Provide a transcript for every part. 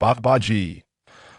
Babaji.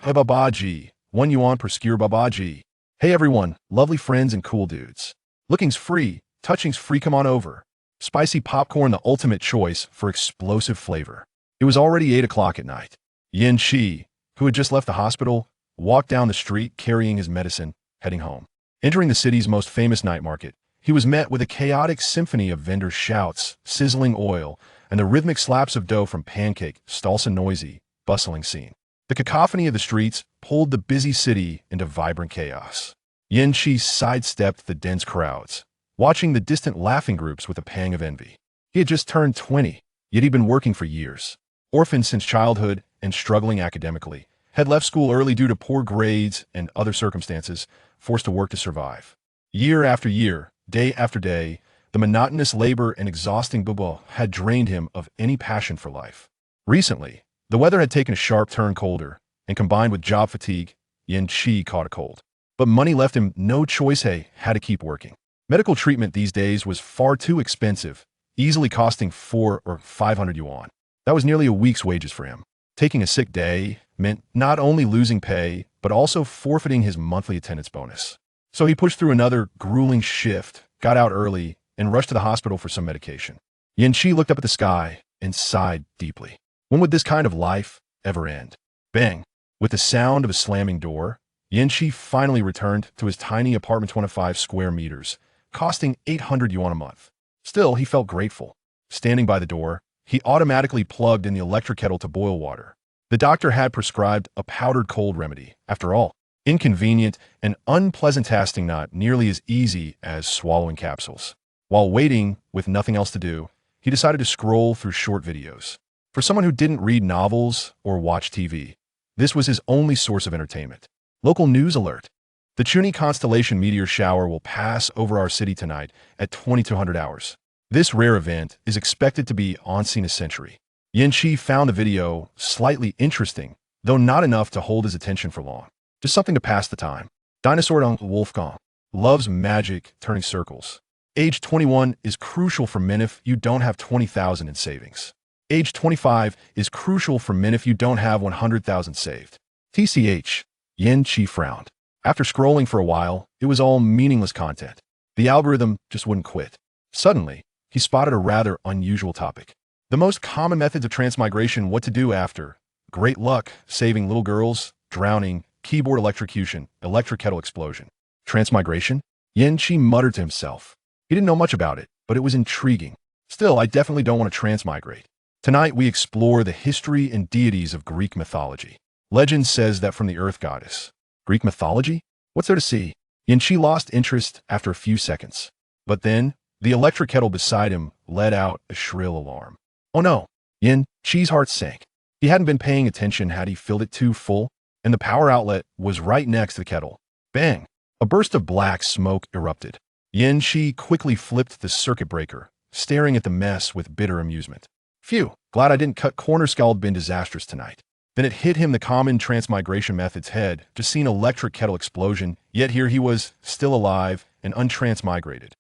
Hey Babaji. 1 yuan per skewer Babaji. Hey everyone, lovely friends and cool dudes. Looking's free, touching's free, come on over. Spicy popcorn, the ultimate choice for explosive flavor. It was already 8 o'clock at night. Yin Chi, who had just left the hospital, walked down the street carrying his medicine, heading home. Entering the city's most famous night market, he was met with a chaotic symphony of vendors' shouts, sizzling oil, and the rhythmic slaps of dough from pancake stalls, a noisy, bustling scene. The cacophony of the streets pulled the busy city into vibrant chaos. Yin Chi sidestepped the dense crowds, watching the distant laughing groups with a pang of envy. He had just turned 20, yet he'd been working for years. Orphaned since childhood and struggling academically, had left school early due to poor grades and other circumstances, forced to work to survive. Year after year, day after day, the monotonous labor and exhausting bubo had drained him of any passion for life. Recently, the weather had taken a sharp turn colder, and combined with job fatigue, Yin Chi caught a cold. But money left him no choice. He had to keep working. Medical treatment these days was far too expensive, easily costing 400 or 500 yuan. That was nearly a week's wages for him. Taking a sick day meant not only losing pay, but also forfeiting his monthly attendance bonus. So he pushed through another grueling shift, got out early, and rushed to the hospital for some medication. Yin Chi looked up at the sky and sighed deeply. When would this kind of life ever end? Bang! With the sound of a slamming door, Yin Chi finally returned to his tiny apartment, 25 square meters, costing 800 yuan a month. Still, he felt grateful. Standing by the door, he automatically plugged in the electric kettle to boil water. The doctor had prescribed a powdered cold remedy. After all, inconvenient and unpleasant tasking, not nearly as easy as swallowing capsules. While waiting, with nothing else to do, he decided to scroll through short videos. For someone who didn't read novels or watch TV, this was his only source of entertainment. Local news alert. The Chuni constellation meteor shower will pass over our city tonight at 2200 hours. This rare event is expected to be once in a century. Yin Chi found the video slightly interesting, though not enough to hold his attention for long. Just something to pass the time. Dinosaur Uncle Wolfgang loves magic, turning circles. Age 21 is crucial for men if you don't have 20,000 in savings. Age 25 is crucial for men if you don't have 100,000 saved. TCH. Yin Chi frowned. After scrolling for a while, it was all meaningless content. The algorithm just wouldn't quit. Suddenly, he spotted a rather unusual topic. The most common methods of transmigration, what to do after. Great luck, saving little girls, drowning, keyboard electrocution, electric kettle explosion. Transmigration? Yin Chi muttered to himself. He didn't know much about it, but it was intriguing. Still, I definitely don't want to transmigrate. Tonight, we explore the history and deities of Greek mythology. Legend says that from the Earth goddess. Greek mythology? What's there to see? Yin Chi lost interest after a few seconds. But then, the electric kettle beside him let out a shrill alarm. Oh no! Yin Chi's heart sank. He hadn't been paying attention. Had he filled it too full? And the power outlet was right next to the kettle. Bang! A burst of black smoke erupted. Yin Chi quickly flipped the circuit breaker, staring at the mess with bitter amusement. Phew, glad I didn't cut corners. Scald been disastrous tonight. Then it hit him, the common transmigration methods had just seen electric kettle explosion, yet here he was, still alive and untransmigrated.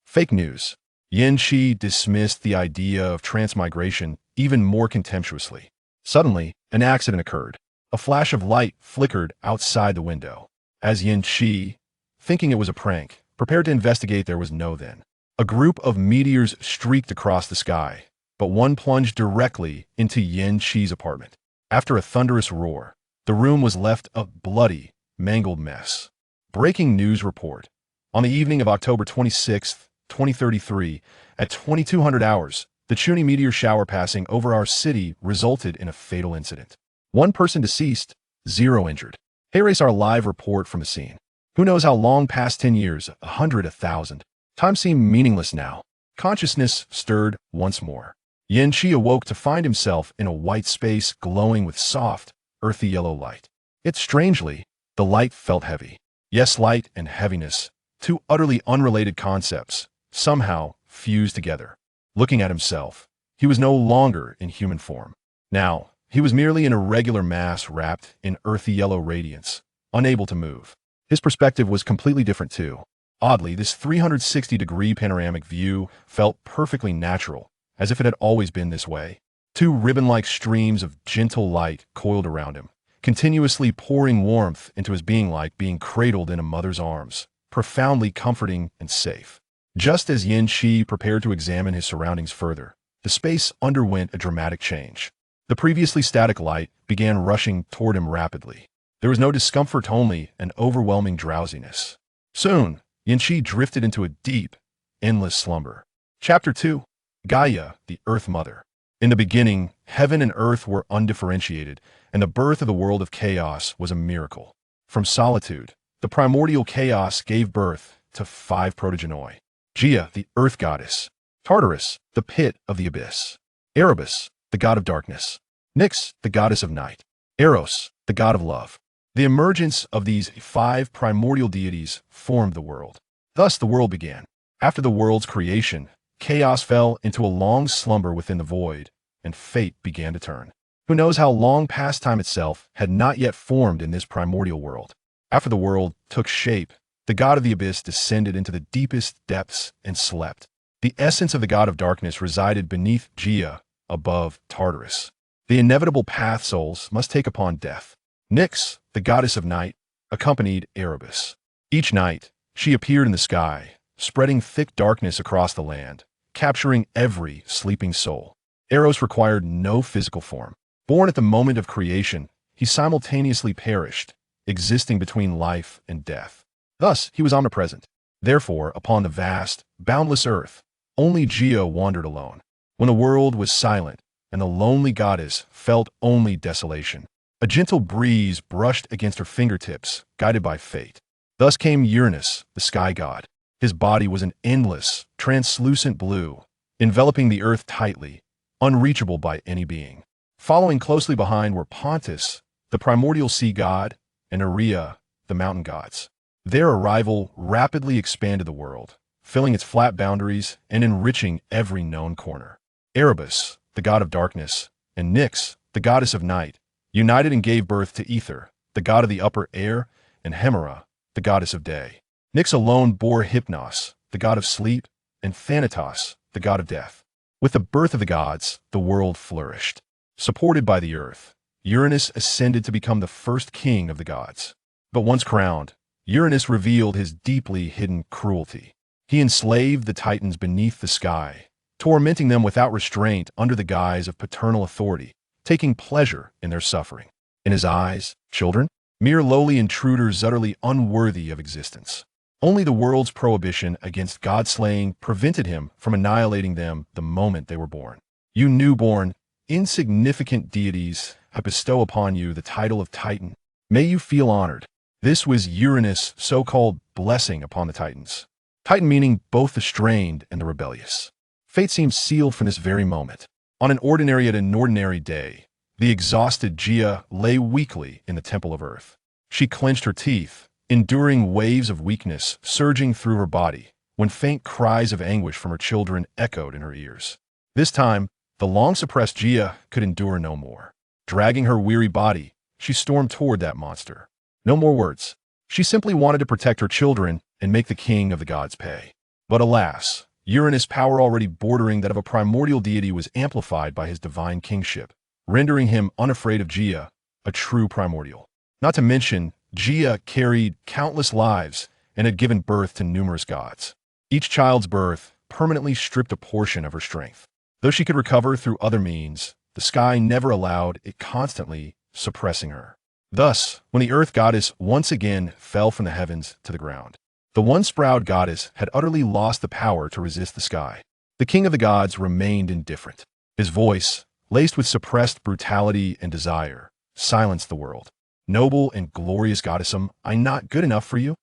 Fake news. Yin Chi dismissed the idea of transmigration even more contemptuously. Suddenly, an accident occurred. A flash of light flickered outside the window. As Yin Chi, thinking it was a prank, prepared to investigate, there was no then. A group of meteors streaked across the sky, but one plunged directly into Yin Chi's apartment. After a thunderous roar, the room was left a bloody, mangled mess. Breaking news report. On the evening of October 26, 2033, at 2200 hours, the Chuni meteor shower passing over our city resulted in a fatal incident. 1 person deceased, 0 injured. Agares our live report from the scene. Who knows how long past 10 years, 100, 1,000. Time seemed meaningless now. Consciousness stirred once more. Yin Chi awoke to find himself in a white space glowing with soft, earthy yellow light. Yet strangely, the light felt heavy. Yes, light and heaviness, 2 utterly unrelated concepts, somehow fused together. Looking at himself, he was no longer in human form. Now, he was merely an irregular mass wrapped in earthy yellow radiance, unable to move. His perspective was completely different too. Oddly, this 360-degree panoramic view felt perfectly natural, as if it had always been this way. Two ribbon-like streams of gentle light coiled around him, continuously pouring warmth into his being like being cradled in a mother's arms, profoundly comforting and safe. Just as Yin Qi prepared to examine his surroundings further, the space underwent a dramatic change. The previously static light began rushing toward him rapidly. There was no discomfort, only an overwhelming drowsiness. Soon, Yin Qi drifted into a deep, endless slumber. Chapter 2. Gaia, the Earth Mother. In the beginning, heaven and earth were undifferentiated, and the birth of the world of chaos was a miracle. From solitude, the primordial chaos gave birth to 5 protogenoi. Gaia, the Earth Goddess. Tartarus, the pit of the abyss. Erebus, the god of darkness. Nyx, the goddess of night. Eros, the god of love. The emergence of these 5 primordial deities formed the world. Thus the world began. After the world's creation, chaos fell into a long slumber within the void, and fate began to turn. Who knows how long past time itself had not yet formed in this primordial world. After the world took shape, the god of the abyss descended into the deepest depths and slept. The essence of the god of darkness resided beneath Gaia, above Tartarus. The inevitable path souls must take upon death. Nyx, the goddess of night, accompanied Erebus. Each night, she appeared in the sky, spreading thick darkness across the land, capturing every sleeping soul. Eros required no physical form. Born at the moment of creation, he simultaneously perished, existing between life and death. Thus, he was omnipresent. Therefore, upon the vast, boundless earth, only Gaia wandered alone. When the world was silent, and the lonely goddess felt only desolation, a gentle breeze brushed against her fingertips, guided by fate. Thus came Uranus, the sky god. His body was an endless, translucent blue, enveloping the earth tightly, unreachable by any being. Following closely behind were Pontus, the primordial sea god, and Aria, the mountain gods. Their arrival rapidly expanded the world, filling its flat boundaries and enriching every known corner. Erebus, the god of darkness, and Nyx, the goddess of night, united and gave birth to Ether, the god of the upper air, and Hemera, the goddess of day. Nyx alone bore Hypnos, the god of sleep, and Thanatos, the god of death. With the birth of the gods, the world flourished. Supported by the earth, Uranus ascended to become the first king of the gods. But once crowned, Uranus revealed his deeply hidden cruelty. He enslaved the Titans beneath the sky, tormenting them without restraint under the guise of paternal authority, taking pleasure in their suffering. In his eyes, children, mere lowly intruders utterly unworthy of existence. Only the world's prohibition against god-slaying prevented him from annihilating them the moment they were born. You newborn, insignificant deities, I bestow upon you the title of Titan. May you feel honored. This was Uranus' so-called blessing upon the Titans. Titan meaning both the strained and the rebellious. Fate seemed sealed from this very moment. On an ordinary yet an ordinary day, the exhausted Gaia lay weakly in the temple of Earth. She clenched her teeth, enduring waves of weakness surging through her body, when faint cries of anguish from her children echoed in her ears. This time, the long-suppressed Gaia could endure no more. Dragging her weary body, she stormed toward that monster. No more words. She simply wanted to protect her children and make the king of the gods pay. But alas, Uranus' power already bordering that of a primordial deity was amplified by his divine kingship, rendering him unafraid of Gaia, a true primordial. Not to mention, Gaia carried countless lives and had given birth to numerous gods. Each child's birth permanently stripped a portion of her strength. Though she could recover through other means, the sky never allowed it, constantly suppressing her. Thus, when the earth goddess once again fell from the heavens to the ground, the once-proud goddess had utterly lost the power to resist the sky. The king of the gods remained indifferent. His voice, laced with suppressed brutality and desire, silenced the world. Noble and glorious goddess, am I not good enough for you?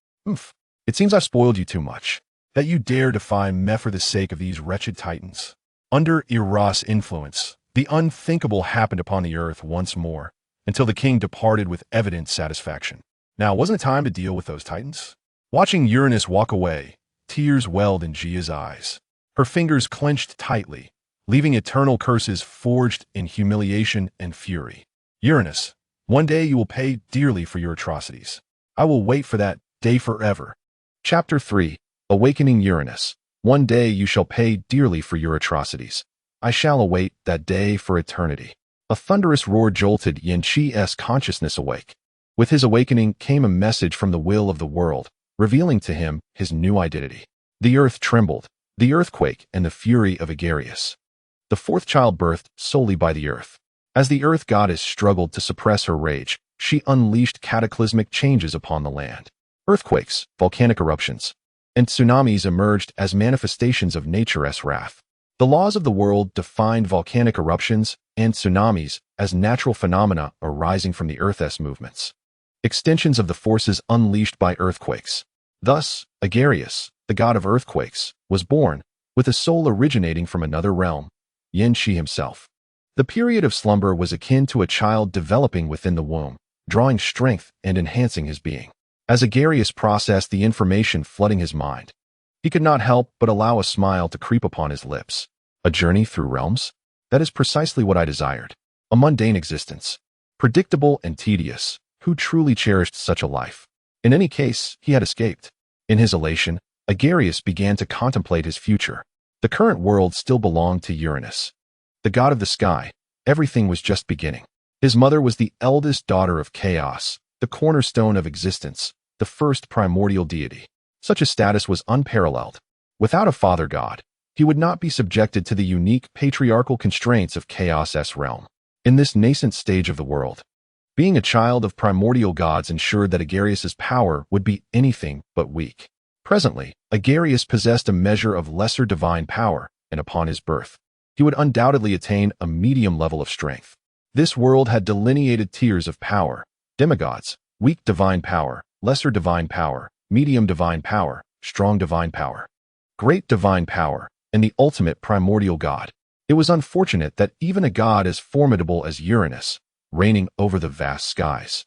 It seems I've spoiled you too much, that you dare defy me for the sake of these wretched Titans. Under Eros' influence, the unthinkable happened upon the earth once more, until the king departed with evident satisfaction. Now, wasn't it time to deal with those Titans? Watching Uranus walk away, tears welled in Gaia's eyes. Her fingers clenched tightly, leaving eternal curses forged in humiliation and fury. Uranus, one day you will pay dearly for your atrocities. I will wait for that day forever. Chapter 3. Awakening Uranus. One day you shall pay dearly for your atrocities. I shall await that day for eternity. A thunderous roar jolted Yin Chi's consciousness awake. With his awakening came a message from the will of the world, revealing to him his new identity. The earth trembled, the earthquake and the fury of Agares. The fourth child birthed solely by the earth. As the earth goddess struggled to suppress her rage, she unleashed cataclysmic changes upon the land. Earthquakes, volcanic eruptions, and tsunamis emerged as manifestations of nature's wrath. The laws of the world defined volcanic eruptions and tsunamis as natural phenomena arising from the Earth's movements, extensions of the forces unleashed by earthquakes. Thus, Agares, the god of earthquakes, was born, with a soul originating from another realm, Yin Chi himself. The period of slumber was akin to a child developing within the womb, drawing strength and enhancing his being. As Agares processed the information flooding his mind, he could not help but allow a smile to creep upon his lips. A journey through realms? That is precisely what I desired. A mundane existence, predictable and tedious. Who truly cherished such a life? In any case, he had escaped. In his elation, Agares began to contemplate his future. The current world still belonged to Uranus, the god of the sky. Everything was just beginning. His mother was the eldest daughter of chaos, the cornerstone of existence, the first primordial deity. Such a status was unparalleled. Without a father god, he would not be subjected to the unique patriarchal constraints of chaos's realm. In this nascent stage of the world, being a child of primordial gods ensured that Agares's power would be anything but weak. Presently, Agares possessed a measure of lesser divine power, and upon his birth, he would undoubtedly attain a medium level of strength. This world had delineated tiers of power: demigods, weak divine power, lesser divine power, medium divine power, strong divine power, great divine power, and the ultimate primordial god. It was unfortunate that even a god as formidable as Uranus, reigning over the vast skies,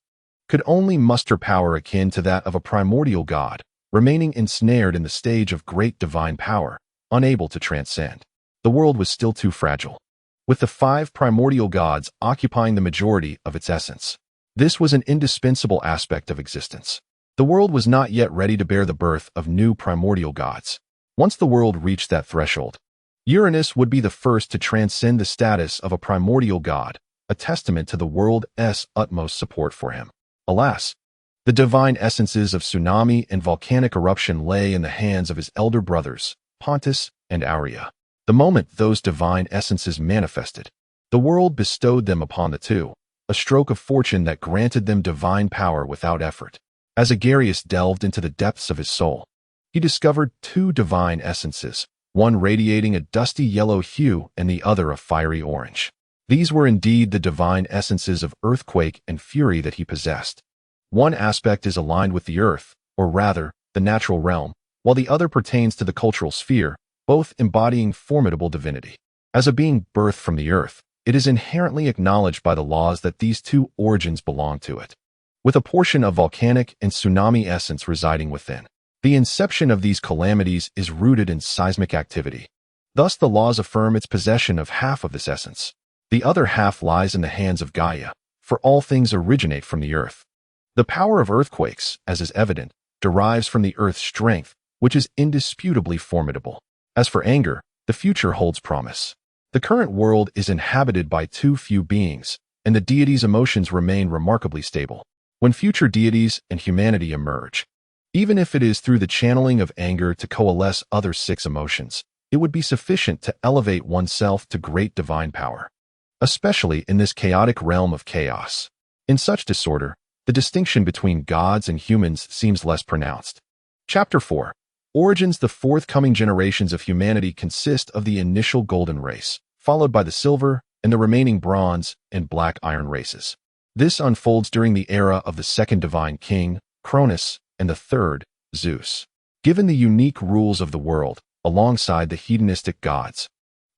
could only muster power akin to that of a primordial god, remaining ensnared in the stage of great divine power, unable to transcend. The world was still too fragile, with the 5 primordial gods occupying the majority of its essence. This was an indispensable aspect of existence. The world was not yet ready to bear the birth of new primordial gods. Once the world reached that threshold, Uranus would be the first to transcend the status of a primordial god, a testament to the world's utmost support for him. Alas, the divine essences of tsunami and volcanic eruption lay in the hands of his elder brothers, Pontus and Aurea. The moment those divine essences manifested, the world bestowed them upon the two, a stroke of fortune that granted them divine power without effort. As Agares delved into the depths of his soul, he discovered 2 divine essences, one radiating a dusty yellow hue and the other a fiery orange. These were indeed the divine essences of earthquake and fury that he possessed. One aspect is aligned with the earth, or rather, the natural realm, while the other pertains to the cultural sphere, both embodying formidable divinity. As a being birthed from the earth, it is inherently acknowledged by the laws that these 2 origins belong to it, with a portion of volcanic and tsunami essence residing within. The inception of these calamities is rooted in seismic activity. Thus the laws affirm its possession of half of this essence. The other half lies in the hands of Gaia, for all things originate from the earth. The power of earthquakes, as is evident, derives from the earth's strength, which is indisputably formidable. As for anger, the future holds promise. The current world is inhabited by too few beings, and the deity's emotions remain remarkably stable. When future deities and humanity emerge, even if it is through the channeling of anger to coalesce other 6 emotions, it would be sufficient to elevate oneself to great divine power, especially in this chaotic realm of chaos. In such disorder, the distinction between gods and humans seems less pronounced. Chapter 4. Origins. The forthcoming generations of humanity consist of the initial golden race, followed by the silver and the remaining bronze and black iron races. This unfolds during the era of the second divine king, Cronus, and the third, Zeus. Given the unique rules of the world, alongside the hedonistic gods,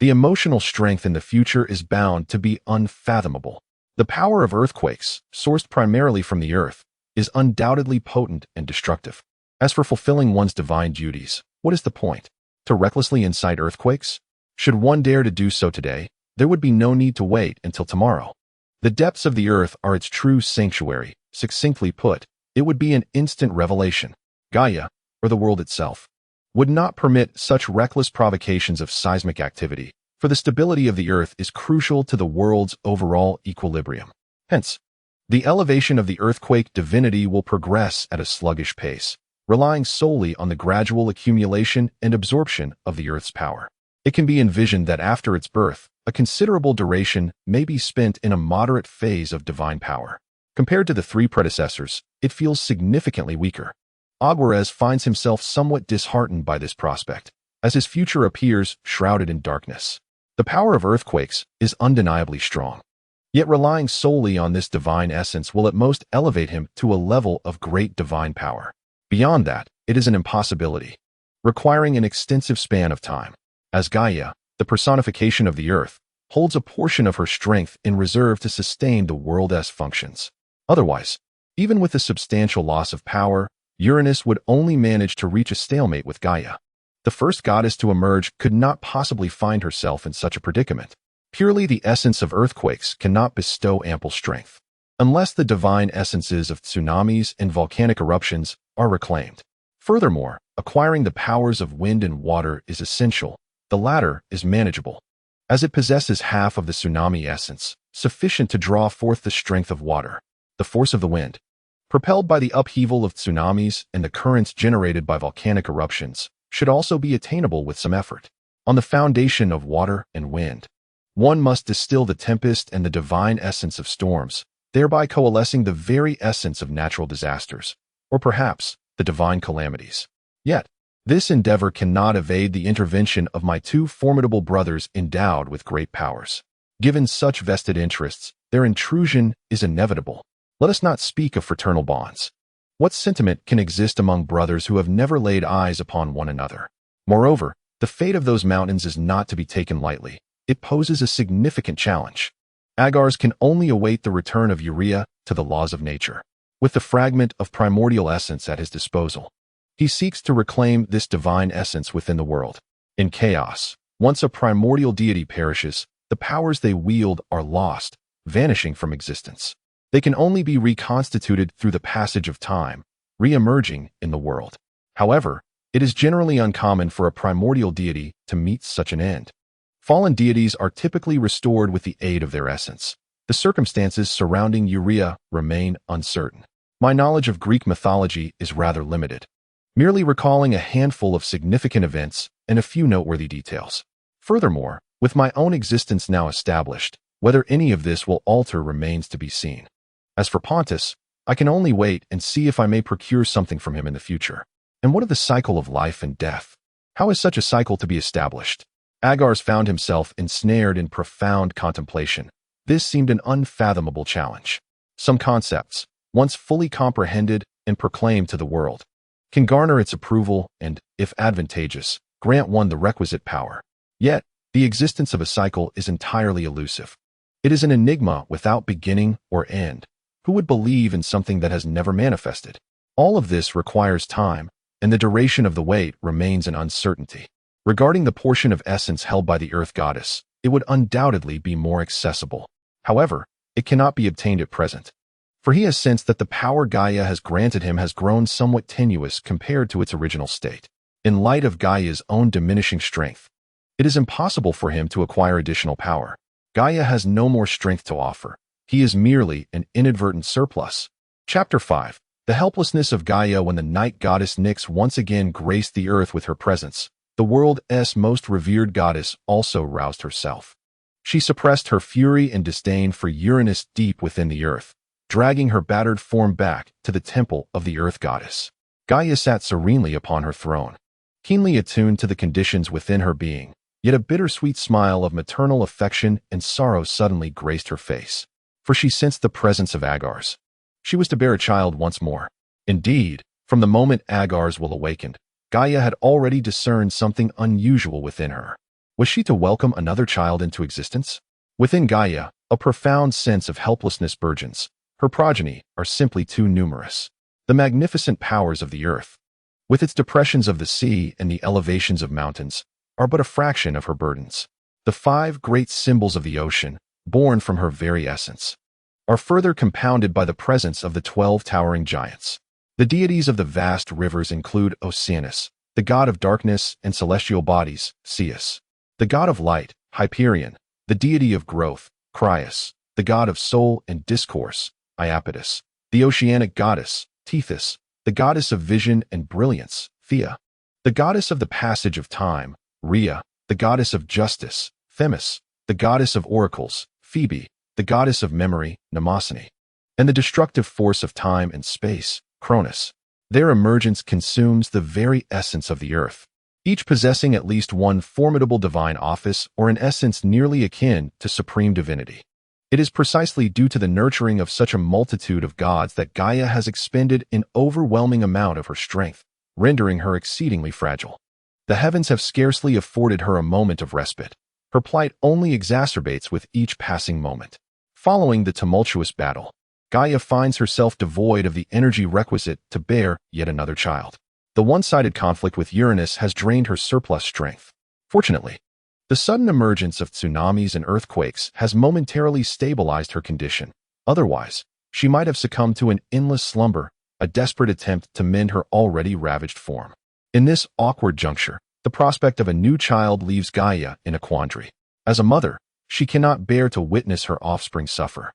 the emotional strength in the future is bound to be unfathomable. The power of earthquakes, sourced primarily from the earth, is undoubtedly potent and destructive. As for fulfilling one's divine duties, what is the point? To recklessly incite earthquakes? Should one dare to do so today, there would be no need to wait until tomorrow. The depths of the earth are its true sanctuary. Succinctly put, it would be an instant revelation. Gaia, or the world itself, would not permit such reckless provocations of seismic activity, for the stability of the Earth is crucial to the world's overall equilibrium. Hence, the elevation of the earthquake divinity will progress at a sluggish pace, relying solely on the gradual accumulation and absorption of the Earth's power. It can be envisioned that after its birth, a considerable duration may be spent in a moderate phase of divine power. Compared to the three predecessors, it feels significantly weaker. Agares finds himself somewhat disheartened by this prospect, as his future appears shrouded in darkness. The power of earthquakes is undeniably strong. Yet relying solely on this divine essence will at most elevate him to a level of great divine power. Beyond that, it is an impossibility, requiring an extensive span of time, as Gaia, the personification of the Earth, holds a portion of her strength in reserve to sustain the world's functions. Otherwise, even with the substantial loss of power, Uranus would only manage to reach a stalemate with Gaia. The first goddess to emerge could not possibly find herself in such a predicament. Purely the essence of earthquakes cannot bestow ample strength, unless the divine essences of tsunamis and volcanic eruptions are reclaimed. Furthermore, acquiring the powers of wind and water is essential. The latter is manageable, as it possesses half of the tsunami essence, sufficient to draw forth the strength of water. The force of the wind, propelled by the upheaval of tsunamis and the currents generated by volcanic eruptions, should also be attainable with some effort. On the foundation of water and wind, one must distill the tempest and the divine essence of storms, thereby coalescing the very essence of natural disasters, or perhaps the divine calamities. Yet, this endeavor cannot evade the intervention of my two formidable brothers endowed with great powers. Given such vested interests, their intrusion is inevitable. Let us not speak of fraternal bonds. What sentiment can exist among brothers who have never laid eyes upon one another? Moreover, the fate of those mountains is not to be taken lightly. It poses a significant challenge. Agares can only await the return of Urea to the laws of nature. With the fragment of primordial essence at his disposal, he seeks to reclaim this divine essence within the world. In chaos, once a primordial deity perishes, the powers they wield are lost, vanishing from existence. They can only be reconstituted through the passage of time, re-emerging in the world. However, it is generally uncommon for a primordial deity to meet such an end. Fallen deities are typically restored with the aid of their essence. The circumstances surrounding Urea remain uncertain. My knowledge of Greek mythology is rather limited, merely recalling a handful of significant events and a few noteworthy details. Furthermore, with my own existence now established, whether any of this will alter remains to be seen. As for Pontus, I can only wait and see if I may procure something from him in the future. And what of the cycle of life and death? How is such a cycle to be established? Agares found himself ensnared in profound contemplation. This seemed an unfathomable challenge. Some concepts, once fully comprehended and proclaimed to the world, can garner its approval and, if advantageous, grant one the requisite power. Yet, the existence of a cycle is entirely elusive. It is an enigma without beginning or end. Who would believe in something that has never manifested? All of this requires time, and the duration of the wait remains an uncertainty. Regarding the portion of essence held by the Earth Goddess, it would undoubtedly be more accessible. However, it cannot be obtained at present, for he has sensed that the power Gaia has granted him has grown somewhat tenuous compared to its original state. In light of Gaia's own diminishing strength, it is impossible for him to acquire additional power. Gaia has no more strength to offer. He is merely an inadvertent surplus. Chapter 5. The helplessness of Gaia when the night goddess Nyx once again graced the earth with her presence. The world's most revered goddess also roused herself. She suppressed her fury and disdain for Uranus deep within the earth, dragging her battered form back to the temple of the Earth Goddess. Gaia sat serenely upon her throne, keenly attuned to the conditions within her being, yet a bittersweet smile of maternal affection and sorrow suddenly graced her face, for she sensed the presence of Agares. She was to bear a child once more. Indeed, from the moment Agares will awakened, Gaia had already discerned something unusual within her. Was she to welcome another child into existence? Within Gaia, a profound sense of helplessness burgeons. Her progeny are simply too numerous. The magnificent powers of the earth, with its depressions of the sea and the elevations of mountains, are but a fraction of her burdens. The 5 great symbols of the ocean, born from her very essence, are further compounded by the presence of the 12 towering giants. The deities of the vast rivers include Oceanus, the god of darkness and celestial bodies, Ceus, the god of light, Hyperion, the deity of growth; Crius, the god of soul and discourse; Iapetus, the oceanic goddess; Tethys, the goddess of vision and brilliance; Thea, the goddess of the passage of time; Rhea, the goddess of justice; Themis, the goddess of oracles; Phoebe, the goddess of memory; Mnemosyne, and the destructive force of time and space; Cronus. Their emergence consumes the very essence of the earth, each possessing at least one formidable divine office or an essence nearly akin to supreme divinity. It is precisely due to the nurturing of such a multitude of gods that Gaia has expended an overwhelming amount of her strength, rendering her exceedingly fragile. The heavens have scarcely afforded her a moment of respite. Her plight only exacerbates with each passing moment. Following the tumultuous battle, Gaia finds herself devoid of the energy requisite to bear yet another child. The one-sided conflict with Uranus has drained her surplus strength. Fortunately, the sudden emergence of tsunamis and earthquakes has momentarily stabilized her condition. Otherwise, she might have succumbed to an endless slumber, a desperate attempt to mend her already ravaged form. In this awkward juncture, the prospect of a new child leaves Gaia in a quandary. As a mother, she cannot bear to witness her offspring suffer,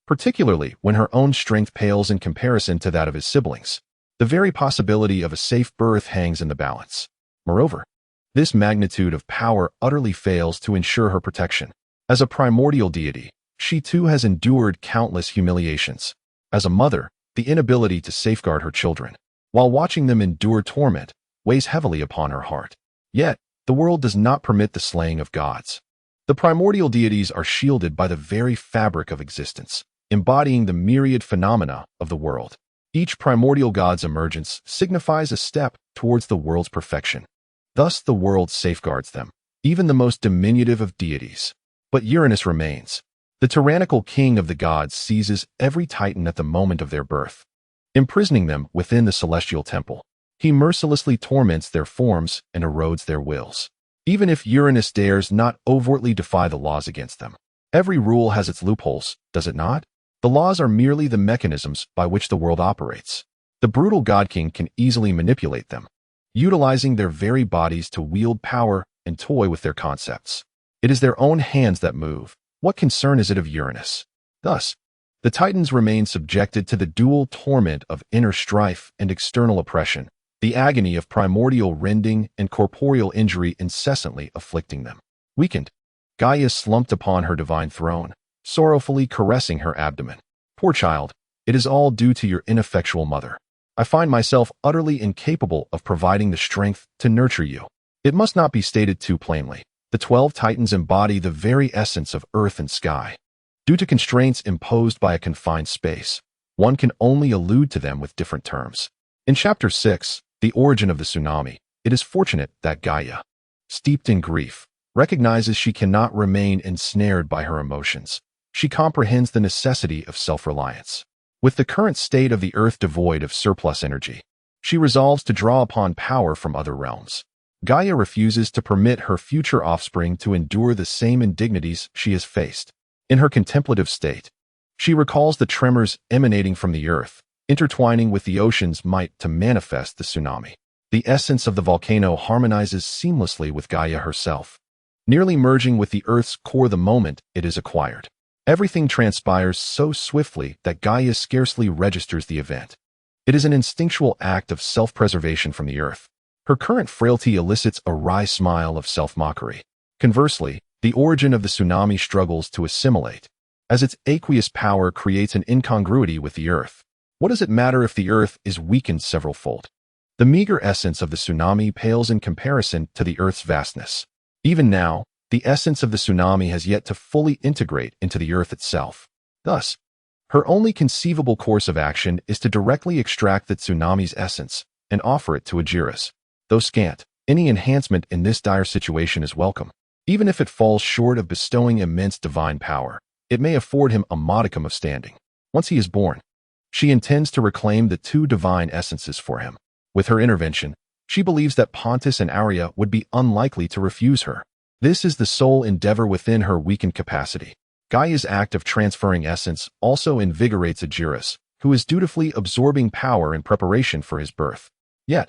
particularly when her own strength pales in comparison to that of his siblings. The very possibility of a safe birth hangs in the balance. Moreover, this magnitude of power utterly fails to ensure her protection. As a primordial deity, she too has endured countless humiliations. As a mother, the inability to safeguard her children, while watching them endure torment, weighs heavily upon her heart. Yet, the world does not permit the slaying of gods. The primordial deities are shielded by the very fabric of existence, embodying the myriad phenomena of the world. Each primordial god's emergence signifies a step towards the world's perfection. Thus the world safeguards them, even the most diminutive of deities. But Uranus remains. The tyrannical king of the gods seizes every titan at the moment of their birth, imprisoning them within the celestial temple. He mercilessly torments their forms and erodes their wills, even if Uranus dares not overtly defy the laws against them. Every rule has its loopholes, does it not? The laws are merely the mechanisms by which the world operates. The brutal God King can easily manipulate them, utilizing their very bodies to wield power and toy with their concepts. It is their own hands that move. What concern is it of Uranus? Thus, the Titans remain subjected to the dual torment of inner strife and external oppression, the agony of primordial rending and corporeal injury incessantly afflicting them. Weakened, Gaia slumped upon her divine throne, sorrowfully caressing her abdomen. Poor child, it is all due to your ineffectual mother. I find myself utterly incapable of providing the strength to nurture you. It must not be stated too plainly. The 12 Titans embody the very essence of earth and sky. Due to constraints imposed by a confined space, one can only allude to them with different terms. In Chapter 6, The Origin of the Tsunami, it is fortunate that Gaia, steeped in grief, recognizes she cannot remain ensnared by her emotions. She comprehends the necessity of self-reliance. With the current state of the earth devoid of surplus energy, she resolves to draw upon power from other realms. Gaia refuses to permit her future offspring to endure the same indignities she has faced. In her contemplative state, she recalls the tremors emanating from the earth, intertwining with the ocean's might to manifest the tsunami. The essence of the volcano harmonizes seamlessly with Gaia herself, nearly merging with the earth's core the moment it is acquired. Everything transpires so swiftly that Gaia scarcely registers the event. It is an instinctual act of self-preservation from the earth. Her current frailty elicits a wry smile of self-mockery. Conversely, the origin of the tsunami struggles to assimilate, as its aqueous power creates an incongruity with the earth. What does it matter if the earth is weakened several-fold? The meager essence of the tsunami pales in comparison to the earth's vastness. Even now, the essence of the tsunami has yet to fully integrate into the earth itself. Thus, her only conceivable course of action is to directly extract the tsunami's essence and offer it to Agares. Though scant, any enhancement in this dire situation is welcome. Even if it falls short of bestowing immense divine power, it may afford him a modicum of standing. Once he is born, she intends to reclaim the two divine essences for him. With her intervention, she believes that Pontus and Aria would be unlikely to refuse her. This is the sole endeavor within her weakened capacity. Gaia's act of transferring essence also invigorates Agares, who is dutifully absorbing power in preparation for his birth. Yet,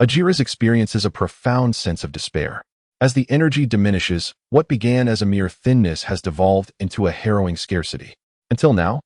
Agares experiences a profound sense of despair. As the energy diminishes, what began as a mere thinness has devolved into a harrowing scarcity. Until now,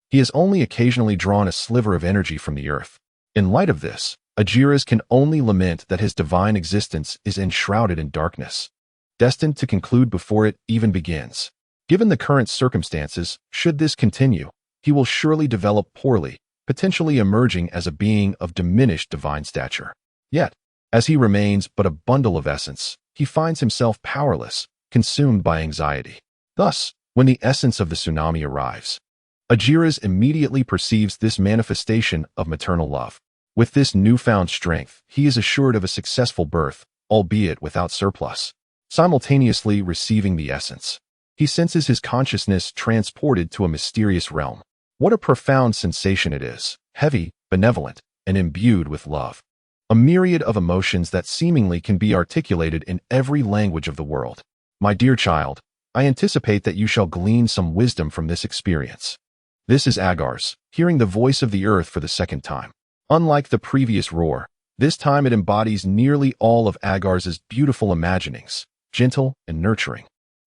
he has only occasionally drawn a sliver of energy from the earth. In light of this, Agares can only lament that his divine existence is enshrouded in darkness, destined to conclude before it even begins. Given the current circumstances, should this continue, he will surely develop poorly, potentially emerging as a being of diminished divine stature. Yet, as he remains but a bundle of essence, he finds himself powerless, consumed by anxiety. Thus, when the essence of the tsunami arrives, Agares immediately perceives this manifestation of maternal love. With this newfound strength, he is assured of a successful birth, albeit without surplus. Simultaneously receiving the essence, he senses his consciousness transported to a mysterious realm. What a profound sensation it is, heavy, benevolent, and imbued with love. A myriad of emotions that seemingly can be articulated in every language of the world. My dear child, I anticipate that you shall glean some wisdom from this experience. This is Agares, hearing the voice of the earth for the second time. Unlike the previous roar, this time it embodies nearly all of Agares' beautiful imaginings, gentle and nurturing.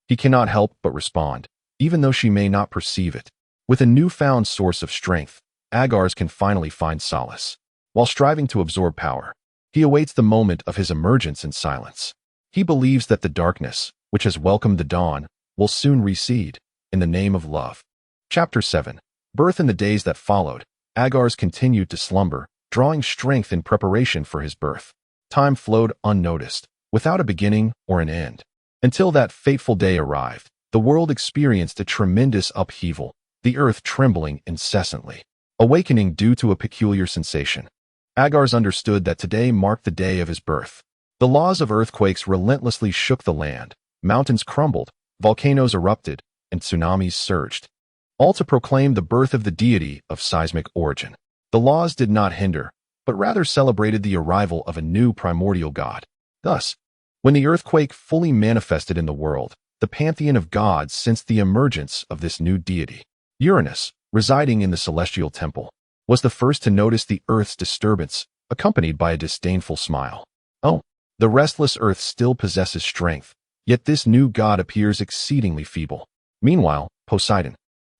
He cannot help but respond, even though she may not perceive it. With a newfound source of strength, Agares can finally find solace. While striving to absorb power, he awaits the moment of his emergence in silence. He believes that the darkness, which has welcomed the dawn, will soon recede, in the name of love. Chapter 7. Birth. In the days that followed, Agares continued to slumber, drawing strength in preparation for his birth. Time flowed unnoticed, without a beginning or an end. Until that fateful day arrived, the world experienced a tremendous upheaval, the earth trembling incessantly, awakening due to a peculiar sensation. Agares understood that today marked the day of his birth. The laws of earthquakes relentlessly shook the land, mountains crumbled, volcanoes erupted, and tsunamis surged, all to proclaim the birth of the deity of seismic origin. The laws did not hinder, but rather celebrated the arrival of a new primordial god. Thus, when the earthquake fully manifested in the world, the pantheon of gods sensed the emergence of this new deity. Uranus, residing in the celestial temple, was the first to notice the earth's disturbance, accompanied by a disdainful smile. Oh, the restless earth still possesses strength, yet this new god appears exceedingly feeble. Meanwhile, Poseidon,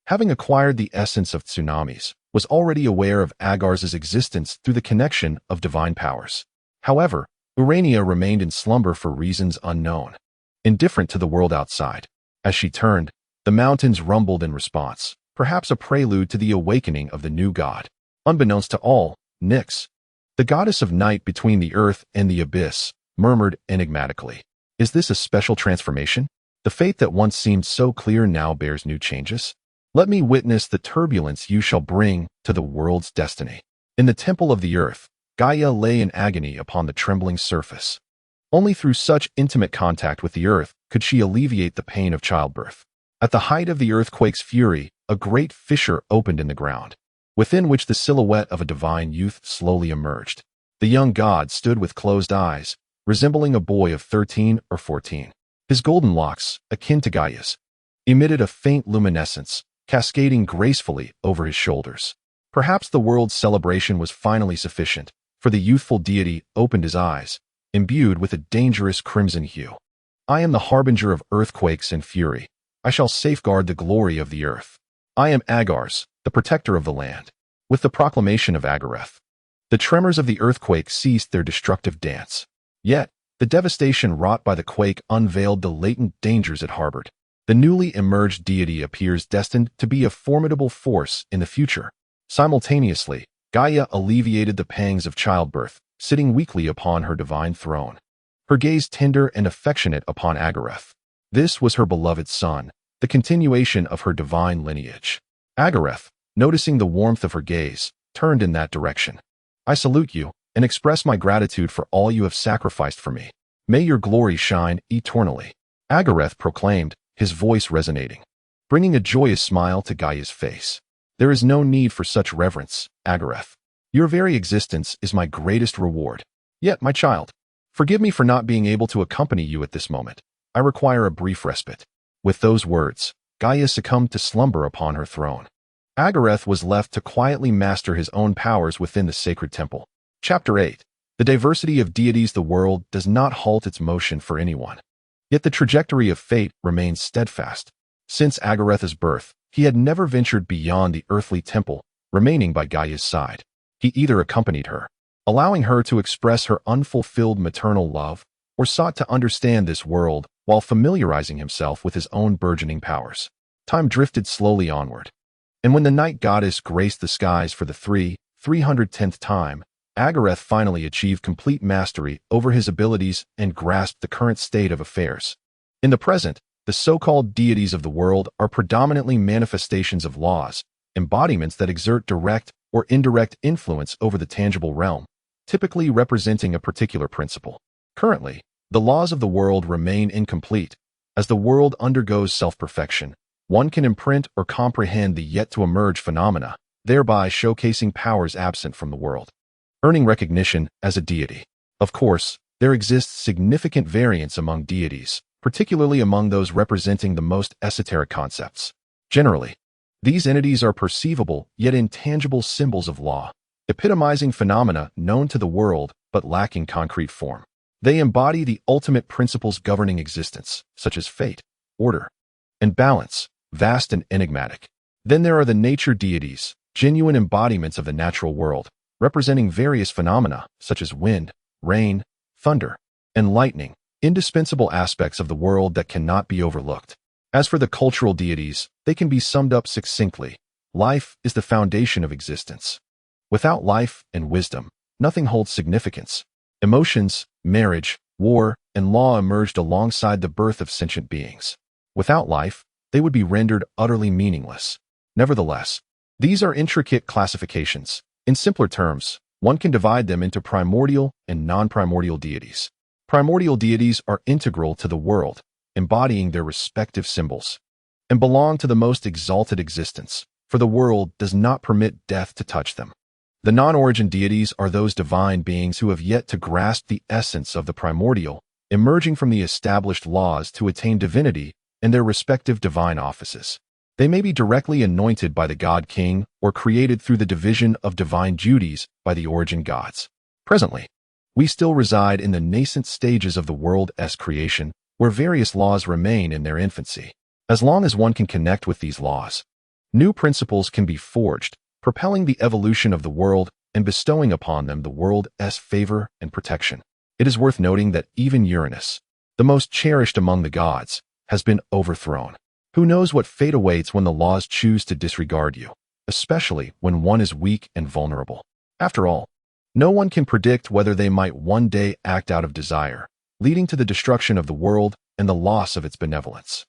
having acquired the essence of tsunamis, was already aware of Agares' existence through the connection of divine powers. However, Urania remained in slumber for reasons unknown, indifferent to the world outside. As she turned, the mountains rumbled in response, perhaps a prelude to the awakening of the new god. Unbeknownst to all, Nyx, the goddess of night between the earth and the abyss, murmured enigmatically, "Is this a special transformation? The fate that once seemed so clear now bears new changes? Let me witness the turbulence you shall bring to the world's destiny." In the temple of the earth, Gaia lay in agony upon the trembling surface. Only through such intimate contact with the earth could she alleviate the pain of childbirth. At the height of the earthquake's fury, a great fissure opened in the ground, within which the silhouette of a divine youth slowly emerged. The young god stood with closed eyes, resembling a boy of 13 or 14. His golden locks, akin to Gaia's, emitted a faint luminescence, cascading gracefully over his shoulders. Perhaps the world's celebration was finally sufficient, for the youthful deity opened his eyes, imbued with a dangerous crimson hue. "I am the harbinger of earthquakes and fury. I shall safeguard the glory of the earth. I am Agares, the protector of the land." With the proclamation of Agares, the tremors of the earthquake ceased their destructive dance. Yet, the devastation wrought by the quake unveiled the latent dangers it harbored. The newly emerged deity appears destined to be a formidable force in the future. Simultaneously, Gaia alleviated the pangs of childbirth, sitting weakly upon her divine throne, her gaze tender and affectionate upon Agares. This was her beloved son, the continuation of her divine lineage. Agares, noticing the warmth of her gaze, turned in that direction. "I salute you, and express my gratitude for all you have sacrificed for me. May your glory shine eternally," Agares proclaimed, his voice resonating, bringing a joyous smile to Gaia's face. "There is no need for such reverence, Agares. Your very existence is my greatest reward. Yet, my child, forgive me for not being able to accompany you at this moment. I require a brief respite." With those words, Gaia succumbed to slumber upon her throne. Agares was left to quietly master his own powers within the sacred temple. Chapter 8. The diversity of deities. The world does not halt its motion for anyone. Yet the trajectory of fate remained steadfast. Since Agares' birth, he had never ventured beyond the earthly temple, remaining by Gaia's side. He either accompanied her, allowing her to express her unfulfilled maternal love, or sought to understand this world while familiarizing himself with his own burgeoning powers. Time drifted slowly onward. And when the night goddess graced the skies for the 310th time, Agares finally achieved complete mastery over his abilities and grasped the current state of affairs. In the present, the so-called deities of the world are predominantly manifestations of laws, embodiments that exert direct or indirect influence over the tangible realm, typically representing a particular principle. Currently, the laws of the world remain incomplete. As the world undergoes self-perfection, one can imprint or comprehend the yet-to-emerge phenomena, thereby showcasing powers absent from the world, earning recognition as a deity. Of course, there exists significant variance among deities, particularly among those representing the most esoteric concepts. Generally, these entities are perceivable yet intangible symbols of law, epitomizing phenomena known to the world but lacking concrete form. They embody the ultimate principles governing existence, such as fate, order, and balance, vast and enigmatic. Then there are the nature deities, genuine embodiments of the natural world, representing various phenomena such as wind, rain, thunder, and lightning, indispensable aspects of the world that cannot be overlooked. As for the cultural deities, they can be summed up succinctly. Life is the foundation of existence. Without life and wisdom, nothing holds significance. Emotions, marriage, war, and law emerged alongside the birth of sentient beings. Without life, they would be rendered utterly meaningless. Nevertheless, these are intricate classifications. In simpler terms, one can divide them into primordial and non-primordial deities. Primordial deities are integral to the world, embodying their respective symbols, and belong to the most exalted existence, for the world does not permit death to touch them. The non-origin deities are those divine beings who have yet to grasp the essence of the primordial, emerging from the established laws to attain divinity in their respective divine offices. They may be directly anointed by the god king or created through the division of divine duties by the origin gods. Presently, we still reside in the nascent stages of the world's creation, where various laws remain in their infancy. As long as one can connect with these laws, new principles can be forged, propelling the evolution of the world and bestowing upon them the world's favor and protection. It is worth noting that even Uranus, the most cherished among the gods, has been overthrown. Who knows what fate awaits when the laws choose to disregard you, especially when one is weak and vulnerable. After all, no one can predict whether they might one day act out of desire, leading to the destruction of the world and the loss of its benevolence.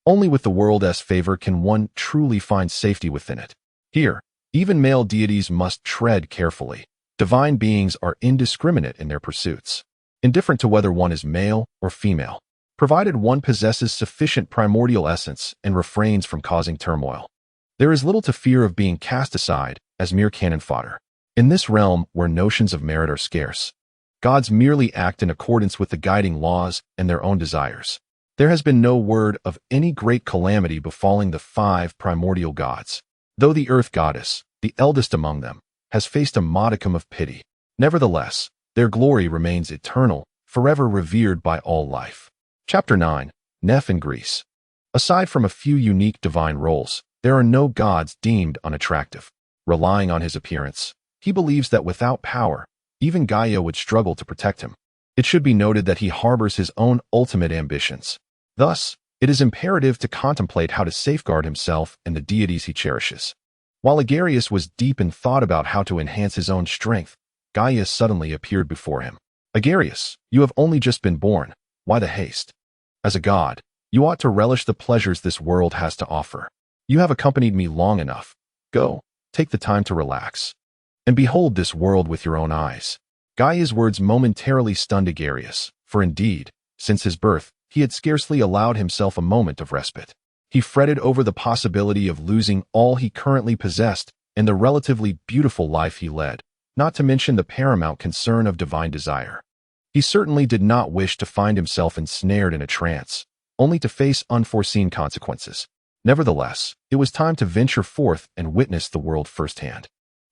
Only with the world's favor can one truly find safety within it. Here, even male deities must tread carefully. Divine beings are indiscriminate in their pursuits, indifferent to whether one is male or female, provided one possesses sufficient primordial essence and refrains from causing turmoil. There is little to fear of being cast aside as mere cannon fodder. In this realm where notions of merit are scarce, gods merely act in accordance with the guiding laws and their own desires. There has been no word of any great calamity befalling the 5 primordial gods, though the earth goddess, the eldest among them, has faced a modicum of pity. Nevertheless, their glory remains eternal, forever revered by all life. Chapter 9. Neph in Greece. Aside from a few unique divine roles, there are no gods deemed unattractive. Relying on his appearance, he believes that without power, even Gaia would struggle to protect him. It should be noted that he harbors his own ultimate ambitions. Thus, it is imperative to contemplate how to safeguard himself and the deities he cherishes. While Agares was deep in thought about how to enhance his own strength, Gaia suddenly appeared before him. Agares, you have only just been born. Why the haste? As a god, you ought to relish the pleasures this world has to offer. You have accompanied me long enough. Go, take the time to relax, and behold this world with your own eyes. Gaia's words momentarily stunned Agares, for indeed, since his birth, he had scarcely allowed himself a moment of respite. He fretted over the possibility of losing all he currently possessed and the relatively beautiful life he led, not to mention the paramount concern of divine desire. He certainly did not wish to find himself ensnared in a trance, only to face unforeseen consequences. Nevertheless, it was time to venture forth and witness the world firsthand.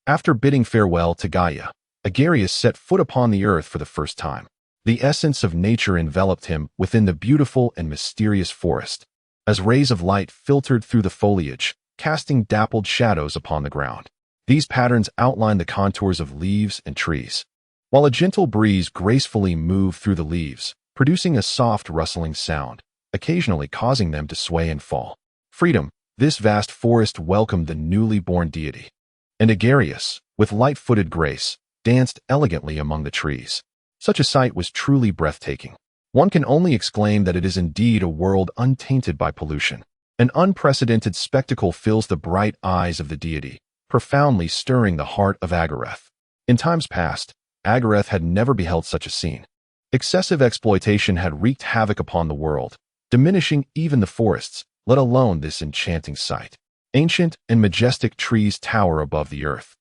After bidding farewell to Gaia, Agares set foot upon the earth for the first time. The essence of nature enveloped him within the beautiful and mysterious forest, as rays of light filtered through the foliage, casting dappled shadows upon the ground. These patterns outlined the contours of leaves and trees, while a gentle breeze gracefully moved through the leaves, producing a soft rustling sound, occasionally causing them to sway and fall. Freedom, this vast forest welcomed the newly born deity. And Agares, with light-footed grace, danced elegantly among the trees. Such a sight was truly breathtaking. One can only exclaim that it is indeed a world untainted by pollution. An unprecedented spectacle fills the bright eyes of the deity, profoundly stirring the heart of Agares. In times past, Agares had never beheld such a scene. Excessive exploitation had wreaked havoc upon the world, diminishing even the forests, let alone this enchanting sight. Ancient and majestic trees tower above the earth,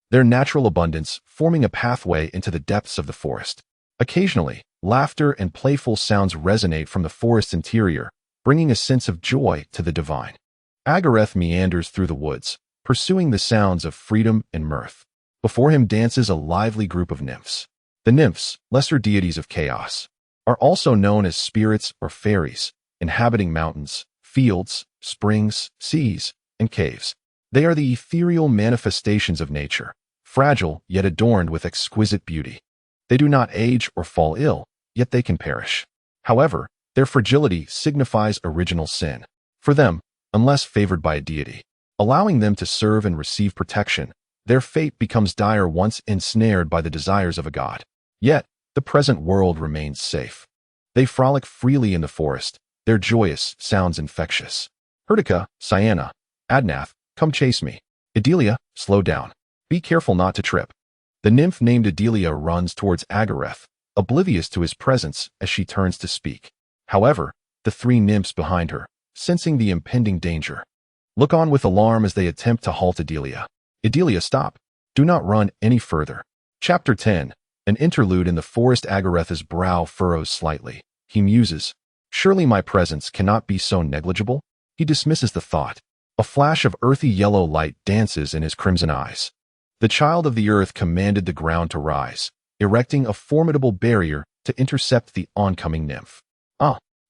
their natural abundance forming a pathway into the depths of the forest. Occasionally, laughter and playful sounds resonate from the forest's interior, bringing a sense of joy to the divine. Agares meanders through the woods, pursuing the sounds of freedom and mirth. Before him dances a lively group of nymphs. The nymphs, lesser deities of chaos, are also known as spirits or fairies, inhabiting mountains, fields, springs, seas, and caves. They are the ethereal manifestations of nature, fragile yet adorned with exquisite beauty. They do not age or fall ill, yet they can perish. However, their fragility signifies original sin. For them, unless favored by a deity, allowing them to serve and receive protection, their fate becomes dire once ensnared by the desires of a god. Yet, the present world remains safe. They frolic freely in the forest, their joyous sounds infectious. Hertica, Cyana, Adnath, come chase me. Adelia, slow down. Be careful not to trip. The nymph named Adelia runs towards Agares, oblivious to his presence as she turns to speak. However, the three nymphs behind her, sensing the impending danger, look on with alarm as they attempt to halt Adelia. Adelia, stop. Do not run any further. Chapter 10. An interlude in the forest. Agares' brow furrows slightly. He muses, surely my presence cannot be so negligible? He dismisses the thought. A flash of earthy yellow light dances in his crimson eyes. The child of the earth commanded the ground to rise, erecting a formidable barrier to intercept the oncoming nymph.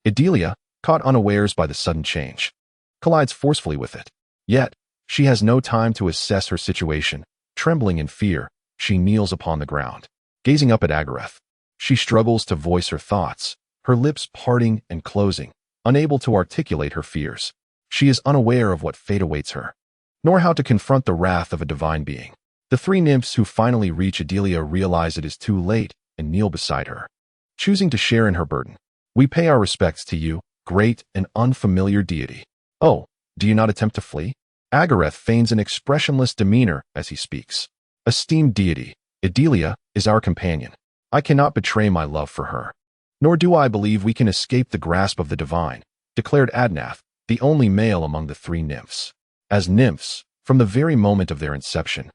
Adelia, caught unawares by the sudden change, collides forcefully with it. Yet, she has no time to assess her situation. Trembling in fear, she kneels upon the ground, gazing up at Agares. She struggles to voice her thoughts, her lips parting and closing, unable to articulate her fears. She is unaware of what fate awaits her, nor how to confront the wrath of a divine being. The three nymphs who finally reach Adelia realize it is too late and kneel beside her, choosing to share in her burden. We pay our respects to you, great and unfamiliar deity. Oh, do you not attempt to flee? Agares feigns an expressionless demeanor as he speaks. Esteemed deity, Adelia is our companion. I cannot betray my love for her. Nor do I believe we can escape the grasp of the divine, declared Adnath, the only male among the three nymphs. As nymphs, from the very moment of their inception,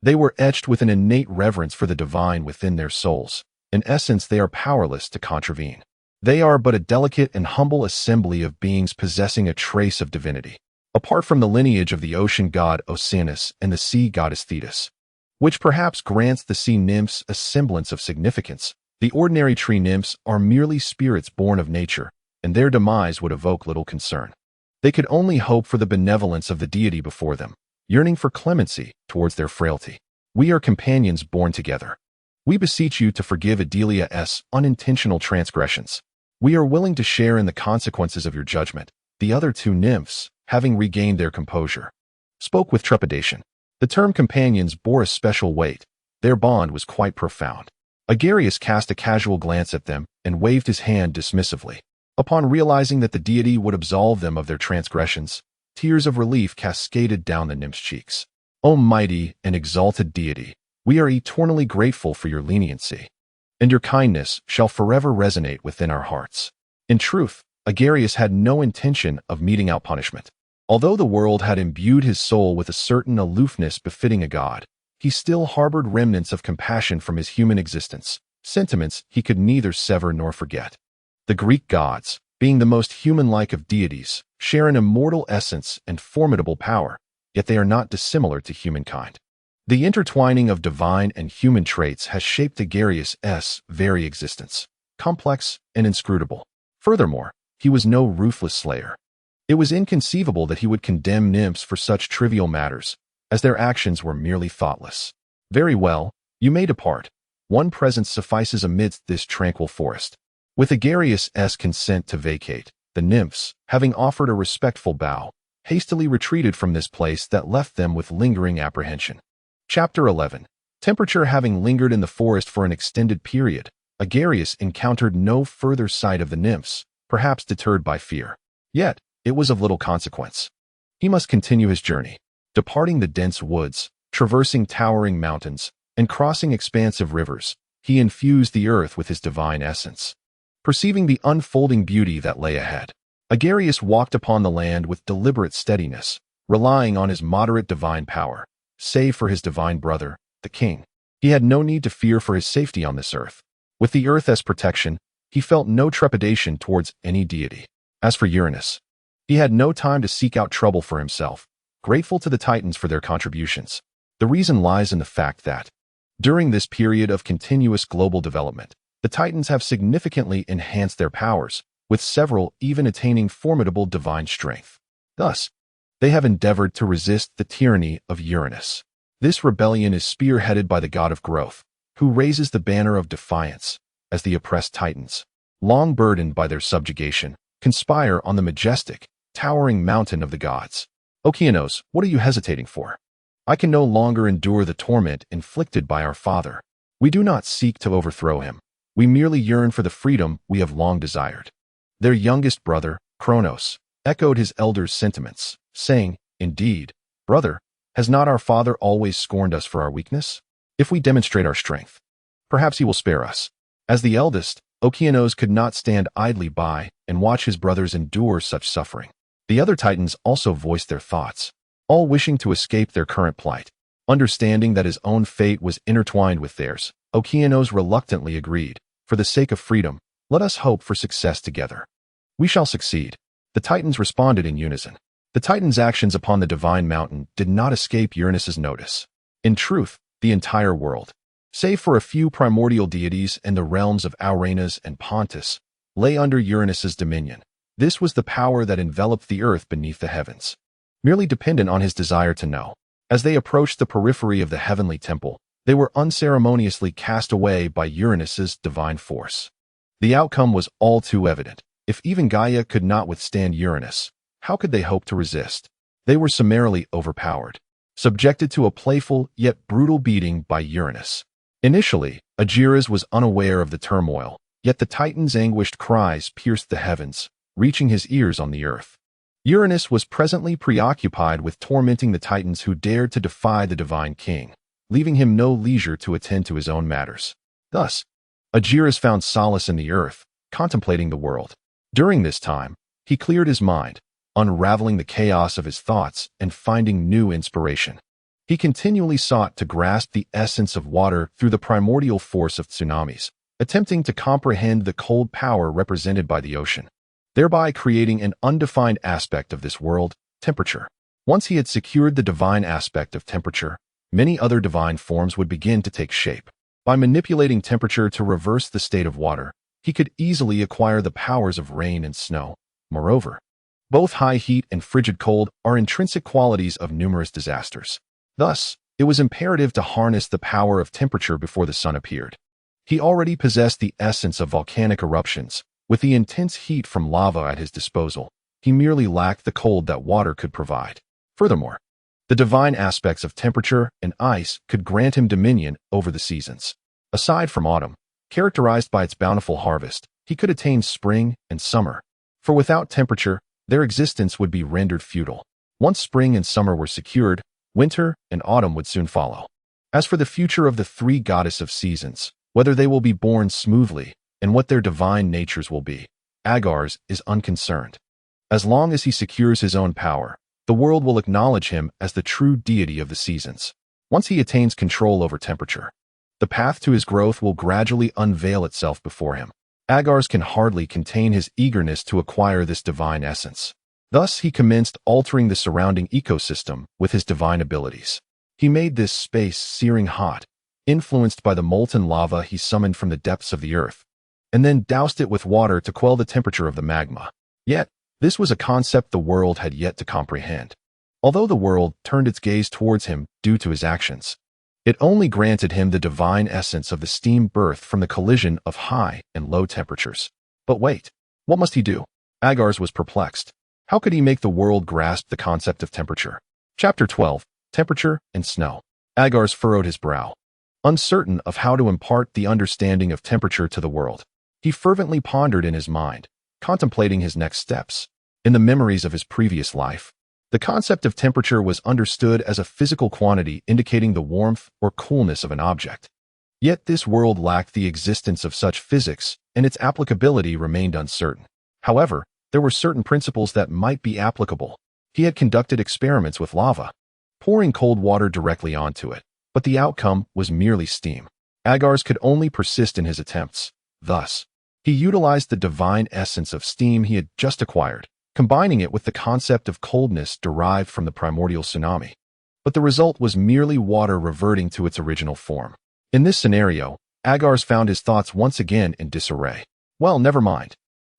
they were etched with an innate reverence for the divine within their souls. In essence, they are powerless to contravene. They are but a delicate and humble assembly of beings possessing a trace of divinity, apart from the lineage of the ocean god Oceanus and the sea goddess Thetis, which perhaps grants the sea nymphs a semblance of significance. The ordinary tree nymphs are merely spirits born of nature, and their demise would evoke little concern. They could only hope for the benevolence of the deity before them, yearning for clemency towards their frailty. We are companions born together. We beseech you to forgive Adelia's unintentional transgressions. We are willing to share in the consequences of your judgment. The other two nymphs, having regained their composure, spoke with trepidation. The term companions bore a special weight. Their bond was quite profound. Agares cast a casual glance at them and waved his hand dismissively. Upon realizing that the deity would absolve them of their transgressions, tears of relief cascaded down the nymph's cheeks. O mighty and exalted deity, we are eternally grateful for your leniency, and your kindness shall forever resonate within our hearts. In truth, Agares had no intention of meting out punishment. Although the world had imbued his soul with a certain aloofness befitting a god, he still harbored remnants of compassion from his human existence, sentiments he could neither sever nor forget. The Greek gods, being the most human-like of deities, share an immortal essence and formidable power, yet they are not dissimilar to humankind. The intertwining of divine and human traits has shaped Agares' very existence. complex, and inscrutable. Furthermore, he was no ruthless slayer. It was inconceivable that he would condemn nymphs for such trivial matters, as their actions were merely thoughtless. Very well, you may depart. One presence suffices amidst this tranquil forest. With Agares' consent to vacate, the nymphs, having offered a respectful bow, hastily retreated from this place that left them with lingering apprehension. Chapter 11. Temperature. Having lingered in the forest for an extended period, Agares encountered no further sight of the nymphs, perhaps deterred by fear. Yet, it was of little consequence. He must continue his journey, departing the dense woods, traversing towering mountains, and crossing expansive rivers. He infused the earth with his divine essence. Perceiving the unfolding beauty that lay ahead, Agares walked upon the land with deliberate steadiness, relying on his moderate divine power. Save for his divine brother, the king, he had no need to fear for his safety on this earth. With the earth as protection, he felt no trepidation towards any deity. As for Uranus, he had no time to seek out trouble for himself, grateful to the Titans for their contributions. The reason lies in the fact that, during this period of continuous global development, the Titans have significantly enhanced their powers, with several even attaining formidable divine strength. Thus, they have endeavored to resist the tyranny of Uranus. This rebellion is spearheaded by the god of growth, who raises the banner of defiance, as the oppressed Titans, long burdened by their subjugation, conspire on the majestic, towering mountain of the gods. Okeanos, what are you hesitating for? I can no longer endure the torment inflicted by our father. We do not seek to overthrow him. We merely yearn for the freedom we have long desired. Their youngest brother, Kronos, echoed his elder's sentiments, saying, Indeed, brother, has not our father always scorned us for our weakness? If we demonstrate our strength, perhaps he will spare us. As the eldest, Okeanos could not stand idly by and watch his brothers endure such suffering. The other Titans also voiced their thoughts, all wishing to escape their current plight. Understanding that his own fate was intertwined with theirs, Okeanos reluctantly agreed. For the sake of freedom, let us hope for success together. We shall succeed. The Titans responded in unison. The Titans' actions upon the divine mountain did not escape Uranus's notice. In truth, the entire world, save for a few primordial deities and the realms of Uranus and Pontus, lay under Uranus's dominion. This was the power that enveloped the earth beneath the heavens, merely dependent on his desire to know. As they approached the periphery of the heavenly temple, they were unceremoniously cast away by Uranus's divine force. The outcome was all too evident. If even Gaia could not withstand Uranus, how could they hope to resist? They were summarily overpowered, subjected to a playful yet brutal beating by Uranus. Initially, Agares was unaware of the turmoil, yet the Titan's anguished cries pierced the heavens, reaching his ears on the earth. Uranus was presently preoccupied with tormenting the Titans who dared to defy the divine king, leaving him no leisure to attend to his own matters. Thus, Agares found solace in the earth, contemplating the world. During this time, he cleared his mind, unraveling the chaos of his thoughts and finding new inspiration. He continually sought to grasp the essence of water through the primordial force of tsunamis, attempting to comprehend the cold power represented by the ocean, thereby creating an undefined aspect of this world, temperature. Once he had secured the divine aspect of temperature, many other divine forms would begin to take shape. By manipulating temperature to reverse the state of water, he could easily acquire the powers of rain and snow. Moreover, both high heat and frigid cold are intrinsic qualities of numerous disasters. Thus, it was imperative to harness the power of temperature before the sun appeared. He already possessed the essence of volcanic eruptions. With the intense heat from lava at his disposal, he merely lacked the cold that water could provide. Furthermore, the divine aspects of temperature and ice could grant him dominion over the seasons. Aside from autumn, characterized by its bountiful harvest, he could attain spring and summer. For without temperature, their existence would be rendered futile. Once spring and summer were secured, winter and autumn would soon follow. As for the future of the three goddess of seasons, whether they will be born smoothly, and what their divine natures will be, Agares is unconcerned. As long as he secures his own power, the world will acknowledge him as the true deity of the seasons. Once he attains control over temperature, the path to his growth will gradually unveil itself before him. Agares can hardly contain his eagerness to acquire this divine essence. Thus he commenced altering the surrounding ecosystem with his divine abilities. He made this space searing hot, influenced by the molten lava he summoned from the depths of the earth. and then doused it with water to quell the temperature of the magma. Yet, this was a concept the world had yet to comprehend. Although the world turned its gaze towards him due to his actions, it only granted him the divine essence of the steam birthed from the collision of high and low temperatures. But wait, what must he do? Agares was perplexed. How could he make the world grasp the concept of temperature? Chapter 12. Temperature and Snow. Agares furrowed his brow. Uncertain of how to impart the understanding of temperature to the world, he fervently pondered in his mind, contemplating his next steps. In the memories of his previous life, the concept of temperature was understood as a physical quantity indicating the warmth or coolness of an object. Yet this world lacked the existence of such physics, and its applicability remained uncertain. However, there were certain principles that might be applicable. He had conducted experiments with lava, pouring cold water directly onto it, but the outcome was merely steam. Agares could only persist in his attempts. Thus, he utilized the divine essence of steam he had just acquired, combining it with the concept of coldness derived from the primordial tsunami. But the result was merely water reverting to its original form. In this scenario, Agares found his thoughts once again in disarray. Well, never mind.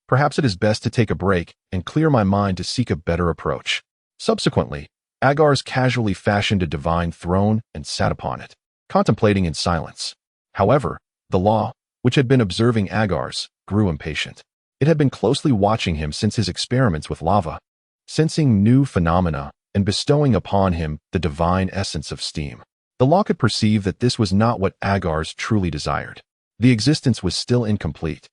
Perhaps it is best to take a break and clear my mind to seek a better approach. Subsequently, Agares casually fashioned a divine throne and sat upon it, contemplating in silence. However, the law, which had been observing Agares, grew impatient. It had been closely watching him since his experiments with lava, sensing new phenomena and bestowing upon him the divine essence of steam. The law could perceive that this was not what Agares truly desired. The existence was still incomplete,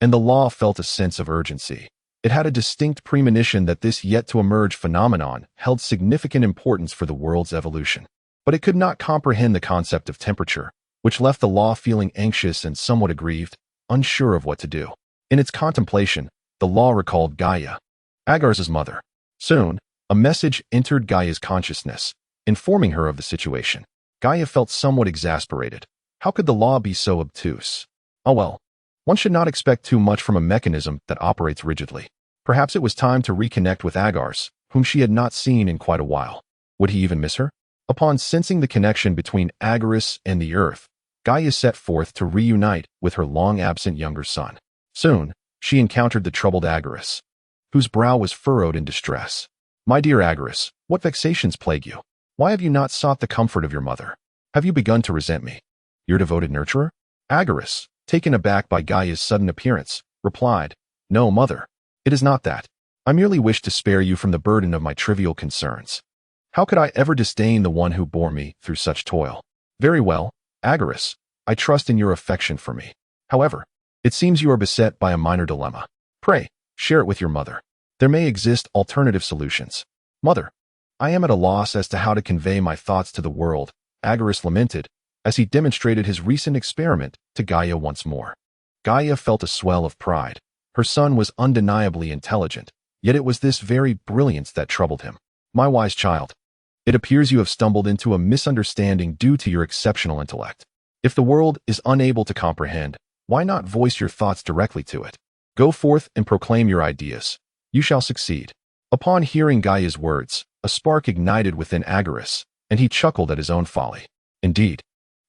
and the law felt a sense of urgency. It had a distinct premonition that this yet-to-emerge phenomenon held significant importance for the world's evolution. But it could not comprehend the concept of temperature, which left the law feeling anxious and somewhat aggrieved, unsure of what to do. In its contemplation, the law recalled Gaia, Agares' mother. Soon, a message entered Gaia's consciousness, informing her of the situation. Gaia felt somewhat exasperated. How could the law be so obtuse? Oh well, one should not expect too much from a mechanism that operates rigidly. Perhaps it was time to reconnect with Agares, whom she had not seen in quite a while. Would he even miss her? Upon sensing the connection between Agares and the Earth, Gaia set forth to reunite with her long-absent younger son. Soon, she encountered the troubled Agares, whose brow was furrowed in distress. My dear Agares, what vexations plague you? Why have you not sought the comfort of your mother? Have you begun to resent me, your devoted nurturer? Agares, taken aback by Gaia's sudden appearance, replied, No, mother. It is not that. I merely wish to spare you from the burden of my trivial concerns. How could I ever disdain the one who bore me through such toil? Very well, Agares, I trust in your affection for me. However, it seems you are beset by a minor dilemma. Pray, share it with your mother. There may exist alternative solutions. Mother, I am at a loss as to how to convey my thoughts to the world, Agares lamented, as he demonstrated his recent experiment to Gaia once more. Gaia felt a swell of pride. Her son was undeniably intelligent, yet it was this very brilliance that troubled him. My wise child, it appears you have stumbled into a misunderstanding due to your exceptional intellect. If the world is unable to comprehend, why not voice your thoughts directly to it? Go forth and proclaim your ideas. You shall succeed. Upon hearing Gaia's words, a spark ignited within Agares, and he chuckled at his own folly. Indeed,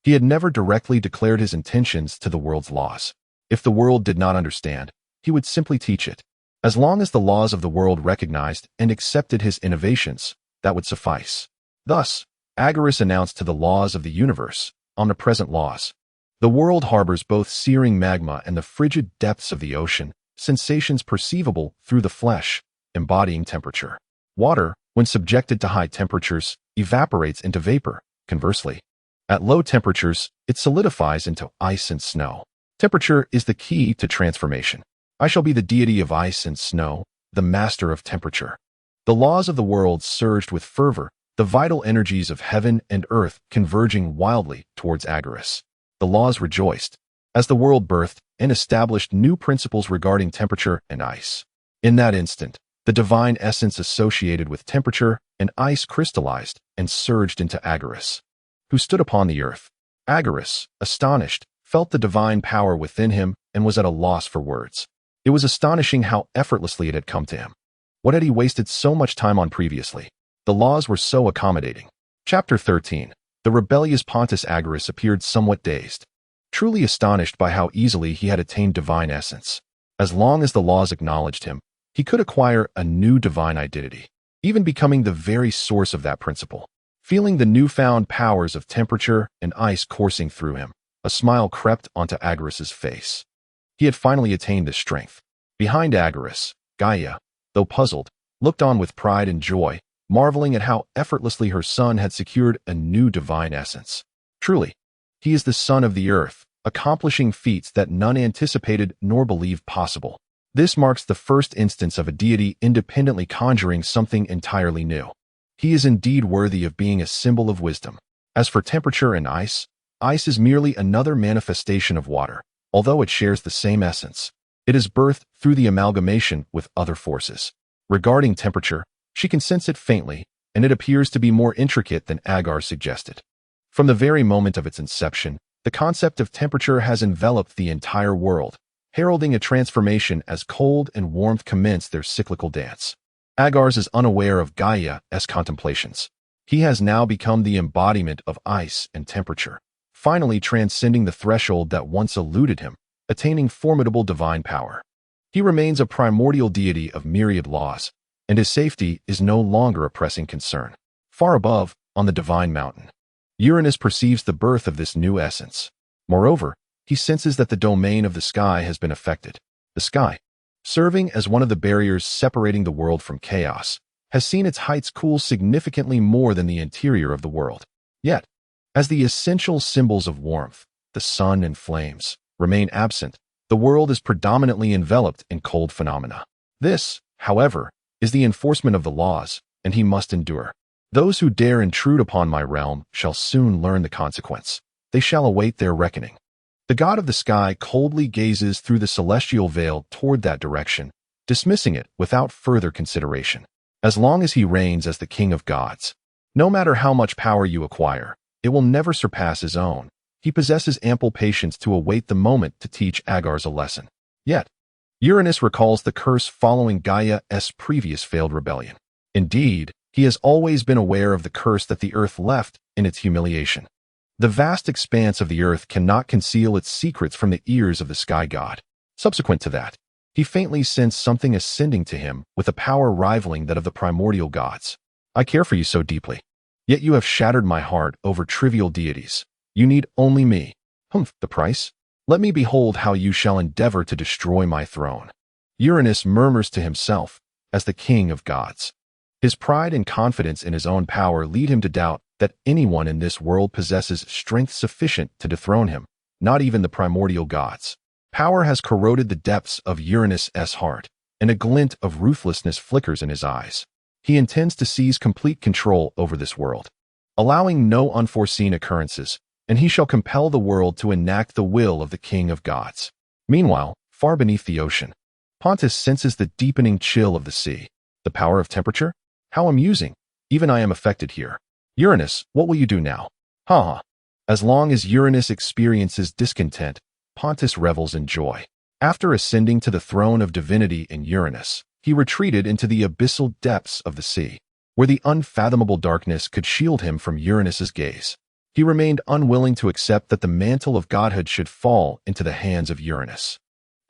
he had never directly declared his intentions to the world's laws. If the world did not understand, he would simply teach it. As long as the laws of the world recognized and accepted his innovations, that would suffice. Thus, Agares announced to the laws of the universe, omnipresent laws. The world harbors both searing magma and the frigid depths of the ocean, sensations perceivable through the flesh, embodying temperature. Water, when subjected to high temperatures, evaporates into vapor. Conversely, at low temperatures, it solidifies into ice and snow. Temperature is the key to transformation. I shall be the deity of ice and snow, the master of temperature. The laws of the world surged with fervor, the vital energies of heaven and earth converging wildly towards Agares. The laws rejoiced, as the world birthed and established new principles regarding temperature and ice. In that instant, the divine essence associated with temperature and ice crystallized and surged into Agares, who stood upon the earth. Agares, astonished, felt the divine power within him and was at a loss for words. It was astonishing how effortlessly it had come to him. What had he wasted so much time on previously? The laws were so accommodating. Chapter 13. The rebellious Pontus Agares appeared somewhat dazed. truly astonished by how easily he had attained divine essence. As long as the laws acknowledged him, he could acquire a new divine identity, even becoming the very source of that principle. Feeling the newfound powers of temperature and ice coursing through him, a smile crept onto Agares' face. He had finally attained this strength. Behind Agares, Gaia, though puzzled, looked on with pride and joy, marveling at how effortlessly her son had secured a new divine essence. Truly, he is the son of the earth, accomplishing feats that none anticipated nor believed possible. This marks the first instance of a deity independently conjuring something entirely new. He is indeed worthy of being a symbol of wisdom. As for temperature and ice is merely another manifestation of water, although it shares the same essence. It is birthed through the amalgamation with other forces. Regarding temperature, she can sense it faintly, and it appears to be more intricate than Agares suggested. From the very moment of its inception, the concept of temperature has enveloped the entire world, heralding a transformation as cold and warmth commence their cyclical dance. Agares is unaware of Gaia's contemplations. He has now become the embodiment of ice and temperature, finally transcending the threshold that once eluded him, attaining formidable divine power. He remains a primordial deity of myriad laws, and his safety is no longer a pressing concern. Far above, on the divine mountain, Uranus perceives the birth of this new essence. Moreover, he senses that the domain of the sky has been affected. The sky, serving as one of the barriers separating the world from chaos, has seen its heights cool significantly more than the interior of the world. Yet, as the essential symbols of warmth, the sun and flames, remain absent, the world is predominantly enveloped in cold phenomena. This, however, is the enforcement of the laws, and he must endure. Those who dare intrude upon my realm shall soon learn the consequence. They shall await their reckoning. The god of the sky coldly gazes through the celestial veil toward that direction, dismissing it without further consideration. As long as he reigns as the king of gods, no matter how much power you acquire, it will never surpass his own. He possesses ample patience to await the moment to teach Agares a lesson. Yet, Uranus recalls the curse following Gaia's previous failed rebellion. Indeed, he has always been aware of the curse that the earth left in its humiliation. The vast expanse of the earth cannot conceal its secrets from the ears of the sky god. Subsequent to that, he faintly sensed something ascending to him with a power rivaling that of the primordial gods. I care for you so deeply. Yet you have shattered my heart over trivial deities. You need only me. Humph, the price? Let me behold how you shall endeavor to destroy my throne. Uranus murmurs to himself as the king of gods. His pride and confidence in his own power lead him to doubt that anyone in this world possesses strength sufficient to dethrone him, not even the primordial gods. Power has corroded the depths of Uranus' heart, and a glint of ruthlessness flickers in his eyes. He intends to seize complete control over this world, allowing no unforeseen occurrences, and he shall compel the world to enact the will of the king of gods. Meanwhile, far beneath the ocean, Pontus senses the deepening chill of the sea. The power of temperature? How amusing! Even I am affected here. Uranus, what will you do now? Ha! As long as Uranus experiences discontent, Pontus revels in joy. After ascending to the throne of divinity in Uranus, he retreated into the abyssal depths of the sea, where the unfathomable darkness could shield him from Uranus's gaze. He remained unwilling to accept that the mantle of godhood should fall into the hands of Uranus.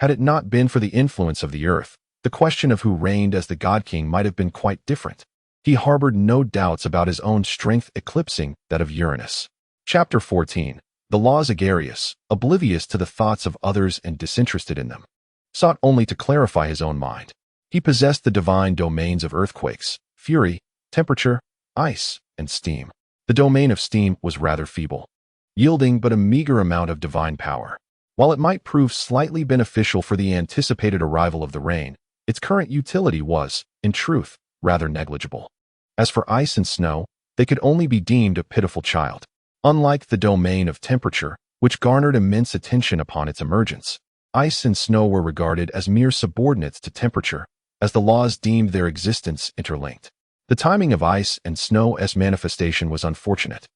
Had it not been for the influence of the earth, the question of who reigned as the god-king might have been quite different. He harbored no doubts about his own strength eclipsing that of Uranus. Chapter 14. The laws Agares, oblivious to the thoughts of others and disinterested in them, sought only to clarify his own mind. He possessed the divine domains of earthquakes, fury, temperature, ice, and steam. The domain of steam was rather feeble, yielding but a meager amount of divine power. While it might prove slightly beneficial for the anticipated arrival of the rain, its current utility was, in truth, rather negligible. As for ice and snow, they could only be deemed a pitiful child. Unlike the domain of temperature, which garnered immense attention upon its emergence, ice and snow were regarded as mere subordinates to temperature, as the laws deemed their existence interlinked. The timing of ice and snow as manifestation was unfortunate.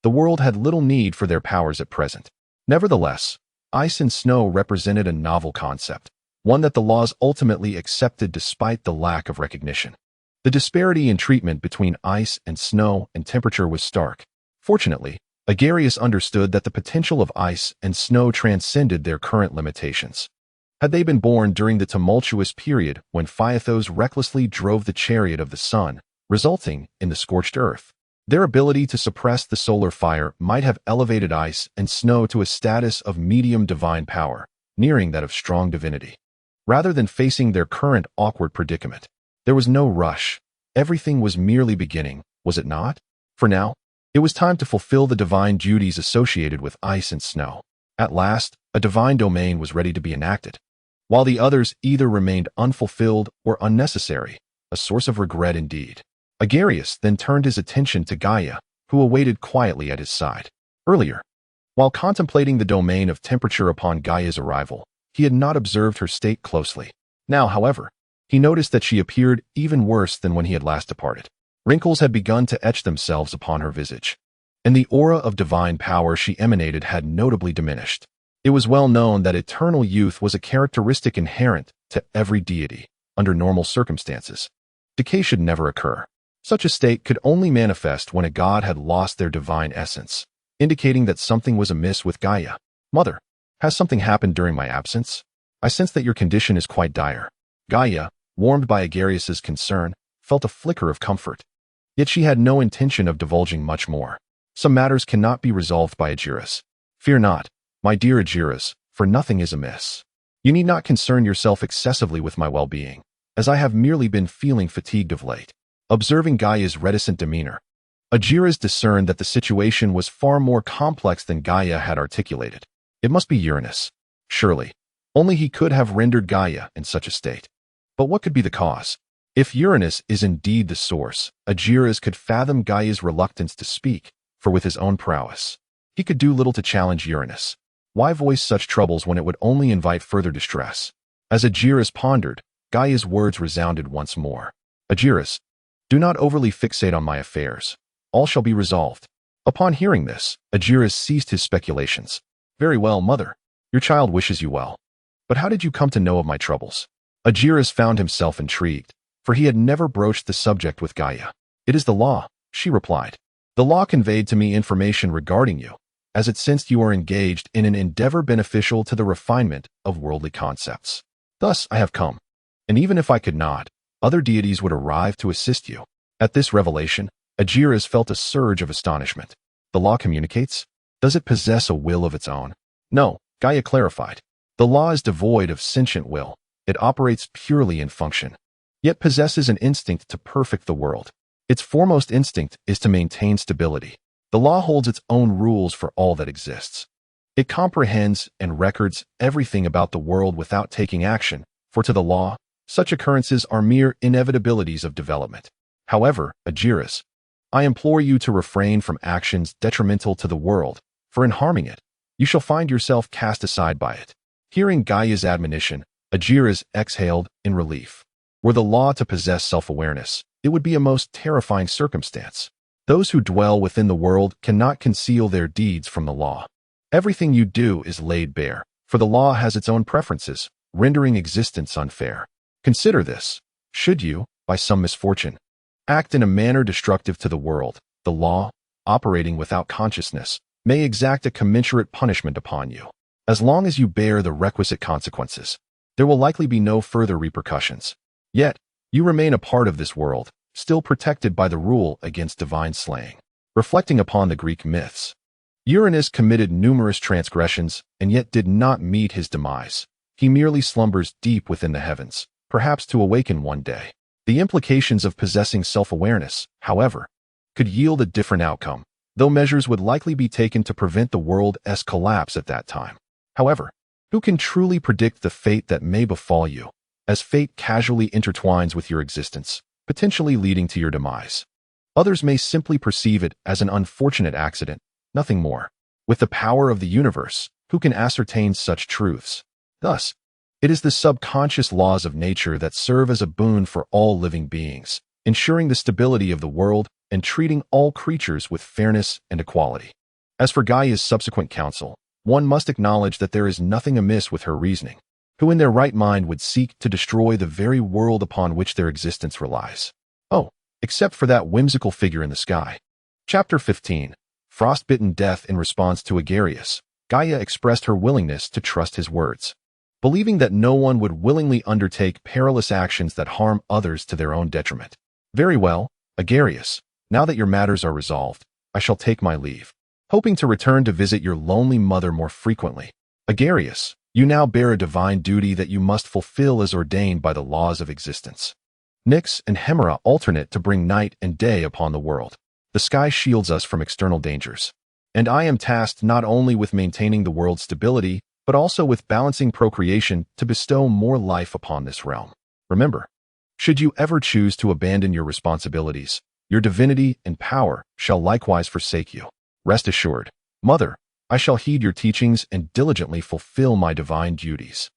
The world had little need for their powers at present. Nevertheless, ice and snow represented a novel concept, one that the laws ultimately accepted despite the lack of recognition. The disparity in treatment between ice and snow and temperature was stark. Fortunately, Agares understood that the potential of ice and snow transcended their current limitations. Had they been born during the tumultuous period when fatherless recklessly drove the chariot of the sun, resulting in the scorched earth, their ability to suppress the solar fire might have elevated ice and snow to a status of medium divine power, nearing that of strong divinity. Rather than facing their current awkward predicament, there was no rush. Everything was merely beginning, was it not? For now, it was time to fulfill the divine duties associated with ice and snow. At last, a divine domain was ready to be enacted, while the others either remained unfulfilled or unnecessary, a source of regret indeed. Agares then turned his attention to Gaia, who awaited quietly at his side. Earlier, while contemplating the domain of temperature upon Gaia's arrival, he had not observed her state closely. Now, however, he noticed that she appeared even worse than when he had last departed. Wrinkles had begun to etch themselves upon her visage, and the aura of divine power she emanated had notably diminished. It was well known that eternal youth was a characteristic inherent to every deity. Under normal circumstances, decay should never occur. Such a state could only manifest when a god had lost their divine essence, indicating that something was amiss with Gaia. Mother, has something happened during my absence? I sense that your condition is quite dire. Gaia, warmed by Agares' concern, felt a flicker of comfort. Yet she had no intention of divulging much more. Some matters cannot be resolved by Agares. Fear not, my dear Agares, for nothing is amiss. You need not concern yourself excessively with my well-being, as I have merely been feeling fatigued of late. Observing Gaia's reticent demeanor, Agares discerned that the situation was far more complex than Gaia had articulated. It must be Uranus. Surely, only he could have rendered Gaia in such a state. But what could be the cause? If Uranus is indeed the source, Agares could fathom Gaia's reluctance to speak, for with his own prowess, he could do little to challenge Uranus. Why voice such troubles when it would only invite further distress? As Agares pondered, Gaia's words resounded once more. Agares, do not overly fixate on my affairs. All shall be resolved. Upon hearing this, Agares ceased his speculations. Very well, mother. Your child wishes you well. But how did you come to know of my troubles? Agares found himself intrigued, for he had never broached the subject with Gaia. It is the law, she replied. The law conveyed to me information regarding you, as it sensed you are engaged in an endeavor beneficial to the refinement of worldly concepts. Thus I have come. And even if I could not, other deities would arrive to assist you. At this revelation, Agares felt a surge of astonishment. The law communicates? Does it possess a will of its own? No, Gaia clarified. The law is devoid of sentient will. It operates purely in function, yet possesses an instinct to perfect the world. Its foremost instinct is to maintain stability. The law holds its own rules for all that exists. It comprehends and records everything about the world without taking action, for to the law, such occurrences are mere inevitabilities of development. However, Agares, I implore you to refrain from actions detrimental to the world, for in harming it, you shall find yourself cast aside by it. Hearing Gaia's admonition, Agares exhaled in relief. Were the law to possess self-awareness, it would be a most terrifying circumstance. Those who dwell within the world cannot conceal their deeds from the law. Everything you do is laid bare, for the law has its own preferences, rendering existence unfair. Consider this. Should you, by some misfortune, act in a manner destructive to the world, the law, operating without consciousness, may exact a commensurate punishment upon you. As long as you bear the requisite consequences, there will likely be no further repercussions. Yet, you remain a part of this world, still protected by the rule against divine slaying. Reflecting upon the Greek myths, Uranus committed numerous transgressions and yet did not meet his demise. He merely slumbers deep within the heavens, perhaps to awaken one day. The implications of possessing self-awareness, however, could yield a different outcome, though measures would likely be taken to prevent the world's collapse at that time. However, who can truly predict the fate that may befall you, as fate casually intertwines with your existence, potentially leading to your demise? Others may simply perceive it as an unfortunate accident, nothing more. With the power of the universe, who can ascertain such truths? Thus, it is the subconscious laws of nature that serve as a boon for all living beings, ensuring the stability of the world and treating all creatures with fairness and equality. As for Gaia's subsequent counsel, one must acknowledge that there is nothing amiss with her reasoning. Who in their right mind would seek to destroy the very world upon which their existence relies? Oh, except for that whimsical figure in the sky. Chapter 15. frostbitten death in response to Agares, Gaia expressed her willingness to trust his words, believing that no one would willingly undertake perilous actions that harm others to their own detriment. Very well, Agares, now that your matters are resolved, I shall take my leave, hoping to return to visit your lonely mother more frequently. Agares, you now bear a divine duty that you must fulfill as ordained by the laws of existence. Nyx and Hemera alternate to bring night and day upon the world. The sky shields us from external dangers. And I am tasked not only with maintaining the world's stability, but also with balancing procreation to bestow more life upon this realm. Remember, should you ever choose to abandon your responsibilities, your divinity and power shall likewise forsake you. Rest assured, Mother, I shall heed your teachings and diligently fulfill my divine duties.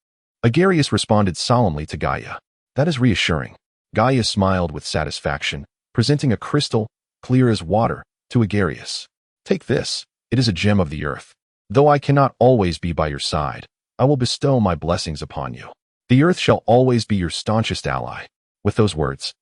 Agares responded solemnly to Gaia. That is reassuring. Gaia smiled with satisfaction, presenting a crystal, clear as water, to Agares. Take this, it is a gem of the earth. Though I cannot always be by your side, I will bestow my blessings upon you. The earth shall always be your staunchest ally. With those words,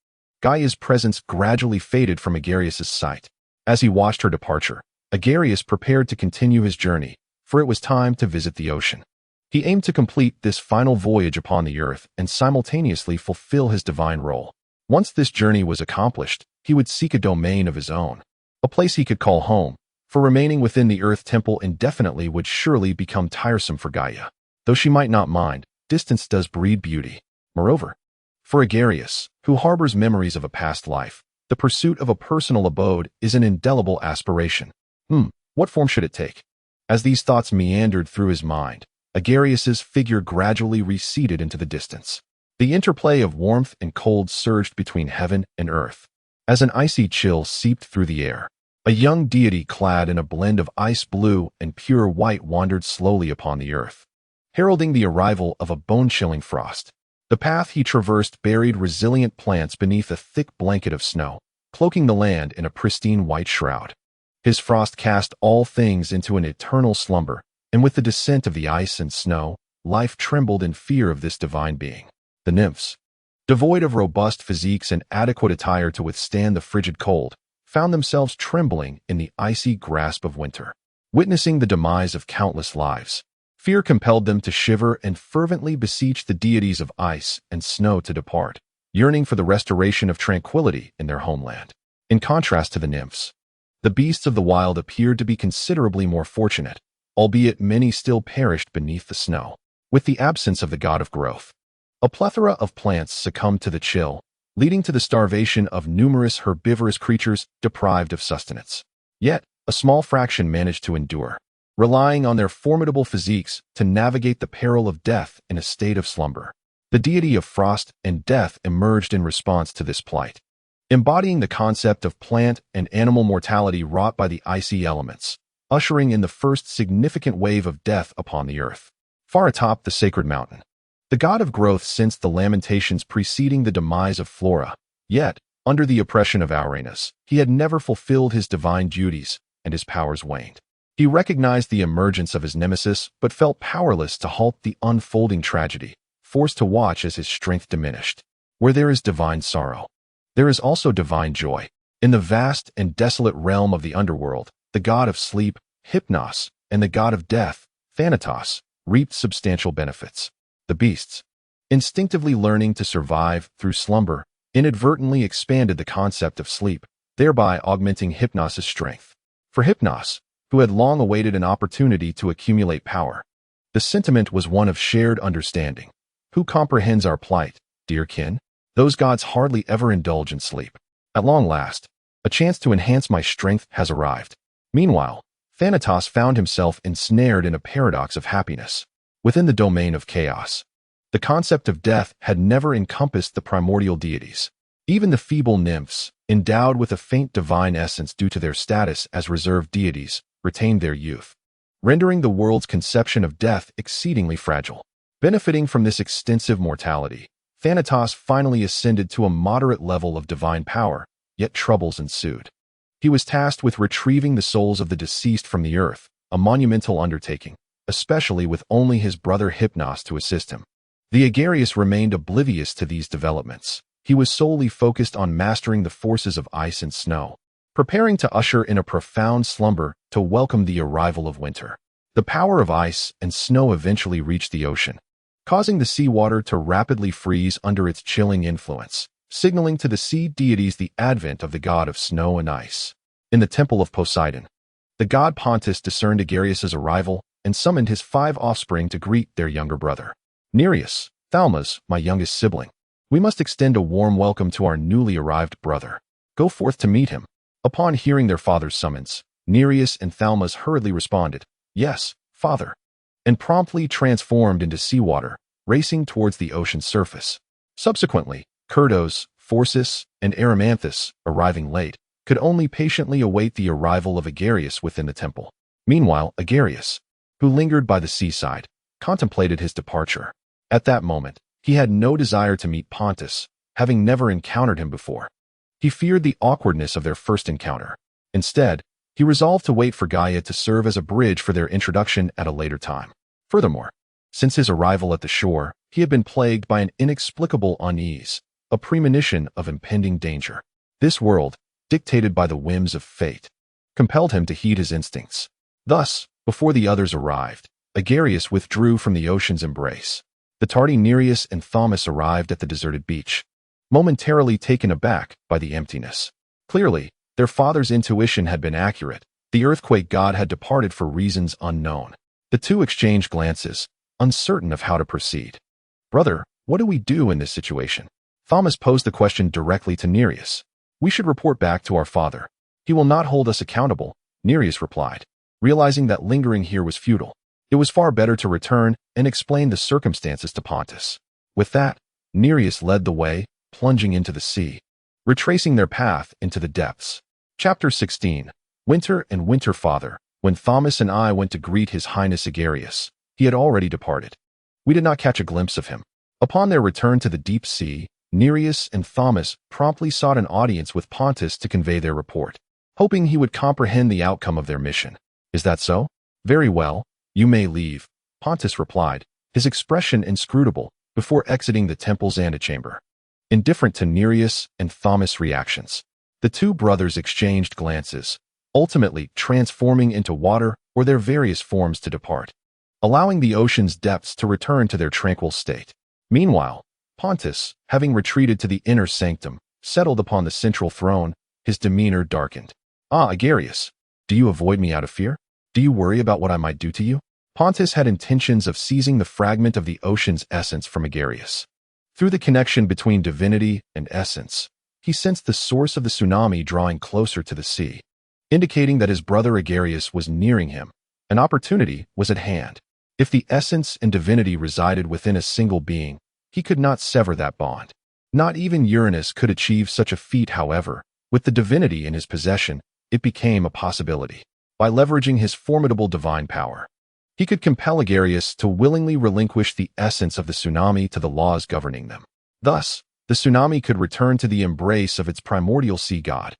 Gaia's presence gradually faded from Agares' sight. As he watched her departure, Agares prepared to continue his journey, for it was time to visit the ocean. He aimed to complete this final voyage upon the earth and simultaneously fulfill his divine role. Once this journey was accomplished, he would seek a domain of his own, a place he could call home, for remaining within the Earth Temple indefinitely would surely become tiresome for Gaia. Though she might not mind, distance does breed beauty. Moreover, for Agares, who harbors memories of a past life, the pursuit of a personal abode is an indelible aspiration. What form should it take? As these thoughts meandered through his mind, Agares' figure gradually receded into the distance. The interplay of warmth and cold surged between heaven and earth. As an icy chill seeped through the air, a young deity clad in a blend of ice blue and pure white wandered slowly upon the earth, heralding the arrival of a bone-chilling frost. The path he traversed buried resilient plants beneath a thick blanket of snow, cloaking the land in a pristine white shroud. His frost cast all things into an eternal slumber, and with the descent of the ice and snow, life trembled in fear of this divine being. The nymphs, devoid of robust physiques and adequate attire to withstand the frigid cold, found themselves trembling in the icy grasp of winter. Witnessing the demise of countless lives, fear compelled them to shiver and fervently beseech the deities of ice and snow to depart, yearning for the restoration of tranquility in their homeland. In contrast to the nymphs, the beasts of the wild appeared to be considerably more fortunate, albeit many still perished beneath the snow. With the absence of the god of growth, a plethora of plants succumbed to the chill, leading to the starvation of numerous herbivorous creatures deprived of sustenance. Yet, a small fraction managed to endure, relying on their formidable physiques to navigate the peril of death in a state of slumber. The deity of frost and death emerged in response to this plight, embodying the concept of plant and animal mortality wrought by the icy elements, ushering in the first significant wave of death upon the earth. Far atop the sacred mountain, the god of growth sensed the lamentations preceding the demise of Flora. Yet, under the oppression of Uranus, he had never fulfilled his divine duties, and his powers waned. He recognized the emergence of his nemesis, but felt powerless to halt the unfolding tragedy, forced to watch as his strength diminished. Where there is divine sorrow, there is also divine joy. In the vast and desolate realm of the underworld, the god of sleep, Hypnos, and the god of death, Thanatos, reaped substantial benefits. The beasts, instinctively learning to survive through slumber, inadvertently expanded the concept of sleep, thereby augmenting Hypnos' strength. For Hypnos, who had long awaited an opportunity to accumulate power, the sentiment was one of shared understanding. Who comprehends our plight, dear kin? Those gods hardly ever indulge in sleep. At long last, a chance to enhance my strength has arrived. Meanwhile, Thanatos found himself ensnared in a paradox of happiness. Within the domain of chaos, the concept of death had never encompassed the primordial deities. Even the feeble nymphs, endowed with a faint divine essence due to their status as reserved deities, retained their youth, rendering the world's conception of death exceedingly fragile. Benefiting from this extensive mortality, Thanatos finally ascended to a moderate level of divine power, yet troubles ensued. He was tasked with retrieving the souls of the deceased from the earth, a monumental undertaking, especially with only his brother Hypnos to assist him. The Agares remained oblivious to these developments. He was solely focused on mastering the forces of ice and snow. preparing to usher in a profound slumber to welcome the arrival of winter. The power of ice and snow eventually reached the ocean, causing the seawater to rapidly freeze under its chilling influence, signaling to the sea deities the advent of the god of snow and ice. In the temple of Poseidon, the god Pontus discerned Agares' arrival and summoned his 5 offspring to greet their younger brother. Nereus, Thalmas, my youngest sibling, we must extend a warm welcome to our newly arrived brother. Go forth to meet him. Upon hearing their father's summons, Nereus and Thalmas hurriedly responded, "Yes, father," and promptly transformed into seawater, racing towards the ocean's surface. Subsequently, Kurdos, Phorcys, and Erymanthus, arriving late, could only patiently await the arrival of Agares within the temple. Meanwhile, Agares, who lingered by the seaside, contemplated his departure. At that moment, he had no desire to meet Pontus, having never encountered him before. He feared the awkwardness of their first encounter. Instead, he resolved to wait for Gaia to serve as a bridge for their introduction at a later time. Furthermore, since his arrival at the shore, he had been plagued by an inexplicable unease, a premonition of impending danger. This world, dictated by the whims of fate, compelled him to heed his instincts. Thus, before the others arrived, Agares withdrew from the ocean's embrace. The tardy Nereus and Thalmas arrived at the deserted beach, momentarily taken aback by the emptiness. Clearly, their father's intuition had been accurate. The earthquake god had departed for reasons unknown. The two exchanged glances, uncertain of how to proceed. "Brother, what do we do in this situation?" Thalmas posed the question directly to Nereus. "We should report back to our father. He will not hold us accountable," Nereus replied, realizing that lingering here was futile. It was far better to return and explain the circumstances to Pontus. With that, Nereus led the way, plunging into the sea, retracing their path into the depths. Chapter 16. Winter and Winter Father. When Thalmas and I went to greet His Highness Agares, he had already departed. We did not catch a glimpse of him. Upon their return to the deep sea, Nereus and Thalmas promptly sought an audience with Pontus to convey their report, hoping he would comprehend the outcome of their mission. "Is that so? Very well, you may leave," Pontus replied, his expression inscrutable, before exiting the temple's antechamber. Indifferent to Nereus and Thalmas' reactions, the two brothers exchanged glances, ultimately transforming into water or their various forms to depart, allowing the ocean's depths to return to their tranquil state. Meanwhile, Pontus, having retreated to the inner sanctum, settled upon the central throne, his demeanor darkened. "Ah, Agares, do you avoid me out of fear? Do you worry about what I might do to you?" Pontus had intentions of seizing the fragment of the ocean's essence from Agares. Through the connection between divinity and essence, he sensed the source of the tsunami drawing closer to the sea, indicating that his brother Agares was nearing him. An opportunity was at hand. If the essence and divinity resided within a single being, he could not sever that bond. Not even Uranus could achieve such a feat, however. With the divinity in his possession, it became a possibility. By leveraging his formidable divine power, he could compel Agares to willingly relinquish the essence of the tsunami to the laws governing them. Thus, the tsunami could return to the embrace of its primordial sea god,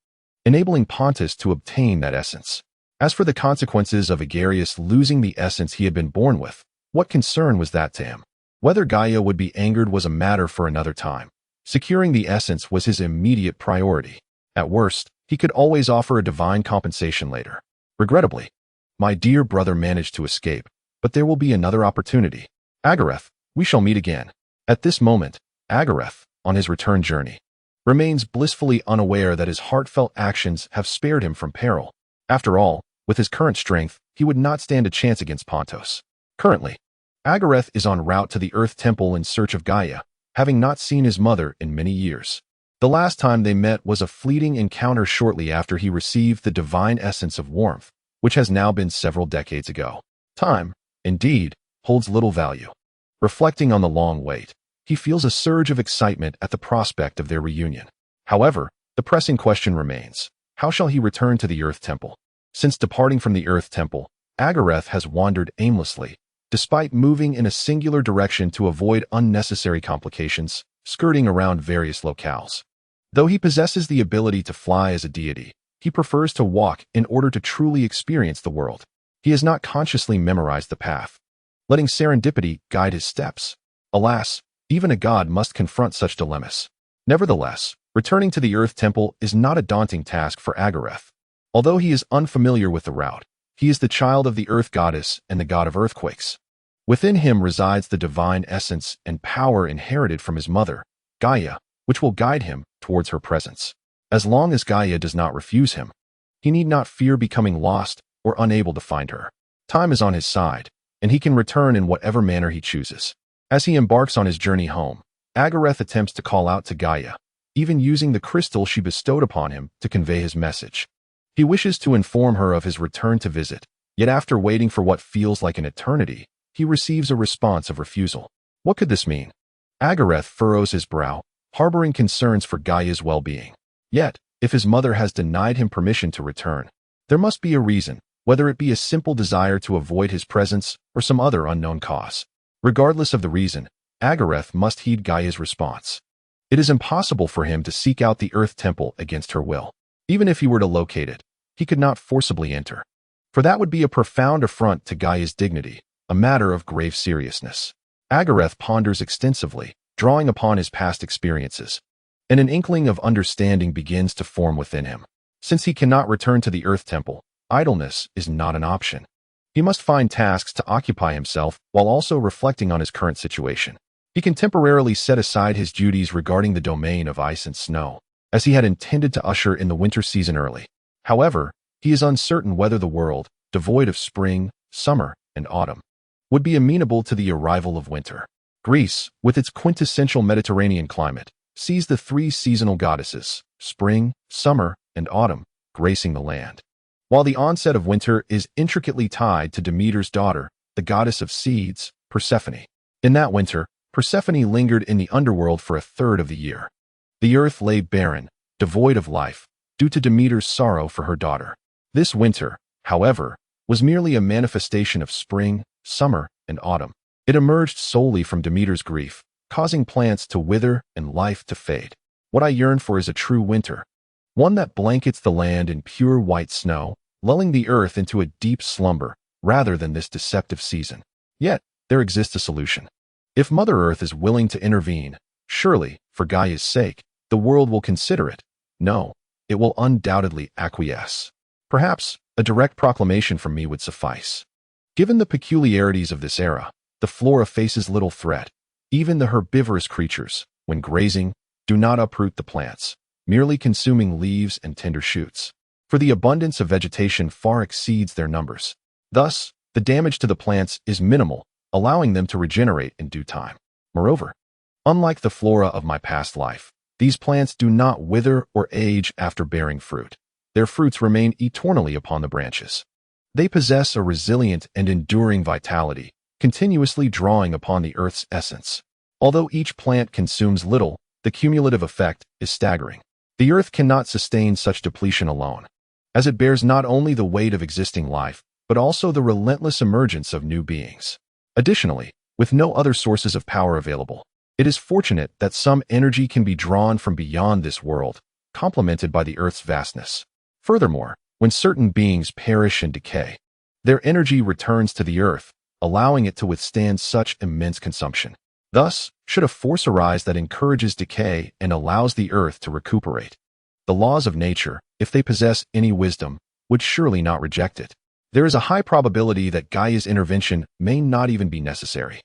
enabling Pontus to obtain that essence. As for the consequences of Agares losing the essence he had been born with, what concern was that to him? Whether Gaia would be angered was a matter for another time. Securing the essence was his immediate priority. At worst, he could always offer a divine compensation later. Regrettably, my dear brother managed to escape, but there will be another opportunity. Agares, we shall meet again. At this moment, Agares, on his return journey, remains blissfully unaware that his heartfelt actions have spared him from peril. After all, with his current strength, he would not stand a chance against Pontus. Currently, Agares is en route to the Earth Temple in search of Gaia, having not seen his mother in many years. The last time they met was a fleeting encounter shortly after he received the divine essence of warmth, which has now been several decades ago. Time, indeed, holds little value. Reflecting on the long wait, he feels a surge of excitement at the prospect of their reunion. However, the pressing question remains: how shall he return to the Earth Temple? Since departing from the Earth Temple, Agares has wandered aimlessly, despite moving in a singular direction to avoid unnecessary complications, skirting around various locales. Though he possesses the ability to fly as a deity, he prefers to walk in order to truly experience the world. He has not consciously memorized the path, letting serendipity guide his steps. Alas, even a god must confront such dilemmas. Nevertheless, Returning to the Earth Temple is not a daunting task for Agares. Although he is unfamiliar with the route, he is the child of the Earth Goddess and the god of earthquakes. Within him resides the divine essence and power inherited from his mother, Gaia, which will guide him towards her presence. As long as Gaia does not refuse him, he need not fear becoming lost or unable to find her. Time is on his side, and he can return in whatever manner he chooses. As he embarks on his journey home, Agares attempts to call out to Gaia, even using the crystal she bestowed upon him to convey his message. He wishes to inform her of his return to visit, yet after waiting for what feels like an eternity, he receives a response of refusal. What could this mean? Agares furrows his brow, harboring concerns for Gaia's well-being. Yet, if his mother has denied him permission to return, there must be a reason, whether it be a simple desire to avoid his presence or some other unknown cause. Regardless of the reason, Agares must heed Gaia's response. It is impossible for him to seek out the Earth Temple against her will. Even if he were to locate it, he could not forcibly enter, for that would be a profound affront to Gaia's dignity, a matter of grave seriousness. Agares ponders extensively, drawing upon his past experiences, and an inkling of understanding begins to form within him. Since he cannot return to the Earth Temple, idleness is not an option. He must find tasks to occupy himself while also reflecting on his current situation. He can temporarily set aside his duties regarding the domain of ice and snow, as he had intended to usher in the winter season early. However, he is uncertain whether the world, devoid of spring, summer, and autumn, would be amenable to the arrival of winter. Greece, with its quintessential Mediterranean climate, sees the three seasonal goddesses, spring, summer, and autumn, gracing the land. While the onset of winter is intricately tied to Demeter's daughter, the goddess of seeds, Persephone. In that winter, Persephone lingered in the underworld for a third of the year. The earth lay barren, devoid of life, due to Demeter's sorrow for her daughter. This winter, however, was merely a manifestation of spring, summer, and autumn. It emerged solely from Demeter's grief, causing plants to wither and life to fade. What I yearn for is a true winter, one that blankets the land in pure white snow, lulling the earth into a deep slumber, rather than this deceptive season. Yet, there exists a solution. If Mother Earth is willing to intervene, surely, for Gaia's sake, the world will consider it. No, it will undoubtedly acquiesce. Perhaps, a direct proclamation from me would suffice. Given the peculiarities of this era, the flora faces little threat. Even the herbivorous creatures, when grazing, do not uproot the plants, merely consuming leaves and tender shoots. For the abundance of vegetation far exceeds their numbers. Thus, the damage to the plants is minimal, allowing them to regenerate in due time. Moreover, unlike the flora of my past life, these plants do not wither or age after bearing fruit. Their fruits remain eternally upon the branches. They possess a resilient and enduring vitality, continuously drawing upon the earth's essence. Although each plant consumes little, the cumulative effect is staggering. The earth cannot sustain such depletion alone, as it bears not only the weight of existing life, but also the relentless emergence of new beings. Additionally, with no other sources of power available, it is fortunate that some energy can be drawn from beyond this world, complemented by the earth's vastness. Furthermore, when certain beings perish and decay, their energy returns to the earth, allowing it to withstand such immense consumption. Thus, should a force arise that encourages decay and allows the earth to recuperate, the laws of nature, if they possess any wisdom, would surely not reject it. There is a high probability that Gaia's intervention may not even be necessary.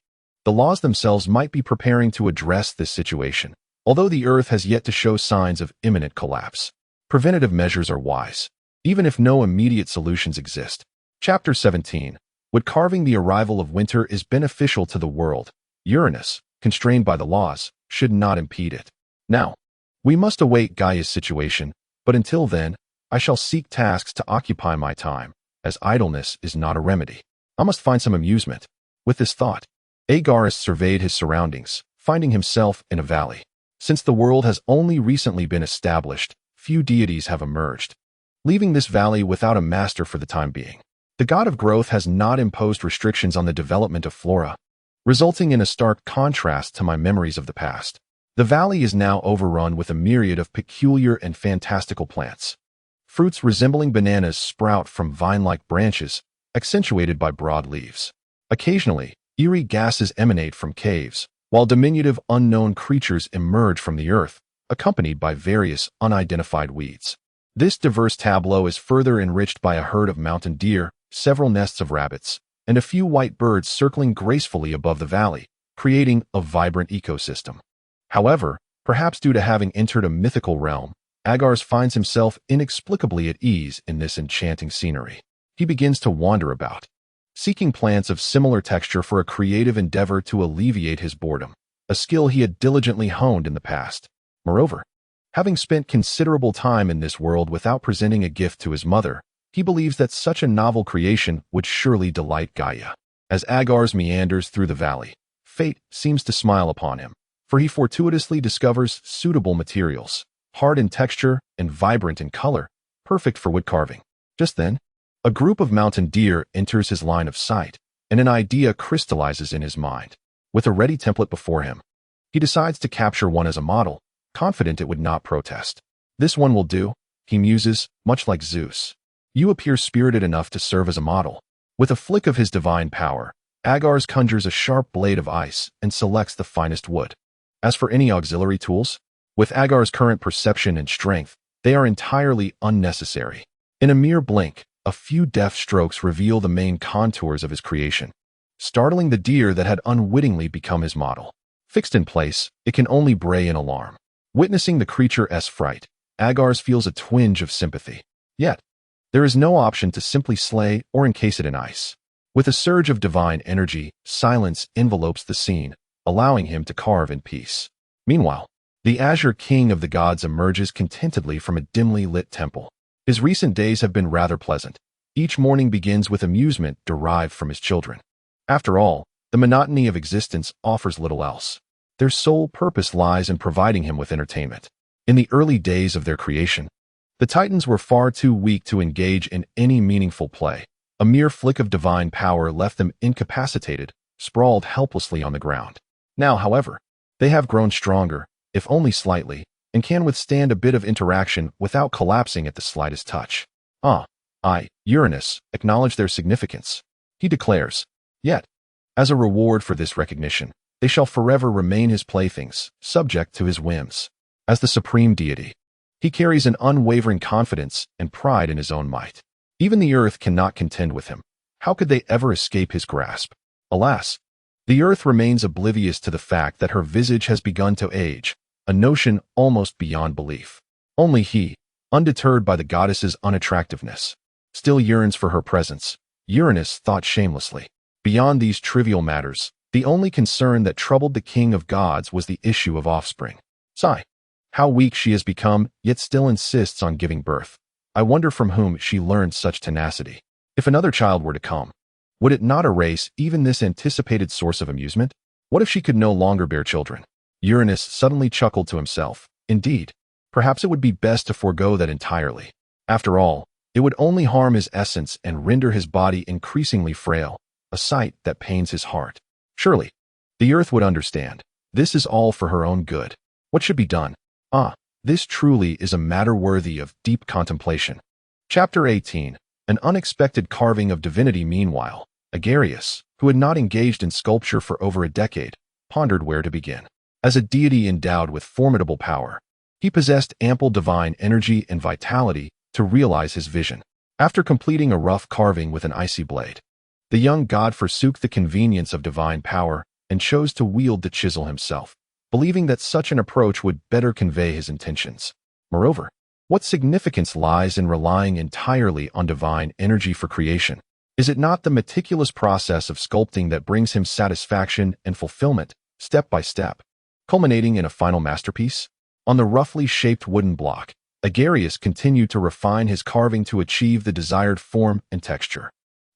The laws themselves might be preparing to address this situation, although the earth has yet to show signs of imminent collapse. Preventative measures are wise, even if no immediate solutions exist. Chapter 17. Would carving the arrival of winter is beneficial to the world. Uranus, constrained by the laws, should not impede it. Now, we must await Gaia's situation, but until then, I shall seek tasks to occupy my time, as idleness is not a remedy. I must find some amusement. With this thought, Agares surveyed his surroundings, finding himself in a valley. Since the world has only recently been established, few deities have emerged, leaving this valley without a master for the time being. The god of growth has not imposed restrictions on the development of flora, resulting in a stark contrast to my memories of the past. The valley is now overrun with a myriad of peculiar and fantastical plants. Fruits resembling bananas sprout from vine-like branches, accentuated by broad leaves. Occasionally, eerie gases emanate from caves, while diminutive unknown creatures emerge from the earth, accompanied by various unidentified weeds. This diverse tableau is further enriched by a herd of mountain deer, several nests of rabbits, and a few white birds circling gracefully above the valley, creating a vibrant ecosystem. However, perhaps due to having entered a mythical realm, Agares finds himself inexplicably at ease in this enchanting scenery. He begins to wander about, seeking plants of similar texture for a creative endeavor to alleviate his boredom, a skill he had diligently honed in the past. Moreover, having spent considerable time in this world without presenting a gift to his mother, he believes that such a novel creation would surely delight Gaia. As Agares meanders through the valley, fate seems to smile upon him, for he fortuitously discovers suitable materials, hard in texture and vibrant in color, perfect for wood carving. Just then, a group of mountain deer enters his line of sight, and an idea crystallizes in his mind. With a ready template before him, he decides to capture one as a model, confident it would not protest. This one will do, he muses, much like Zeus. You appear spirited enough to serve as a model. With a flick of his divine power, Agares conjures a sharp blade of ice and selects the finest wood. As for any auxiliary tools, with Agares' current perception and strength, they are entirely unnecessary. In a mere blink, a few deft strokes reveal the main contours of his creation, startling the deer that had unwittingly become his model. Fixed in place, it can only bray in alarm. Witnessing the creature's fright, Agares feels a twinge of sympathy. Yet, there is no option to simply slay or encase it in ice. With a surge of divine energy, silence envelopes the scene, allowing him to carve in peace. Meanwhile, the azure king of the gods emerges contentedly from a dimly lit temple. His recent days have been rather pleasant. Each morning begins with amusement derived from his children. After all, the monotony of existence offers little else. Their sole purpose lies in providing him with entertainment. In the early days of their creation, the Titans were far too weak to engage in any meaningful play. A mere flick of divine power left them incapacitated, sprawled helplessly on the ground. Now, however, they have grown stronger, if only slightly, and can withstand a bit of interaction without collapsing at the slightest touch. Uranus, acknowledge their significance, he declares. Yet, as a reward for this recognition, they shall forever remain his playthings, subject to his whims. As the supreme deity, he carries an unwavering confidence and pride in his own might. Even the earth cannot contend with him. How could they ever escape his grasp? Alas, the earth remains oblivious to the fact that her visage has begun to age, a notion almost beyond belief. Only he, undeterred by the goddess's unattractiveness, still yearns for her presence. Uranus thought shamelessly. Beyond these trivial matters, the only concern that troubled the king of gods was the issue of offspring. Sigh. How weak she has become, yet still insists on giving birth. I wonder from whom she learned such tenacity. If another child were to come, would it not erase even this anticipated source of amusement? What if she could no longer bear children? Uranus suddenly chuckled to himself. Indeed, perhaps it would be best to forego that entirely. After all, it would only harm his essence and render his body increasingly frail, a sight that pains his heart. Surely, the earth would understand. This is all for her own good. What should be done? This truly is a matter worthy of deep contemplation. Chapter 18. An unexpected carving of divinity. Meanwhile, Agares, who had not engaged in sculpture for over a decade, pondered where to begin. As a deity endowed with formidable power, he possessed ample divine energy and vitality to realize his vision. After completing a rough carving with an icy blade, the young god forsook the convenience of divine power and chose to wield the chisel himself, believing that such an approach would better convey his intentions. Moreover, what significance lies in relying entirely on divine energy for creation? Is it not the meticulous process of sculpting that brings him satisfaction and fulfillment, step by step, culminating in a final masterpiece? On the roughly shaped wooden block, Agares continued to refine his carving to achieve the desired form and texture.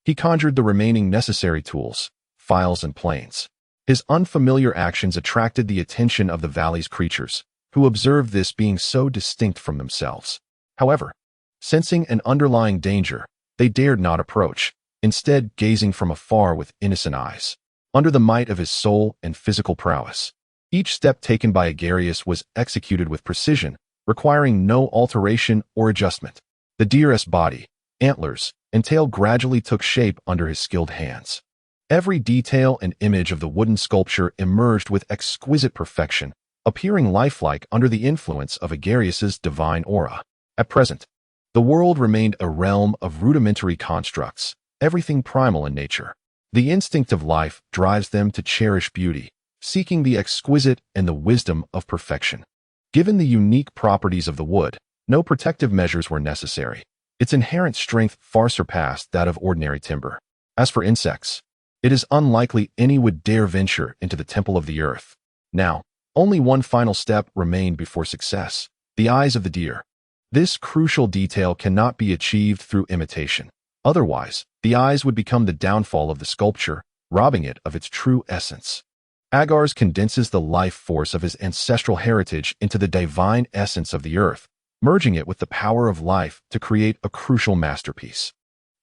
He conjured the remaining necessary tools, files and planes. His unfamiliar actions attracted the attention of the valley's creatures, who observed this being so distinct from themselves. However, sensing an underlying danger, they dared not approach, instead gazing from afar with innocent eyes. Under the might of his soul and physical prowess, each step taken by Agares was executed with precision, requiring no alteration or adjustment. The deer's body, antlers, and tail gradually took shape under his skilled hands. Every detail and image of the wooden sculpture emerged with exquisite perfection, appearing lifelike under the influence of Agares' divine aura. At present, the world remained a realm of rudimentary constructs, everything primal in nature. The instinct of life drives them to cherish beauty, seeking the exquisite and the wisdom of perfection. Given the unique properties of the wood, no protective measures were necessary. Its inherent strength far surpassed that of ordinary timber. As for insects, it is unlikely any would dare venture into the temple of the earth. Now, only one final step remained before success: the eyes of the deer. This crucial detail cannot be achieved through imitation. Otherwise, the eyes would become the downfall of the sculpture, robbing it of its true essence. Agares condenses the life force of his ancestral heritage into the divine essence of the earth, merging it with the power of life to create a crucial masterpiece.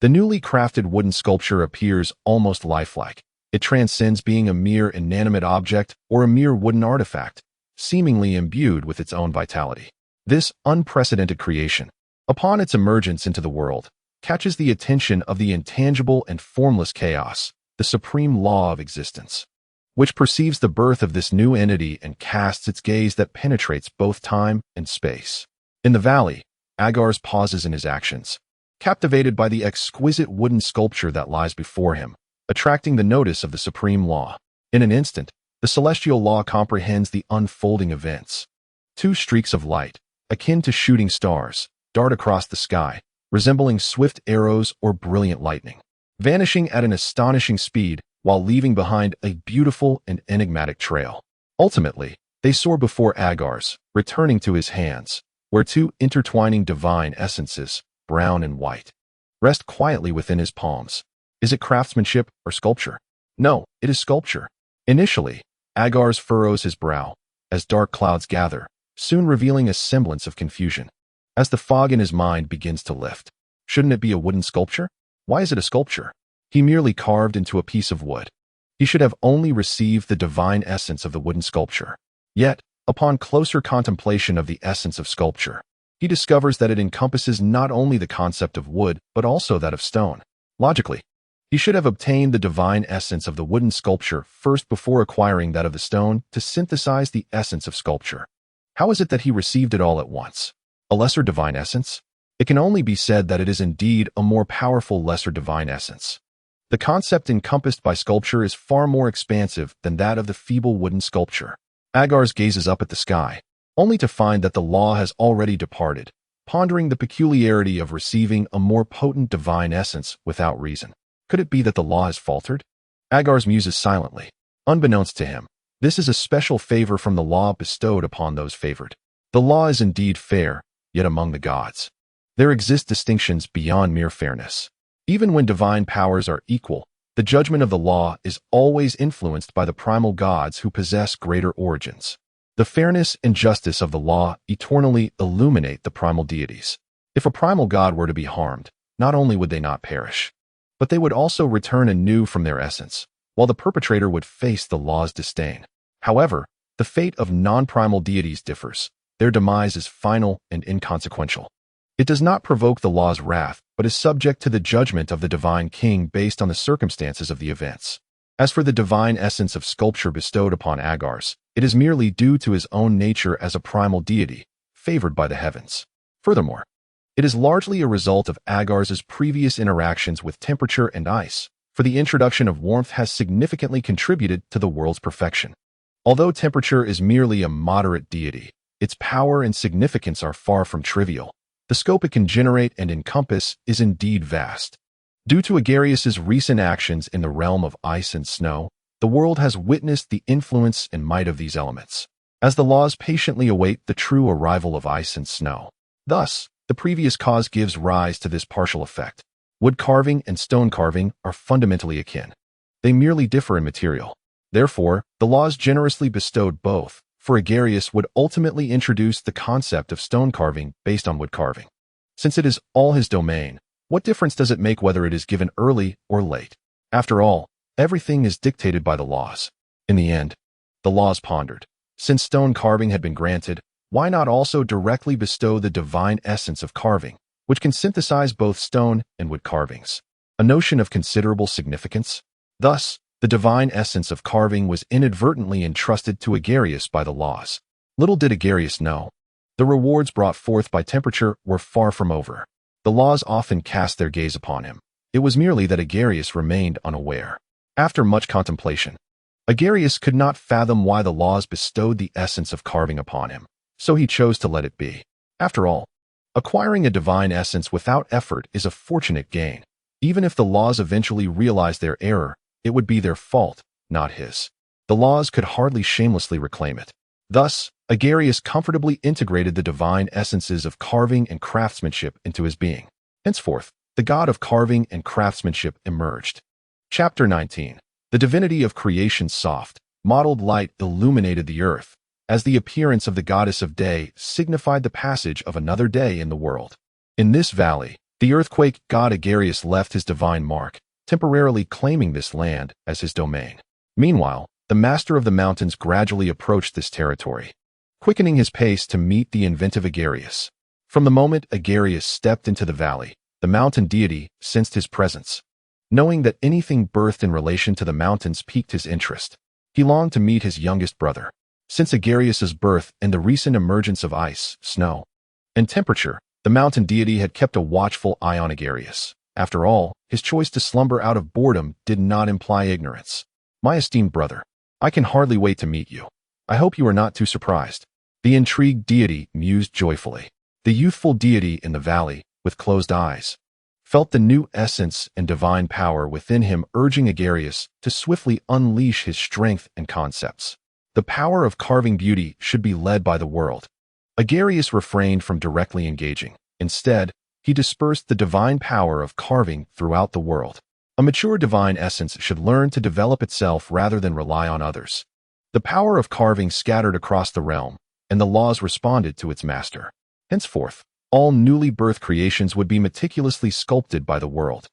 The newly crafted wooden sculpture appears almost lifelike. It transcends being a mere inanimate object or a mere wooden artifact, seemingly imbued with its own vitality. This unprecedented creation, upon its emergence into the world, catches the attention of the intangible and formless chaos, the supreme law of existence, which perceives the birth of this new entity and casts its gaze that penetrates both time and space. In the valley, Agares pauses in his actions, captivated by the exquisite wooden sculpture that lies before him, attracting the notice of the supreme law. In an instant, the celestial law comprehends the unfolding events. Two streaks of light, akin to shooting stars, dart across the sky, resembling swift arrows or brilliant lightning, vanishing at an astonishing speed while leaving behind a beautiful and enigmatic trail. Ultimately, they soar before Agares, returning to his hands, where two intertwining divine essences, brown and white, rest quietly within his palms. Is it craftsmanship or sculpture? No, it is sculpture. Initially, Agares furrows his brow, as dark clouds gather, soon revealing a semblance of confusion. As the fog in his mind begins to lift, shouldn't it be a wooden sculpture? Why is it a sculpture? He merely carved into a piece of wood. He should have only received the divine essence of the wooden sculpture. Yet, upon closer contemplation of the essence of sculpture, he discovers that it encompasses not only the concept of wood, but also that of stone. Logically, he should have obtained the divine essence of the wooden sculpture first before acquiring that of the stone to synthesize the essence of sculpture. How is it that he received it all at once? A lesser divine essence? It can only be said that it is indeed a more powerful lesser divine essence. The concept encompassed by sculpture is far more expansive than that of the feeble wooden sculpture. Agares gazes up at the sky, only to find that the law has already departed, pondering the peculiarity of receiving a more potent divine essence without reason. Could it be that the law has faltered? Agares muses silently. Unbeknownst to him, this is a special favor from the law bestowed upon those favored. The law is indeed fair, yet among the gods, there exist distinctions beyond mere fairness. Even when divine powers are equal, the judgment of the law is always influenced by the primal gods who possess greater origins. The fairness and justice of the law eternally illuminate the primal deities. If a primal god were to be harmed, not only would they not perish, but they would also return anew from their essence, while the perpetrator would face the law's disdain. However, the fate of non-primal deities differs. Their demise is final and inconsequential. It does not provoke the law's wrath, but is subject to the judgment of the divine king based on the circumstances of the events. As for the divine essence of sculpture bestowed upon Agares, it is merely due to his own nature as a primal deity, favored by the heavens. Furthermore, it is largely a result of Agares' previous interactions with temperature and ice, for the introduction of warmth has significantly contributed to the world's perfection. Although temperature is merely a moderate deity, its power and significance are far from trivial. The scope it can generate and encompass is indeed vast. Due to Agares' recent actions in the realm of ice and snow, the world has witnessed the influence and might of these elements, as the laws patiently await the true arrival of ice and snow. Thus, the previous cause gives rise to this partial effect. Wood carving and stone carving are fundamentally akin. They merely differ in material. Therefore, the laws generously bestowed both, for Agares would ultimately introduce the concept of stone carving based on wood carving. Since it is all his domain, what difference does it make whether it is given early or late? After all, everything is dictated by the laws. In the end, the laws pondered. Since stone carving had been granted, why not also directly bestow the divine essence of carving, which can synthesize both stone and wood carvings? A notion of considerable significance. Thus, the divine essence of carving was inadvertently entrusted to Agares by the laws. Little did Agares know. The rewards brought forth by temperature were far from over. The laws often cast their gaze upon him. It was merely that Agares remained unaware. After much contemplation, Agares could not fathom why the laws bestowed the essence of carving upon him, so he chose to let it be. After all, acquiring a divine essence without effort is a fortunate gain. Even if the laws eventually realized their error, it would be their fault, not his. The laws could hardly shamelessly reclaim it. Thus, Agares comfortably integrated the divine essences of carving and craftsmanship into his being. Henceforth, the god of carving and craftsmanship emerged. Chapter 19. The divinity of creation's soft, mottled light illuminated the earth, as the appearance of the goddess of day signified the passage of another day in the world. In this valley, the earthquake god Agares left his divine mark, temporarily claiming this land as his domain. Meanwhile, the master of the mountains gradually approached this territory, quickening his pace to meet the inventive Agares. From the moment Agares stepped into the valley, the mountain deity sensed his presence. Knowing that anything birthed in relation to the mountains piqued his interest, he longed to meet his youngest brother. Since Agares' birth and the recent emergence of ice, snow, and temperature, the mountain deity had kept a watchful eye on Agares. After all, his choice to slumber out of boredom did not imply ignorance. My esteemed brother, I can hardly wait to meet you. I hope you are not too surprised. The intrigued deity mused joyfully. The youthful deity in the valley, with closed eyes, felt the new essence and divine power within him urging Agares to swiftly unleash his strength and concepts. The power of carving beauty should be led by the world. Agares refrained from directly engaging. Instead, he dispersed the divine power of carving throughout the world. A mature divine essence should learn to develop itself rather than rely on others. The power of carving scattered across the realm, and the laws responded to its master. Henceforth, all newly birthed creations would be meticulously sculpted by the world,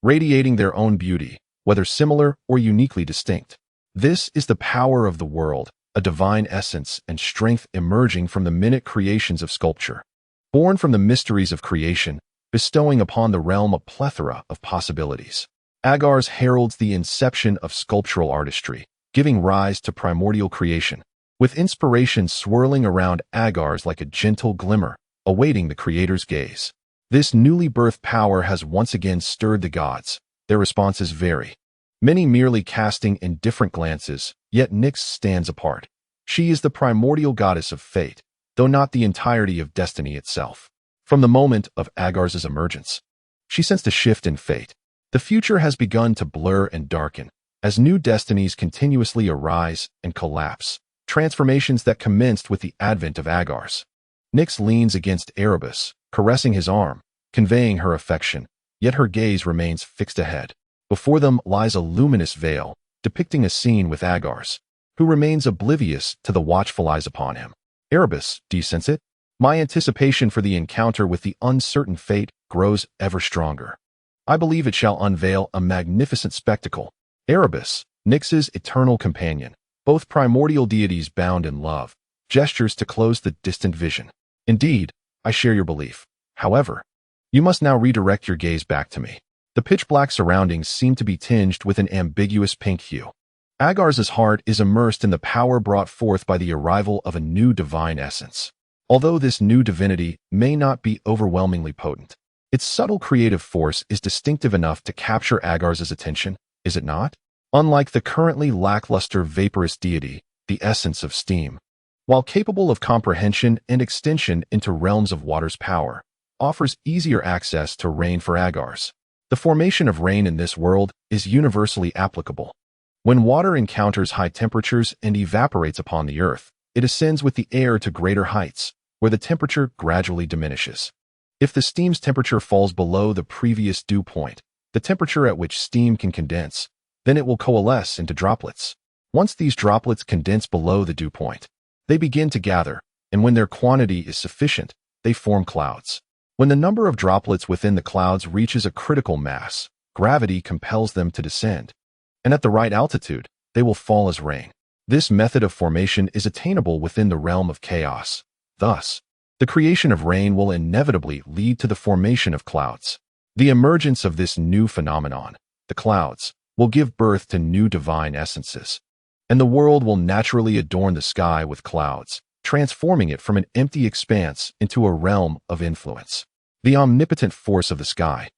radiating their own beauty, whether similar or uniquely distinct. This is the power of the world, a divine essence and strength emerging from the minute creations of sculpture. Born from the mysteries of creation, bestowing upon the realm a plethora of possibilities. Agares heralds the inception of sculptural artistry, giving rise to primordial creation, with inspiration swirling around Agares like a gentle glimmer, awaiting the creator's gaze. This newly birthed power has once again stirred the gods. Their responses vary, many merely casting indifferent glances, yet Nyx stands apart. She is the primordial goddess of fate, though not the entirety of destiny itself. From the moment of Agares' emergence, she sensed a shift in fate. The future has begun to blur and darken, as new destinies continuously arise and collapse, transformations that commenced with the advent of Agares. Nyx leans against Erebus, caressing his arm, conveying her affection, yet her gaze remains fixed ahead. Before them lies a luminous veil, depicting a scene with Agares, who remains oblivious to the watchful eyes upon him. Erebus, do you sense it? My anticipation for the encounter with the uncertain fate grows ever stronger. I believe it shall unveil a magnificent spectacle. Erebus, Nyx's eternal companion, both primordial deities bound in love, gestures to close the distant vision. Indeed, I share your belief. However, you must now redirect your gaze back to me. The pitch-black surroundings seem to be tinged with an ambiguous pink hue. Agares' heart is immersed in the power brought forth by the arrival of a new divine essence. Although this new divinity may not be overwhelmingly potent, its subtle creative force is distinctive enough to capture Agares' attention, is it not? Unlike the currently lackluster vaporous deity, the essence of steam, while capable of comprehension and extension into realms of water's power, offers easier access to rain for Agares. The formation of rain in this world is universally applicable. When water encounters high temperatures and evaporates upon the earth, it ascends with the air to greater heights, where the temperature gradually diminishes. If the steam's temperature falls below the previous dew point, the temperature at which steam can condense, then it will coalesce into droplets. Once these droplets condense below the dew point, they begin to gather, and when their quantity is sufficient, they form clouds. When the number of droplets within the clouds reaches a critical mass, gravity compels them to descend, and at the right altitude, they will fall as rain. This method of formation is attainable within the realm of chaos. Thus, the creation of rain will inevitably lead to the formation of clouds. The emergence of this new phenomenon, the clouds, will give birth to new divine essences, and the world will naturally adorn the sky with clouds, transforming it from an empty expanse into a realm of influence. The omnipotent force of the sky,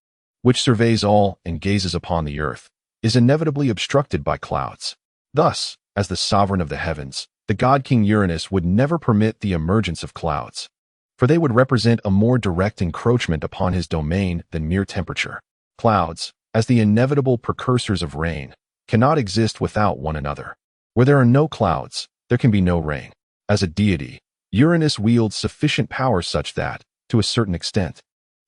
which surveys all and gazes upon the earth, is inevitably obstructed by clouds. Thus, as the sovereign of the heavens, the god-king Uranus would never permit the emergence of clouds, for they would represent a more direct encroachment upon his domain than mere temperature. Clouds, as the inevitable precursors of rain, cannot exist without one another. Where there are no clouds, there can be no rain. As a deity, Uranus wields sufficient power such that, to a certain extent,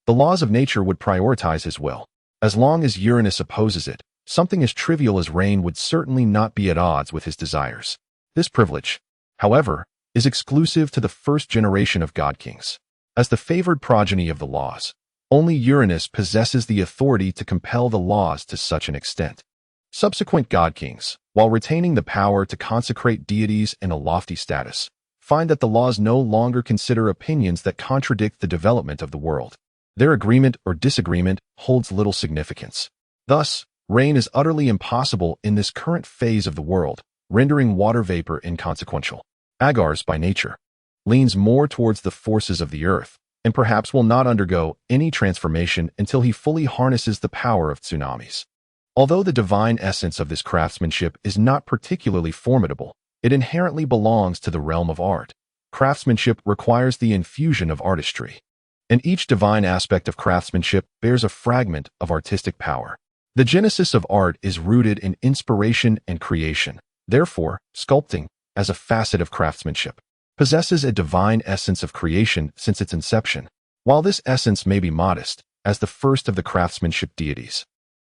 the laws of nature would prioritize his will. As long as Uranus opposes it, something as trivial as rain would certainly not be at odds with his desires. This privilege, however, is exclusive to the first generation of god-kings. As the favored progeny of the laws, only Uranus possesses the authority to compel the laws to such an extent. Subsequent god-kings, while retaining the power to consecrate deities in a lofty status, find that the laws no longer consider opinions that contradict the development of the world. Their agreement or disagreement holds little significance. Thus, rain is utterly impossible in this current phase of the world, rendering water vapor inconsequential. Agares, by nature, leans more towards the forces of the earth, and perhaps will not undergo any transformation until he fully harnesses the power of tsunamis. Although the divine essence of this craftsmanship is not particularly formidable, it inherently belongs to the realm of art. Craftsmanship requires the infusion of artistry, and each divine aspect of craftsmanship bears a fragment of artistic power. The genesis of art is rooted in inspiration and creation. Therefore, sculpting, as a facet of craftsmanship, possesses a divine essence of creation since its inception. While this essence may be modest, as the first of the craftsmanship deities,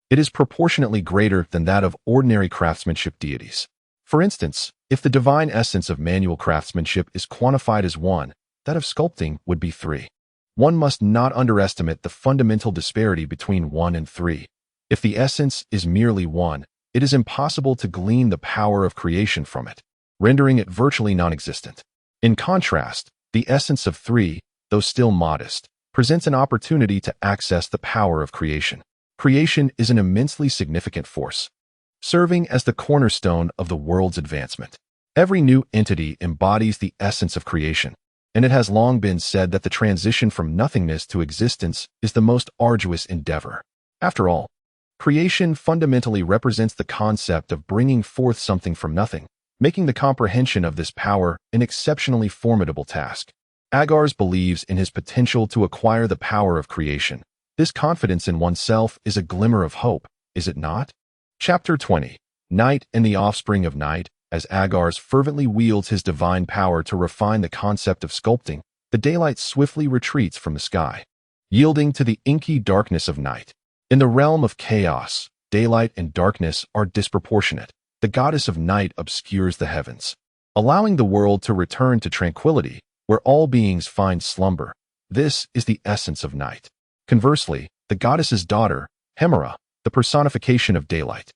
it is proportionately greater than that of ordinary craftsmanship deities. For instance, if the divine essence of manual craftsmanship is quantified as 1, that of sculpting would be 3. One must not underestimate the fundamental disparity between 1 and 3. If the essence is merely 1, it is impossible to glean the power of creation from it, rendering it virtually non-existent. In contrast, the essence of 3, though still modest, presents an opportunity to access the power of creation. Creation is an immensely significant force, serving as the cornerstone of the world's advancement. Every new entity embodies the essence of creation, and it has long been said that the transition from nothingness to existence is the most arduous endeavor. After all, creation fundamentally represents the concept of bringing forth something from nothing, making the comprehension of this power an exceptionally formidable task. Agares believes in his potential to acquire the power of creation. This confidence in oneself is a glimmer of hope, is it not? Chapter 20. Night and the Offspring of Night. As Agares fervently wields his divine power to refine the concept of sculpting, the daylight swiftly retreats from the sky, yielding to the inky darkness of night. In the realm of chaos, daylight and darkness are disproportionate. The goddess of night obscures the heavens, allowing the world to return to tranquility, where all beings find slumber. This is the essence of night. Conversely, the goddess's daughter, Hemera, the personification of daylight,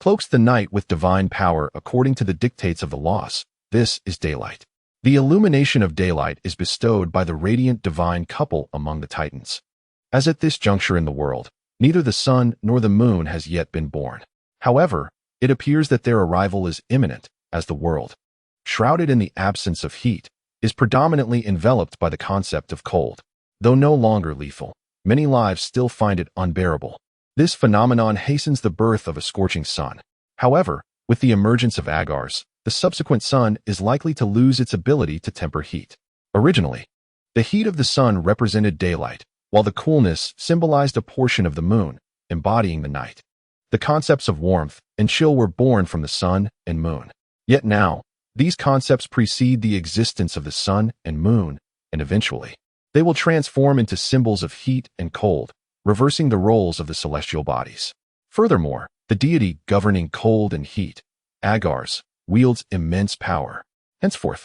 cloaks the night with divine power according to the dictates of the laws. This is daylight. The illumination of daylight is bestowed by the radiant divine couple among the Titans. As at this juncture in the world, neither the sun nor the moon has yet been born. However, it appears that their arrival is imminent, as the world, shrouded in the absence of heat, is predominantly enveloped by the concept of cold. Though no longer lethal, many lives still find it unbearable. This phenomenon hastens the birth of a scorching sun. However, with the emergence of Agares, the subsequent sun is likely to lose its ability to temper heat. Originally, the heat of the sun represented daylight, while the coolness symbolized a portion of the moon, embodying the night. The concepts of warmth and chill were born from the sun and moon. Yet now, these concepts precede the existence of the sun and moon, and eventually, they will transform into symbols of heat and cold, reversing the roles of the celestial bodies. Furthermore, the deity governing cold and heat, Agares, wields immense power. Henceforth,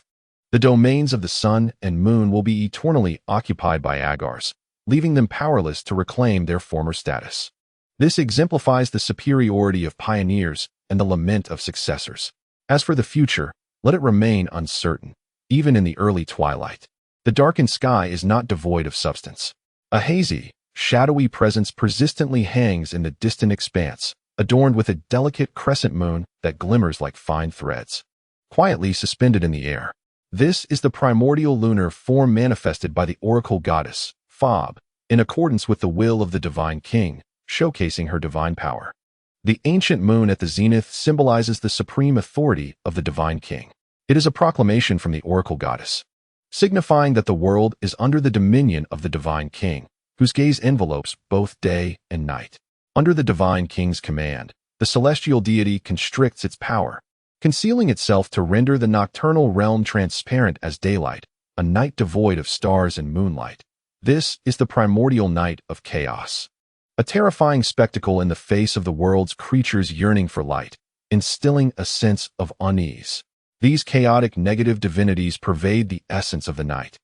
the domains of the sun and moon will be eternally occupied by Agares, leaving them powerless to reclaim their former status. This exemplifies the superiority of pioneers and the lament of successors. As for the future, let it remain uncertain, even in the early twilight. The darkened sky is not devoid of substance. A hazy, shadowy presence persistently hangs in the distant expanse, adorned with a delicate crescent moon that glimmers like fine threads, quietly suspended in the air. This is the primordial lunar form manifested by the oracle goddess, Fob, in accordance with the will of the divine king, showcasing her divine power. The ancient moon at the zenith symbolizes the supreme authority of the divine king. It is a proclamation from the oracle goddess, signifying that the world is under the dominion of the divine king, whose gaze envelopes both day and night. Under the divine king's command, the celestial deity constricts its power, concealing itself to render the nocturnal realm transparent as daylight, a night devoid of stars and moonlight. This is the primordial night of chaos, a terrifying spectacle in the face of the world's creatures yearning for light, instilling a sense of unease. These chaotic negative divinities pervade the essence of the night,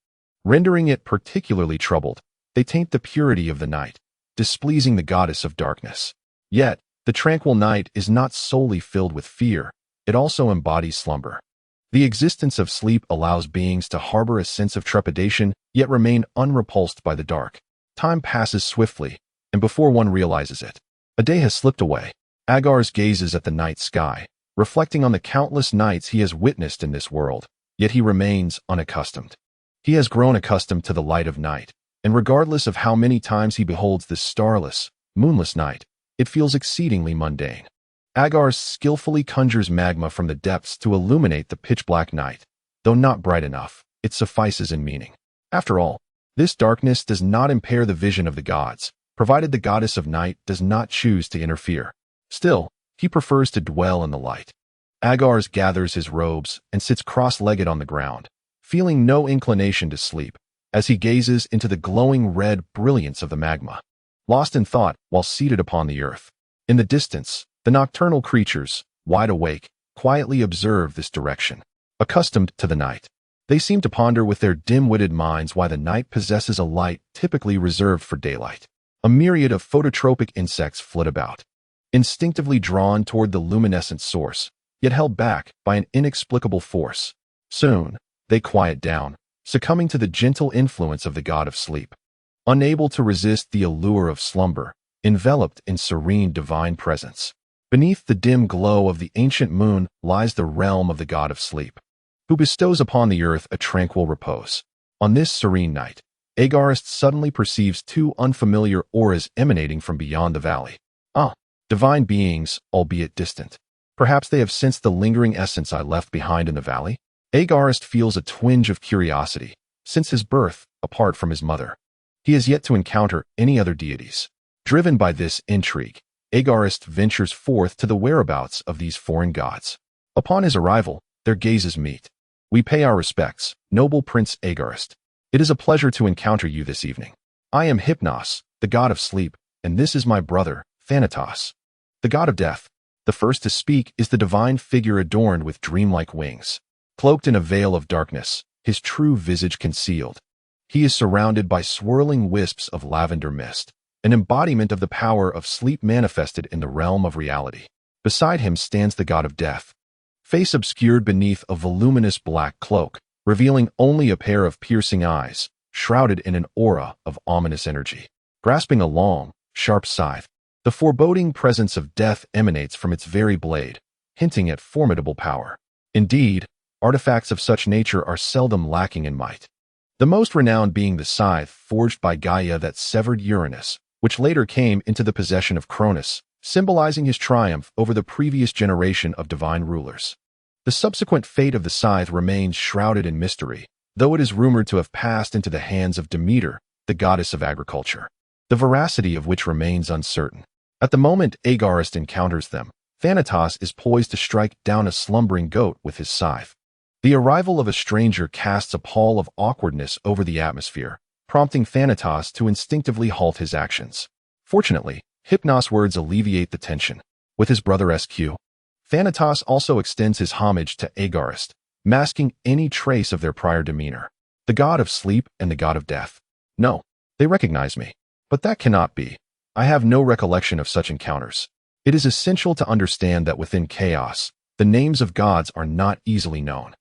rendering it particularly troubled. They taint the purity of the night, displeasing the goddess of darkness. Yet, the tranquil night is not solely filled with fear, it also embodies slumber. The existence of sleep allows beings to harbor a sense of trepidation, yet remain unrepulsed by the dark. Time passes swiftly, and before one realizes it, a day has slipped away. Agares gazes at the night sky, reflecting on the countless nights he has witnessed in this world, yet he remains unaccustomed. He has grown accustomed to the light of night, and regardless of how many times he beholds this starless, moonless night, it feels exceedingly mundane. Agares skillfully conjures magma from the depths to illuminate the pitch-black night. Though not bright enough, it suffices in meaning. After all, this darkness does not impair the vision of the gods, provided the goddess of night does not choose to interfere. Still, he prefers to dwell in the light. Agares gathers his robes and sits cross-legged on the ground, feeling no inclination to sleep, as he gazes into the glowing red brilliance of the magma. Lost in thought while seated upon the earth. In the distance, the nocturnal creatures, wide awake, quietly observe this direction. Accustomed to the night, they seem to ponder with their dim-witted minds why the night possesses a light typically reserved for daylight. A myriad of phototropic insects flit about, instinctively drawn toward the luminescent source, yet held back by an inexplicable force. Soon, they quiet down, succumbing to the gentle influence of the god of sleep. Unable to resist the allure of slumber, enveloped in serene divine presence. Beneath the dim glow of the ancient moon lies the realm of the god of sleep, who bestows upon the earth a tranquil repose. On this serene night, Agares suddenly perceives two unfamiliar auras emanating from beyond the valley. Divine beings, albeit distant. Perhaps they have sensed the lingering essence I left behind in the valley? Agares feels a twinge of curiosity. Since his birth, apart from his mother, he has yet to encounter any other deities. Driven by this intrigue, Agares ventures forth to the whereabouts of these foreign gods. Upon his arrival, their gazes meet. We pay our respects, noble Prince Agares. It is a pleasure to encounter you this evening. I am Hypnos, the god of sleep, and this is my brother, Thanatos, the god of death. The first to speak is the divine figure adorned with dreamlike wings. Cloaked in a veil of darkness, his true visage concealed. He is surrounded by swirling wisps of lavender mist, an embodiment of the power of sleep manifested in the realm of reality. Beside him stands the god of death, face obscured beneath a voluminous black cloak, revealing only a pair of piercing eyes, shrouded in an aura of ominous energy. Grasping a long, sharp scythe, the foreboding presence of death emanates from its very blade, hinting at formidable power. Indeed, artifacts of such nature are seldom lacking in might. The most renowned being the scythe forged by Gaia that severed Uranus, which later came into the possession of Cronus, symbolizing his triumph over the previous generation of divine rulers. The subsequent fate of the scythe remains shrouded in mystery, though it is rumored to have passed into the hands of Demeter, the goddess of agriculture, the veracity of which remains uncertain. At the moment Agares encounters them, Thanatos is poised to strike down a slumbering goat with his scythe. The arrival of a stranger casts a pall of awkwardness over the atmosphere, prompting Thanatos to instinctively halt his actions. Fortunately, Hypnos' words alleviate the tension. With his brother SQ, Thanatos also extends his homage to Agares, masking any trace of their prior demeanor. The god of sleep and the god of death. No, they recognize me. But that cannot be. I have no recollection of such encounters. It is essential to understand that within chaos, the names of gods are not easily known.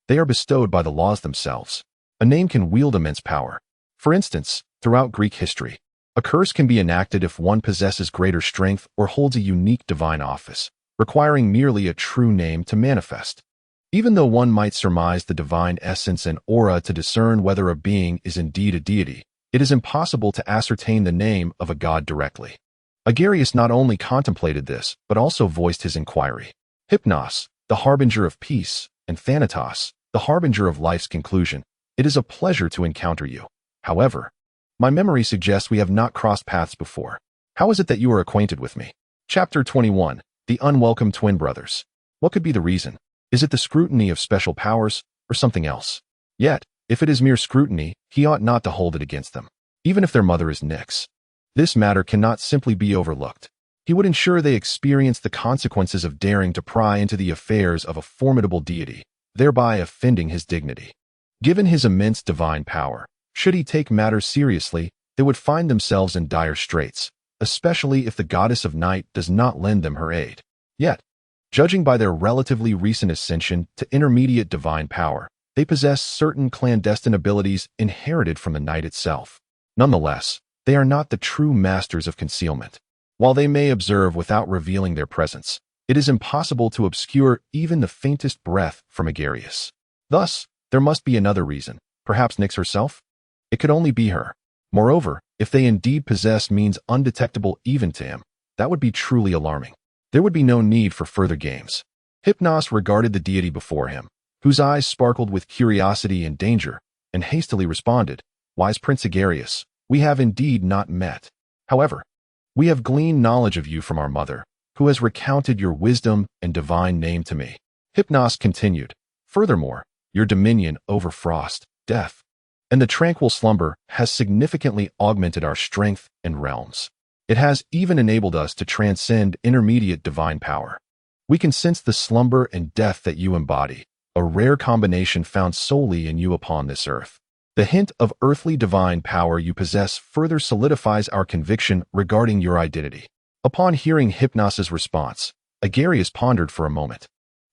They are bestowed by the laws themselves. A name can wield immense power. For instance, throughout Greek history, a curse can be enacted if one possesses greater strength or holds a unique divine office, requiring merely a true name to manifest. Even though one might surmise the divine essence and aura to discern whether a being is indeed a deity, it is impossible to ascertain the name of a god directly. Agares not only contemplated this, but also voiced his inquiry. Hypnos, the harbinger of peace, and Thanatos, the harbinger of life's conclusion, it is a pleasure to encounter you. However, my memory suggests we have not crossed paths before. How is it that you are acquainted with me? Chapter 21. The Unwelcome Twin Brothers. What could be the reason? Is it the scrutiny of special powers, or something else? Yet, if it is mere scrutiny, he ought not to hold it against them, even if their mother is Nyx. This matter cannot simply be overlooked. He would ensure they experience the consequences of daring to pry into the affairs of a formidable deity, thereby offending his dignity. Given his immense divine power, should he take matters seriously, they would find themselves in dire straits, especially if the goddess of night does not lend them her aid. Yet, judging by their relatively recent ascension to intermediate divine power, they possess certain clandestine abilities inherited from the night itself. Nonetheless, they are not the true masters of concealment. While they may observe without revealing their presence, it is impossible to obscure even the faintest breath from Agares. Thus, there must be another reason, perhaps Nyx herself? It could only be her. Moreover, if they indeed possess means undetectable even to him, that would be truly alarming. There would be no need for further games. Hypnos regarded the deity before him, whose eyes sparkled with curiosity and danger, and hastily responded, "Wise Prince Agares, we have indeed not met. However, we have gleaned knowledge of you from our mother, who has recounted your wisdom and divine name to me." Hypnos continued, "Furthermore, your dominion over frost, death, and the tranquil slumber has significantly augmented our strength and realms. It has even enabled us to transcend intermediate divine power. We can sense the slumber and death that you embody, a rare combination found solely in you upon this earth. The hint of earthly divine power you possess further solidifies our conviction regarding your identity." Upon hearing Hypnos's response, Agares pondered for a moment,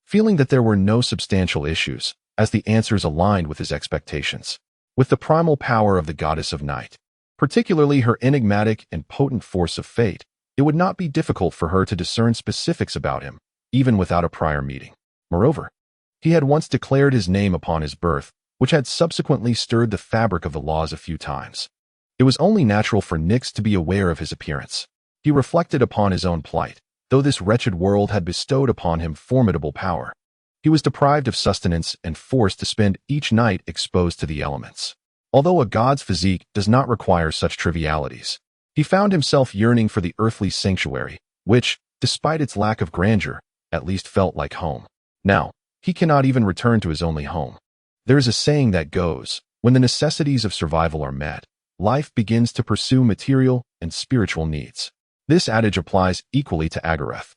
feeling that there were no substantial issues, as the answers aligned with his expectations. With the primal power of the goddess of night, particularly her enigmatic and potent force of fate, it would not be difficult for her to discern specifics about him, even without a prior meeting. Moreover, he had once declared his name upon his birth, which had subsequently stirred the fabric of the laws a few times. It was only natural for Nyx to be aware of his appearance. He reflected upon his own plight. Though this wretched world had bestowed upon him formidable power, he was deprived of sustenance and forced to spend each night exposed to the elements. Although a god's physique does not require such trivialities, he found himself yearning for the earthly sanctuary, which, despite its lack of grandeur, at least felt like home. Now, he cannot even return to his only home. There is a saying that goes, when the necessities of survival are met, life begins to pursue material and spiritual needs. This adage applies equally to Agares.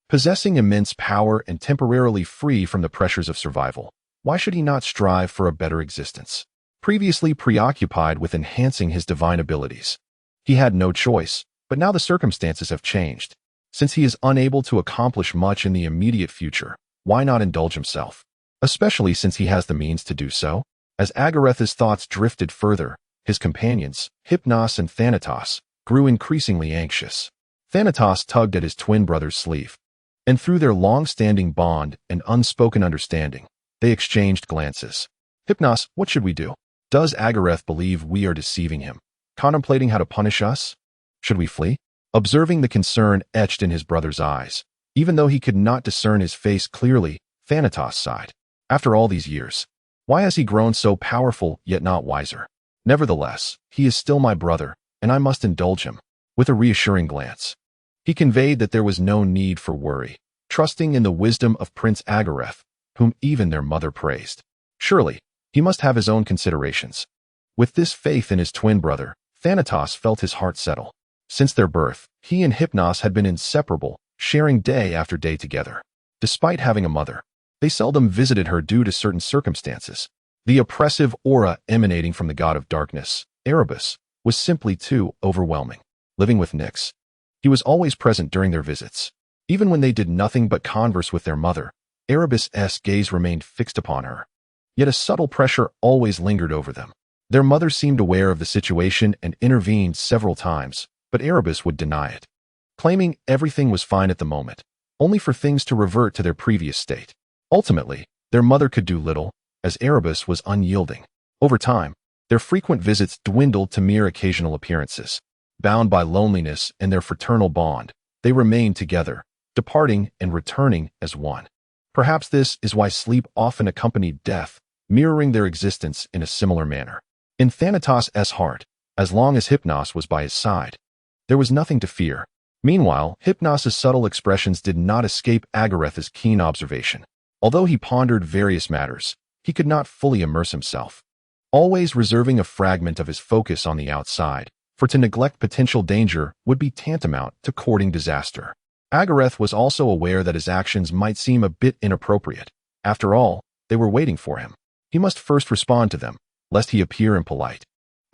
Possessing immense power and temporarily free from the pressures of survival, why should he not strive for a better existence? Previously preoccupied with enhancing his divine abilities, he had no choice, but now the circumstances have changed. Since he is unable to accomplish much in the immediate future, why not indulge himself? Especially since he has the means to do so? As Agares' thoughts drifted further, his companions, Hypnos and Thanatos, grew increasingly anxious. Thanatos tugged at his twin brother's sleeve, and through their long-standing bond and unspoken understanding, they exchanged glances. "Hypnos, what should we do? Does Agares believe we are deceiving him, contemplating how to punish us? Should we flee?" Observing the concern etched in his brother's eyes, even though he could not discern his face clearly, Thanatos sighed. "After all these years, why has he grown so powerful yet not wiser? Nevertheless, he is still my brother, and I must indulge him." With a reassuring glance, he conveyed that there was no need for worry, trusting in the wisdom of Prince Agares, whom even their mother praised. Surely, he must have his own considerations. With this faith in his twin brother, Thanatos felt his heart settle. Since their birth, he and Hypnos had been inseparable, sharing day after day together. Despite having a mother, they seldom visited her due to certain circumstances. The oppressive aura emanating from the god of darkness, Erebus, was simply too overwhelming. Living with Nyx, he was always present during their visits. Even when they did nothing but converse with their mother, Erebus' gaze remained fixed upon her. Yet a subtle pressure always lingered over them. Their mother seemed aware of the situation and intervened several times, but Erebus would deny it, claiming everything was fine at the moment, only for things to revert to their previous state. Ultimately, their Their mother could do little, as Erebus was unyielding. Over time, their frequent visits dwindled to mere occasional appearances. Bound by loneliness and their fraternal bond, they remained together, departing and returning as one. Perhaps this is why sleep often accompanied death, mirroring their existence in a similar manner. In Thanatos' heart, as long as Hypnos was by his side, there was nothing to fear. Meanwhile, Hypnos' subtle expressions did not escape Agares' keen observation. Although he pondered various matters, he could not fully immerse himself, always reserving a fragment of his focus on the outside, for to neglect potential danger would be tantamount to courting disaster. Agares was also aware that his actions might seem a bit inappropriate. After all, they were waiting for him. He must first respond to them, lest he appear impolite.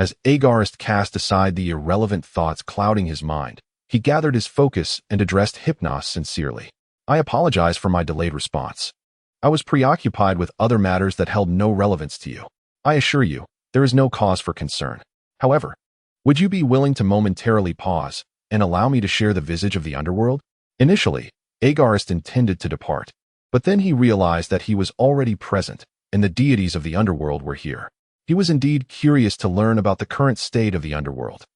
As Agares cast aside the irrelevant thoughts clouding his mind, he gathered his focus and addressed Hypnos sincerely. I apologize for my delayed response. I was preoccupied with other matters that held no relevance to you. I assure you, there is no cause for concern. However, would you be willing to momentarily pause and allow me to share the visage of the underworld? Initially, Agares intended to depart, but then he realized that he was already present and the deities of the underworld were here. He was indeed curious to learn about the current state of the underworld.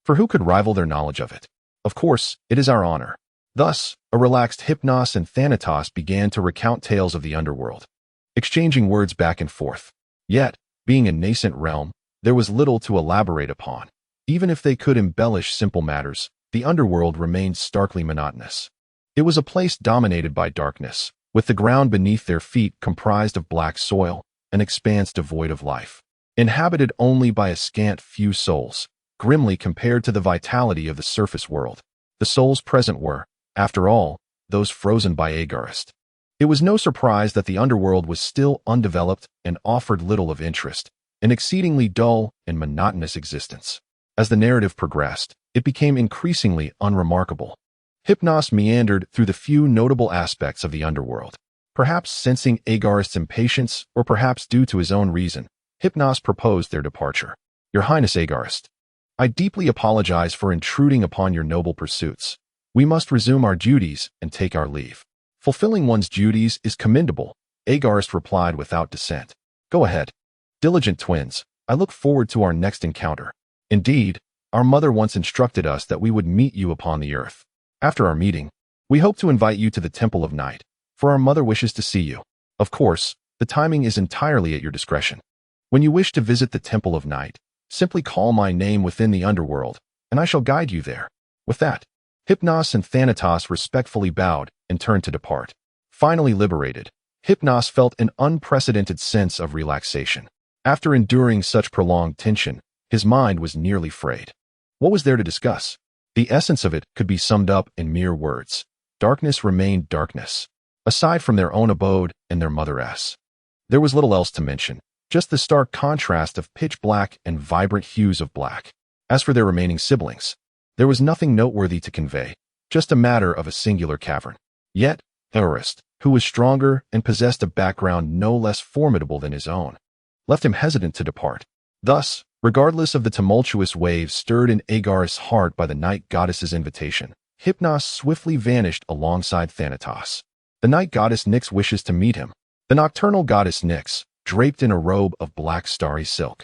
For who could rival their knowledge of it? Of course, it is our honor. Thus, a relaxed Hypnos and Thanatos began to recount tales of the underworld, exchanging words back and forth. Yet, being a nascent realm, there was little to elaborate upon. Even if they could embellish simple matters, the underworld remained starkly monotonous. It was a place dominated by darkness, with the ground beneath their feet comprised of black soil, an expanse devoid of life, inhabited only by a scant few souls, grimly compared to the vitality of the surface world. The souls present were, after all, those frozen by Agares. It was no surprise that the underworld was still undeveloped and offered little of interest, an exceedingly dull and monotonous existence. As the narrative progressed, it became increasingly unremarkable. Hypnos meandered through the few notable aspects of the underworld. Perhaps sensing Agares' impatience, or perhaps due to his own reason, Hypnos proposed their departure. Your Highness Agares, I deeply apologize for intruding upon your noble pursuits. We must resume our duties and take our leave. Fulfilling one's duties is commendable, Agares replied without dissent. Go ahead. Diligent twins, I look forward to our next encounter. Indeed, our mother once instructed us that we would meet you upon the earth. After our meeting, we hope to invite you to the Temple of Night, for our mother wishes to see you. Of course, the timing is entirely at your discretion. When you wish to visit the Temple of Night, simply call my name within the underworld, and I shall guide you there. With that, Hypnos and Thanatos respectfully bowed and turned to depart. Finally liberated, Hypnos felt an unprecedented sense of relaxation. After enduring such prolonged tension, his mind was nearly frayed. What was there to discuss? The essence of it could be summed up in mere words. Darkness remained darkness. Aside from their own abode and their mother-s, there was little else to mention, just the stark contrast of pitch black and vibrant hues of black. As for their remaining siblings, there was nothing noteworthy to convey, just a matter of a singular cavern. Yet, Agares, who was stronger and possessed a background no less formidable than his own, left him hesitant to depart. Thus, regardless of the tumultuous waves stirred in Agares' heart by the night goddess's invitation, Hypnos swiftly vanished alongside Thanatos. The night goddess Nyx wishes to meet him. The nocturnal goddess Nyx, draped in a robe of black starry silk,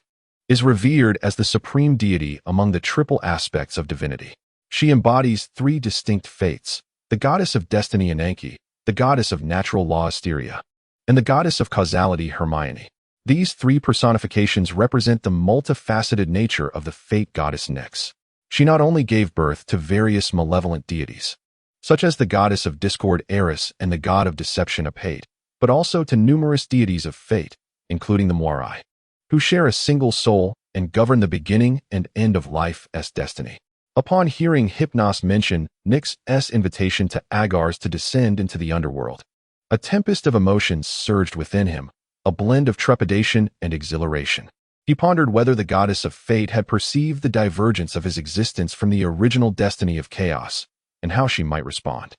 is revered as the supreme deity among the triple aspects of divinity. She embodies three distinct fates: the goddess of destiny Ananke, the goddess of natural law Asteria, and the goddess of causality Hermione. These three personifications represent the multifaceted nature of the fate goddess Nyx. She not only gave birth to various malevolent deities, such as the goddess of discord Eris and the god of deception Apate, but also to numerous deities of fate, including the Moirai, who share a single soul and govern the beginning and end of life as destiny. Upon hearing Hypnos mention Nyx's invitation to Agares to descend into the underworld, a tempest of emotions surged within him, a blend of trepidation and exhilaration. He pondered whether the goddess of fate had perceived the divergence of his existence from the original destiny of chaos, and how she might respond.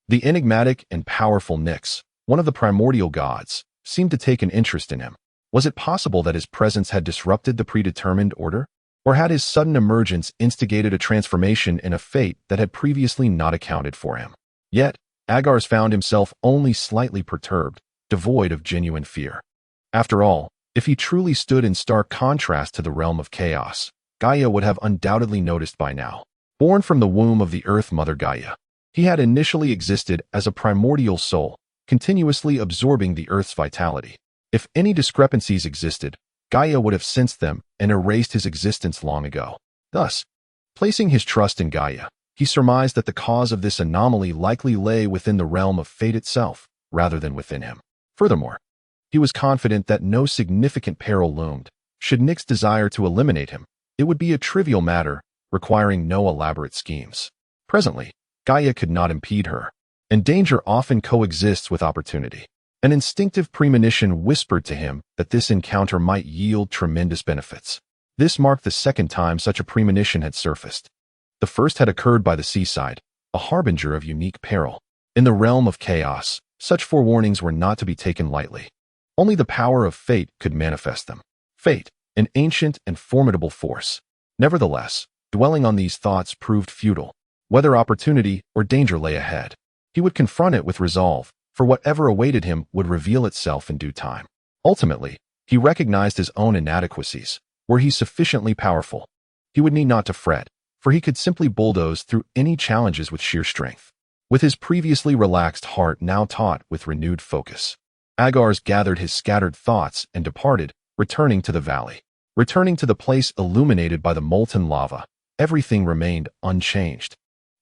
The enigmatic and powerful Nyx, one of the primordial gods, seemed to take an interest in him. Was it possible that his presence had disrupted the predetermined order? Or had his sudden emergence instigated a transformation in a fate that had previously not accounted for him? Yet, Agares found himself only slightly perturbed. devoid of genuine fear. After all, if he truly stood in stark contrast to the realm of chaos, Gaia would have undoubtedly noticed by now. Born from the womb of the Earth Mother Gaia, he had initially existed as a primordial soul, continuously absorbing the Earth's vitality. If any discrepancies existed, Gaia would have sensed them and erased his existence long ago. Thus, placing his trust in Gaia, he surmised that the cause of this anomaly likely lay within the realm of fate itself, rather than within him. Furthermore, he was confident that no significant peril loomed. Should Nyx desire to eliminate him, it would be a trivial matter, requiring no elaborate schemes. Presently, Gaia could not impede her, and danger often coexists with opportunity. An instinctive premonition whispered to him that this encounter might yield tremendous benefits. This marked the second time such a premonition had surfaced. The first had occurred by the seaside, a harbinger of unique peril. In the realm of chaos, such forewarnings were not to be taken lightly. Only the power of fate could manifest them. Fate, an ancient and formidable force. Nevertheless, dwelling on these thoughts proved futile. Whether opportunity or danger lay ahead, he would confront it with resolve, for whatever awaited him would reveal itself in due time. Ultimately, he recognized his own inadequacies. Were he sufficiently powerful, he would need not to fret, for he could simply bulldoze through any challenges with sheer strength. With his previously relaxed heart now taut with renewed focus, Agares gathered his scattered thoughts and departed, returning to the valley. Returning to the place illuminated by the molten lava, everything remained unchanged,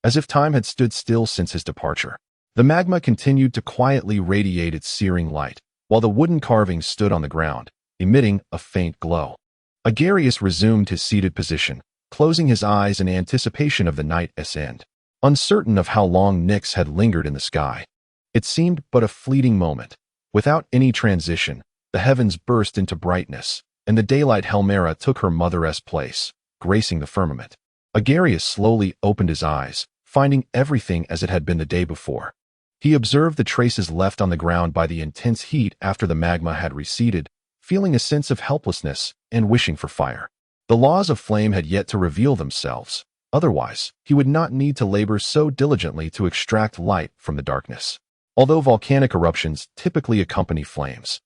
as if time had stood still since his departure. The magma continued to quietly radiate its searing light, while the wooden carvings stood on the ground, emitting a faint glow. Agares resumed his seated position, closing his eyes in anticipation of the night's end. Uncertain of how long Nyx had lingered in the sky, it seemed but a fleeting moment. Without any transition, the heavens burst into brightness, and the daylight Helmera took her mother's place, gracing the firmament. Agares slowly opened his eyes, finding everything as it had been the day before. He observed the traces left on the ground by the intense heat after the magma had receded, feeling a sense of helplessness and wishing for fire. The laws of flame had yet to reveal themselves. Otherwise, he would not need to labor so diligently to extract light from the darkness. Although volcanic eruptions typically accompany flames,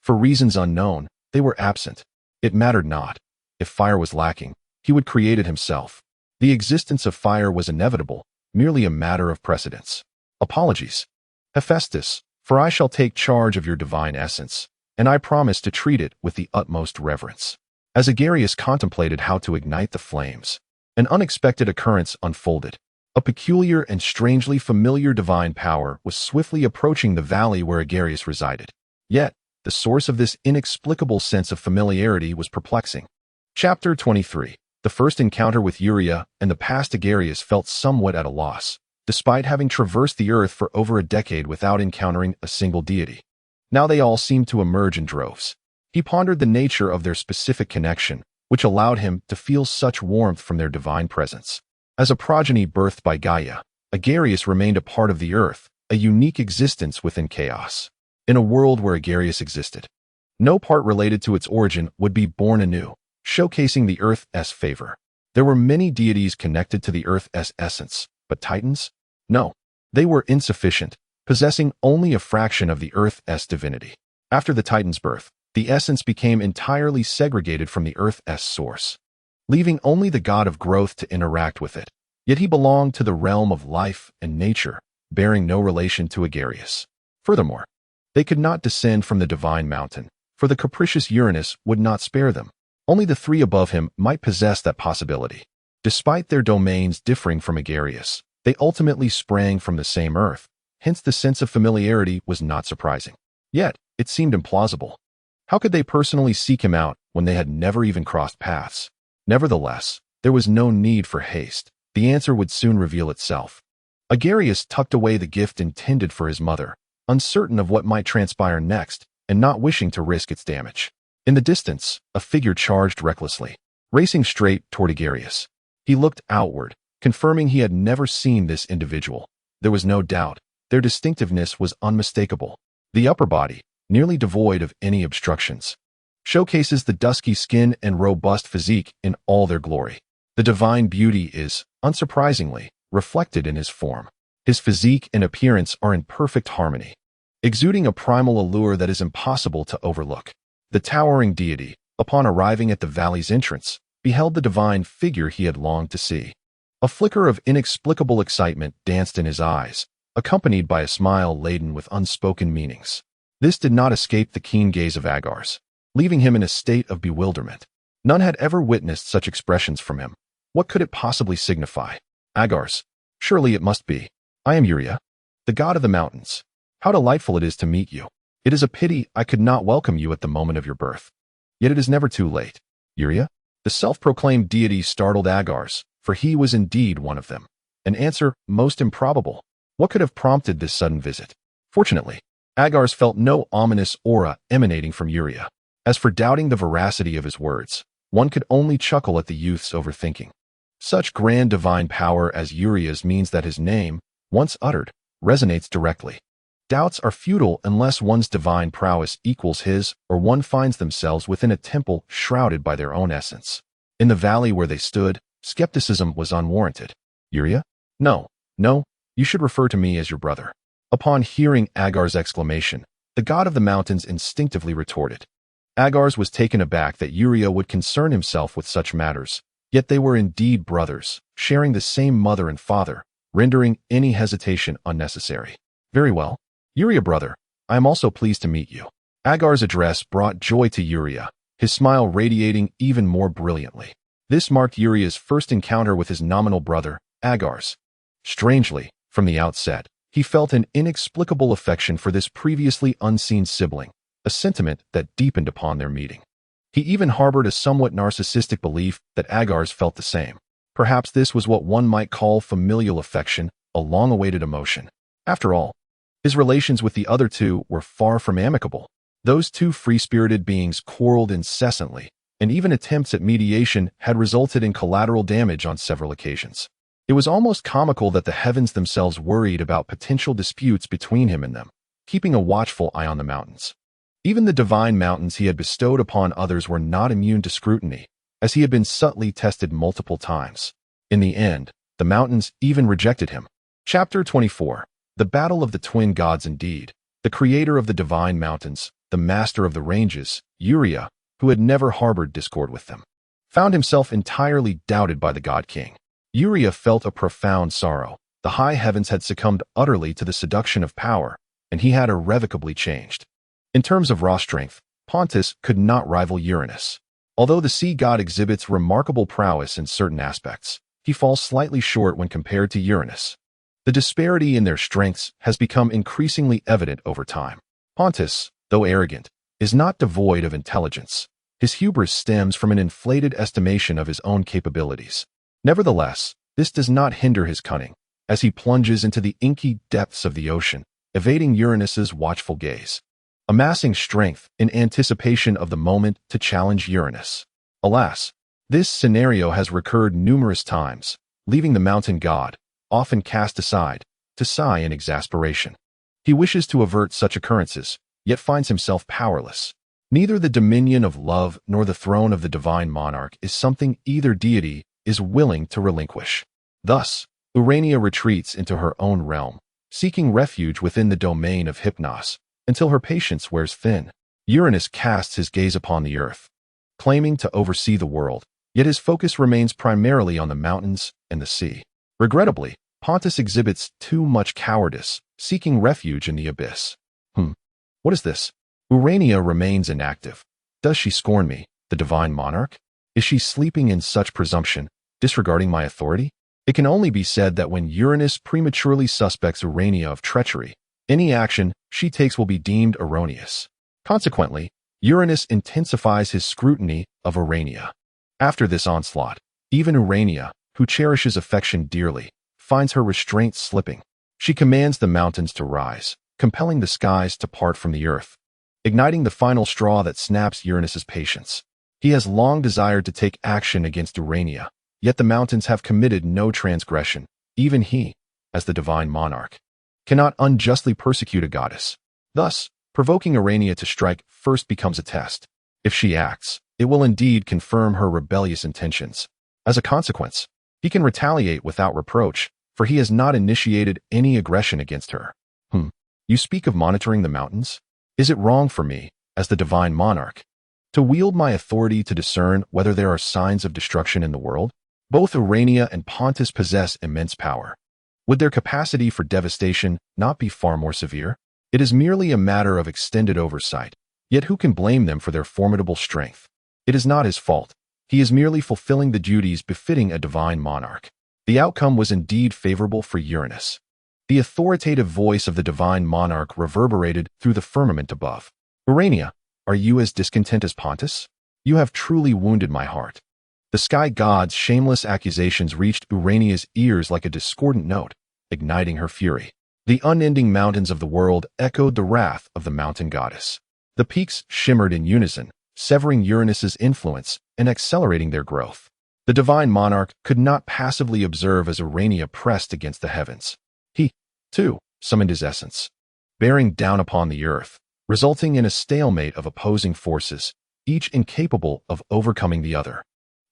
for reasons unknown, they were absent. It mattered not. If fire was lacking, he would create it himself. The existence of fire was inevitable, merely a matter of precedence. Apologies, Hephaestus, for I shall take charge of your divine essence, and I promise to treat it with the utmost reverence. As Agares contemplated how to ignite the flames, an unexpected occurrence unfolded. A peculiar and strangely familiar divine power was swiftly approaching the valley where Agares resided. Yet, the source of this inexplicable sense of familiarity was perplexing. Chapter 23. The first encounter with Uria and the past Agares felt somewhat at a loss, despite having traversed the earth for over a decade without encountering a single deity. Now they all seemed to emerge in droves. He pondered the nature of their specific connection, which allowed him to feel such warmth from their divine presence. As a progeny birthed by Gaia, Agares remained a part of the earth, a unique existence within chaos. In a world where Agares existed, no part related to its origin would be born anew, showcasing the Earth's favor. There were many deities connected to the Earth's essence, but Titans? No. They were insufficient, possessing only a fraction of the Earth's divinity. After the Titan's birth, the essence became entirely segregated from the Earth's source, leaving only the god of growth to interact with it. Yet he belonged to the realm of life and nature, bearing no relation to Agares. Furthermore, they could not descend from the divine mountain, for the capricious Uranus would not spare them. Only the three above him might possess that possibility. Despite their domains differing from Agares, they ultimately sprang from the same earth, hence the sense of familiarity was not surprising. Yet, it seemed implausible. How could they personally seek him out when they had never even crossed paths? Nevertheless, there was no need for haste. The answer would soon reveal itself. Agares tucked away the gift intended for his mother, uncertain of what might transpire next, and not wishing to risk its damage. In the distance, a figure charged recklessly, racing straight toward Agares. He looked outward, confirming he had never seen this individual. There was no doubt, their distinctiveness was unmistakable. The upper body, nearly devoid of any obstructions, showcases the dusky skin and robust physique in all their glory. The divine beauty is, unsurprisingly, reflected in his form. His physique and appearance are in perfect harmony. exuding a primal allure that is impossible to overlook. The towering deity, upon arriving at the valley's entrance, beheld the divine figure he had longed to see. A flicker of inexplicable excitement danced in his eyes, accompanied by a smile laden with unspoken meanings. This did not escape the keen gaze of Agares, leaving him in a state of bewilderment. None had ever witnessed such expressions from him. What could it possibly signify? Agares, surely it must be. I am Uria, the god of the mountains. How delightful it is to meet you. It is a pity I could not welcome you at the moment of your birth. Yet it is never too late. Uria? The self-proclaimed deity startled Agares, for he was indeed one of them. An answer most improbable. What could have prompted this sudden visit? Fortunately, Agares felt no ominous aura emanating from Uria. As for doubting the veracity of his words, one could only chuckle at the youth's overthinking. Such grand divine power as Uria's means that his name, once uttered, resonates directly. Doubts are futile unless one's divine prowess equals his, or one finds themselves within a temple shrouded by their own essence. In the valley where they stood, skepticism was unwarranted. Uria? No, you should refer to me as your brother. Upon hearing Agares' exclamation, the god of the mountains instinctively retorted. Agares was taken aback that Uria would concern himself with such matters, yet they were indeed brothers, sharing the same mother and father, rendering any hesitation unnecessary. Very well. Uria, brother, I am also pleased to meet you. Agares' address brought joy to Uria, his smile radiating even more brilliantly. This marked Uria's first encounter with his nominal brother, Agares. Strangely, from the outset, he felt an inexplicable affection for this previously unseen sibling, a sentiment that deepened upon their meeting. He even harbored a somewhat narcissistic belief that Agares felt the same. Perhaps this was what one might call familial affection, a long-awaited emotion. After all, his relations with the other two were far from amicable. Those two free-spirited beings quarreled incessantly, and even attempts at mediation had resulted in collateral damage on several occasions. It was almost comical that the heavens themselves worried about potential disputes between him and them, keeping a watchful eye on the mountains. Even the divine mountains he had bestowed upon others were not immune to scrutiny, as he had been subtly tested multiple times. In the end, the mountains even rejected him. Chapter 24. The Battle of the Twin Gods. Indeed, the creator of the divine mountains, the master of the ranges, Uria, who had never harbored discord with them, found himself entirely doubted by the god king. Uria felt a profound sorrow. The high heavens had succumbed utterly to the seduction of power, and he had irrevocably changed. In terms of raw strength, Pontus could not rival Uranus. Although the sea god exhibits remarkable prowess in certain aspects, he falls slightly short when compared to Uranus. The disparity in their strengths has become increasingly evident over time. Pontus, though arrogant, is not devoid of intelligence. His hubris stems from an inflated estimation of his own capabilities. Nevertheless, this does not hinder his cunning, as he plunges into the inky depths of the ocean, evading Uranus's watchful gaze, amassing strength in anticipation of the moment to challenge Uranus. Alas, this scenario has recurred numerous times, leaving the mountain god, often cast aside, to sigh in exasperation. He wishes to avert such occurrences, yet finds himself powerless. Neither the dominion of love nor the throne of the divine monarch is something either deity is willing to relinquish. Thus, Urania retreats into her own realm, seeking refuge within the domain of Hypnos, until her patience wears thin. Uranus casts his gaze upon the earth, claiming to oversee the world, yet his focus remains primarily on the mountains and the sea. Regrettably, Pontus exhibits too much cowardice, seeking refuge in the abyss. What is this? Urania remains inactive. Does she scorn me, the divine monarch? Is she sleeping in such presumption, disregarding my authority? It can only be said that when Uranus prematurely suspects Urania of treachery, any action she takes will be deemed erroneous. Consequently, Uranus intensifies his scrutiny of Urania. After this onslaught, even Urania, who cherishes affection dearly, finds her restraint slipping. She commands the mountains to rise, compelling the skies to part from the earth, igniting the final straw that snaps Uranus's patience. He has long desired to take action against Urania, yet the mountains have committed no transgression. Even he, as the divine monarch, cannot unjustly persecute a goddess. Thus, provoking Urania to strike first becomes a test. If she acts, it will indeed confirm her rebellious intentions. As a consequence, he can retaliate without reproach, for he has not initiated any aggression against her. You speak of monitoring the mountains? Is it wrong for me, as the divine monarch, to wield my authority to discern whether there are signs of destruction in the world? Both Urania and Pontus possess immense power. Would their capacity for devastation not be far more severe? It is merely a matter of extended oversight, yet who can blame them for their formidable strength? It is not his fault. He is merely fulfilling the duties befitting a divine monarch. The outcome was indeed favorable for Uranus. The authoritative voice of the divine monarch reverberated through the firmament above. Urania, are you as discontent as Pontus? You have truly wounded my heart. The sky god's shameless accusations reached Urania's ears like a discordant note, igniting her fury. The unending mountains of the world echoed the wrath of the mountain goddess. The peaks shimmered in unison, severing Uranus's influence and accelerating their growth. The divine monarch could not passively observe as Urania pressed against the heavens. He, too, summoned his essence, bearing down upon the earth, resulting in a stalemate of opposing forces, each incapable of overcoming the other.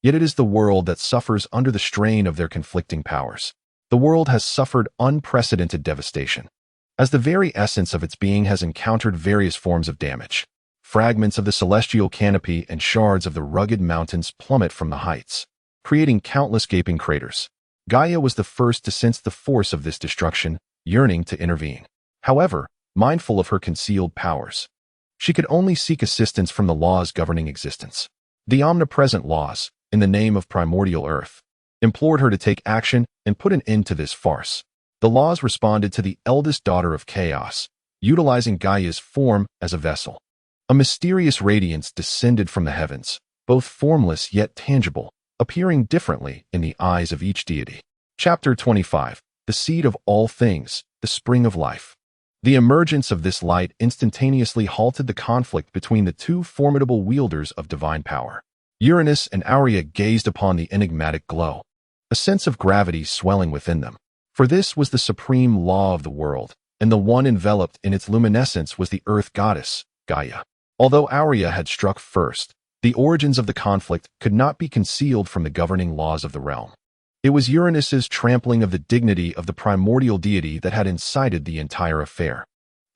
Yet it is the world that suffers under the strain of their conflicting powers. The world has suffered unprecedented devastation, as the very essence of its being has encountered various forms of damage. Fragments of the celestial canopy and shards of the rugged mountains plummet from the heights, creating countless gaping craters. Gaia was the first to sense the force of this destruction, yearning to intervene. However, mindful of her concealed powers, she could only seek assistance from the laws governing existence. The omnipresent laws, in the name of primordial Earth, implored her to take action and put an end to this farce. The laws responded to the eldest daughter of chaos, utilizing Gaia's form as a vessel. A mysterious radiance descended from the heavens, both formless yet tangible, appearing differently in the eyes of each deity. Chapter 25. The seed of all things, the spring of life. The emergence of this light instantaneously halted the conflict between the two formidable wielders of divine power. Uranus and Aurea gazed upon the enigmatic glow, a sense of gravity swelling within them. For this was the supreme law of the world, and the one enveloped in its luminescence was the earth goddess, Gaia. Although Aurea had struck first, the origins of the conflict could not be concealed from the governing laws of the realm. It was Uranus's trampling of the dignity of the primordial deity that had incited the entire affair.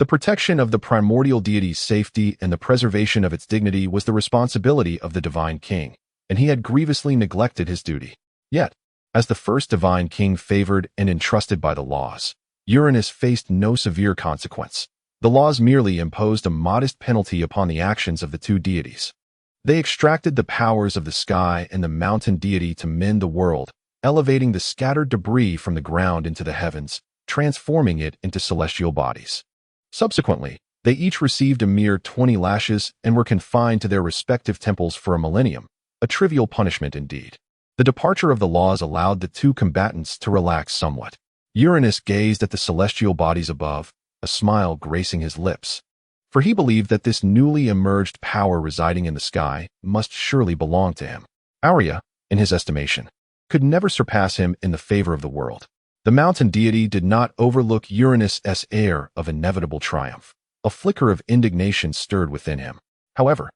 The protection of the primordial deity's safety and the preservation of its dignity was the responsibility of the divine king, and he had grievously neglected his duty. Yet, as the first divine king favored and entrusted by the laws, Uranus faced no severe consequence. The laws merely imposed a modest penalty upon the actions of the two deities. They extracted the powers of the sky and the mountain deity to mend the world, elevating the scattered debris from the ground into the heavens, transforming it into celestial bodies. Subsequently, they each received a mere 20 lashes and were confined to their respective temples for a millennium, a trivial punishment indeed. The departure of the laws allowed the two combatants to relax somewhat. Uranus gazed at the celestial bodies above, a smile gracing his lips, for he believed that this newly emerged power residing in the sky must surely belong to him. Aurea, in his estimation, could never surpass him in the favor of the world. The mountain deity did not overlook Uranus's air of inevitable triumph. A flicker of indignation stirred within him. However,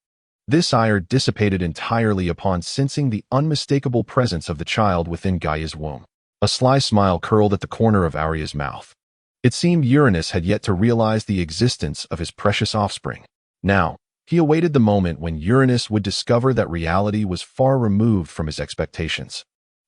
this ire dissipated entirely upon sensing the unmistakable presence of the child within Gaia's womb. A sly smile curled at the corner of Aurea's mouth. It seemed Uranus had yet to realize the existence of his precious offspring. Now, he awaited the moment when Uranus would discover that reality was far removed from his expectations.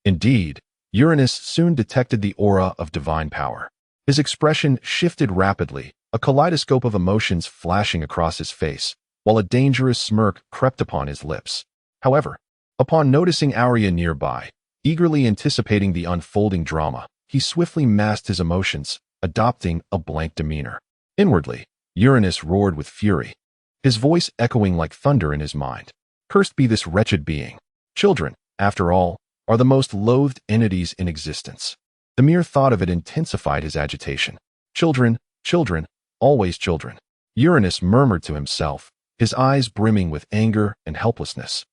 Indeed, Uranus soon detected the aura of divine power. His expression shifted rapidly, a kaleidoscope of emotions flashing across his face, while a dangerous smirk crept upon his lips. However, upon noticing Aurea nearby, eagerly anticipating the unfolding drama, he swiftly masked his emotions, adopting a blank demeanor. Inwardly, Uranus roared with fury, his voice echoing like thunder in his mind. Cursed be this wretched being. Children, after all, are the most loathed entities in existence. The mere thought of it intensified his agitation. Children, children, always children. Uranus murmured to himself, his eyes brimming with anger and helplessness.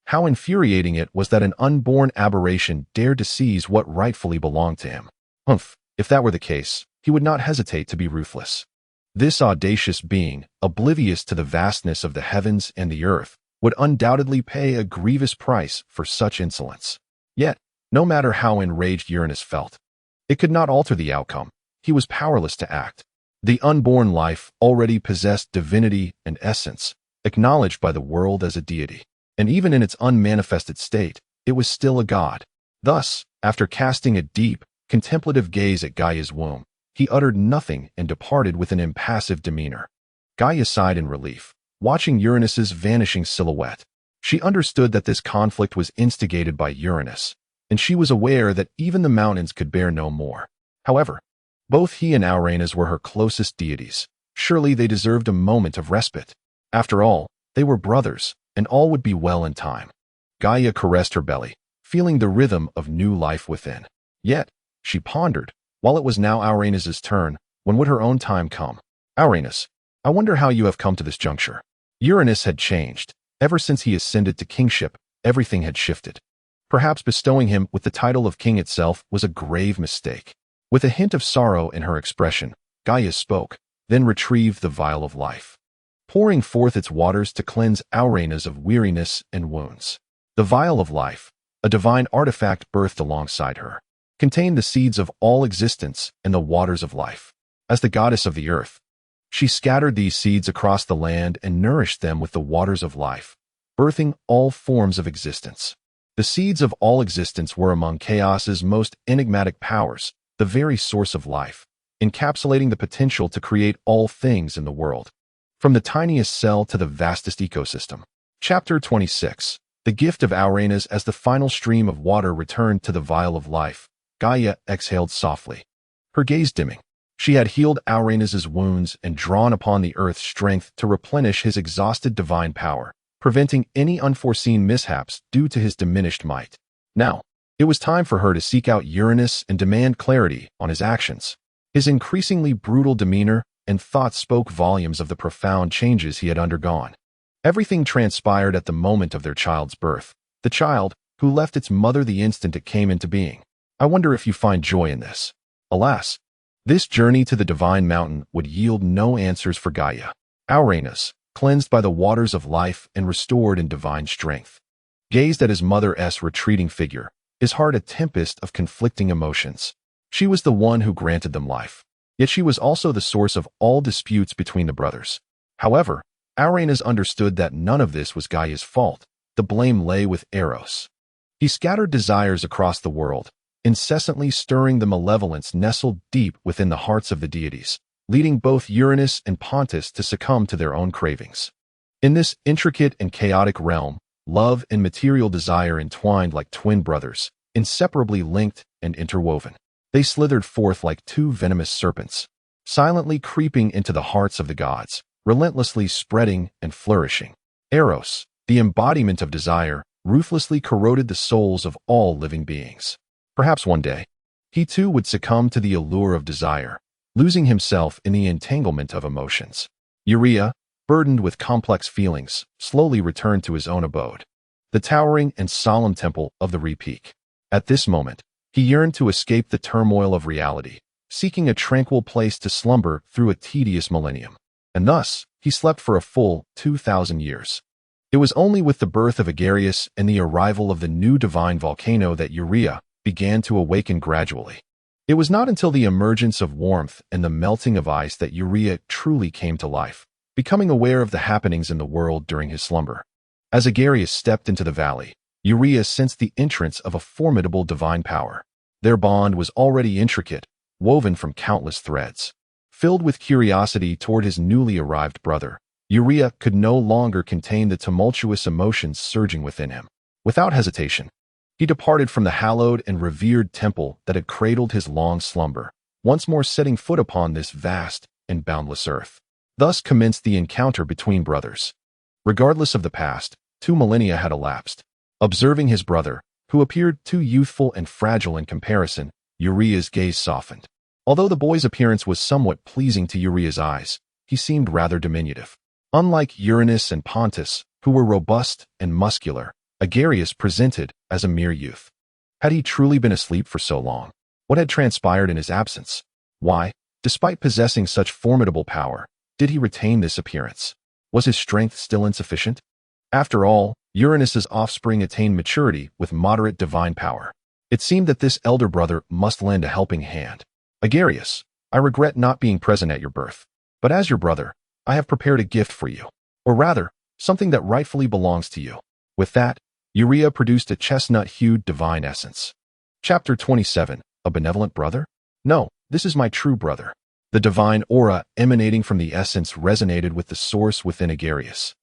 How infuriating it was that an unborn aberration dared to seize what rightfully belonged to him. Humph, if that were the case, he would not hesitate to be ruthless. This audacious being, oblivious to the vastness of the heavens and the earth, would undoubtedly pay a grievous price for such insolence. Yet, no matter how enraged Uranus felt, it could not alter the outcome. He was powerless to act. The unborn life already possessed divinity and essence, acknowledged by the world as a deity. And even in its unmanifested state, it was still a god. Thus, after casting a deep, contemplative gaze at Gaia's womb, he uttered nothing and departed with an impassive demeanor. Gaia sighed in relief, watching Uranus's vanishing silhouette. She understood that this conflict was instigated by Uranus, and she was aware that even the mountains could bear no more. However, both he and Uranus were her closest deities. Surely they deserved a moment of respite. After all, they were brothers, and all would be well in time. Gaia caressed her belly, feeling the rhythm of new life within. Yet, she pondered, while it was now Uranus's turn, when would her own time come? Uranus, I wonder how you have come to this juncture. Uranus had changed. Ever since he ascended to kingship, everything had shifted. Perhaps bestowing him with the title of king itself was a grave mistake. With a hint of sorrow in her expression, Gaia spoke, then retrieved the vial of life, pouring forth its waters to cleanse Uranus of weariness and wounds. The vial of life, a divine artifact birthed alongside her, contained the seeds of all existence and the waters of life. As the goddess of the earth, she scattered these seeds across the land and nourished them with the waters of life, birthing all forms of existence. The seeds of all existence were among chaos's most enigmatic powers, the very source of life, encapsulating the potential to create all things in the world, from the tiniest cell to the vastest ecosystem. Chapter 26. The gift of Uranus. As the final stream of water returned to the vial of life, Gaia exhaled softly, her gaze dimming. She had healed Uranus's wounds and drawn upon the earth's strength to replenish his exhausted divine power, preventing any unforeseen mishaps due to his diminished might. Now, it was time for her to seek out Uranus and demand clarity on his actions. His increasingly brutal demeanor and thoughts spoke volumes of the profound changes he had undergone. Everything transpired at the moment of their child's birth, the child who left its mother the instant it came into being. I wonder if you find joy in this. Alas, this journey to the divine mountain would yield no answers for Gaia. Uranus, cleansed by the waters of life and restored in divine strength, gazed at his mother's retreating figure, his heart a tempest of conflicting emotions. She was the one who granted them life, yet she was also the source of all disputes between the brothers. However, Uranus understood that none of this was Gaia's fault. The blame lay with Eros. He scattered desires across the world, incessantly stirring the malevolence nestled deep within the hearts of the deities, leading both Uranus and Pontus to succumb to their own cravings. In this intricate and chaotic realm, love and material desire entwined like twin brothers, inseparably linked and interwoven. They slithered forth like two venomous serpents, silently creeping into the hearts of the gods, relentlessly spreading and flourishing. Eros, the embodiment of desire, ruthlessly corroded the souls of all living beings. Perhaps one day, he too would succumb to the allure of desire, losing himself in the entanglement of emotions. Urea, burdened with complex feelings, slowly returned to his own abode, the towering and solemn temple of the Repeak. At this moment, he yearned to escape the turmoil of reality, seeking a tranquil place to slumber through a tedious millennium. And thus, he slept for a full 2,000 years. It was only with the birth of Agares and the arrival of the new divine volcano that Urea began to awaken gradually. It was not until the emergence of warmth and the melting of ice that Urea truly came to life, becoming aware of the happenings in the world during his slumber. As Agares stepped into the valley, Urea sensed the entrance of a formidable divine power. Their bond was already intricate, woven from countless threads. Filled with curiosity toward his newly arrived brother, Urea could no longer contain the tumultuous emotions surging within him. Without hesitation, he departed from the hallowed and revered temple that had cradled his long slumber, once more setting foot upon this vast and boundless earth. Thus commenced the encounter between brothers. Regardless of the past, 2 millennia had elapsed. Observing his brother, who appeared too youthful and fragile in comparison, Urea's gaze softened. Although the boy's appearance was somewhat pleasing to Urea's eyes, he seemed rather diminutive. Unlike Uranus and Pontus, who were robust and muscular, Agares presented as a mere youth. Had he truly been asleep for so long? What had transpired in his absence? Why, despite possessing such formidable power, did he retain this appearance? Was his strength still insufficient? After all, Uranus's offspring attained maturity with moderate divine power. It seemed that this elder brother must lend a helping hand. Agares, I regret not being present at your birth. But as your brother, I have prepared a gift for you. Or rather, something that rightfully belongs to you. With that, Urea produced a chestnut-hued divine essence. Chapter 27. A benevolent brother? No, this is my true brother. The divine aura emanating from the essence resonated with the source within Agares,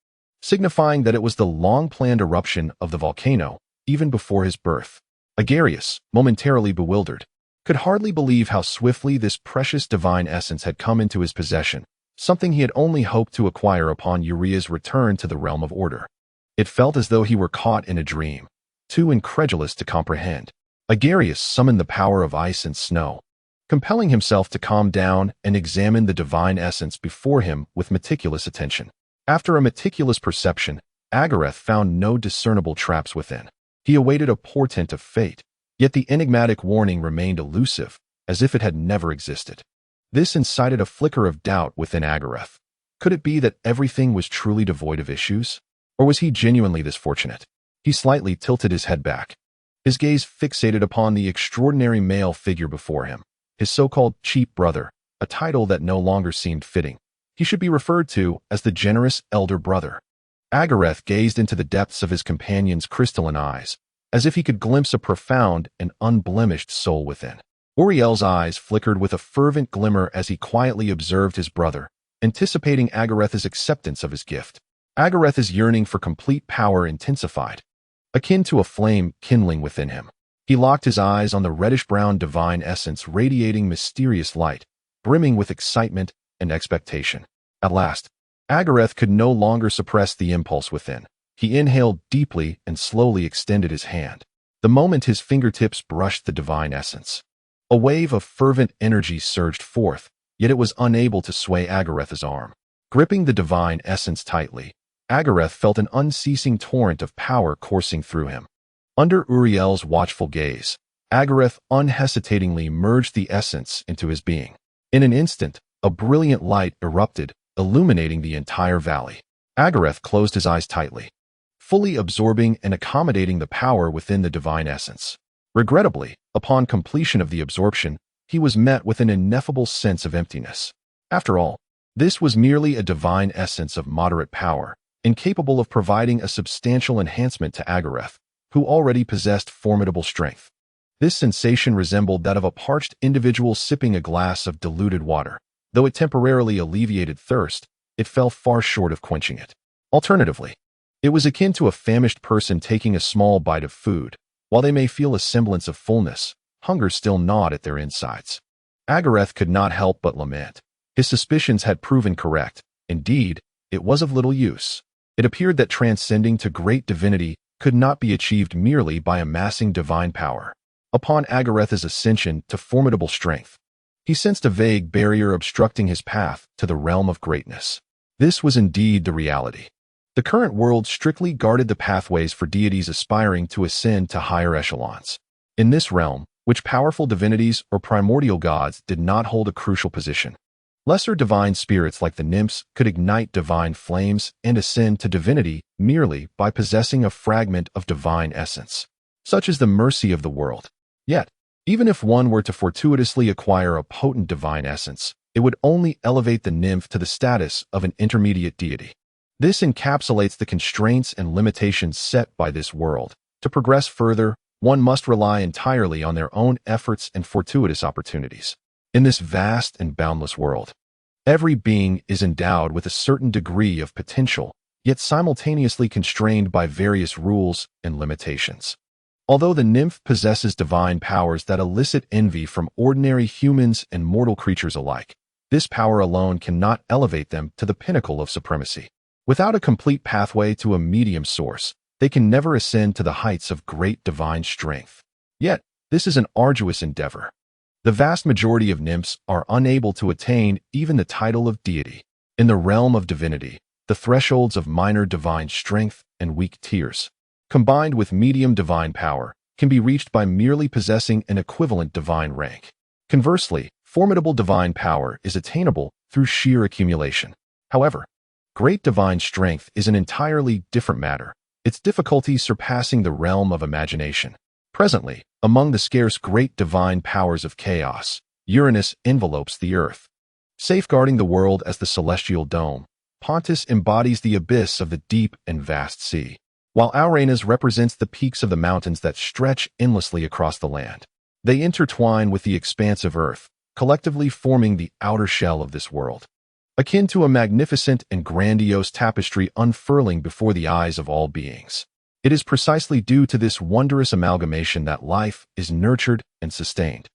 signifying that it was the long-planned eruption of the volcano, even before his birth. Agares, momentarily bewildered, could hardly believe how swiftly this precious divine essence had come into his possession, something he had only hoped to acquire upon Urea's return to the realm of order. It felt as though he were caught in a dream, too incredulous to comprehend. Agares summoned the power of ice and snow, compelling himself to calm down and examine the divine essence before him with meticulous attention. After a meticulous perception, Agares found no discernible traps within. He awaited a portent of fate, yet the enigmatic warning remained elusive, as if it had never existed. This incited a flicker of doubt within Agares. Could it be that everything was truly devoid of issues? Or was he genuinely this fortunate? He slightly tilted his head back, his gaze fixated upon the extraordinary male figure before him, his so-called cheap brother, a title that no longer seemed fitting. He should be referred to as the generous elder brother. Agares gazed into the depths of his companion's crystalline eyes, as if he could glimpse a profound and unblemished soul within. Uriel's eyes flickered with a fervent glimmer as he quietly observed his brother, anticipating Agares's acceptance of his gift. Agares's yearning for complete power intensified, akin to a flame kindling within him. He locked his eyes on the reddish-brown divine essence radiating mysterious light, brimming with excitement and expectation. At last, Agares could no longer suppress the impulse within. He inhaled deeply and slowly extended his hand. The moment his fingertips brushed the divine essence, a wave of fervent energy surged forth, yet it was unable to sway Agares's arm. Gripping the divine essence tightly, Agares felt an unceasing torrent of power coursing through him. Under Uriel's watchful gaze, Agares unhesitatingly merged the essence into his being. In an instant, a brilliant light erupted, illuminating the entire valley. Agares closed his eyes tightly, fully absorbing and accommodating the power within the divine essence. Regrettably, upon completion of the absorption, he was met with an ineffable sense of emptiness. After all, this was merely a divine essence of moderate power, incapable of providing a substantial enhancement to Agares, who already possessed formidable strength. This sensation resembled that of a parched individual sipping a glass of diluted water. Though it temporarily alleviated thirst, it fell far short of quenching it. Alternatively, it was akin to a famished person taking a small bite of food. While they may feel a semblance of fullness, hunger still gnawed at their insides. Agares could not help but lament. His suspicions had proven correct. Indeed, it was of little use. It appeared that transcending to great divinity could not be achieved merely by amassing divine power. Upon Agares's ascension to formidable strength, he sensed a vague barrier obstructing his path to the realm of greatness. This was indeed the reality. The current world strictly guarded the pathways for deities aspiring to ascend to higher echelons. In this realm, which powerful divinities or primordial gods did not hold a crucial position, lesser divine spirits like the nymphs could ignite divine flames and ascend to divinity merely by possessing a fragment of divine essence. Such is the mercy of the world. Yet, even if one were to fortuitously acquire a potent divine essence, it would only elevate the nymph to the status of an intermediate deity. This encapsulates the constraints and limitations set by this world. To progress further, one must rely entirely on their own efforts and fortuitous opportunities. In this vast and boundless world, every being is endowed with a certain degree of potential, yet simultaneously constrained by various rules and limitations. Although the nymph possesses divine powers that elicit envy from ordinary humans and mortal creatures alike, this power alone cannot elevate them to the pinnacle of supremacy. Without a complete pathway to a medium source, they can never ascend to the heights of great divine strength. Yet, this is an arduous endeavor. The vast majority of nymphs are unable to attain even the title of deity. In the realm of divinity, the thresholds of minor divine strength and weak tears, combined with medium divine power, can be reached by merely possessing an equivalent divine rank. Conversely, formidable divine power is attainable through sheer accumulation. However, great divine strength is an entirely different matter, its difficulties surpassing the realm of imagination. Presently, among the scarce great divine powers of chaos, Uranus envelopes the Earth, safeguarding the world as the celestial dome. Pontus embodies the abyss of the deep and vast sea, while Uranus represents the peaks of the mountains that stretch endlessly across the land. They intertwine with the expansive Earth, collectively forming the outer shell of this world, akin to a magnificent and grandiose tapestry unfurling before the eyes of all beings. It is precisely due to this wondrous amalgamation that life is nurtured and sustained,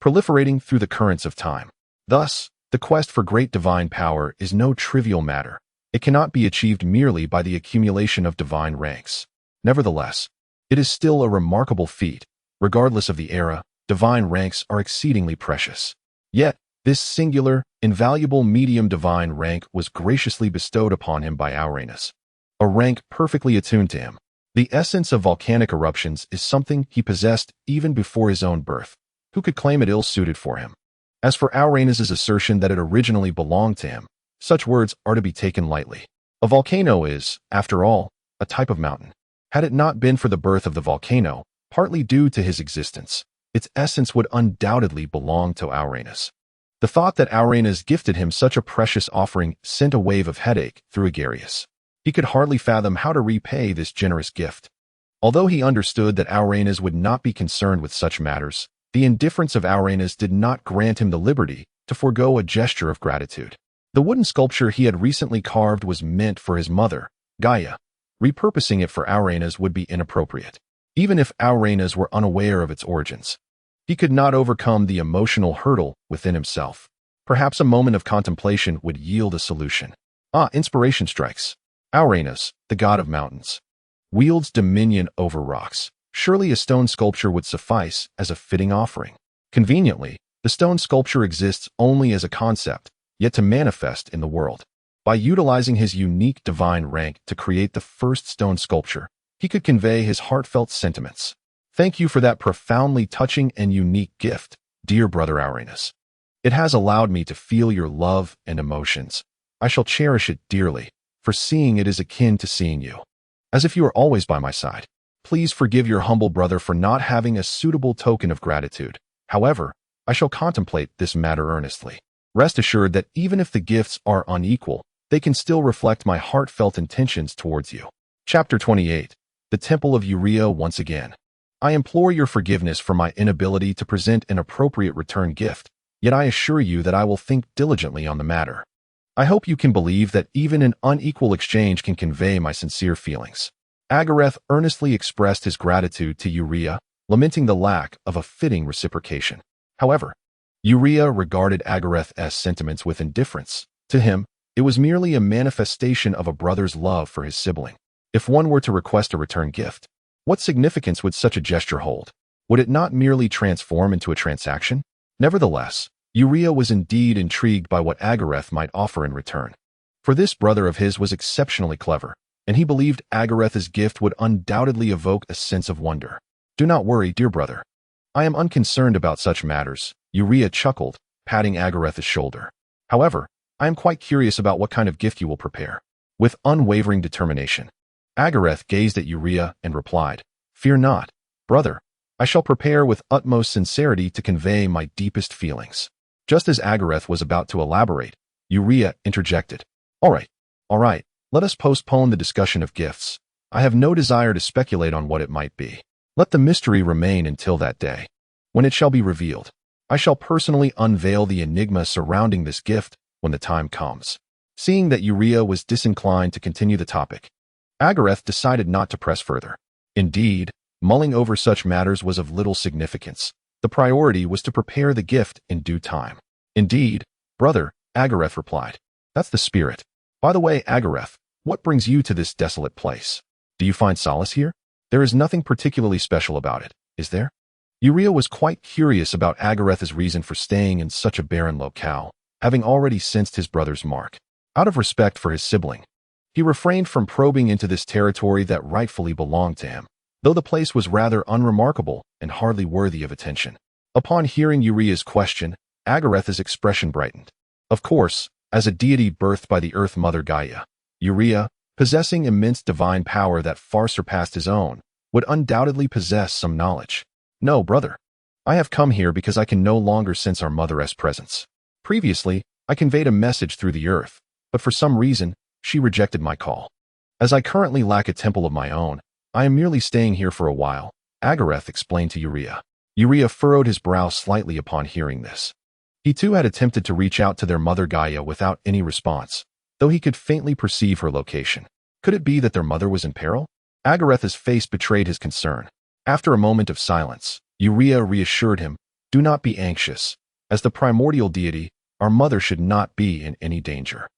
proliferating through the currents of time. Thus, the quest for great divine power is no trivial matter. It cannot be achieved merely by the accumulation of divine ranks. Nevertheless, it is still a remarkable feat. Regardless of the era, divine ranks are exceedingly precious. Yet, this singular, invaluable medium divine rank was graciously bestowed upon him by Uranus, a rank perfectly attuned to him. The essence of volcanic eruptions is something he possessed even before his own birth. Who could claim it ill-suited for him? As for Uranus's assertion that it originally belonged to him, such words are to be taken lightly. A volcano is, after all, a type of mountain. Had it not been for the birth of the volcano, partly due to his existence, its essence would undoubtedly belong to Uranus. The thought that Uranus gifted him such a precious offering sent a wave of headache through Agares. He could hardly fathom how to repay this generous gift. Although he understood that Uranus would not be concerned with such matters, the indifference of Uranus did not grant him the liberty to forego a gesture of gratitude. The wooden sculpture he had recently carved was meant for his mother, Gaia. Repurposing it for Uranus would be inappropriate, even if Uranus were unaware of its origins. He could not overcome the emotional hurdle within himself. Perhaps a moment of contemplation would yield a solution. Inspiration strikes. Uranus, the god of mountains, wields dominion over rocks. Surely a stone sculpture would suffice as a fitting offering. Conveniently, the stone sculpture exists only as a concept, yet to manifest in the world. By utilizing his unique divine rank to create the first stone sculpture, he could convey his heartfelt sentiments. Thank you for that profoundly touching and unique gift, dear brother Uranus. It has allowed me to feel your love and emotions. I shall cherish it dearly, for seeing it is akin to seeing you, as if you were always by my side. Please forgive your humble brother for not having a suitable token of gratitude. However, I shall contemplate this matter earnestly. Rest assured that even if the gifts are unequal, they can still reflect my heartfelt intentions towards you. Chapter 28. The Temple of Urea once again. I implore your forgiveness for my inability to present an appropriate return gift, yet I assure you that I will think diligently on the matter. I hope you can believe that even an unequal exchange can convey my sincere feelings. Agares earnestly expressed his gratitude to Urea, lamenting the lack of a fitting reciprocation. However, Urea regarded Agares' sentiments with indifference. To him, it was merely a manifestation of a brother's love for his sibling. If one were to request a return gift, what significance would such a gesture hold? Would it not merely transform into a transaction? Nevertheless, Urea was indeed intrigued by what Agares might offer in return. For this brother of his was exceptionally clever, and he believed Agares' gift would undoubtedly evoke a sense of wonder. Do not worry, dear brother. I am unconcerned about such matters, Urea chuckled, patting Agares' shoulder. However, I am quite curious about what kind of gift you will prepare. With unwavering determination, Agares gazed at Urea and replied, Fear not, brother. I shall prepare with utmost sincerity to convey my deepest feelings. Just as Agares was about to elaborate, Urea interjected. All right, let us postpone the discussion of gifts. I have no desire to speculate on what it might be. Let the mystery remain until that day, when it shall be revealed. I shall personally unveil the enigma surrounding this gift when the time comes. Seeing that Urea was disinclined to continue the topic, Agares decided not to press further. Indeed, mulling over such matters was of little significance. The priority was to prepare the gift in due time. Indeed, brother, Agares replied. That's the spirit. By the way, Agares, what brings you to this desolate place? Do you find solace here? There is nothing particularly special about it, is there? Urea was quite curious about Agares' reason for staying in such a barren locale, having already sensed his brother's mark. Out of respect for his sibling, he refrained from probing into this territory that rightfully belonged to him, though the place was rather unremarkable and hardly worthy of attention. Upon hearing Urea's question, Agares' expression brightened. Of course, as a deity birthed by the Earth Mother Gaia, Urea, possessing immense divine power that far surpassed his own, would undoubtedly possess some knowledge. No, brother. I have come here because I can no longer sense our mother's presence. Previously, I conveyed a message through the earth, but for some reason, she rejected my call. As I currently lack a temple of my own, I am merely staying here for a while, Agares explained to Urea. Urea furrowed his brow slightly upon hearing this. He too had attempted to reach out to their mother Gaia without any response, though he could faintly perceive her location. Could it be that their mother was in peril? Agares's face betrayed his concern. After a moment of silence, Urea reassured him, "Do not be anxious. As the primordial deity, our mother should not be in any danger.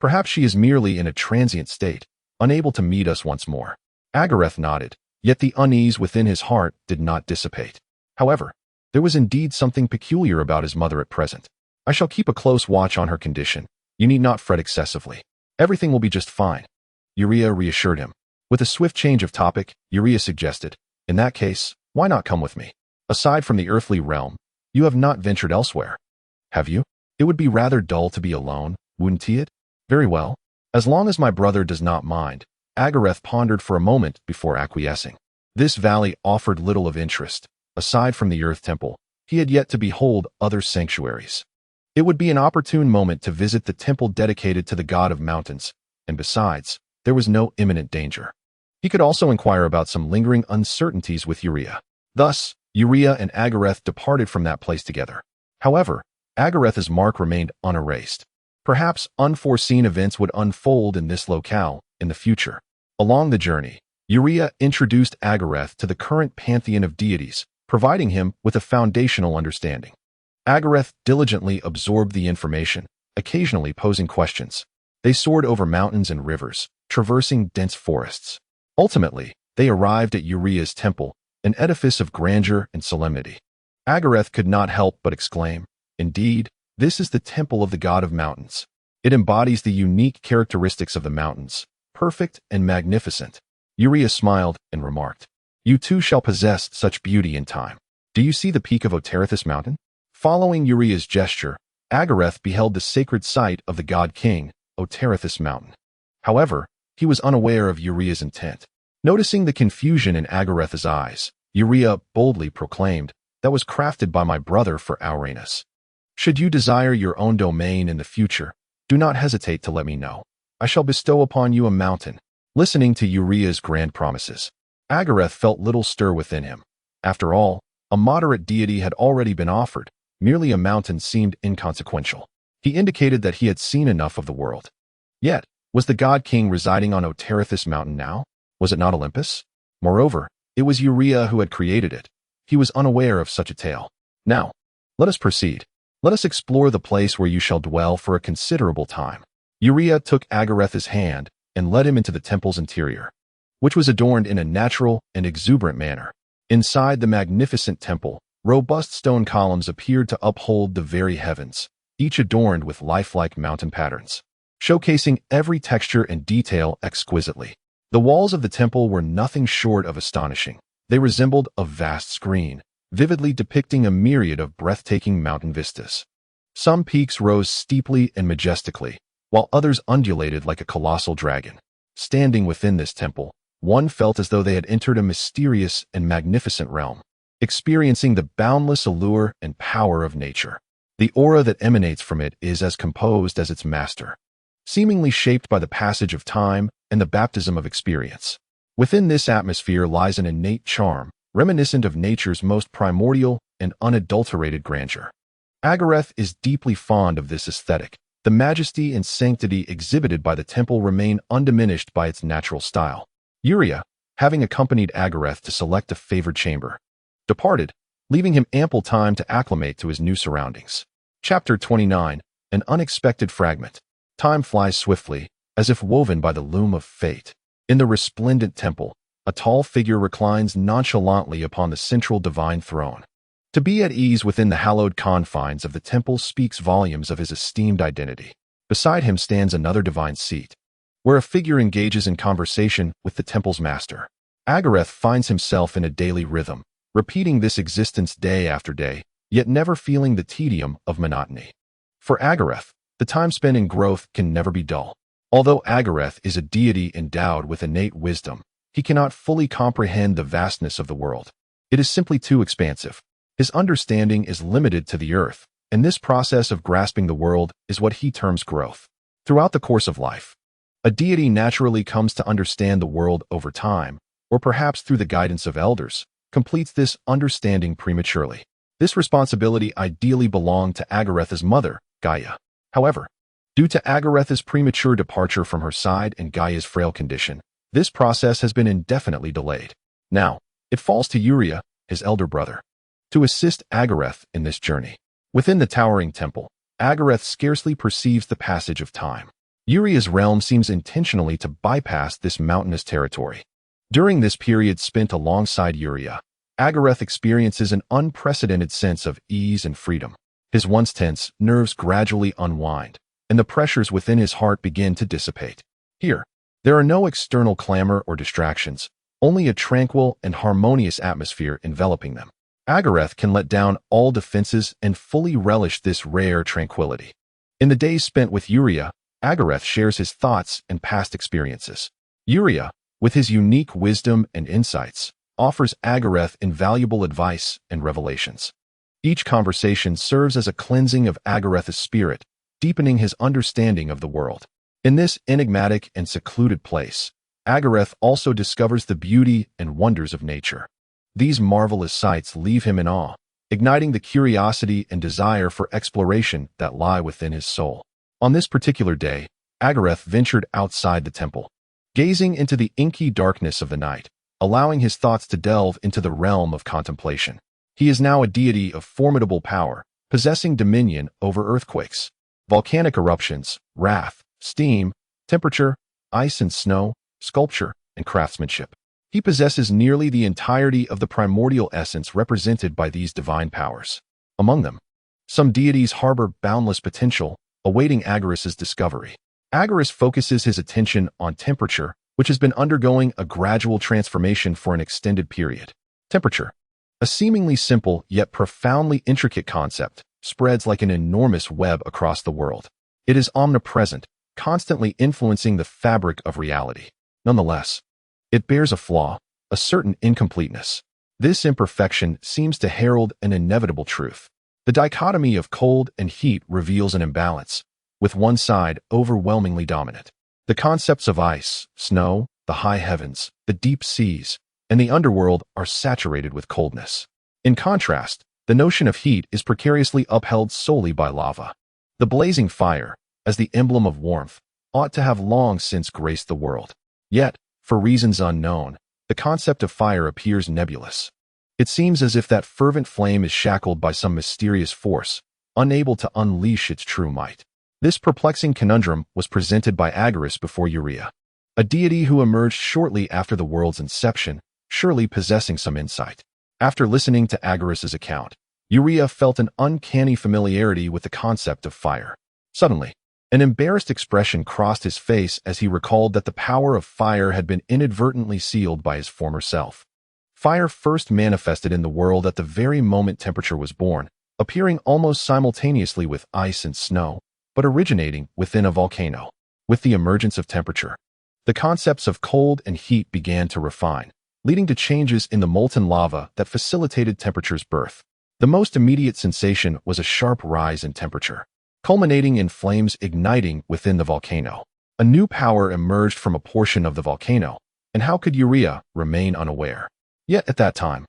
Perhaps she is merely in a transient state, unable to meet us once more." Agares nodded, yet the unease within his heart did not dissipate. However, there was indeed something peculiar about his mother at present. "I shall keep a close watch on her condition. You need not fret excessively. Everything will be just fine," Urea reassured him. With a swift change of topic, Urea suggested, "In that case, why not come with me? Aside from the earthly realm, you have not ventured elsewhere, have you? It would be rather dull to be alone, wouldn't it?" "Very well. As long as my brother does not mind," Agares pondered for a moment before acquiescing. This valley offered little of interest. Aside from the Earth Temple, he had yet to behold other sanctuaries. It would be an opportune moment to visit the temple dedicated to the god of mountains, and besides, there was no imminent danger. He could also inquire about some lingering uncertainties with Urea. Thus, Urea and Agares departed from that place together. However, Agares's mark remained unerased. Perhaps unforeseen events would unfold in this locale in the future. Along the journey, Urea introduced Agares to the current pantheon of deities, providing him with a foundational understanding. Agares diligently absorbed the information, occasionally posing questions. They soared over mountains and rivers, traversing dense forests. Ultimately, they arrived at Urea's temple, an edifice of grandeur and solemnity. Agares could not help but exclaim, "Indeed, this is the temple of the god of mountains. It embodies the unique characteristics of the mountains, perfect and magnificent." Urea smiled and remarked, "You too shall possess such beauty in time. Do you see the peak of Overthrows mountain?" Following Urea's gesture, Agares beheld the sacred site of the god king, Overthrows mountain. However, he was unaware of Urea's intent. Noticing the confusion in Agares's eyes, Urea boldly proclaimed, "That was crafted by my brother for Uranus. Should you desire your own domain in the future, do not hesitate to let me know. I shall bestow upon you a mountain." Listening to Urea's grand promises, Agares felt little stir within him. After all, a moderate deity had already been offered. Merely a mountain seemed inconsequential. He indicated that he had seen enough of the world. Yet, was the god king residing on Overthrows mountain now? Was it not Olympus? Moreover, it was Urea who had created it. He was unaware of such a tale. "Now, let us proceed. Let us explore the place where you shall dwell for a considerable time." Urea took Agares's hand and led him into the temple's interior, which was adorned in a natural and exuberant manner. Inside the magnificent temple, robust stone columns appeared to uphold the very heavens, each adorned with lifelike mountain patterns, showcasing every texture and detail exquisitely. The walls of the temple were nothing short of astonishing. They resembled a vast screen, vividly depicting a myriad of breathtaking mountain vistas. Some peaks rose steeply and majestically, while others undulated like a colossal dragon. Standing within this temple, one felt as though they had entered a mysterious and magnificent realm, experiencing the boundless allure and power of nature. The aura that emanates from it is as composed as its master, seemingly shaped by the passage of time and the baptism of experience. Within this atmosphere lies an innate charm, reminiscent of nature's most primordial and unadulterated grandeur. Agares is deeply fond of this aesthetic. The majesty and sanctity exhibited by the temple remain undiminished by its natural style. Urea, having accompanied Agares to select a favored chamber, departed, leaving him ample time to acclimate to his new surroundings. Chapter 29, An Unexpected Fragment. Time flies swiftly, as if woven by the loom of fate. In the resplendent temple, a tall figure reclines nonchalantly upon the central divine throne. To be at ease within the hallowed confines of the temple speaks volumes of his esteemed identity. Beside him stands another divine seat, where a figure engages in conversation with the temple's master. Agares finds himself in a daily rhythm, repeating this existence day after day, yet never feeling the tedium of monotony. For Agares, the time spent in growth can never be dull. Although Agares is a deity endowed with innate wisdom, he cannot fully comprehend the vastness of the world. It is simply too expansive. His understanding is limited to the earth, and this process of grasping the world is what he terms growth. Throughout the course of life, a deity naturally comes to understand the world over time, or perhaps through the guidance of elders, completes this understanding prematurely. This responsibility ideally belonged to Agares's mother, Gaia. However, due to Agares's premature departure from her side and Gaia's frail condition, this process has been indefinitely delayed. Now, it falls to Uriah, his elder brother, to assist Agares in this journey. Within the towering temple, Agares scarcely perceives the passage of time. Uriah's realm seems intentionally to bypass this mountainous territory. During this period spent alongside Uriah, Agares experiences an unprecedented sense of ease and freedom. His once tense nerves gradually unwind, and the pressures within his heart begin to dissipate. Here, there are no external clamor or distractions, only a tranquil and harmonious atmosphere enveloping them. Agares can let down all defenses and fully relish this rare tranquility. In the days spent with Uriah, Agares shares his thoughts and past experiences. Uriah, with his unique wisdom and insights, offers Agares invaluable advice and revelations. Each conversation serves as a cleansing of Agares's spirit, deepening his understanding of the world. In this enigmatic and secluded place, Agares also discovers the beauty and wonders of nature. These marvelous sights leave him in awe, igniting the curiosity and desire for exploration that lie within his soul. On this particular day, Agares ventured outside the temple, gazing into the inky darkness of the night, allowing his thoughts to delve into the realm of contemplation. He is now a deity of formidable power, possessing dominion over earthquakes, volcanic eruptions, wrath, steam, temperature, ice and snow, sculpture, and craftsmanship. He possesses nearly the entirety of the primordial essence represented by these divine powers. Among them, some deities harbor boundless potential, awaiting Agares's discovery. Agares focuses his attention on temperature, which has been undergoing a gradual transformation for an extended period. Temperature, a seemingly simple yet profoundly intricate concept, spreads like an enormous web across the world. It is omnipresent, constantly influencing the fabric of reality. Nonetheless, it bears a flaw, a certain incompleteness. This imperfection seems to herald an inevitable truth. The dichotomy of cold and heat reveals an imbalance, with one side overwhelmingly dominant. The concepts of ice, snow, the high heavens, the deep seas, and the underworld are saturated with coldness. In contrast, the notion of heat is precariously upheld solely by lava. The blazing fire, as the emblem of warmth, ought to have long since graced the world. Yet, for reasons unknown, the concept of fire appears nebulous. It seems as if that fervent flame is shackled by some mysterious force, unable to unleash its true might. This perplexing conundrum was presented by Agares before Uriah, a deity who emerged shortly after the world's inception, surely possessing some insight. After listening to Agares's account, Uriah felt an uncanny familiarity with the concept of fire. Suddenly, an embarrassed expression crossed his face as he recalled that the power of fire had been inadvertently sealed by his former self. Fire first manifested in the world at the very moment temperature was born, appearing almost simultaneously with ice and snow, but originating within a volcano. With the emergence of temperature, the concepts of cold and heat began to refine, leading to changes in the molten lava that facilitated temperature's birth. The most immediate sensation was a sharp rise in temperature, culminating in flames igniting within the volcano. A new power emerged from a portion of the volcano, and how could Uriah remain unaware? Yet at that time,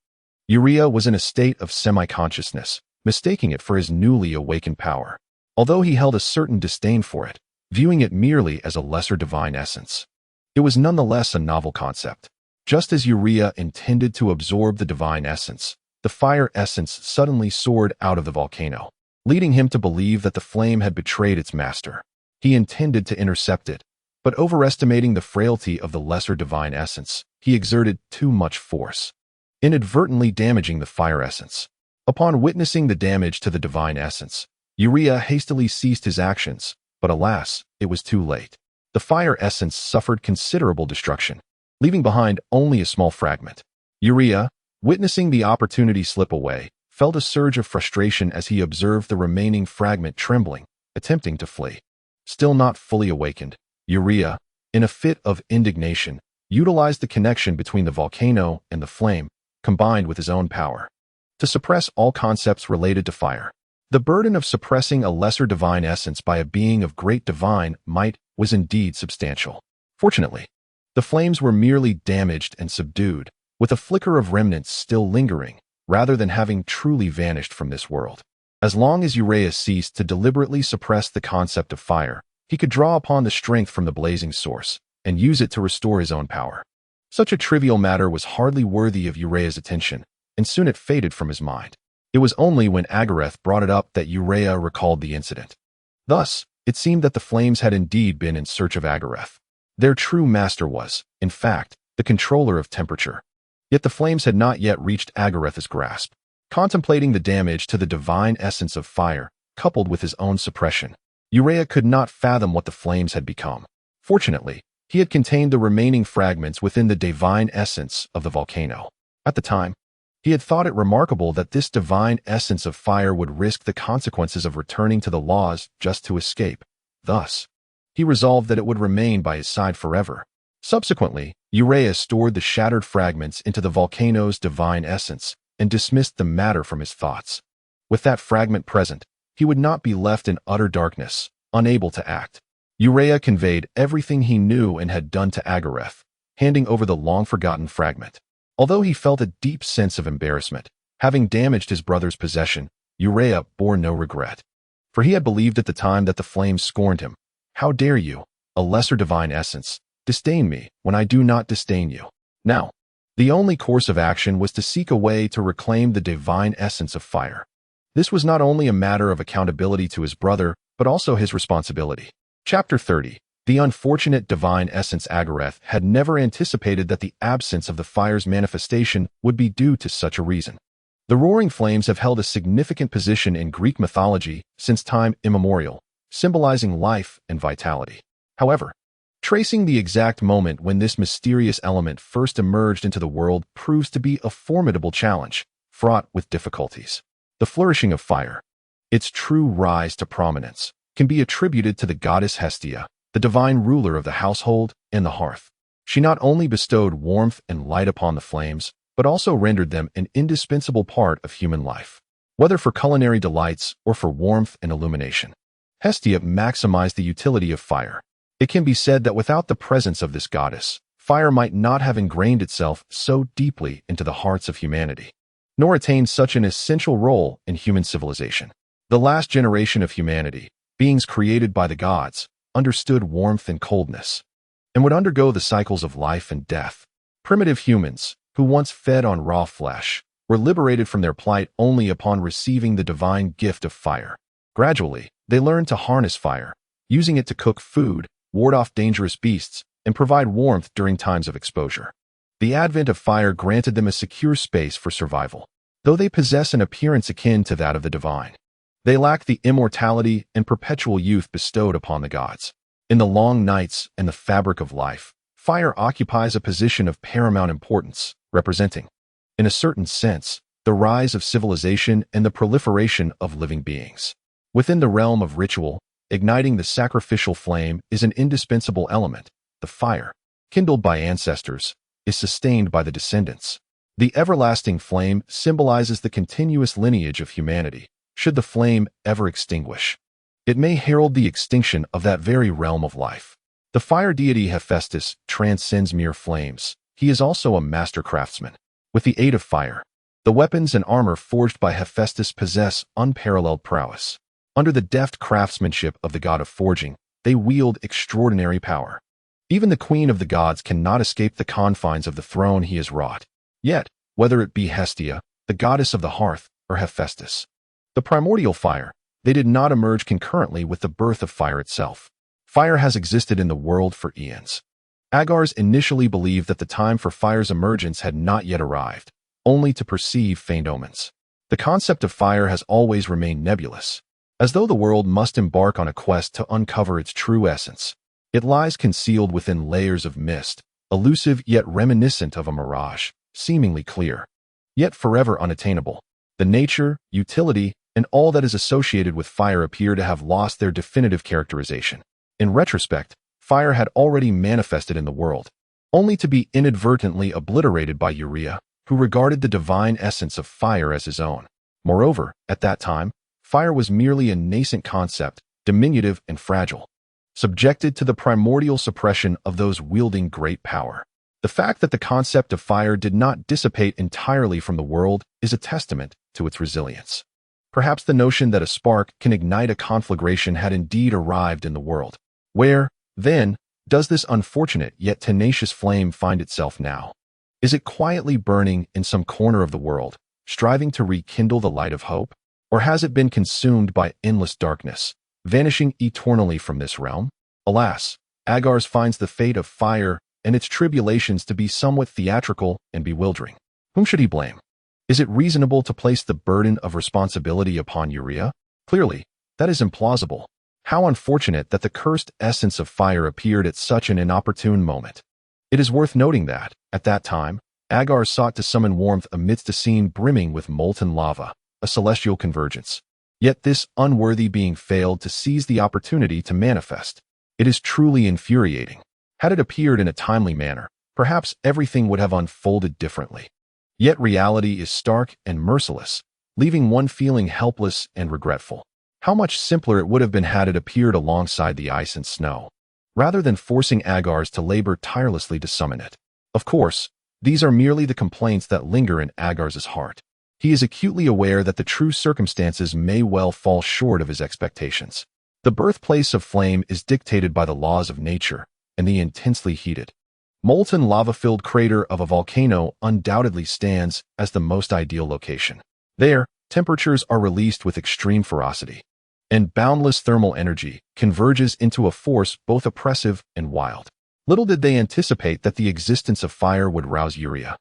Uriah was in a state of semi-consciousness, mistaking it for his newly awakened power. Although he held a certain disdain for it, viewing it merely as a lesser divine essence, it was nonetheless a novel concept. Just as Uriah intended to absorb the divine essence, the fire essence suddenly soared out of the volcano, leading him to believe that the flame had betrayed its master. He intended to intercept it, but overestimating the frailty of the lesser divine essence, he exerted too much force, inadvertently damaging the fire essence. Upon witnessing the damage to the divine essence, Uriah hastily ceased his actions, but alas, it was too late. The fire essence suffered considerable destruction, leaving behind only a small fragment. Uriah, witnessing the opportunity slip away, felt a surge of frustration as he observed the remaining fragment trembling, attempting to flee. Still not fully awakened, Uriah, in a fit of indignation, utilized the connection between the volcano and the flame, combined with his own power. to suppress all concepts related to fire. The burden of suppressing a lesser divine essence by a being of great divine might was indeed substantial. Fortunately, the flames were merely damaged and subdued, with a flicker of remnants still lingering, rather than having truly vanished from this world. As long as Uranus ceased to deliberately suppress the concept of fire, he could draw upon the strength from the blazing source and use it to restore his own power. Such a trivial matter was hardly worthy of Uranus' attention, and soon it faded from his mind. It was only when Agares brought it up that Uranus recalled the incident. Thus, it seemed that the flames had indeed been in search of Agares. Their true master was, in fact, the controller of temperature. Yet the flames had not yet reached Agares' grasp. Contemplating the damage to the divine essence of fire, coupled with his own suppression, Uranus could not fathom what the flames had become. Fortunately, he had contained the remaining fragments within the divine essence of the volcano. At the time, he had thought it remarkable that this divine essence of fire would risk the consequences of returning to the laws just to escape. Thus, he resolved that it would remain by his side forever. Subsequently, Uranus stored the shattered fragments into the volcano's divine essence and dismissed the matter from his thoughts. With that fragment present, he would not be left in utter darkness, unable to act. Uranus conveyed everything he knew and had done to Agares, handing over the long-forgotten fragment. Although he felt a deep sense of embarrassment, having damaged his brother's possession, Uranus bore no regret. For he had believed at the time that the flames scorned him. How dare you, a lesser divine essence, disdain me when I do not disdain you? Now, the only course of action was to seek a way to reclaim the divine essence of fire. This was not only a matter of accountability to his brother, but also his responsibility. Chapter 30. The unfortunate divine essence Agares had never anticipated that the absence of the fire's manifestation would be due to such a reason. The roaring flames have held a significant position in Greek mythology since time immemorial, symbolizing life and vitality. However, tracing the exact moment when this mysterious element first emerged into the world proves to be a formidable challenge, fraught with difficulties. The flourishing of fire, its true rise to prominence, can be attributed to the goddess Hestia, the divine ruler of the household and the hearth. She not only bestowed warmth and light upon the flames, but also rendered them an indispensable part of human life, whether for culinary delights or for warmth and illumination. Hestia maximized the utility of fire. It can be said that without the presence of this goddess, fire might not have ingrained itself so deeply into the hearts of humanity, nor attained such an essential role in human civilization. The last generation of humanity, beings created by the gods, understood warmth and coldness, and would undergo the cycles of life and death. Primitive humans, who once fed on raw flesh, were liberated from their plight only upon receiving the divine gift of fire. Gradually, they learned to harness fire, using it to cook food, ward off dangerous beasts, and provide warmth during times of exposure. The advent of fire granted them a secure space for survival. Though they possess an appearance akin to that of the divine, they lack the immortality and perpetual youth bestowed upon the gods. In the long nights and the fabric of life, fire occupies a position of paramount importance, representing, in a certain sense, the rise of civilization and the proliferation of living beings. Within the realm of ritual, igniting the sacrificial flame is an indispensable element. The fire, kindled by ancestors, is sustained by the descendants. The everlasting flame symbolizes the continuous lineage of humanity. Should the flame ever extinguish, it may herald the extinction of that very realm of life. The fire deity Hephaestus transcends mere flames. He is also a master craftsman. With the aid of fire, the weapons and armor forged by Hephaestus possess unparalleled prowess. Under the deft craftsmanship of the god of forging, they wield extraordinary power. Even the queen of the gods cannot escape the confines of the throne he has wrought. Yet, whether it be Hestia, the goddess of the hearth, or Hephaestus, the primordial fire, they did not emerge concurrently with the birth of fire itself. Fire has existed in the world for eons. Agares initially believed that the time for fire's emergence had not yet arrived, only to perceive faint omens. The concept of fire has always remained nebulous, as though the world must embark on a quest to uncover its true essence. It lies concealed within layers of mist, elusive yet reminiscent of a mirage, seemingly clear, yet forever unattainable. The nature, utility, and all that is associated with fire appear to have lost their definitive characterization. In retrospect, fire had already manifested in the world, only to be inadvertently obliterated by Uranus, who regarded the divine essence of fire as his own. Moreover, at that time, fire was merely a nascent concept, diminutive and fragile, subjected to the primordial suppression of those wielding great power. The fact that the concept of fire did not dissipate entirely from the world is a testament to its resilience. Perhaps the notion that a spark can ignite a conflagration had indeed arrived in the world. Where, then, does this unfortunate yet tenacious flame find itself now? Is it quietly burning in some corner of the world, striving to rekindle the light of hope? Or has it been consumed by endless darkness, vanishing eternally from this realm? Alas, Agares finds the fate of fire and its tribulations to be somewhat theatrical and bewildering. Whom should he blame? Is it reasonable to place the burden of responsibility upon Urea? Clearly, that is implausible. How unfortunate that the cursed essence of fire appeared at such an inopportune moment. It is worth noting that, at that time, Agares sought to summon warmth amidst a scene brimming with molten lava, a celestial convergence. Yet this unworthy being failed to seize the opportunity to manifest. It is truly infuriating. Had it appeared in a timely manner, perhaps everything would have unfolded differently. Yet reality is stark and merciless, leaving one feeling helpless and regretful. How much simpler it would have been had it appeared alongside the ice and snow, rather than forcing Agares to labor tirelessly to summon it. Of course, these are merely the complaints that linger in Agares' heart. He is acutely aware that the true circumstances may well fall short of his expectations. The birthplace of flame is dictated by the laws of nature, and the intensely heated, molten lava-filled crater of a volcano undoubtedly stands as the most ideal location. There, temperatures are released with extreme ferocity, and boundless thermal energy converges into a force both oppressive and wild. Little did they anticipate that the existence of fire would rouse Urea,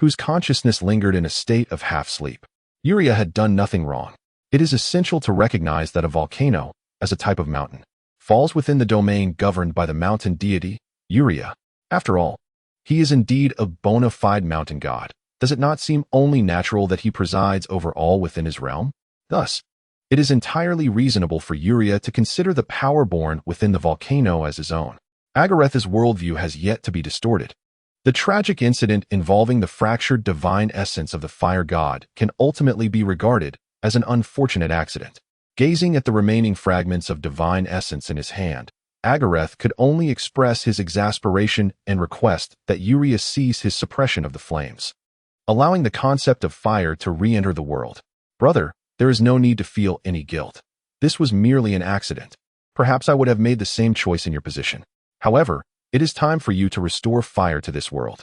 whose consciousness lingered in a state of half-sleep. Urea had done nothing wrong. It is essential to recognize that a volcano, as a type of mountain, falls within the domain governed by the mountain deity, Urea. After all, he is indeed a bona fide mountain god. Does it not seem only natural that he presides over all within his realm? Thus, it is entirely reasonable for Urea to consider the power born within the volcano as his own. Agares' worldview has yet to be distorted. The tragic incident involving the fractured divine essence of the fire god can ultimately be regarded as an unfortunate accident. Gazing at the remaining fragments of divine essence in his hand, Agares could only express his exasperation and request that Urea cease his suppression of the flames, allowing the concept of fire to re-enter the world. Brother, there is no need to feel any guilt. This was merely an accident. Perhaps I would have made the same choice in your position. However, it is time for you to restore fire to this world.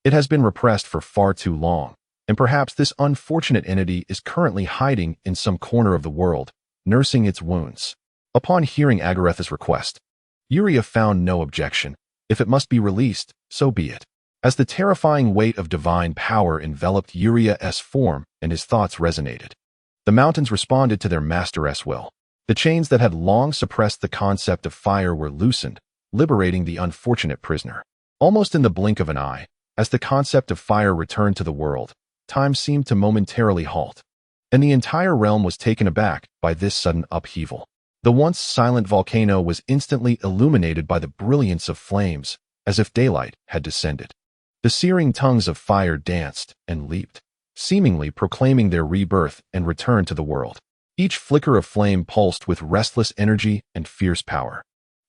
It has been repressed for far too long, and perhaps this unfortunate entity is currently hiding in some corner of the world, nursing its wounds. Upon hearing Agares' request, Urea found no objection. If it must be released, so be it. As the terrifying weight of divine power enveloped Urea's form and his thoughts resonated, the mountains responded to their master's will. The chains that had long suppressed the concept of fire were loosened, liberating the unfortunate prisoner. Almost in the blink of an eye, as the concept of fire returned to the world, time seemed to momentarily halt, and the entire realm was taken aback by this sudden upheaval. The once silent volcano was instantly illuminated by the brilliance of flames, as if daylight had descended. The searing tongues of fire danced and leaped, seemingly proclaiming their rebirth and return to the world. Each flicker of flame pulsed with restless energy and fierce power,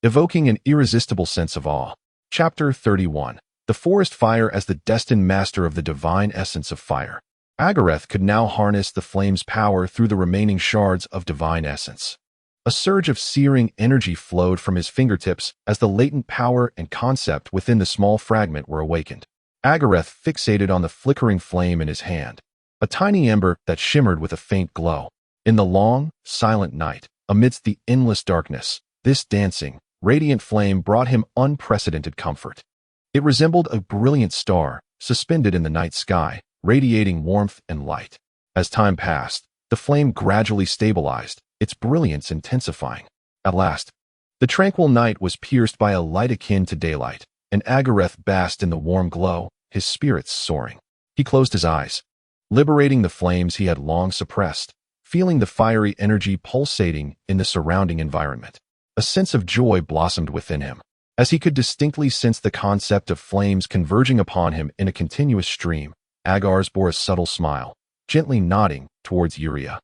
evoking an irresistible sense of awe. Chapter 31. The Forest Fire as the destined master of the divine essence of fire. Agares could now harness the flame's power through the remaining shards of divine essence. A surge of searing energy flowed from his fingertips as the latent power and concept within the small fragment were awakened. Agares fixated on the flickering flame in his hand, a tiny ember that shimmered with a faint glow. In the long, silent night, amidst the endless darkness, this dancing, radiant flame brought him unprecedented comfort. It resembled a brilliant star, suspended in the night sky, radiating warmth and light. As time passed, the flame gradually stabilized, its brilliance intensifying. At last, the tranquil night was pierced by a light akin to daylight, and Agares basked in the warm glow, his spirits soaring. He closed his eyes, liberating the flames he had long suppressed, feeling the fiery energy pulsating in the surrounding environment. A sense of joy blossomed within him, as he could distinctly sense the concept of flames converging upon him in a continuous stream, Agares bore a subtle smile, gently nodding towards Uria,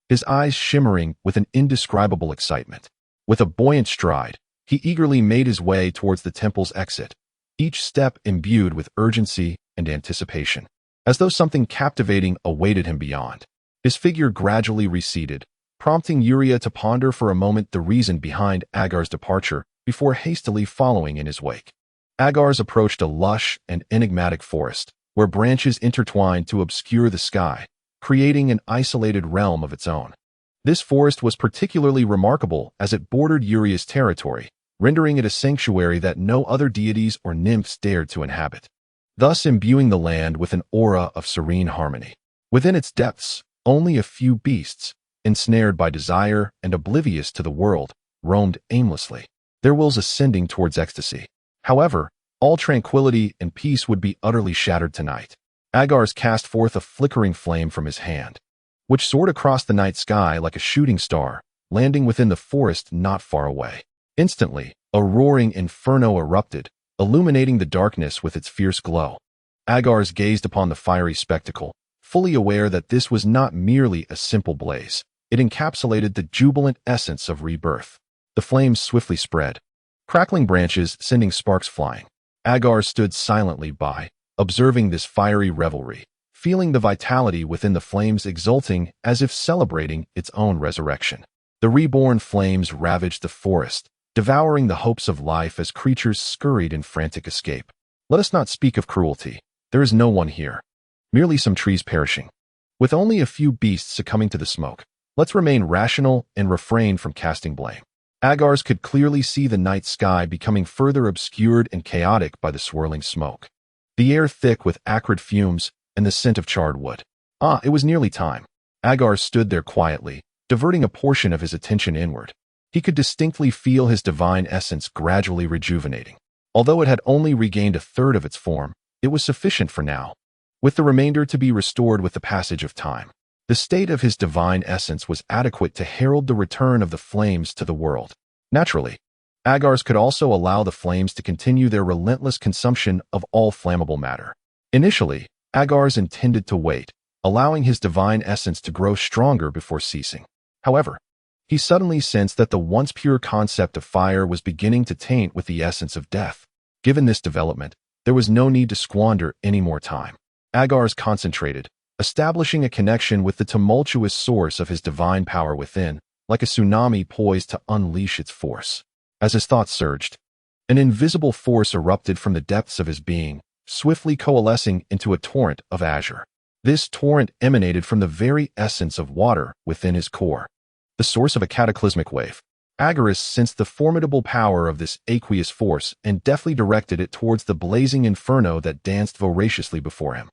his eyes shimmering with an indescribable excitement. With a buoyant stride, he eagerly made his way towards the temple's exit, each step imbued with urgency and anticipation, as though something captivating awaited him beyond. His figure gradually receded, prompting Uria to ponder for a moment the reason behind Agares' departure before hastily following in his wake. Agares approached a lush and enigmatic forest, where branches intertwined to obscure the sky, creating an isolated realm of its own. This forest was particularly remarkable as it bordered Uria's territory, rendering it a sanctuary that no other deities or nymphs dared to inhabit, thus imbuing the land with an aura of serene harmony. Within its depths, only a few beasts, ensnared by desire and oblivious to the world, roamed aimlessly, their wills ascending towards ecstasy. However, all tranquility and peace would be utterly shattered tonight. Agares cast forth a flickering flame from his hand, which soared across the night sky like a shooting star, landing within the forest not far away. Instantly, a roaring inferno erupted, illuminating the darkness with its fierce glow. Agares gazed upon the fiery spectacle, fully aware that this was not merely a simple blaze. It encapsulated the jubilant essence of rebirth. The flames swiftly spread, crackling branches sending sparks flying. Agares stood silently by, observing this fiery revelry, feeling the vitality within the flames exulting as if celebrating its own resurrection. The reborn flames ravaged the forest, devouring the hopes of life as creatures scurried in frantic escape. Let us not speak of cruelty. There is no one here. Merely some trees perishing. With only a few beasts succumbing to the smoke, let's remain rational and refrain from casting blame. Agares could clearly see the night sky becoming further obscured and chaotic by the swirling smoke, the air thick with acrid fumes and the scent of charred wood. It was nearly time. Agares stood there quietly, diverting a portion of his attention inward. He could distinctly feel his divine essence gradually rejuvenating. Although it had only regained a third of its form, it was sufficient for now, with the remainder to be restored with the passage of time. The state of his divine essence was adequate to herald the return of the flames to the world. Naturally, Agares could also allow the flames to continue their relentless consumption of all flammable matter. Initially, Agares intended to wait, allowing his divine essence to grow stronger before ceasing. However, he suddenly sensed that the once pure concept of fire was beginning to taint with the essence of death. Given this development, there was no need to squander any more time. Agares concentrated, establishing a connection with the tumultuous source of his divine power within, like a tsunami poised to unleash its force. As his thoughts surged, an invisible force erupted from the depths of his being, swiftly coalescing into a torrent of azure. This torrent emanated from the very essence of water within his core, the source of a cataclysmic wave. Agares sensed the formidable power of this aqueous force and deftly directed it towards the blazing inferno that danced voraciously before him.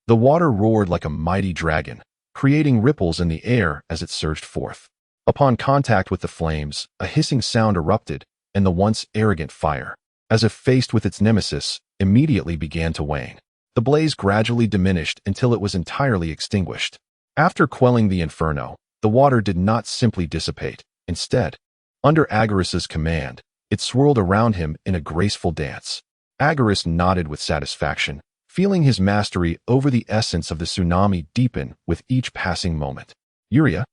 The water roared like a mighty dragon, creating ripples in the air as it surged forth. Upon contact with the flames, a hissing sound erupted, and the once arrogant fire, as if faced with its nemesis, immediately began to wane. The blaze gradually diminished until it was entirely extinguished. After quelling the inferno, the water did not simply dissipate. Instead, under Agares' command, it swirled around him in a graceful dance. Agares nodded with satisfaction, feeling his mastery over the essence of the tsunami deepen with each passing moment. Uria,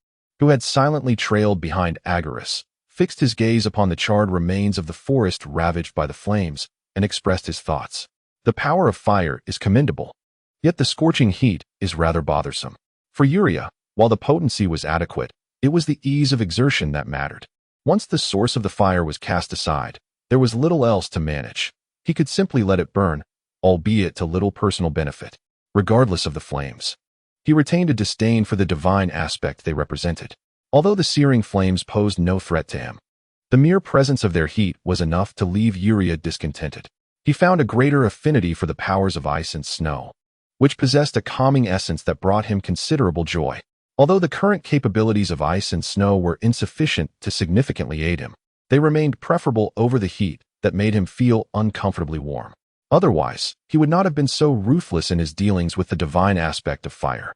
who had silently trailed behind Agares, fixed his gaze upon the charred remains of the forest ravaged by the flames and expressed his thoughts. The power of fire is commendable, yet the scorching heat is rather bothersome. For Uria, while the potency was adequate, it was the ease of exertion that mattered. Once the source of the fire was cast aside, there was little else to manage. He could simply let it burn, albeit to little personal benefit. Regardless of the flames, he retained a disdain for the divine aspect they represented. Although the searing flames posed no threat to him, the mere presence of their heat was enough to leave Uria discontented. He found a greater affinity for the powers of ice and snow, which possessed a calming essence that brought him considerable joy. Although the current capabilities of ice and snow were insufficient to significantly aid him, they remained preferable over the heat that made him feel uncomfortably warm. Otherwise, he would not have been so ruthless in his dealings with the divine aspect of fire.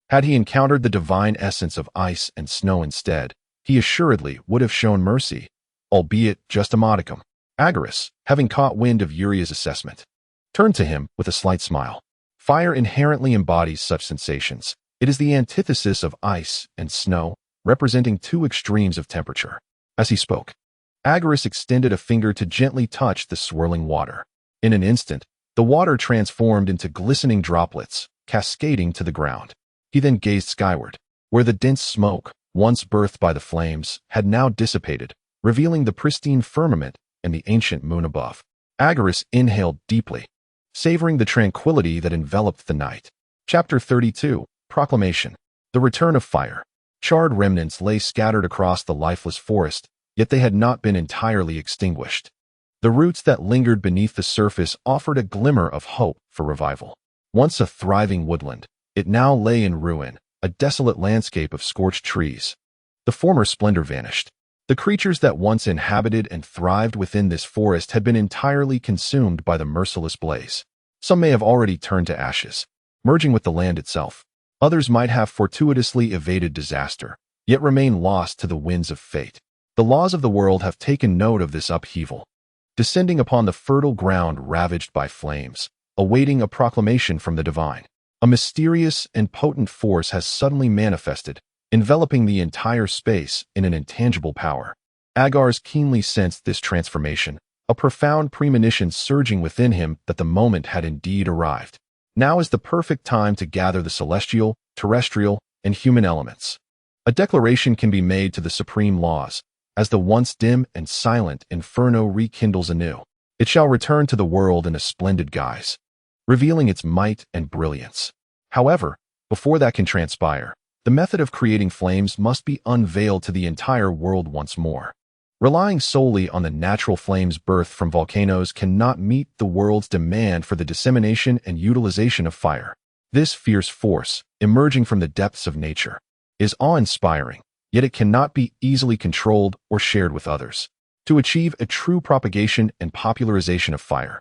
Had he encountered the divine essence of ice and snow instead, he assuredly would have shown mercy, albeit just a modicum. Agares, having caught wind of Uria's assessment, turned to him with a slight smile. Fire inherently embodies such sensations. It is the antithesis of ice and snow, representing two extremes of temperature. As he spoke, Agares extended a finger to gently touch the swirling water. In an instant, the water transformed into glistening droplets, cascading to the ground. He then gazed skyward, where the dense smoke, once birthed by the flames, had now dissipated, revealing the pristine firmament and the ancient moon above. Agares inhaled deeply, savoring the tranquility that enveloped the night. Chapter 32, Proclamation. The Return of Fire. Charred remnants lay scattered across the lifeless forest, yet they had not been entirely extinguished. The roots that lingered beneath the surface offered a glimmer of hope for revival. Once a thriving woodland, it now lay in ruin, a desolate landscape of scorched trees. The former splendor vanished. The creatures that once inhabited and thrived within this forest had been entirely consumed by the merciless blaze. Some may have already turned to ashes, merging with the land itself. Others might have fortuitously evaded disaster, yet remain lost to the winds of fate. The laws of the world have taken note of this upheaval, descending upon the fertile ground ravaged by flames, awaiting a proclamation from the divine. A mysterious and potent force has suddenly manifested, enveloping the entire space in an intangible power. Agares keenly sensed this transformation, a profound premonition surging within him that the moment had indeed arrived. Now is the perfect time to gather the celestial, terrestrial, and human elements. A declaration can be made to the supreme laws, as the once dim and silent inferno rekindles anew. It shall return to the world in a splendid guise, revealing its might and brilliance. However, before that can transpire, the method of creating flames must be unveiled to the entire world once more. Relying solely on the natural flames birthed from volcanoes cannot meet the world's demand for the dissemination and utilization of fire. This fierce force, emerging from the depths of nature, is awe-inspiring, yet it cannot be easily controlled or shared with others. To achieve a true propagation and popularization of fire,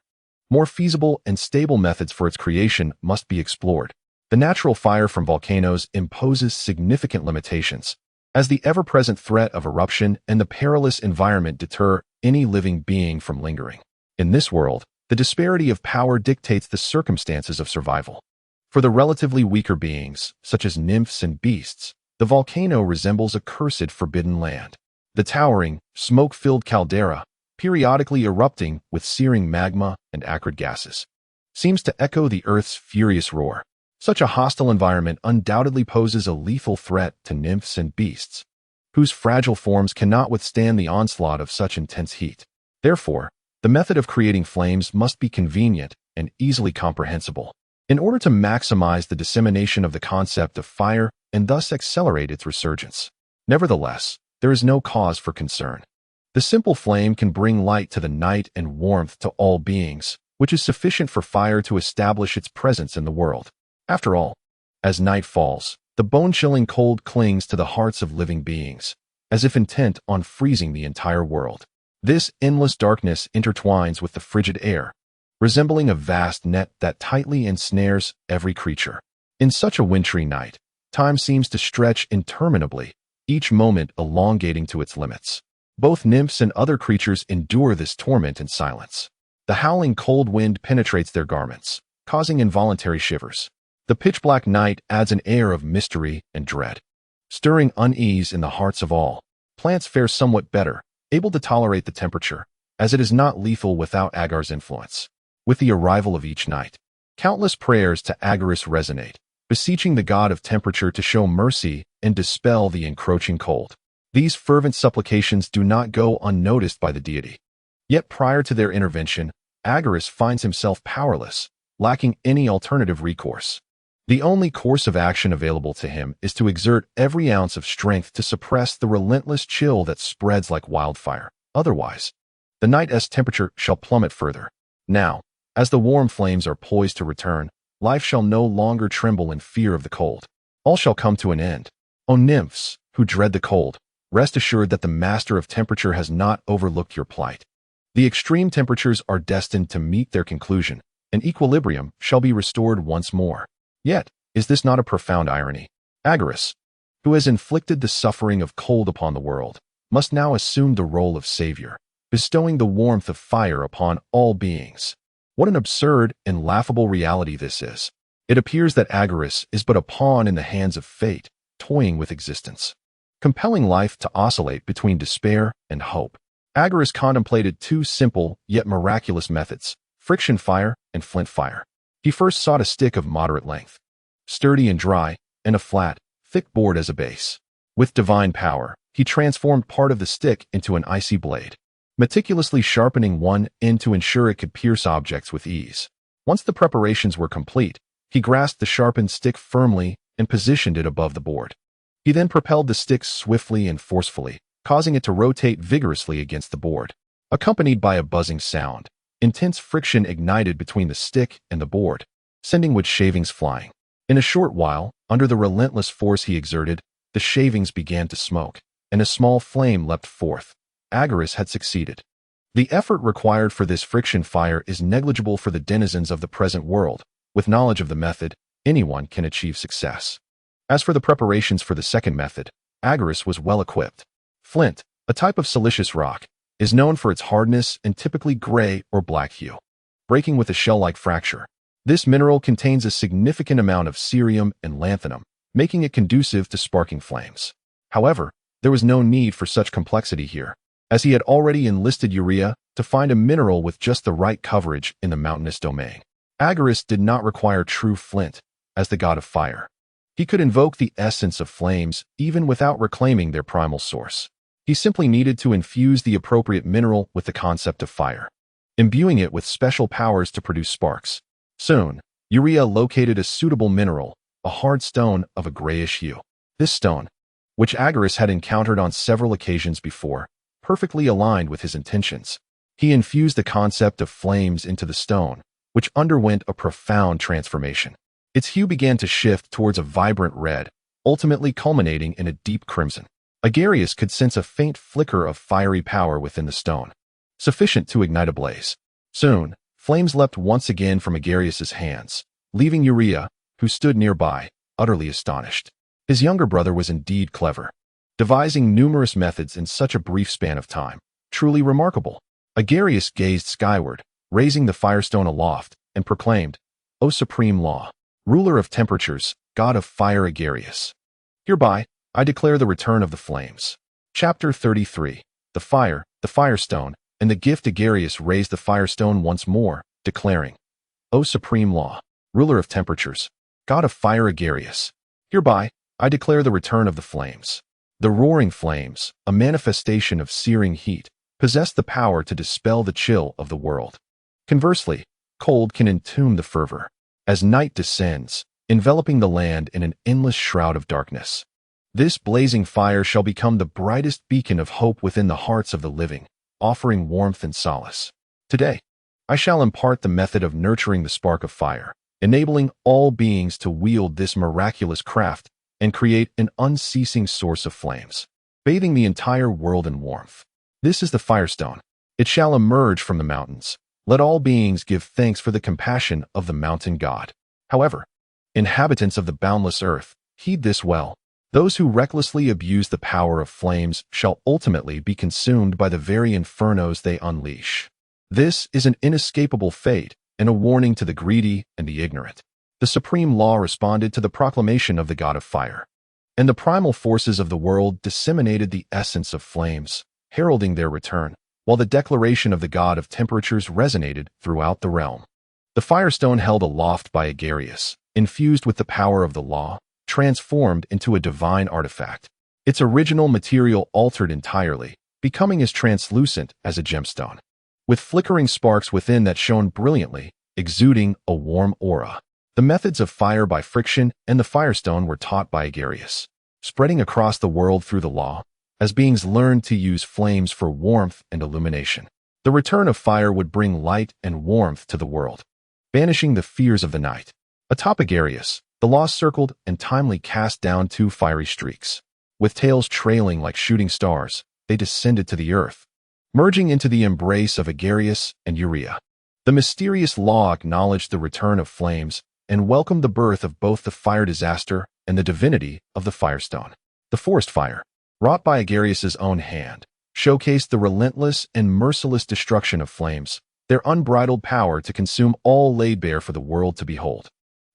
more feasible and stable methods for its creation must be explored. The natural fire from volcanoes imposes significant limitations, as the ever-present threat of eruption and the perilous environment deter any living being from lingering. In this world, the disparity of power dictates the circumstances of survival. For the relatively weaker beings, such as nymphs and beasts, the volcano resembles a cursed forbidden land. The towering, smoke-filled caldera, periodically erupting with searing magma and acrid gases, seems to echo the Earth's furious roar. Such a hostile environment undoubtedly poses a lethal threat to nymphs and beasts, whose fragile forms cannot withstand the onslaught of such intense heat. Therefore, the method of creating flames must be convenient and easily comprehensible, in order to maximize the dissemination of the concept of fire and thus accelerate its resurgence. Nevertheless, there is no cause for concern. The simple flame can bring light to the night and warmth to all beings, which is sufficient for fire to establish its presence in the world. After all, as night falls, the bone-chilling cold clings to the hearts of living beings, as if intent on freezing the entire world. This endless darkness intertwines with the frigid air, resembling a vast net that tightly ensnares every creature. In such a wintry night, time seems to stretch interminably, each moment elongating to its limits. Both nymphs and other creatures endure this torment in silence. The howling cold wind penetrates their garments, causing involuntary shivers. The pitch-black night adds an air of mystery and dread, stirring unease in the hearts of all. Plants fare somewhat better, able to tolerate the temperature, as it is not lethal without Agares' influence. With the arrival of each night, countless prayers to Agares resonate, beseeching the god of temperature to show mercy and dispel the encroaching cold. These fervent supplications do not go unnoticed by the deity. Yet prior to their intervention, Agares finds himself powerless, lacking any alternative recourse. The only course of action available to him is to exert every ounce of strength to suppress the relentless chill that spreads like wildfire. Otherwise, the night's temperature shall plummet further. Now, as the warm flames are poised to return, life shall no longer tremble in fear of the cold. All shall come to an end. O nymphs, who dread the cold, rest assured that the master of temperature has not overlooked your plight. The extreme temperatures are destined to meet their conclusion, and equilibrium shall be restored once more. Yet, is this not a profound irony? Agares, who has inflicted the suffering of cold upon the world, must now assume the role of savior, bestowing the warmth of fire upon all beings. What an absurd and laughable reality this is. It appears that Agares is but a pawn in the hands of fate, toying with existence, compelling life to oscillate between despair and hope. Agares contemplated two simple yet miraculous methods: friction fire and flint fire. He first sought a stick of moderate length, sturdy and dry, and a flat, thick board as a base. With divine power, he transformed part of the stick into an icy blade, meticulously sharpening one end to ensure it could pierce objects with ease. Once the preparations were complete, he grasped the sharpened stick firmly and positioned it above the board. He then propelled the stick swiftly and forcefully, causing it to rotate vigorously against the board. Accompanied by a buzzing sound, intense friction ignited between the stick and the board, sending wood shavings flying. In a short while, under the relentless force he exerted, the shavings began to smoke, and a small flame leapt forth. Agares had succeeded. The effort required for this friction fire is negligible for the denizens of the present world. With knowledge of the method, anyone can achieve success. As for the preparations for the second method, Agares was well equipped. Flint, a type of siliceous rock, is known for its hardness and typically gray or black hue, breaking with a shell-like fracture. This mineral contains a significant amount of cerium and lanthanum, making it conducive to sparking flames. However, there was no need for such complexity here, as he had already enlisted Urea to find a mineral with just the right coverage in the mountainous domain. Agares did not require true flint as the god of fire. He could invoke the essence of flames even without reclaiming their primal source. He simply needed to infuse the appropriate mineral with the concept of fire, imbuing it with special powers to produce sparks. Soon, Urea located a suitable mineral, a hard stone of a grayish hue. This stone, which Agares had encountered on several occasions before, perfectly aligned with his intentions. He infused the concept of flames into the stone, which underwent a profound transformation. Its hue began to shift towards a vibrant red, ultimately culminating in a deep crimson. Agares could sense a faint flicker of fiery power within the stone, sufficient to ignite a blaze. Soon, flames leapt once again from Agares' hands, leaving Urea, who stood nearby, utterly astonished. His younger brother was indeed clever, devising numerous methods in such a brief span of time. Truly remarkable. Agares gazed skyward, raising the firestone aloft, and proclaimed, "O supreme law, ruler of temperatures, god of fire Agares, hereby I declare the return of the flames." Chapter 33. The Firestone, and the gift. Agares raised the firestone once more, declaring, "O supreme law, ruler of temperatures, god of fire Agares, hereby I declare the return of the flames." The roaring flames, a manifestation of searing heat, possess the power to dispel the chill of the world. Conversely, cold can entomb the fervor. As night descends, enveloping the land in an endless shroud of darkness, this blazing fire shall become the brightest beacon of hope within the hearts of the living, offering warmth and solace. Today, I shall impart the method of nurturing the spark of fire, enabling all beings to wield this miraculous craft and create an unceasing source of flames, bathing the entire world in warmth. This is the Firestone. It shall emerge from the mountains. Let all beings give thanks for the compassion of the mountain god. However, inhabitants of the boundless earth, heed this well. Those who recklessly abuse the power of flames shall ultimately be consumed by the very infernos they unleash. This is an inescapable fate and a warning to the greedy and the ignorant. The supreme law responded to the proclamation of the god of fire, and the primal forces of the world disseminated the essence of flames, heralding their return, while the declaration of the god of temperatures resonated throughout the realm. The firestone held aloft by Agares, infused with the power of the law, transformed into a divine artifact. Its original material altered entirely, becoming as translucent as a gemstone, with flickering sparks within that shone brilliantly, exuding a warm aura. The methods of fire by friction and the firestone were taught by Agares, spreading across the world through the law, as beings learned to use flames for warmth and illumination. The return of fire would bring light and warmth to the world, banishing the fears of the night. Atop Agares, the law circled and timely cast down two fiery streaks. With tails trailing like shooting stars, they descended to the earth, merging into the embrace of Agares and Urea. The mysterious law acknowledged the return of flames and welcomed the birth of both the fire disaster and the divinity of the Firestone. The forest fire, wrought by Agares' own hand, showcased the relentless and merciless destruction of flames, their unbridled power to consume all laid bare for the world to behold.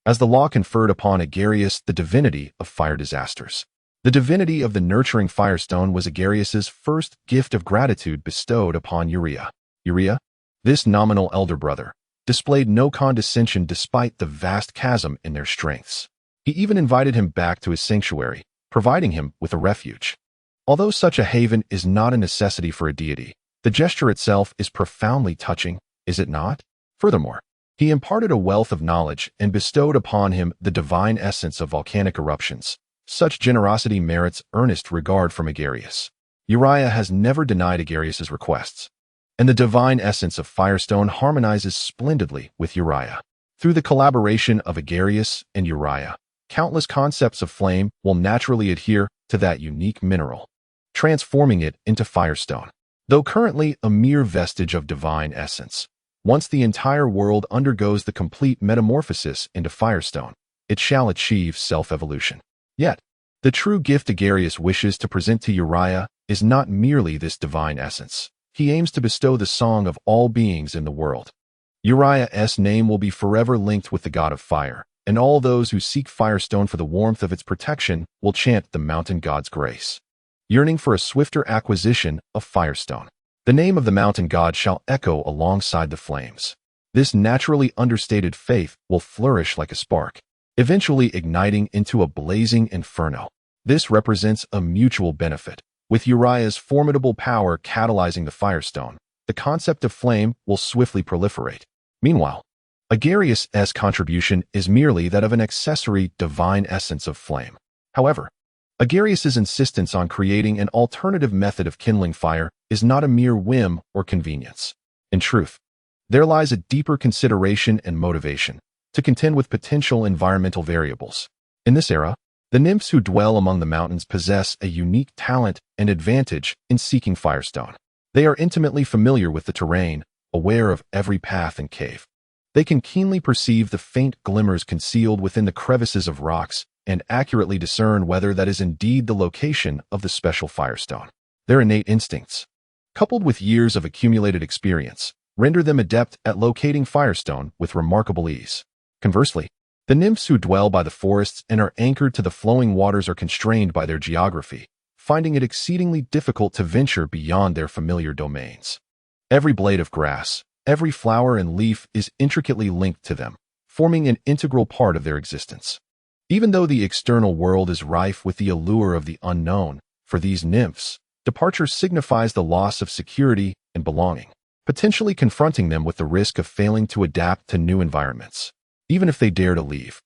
as the law conferred upon Agares the divinity of fire disasters. The divinity of the nurturing firestone was Agares's first gift of gratitude bestowed upon Urea. Urea, this nominal elder brother, displayed no condescension despite the vast chasm in their strengths. He even invited him back to his sanctuary, providing him with a refuge. Although such a haven is not a necessity for a deity, the gesture itself is profoundly touching, is it not? Furthermore, he imparted a wealth of knowledge and bestowed upon him the divine essence of volcanic eruptions. Such generosity merits earnest regard from Agares. Urea has never denied Agares's requests, and the divine essence of firestone harmonizes splendidly with Urea. Through the collaboration of Agares and Urea, countless concepts of flame will naturally adhere to that unique mineral, transforming it into firestone. Though currently a mere vestige of divine essence, once the entire world undergoes the complete metamorphosis into firestone, it shall achieve self-evolution. Yet, the true gift Agares wishes to present to Urea is not merely this divine essence. He aims to bestow the song of all beings in the world. Urea's name will be forever linked with the god of fire, and all those who seek firestone for the warmth of its protection will chant the mountain god's grace, yearning for a swifter acquisition of firestone. The name of the mountain god shall echo alongside the flames. This naturally understated faith will flourish like a spark, eventually igniting into a blazing inferno. This represents a mutual benefit. With Urea's formidable power catalyzing the firestone, the concept of flame will swiftly proliferate. Meanwhile, Agares' contribution is merely that of an accessory divine essence of flame. However, Agares' insistence on creating an alternative method of kindling fire is not a mere whim or convenience. In truth, there lies a deeper consideration and motivation to contend with potential environmental variables. In this era, the nymphs who dwell among the mountains possess a unique talent and advantage in seeking firestone. They are intimately familiar with the terrain, aware of every path and cave. They can keenly perceive the faint glimmers concealed within the crevices of rocks and accurately discern whether that is indeed the location of the special firestone. Their innate instincts, coupled with years of accumulated experience, render them adept at locating firestone with remarkable ease. Conversely, the nymphs who dwell by the forests and are anchored to the flowing waters are constrained by their geography, finding it exceedingly difficult to venture beyond their familiar domains. Every blade of grass, every flower and leaf is intricately linked to them, forming an integral part of their existence. Even though the external world is rife with the allure of the unknown, for these nymphs, departure signifies the loss of security and belonging, potentially confronting them with the risk of failing to adapt to new environments. Even if they dare to leave,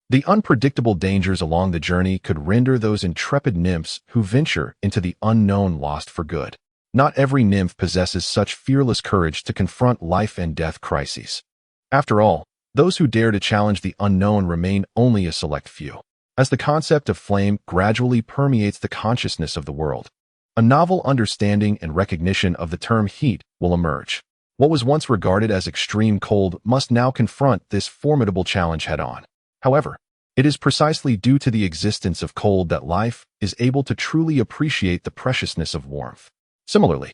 the unpredictable dangers along the journey could render those intrepid nymphs who venture into the unknown lost for good. Not every nymph possesses such fearless courage to confront life and death crises. After all, those who dare to challenge the unknown remain only a select few. As the concept of flame gradually permeates the consciousness of the world, a novel understanding and recognition of the term heat will emerge. What was once regarded as extreme cold must now confront this formidable challenge head-on. However, it is precisely due to the existence of cold that life is able to truly appreciate the preciousness of warmth. Similarly,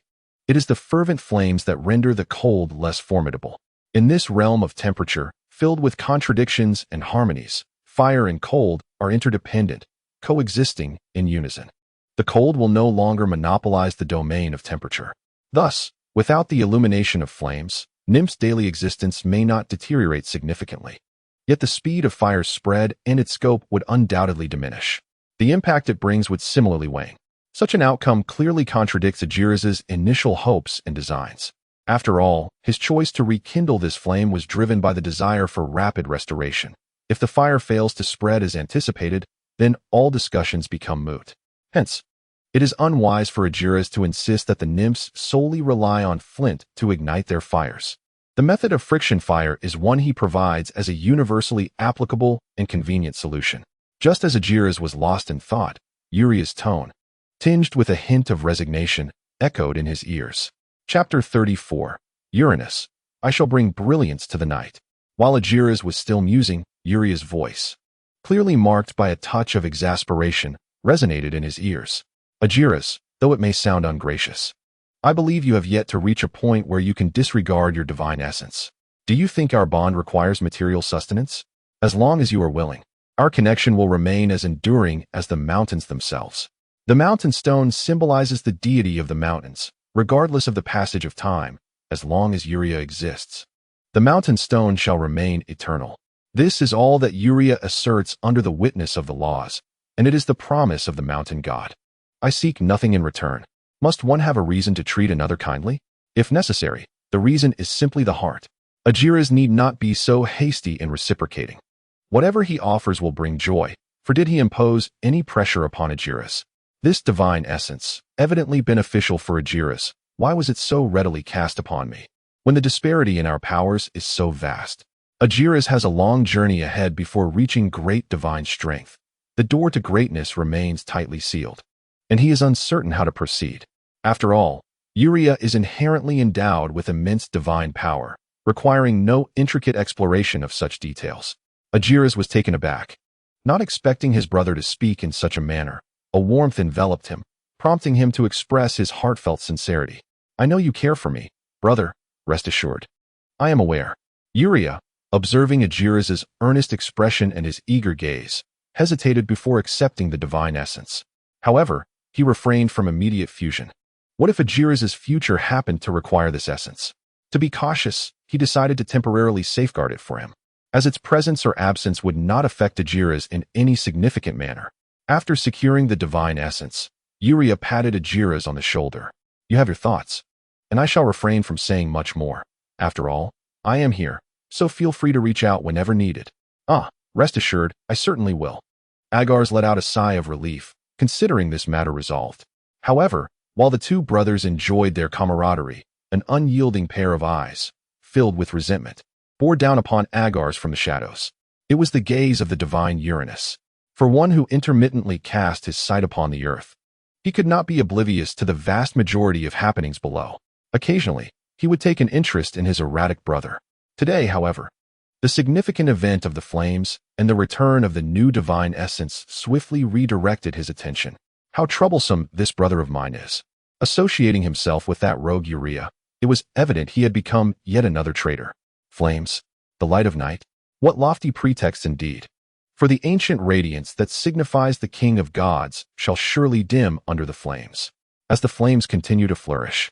it is the fervent flames that render the cold less formidable. In this realm of temperature, filled with contradictions and harmonies, fire and cold are interdependent, coexisting in unison. The cold will no longer monopolize the domain of temperature. Thus, without the illumination of flames, nymphs' daily existence may not deteriorate significantly. Yet the speed of fire's spread and its scope would undoubtedly diminish. The impact it brings would similarly wane. Such an outcome clearly contradicts Agares' initial hopes and designs. After all, his choice to rekindle this flame was driven by the desire for rapid restoration. If the fire fails to spread as anticipated, then all discussions become moot. Hence, it is unwise for Agares to insist that the nymphs solely rely on flint to ignite their fires. The method of friction fire is one he provides as a universally applicable and convenient solution. Just as Agares was lost in thought, Urea's tone, tinged with a hint of resignation, echoed in his ears. Chapter 34. Uranus, I shall bring brilliance to the night. While Agares was still musing, Urea's voice, clearly marked by a touch of exasperation, resonated in his ears. Agares, though it may sound ungracious, I believe you have yet to reach a point where you can disregard your divine essence. Do you think our bond requires material sustenance? As long as you are willing, our connection will remain as enduring as the mountains themselves. The mountain stone symbolizes the deity of the mountains, regardless of the passage of time, as long as Uria exists. The mountain stone shall remain eternal. This is all that Uria asserts under the witness of the laws, and it is the promise of the mountain god. I seek nothing in return. Must one have a reason to treat another kindly? If necessary, the reason is simply the heart. Agares need not be so hasty in reciprocating. Whatever he offers will bring joy, for did he impose any pressure upon Agares? This divine essence, evidently beneficial for Agares, why was it so readily cast upon me? When the disparity in our powers is so vast. Agares has a long journey ahead before reaching great divine strength. The door to greatness remains tightly sealed, and he is uncertain how to proceed. After all, Uria is inherently endowed with immense divine power, requiring no intricate exploration of such details. Agares was taken aback. Not expecting his brother to speak in such a manner, a warmth enveloped him, prompting him to express his heartfelt sincerity. I know you care for me, brother, rest assured. I am aware. Uria, observing Agares' earnest expression and his eager gaze, hesitated before accepting the divine essence. However, he refrained from immediate fusion. What if Agares' future happened to require this essence? To be cautious, he decided to temporarily safeguard it for him, as its presence or absence would not affect Agares in any significant manner. After securing the divine essence, Uria patted Agares on the shoulder. You have your thoughts, and I shall refrain from saying much more. After all, I am here, so feel free to reach out whenever needed. Rest assured, I certainly will. Agares let out a sigh of relief, considering this matter resolved. However, while the two brothers enjoyed their camaraderie, an unyielding pair of eyes, filled with resentment, bore down upon Agares from the shadows. It was the gaze of the divine Uranus. For one who intermittently cast his sight upon the earth, he could not be oblivious to the vast majority of happenings below. Occasionally, he would take an interest in his erratic brother. Today, however, the significant event of the flames and the return of the new divine essence swiftly redirected his attention. How troublesome this brother of mine is. Associating himself with that rogue Uria, it was evident he had become yet another traitor. Flames, the light of night, what lofty pretext indeed. For the ancient radiance that signifies the king of gods shall surely dim under the flames, as the flames continue to flourish.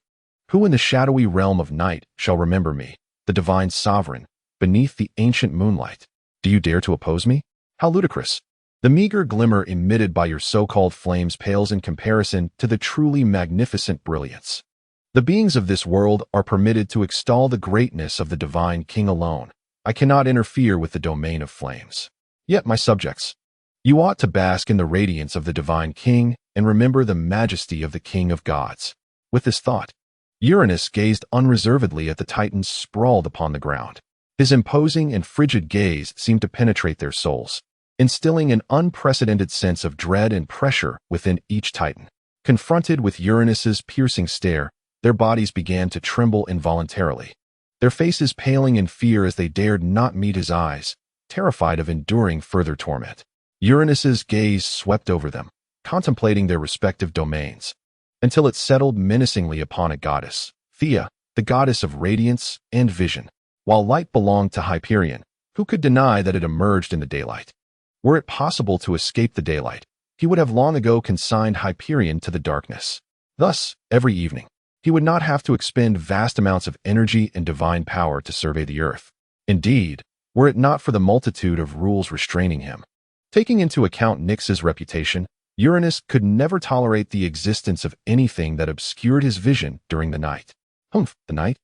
Who in the shadowy realm of night shall remember me, the divine sovereign, beneath the ancient moonlight? Do you dare to oppose me? How ludicrous! The meager glimmer emitted by your so-called flames pales in comparison to the truly magnificent brilliance. The beings of this world are permitted to extol the greatness of the divine king alone. I cannot interfere with the domain of flames. Yet, my subjects, you ought to bask in the radiance of the divine king and remember the majesty of the king of gods. With this thought, Uranus gazed unreservedly at the titans sprawled upon the ground. His imposing and frigid gaze seemed to penetrate their souls, instilling an unprecedented sense of dread and pressure within each titan. Confronted with Uranus's piercing stare, their bodies began to tremble involuntarily, their faces paling in fear as they dared not meet his eyes, terrified of enduring further torment. Uranus's gaze swept over them, contemplating their respective domains, until it settled menacingly upon a goddess, Theia, the goddess of radiance and vision. While light belonged to Hyperion, who could deny that it emerged in the daylight? Were it possible to escape the daylight, he would have long ago consigned Hyperion to the darkness. Thus, every evening, he would not have to expend vast amounts of energy and divine power to survey the earth. Indeed, were it not for the multitude of rules restraining him. Taking into account Nyx's reputation, Uranus could never tolerate the existence of anything that obscured his vision during the night. The night?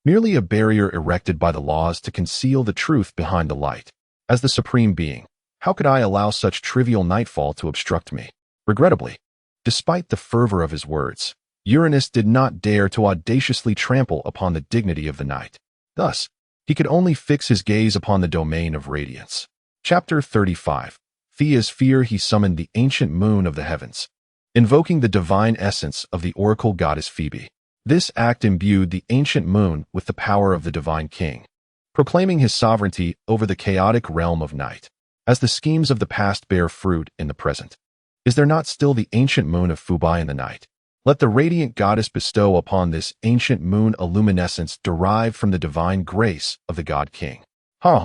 Merely a barrier erected by the laws to conceal the truth behind the light. As the supreme being, how could I allow such trivial nightfall to obstruct me? Regrettably, despite the fervor of his words, Uranus did not dare to audaciously trample upon the dignity of the night. Thus, he could only fix his gaze upon the domain of radiance. Chapter 35. Theia's fear. He summoned the ancient moon of the heavens, invoking the divine essence of the oracle goddess Phoebe. This act imbued the ancient moon with the power of the divine king, proclaiming his sovereignty over the chaotic realm of night. As the schemes of the past bear fruit in the present, is there not still the ancient moon of Phoebe in the night? Let the radiant goddess bestow upon this ancient moon a luminescence derived from the divine grace of the god king. How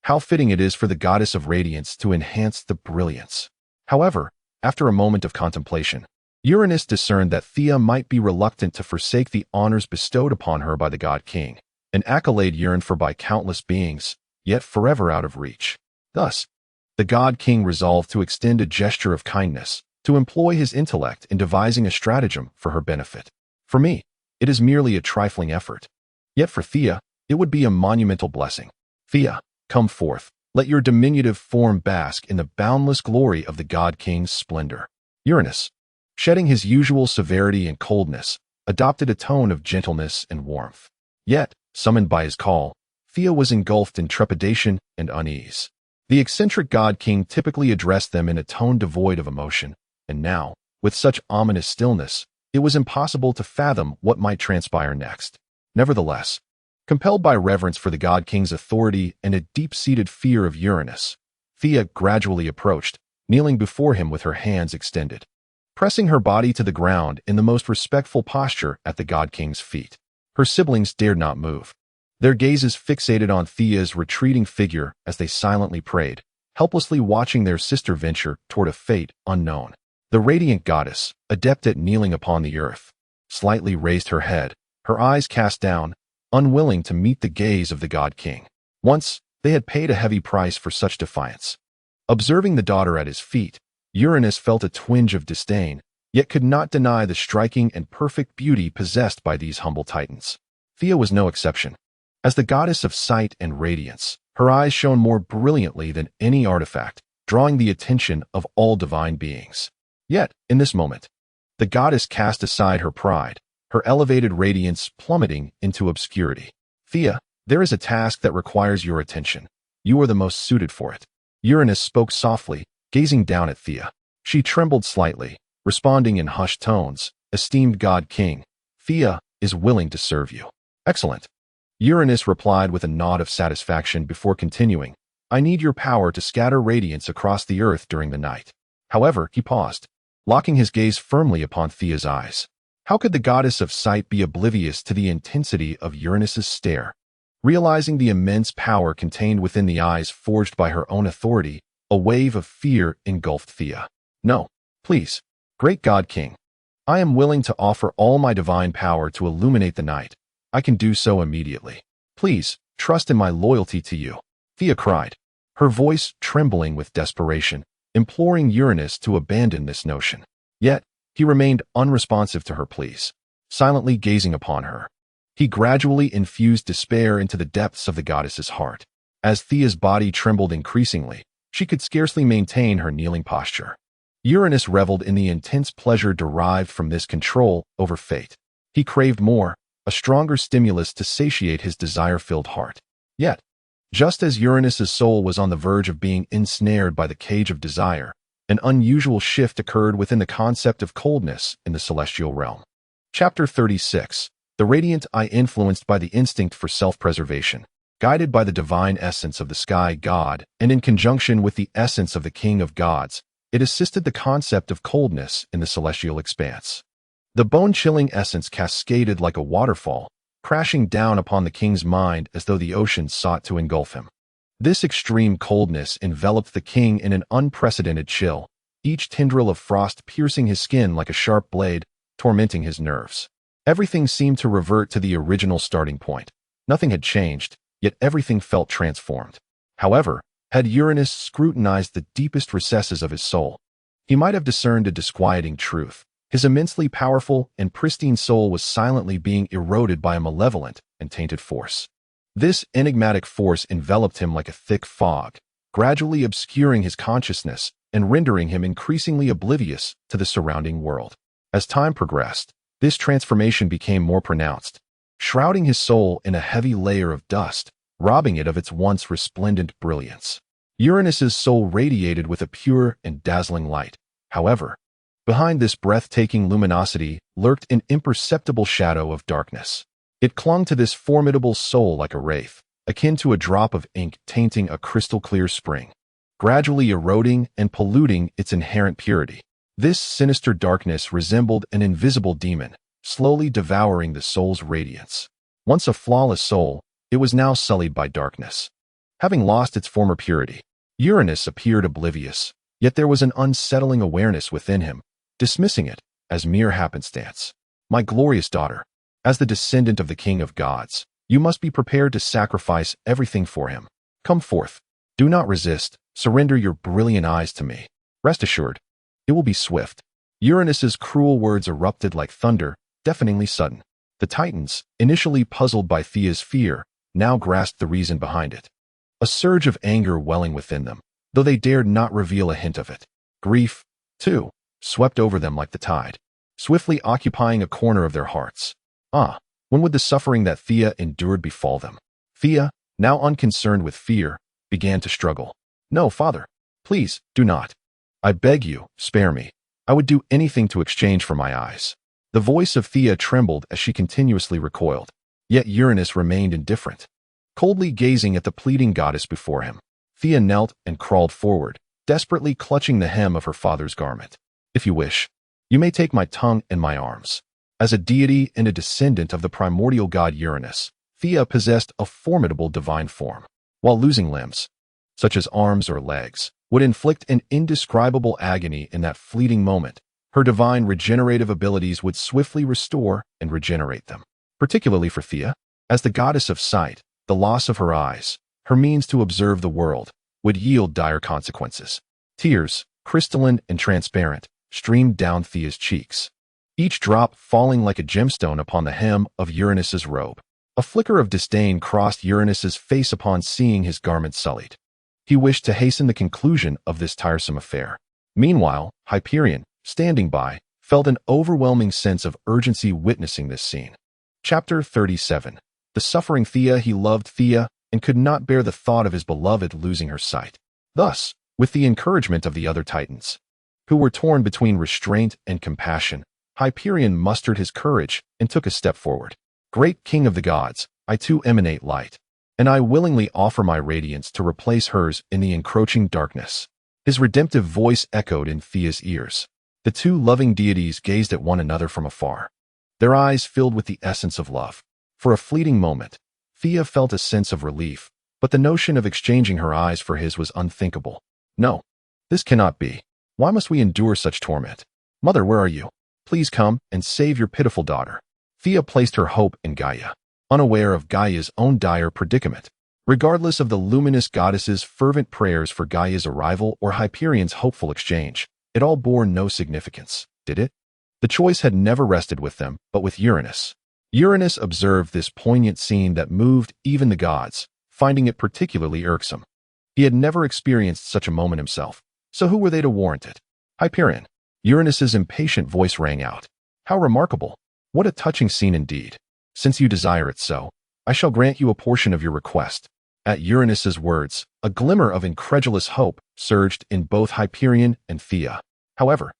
How fitting it is for the goddess of radiance to enhance the brilliance. However, after a moment of contemplation, Uranus discerned that Thea might be reluctant to forsake the honors bestowed upon her by the god king, an accolade yearned for by countless beings, yet forever out of reach. Thus, the god king resolved to extend a gesture of kindness, to employ his intellect in devising a stratagem for her benefit. For me, it is merely a trifling effort. Yet for Thea, it would be a monumental blessing. Thea, come forth. Let your diminutive form bask in the boundless glory of the god king's splendor. Uranus, shedding his usual severity and coldness, adopted a tone of gentleness and warmth. Yet, summoned by his call, Thea was engulfed in trepidation and unease. The eccentric god king typically addressed them in a tone devoid of emotion, and now, with such ominous stillness, it was impossible to fathom what might transpire next. Nevertheless, compelled by reverence for the god king's authority and a deep-seated fear of Uranus, Thea gradually approached, kneeling before him with her hands extended, pressing her body to the ground in the most respectful posture at the god king's feet. Her siblings dared not move, their gazes fixated on Thea's retreating figure as they silently prayed, helplessly watching their sister venture toward a fate unknown. The radiant goddess, adept at kneeling upon the earth, slightly raised her head, her eyes cast down, unwilling to meet the gaze of the god king. Once, they had paid a heavy price for such defiance. Observing the daughter at his feet, Uranus felt a twinge of disdain, yet could not deny the striking and perfect beauty possessed by these humble titans. Thea was no exception. As the goddess of sight and radiance, her eyes shone more brilliantly than any artifact, drawing the attention of all divine beings. Yet, in this moment, the goddess cast aside her pride, her elevated radiance plummeting into obscurity. Thea, there is a task that requires your attention. You are the most suited for it. Uranus spoke softly, gazing down at Thea. She trembled slightly, responding in hushed tones, "Esteemed god king, Thea is willing to serve you." "Excellent." Uranus replied with a nod of satisfaction before continuing, "I need your power to scatter radiance across the earth during the night." However, he paused, locking his gaze firmly upon Thea's eyes. How could the goddess of sight be oblivious to the intensity of Uranus's stare? Realizing the immense power contained within the eyes forged by her own authority, a wave of fear engulfed Thea. "No, please, great god king. I am willing to offer all my divine power to illuminate the night. I can do so immediately. Please, trust in my loyalty to you," Thea cried, her voice trembling with desperation, imploring Uranus to abandon this notion. Yet, he remained unresponsive to her pleas, silently gazing upon her. He gradually infused despair into the depths of the goddess's heart. As Thea's body trembled increasingly, she could scarcely maintain her kneeling posture. Uranus reveled in the intense pleasure derived from this control over fate. He craved more, a stronger stimulus to satiate his desire-filled heart. Yet, just as Uranus's soul was on the verge of being ensnared by the cage of desire, an unusual shift occurred within the concept of coldness in the celestial realm. Chapter 36. The radiant eye influenced by the instinct for self-preservation, guided by the divine essence of the sky god, and in conjunction with the essence of the king of gods, it assisted the concept of coldness in the celestial expanse. The bone-chilling essence cascaded like a waterfall, crashing down upon the king's mind as though the ocean sought to engulf him. This extreme coldness enveloped the king in an unprecedented chill, each tendril of frost piercing his skin like a sharp blade, tormenting his nerves. Everything seemed to revert to the original starting point. Nothing had changed, yet everything felt transformed. However, had Uranus scrutinized the deepest recesses of his soul, he might have discerned a disquieting truth. His immensely powerful and pristine soul was silently being eroded by a malevolent and tainted force. This enigmatic force enveloped him like a thick fog, gradually obscuring his consciousness and rendering him increasingly oblivious to the surrounding world. As time progressed, this transformation became more pronounced, shrouding his soul in a heavy layer of dust, robbing it of its once resplendent brilliance. Uranus's soul radiated with a pure and dazzling light. However, behind this breathtaking luminosity lurked an imperceptible shadow of darkness. It clung to this formidable soul like a wraith, akin to a drop of ink tainting a crystal-clear spring, gradually eroding and polluting its inherent purity. This sinister darkness resembled an invisible demon, slowly devouring the soul's radiance. Once a flawless soul, it was now sullied by darkness. having lost its former purity. Uranus appeared oblivious, yet there was an unsettling awareness within him, dismissing it as mere happenstance. My glorious daughter, as the descendant of the king of gods, you must be prepared to sacrifice everything for him. Come forth. Do not resist. Surrender your brilliant eyes to me. Rest assured, it will be swift. Uranus's cruel words erupted like thunder, deafeningly sudden. The Titans, initially puzzled by Thea's fear, now grasped the reason behind it. A surge of anger welling within them, though they dared not reveal a hint of it. Grief, too, swept over them like the tide, swiftly occupying a corner of their hearts. When would the suffering that Thea endured befall them? Thea, now unconcerned with fear, began to struggle. No, father. Please, do not. I beg you, spare me. I would do anything to exchange for my eyes. The voice of Thea trembled as she continuously recoiled. Yet Uranus remained indifferent. Coldly gazing at the pleading goddess before him, Thea knelt and crawled forward, desperately clutching the hem of her father's garment. If you wish, you may take my tongue and my arms. As a deity and a descendant of the primordial god Uranus, Thea possessed a formidable divine form. While losing limbs, such as arms or legs, would inflict an indescribable agony in that fleeting moment, her divine regenerative abilities would swiftly restore and regenerate them. Particularly for Thea, as the goddess of sight, the loss of her eyes, her means to observe the world, would yield dire consequences. Tears, crystalline and transparent, streamed down Thea's cheeks, each drop falling like a gemstone upon the hem of Uranus's robe. A flicker of disdain crossed Uranus's face upon seeing his garment sullied. He wished to hasten the conclusion of this tiresome affair. Meanwhile, Hyperion, standing by, felt an overwhelming sense of urgency witnessing this scene. Chapter 37. The suffering Thea. He loved Thea and could not bear the thought of his beloved losing her sight. Thus, with the encouragement of the other Titans, who were torn between restraint and compassion, Hyperion mustered his courage and took a step forward. Great King of the gods, I too emanate light, and I willingly offer my radiance to replace hers in the encroaching darkness. His redemptive voice echoed in Thea's ears. The two loving deities gazed at one another from afar, their eyes filled with the essence of love. For a fleeting moment, Thea felt a sense of relief, but the notion of exchanging her eyes for his was unthinkable. No, this cannot be. Why must we endure such torment? Mother, where are you? Please come and save your pitiful daughter. Thea placed her hope in Gaia, unaware of Gaia's own dire predicament. Regardless of the luminous goddess's fervent prayers for Gaia's arrival or Hyperion's hopeful exchange, it all bore no significance, did it? The choice had never rested with them, but with Uranus. Uranus observed this poignant scene that moved even the gods, finding it particularly irksome. He had never experienced such a moment himself, so who were they to warrant it? Hyperion. Uranus's impatient voice rang out. How remarkable! What a touching scene indeed. Since you desire it so, I shall grant you a portion of your request. At Uranus's words, a glimmer of incredulous hope surged in both Hyperion and Thea. However,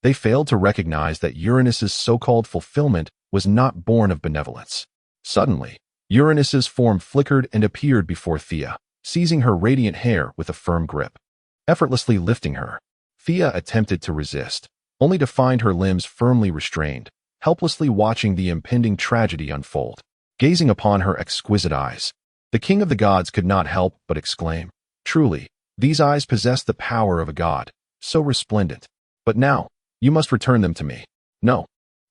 they failed to recognize that Uranus's so-called fulfillment was not born of benevolence. Suddenly, Uranus's form flickered and appeared before Thea, seizing her radiant hair with a firm grip. Effortlessly lifting her, Thea attempted to resist, only to find her limbs firmly restrained, helplessly watching the impending tragedy unfold. Gazing upon her exquisite eyes, the king of the gods could not help but exclaim, "Truly, these eyes possess the power of a god, so resplendent. But now, you must return them to me. No.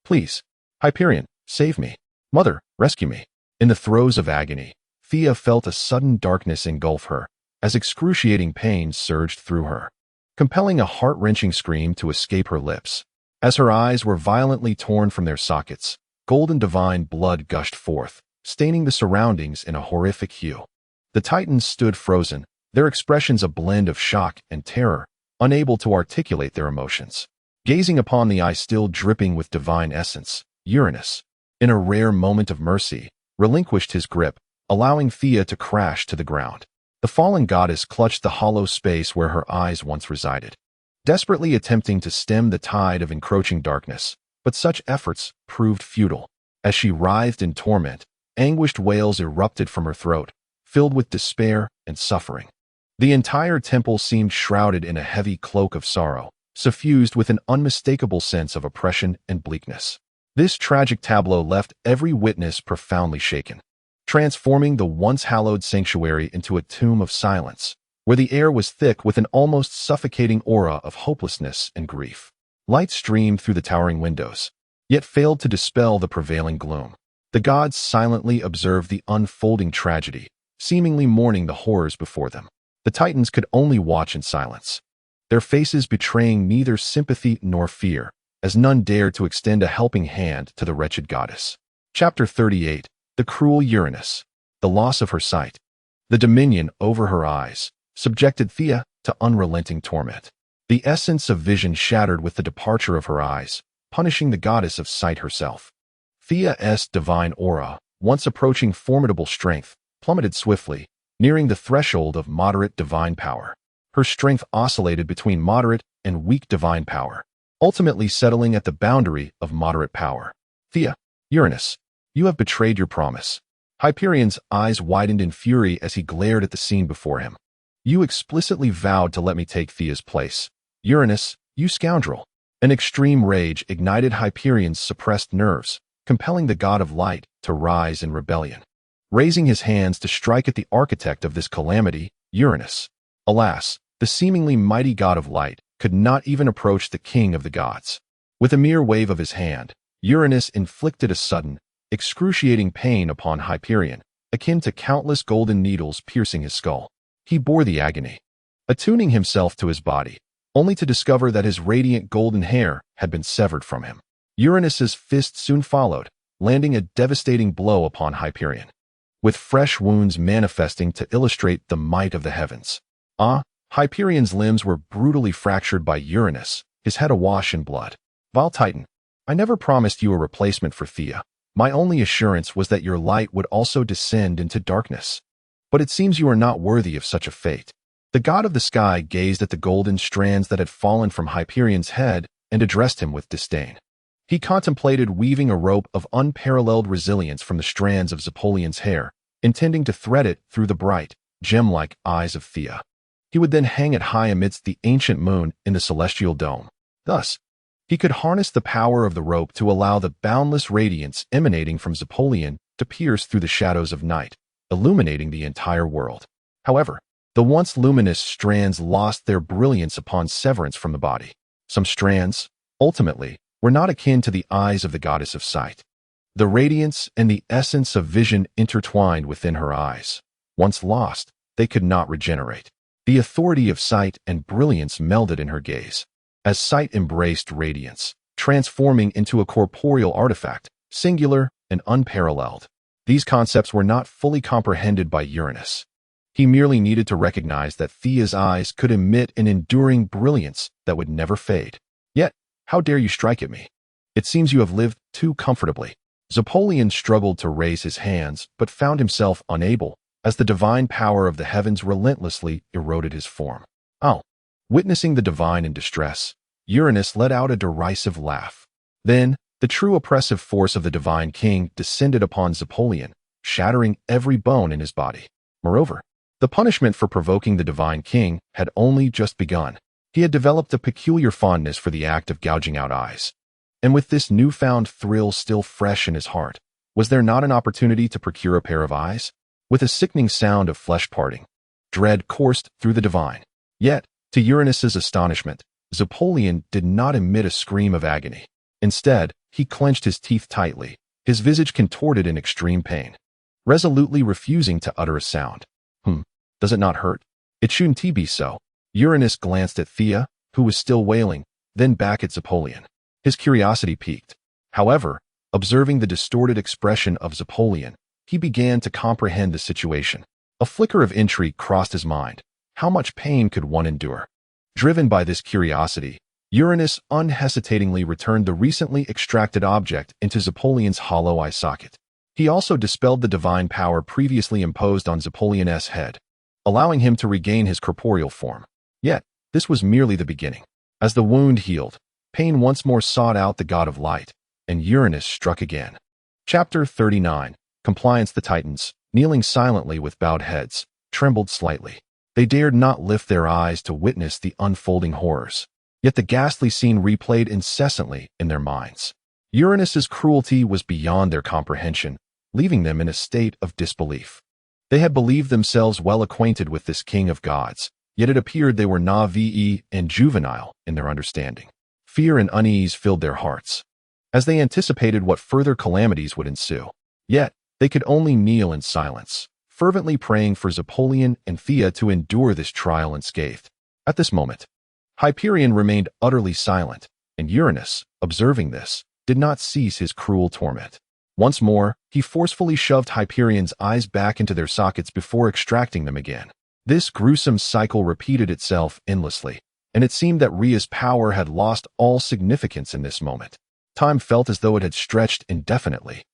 Please. Hyperion, save me. Mother, rescue me." In the throes of agony, Thea felt a sudden darkness engulf her, as excruciating pain surged through her, compelling a heart-wrenching scream to escape her lips. As her eyes were violently torn from their sockets, golden divine blood gushed forth, staining the surroundings in a horrific hue. The Titans stood frozen, their expressions a blend of shock and terror, unable to articulate their emotions. Gazing upon the eye still dripping with divine essence, Uranus, in a rare moment of mercy, relinquished his grip, allowing Thea to crash to the ground. The fallen goddess clutched the hollow space where her eyes once resided, desperately attempting to stem the tide of encroaching darkness, but such efforts proved futile. As she writhed in torment, anguished wails erupted from her throat, filled with despair and suffering. The entire temple seemed shrouded in a heavy cloak of sorrow, suffused with an unmistakable sense of oppression and bleakness. This tragic tableau left every witness profoundly shaken. transforming the once hallowed sanctuary into a tomb of silence, where the air was thick with an almost suffocating aura of hopelessness and grief. Light streamed through the towering windows, yet failed to dispel the prevailing gloom. The gods silently observed the unfolding tragedy, seemingly mourning the horrors before them. The Titans could only watch in silence, their faces betraying neither sympathy nor fear, as none dared to extend a helping hand to the wretched goddess. Chapter 38. The cruel Uranus. The loss of her sight. The dominion over her eyes subjected Thea to unrelenting torment. The essence of vision shattered with the departure of her eyes, punishing the goddess of sight herself. Thea's divine aura, once approaching formidable strength, plummeted swiftly, nearing the threshold of moderate divine power. Her strength oscillated between moderate and weak divine power, ultimately settling at the boundary of moderate power. Thea, Uranus, you have betrayed your promise. Hyperion's eyes widened in fury as he glared at the scene before him. You explicitly vowed to let me take Thea's place. Uranus, you scoundrel. An extreme rage ignited Hyperion's suppressed nerves, compelling the god of light to rise in rebellion. Raising his hands to strike at the architect of this calamity, Uranus. Alas, the seemingly mighty god of light could not even approach the king of the gods. With a mere wave of his hand, Uranus inflicted a sudden, excruciating pain upon Hyperion, akin to countless golden needles piercing his skull. He bore the agony, attuning himself to his body, only to discover that his radiant golden hair had been severed from him. Uranus's fist soon followed, landing a devastating blow upon Hyperion, with fresh wounds manifesting to illustrate the might of the heavens. Hyperion's limbs were brutally fractured by Uranus, his head awash in blood. Vile Titan, I never promised you a replacement for Thea. My only assurance was that your light would also descend into darkness. But it seems you are not worthy of such a fate. The god of the sky gazed at the golden strands that had fallen from Hyperion's head and addressed him with disdain. He contemplated weaving a rope of unparalleled resilience from the strands of Zepolion's hair, intending to thread it through the bright, gem-like eyes of Thea. He would then hang it high amidst the ancient moon in the celestial dome. Thus, he could harness the power of the rope to allow the boundless radiance emanating from Zepolion to pierce through the shadows of night, illuminating the entire world. However, the once luminous strands lost their brilliance upon severance from the body. Some strands, ultimately, were not akin to the eyes of the goddess of sight. The radiance and the essence of vision intertwined within her eyes. Once lost, they could not regenerate. The authority of sight and brilliance melded in her gaze, as sight embraced radiance, transforming into a corporeal artifact, singular and unparalleled. These concepts were not fully comprehended by Uranus. He merely needed to recognize that Thea's eyes could emit an enduring brilliance that would never fade. Yet, how dare you strike at me? It seems you have lived too comfortably. Zepolion struggled to raise his hands, but found himself unable, as the divine power of the heavens relentlessly eroded his form. Witnessing the divine in distress, Uranus let out a derisive laugh. Then, the true oppressive force of the divine king descended upon Zepolion, shattering every bone in his body. Moreover, the punishment for provoking the divine king had only just begun. He had developed a peculiar fondness for the act of gouging out eyes. And with this newfound thrill still fresh in his heart, was there not an opportunity to procure a pair of eyes? With a sickening sound of flesh parting, dread coursed through the divine. Yet, to Uranus's astonishment, Zepolion did not emit a scream of agony. Instead, he clenched his teeth tightly, his visage contorted in extreme pain, resolutely refusing to utter a sound. Does it not hurt? It shouldn't be so. Uranus glanced at Thea, who was still wailing, then back at Zepolion. His curiosity piqued. However, observing the distorted expression of Zepolion, he began to comprehend the situation. A flicker of intrigue crossed his mind. How much pain could one endure? Driven by this curiosity, Uranus unhesitatingly returned the recently extracted object into Zepolion's hollow eye socket. He also dispelled the divine power previously imposed on Zepolion's head, allowing him to regain his corporeal form. Yet, this was merely the beginning. As the wound healed, pain once more sought out the god of light, and Uranus struck again. Chapter 39. Compliance. The Titans, kneeling silently with bowed heads, trembled slightly. They dared not lift their eyes to witness the unfolding horrors. Yet the ghastly scene replayed incessantly in their minds. Uranus's cruelty was beyond their comprehension, leaving them in a state of disbelief. They had believed themselves well acquainted with this king of gods, yet it appeared they were naive and juvenile in their understanding. Fear and unease filled their hearts, as they anticipated what further calamities would ensue. Yet, they could only kneel in silence, fervently praying for Apollyon and Thea to endure this trial unscathed. At this moment, Hyperion remained utterly silent, and Uranus, observing this, did not cease his cruel torment. Once more, he forcefully shoved Hyperion's eyes back into their sockets before extracting them again. This gruesome cycle repeated itself endlessly, and it seemed that Rhea's power had lost all significance in this moment. Time felt as though it had stretched indefinitely,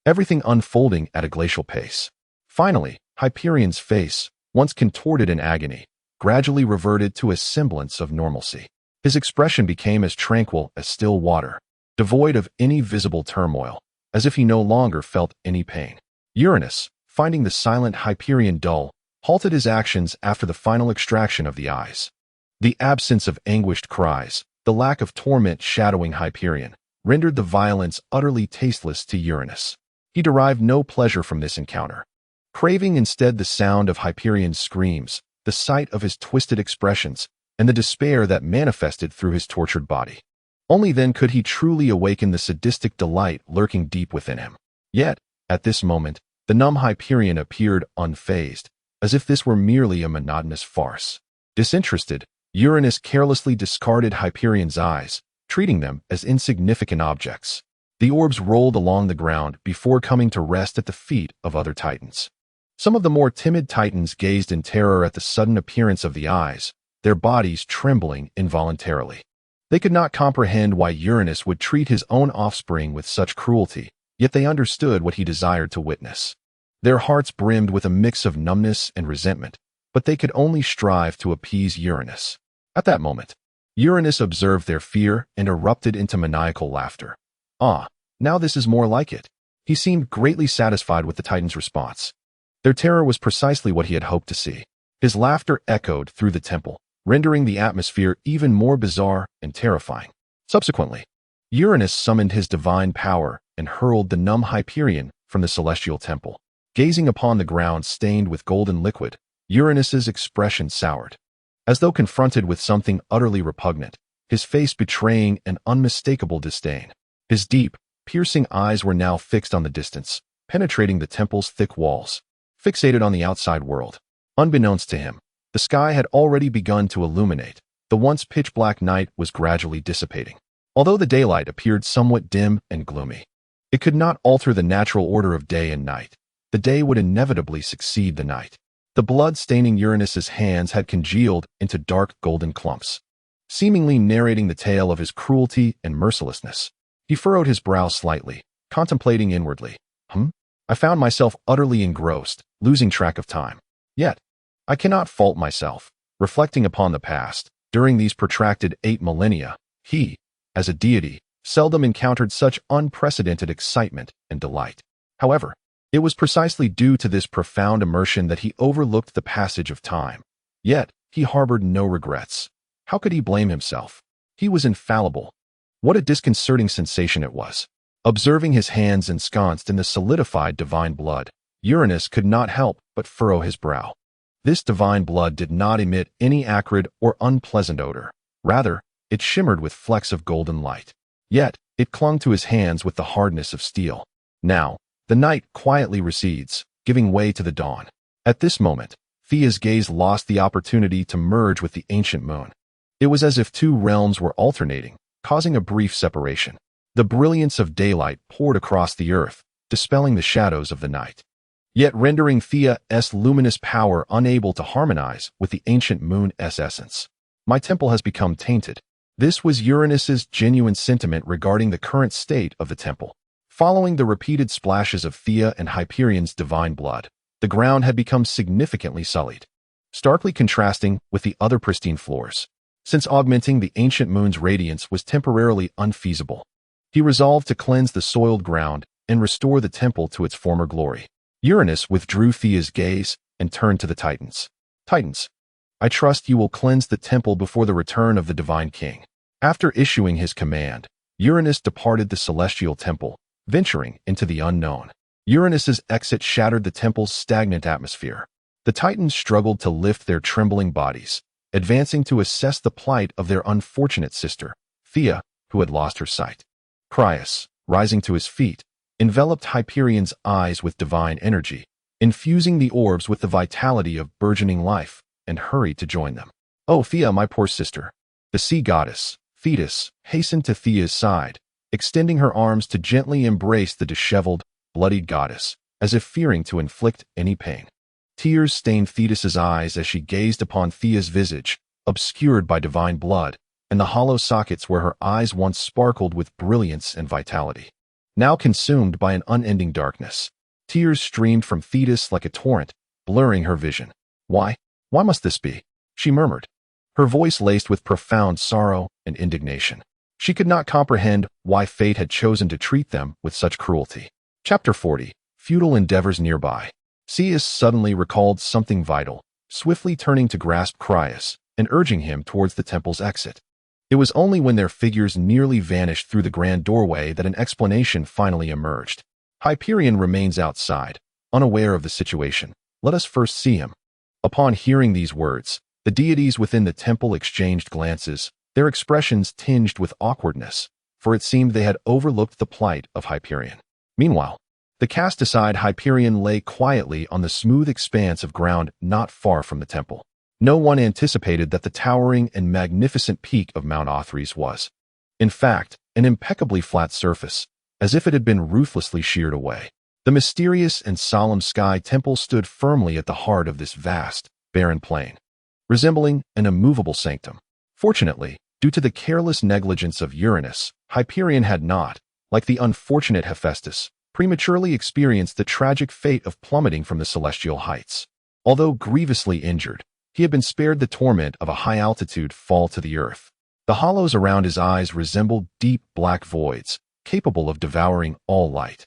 everything unfolding at a glacial pace. Finally, Hyperion's face, once contorted in agony, gradually reverted to a semblance of normalcy. His expression became as tranquil as still water, devoid of any visible turmoil, as if he no longer felt any pain. Uranus, finding the silent Hyperion dull, halted his actions after the final extraction of the eyes. The absence of anguished cries, the lack of torment shadowing Hyperion, rendered the violence utterly tasteless to Uranus. He derived no pleasure from this encounter, craving instead the sound of Hyperion's screams, the sight of his twisted expressions, and the despair that manifested through his tortured body. Only then could he truly awaken the sadistic delight lurking deep within him. Yet, at this moment, the numb Hyperion appeared unfazed, as if this were merely a monotonous farce. Disinterested, Uranus carelessly discarded Hyperion's eyes, treating them as insignificant objects. The orbs rolled along the ground before coming to rest at the feet of other titans. Some of the more timid titans gazed in terror at the sudden appearance of the eyes, their bodies trembling involuntarily. They could not comprehend why Uranus would treat his own offspring with such cruelty, yet they understood what he desired to witness. Their hearts brimmed with a mix of numbness and resentment, but they could only strive to appease Uranus. At that moment, Uranus observed their fear and erupted into maniacal laughter. Ah, now this is more like it. He seemed greatly satisfied with the Titan's response. Their terror was precisely what he had hoped to see. His laughter echoed through the temple, rendering the atmosphere even more bizarre and terrifying. Subsequently, Uranus summoned his divine power and hurled the numb Hyperion from the celestial temple. Gazing upon the ground stained with golden liquid, Uranus's expression soured, as though confronted with something utterly repugnant, his face betraying an unmistakable disdain. His deep, piercing eyes were now fixed on the distance, penetrating the temple's thick walls, fixated on the outside world. Unbeknownst to him, the sky had already begun to illuminate. The once pitch-black night was gradually dissipating. Although the daylight appeared somewhat dim and gloomy, it could not alter the natural order of day and night. The day would inevitably succeed the night. The blood staining Uranus's hands had congealed into dark golden clumps, seemingly narrating the tale of his cruelty and mercilessness. He furrowed his brow slightly, contemplating inwardly. I found myself utterly engrossed, losing track of time. Yet, I cannot fault myself. Reflecting upon the past, during these protracted 8 millennia, he, as a deity, seldom encountered such unprecedented excitement and delight. However, it was precisely due to this profound immersion that he overlooked the passage of time. Yet, he harbored no regrets. How could he blame himself? He was infallible. What a disconcerting sensation it was. Observing his hands ensconced in the solidified divine blood, Uranus could not help but furrow his brow. This divine blood did not emit any acrid or unpleasant odor. Rather, it shimmered with flecks of golden light. Yet, it clung to his hands with the hardness of steel. Now, the night quietly recedes, giving way to the dawn. At this moment, Thea's gaze lost the opportunity to merge with the ancient moon. It was as if two realms were alternating, causing a brief separation. The brilliance of daylight poured across the earth, dispelling the shadows of the night, yet rendering Thea's luminous power unable to harmonize with the ancient moon's essence. My temple has become tainted. This was Uranus's genuine sentiment regarding the current state of the temple. Following the repeated splashes of Thea and Hyperion's divine blood, the ground had become significantly sullied, starkly contrasting with the other pristine floors. Since augmenting the ancient moon's radiance was temporarily unfeasible, he resolved to cleanse the soiled ground and restore the temple to its former glory. Uranus withdrew Thea's gaze and turned to the Titans. Titans, I trust you will cleanse the temple before the return of the divine king. After issuing his command, Uranus departed the celestial temple, venturing into the unknown. Uranus's exit shattered the temple's stagnant atmosphere. The Titans struggled to lift their trembling bodies, advancing to assess the plight of their unfortunate sister, Thea, who had lost her sight. Crius, rising to his feet, enveloped Hyperion's eyes with divine energy, infusing the orbs with the vitality of burgeoning life, and hurried to join them. "Oh, Thea, my poor sister." The sea goddess, Thetis, hastened to Thea's side, extending her arms to gently embrace the disheveled, bloodied goddess, as if fearing to inflict any pain. Tears stained Thetis's eyes as she gazed upon Thea's visage, obscured by divine blood, and the hollow sockets where her eyes once sparkled with brilliance and vitality. Now consumed by an unending darkness, tears streamed from Thetis like a torrent, blurring her vision. Why must this be?" she murmured, her voice laced with profound sorrow and indignation. She could not comprehend why fate had chosen to treat them with such cruelty. Chapter 40. Futile endeavors nearby. Ceus suddenly recalled something vital, swiftly turning to grasp Crius and urging him towards the temple's exit. It was only when their figures nearly vanished through the grand doorway that an explanation finally emerged. "Hyperion remains outside, unaware of the situation. Let us first see him." Upon hearing these words, the deities within the temple exchanged glances, their expressions tinged with awkwardness, for it seemed they had overlooked the plight of Hyperion. Meanwhile, the cast-aside Hyperion lay quietly on the smooth expanse of ground not far from the temple. No one anticipated that the towering and magnificent peak of Mount Othrys was, in fact, an impeccably flat surface, as if it had been ruthlessly sheared away. The mysterious and solemn sky temple stood firmly at the heart of this vast, barren plain, resembling an immovable sanctum. Fortunately, due to the careless negligence of Uranus, Hyperion had not, like the unfortunate Hephaestus, prematurely experienced the tragic fate of plummeting from the celestial heights. Although grievously injured, he had been spared the torment of a high-altitude fall to the earth. The hollows around his eyes resembled deep black voids, capable of devouring all light.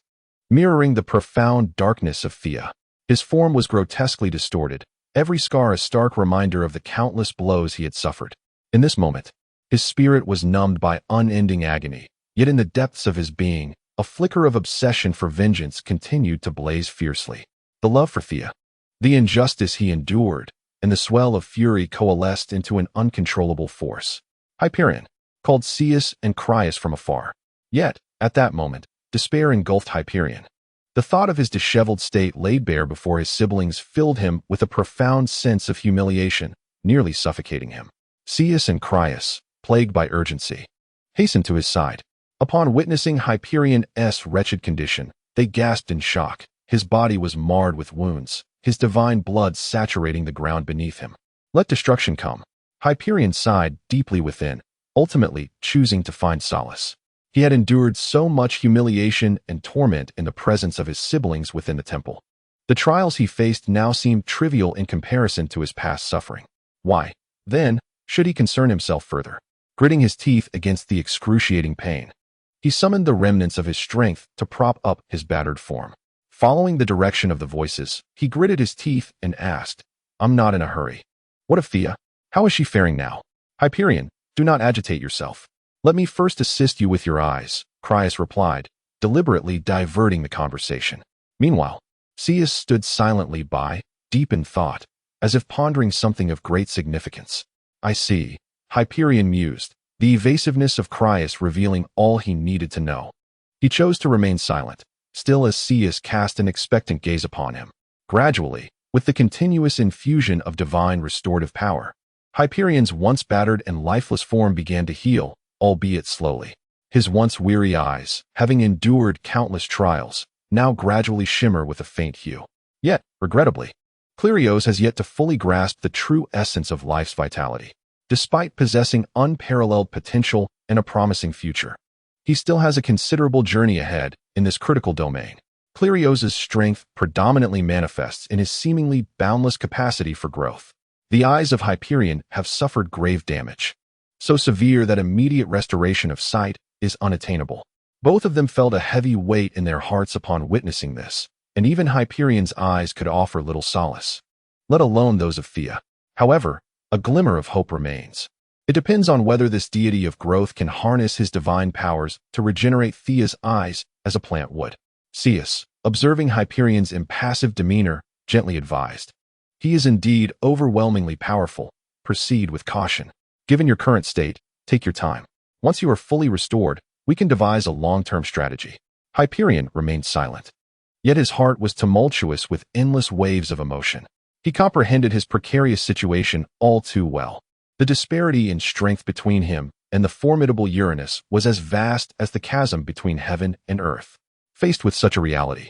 Mirroring the profound darkness of Thea, his form was grotesquely distorted, every scar a stark reminder of the countless blows he had suffered. In this moment, his spirit was numbed by unending agony, yet in the depths of his being, a flicker of obsession for vengeance continued to blaze fiercely. The love for Thea, the injustice he endured, and the swell of fury coalesced into an uncontrollable force. Hyperion called Ceus and Crius from afar. Yet, at that moment, despair engulfed Hyperion. The thought of his disheveled state laid bare before his siblings filled him with a profound sense of humiliation, nearly suffocating him. Ceus and Crius, plagued by urgency, hastened to his side. Upon witnessing Hyperion's wretched condition, they gasped in shock. His body was marred with wounds, his divine blood saturating the ground beneath him. Let destruction come. Hyperion sighed deeply within, ultimately choosing to find solace. He had endured so much humiliation and torment in the presence of his siblings within the temple. The trials he faced now seemed trivial in comparison to his past suffering. Why, then, should he concern himself further? Gritting his teeth against the excruciating pain, he summoned the remnants of his strength to prop up his battered form. Following the direction of the voices, he gritted his teeth and asked, "I'm not in a hurry. What of Thea? How is she faring now?" "Hyperion, do not agitate yourself. Let me first assist you with your eyes," Crius replied, deliberately diverting the conversation. Meanwhile, Ceus stood silently by, deep in thought, as if pondering something of great significance. "I see," Hyperion mused, the evasiveness of Crius revealing all he needed to know. He chose to remain silent, still as Ceus cast an expectant gaze upon him. Gradually, with the continuous infusion of divine restorative power, Hyperion's once battered and lifeless form began to heal, albeit slowly. His once weary eyes, having endured countless trials, now gradually shimmer with a faint hue. Yet, regrettably, Clerios has yet to fully grasp the true essence of life's vitality. Despite possessing unparalleled potential and a promising future, he still has a considerable journey ahead in this critical domain. Clerios's strength predominantly manifests in his seemingly boundless capacity for growth. The eyes of Hyperion have suffered grave damage, so severe that immediate restoration of sight is unattainable. Both of them felt a heavy weight in their hearts upon witnessing this, and even Hyperion's eyes could offer little solace, let alone those of Thea. However, a glimmer of hope remains. It depends on whether this deity of growth can harness his divine powers to regenerate Thea's eyes as a plant would. Ceus, observing Hyperion's impassive demeanor, gently advised. He is indeed overwhelmingly powerful. Proceed with caution. Given your current state, take your time. Once you are fully restored, we can devise a long-term strategy. Hyperion remained silent. Yet his heart was tumultuous with endless waves of emotion. He comprehended his precarious situation all too well. The disparity in strength between him and the formidable Uranus was as vast as the chasm between heaven and earth. Faced with such a reality,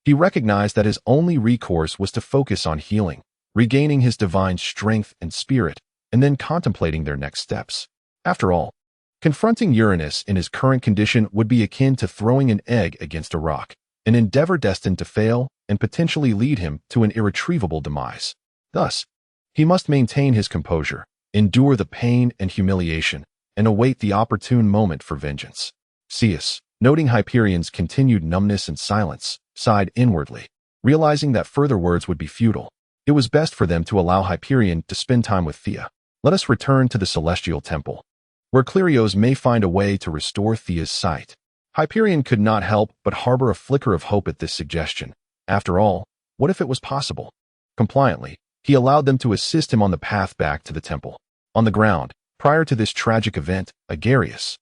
he recognized that his only recourse was to focus on healing, regaining his divine strength and spirit, and then contemplating their next steps. After all, confronting Uranus in his current condition would be akin to throwing an egg against a rock, an endeavor destined to fail and potentially lead him to an irretrievable demise. Thus, he must maintain his composure, endure the pain and humiliation, and await the opportune moment for vengeance. Zeus, noting Hyperion's continued numbness and silence, sighed inwardly, realizing that further words would be futile. It was best for them to allow Hyperion to spend time with Thea. Let us return to the celestial temple, where Clerios may find a way to restore Thea's sight. Hyperion could not help but harbor a flicker of hope at this suggestion. After all, what if it was possible? Compliantly, he allowed them to assist him on the path back to the temple. On the ground, prior to this tragic event, Agares,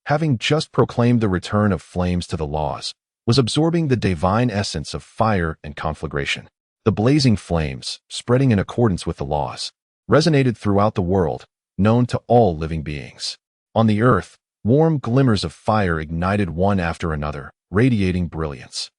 having just proclaimed the return of flames to the laws, was absorbing the divine essence of fire and conflagration. The blazing flames, spreading in accordance with the laws, resonated throughout the world, known to all living beings. On the earth, warm glimmers of fire ignited one after another, radiating brilliance.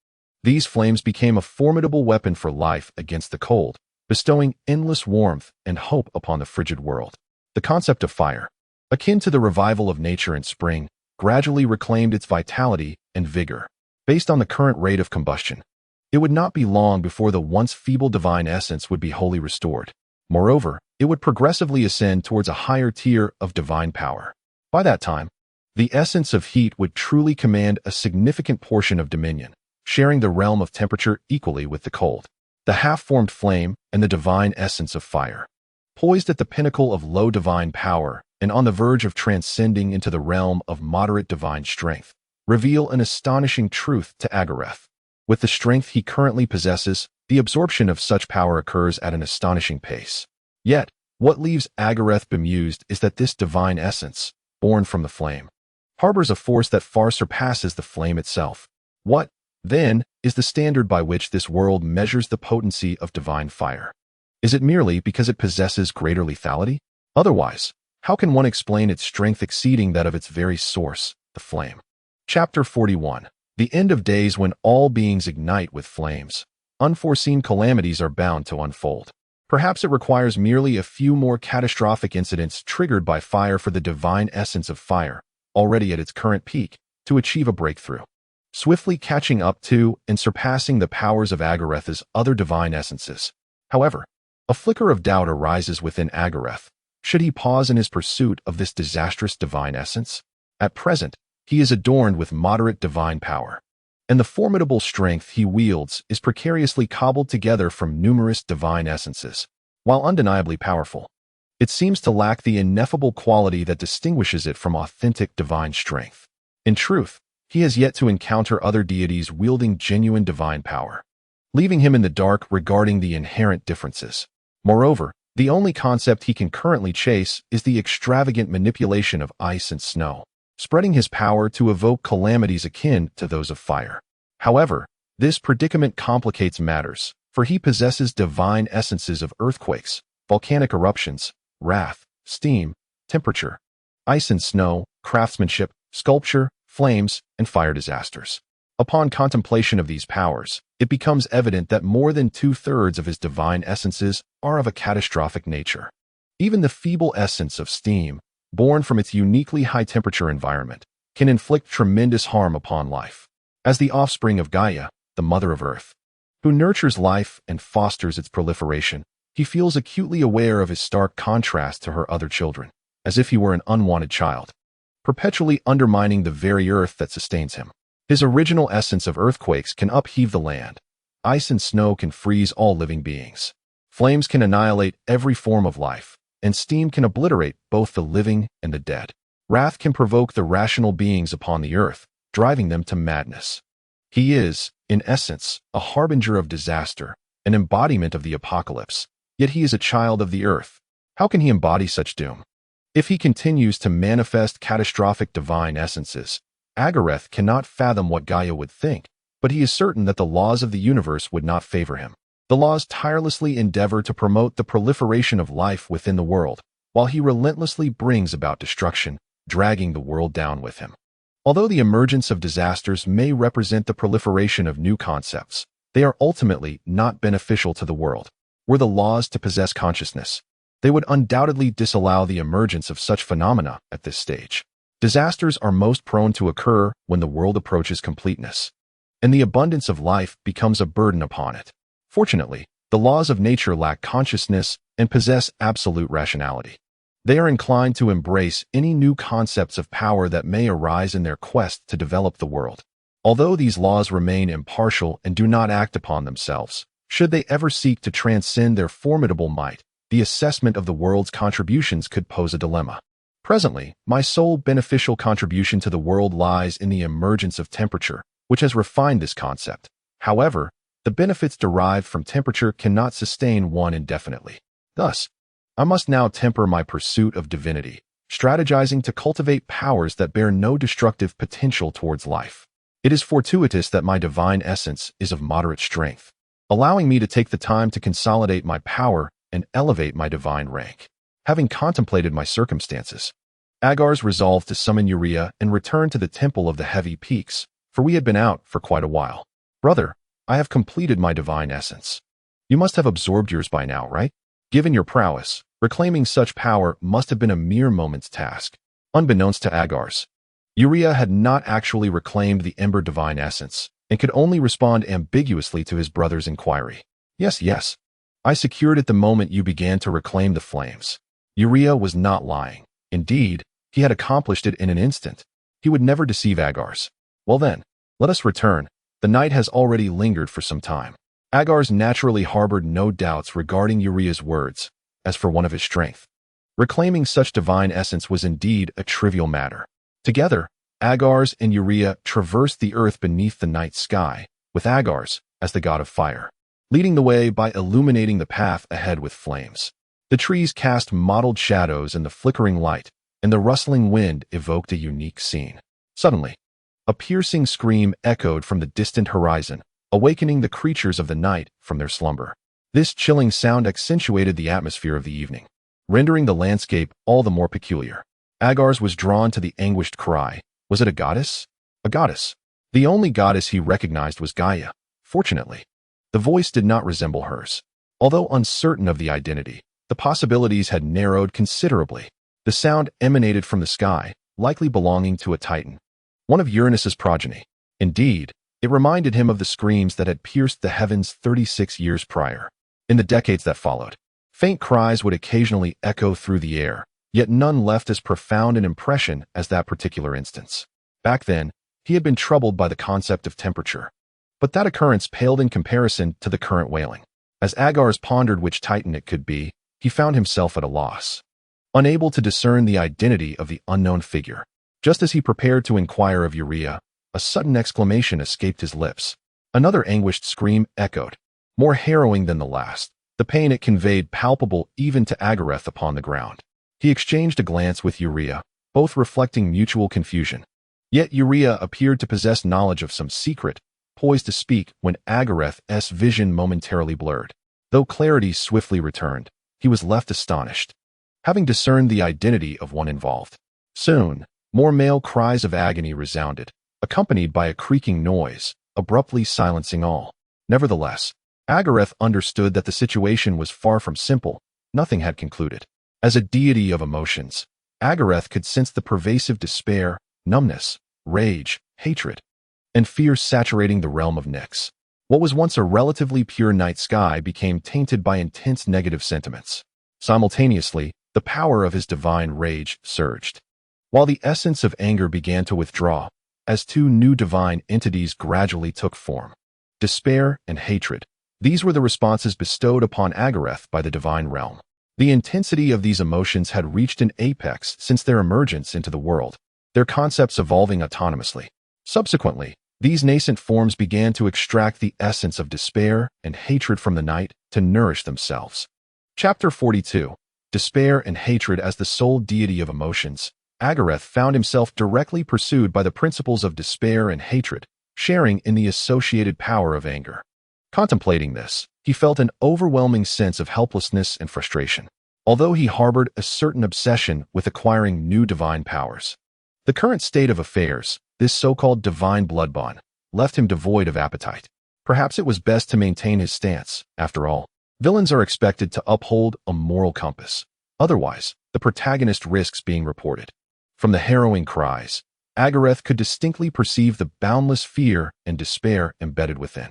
These flames became a formidable weapon for life against the cold, bestowing endless warmth and hope upon the frigid world. The concept of fire, akin to the revival of nature in spring, gradually reclaimed its vitality and vigor. Based on the current rate of combustion, it would not be long before the once feeble divine essence would be wholly restored. Moreover, it would progressively ascend towards a higher tier of divine power. By that time, the essence of heat would truly command a significant portion of dominion, sharing the realm of temperature equally with the cold. The half-formed flame and the divine essence of fire, poised at the pinnacle of low divine power and on the verge of transcending into the realm of moderate divine strength, reveal an astonishing truth to Agares. With the strength he currently possesses, the absorption of such power occurs at an astonishing pace. Yet, what leaves Agares bemused is that this divine essence, born from the flame, harbors a force that far surpasses the flame itself. What, then, is the standard by which this world measures the potency of divine fire? Is it merely because it possesses greater lethality? Otherwise, how can one explain its strength exceeding that of its very source, the flame? Chapter 41. The end of days when all beings ignite with flames. Unforeseen calamities are bound to unfold. Perhaps it requires merely a few more catastrophic incidents triggered by fire for the divine essence of fire, already at its current peak, to achieve a breakthrough. Swiftly catching up to and surpassing the powers of Agares' other divine essences. However, a flicker of doubt arises within Agares. Should he pause in his pursuit of this disastrous divine essence? At present, he is adorned with moderate divine power, and the formidable strength he wields is precariously cobbled together from numerous divine essences. While undeniably powerful, it seems to lack the ineffable quality that distinguishes it from authentic divine strength. In truth, he has yet to encounter other deities wielding genuine divine power, leaving him in the dark regarding the inherent differences. Moreover, the only concept he can currently chase is the extravagant manipulation of ice and snow, spreading his power to evoke calamities akin to those of fire. However, this predicament complicates matters, for he possesses divine essences of earthquakes, volcanic eruptions, wrath, steam, temperature, ice and snow, craftsmanship, sculpture, flames, and fire disasters. Upon contemplation of these powers, it becomes evident that more than 2/3 of his divine essences are of a catastrophic nature. Even the feeble essence of steam, born from its uniquely high-temperature environment, can inflict tremendous harm upon life. As the offspring of Gaia, the mother of Earth, who nurtures life and fosters its proliferation, he feels acutely aware of his stark contrast to her other children, as if he were an unwanted child, perpetually undermining the very earth that sustains him. His original essence of earthquakes can upheave the land. Ice and snow can freeze all living beings. Flames can annihilate every form of life, and steam can obliterate both the living and the dead. Wrath can provoke the rational beings upon the earth, driving them to madness. He is, in essence, a harbinger of disaster, an embodiment of the apocalypse, yet he is a child of the earth. How can he embody such doom? If he continues to manifest catastrophic divine essences, Agares cannot fathom what Gaia would think, but he is certain that the laws of the universe would not favor him. The laws tirelessly endeavor to promote the proliferation of life within the world, while he relentlessly brings about destruction, dragging the world down with him. Although the emergence of disasters may represent the proliferation of new concepts, they are ultimately not beneficial to the world. Were the laws to possess consciousness, they would undoubtedly disallow the emergence of such phenomena at this stage. Disasters are most prone to occur when the world approaches completeness, and the abundance of life becomes a burden upon it. Fortunately, the laws of nature lack consciousness and possess absolute rationality. They are inclined to embrace any new concepts of power that may arise in their quest to develop the world. Although these laws remain impartial and do not act upon themselves, should they ever seek to transcend their formidable might, the assessment of the world's contributions could pose a dilemma. Presently, my sole beneficial contribution to the world lies in the emergence of temperature, which has refined this concept. However, the benefits derived from temperature cannot sustain one indefinitely. Thus, I must now temper my pursuit of divinity, strategizing to cultivate powers that bear no destructive potential towards life. It is fortuitous that my divine essence is of moderate strength, allowing me to take the time to consolidate my power and elevate my divine rank. Having contemplated my circumstances, Agares resolved to summon Urea and return to the Temple of the Heavy Peaks, for we had been out for quite a while. Brother, I have completed my divine essence. You must have absorbed yours by now, right? Given your prowess, reclaiming such power must have been a mere moment's task. Unbeknownst to Agares, Urea had not actually reclaimed the Ember divine essence and could only respond ambiguously to his brother's inquiry. Yes, I secured it the moment you began to reclaim the flames. Urea was not lying. Indeed, he had accomplished it in an instant. He would never deceive Agares. Well then, let us return. The night has already lingered for some time. Agares naturally harbored no doubts regarding Urea's words. As for one of his strength, reclaiming such divine essence was indeed a trivial matter. Together, Agares and Urea traversed the earth beneath the night sky, with Agares as the god of fire, leading the way by illuminating the path ahead with flames. The trees cast mottled shadows in the flickering light, and the rustling wind evoked a unique scene. Suddenly, a piercing scream echoed from the distant horizon, awakening the creatures of the night from their slumber. This chilling sound accentuated the atmosphere of the evening, rendering the landscape all the more peculiar. Agares was drawn to the anguished cry. Was it a goddess? A goddess. The only goddess he recognized was Gaia. Fortunately, the voice did not resemble hers. Although uncertain of the identity, the possibilities had narrowed considerably. The sound emanated from the sky, likely belonging to a titan, one of Uranus's progeny. Indeed, it reminded him of the screams that had pierced the heavens 36 years prior. In the decades that followed, faint cries would occasionally echo through the air, yet none left as profound an impression as that particular instance. Back then, he had been troubled by the concept of temperature, but that occurrence paled in comparison to the current wailing. As Agares pondered which titan it could be, he found himself at a loss, unable to discern the identity of the unknown figure. Just as he prepared to inquire of Urea, a sudden exclamation escaped his lips. Another anguished scream echoed, more harrowing than the last. The pain it conveyed palpable even to Agares upon the ground. He exchanged a glance with Urea, both reflecting mutual confusion. Yet Urea appeared to possess knowledge of some secret, poised to speak when Agares' vision momentarily blurred. Though clarity swiftly returned, he was left astonished, having discerned the identity of one involved. Soon, more male cries of agony resounded, accompanied by a creaking noise, abruptly silencing all. Nevertheless, Agares understood that the situation was far from simple. Nothing had concluded. As a deity of emotions, Agares could sense the pervasive despair, numbness, rage, hatred, and fear saturating the realm of Nyx. What was once a relatively pure night sky became tainted by intense negative sentiments. Simultaneously, the power of his divine rage surged, while the essence of anger began to withdraw, as two new divine entities gradually took form. Despair and hatred. These were the responses bestowed upon Agares by the divine realm. The intensity of these emotions had reached an apex since their emergence into the world, their concepts evolving autonomously. Subsequently, These nascent forms began to extract the essence of despair and hatred from the night to nourish themselves. Chapter 42. Despair and hatred as the sole deity of emotions. Agares found himself directly pursued by the principles of despair and hatred, sharing in the associated power of anger. Contemplating this, he felt an overwhelming sense of helplessness and frustration, although he harbored a certain obsession with acquiring new divine powers. The current state of affairs, this so-called divine blood bond, left him devoid of appetite. Perhaps it was best to maintain his stance. After all, villains are expected to uphold a moral compass. Otherwise, the protagonist risks being reported. From the harrowing cries, Agares could distinctly perceive the boundless fear and despair embedded within.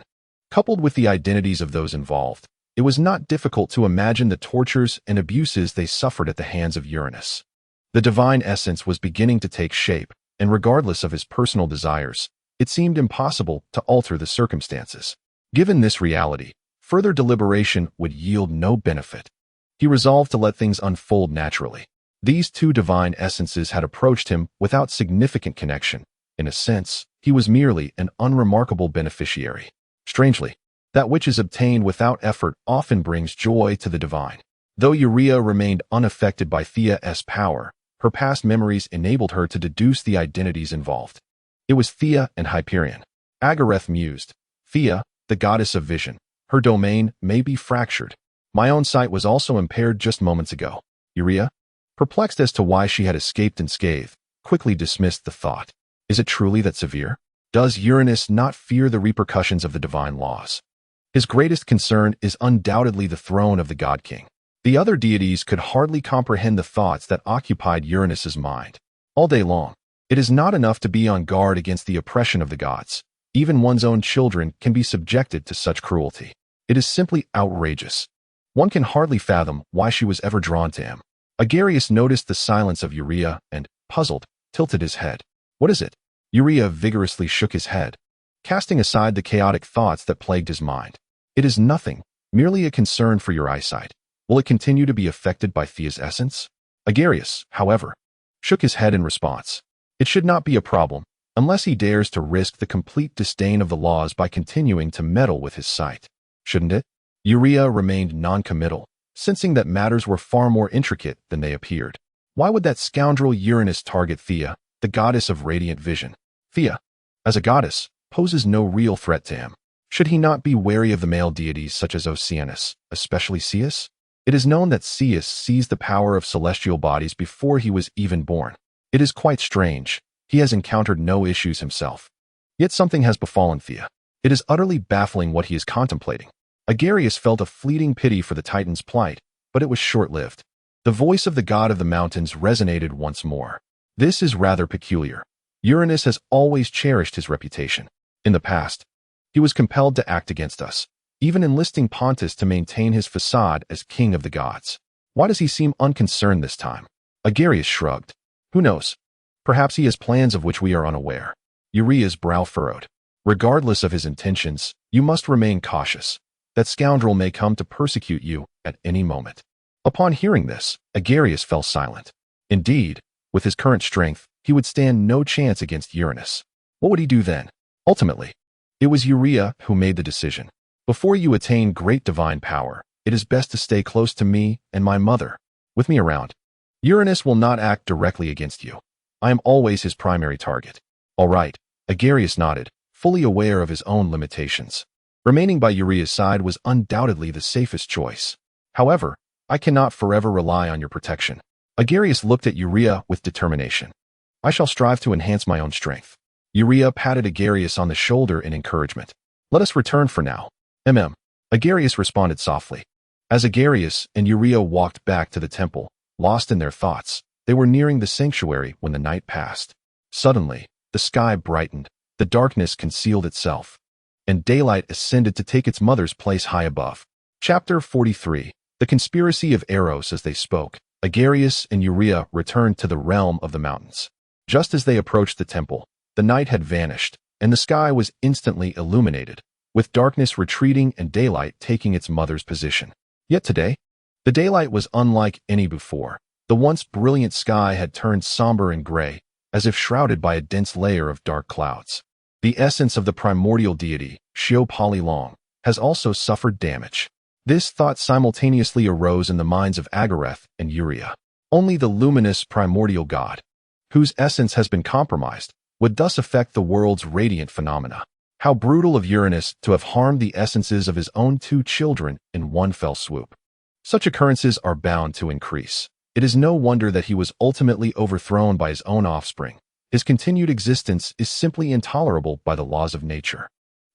Coupled with the identities of those involved, it was not difficult to imagine the tortures and abuses they suffered at the hands of Uranus. The divine essence was beginning to take shape, and regardless of his personal desires, it seemed impossible to alter the circumstances. Given this reality, further deliberation would yield no benefit. He resolved to let things unfold naturally. These two divine essences had approached him without significant connection. In a sense, he was merely an unremarkable beneficiary. Strangely, that which is obtained without effort often brings joy to the divine. Though Urea remained unaffected by Thea's power, her past memories enabled her to deduce the identities involved. It was Thea and Hyperion. Agares mused. Thea, the goddess of vision. Her domain may be fractured. My own sight was also impaired just moments ago. Urea, perplexed as to why she had escaped unscathed, quickly dismissed the thought. Is it truly that severe? Does Uranus not fear the repercussions of the divine laws? His greatest concern is undoubtedly the throne of the God King. The other deities could hardly comprehend the thoughts that occupied Uranus's mind. All day long, it is not enough to be on guard against the oppression of the gods. Even one's own children can be subjected to such cruelty. It is simply outrageous. One can hardly fathom why she was ever drawn to him. Agares noticed the silence of Urea and, puzzled, tilted his head. What is it? Urea vigorously shook his head, casting aside the chaotic thoughts that plagued his mind. It is nothing, merely a concern for your eyesight. Will it continue to be affected by Thea's essence? Agares, however, shook his head in response. It should not be a problem, unless he dares to risk the complete disdain of the laws by continuing to meddle with his sight. Shouldn't it? Urea remained non-committal, sensing that matters were far more intricate than they appeared. Why would that scoundrel Uranus target Thea, the goddess of radiant vision? Thea, as a goddess, poses no real threat to him. Should he not be wary of the male deities such as Oceanus, especially Ceus? It is known that Ceus seized the power of celestial bodies before he was even born. It is quite strange. He has encountered no issues himself. Yet something has befallen Thea. It is utterly baffling what he is contemplating. Agares felt a fleeting pity for the Titan's plight, but it was short-lived. The voice of the god of the mountains resonated once more. This is rather peculiar. Uranus has always cherished his reputation. In the past, he was compelled to act against us, even enlisting Pontus to maintain his facade as king of the gods. Why does he seem unconcerned this time? Agares shrugged. Who knows? Perhaps he has plans of which we are unaware. Urea's brow furrowed. Regardless of his intentions, you must remain cautious. That scoundrel may come to persecute you at any moment. Upon hearing this, Agares fell silent. Indeed, with his current strength, he would stand no chance against Uranus. What would he do then? Ultimately, it was Urea who made the decision. Before you attain great divine power, it is best to stay close to me and my mother. With me around, Uranus will not act directly against you. I am always his primary target. All right, Agares nodded, fully aware of his own limitations. Remaining by Urea's side was undoubtedly the safest choice. However, I cannot forever rely on your protection. Agares looked at Urea with determination. I shall strive to enhance my own strength. Urea patted Agares on the shoulder in encouragement. Let us return for now. Agares responded softly. As Agares and Urea walked back to the temple, lost in their thoughts, they were nearing the sanctuary when the night passed. Suddenly, the sky brightened, the darkness concealed itself, and daylight ascended to take its mother's place high above. Chapter 43. The conspiracy of Eros. As they spoke, Agares and Urea returned to the realm of the mountains. Just as they approached the temple, the night had vanished, and the sky was instantly illuminated, with darkness retreating and daylight taking its mother's position. Yet today, the daylight was unlike any before. The once brilliant sky had turned somber and gray, as if shrouded by a dense layer of dark clouds. The essence of the primordial deity, Xiao has also suffered damage. This thought simultaneously arose in the minds of Agares and Uria. Only the luminous primordial god, whose essence has been compromised, would thus affect the world's radiant phenomena. How brutal of Uranus to have harmed the essences of his own two children in one fell swoop. Such occurrences are bound to increase. It is no wonder that he was ultimately overthrown by his own offspring. His continued existence is simply intolerable by the laws of nature.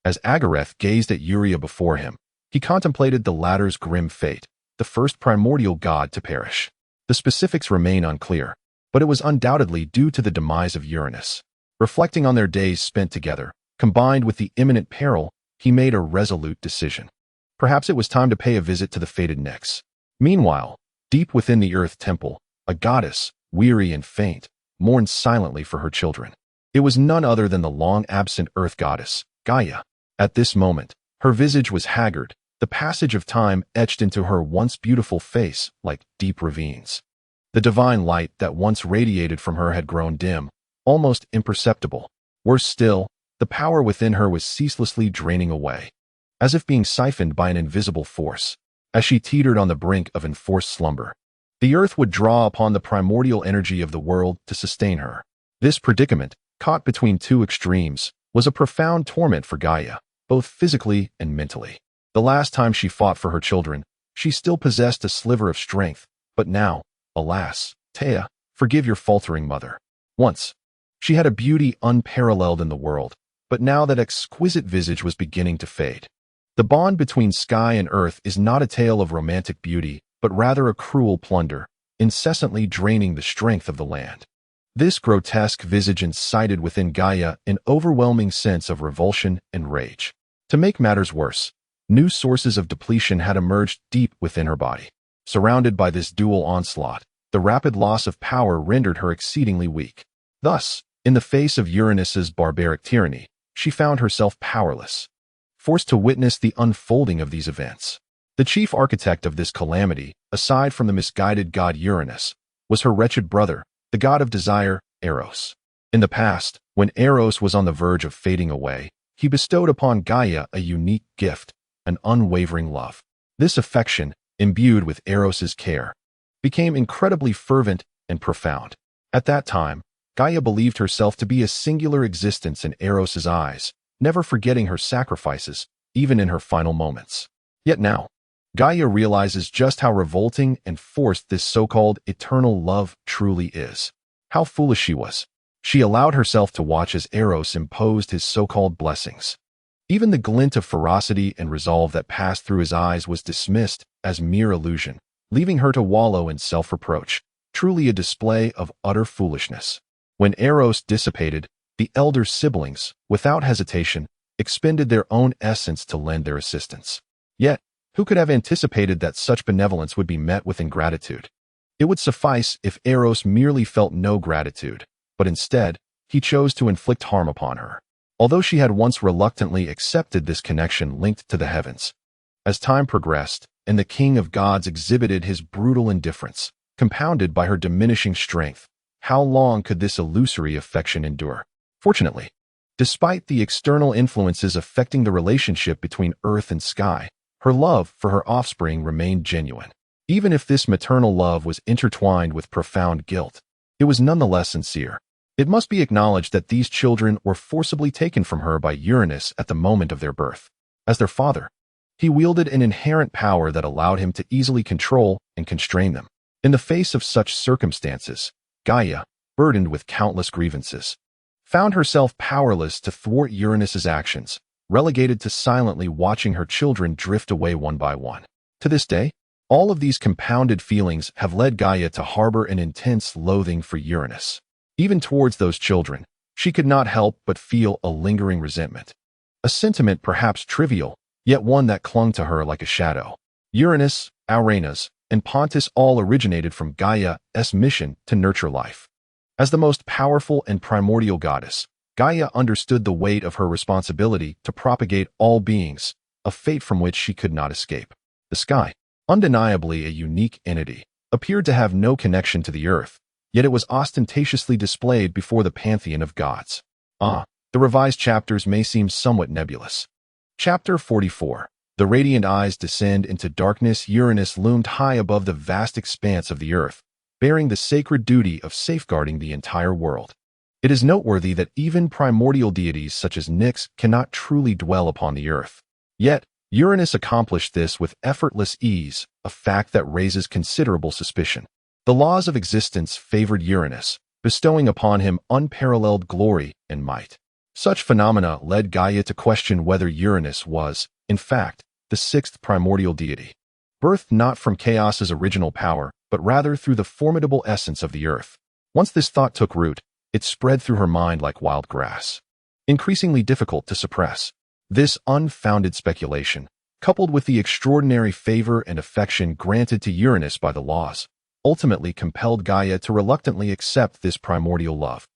As Agares gazed at Uria before him, he contemplated the latter's grim fate, the first primordial god to perish. The specifics remain unclear, but it was undoubtedly due to the demise of Uranus. Reflecting on their days spent together, combined with the imminent peril, he made a resolute decision. Perhaps it was time to pay a visit to the fated Nyx. Meanwhile, deep within the Earth Temple, a goddess, weary and faint, mourned silently for her children. It was none other than the long-absent Earth goddess, Gaia. At this moment, her visage was haggard, the passage of time etched into her once beautiful face like deep ravines. The divine light that once radiated from her had grown dim, almost imperceptible. Worse still, the power within her was ceaselessly draining away, as if being siphoned by an invisible force. As she teetered on the brink of enforced slumber, the earth would draw upon the primordial energy of the world to sustain her. This predicament, caught between two extremes, was a profound torment for Gaia, both physically and mentally. The last time she fought for her children, she still possessed a sliver of strength, but now, alas, Tea, forgive your faltering mother. Once, she had a beauty unparalleled in the world, but now that exquisite visage was beginning to fade. The bond between sky and earth is not a tale of romantic beauty, but rather a cruel plunder, incessantly draining the strength of the land. This grotesque visage incited within Gaia an overwhelming sense of revulsion and rage. To make matters worse, new sources of depletion had emerged deep within her body. Surrounded by this dual onslaught, the rapid loss of power rendered her exceedingly weak. Thus, in the face of Uranus's barbaric tyranny, she found herself powerless, forced to witness the unfolding of these events. The chief architect of this calamity, aside from the misguided god Uranus, was her wretched brother, the god of desire, Eros. In the past, when Eros was on the verge of fading away, he bestowed upon Gaia a unique gift, an unwavering love. This affection, imbued with Eros's care, became incredibly fervent and profound. At that time, Gaia believed herself to be a singular existence in Eros's eyes, never forgetting her sacrifices, even in her final moments. Yet now, Gaia realizes just how revolting and forced this so-called eternal love truly is. How foolish she was. She allowed herself to watch as Eros imposed his so-called blessings. Even the glint of ferocity and resolve that passed through his eyes was dismissed as mere illusion, leaving her to wallow in self-reproach, truly a display of utter foolishness. When Eros dissipated, the elder siblings, without hesitation, expended their own essence to lend their assistance. Yet, who could have anticipated that such benevolence would be met with ingratitude? It would suffice if Eros merely felt no gratitude, but instead, he chose to inflict harm upon her. Although she had once reluctantly accepted this connection linked to the heavens, as time progressed and the king of gods exhibited his brutal indifference, compounded by her diminishing strength, how long could this illusory affection endure? Fortunately, despite the external influences affecting the relationship between earth and sky, her love for her offspring remained genuine. Even if this maternal love was intertwined with profound guilt, it was nonetheless sincere. It must be acknowledged that these children were forcibly taken from her by Uranus at the moment of their birth. As their father, he wielded an inherent power that allowed him to easily control and constrain them. In the face of such circumstances, Gaia, burdened with countless grievances, found herself powerless to thwart Uranus's actions, relegated to silently watching her children drift away one by one. To this day, all of these compounded feelings have led Gaia to harbor an intense loathing for Uranus. Even towards those children, she could not help but feel a lingering resentment. A sentiment perhaps trivial, yet one that clung to her like a shadow. Uranus, Uranus, and Pontus all originated from Gaia's mission to nurture life. As the most powerful and primordial goddess, Gaia understood the weight of her responsibility to propagate all beings, a fate from which she could not escape. The sky, undeniably a unique entity, appeared to have no connection to the earth, yet it was ostentatiously displayed before the pantheon of gods. The The revised chapters may seem somewhat nebulous. Chapter 44. The radiant eyes descend into darkness. Uranus loomed high above the vast expanse of the earth, bearing the sacred duty of safeguarding the entire world. It is noteworthy that even primordial deities such as Nyx cannot truly dwell upon the earth. Yet, Uranus accomplished this with effortless ease, a fact that raises considerable suspicion. The laws of existence favored Uranus, bestowing upon him unparalleled glory and might. Such phenomena led Gaia to question whether Uranus was, in fact, the sixth primordial deity, birthed not from chaos's original power, but rather through the formidable essence of the earth. Once this thought took root, it spread through her mind like wild grass, increasingly difficult to suppress. This unfounded speculation, coupled with the extraordinary favor and affection granted to Uranus by the laws, ultimately compelled Gaia to reluctantly accept this primordial love,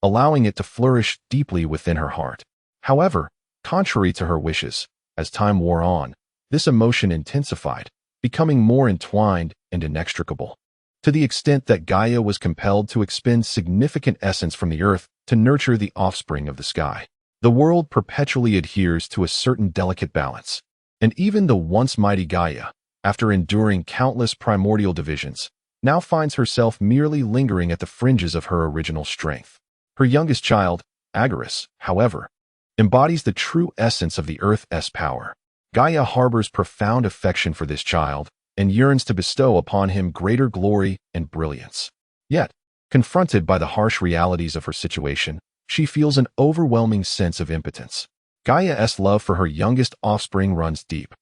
allowing it to flourish deeply within her heart. However, contrary to her wishes, as time wore on, this emotion intensified, becoming more entwined and inextricable, to the extent that Gaia was compelled to expend significant essence from the earth to nurture the offspring of the sky. The world perpetually adheres to a certain delicate balance, and even the once mighty Gaia, after enduring countless primordial divisions, now finds herself merely lingering at the fringes of her original strength. Her youngest child, Agares, however, embodies the true essence of the Earth's power. Gaia harbors profound affection for this child and yearns to bestow upon him greater glory and brilliance. Yet, confronted by the harsh realities of her situation, she feels an overwhelming sense of impotence. Gaia's love for her youngest offspring runs deep.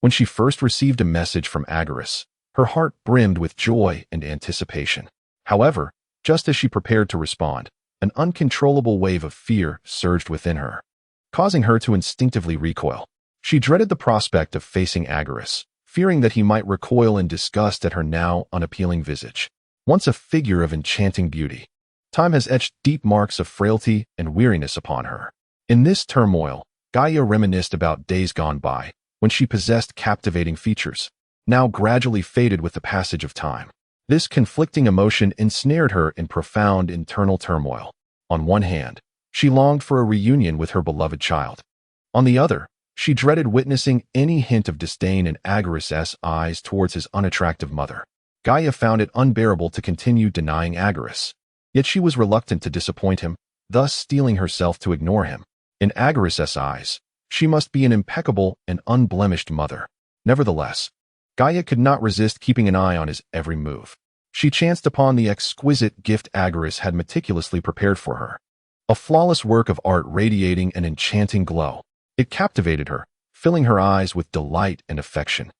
When she first received a message from Agares, her heart brimmed with joy and anticipation. However, just as she prepared to respond, an uncontrollable wave of fear surged within her, causing her to instinctively recoil. She dreaded the prospect of facing Agares, fearing that he might recoil in disgust at her now unappealing visage. Once a figure of enchanting beauty, time has etched deep marks of frailty and weariness upon her. In this turmoil, Gaia reminisced about days gone by, when she possessed captivating features, now gradually faded with the passage of time. This conflicting emotion ensnared her in profound internal turmoil. On one hand, she longed for a reunion with her beloved child. On the other, she dreaded witnessing any hint of disdain in Agares' eyes towards his unattractive mother. Gaia found it unbearable to continue denying Agares, yet she was reluctant to disappoint him, thus steeling herself to ignore him. In Agares' eyes, she must be an impeccable and unblemished mother. Nevertheless, Gaia could not resist keeping an eye on his every move. She chanced upon the exquisite gift Agares had meticulously prepared for her, a flawless work of art radiating an enchanting glow. It captivated her, filling her eyes with delight and affection.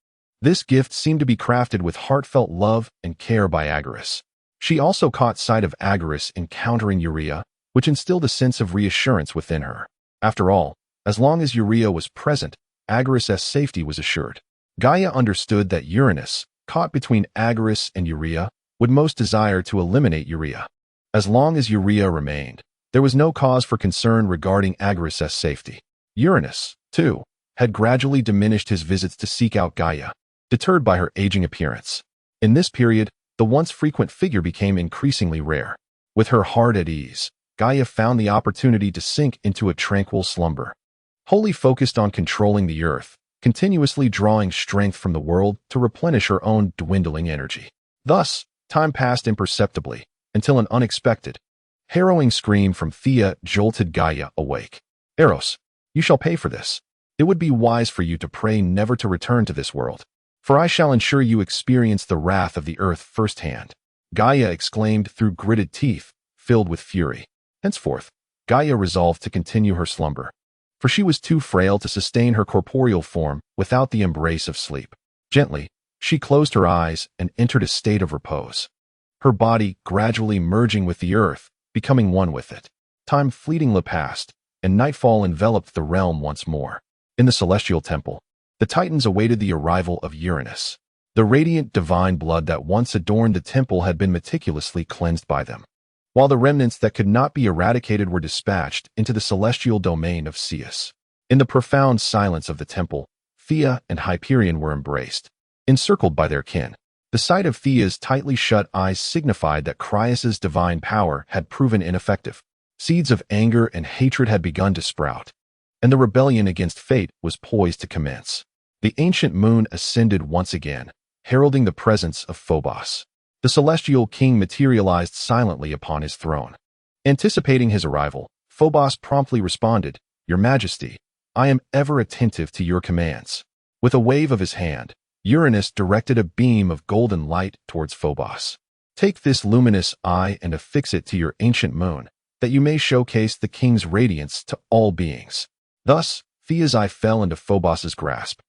This gift seemed to be crafted with heartfelt love and care by Agares. She also caught sight of Agares encountering Urea, which instilled a sense of reassurance within her. After all, as long as Urea was present, Agares' safety was assured. Gaia understood that Uranus, caught between Agares and Urea, would most desire to eliminate Urea. As long as Urea remained, there was no cause for concern regarding Agares' safety. Uranus, too, had gradually diminished his visits to seek out Gaia, deterred by her aging appearance. In this period, the once frequent figure became increasingly rare. With her heart at ease, Gaia found the opportunity to sink into a tranquil slumber, wholly focused on controlling the earth, continuously drawing strength from the world to replenish her own dwindling energy. Thus, time passed imperceptibly, until an unexpected, harrowing scream from Thea jolted Gaia awake. "Eros, you shall pay for this. It would be wise for you to pray never to return to this world, for I shall ensure you experience the wrath of the earth firsthand," Gaia exclaimed through gritted teeth, filled with fury. Henceforth, Gaia resolved to continue her slumber, for she was too frail to sustain her corporeal form without the embrace of sleep. Gently, she closed her eyes and entered a state of repose, her body gradually merging with the earth, becoming one with it. Time fleetingly passed, and nightfall enveloped the realm once more. In the celestial temple, the Titans awaited the arrival of Uranus. The radiant divine blood that once adorned the temple had been meticulously cleansed by them, while the remnants that could not be eradicated were dispatched into the celestial domain of Ceus. In the profound silence of the temple, Thea and Hyperion were embraced, encircled by their kin. The sight of Thea's tightly shut eyes signified that Crius's divine power had proven ineffective. Seeds of anger and hatred had begun to sprout, and the rebellion against fate was poised to commence. The ancient moon ascended once again, heralding the presence of Phobos. The celestial king materialized silently upon his throne. Anticipating his arrival, Phobos promptly responded, "Your Majesty, I am ever attentive to your commands." With a wave of his hand, Uranus directed a beam of golden light towards Phobos. "Take this luminous eye and affix it to your ancient moon, that you may showcase the king's radiance to all beings." Thus, Thea's eye fell into Phobos's grasp,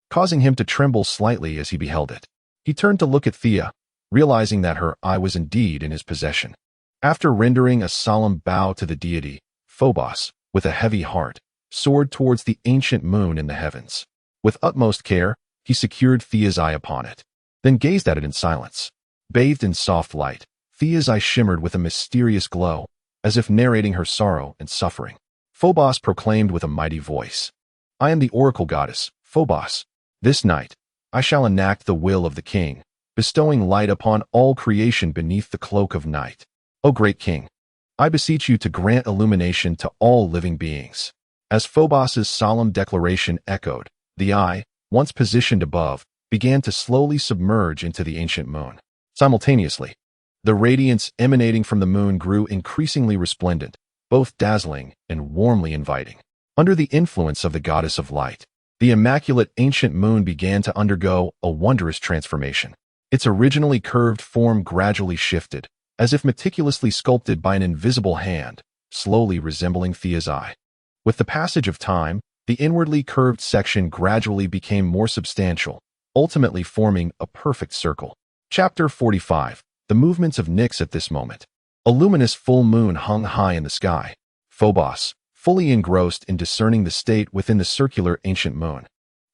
causing him to tremble slightly as he beheld it. He turned to look at Thea, realizing that her eye was indeed in his possession. After rendering a solemn bow to the deity, Phobos, with a heavy heart, soared towards the ancient moon in the heavens. With utmost care, he secured Thea's eye upon it, then gazed at it in silence. Bathed in soft light, Thea's eye shimmered with a mysterious glow, as if narrating her sorrow and suffering. Phobos proclaimed with a mighty voice, "I am the oracle goddess, Phobos. This night, I shall enact the will of the king, bestowing light upon all creation beneath the cloak of night. O great king, I beseech you to grant illumination to all living beings." As Phobos's solemn declaration echoed, the eye, once positioned above, began to slowly submerge into the ancient moon. Simultaneously, the radiance emanating from the moon grew increasingly resplendent, both dazzling and warmly inviting. Under the influence of the goddess of light, the immaculate ancient moon began to undergo a wondrous transformation. Its originally curved form gradually shifted, as if meticulously sculpted by an invisible hand, slowly resembling Thea's eye. With the passage of time, the inwardly curved section gradually became more substantial, ultimately forming a perfect circle. Chapter 45. The movements of Nyx at this moment. A luminous full moon hung high in the sky. Phobos, fully engrossed in discerning the state within the circular ancient moon,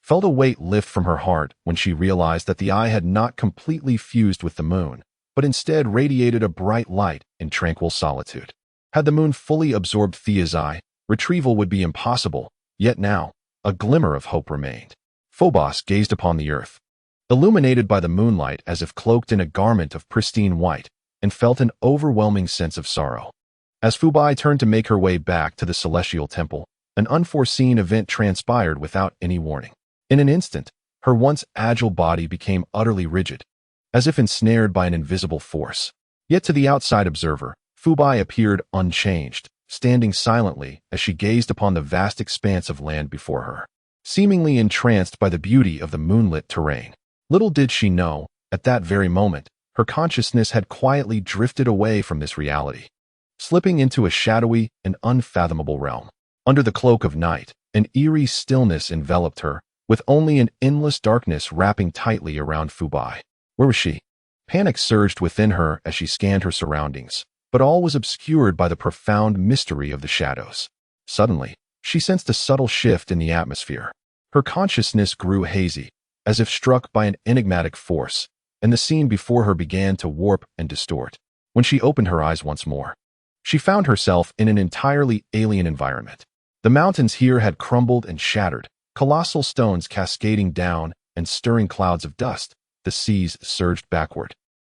felt a weight lift from her heart when she realized that the eye had not completely fused with the moon, but instead radiated a bright light in tranquil solitude. Had the moon fully absorbed Thea's eye, retrieval would be impossible, yet now, a glimmer of hope remained. Phobos gazed upon the earth, illuminated by the moonlight as if cloaked in a garment of pristine white, and felt an overwhelming sense of sorrow. As Phoebe turned to make her way back to the celestial temple, an unforeseen event transpired without any warning. In an instant, her once agile body became utterly rigid, as if ensnared by an invisible force. Yet to the outside observer, Phoebe appeared unchanged, standing silently as she gazed upon the vast expanse of land before her, seemingly entranced by the beauty of the moonlit terrain. Little did she know, at that very moment, her consciousness had quietly drifted away from this reality, slipping into a shadowy and unfathomable realm. Under the cloak of night, an eerie stillness enveloped her, with only an endless darkness wrapping tightly around Phoebe. Where was she? Panic surged within her as she scanned her surroundings, but all was obscured by the profound mystery of the shadows. Suddenly, she sensed a subtle shift in the atmosphere. Her consciousness grew hazy, as if struck by an enigmatic force, and the scene before her began to warp and distort. When she opened her eyes once more, she found herself in an entirely alien environment. The mountains here had crumbled and shattered, colossal stones cascading down and stirring clouds of dust. The seas surged backward,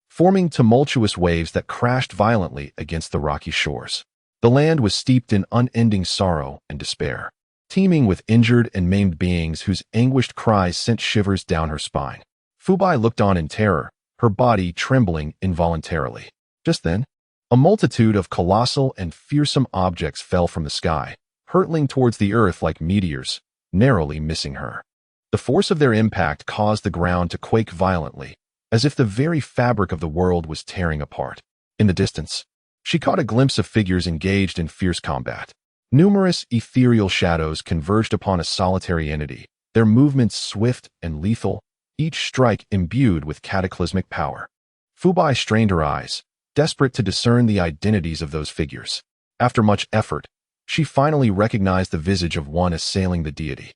forming tumultuous waves that crashed violently against the rocky shores. The land was steeped in unending sorrow and despair, teeming with injured and maimed beings whose anguished cries sent shivers down her spine. Phoebe looked on in terror, her body trembling involuntarily. Just then, a multitude of colossal and fearsome objects fell from the sky, hurtling towards the earth like meteors, narrowly missing her. The force of their impact caused the ground to quake violently, as if the very fabric of the world was tearing apart. In the distance, she caught a glimpse of figures engaged in fierce combat. Numerous ethereal shadows converged upon a solitary entity, their movements swift and lethal, each strike imbued with cataclysmic power. Phoebe strained her eyes, desperate to discern the identities of those figures. After much effort, she finally recognized the visage of one assailing the deity.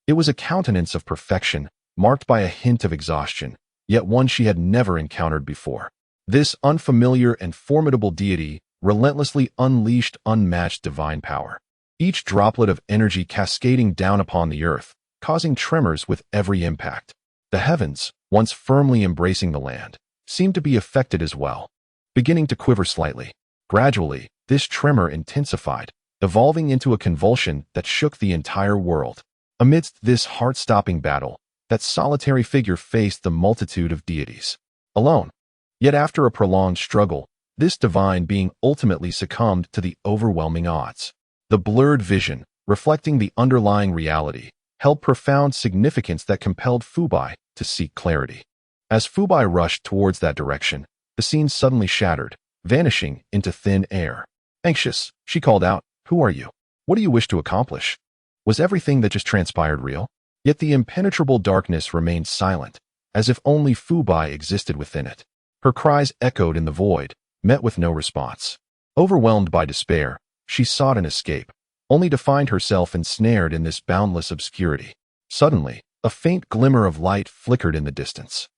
It was a countenance of perfection, marked by a hint of exhaustion, yet one she had never encountered before. This unfamiliar and formidable deity relentlessly unleashed unmatched divine power, each droplet of energy cascading down upon the earth, causing tremors with every impact. The heavens, once firmly embracing the land, seemed to be affected as well, beginning to quiver slightly. Gradually, this tremor intensified, evolving into a convulsion that shook the entire world. Amidst this heart-stopping battle, that solitary figure faced the multitude of deities. Alone. Yet after a prolonged struggle, this divine being ultimately succumbed to the overwhelming odds. The blurred vision, reflecting the underlying reality, held profound significance that compelled Fubai to seek clarity. As Fubai rushed towards that direction, the scene suddenly shattered, vanishing into thin air. Anxious, she called out, "Who are you? What do you wish to accomplish?" Was everything that just transpired real? Yet the impenetrable darkness remained silent, as if only Fubai existed within it. Her cries echoed in the void, met with no response. Overwhelmed by despair, she sought an escape, only to find herself ensnared in this boundless obscurity. Suddenly, a faint glimmer of light flickered in the distance.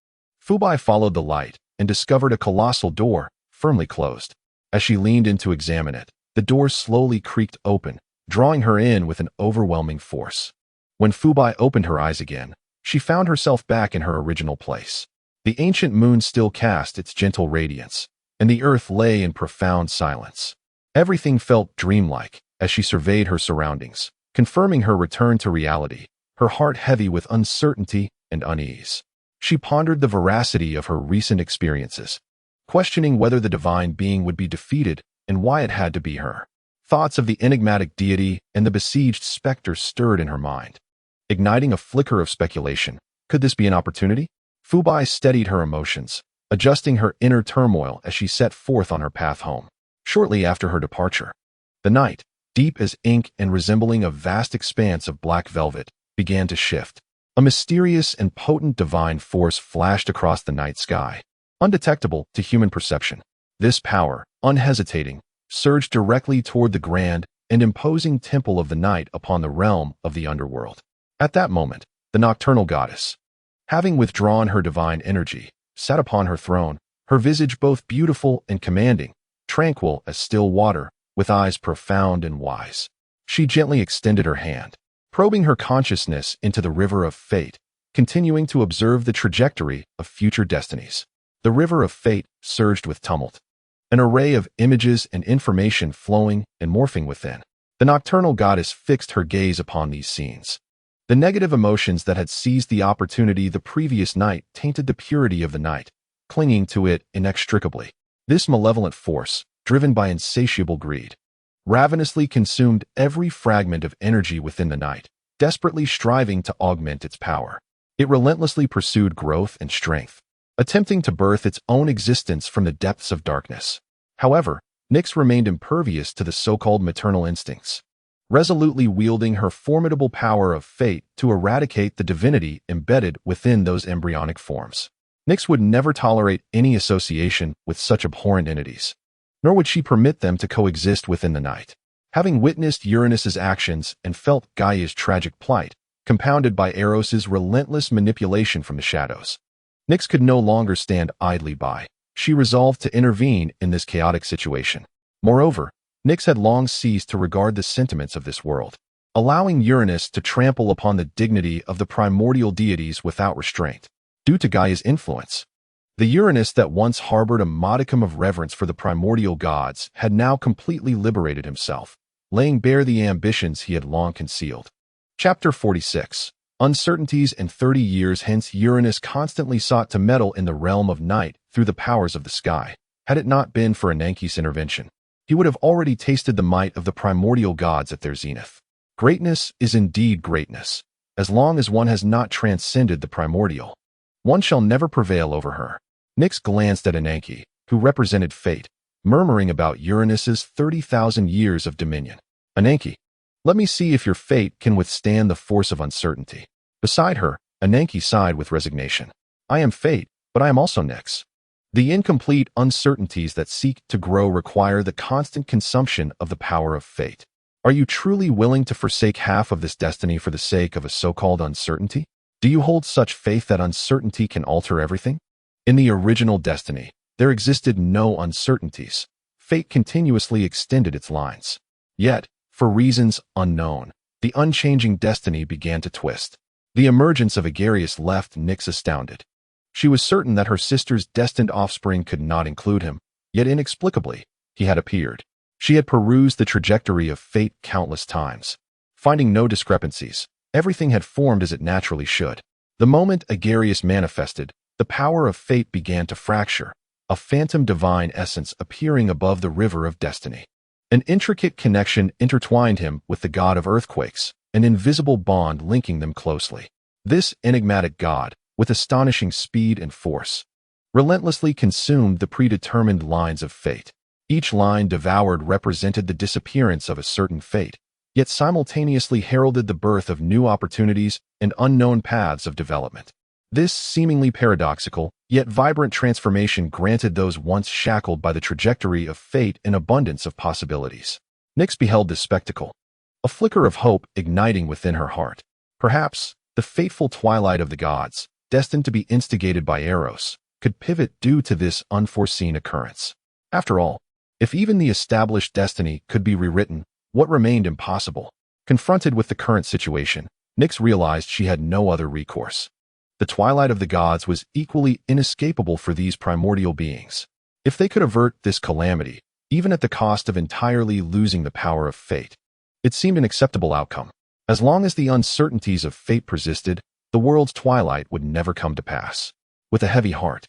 Fubai followed the light and discovered a colossal door, firmly closed. As she leaned in to examine it, the door slowly creaked open, drawing her in with an overwhelming force. When Fubai opened her eyes again, she found herself back in her original place. The ancient moon still cast its gentle radiance, and the earth lay in profound silence. Everything felt dreamlike as she surveyed her surroundings, confirming her return to reality, her heart heavy with uncertainty and unease. She pondered the veracity of her recent experiences, questioning whether the divine being would be defeated and why it had to be her. Thoughts of the enigmatic deity and the besieged specter stirred in her mind, igniting a flicker of speculation. Could this be an opportunity? Fubai steadied her emotions, adjusting her inner turmoil as she set forth on her path home. Shortly after her departure, the night, deep as ink and resembling a vast expanse of black velvet, began to shift. A mysterious and potent divine force flashed across the night sky, undetectable to human perception. This power, unhesitating, surged directly toward the grand and imposing temple of the night upon the realm of the underworld. At that moment, the nocturnal goddess, having withdrawn her divine energy, sat upon her throne, her visage both beautiful and commanding, tranquil as still water, with eyes profound and wise. She gently extended her hand, probing her consciousness into the river of fate, continuing to observe the trajectory of future destinies. The river of fate surged with tumult, an array of images and information flowing and morphing within. The nocturnal goddess fixed her gaze upon these scenes. The negative emotions that had seized the opportunity the previous night tainted the purity of the night, clinging to it inextricably. This malevolent force, driven by insatiable greed, ravenously consumed every fragment of energy within the night, desperately striving to augment its power. It relentlessly pursued growth and strength, attempting to birth its own existence from the depths of darkness. However, Nyx remained impervious to the so-called maternal instincts, resolutely wielding her formidable power of fate to eradicate the divinity embedded within those embryonic forms. Nyx would never tolerate any association with such abhorrent entities, nor would she permit them to coexist within the night. Having witnessed Uranus's actions and felt Gaia's tragic plight, compounded by Eros's relentless manipulation from the shadows, Nyx could no longer stand idly by. She resolved to intervene in this chaotic situation. Moreover, Nyx had long ceased to regard the sentiments of this world, allowing Uranus to trample upon the dignity of the primordial deities without restraint. Due to Gaia's influence, the Uranus that once harbored a modicum of reverence for the primordial gods had now completely liberated himself, laying bare the ambitions he had long concealed. Chapter 46. Uncertainties. And 30 years hence Uranus constantly sought to meddle in the realm of night through the powers of the sky. Had it not been for Ananke's intervention, he would have already tasted the might of the primordial gods at their zenith. Greatness is indeed greatness. As long as one has not transcended the primordial, one shall never prevail over her. Nyx glanced at Ananke, who represented fate, murmuring about Uranus's 30,000 years of dominion. Ananke, let me see if your fate can withstand the force of uncertainty. Beside her, Ananke sighed with resignation. I am fate, but I am also Nyx. The incomplete uncertainties that seek to grow require the constant consumption of the power of fate. Are you truly willing to forsake half of this destiny for the sake of a so-called uncertainty? Do you hold such faith that uncertainty can alter everything? In the original destiny, there existed no uncertainties. Fate continuously extended its lines. Yet, for reasons unknown, the unchanging destiny began to twist. The emergence of Agares left Nyx astounded. She was certain that her sister's destined offspring could not include him, yet inexplicably, he had appeared. She had perused the trajectory of fate countless times. Finding no discrepancies, everything had formed as it naturally should. The moment Agares manifested, the power of fate began to fracture, a phantom divine essence appearing above the river of destiny. An intricate connection intertwined him with the god of earthquakes, an invisible bond linking them closely. This enigmatic god, with astonishing speed and force, relentlessly consumed the predetermined lines of fate. Each line devoured represented the disappearance of a certain fate, yet simultaneously heralded the birth of new opportunities and unknown paths of development. This seemingly paradoxical, yet vibrant transformation granted those once shackled by the trajectory of fate an abundance of possibilities. Nyx beheld this spectacle, a flicker of hope igniting within her heart. Perhaps, the fateful twilight of the gods, destined to be instigated by Eros, could pivot due to this unforeseen occurrence. After all, if even the established destiny could be rewritten, what remained impossible? Confronted with the current situation, Nyx realized she had no other recourse. The twilight of the gods was equally inescapable for these primordial beings. If they could avert this calamity, even at the cost of entirely losing the power of fate, it seemed an acceptable outcome. As long as the uncertainties of fate persisted, the world's twilight would never come to pass. With a heavy heart,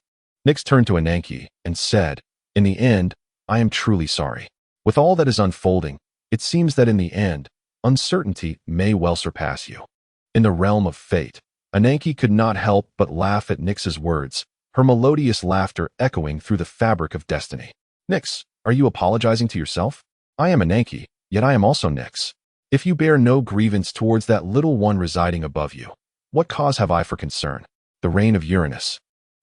Nyx turned to Ananke and said, "In the end, I am truly sorry. With all that is unfolding, it seems that in the end, uncertainty may well surpass you." In the realm of fate, Ananke could not help but laugh at Nyx's words, her melodious laughter echoing through the fabric of destiny. "Nyx, are you apologizing to yourself? I am Ananke, yet I am also Nyx. If you bear no grievance towards that little one residing above you, what cause have I for concern?" The reign of Uranus,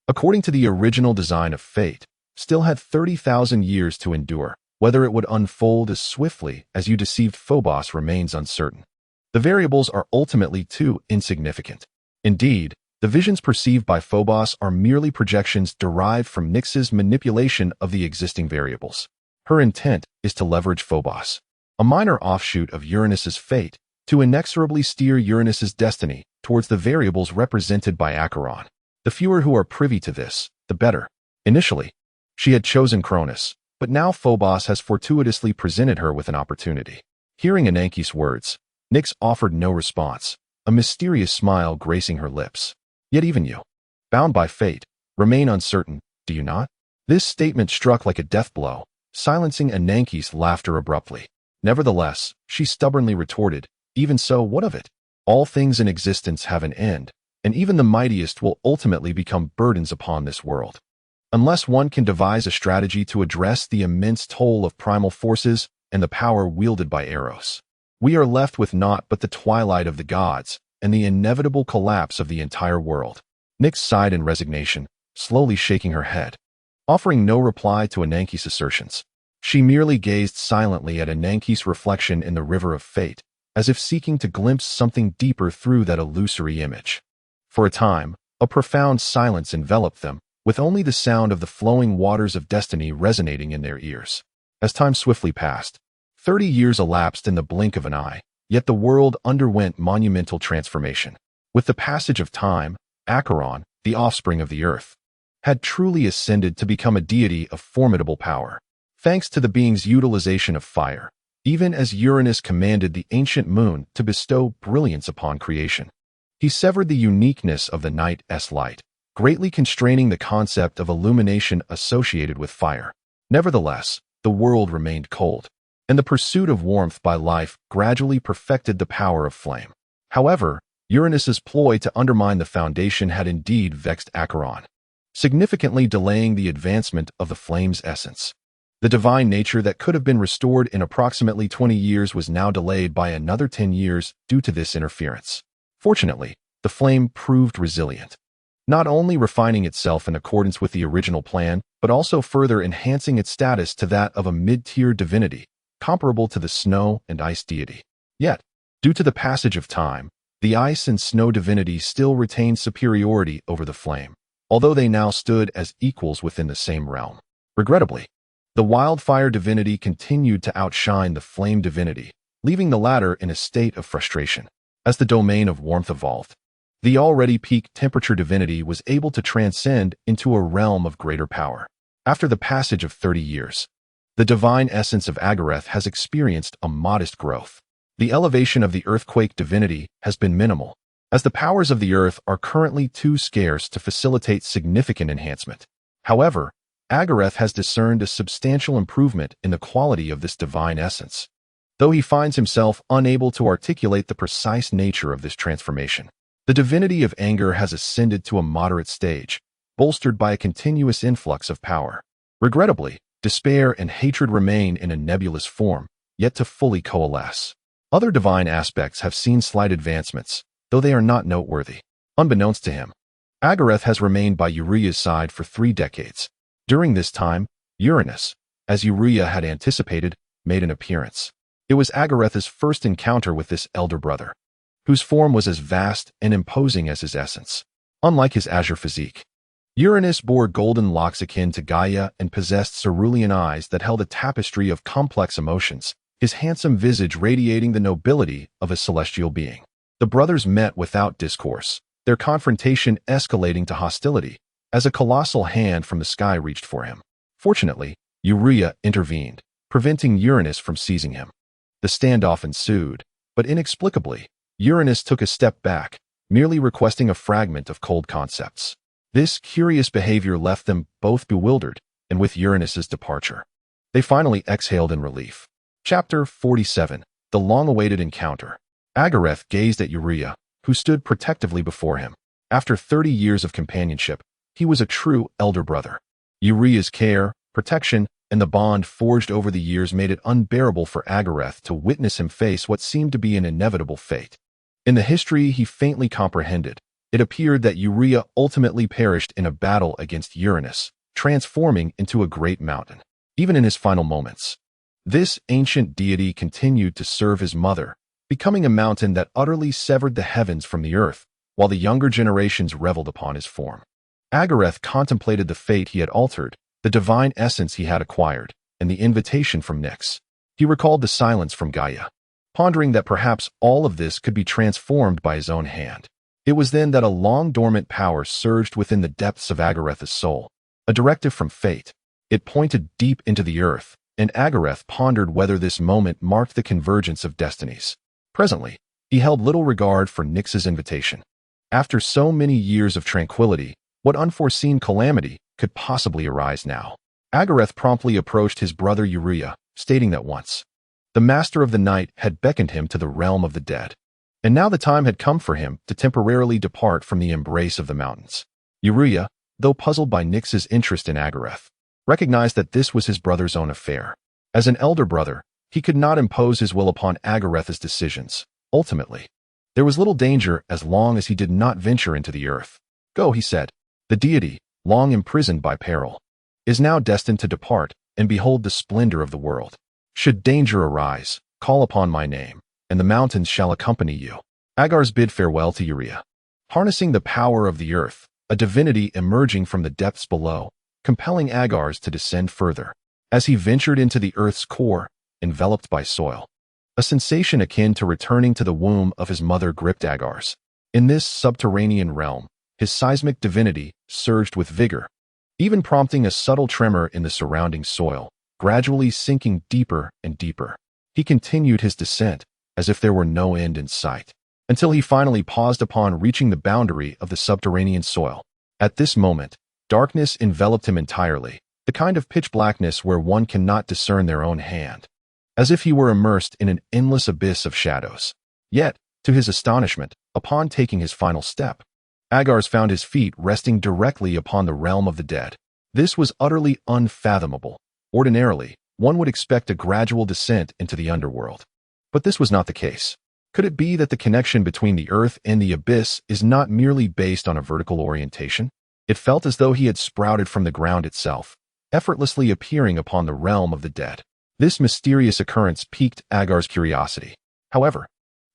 according to the original design of fate, still had 30,000 years to endure. Whether it would unfold as swiftly as you deceived Phobos remains uncertain. The variables are ultimately too insignificant. Indeed, the visions perceived by Phobos are merely projections derived from Nyx's manipulation of the existing variables. Her intent is to leverage Phobos, a minor offshoot of Uranus's fate, to inexorably steer Uranus's destiny towards the variables represented by Agares. The fewer who are privy to this, the better. Initially, she had chosen Cronus, but now Phobos has fortuitously presented her with an opportunity. Hearing Ananke's words, Nyx offered no response, a mysterious smile gracing her lips. "Yet even you, bound by fate, remain uncertain, do you not?" This statement struck like a death blow, silencing Ananke's laughter abruptly. Nevertheless, she stubbornly retorted, "Even so, what of it? All things in existence have an end, and even the mightiest will ultimately become burdens upon this world. Unless one can devise a strategy to address the immense toll of primal forces and the power wielded by Eros, we are left with naught but the twilight of the gods and the inevitable collapse of the entire world." Nyx sighed in resignation, slowly shaking her head, offering no reply to Ananke's assertions. She merely gazed silently at Ananke's reflection in the river of fate, as if seeking to glimpse something deeper through that illusory image. For a time, a profound silence enveloped them, with only the sound of the flowing waters of destiny resonating in their ears. As time swiftly passed, 30 years elapsed in the blink of an eye, yet the world underwent monumental transformation. With the passage of time, Agares, the offspring of the earth, had truly ascended to become a deity of formidable power. Thanks to the being's utilization of fire, even as Uranus commanded the ancient moon to bestow brilliance upon creation, he severed the uniqueness of the night's light, greatly constraining the concept of illumination associated with fire. Nevertheless, the world remained cold, and the pursuit of warmth by life gradually perfected the power of flame. However, Uranus's ploy to undermine the foundation had indeed vexed Agares, significantly delaying the advancement of the flame's essence. The divine nature that could have been restored in approximately 20 years was now delayed by another 10 years due to this interference. Fortunately, the flame proved resilient, not only refining itself in accordance with the original plan, but also further enhancing its status to that of a mid-tier divinity, comparable to the snow and ice deity. Yet, due to the passage of time, the ice and snow divinity still retained superiority over the flame, although they now stood as equals within the same realm. Regrettably, the wildfire divinity continued to outshine the flame divinity, leaving the latter in a state of frustration. As the domain of warmth evolved, the already peak temperature divinity was able to transcend into a realm of greater power. After the passage of 30 years, the divine essence of Agares has experienced a modest growth. The elevation of the earthquake divinity has been minimal, as the powers of the earth are currently too scarce to facilitate significant enhancement. However, Agares has discerned a substantial improvement in the quality of this divine essence, though he finds himself unable to articulate the precise nature of this transformation. The divinity of anger has ascended to a moderate stage, bolstered by a continuous influx of power. Regrettably, despair and hatred remain in a nebulous form, yet to fully coalesce. Other divine aspects have seen slight advancements, though they are not noteworthy. Unbeknownst to him, Agares has remained by Uriah's side for 3 decades. During this time, Uranus, as Uriah had anticipated, made an appearance. It was Agares' first encounter with this elder brother, whose form was as vast and imposing as his essence. Unlike his azure physique, Uranus bore golden locks akin to Gaia and possessed cerulean eyes that held a tapestry of complex emotions, his handsome visage radiating the nobility of a celestial being. The brothers met without discourse, their confrontation escalating to hostility, as a colossal hand from the sky reached for him. Fortunately, Uriah intervened, preventing Uranus from seizing him. The standoff ensued, but inexplicably, Uranus took a step back, merely requesting a fragment of cold concepts. This curious behavior left them both bewildered, and with Uranus's departure, they finally exhaled in relief. Chapter 47. The long-awaited encounter. Agares gazed at Uriah, who stood protectively before him. After 30 years of companionship, he was a true elder brother. Uriah's care, protection, and the bond forged over the years made it unbearable for Agares to witness him face what seemed to be an inevitable fate. In the history he faintly comprehended, it appeared that Uriah ultimately perished in a battle against Uranus, transforming into a great mountain. Even in his final moments, this ancient deity continued to serve his mother, becoming a mountain that utterly severed the heavens from the earth, while the younger generations reveled upon his form. Agares contemplated the fate he had altered, the divine essence he had acquired, and the invitation from Nyx. He recalled the silence from Gaia, pondering that perhaps all of this could be transformed by his own hand. It was then that a long-dormant power surged within the depths of Agares' soul, a directive from fate. It pointed deep into the earth, and Agares pondered whether this moment marked the convergence of destinies. Presently, he held little regard for Nyx's invitation. After so many years of tranquility, what unforeseen calamity could possibly arise now? Agares promptly approached his brother Uriah, stating that once the master of the night had beckoned him to the realm of the dead, and now the time had come for him to temporarily depart from the embrace of the mountains. Uriah, though puzzled by Nyx's interest in Agares, recognized that this was his brother's own affair. As an elder brother, he could not impose his will upon Agares' decisions. Ultimately, there was little danger as long as he did not venture into the earth. Go, he said. The deity, long imprisoned by peril, is now destined to depart and behold the splendor of the world. Should danger arise, call upon my name, and the mountains shall accompany you. Agares bid farewell to Uriah. Harnessing the power of the earth, a divinity emerging from the depths below, compelling Agares to descend further. As he ventured into the earth's core, enveloped by soil, a sensation akin to returning to the womb of his mother gripped Agares. In this subterranean realm, his seismic divinity surged with vigor, even prompting a subtle tremor in the surrounding soil, gradually sinking deeper and deeper. He continued his descent, as if there were no end in sight, until he finally paused upon reaching the boundary of the subterranean soil. At this moment, darkness enveloped him entirely, the kind of pitch blackness where one cannot discern their own hand, as if he were immersed in an endless abyss of shadows. Yet, to his astonishment, upon taking his final step, Agares found his feet resting directly upon the realm of the dead. This was utterly unfathomable. Ordinarily, one would expect a gradual descent into the underworld. But this was not the case. Could it be that the connection between the earth and the abyss is not merely based on a vertical orientation? It felt as though he had sprouted from the ground itself, effortlessly appearing upon the realm of the dead. This mysterious occurrence piqued Agares' curiosity. However,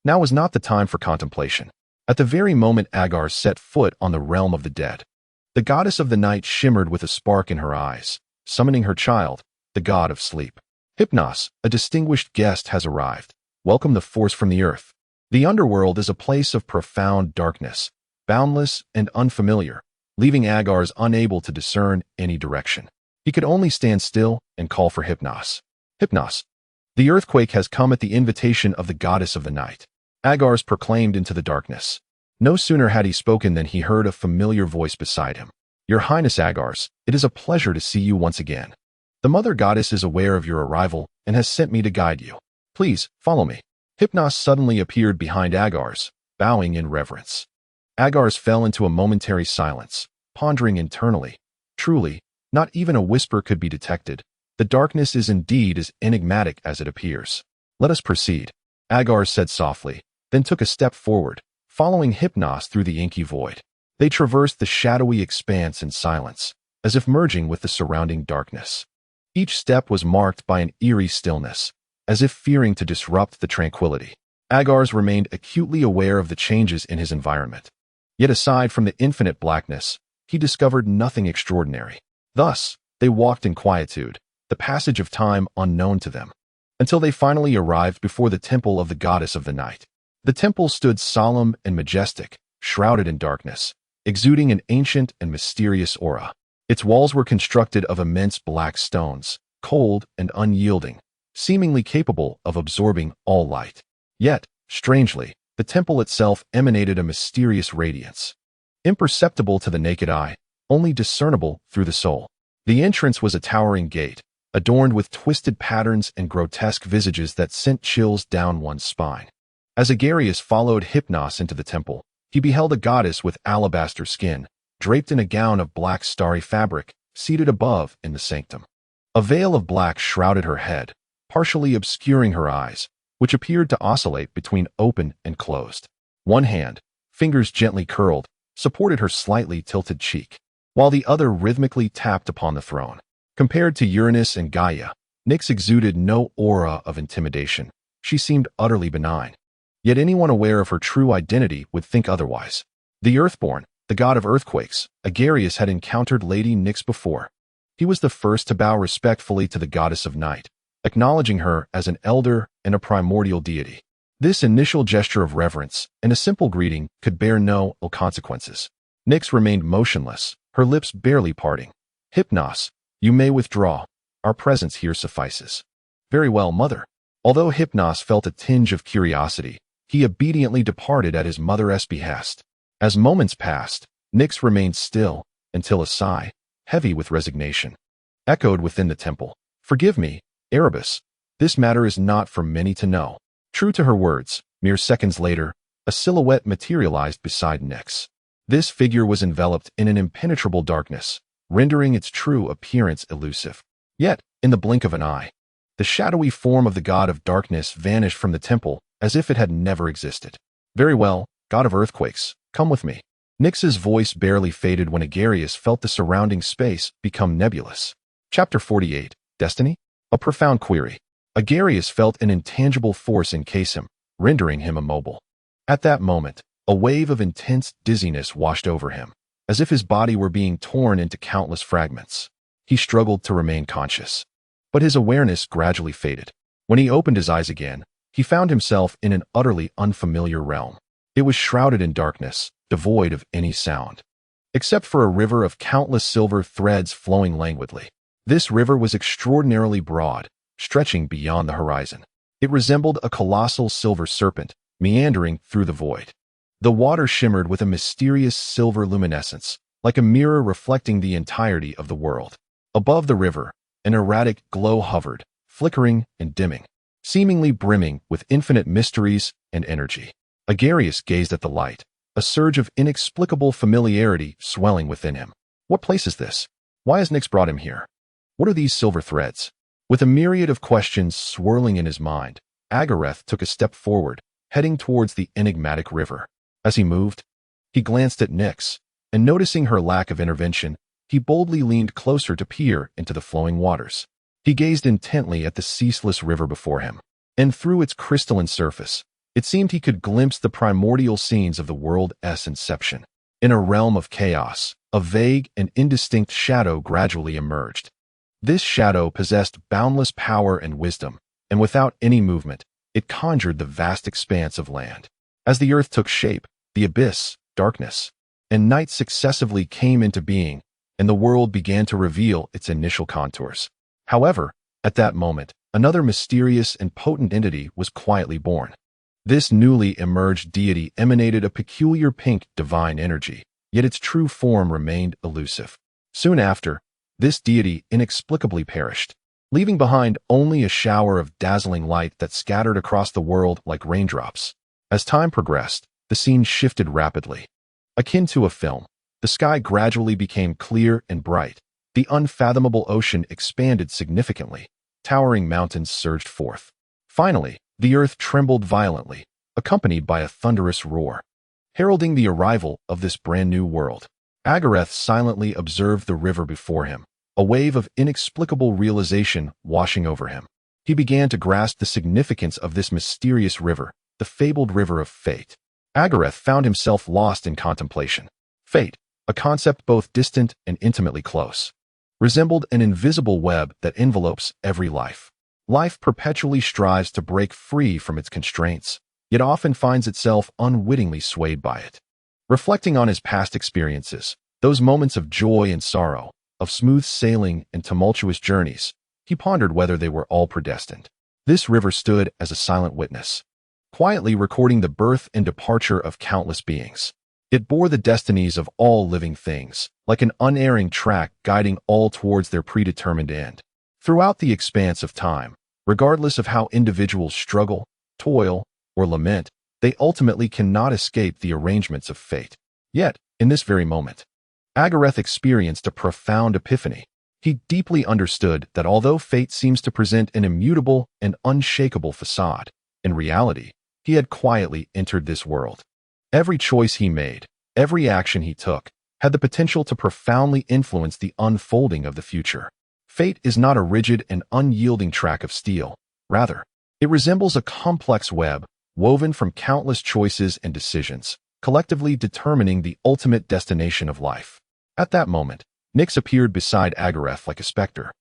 now was not the time for contemplation. At the very moment Agares set foot on the realm of the dead, the goddess of the night shimmered with a spark in her eyes, summoning her child, the god of sleep. Hypnos, a distinguished guest, has arrived. Welcome the force from the earth. The underworld is a place of profound darkness, boundless and unfamiliar, leaving Agares unable to discern any direction. He could only stand still and call for Hypnos. Hypnos. The earthquake has come at the invitation of the goddess of the night. Agares proclaimed into the darkness. No sooner had he spoken than he heard a familiar voice beside him. Your Highness Agares, it is a pleasure to see you once again. The Mother Goddess is aware of your arrival and has sent me to guide you. Please, follow me. Hypnos suddenly appeared behind Agares, bowing in reverence. Agares fell into a momentary silence, pondering internally. Truly, not even a whisper could be detected. The darkness is indeed as enigmatic as it appears. Let us proceed, Agares said softly, then took a step forward, following Hypnos through the inky void. They traversed the shadowy expanse in silence, as if merging with the surrounding darkness. Each step was marked by an eerie stillness, as if fearing to disrupt the tranquility. Agares remained acutely aware of the changes in his environment. Yet aside from the infinite blackness, he discovered nothing extraordinary. Thus, they walked in quietude, the passage of time unknown to them, until they finally arrived before the temple of the goddess of the night. The temple stood solemn and majestic, shrouded in darkness, exuding an ancient and mysterious aura. Its walls were constructed of immense black stones, cold and unyielding, seemingly capable of absorbing all light. Yet, strangely, the temple itself emanated a mysterious radiance, imperceptible to the naked eye, only discernible through the soul. The entrance was a towering gate, adorned with twisted patterns and grotesque visages that sent chills down one's spine. As Agares followed Hypnos into the temple, he beheld a goddess with alabaster skin, draped in a gown of black starry fabric, seated above in the sanctum. A veil of black shrouded her head, partially obscuring her eyes, which appeared to oscillate between open and closed. One hand, fingers gently curled, supported her slightly tilted cheek, while the other rhythmically tapped upon the throne. Compared to Uranus and Gaia, Nyx exuded no aura of intimidation. She seemed utterly benign. Yet anyone aware of her true identity would think otherwise. The Earthborn, the god of earthquakes, Agares had encountered Lady Nyx before. He was the first to bow respectfully to the goddess of night, acknowledging her as an elder and a primordial deity. This initial gesture of reverence and a simple greeting could bear no ill consequences. Nyx remained motionless, her lips barely parting. Hypnos, you may withdraw. Our presence here suffices. Very well, mother. Although Hypnos felt a tinge of curiosity, he obediently departed at his mother's behest. As moments passed, Nyx remained still, until a sigh, heavy with resignation, echoed within the temple. Forgive me, Erebus. This matter is not for many to know. True to her words, mere seconds later, a silhouette materialized beside Nyx. This figure was enveloped in an impenetrable darkness, rendering its true appearance elusive. Yet, in the blink of an eye, the shadowy form of the god of darkness vanished from the temple as if it had never existed. Very well, god of earthquakes, come with me. Nyx's voice barely faded when Agares felt the surrounding space become nebulous. Chapter 48, Destiny? A profound query. Agares felt an intangible force encase him, rendering him immobile. At that moment, a wave of intense dizziness washed over him, as if his body were being torn into countless fragments. He struggled to remain conscious, but his awareness gradually faded. When he opened his eyes again, he found himself in an utterly unfamiliar realm. It was shrouded in darkness, devoid of any sound, except for a river of countless silver threads flowing languidly. This river was extraordinarily broad, stretching beyond the horizon. It resembled a colossal silver serpent, meandering through the void. The water shimmered with a mysterious silver luminescence, like a mirror reflecting the entirety of the world. Above the river, an erratic glow hovered, flickering and dimming, seemingly brimming with infinite mysteries and energy. Agares gazed at the light, a surge of inexplicable familiarity swelling within him. What place is this? Why has Nyx brought him here? What are these silver threads? With a myriad of questions swirling in his mind, Agares took a step forward, heading towards the enigmatic river. As he moved, he glanced at Nyx, and noticing her lack of intervention, he boldly leaned closer to peer into the flowing waters. He gazed intently at the ceaseless river before him, and through its crystalline surface, it seemed he could glimpse the primordial scenes of the world's inception. In a realm of chaos, a vague and indistinct shadow gradually emerged. This shadow possessed boundless power and wisdom, and without any movement, it conjured the vast expanse of land. As the earth took shape, the abyss, darkness, and night successively came into being, and the world began to reveal its initial contours. However, at that moment, another mysterious and potent entity was quietly born. This newly emerged deity emanated a peculiar pink divine energy, yet its true form remained elusive. Soon after, this deity inexplicably perished, leaving behind only a shower of dazzling light that scattered across the world like raindrops. As time progressed, the scene shifted rapidly. Akin to a film, the sky gradually became clear and bright. The unfathomable ocean expanded significantly. Towering mountains surged forth. Finally, the earth trembled violently, accompanied by a thunderous roar, heralding the arrival of this brand new world. Agares silently observed the river before him, a wave of inexplicable realization washing over him. He began to grasp the significance of this mysterious river, the fabled river of fate. Agares found himself lost in contemplation. Fate, a concept both distant and intimately close, resembled an invisible web that envelopes every life. Life perpetually strives to break free from its constraints, yet often finds itself unwittingly swayed by it. Reflecting on his past experiences, those moments of joy and sorrow, of smooth sailing and tumultuous journeys, he pondered whether they were all predestined. This river stood as a silent witness, quietly recording the birth and departure of countless beings. It bore the destinies of all living things, like an unerring track guiding all towards their predetermined end. Throughout the expanse of time, regardless of how individuals struggle, toil, or lament, they ultimately cannot escape the arrangements of fate. Yet, in this very moment, Agares experienced a profound epiphany. He deeply understood that although fate seems to present an immutable and unshakable facade, in reality, he had quietly entered this world. Every choice he made, every action he took, had the potential to profoundly influence the unfolding of the future. Fate is not a rigid and unyielding track of steel. Rather, it resembles a complex web woven from countless choices and decisions, collectively determining the ultimate destination of life. At that moment, Nyx appeared beside Agares like a specter,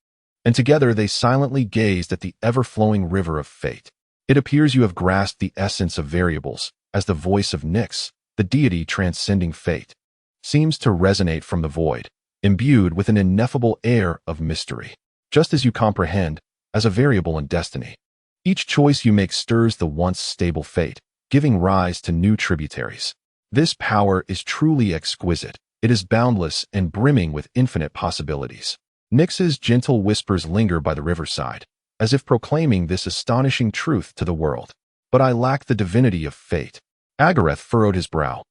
and together they silently gazed at the ever-flowing river of fate. It appears you have grasped the essence of variables, as the voice of Nyx, the deity transcending fate, seems to resonate from the void, imbued with an ineffable air of mystery. Just as you comprehend, as a variable in destiny, each choice you make stirs the once stable fate, giving rise to new tributaries. This power is truly exquisite. It is boundless and brimming with infinite possibilities. Nyx's gentle whispers linger by the riverside, as if proclaiming this astonishing truth to the world. But I lack the divinity of fate. Agares furrowed his brow,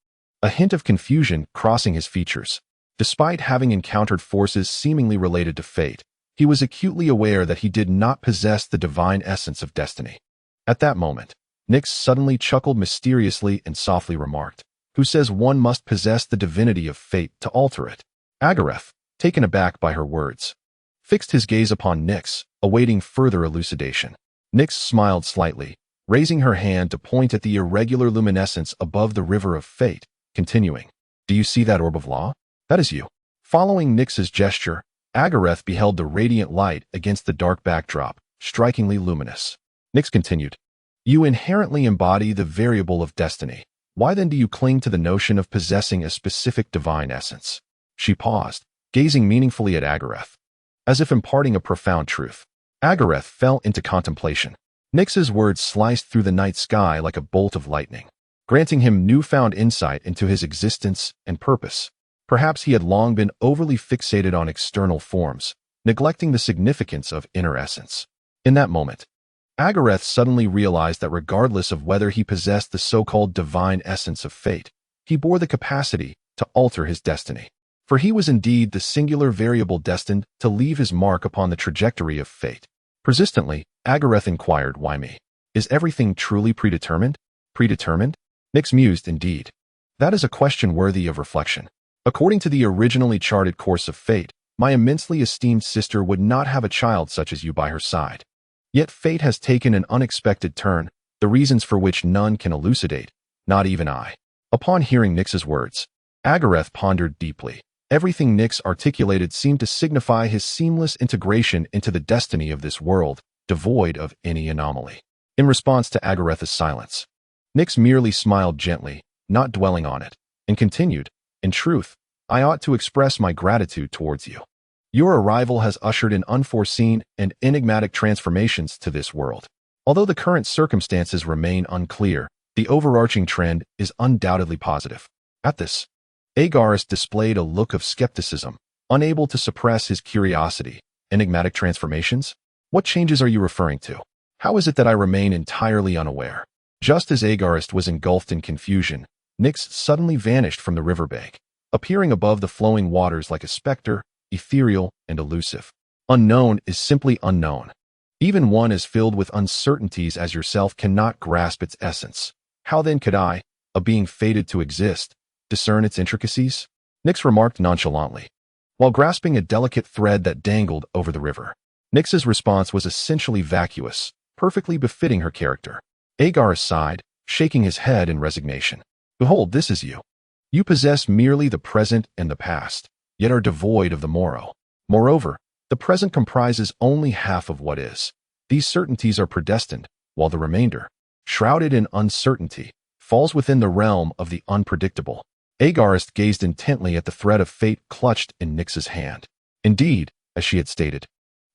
a hint of confusion crossing his features. Despite having encountered forces seemingly related to fate, he was acutely aware that he did not possess the divine essence of destiny. At that moment, Nyx suddenly chuckled mysteriously and softly remarked, "Who says one must possess the divinity of fate to alter it?" Agares, taken aback by her words, fixed his gaze upon Nyx, awaiting further elucidation. Nyx smiled slightly, raising her hand to point at the irregular luminescence above the river of fate, continuing, "Do you see that orb of law? That is you." Following Nyx's gesture, Agares beheld the radiant light against the dark backdrop, strikingly luminous. Nyx continued, "You inherently embody the variable of destiny. Why then do you cling to the notion of possessing a specific divine essence?" She paused, gazing meaningfully at Agares, as if imparting a profound truth. Agares fell into contemplation. Nyx's words sliced through the night sky like a bolt of lightning, granting him newfound insight into his existence and purpose. Perhaps he had long been overly fixated on external forms, neglecting the significance of inner essence. In that moment, Agares suddenly realized that regardless of whether he possessed the so-called divine essence of fate, he bore the capacity to alter his destiny. For he was indeed the singular variable destined to leave his mark upon the trajectory of fate. Persistently, Agares inquired, "Why me? Is everything truly predetermined?" "Predetermined?" Nyx mused, "Indeed. That is a question worthy of reflection. According to the originally charted course of fate, my immensely esteemed sister would not have a child such as you by her side. Yet fate has taken an unexpected turn, the reasons for which none can elucidate, not even I." Upon hearing Nyx's words, Agares pondered deeply. Everything Nyx articulated seemed to signify his seamless integration into the destiny of this world, devoid of any anomaly. In response to Agares' silence, Nyx merely smiled gently, not dwelling on it, and continued, "In truth, I ought to express my gratitude towards you. Your arrival has ushered in unforeseen and enigmatic transformations to this world. Although the current circumstances remain unclear, the overarching trend is undoubtedly positive. At this, Agares displayed a look of skepticism, unable to suppress his curiosity. Enigmatic transformations? What changes are you referring to? How is it that I remain entirely unaware? Just as Agares was engulfed in confusion, Nyx suddenly vanished from the riverbank, appearing above the flowing waters like a specter, ethereal and elusive. Unknown is simply unknown. Even one as filled with uncertainties as yourself cannot grasp its essence. How then could I, a being fated to exist, discern its intricacies? Nyx remarked nonchalantly, while grasping a delicate thread that dangled over the river. Nyx's response was essentially vacuous, perfectly befitting her character. Agares sighed, shaking his head in resignation. Behold, this is you. You possess merely the present and the past, yet are devoid of the morrow. Moreover, the present comprises only half of what is. These certainties are predestined, while the remainder, shrouded in uncertainty, falls within the realm of the unpredictable. Agares gazed intently at the thread of fate clutched in Nyx's hand. Indeed, as she had stated,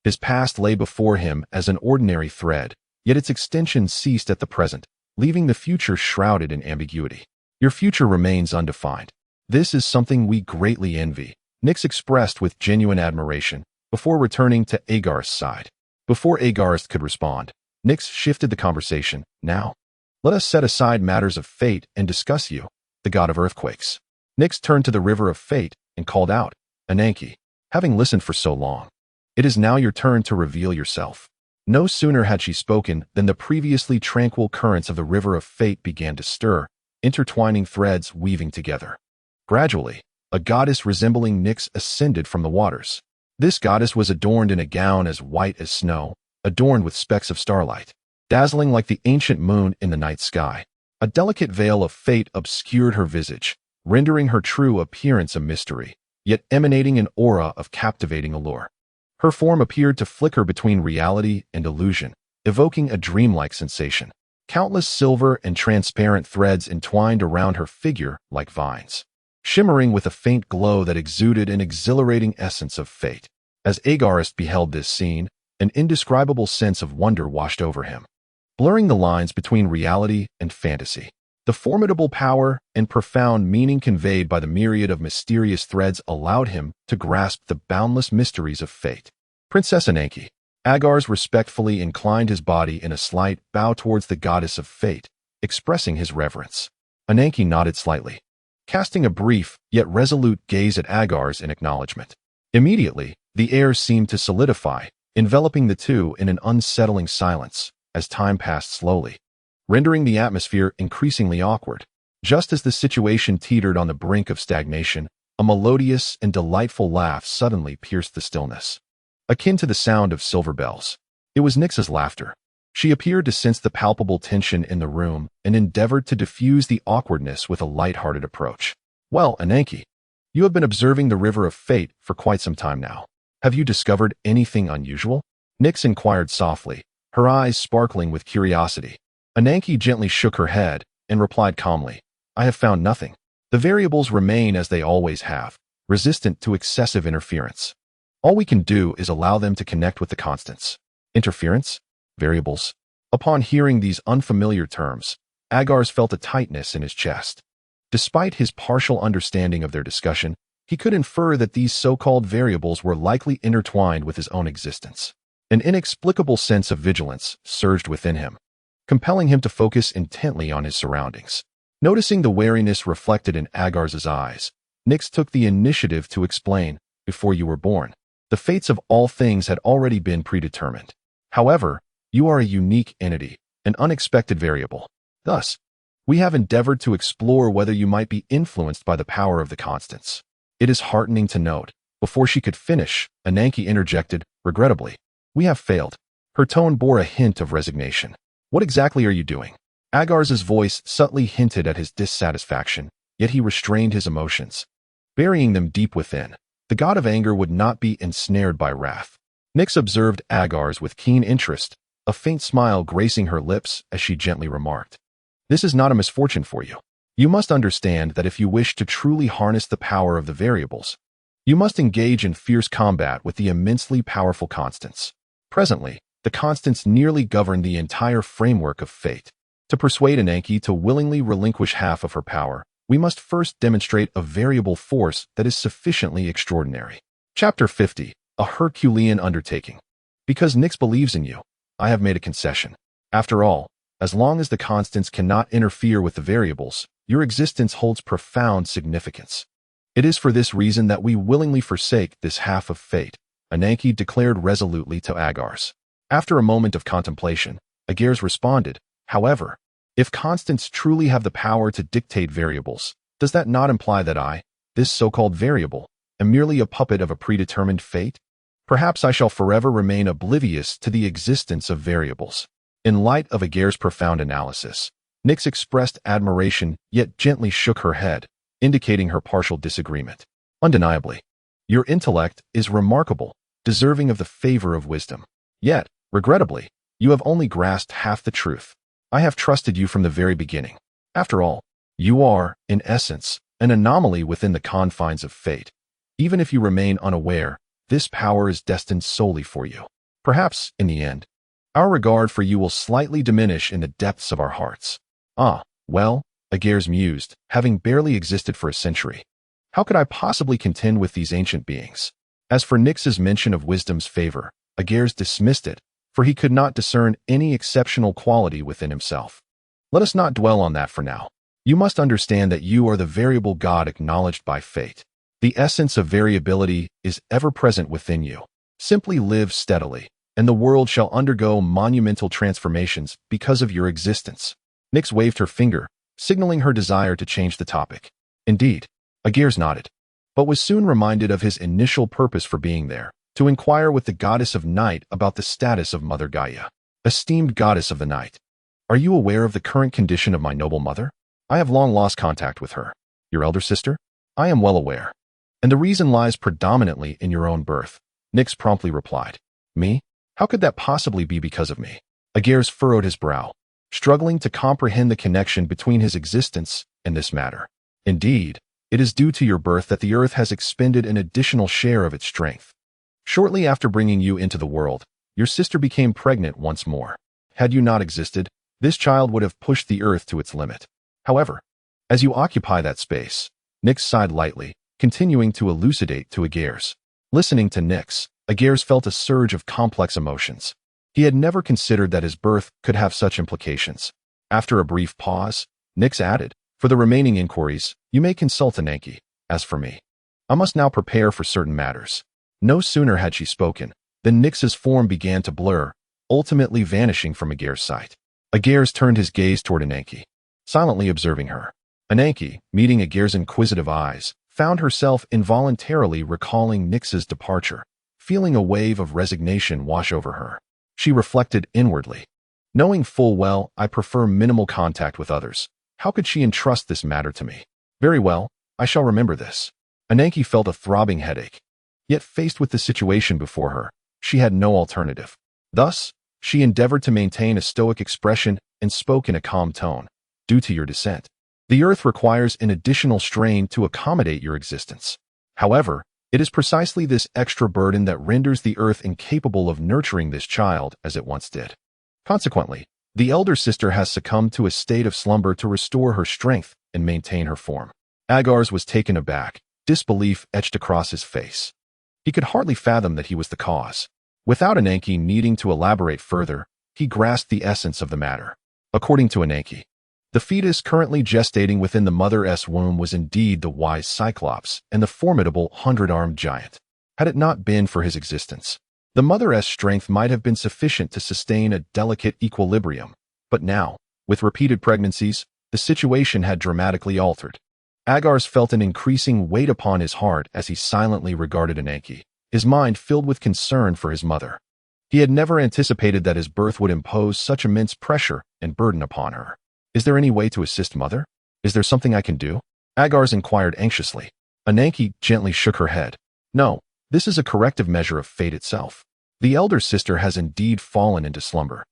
his past lay before him as an ordinary thread, yet its extension ceased at the present, leaving the future shrouded in ambiguity. Your future remains undefined. This is something we greatly envy, Nyx expressed with genuine admiration, before returning to Agares' side. Before Agares could respond, Nyx shifted the conversation. Now, let us set aside matters of fate and discuss you, the god of earthquakes. Nyx turned to the river of fate and called out, Ananke, having listened for so long, it is now your turn to reveal yourself. No sooner had she spoken than the previously tranquil currents of the river of fate began to stir, intertwining threads weaving together. Gradually, a goddess resembling Nyx ascended from the waters. This goddess was adorned in a gown as white as snow, adorned with specks of starlight, dazzling like the ancient moon in the night sky. A delicate veil of fate obscured her visage, rendering her true appearance a mystery, yet emanating an aura of captivating allure. Her form appeared to flicker between reality and illusion, evoking a dreamlike sensation. Countless silver and transparent threads entwined around her figure like vines, shimmering with a faint glow that exuded an exhilarating essence of fate. As Agares beheld this scene, an indescribable sense of wonder washed over him, blurring the lines between reality and fantasy. The formidable power and profound meaning conveyed by the myriad of mysterious threads allowed him to grasp the boundless mysteries of fate. Princess Ananke. Agares respectfully inclined his body in a slight bow towards the goddess of fate, expressing his reverence. Ananke nodded slightly, casting a brief yet resolute gaze at Agares in acknowledgement. Immediately, the air seemed to solidify, enveloping the two in an unsettling silence as time passed slowly, rendering the atmosphere increasingly awkward. Just as the situation teetered on the brink of stagnation, a melodious and delightful laugh suddenly pierced the stillness, akin to the sound of silver bells. It was Nyx's laughter. She appeared to sense the palpable tension in the room and endeavored to diffuse the awkwardness with a light-hearted approach. Well, Ananke, you have been observing the river of fate for quite some time now. Have you discovered anything unusual? Nyx inquired softly, her eyes sparkling with curiosity. Ananke gently shook her head and replied calmly, I have found nothing. The variables remain as they always have, resistant to excessive interference. All we can do is allow them to connect with the constants. Interference? Variables? Upon hearing these unfamiliar terms, Agares felt a tightness in his chest. Despite his partial understanding of their discussion, he could infer that these so-called variables were likely intertwined with his own existence. An inexplicable sense of vigilance surged within him, compelling him to focus intently on his surroundings. Noticing the wariness reflected in Agares' eyes, Nyx took the initiative to explain, before you were born, the fates of all things had already been predetermined. However, you are a unique entity, an unexpected variable. Thus, we have endeavored to explore whether you might be influenced by the power of the constants. It is heartening to note. Before she could finish, Ananke interjected, regrettably, we have failed. Her tone bore a hint of resignation. What exactly are you doing? Agares' voice subtly hinted at his dissatisfaction, yet he restrained his emotions, burying them deep within. The god of anger would not be ensnared by wrath. Nyx observed Agares with keen interest, a faint smile gracing her lips as she gently remarked, this is not a misfortune for you. You must understand that if you wish to truly harness the power of the variables, you must engage in fierce combat with the immensely powerful constants. Presently, the constants nearly govern the entire framework of fate. To persuade Ananke to willingly relinquish half of her power, we must first demonstrate a variable force that is sufficiently extraordinary. Chapter 50. A Herculean Undertaking. Because Nyx believes in you, I have made a concession. After all, as long as the constants cannot interfere with the variables, your existence holds profound significance. It is for this reason that we willingly forsake this half of fate, Ananke declared resolutely to Agares. After a moment of contemplation, Agares responded, however, if constants truly have the power to dictate variables, does that not imply that I, this so-called variable, am merely a puppet of a predetermined fate? Perhaps I shall forever remain oblivious to the existence of variables. In light of Agares' profound analysis, Nyx expressed admiration yet gently shook her head, indicating her partial disagreement. Undeniably, your intellect is remarkable, deserving of the favor of wisdom. Yet, regrettably, you have only grasped half the truth. I have trusted you from the very beginning. After all, you are, in essence, an anomaly within the confines of fate. Even if you remain unaware, this power is destined solely for you. Perhaps, in the end, our regard for you will slightly diminish in the depths of our hearts. Ah, well, Agares mused, having barely existed for a century. How could I possibly contend with these ancient beings? As for Nyx's mention of wisdom's favor, Agares dismissed it, for he could not discern any exceptional quality within himself. Let us not dwell on that for now. You must understand that you are the variable God acknowledged by fate. The essence of variability is ever present within you. Simply live steadily, and the world shall undergo monumental transformations because of your existence. Nyx waved her finger, signaling her desire to change the topic. Indeed, Agares nodded, but was soon reminded of his initial purpose for being there, to inquire with the goddess of night about the status of Mother Gaia. Esteemed goddess of the night, are you aware of the current condition of my noble mother? I have long lost contact with her. Your elder sister? I am well aware. And the reason lies predominantly in your own birth. Nyx promptly replied. Me? How could that possibly be because of me? Agares furrowed his brow, struggling to comprehend the connection between his existence and this matter. Indeed, it is due to your birth that the earth has expended an additional share of its strength. Shortly after bringing you into the world, your sister became pregnant once more. Had you not existed, this child would have pushed the earth to its limit. However, as you occupy that space, Nyx sighed lightly, continuing to elucidate to Agares. Listening to Nyx, Agares felt a surge of complex emotions. He had never considered that his birth could have such implications. After a brief pause, Nyx added, for the remaining inquiries, you may consult Ananke. As for me, I must now prepare for certain matters. No sooner had she spoken, than Nyx's form began to blur, ultimately vanishing from Agares' sight. Agares turned his gaze toward Ananke, silently observing her. Ananke, meeting Agares' inquisitive eyes, found herself involuntarily recalling Nyx's departure, feeling a wave of resignation wash over her. She reflected inwardly. Knowing full well I prefer minimal contact with others, how could she entrust this matter to me? Very well, I shall remember this. Ananke felt a throbbing headache. Yet faced with the situation before her, she had no alternative. Thus, she endeavored to maintain a stoic expression and spoke in a calm tone. Due to your descent, the earth requires an additional strain to accommodate your existence. However, it is precisely this extra burden that renders the earth incapable of nurturing this child as it once did. Consequently, the elder sister has succumbed to a state of slumber to restore her strength and maintain her form. Agares was taken aback, disbelief etched across his face. He could hardly fathom that he was the cause. Without Ananke needing to elaborate further, he grasped the essence of the matter. According to Ananke, the fetus currently gestating within the mother's womb was indeed the wise Cyclops and the formidable 100-armed giant. Had it not been for his existence, the mother's strength might have been sufficient to sustain a delicate equilibrium, but now, with repeated pregnancies, the situation had dramatically altered. Agares felt an increasing weight upon his heart as he silently regarded Ananke, his mind filled with concern for his mother. He had never anticipated that his birth would impose such immense pressure and burden upon her. Is there any way to assist mother? Is there something I can do? Agares inquired anxiously. Ananke gently shook her head. No, this is a corrective measure of fate itself. The elder sister has indeed fallen into slumber.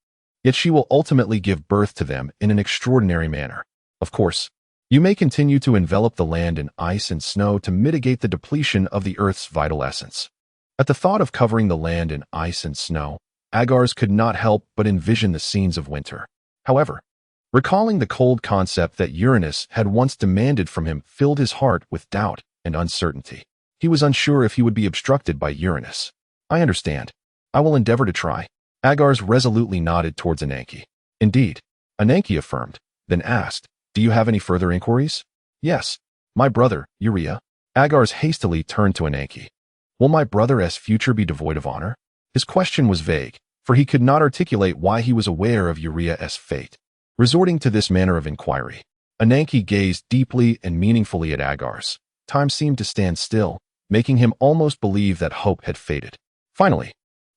Yet she will ultimately give birth to them in an extraordinary manner. Of course, You may continue to envelop the land in ice and snow to mitigate the depletion of the Earth's vital essence. At the thought of covering the land in ice and snow, Agares could not help but envision the scenes of winter. However, recalling the cold concept that Uranus had once demanded from him filled his heart with doubt and uncertainty. He was unsure if he would be obstructed by Uranus. I understand. I will endeavor to try. Agares resolutely nodded towards Ananke. Indeed, Ananke affirmed, then asked, do you have any further inquiries? Yes, my brother, Urea. Agares hastily turned to Ananke. Will my brother's future be devoid of honor? His question was vague, for he could not articulate why he was aware of Urea's fate. Resorting to this manner of inquiry, Ananke gazed deeply and meaningfully at Agares. Time seemed to stand still, making him almost believe that hope had faded. Finally,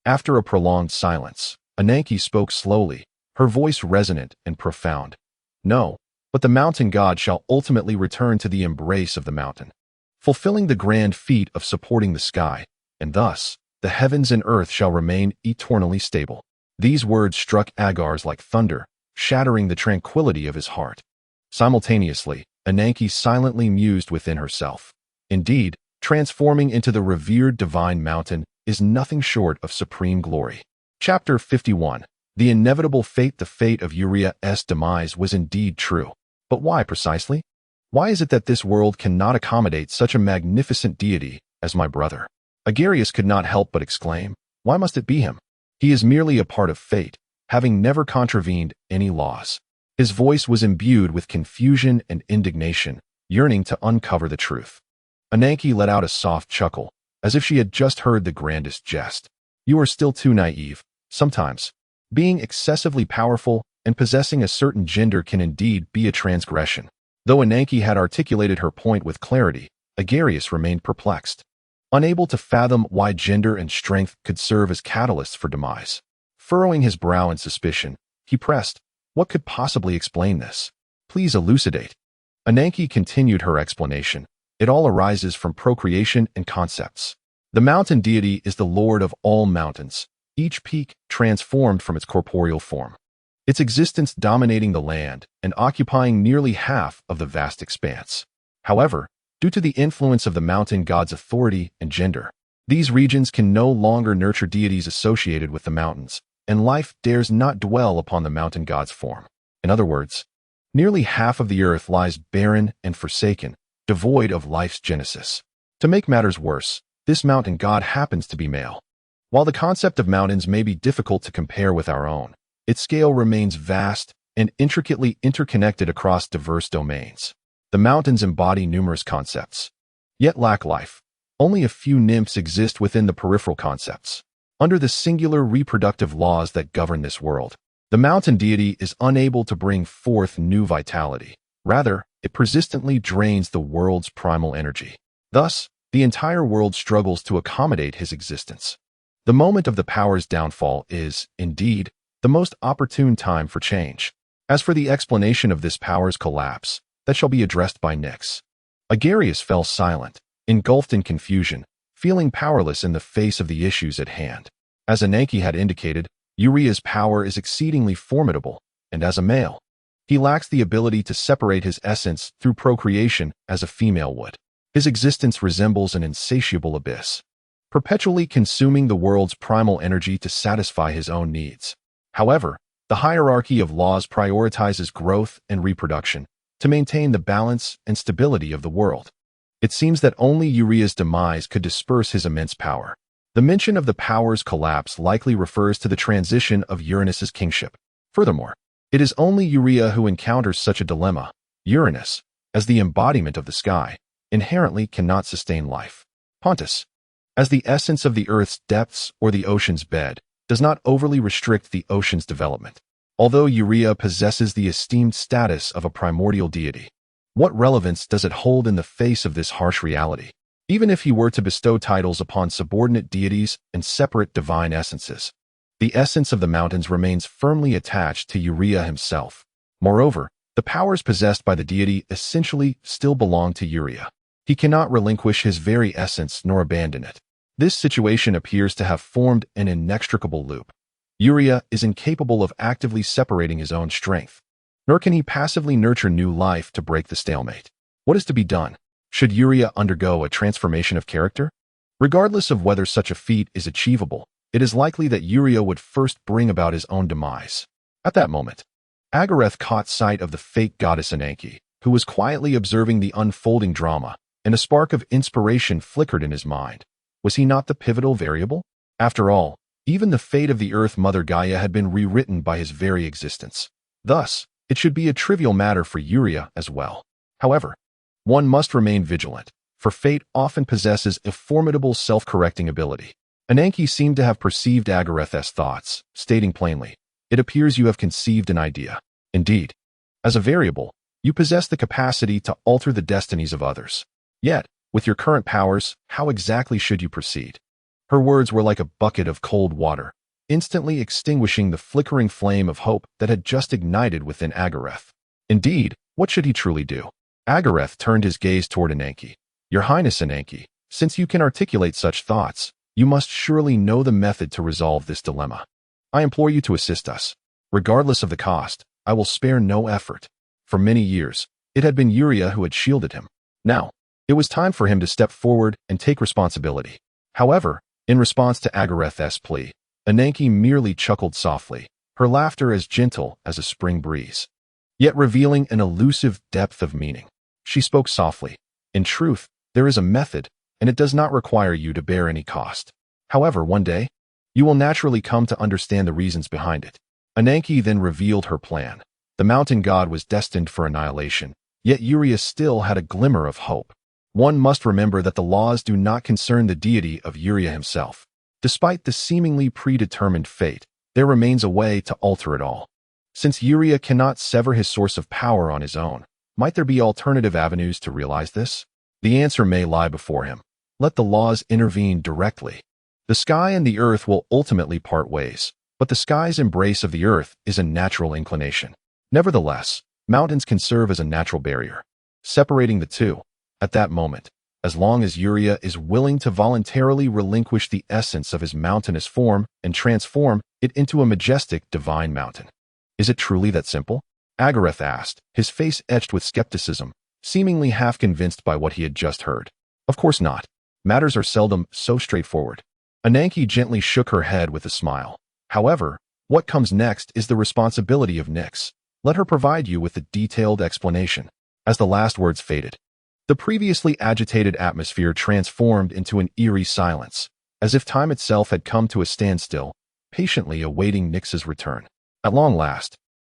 after a prolonged silence, Ananke spoke slowly, her voice resonant and profound. No, but the mountain god shall ultimately return to the embrace of the mountain, fulfilling the grand feat of supporting the sky, and thus, the heavens and earth shall remain eternally stable. These words struck Agares like thunder, shattering the tranquility of his heart. Simultaneously, Ananke silently mused within herself. Indeed, transforming into the revered divine mountain is nothing short of supreme glory. Chapter 51. The inevitable fate. The fate of Urea's demise was indeed true. But why precisely? Why is it that this world cannot accommodate such a magnificent deity as my brother? Agares could not help but exclaim, why must it be him? He is merely a part of fate, having never contravened any laws. His voice was imbued with confusion and indignation, yearning to uncover the truth. Ananke let out a soft chuckle, as if she had just heard the grandest jest. You are still too naive. Sometimes, being excessively powerful and possessing a certain gender can indeed be a transgression. Though Ananke had articulated her point with clarity, Agares remained perplexed, unable to fathom why gender and strength could serve as catalysts for demise. Furrowing his brow in suspicion, he pressed, what could possibly explain this? Please elucidate. Ananke continued her explanation. It all arises from procreation and concepts. The mountain deity is the lord of all mountains, each peak transformed from its corporeal form, its existence dominating the land and occupying nearly half of the vast expanse. However, due to the influence of the mountain god's authority and gender, these regions can no longer nurture deities associated with the mountains, and life dares not dwell upon the mountain god's form. In other words, nearly half of the earth lies barren and forsaken, devoid of life's genesis. To make matters worse, this mountain god happens to be male. While the concept of mountains may be difficult to compare with our own, its scale remains vast and intricately interconnected across diverse domains. The mountains embody numerous concepts, yet lack life. Only a few nymphs exist within the peripheral concepts. Under the singular reproductive laws that govern this world, the mountain deity is unable to bring forth new vitality. Rather, it persistently drains the world's primal energy. Thus, the entire world struggles to accommodate his existence. The moment of the power's downfall is, indeed, the most opportune time for change. As for the explanation of this power's collapse, that shall be addressed by Nyx. Agares fell silent, engulfed in confusion, feeling powerless in the face of the issues at hand. As Ananke had indicated, Urea's power is exceedingly formidable, and as a male, he lacks the ability to separate his essence through procreation as a female would. His existence resembles an insatiable abyss, perpetually consuming the world's primal energy to satisfy his own needs. However, the hierarchy of laws prioritizes growth and reproduction to maintain the balance and stability of the world. It seems that only Urea's demise could disperse his immense power. The mention of the power's collapse likely refers to the transition of Uranus's kingship. Furthermore, it is only Urea who encounters such a dilemma. Uranus, as the embodiment of the sky, inherently cannot sustain life. Pontus, as the essence of the Earth's depths or the ocean's bed, does not overly restrict the ocean's development. Although Urea possesses the esteemed status of a primordial deity, what relevance does it hold in the face of this harsh reality? Even if he were to bestow titles upon subordinate deities and separate divine essences, the essence of the mountains remains firmly attached to Urea himself. Moreover, the powers possessed by the deity essentially still belong to Urea. He cannot relinquish his very essence nor abandon it. This situation appears to have formed an inextricable loop. Urea is incapable of actively separating his own strength, nor can he passively nurture new life to break the stalemate. What is to be done? Should Uria undergo a transformation of character? Regardless of whether such a feat is achievable, it is likely that Uria would first bring about his own demise. At that moment, Agares caught sight of the fake goddess Ananke, who was quietly observing the unfolding drama, and a spark of inspiration flickered in his mind. Was he not the pivotal variable? After all, even the fate of the Earth Mother Gaia had been rewritten by his very existence. Thus, it should be a trivial matter for Uria as well. However, one must remain vigilant, for fate often possesses a formidable self-correcting ability. Ananke seemed to have perceived Agares' thoughts, stating plainly, "It appears you have conceived an idea. Indeed, as a variable, you possess the capacity to alter the destinies of others. Yet, with your current powers, how exactly should you proceed?" Her words were like a bucket of cold water, instantly extinguishing the flickering flame of hope that had just ignited within Agares. Indeed, what should he truly do? Agares turned his gaze toward Ananke. "Your Highness Ananke, since you can articulate such thoughts, you must surely know the method to resolve this dilemma. I implore you to assist us. Regardless of the cost, I will spare no effort." For many years, it had been Uria who had shielded him. Now, it was time for him to step forward and take responsibility. However, in response to Agares' plea, Ananke merely chuckled softly, her laughter as gentle as a spring breeze, yet revealing an elusive depth of meaning. She spoke softly. "In truth, there is a method, and it does not require you to bear any cost. However, one day, you will naturally come to understand the reasons behind it." Ananke then revealed her plan. The mountain god was destined for annihilation, yet Uria still had a glimmer of hope. One must remember that the laws do not concern the deity of Uria himself. Despite the seemingly predetermined fate, there remains a way to alter it all. Since Uria cannot sever his source of power on his own, might there be alternative avenues to realize this? The answer may lie before him. Let the laws intervene directly. The sky and the earth will ultimately part ways, but the sky's embrace of the earth is a natural inclination. Nevertheless, mountains can serve as a natural barrier, separating the two. At that moment, as long as Uria is willing to voluntarily relinquish the essence of his mountainous form and transform it into a majestic divine mountain. Is it truly that simple? Agares asked, his face etched with skepticism, seemingly half convinced by what he had just heard. Of course not. Matters are seldom so straightforward. Ananke gently shook her head with a smile. However, what comes next is the responsibility of Nyx. Let her provide you with a detailed explanation. As the last words faded, the previously agitated atmosphere transformed into an eerie silence, as if time itself had come to a standstill, patiently awaiting Nyx's return. At long last,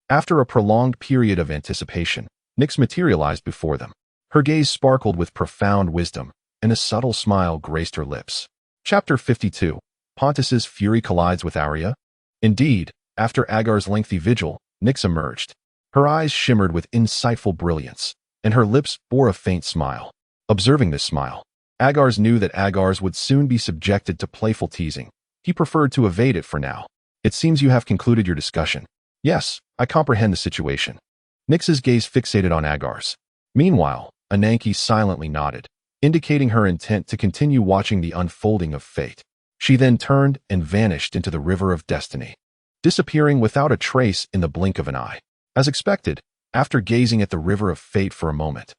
after a prolonged period of anticipation, Nyx materialized before them. Her gaze sparkled with profound wisdom, and a subtle smile graced her lips. Chapter 52. Pontus's fury collides with Aria. Indeed, after Agar's lengthy vigil, Nyx emerged. Her eyes shimmered with insightful brilliance, and her lips bore a faint smile. Observing this smile, Agares knew that Agares would soon be subjected to playful teasing. He preferred to evade it for now. "It seems you have concluded your discussion." "Yes, I comprehend the situation." Nyx's gaze fixated on Agares. Meanwhile, Ananke silently nodded, indicating her intent to continue watching the unfolding of fate. She then turned and vanished into the river of destiny, disappearing without a trace in the blink of an eye. As expected, after gazing at the river of fate for a moment,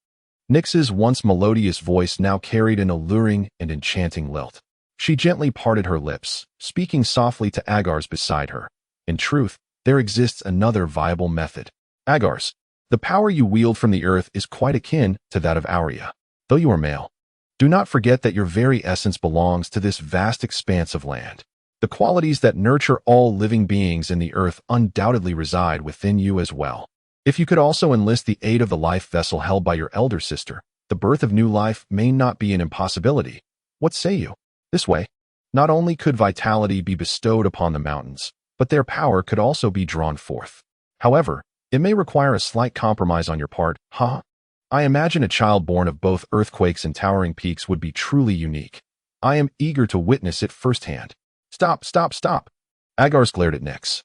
Nyx's once melodious voice now carried an alluring and enchanting lilt. She gently parted her lips, speaking softly to Agares beside her. "In truth, there exists another viable method. Agares, the power you wield from the earth is quite akin to that of Aria. Though you are male, do not forget that your very essence belongs to this vast expanse of land. The qualities that nurture all living beings in the earth undoubtedly reside within you as well. If you could also enlist the aid of the life vessel held by your elder sister, the birth of new life may not be an impossibility. What say you? This way, not only could vitality be bestowed upon the mountains, but their power could also be drawn forth. However, it may require a slight compromise on your part, huh? I imagine a child born of both earthquakes and towering peaks would be truly unique. I am eager to witness it firsthand." "Stop, stop, stop!" Agares glared at Nyx,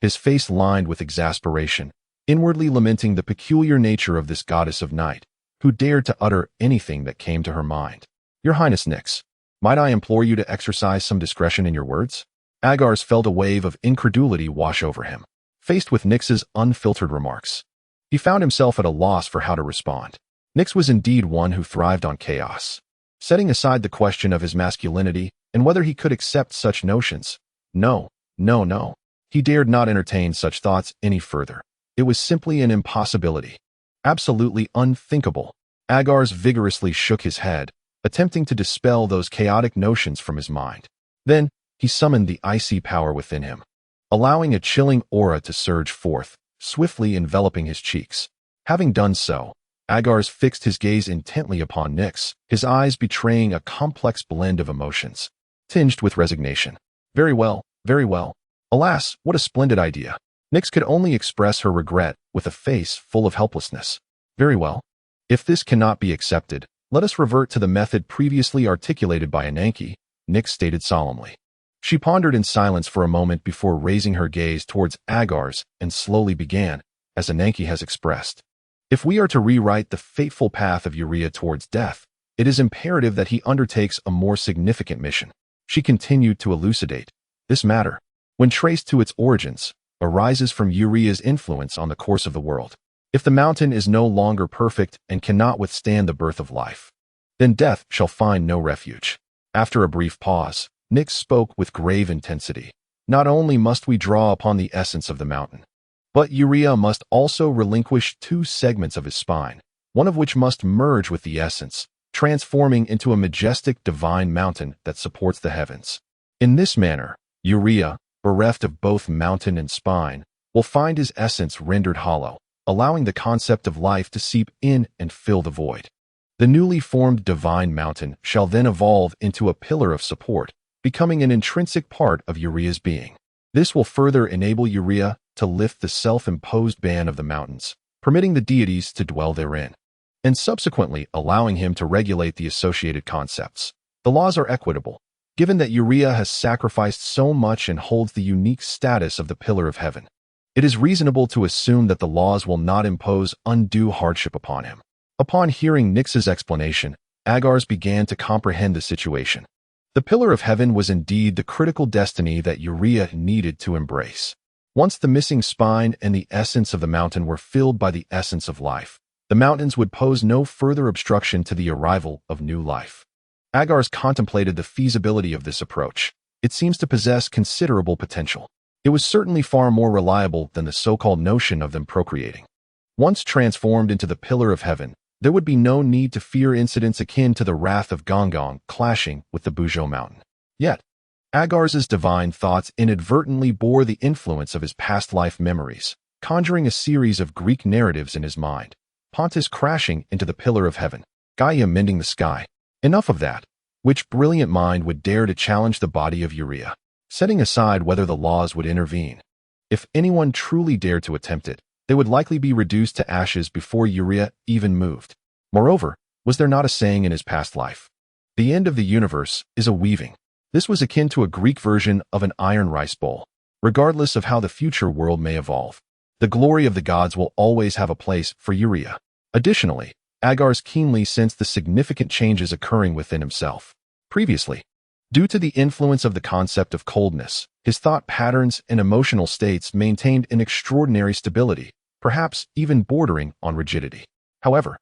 his face lined with exasperation, inwardly lamenting the peculiar nature of this goddess of night, who dared to utter anything that came to her mind. "Your Highness Nyx, might I implore you to exercise some discretion in your words?" Agares felt a wave of incredulity wash over him, faced with Nyx's unfiltered remarks. He found himself at a loss for how to respond. Nyx was indeed one who thrived on chaos. Setting aside the question of his masculinity and whether he could accept such notions, no. He dared not entertain such thoughts any further. It was simply an impossibility. Absolutely unthinkable. Agares vigorously shook his head, attempting to dispel those chaotic notions from his mind. Then, he summoned the icy power within him, allowing a chilling aura to surge forth, swiftly enveloping his cheeks. Having done so, Agares fixed his gaze intently upon Nyx, his eyes betraying a complex blend of emotions, tinged with resignation. Very well. Alas, what a splendid idea. Nyx could only express her regret with a face full of helplessness. Very well. If this cannot be accepted, let us revert to the method previously articulated by Ananke, Nyx stated solemnly. She pondered in silence for a moment before raising her gaze towards Agares and slowly began, as Ananke has expressed. If we are to rewrite the fateful path of Urea towards death, it is imperative that he undertakes a more significant mission. She continued to elucidate. This matter, when traced to its origins, arises from Urea's influence on the course of the world. If the mountain is no longer perfect and cannot withstand the birth of life, then death shall find no refuge. After a brief pause, Nyx spoke with grave intensity. Not only must we draw upon the essence of the mountain, but Urea must also relinquish 2 segments of his spine, one of which must merge with the essence, transforming into a majestic divine mountain that supports the heavens. In this manner, Urea, bereft of both mountain and spine, will find his essence rendered hollow, allowing the concept of life to seep in and fill the void. The newly formed divine mountain shall then evolve into a pillar of support, becoming an intrinsic part of Urea's being. This will further enable Urea to lift the self-imposed ban of the mountains, permitting the deities to dwell therein, and subsequently allowing him to regulate the associated concepts. The laws are equitable, given that Urea has sacrificed so much and holds the unique status of the pillar of heaven. It is reasonable to assume that the laws will not impose undue hardship upon him. Upon hearing Nyx's explanation, Agares began to comprehend the situation. The pillar of heaven was indeed the critical destiny that Urea needed to embrace. Once the missing spine and the essence of the mountain were filled by the essence of life, the mountains would pose no further obstruction to the arrival of new life. Agares contemplated the feasibility of this approach. It seems to possess considerable potential. It was certainly far more reliable than the so-called notion of them procreating. Once transformed into the pillar of heaven, there would be no need to fear incidents akin to the wrath of Gongong clashing with the Buzhou mountain. Yet, Agares' divine thoughts inadvertently bore the influence of his past life memories, conjuring a series of Greek narratives in his mind. Pontus crashing into the pillar of heaven, Gaia mending the sky. Enough of that. Which brilliant mind would dare to challenge the body of Urea, setting aside whether the laws would intervene? If anyone truly dared to attempt it, they would likely be reduced to ashes before Urea even moved. Moreover, was there not a saying in his past life? The end of the universe is a weaving. This was akin to a Greek version of an iron rice bowl. Regardless of how the future world may evolve, the glory of the gods will always have a place for Urea. Additionally, Agares keenly sensed the significant changes occurring within himself. Previously, due to the influence of the concept of coldness, his thought patterns and emotional states maintained an extraordinary stability, perhaps even bordering on rigidity. However,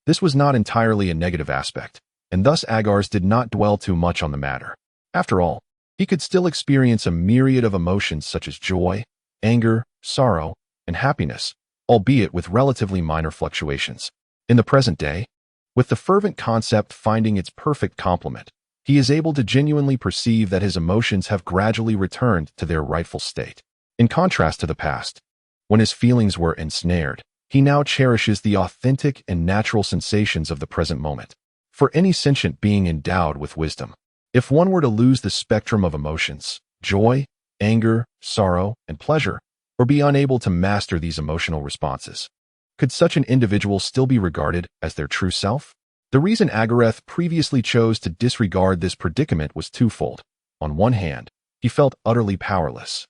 this was not entirely a negative aspect, and thus Agares did not dwell too much on the matter. After all, he could still experience a myriad of emotions such as joy, anger, sorrow, and happiness, albeit with relatively minor fluctuations. In the present day, with the fervent concept finding its perfect complement, he is able to genuinely perceive that his emotions have gradually returned to their rightful state. In contrast to the past, when his feelings were ensnared, he now cherishes the authentic and natural sensations of the present moment. For any sentient being endowed with wisdom, if one were to lose the spectrum of emotions, joy, anger, sorrow, and pleasure, or be unable to master these emotional responses, could such an individual still be regarded as their true self? The reason Agares previously chose to disregard this predicament was twofold. On one hand, he felt utterly powerless,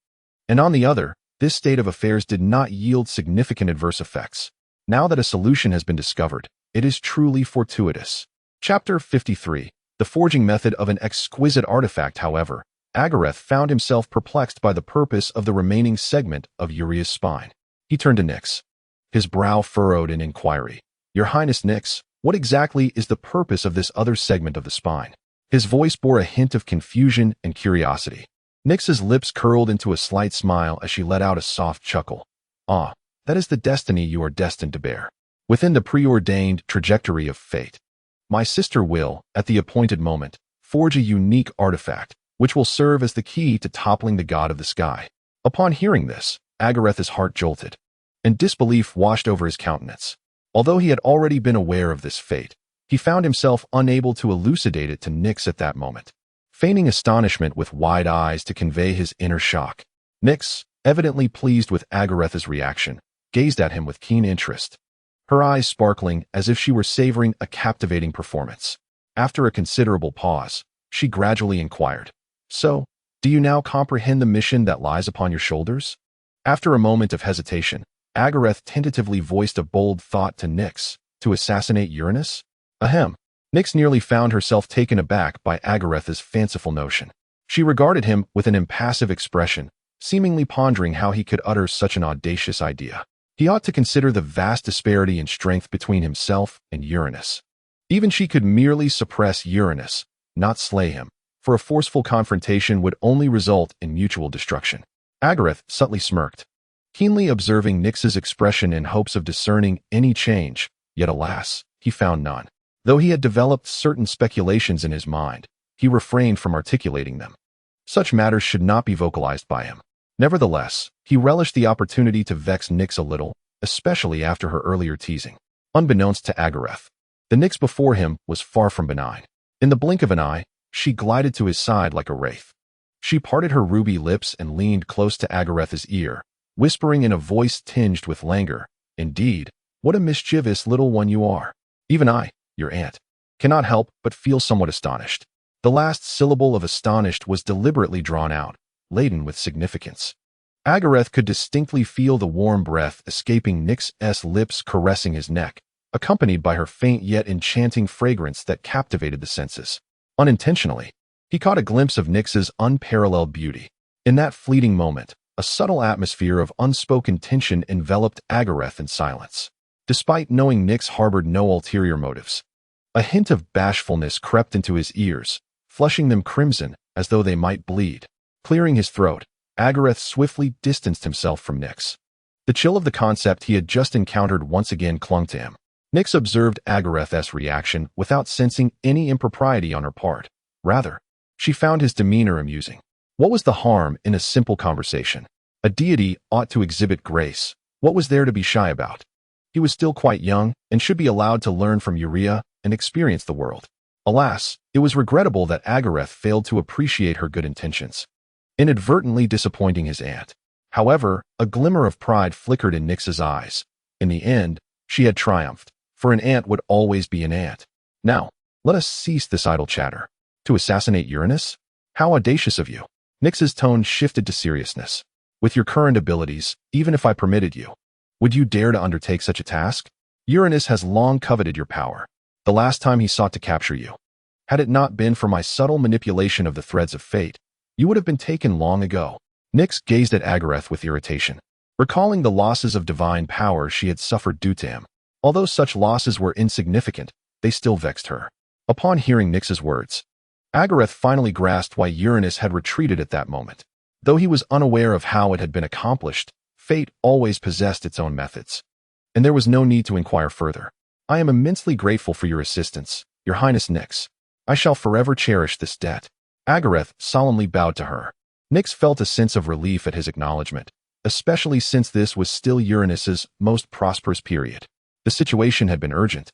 and on the other, this state of affairs did not yield significant adverse effects. Now that a solution has been discovered, it is truly fortuitous. Chapter 53. The forging method of an exquisite artifact. However, Agares found himself perplexed by the purpose of the remaining segment of Urea's spine. He turned to Nyx. his brow furrowed in inquiry. "Your Highness Nyx, what exactly is the purpose of this other segment of the spine?" His voice bore a hint of confusion and curiosity. Nyx's lips curled into a slight smile as she let out a soft chuckle. "Ah, that is the destiny you are destined to bear. Within the preordained trajectory of fate. My sister will, at the appointed moment, forge a unique artifact, which will serve as the key to toppling the god of the sky." Upon hearing this, Agares' heart jolted, and disbelief washed over his countenance. Although he had already been aware of this fate, he found himself unable to elucidate it to Nyx at that moment. Feigning astonishment with wide eyes to convey his inner shock, Nyx, evidently pleased with Agares' reaction, gazed at him with keen interest, her eyes sparkling as if she were savoring a captivating performance. After a considerable pause, she gradually inquired, "So, do you now comprehend the mission that lies upon your shoulders?" After a moment of hesitation, Agares tentatively voiced a bold thought to Nyx: to assassinate Uranus? Ahem. Nyx nearly found herself taken aback by Agares' fanciful notion. She regarded him with an impassive expression, seemingly pondering how he could utter such an audacious idea. He ought to consider the vast disparity in strength between himself and Uranus. Even she could merely suppress Uranus, not slay him, for a forceful confrontation would only result in mutual destruction. Agares subtly smirked, keenly observing Nyx's expression in hopes of discerning any change, yet alas, he found none. Though he had developed certain speculations in his mind, he refrained from articulating them. Such matters should not be vocalized by him. Nevertheless, he relished the opportunity to vex Nyx a little, especially after her earlier teasing. Unbeknownst to Agares, the Nyx before him was far from benign. In the blink of an eye, she glided to his side like a wraith. She parted her ruby lips and leaned close to Agares' ear, whispering in a voice tinged with languor, "Indeed, what a mischievous little one you are. Even I, your aunt, cannot help but feel somewhat astonished." The last syllable of astonished was deliberately drawn out, laden with significance. Agares could distinctly feel the warm breath escaping Nyx's lips caressing his neck, accompanied by her faint yet enchanting fragrance that captivated the senses. Unintentionally, he caught a glimpse of Nyx's unparalleled beauty. In that fleeting moment, a subtle atmosphere of unspoken tension enveloped Agares in silence. Despite knowing Nyx harbored no ulterior motives, a hint of bashfulness crept into his ears, flushing them crimson as though they might bleed. Clearing his throat, Agares swiftly distanced himself from Nyx. The chill of the concept he had just encountered once again clung to him. Nyx observed Agares' reaction without sensing any impropriety on her part. Rather, she found his demeanor amusing. What was the harm in a simple conversation? A deity ought to exhibit grace. What was there to be shy about? He was still quite young and should be allowed to learn from Urea and experience the world. Alas, it was regrettable that Agares failed to appreciate her good intentions, inadvertently disappointing his aunt. However, a glimmer of pride flickered in Nyx's eyes. In the end, she had triumphed, for an aunt would always be an aunt. Now, let us cease this idle chatter. To assassinate Uranus? How audacious of you. Nyx's tone shifted to seriousness. With your current abilities, even if I permitted you, would you dare to undertake such a task? Uranus has long coveted your power, the last time he sought to capture you. Had it not been for my subtle manipulation of the threads of fate, you would have been taken long ago. Nyx gazed at Agares with irritation, recalling the losses of divine power she had suffered due to him. Although such losses were insignificant, they still vexed her. Upon hearing Nyx's words, Agares finally grasped why Uranus had retreated at that moment. Though he was unaware of how it had been accomplished, fate always possessed its own methods, and there was no need to inquire further. I am immensely grateful for your assistance, Your Highness Nyx. I shall forever cherish this debt. Agares solemnly bowed to her. Nyx felt a sense of relief at his acknowledgement, especially since this was still Uranus's most prosperous period. The situation had been urgent,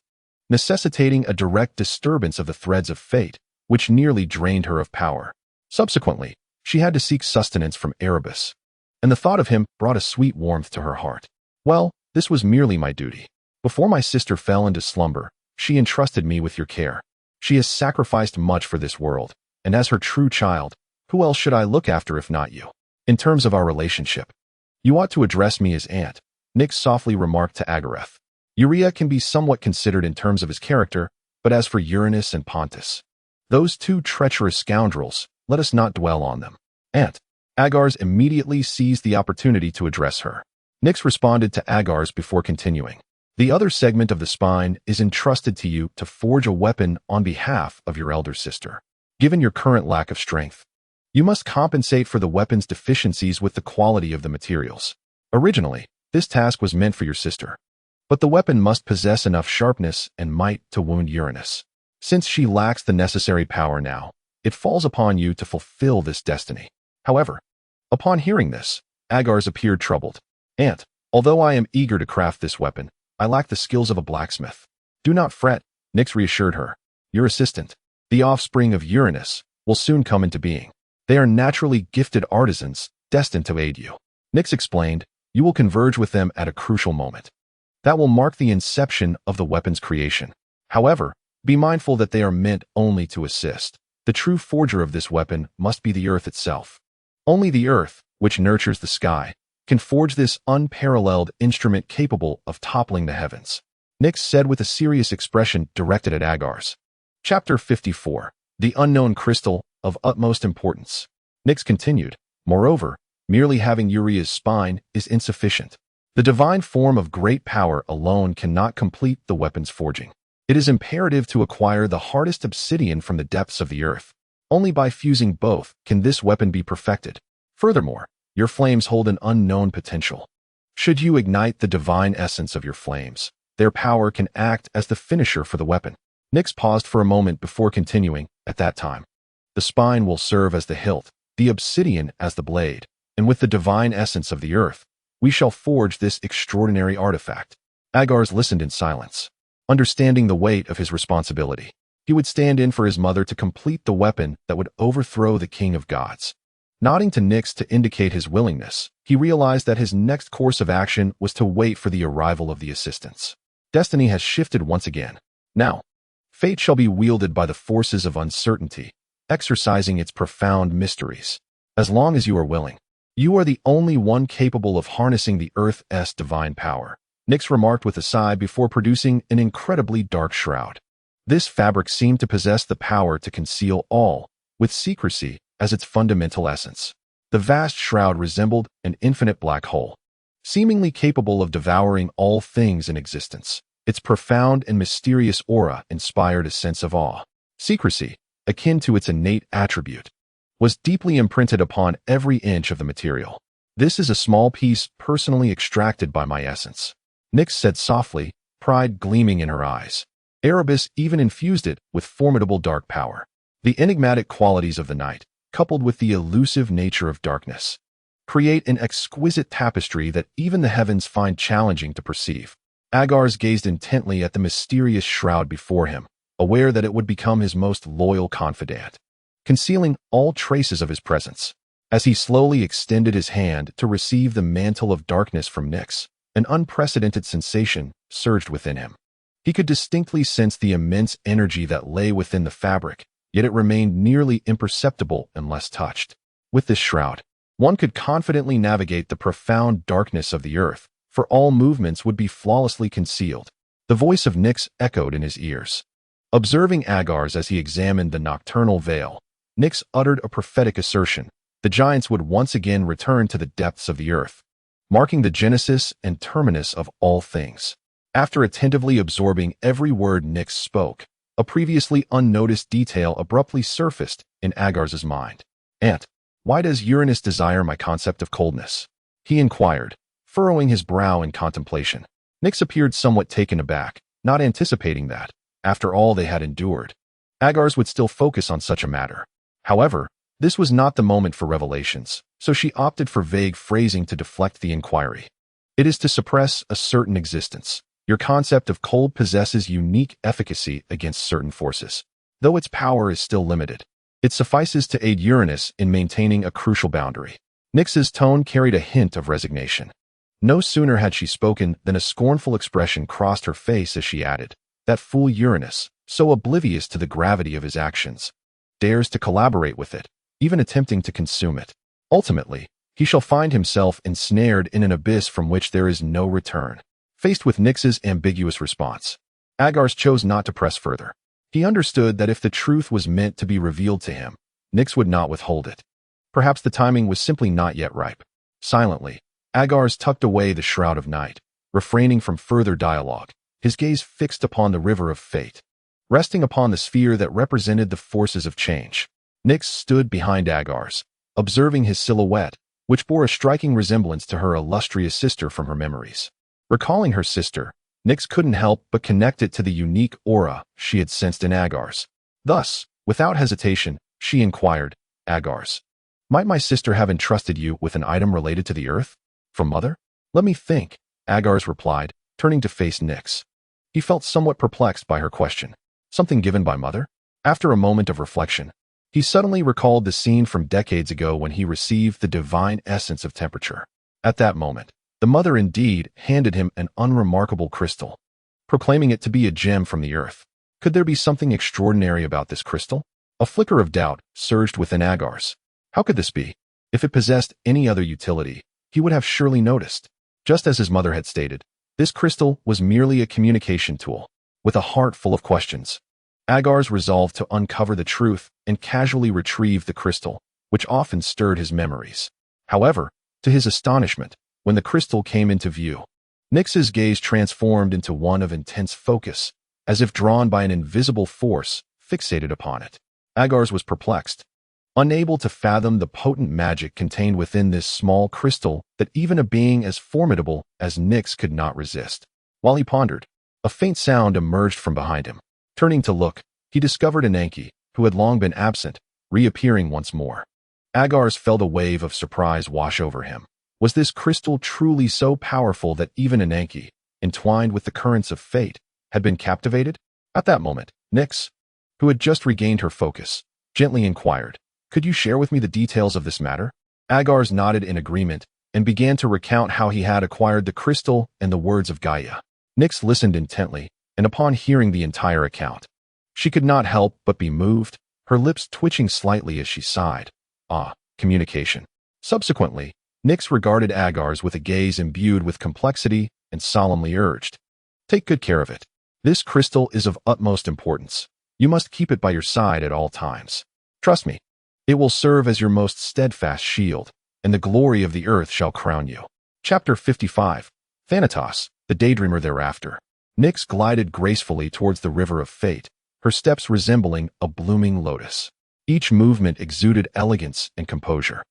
necessitating a direct disturbance of the threads of fate, which nearly drained her of power. Subsequently, she had to seek sustenance from Erebus, and the thought of him brought a sweet warmth to her heart. Well, this was merely my duty. Before my sister fell into slumber, she entrusted me with your care. She has sacrificed much for this world, and as her true child, who else should I look after if not you? In terms of our relationship, you ought to address me as aunt, Nyx softly remarked to Agares. Urea can be somewhat considered in terms of his character, but as for Uranus and Pontus, those two treacherous scoundrels, let us not dwell on them. Aunt. Agares immediately seized the opportunity to address her. Nyx responded to Agares before continuing. The other segment of the spine is entrusted to you to forge a weapon on behalf of your elder sister. Given your current lack of strength, you must compensate for the weapon's deficiencies with the quality of the materials. Originally, this task was meant for your sister, but the weapon must possess enough sharpness and might to wound Uranus. Since she lacks the necessary power now, it falls upon you to fulfill this destiny. However, upon hearing this, Agares appeared troubled. "Aunt, although I am eager to craft this weapon, I lack the skills of a blacksmith." "Do not fret," Nyx reassured her. "Your assistant, the offspring of Uranus, will soon come into being. They are naturally gifted artisans, destined to aid you." Nyx explained, "You will converge with them at a crucial moment. That will mark the inception of the weapon's creation. However, be mindful that they are meant only to assist. The true forger of this weapon must be the Earth itself. Only the Earth, which nurtures the sky, can forge this unparalleled instrument capable of toppling the heavens," Nyx said with a serious expression directed at Agares. Chapter 54. The Unknown Crystal of Utmost Importance. Nyx continued, "Moreover, merely having Uria's spine is insufficient. The divine form of great power alone cannot complete the weapon's forging. It is imperative to acquire the hardest obsidian from the depths of the earth. Only by fusing both can this weapon be perfected. Furthermore, your flames hold an unknown potential. Should you ignite the divine essence of your flames, their power can act as the finisher for the weapon." Nyx paused for a moment before continuing. "At that time, the spine will serve as the hilt, the obsidian as the blade, and with the divine essence of the earth, we shall forge this extraordinary artifact." Agares listened in silence, understanding the weight of his responsibility. He would stand in for his mother to complete the weapon that would overthrow the king of gods. Nodding to Nyx to indicate his willingness, he realized that his next course of action was to wait for the arrival of the assistants. Destiny has shifted once again. Now, fate shall be wielded by the forces of uncertainty, exercising its profound mysteries. As long as you are willing, you are the only one capable of harnessing the Earth's divine power," Nyx remarked with a sigh before producing an incredibly dark shroud. This fabric seemed to possess the power to conceal all, with secrecy as its fundamental essence. The vast shroud resembled an infinite black hole, seemingly capable of devouring all things in existence. Its profound and mysterious aura inspired a sense of awe. Secrecy, akin to its innate attribute, was deeply imprinted upon every inch of the material. "This is a small piece personally extracted by my essence," Nyx said softly, pride gleaming in her eyes. "Erebus even infused it with formidable dark power. The enigmatic qualities of the night, coupled with the elusive nature of darkness, create an exquisite tapestry that even the heavens find challenging to perceive." Agares gazed intently at the mysterious shroud before him, aware that it would become his most loyal confidant, concealing all traces of his presence. As he slowly extended his hand to receive the mantle of darkness from Nyx, an unprecedented sensation surged within him. He could distinctly sense the immense energy that lay within the fabric, yet it remained nearly imperceptible unless touched. With this shroud, one could confidently navigate the profound darkness of the earth, for all movements would be flawlessly concealed. The voice of Nyx echoed in his ears. Observing Agares as he examined the nocturnal veil, Nyx uttered a prophetic assertion. The giants would once again return to the depths of the earth, marking the genesis and terminus of all things. After attentively absorbing every word Nyx spoke, a previously unnoticed detail abruptly surfaced in Agares' mind. "Aunt, why does Uranus desire my concept of coldness?" he inquired, furrowing his brow in contemplation. Nyx appeared somewhat taken aback, not anticipating that, after all they had endured, Agares would still focus on such a matter. However, this was not the moment for revelations, so she opted for vague phrasing to deflect the inquiry. "It is to suppress a certain existence. Your concept of cold possesses unique efficacy against certain forces. Though its power is still limited, it suffices to aid Uranus in maintaining a crucial boundary." Nyx's tone carried a hint of resignation. No sooner had she spoken than a scornful expression crossed her face as she added, "That fool Uranus, so oblivious to the gravity of his actions, dares to collaborate with it, even attempting to consume it. Ultimately, he shall find himself ensnared in an abyss from which there is no return." Faced with Nyx's ambiguous response, Agares chose not to press further. He understood that if the truth was meant to be revealed to him, Nyx would not withhold it. Perhaps the timing was simply not yet ripe. Silently, Agares tucked away the shroud of night, refraining from further dialogue, his gaze fixed upon the river of fate. Resting upon the sphere that represented the forces of change, Nyx stood behind Agares, observing his silhouette, which bore a striking resemblance to her illustrious sister from her memories. Recalling her sister, Nyx couldn't help but connect it to the unique aura she had sensed in Agares. Thus, without hesitation, she inquired, Agares, might my sister have entrusted you with an item related to the earth? From mother? Let me think, Agares replied, turning to face Nyx. He felt somewhat perplexed by her question. Something given by mother? After a moment of reflection, he suddenly recalled the scene from decades ago when he received the divine essence of temperature. At that moment, the mother indeed handed him an unremarkable crystal, proclaiming it to be a gem from the earth. Could there be something extraordinary about this crystal? A flicker of doubt surged within Agares. How could this be? If it possessed any other utility, he would have surely noticed. Just as his mother had stated, this crystal was merely a communication tool. With a heart full of questions, Agares resolved to uncover the truth and casually retrieve the crystal, which often stirred his memories. However, to his astonishment, when the crystal came into view, Nyx's gaze transformed into one of intense focus, as if drawn by an invisible force fixated upon it. Agares was perplexed, unable to fathom the potent magic contained within this small crystal that even a being as formidable as Nyx could not resist. While he pondered, a faint sound emerged from behind him. Turning to look, he discovered Ananke, who had long been absent, reappearing once more. Agares felt a wave of surprise wash over him. Was this crystal truly so powerful that even Ananke, entwined with the currents of fate, had been captivated? At that moment, Nyx, who had just regained her focus, gently inquired, "Could you share with me the details of this matter?" Agares nodded in agreement and began to recount how he had acquired the crystal and the words of Gaia. Nyx listened intently, and upon hearing the entire account, she could not help but be moved, her lips twitching slightly as she sighed. Communication. Subsequently, Nyx regarded Agares with a gaze imbued with complexity and solemnly urged, "Take good care of it. This crystal is of utmost importance. You must keep it by your side at all times. Trust me, it will serve as your most steadfast shield, and the glory of the earth shall crown you." Chapter 55. Thanatos, the daydreamer thereafter. Nyx glided gracefully towards the river of fate, her steps resembling a blooming lotus. Each movement exuded elegance and composure,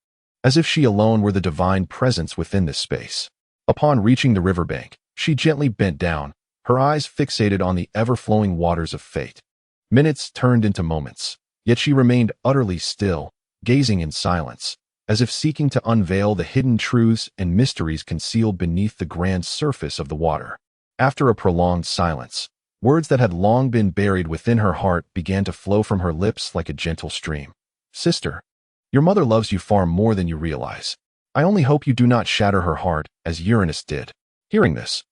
as if she alone were the divine presence within this space. Upon reaching the riverbank, she gently bent down, her eyes fixated on the ever-flowing waters of fate. Minutes turned into moments, yet she remained utterly still, gazing in silence, as if seeking to unveil the hidden truths and mysteries concealed beneath the grand surface of the water. After a prolonged silence, words that had long been buried within her heart began to flow from her lips like a gentle stream. "Sister, your mother loves you far more than you realize. I only hope you do not shatter her heart as Uranus did." Hearing this,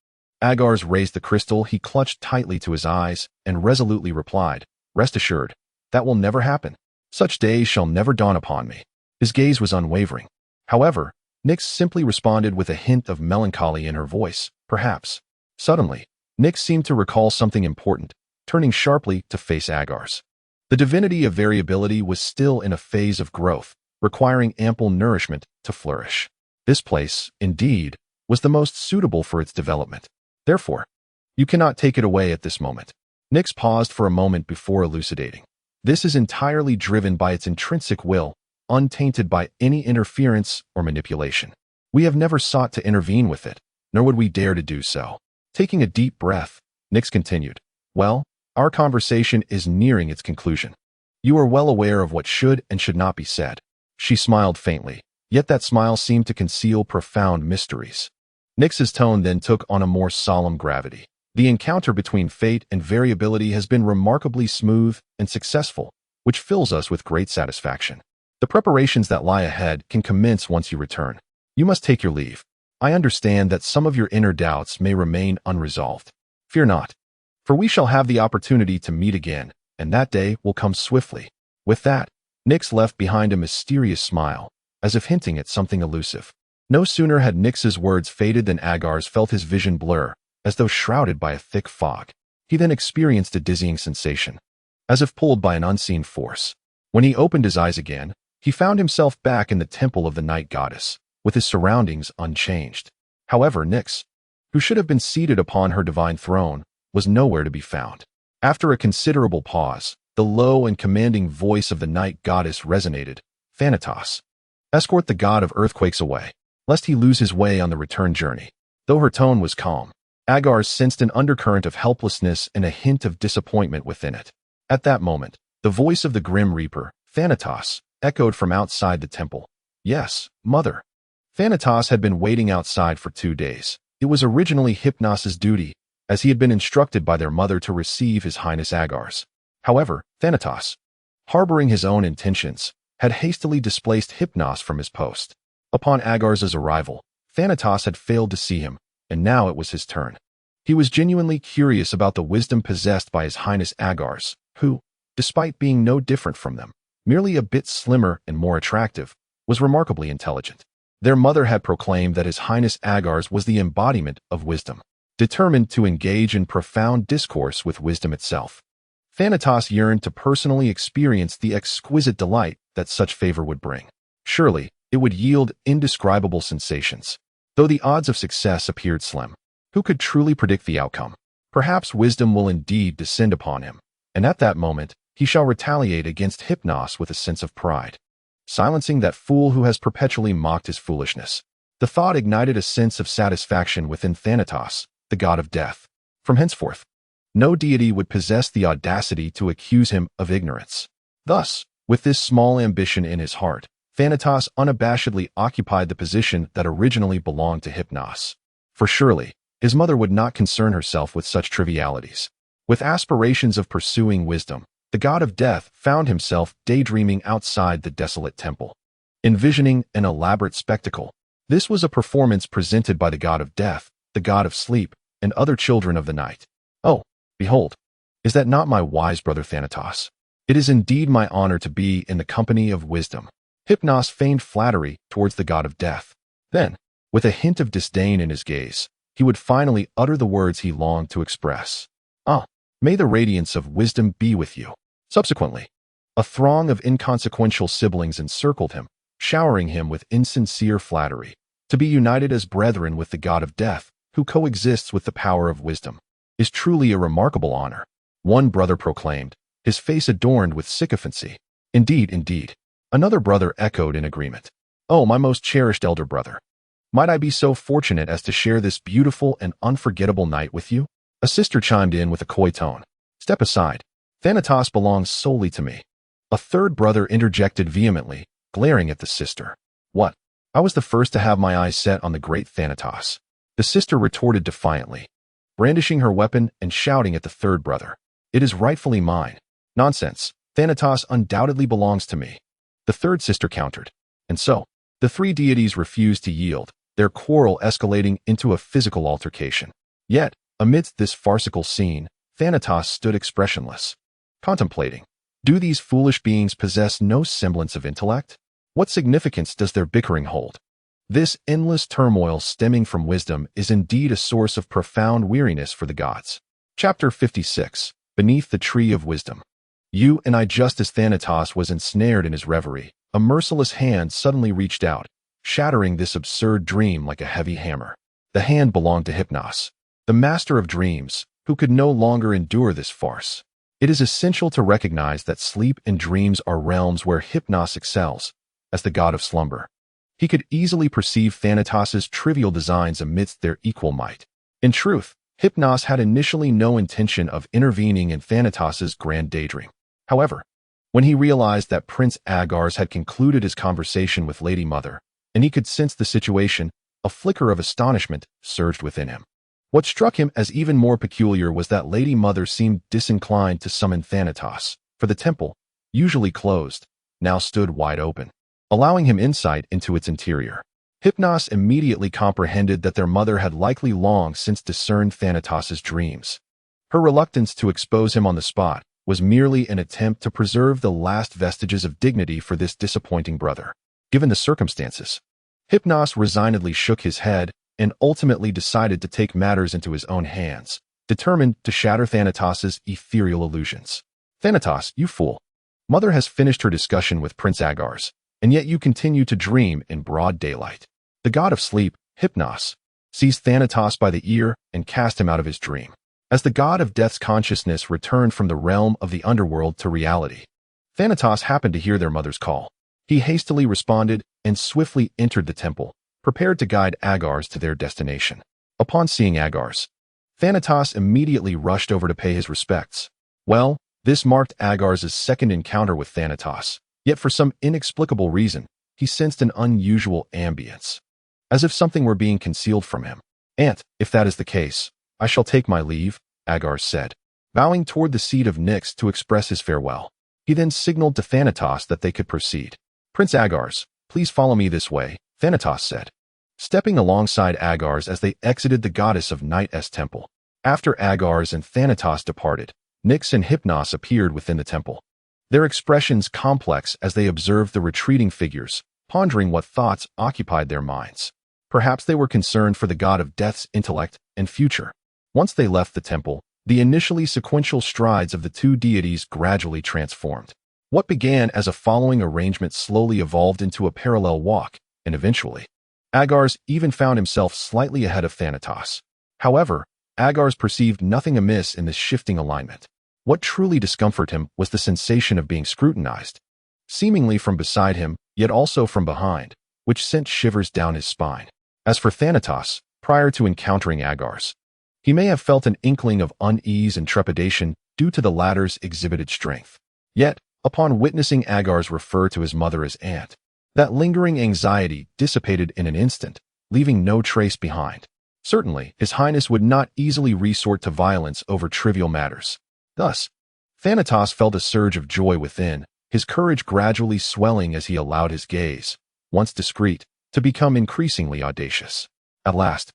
Agares raised the crystal he clutched tightly to his eyes and resolutely replied, "Rest assured, that will never happen. Such days shall never dawn upon me." His gaze was unwavering. However, Nyx simply responded with a hint of melancholy in her voice, "Perhaps." Suddenly, Nyx seemed to recall something important, turning sharply to face Agares. The divinity of variability was still in a phase of growth, requiring ample nourishment to flourish. This place, indeed, was the most suitable for its development. Therefore, you cannot take it away at this moment. Nyx paused for a moment before elucidating. This is entirely driven by its intrinsic will, untainted by any interference or manipulation. We have never sought to intervene with it, nor would we dare to do so. Taking a deep breath, Nyx continued, "Well, our conversation is nearing its conclusion. You are well aware of what should and should not be said." She smiled faintly, yet that smile seemed to conceal profound mysteries. Nyx's tone then took on a more solemn gravity. "The encounter between fate and variability has been remarkably smooth and successful, which fills us with great satisfaction. The preparations that lie ahead can commence once you return. You must take your leave. I understand that some of your inner doubts may remain unresolved. Fear not, for we shall have the opportunity to meet again, and that day will come swiftly." With that, Nyx left behind a mysterious smile, as if hinting at something elusive. No sooner had Nyx's words faded than Agares felt his vision blur, as though shrouded by a thick fog. He then experienced a dizzying sensation, as if pulled by an unseen force. When he opened his eyes again, he found himself back in the temple of the night goddess, with his surroundings unchanged. However, Nyx, who should have been seated upon her divine throne, was nowhere to be found. After a considerable pause, the low and commanding voice of the night goddess resonated. Thanatos, escort the god of earthquakes away, lest he lose his way on the return journey. Though her tone was calm, Agares sensed an undercurrent of helplessness and a hint of disappointment within it. At that moment, the voice of the Grim Reaper, Thanatos, echoed from outside the temple. Yes, mother. Thanatos had been waiting outside for 2 days. It was originally Hypnos's duty, as he had been instructed by their mother to receive His Highness Agares. However, Thanatos, harboring his own intentions, had hastily displaced Hypnos from his post. Upon Agares' arrival, Thanatos had failed to see him, and now it was his turn. He was genuinely curious about the wisdom possessed by His Highness Agares, who, despite being no different from them, merely a bit slimmer and more attractive, was remarkably intelligent. Their mother had proclaimed that His Highness Agares was the embodiment of wisdom, determined to engage in profound discourse with wisdom itself. Thanatos yearned to personally experience the exquisite delight that such favor would bring. Surely, it would yield indescribable sensations. Though the odds of success appeared slim, who could truly predict the outcome? Perhaps wisdom will indeed descend upon him, and at that moment, he shall retaliate against Hypnos with a sense of pride, silencing that fool who has perpetually mocked his foolishness. The thought ignited a sense of satisfaction within Thanatos, the god of death. From henceforth, no deity would possess the audacity to accuse him of ignorance. Thus, with this small ambition in his heart, Thanatos unabashedly occupied the position that originally belonged to Hypnos. For surely, his mother would not concern herself with such trivialities. With aspirations of pursuing wisdom, the god of death found himself daydreaming outside the desolate temple, envisioning an elaborate spectacle. This was a performance presented by the god of death, the god of sleep, and other children of the night. Oh, behold, is that not my wise brother Thanatos? It is indeed my honor to be in the company of wisdom. Hypnos feigned flattery towards the god of death. Then, with a hint of disdain in his gaze, he would finally utter the words he longed to express. Ah, may the radiance of wisdom be with you. Subsequently, a throng of inconsequential siblings encircled him, showering him with insincere flattery. To be united as brethren with the god of death, who coexists with the power of wisdom, is truly a remarkable honor. One brother proclaimed, his face adorned with sycophancy. Indeed, indeed. Another brother echoed in agreement. Oh, my most cherished elder brother. Might I be so fortunate as to share this beautiful and unforgettable night with you? A sister chimed in with a coy tone. Step aside. Thanatos belongs solely to me. A third brother interjected vehemently, glaring at the sister. What? I was the first to have my eyes set on the great Thanatos. The sister retorted defiantly, brandishing her weapon and shouting at the third brother. It is rightfully mine. Nonsense. Thanatos undoubtedly belongs to me. The third sister countered. And so, the three deities refused to yield, their quarrel escalating into a physical altercation. Yet, amidst this farcical scene, Thanatos stood expressionless, contemplating. Do these foolish beings possess no semblance of intellect? What significance does their bickering hold? This endless turmoil stemming from wisdom is indeed a source of profound weariness for the gods. Chapter 56. Beneath the Tree of Wisdom. You and I. Just as Thanatos was ensnared in his reverie, a merciless hand suddenly reached out, shattering this absurd dream like a heavy hammer. The hand belonged to Hypnos, the master of dreams, who could no longer endure this farce. It is essential to recognize that sleep and dreams are realms where Hypnos excels, as the god of slumber. He could easily perceive Thanatos' trivial designs amidst their equal might. In truth, Hypnos had initially no intention of intervening in Thanatos' grand daydream. However, when he realized that Prince Agares had concluded his conversation with Lady Mother, and he could sense the situation, a flicker of astonishment surged within him. What struck him as even more peculiar was that Lady Mother seemed disinclined to summon Thanatos, for the temple, usually closed, now stood wide open, allowing him insight into its interior. Hypnos immediately comprehended that their mother had likely long since discerned Thanatos' dreams. Her reluctance to expose him on the spot was merely an attempt to preserve the last vestiges of dignity for this disappointing brother. Given the circumstances, Hypnos resignedly shook his head and ultimately decided to take matters into his own hands, determined to shatter Thanatos' ethereal illusions. Thanatos, you fool. Mother has finished her discussion with Prince Agares, and yet you continue to dream in broad daylight. The god of sleep, Hypnos, seized Thanatos by the ear and cast him out of his dream. As the god of death's consciousness returned from the realm of the underworld to reality, Thanatos happened to hear their mother's call. He hastily responded and swiftly entered the temple, prepared to guide Agares to their destination. Upon seeing Agares, Thanatos immediately rushed over to pay his respects. Well, this marked Agares' second encounter with Thanatos, yet for some inexplicable reason, he sensed an unusual ambience, as if something were being concealed from him. "Aunt, if that is the case, I shall take my leave," Agares said, bowing toward the seat of Nyx to express his farewell. He then signaled to Thanatos that they could proceed. "Prince Agares, please follow me this way," Thanatos said, stepping alongside Agares as they exited the goddess of Night's temple. After Agares and Thanatos departed, Nyx and Hypnos appeared within the temple, their expressions complex as they observed the retreating figures, pondering what thoughts occupied their minds. Perhaps they were concerned for the god of death's intellect and future. Once they left the temple, the initially sequential strides of the two deities gradually transformed. What began as a following arrangement slowly evolved into a parallel walk, and eventually, Agares even found himself slightly ahead of Thanatos. However, Agares perceived nothing amiss in this shifting alignment. What truly discomforted him was the sensation of being scrutinized, seemingly from beside him, yet also from behind, which sent shivers down his spine. As for Thanatos, prior to encountering Agares, he may have felt an inkling of unease and trepidation due to the latter's exhibited strength. Yet, upon witnessing Agares refer to his mother as aunt, that lingering anxiety dissipated in an instant, leaving no trace behind. Certainly, His Highness would not easily resort to violence over trivial matters. Thus, Thanatos felt a surge of joy within, his courage gradually swelling as he allowed his gaze, once discreet, to become increasingly audacious. At last,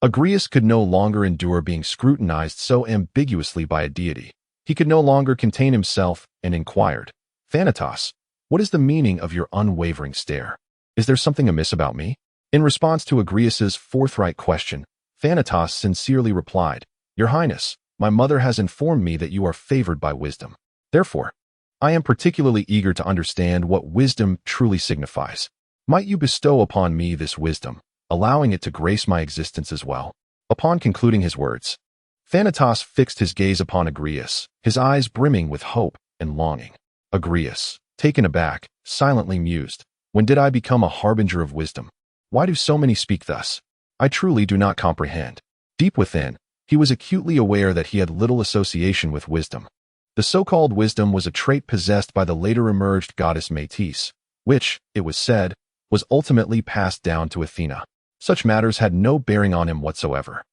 Agares could no longer endure being scrutinized so ambiguously by a deity. He could no longer contain himself and inquired, "Thanatos, what is the meaning of your unwavering stare? Is there something amiss about me?" In response to Agrias's forthright question, Thanatos sincerely replied, "Your Highness, my mother has informed me that you are favored by wisdom. Therefore, I am particularly eager to understand what wisdom truly signifies. Might you bestow upon me this wisdom, allowing it to grace my existence as well?" Upon concluding his words, Thanatos fixed his gaze upon Agares, his eyes brimming with hope and longing. Agares, taken aback, silently mused, "When did I become a harbinger of wisdom? Why do so many speak thus? I truly do not comprehend." Deep within, he was acutely aware that he had little association with wisdom. The so-called wisdom was a trait possessed by the later emerged goddess Métis, which, it was said, was ultimately passed down to Athena. Such matters had no bearing on him whatsoever.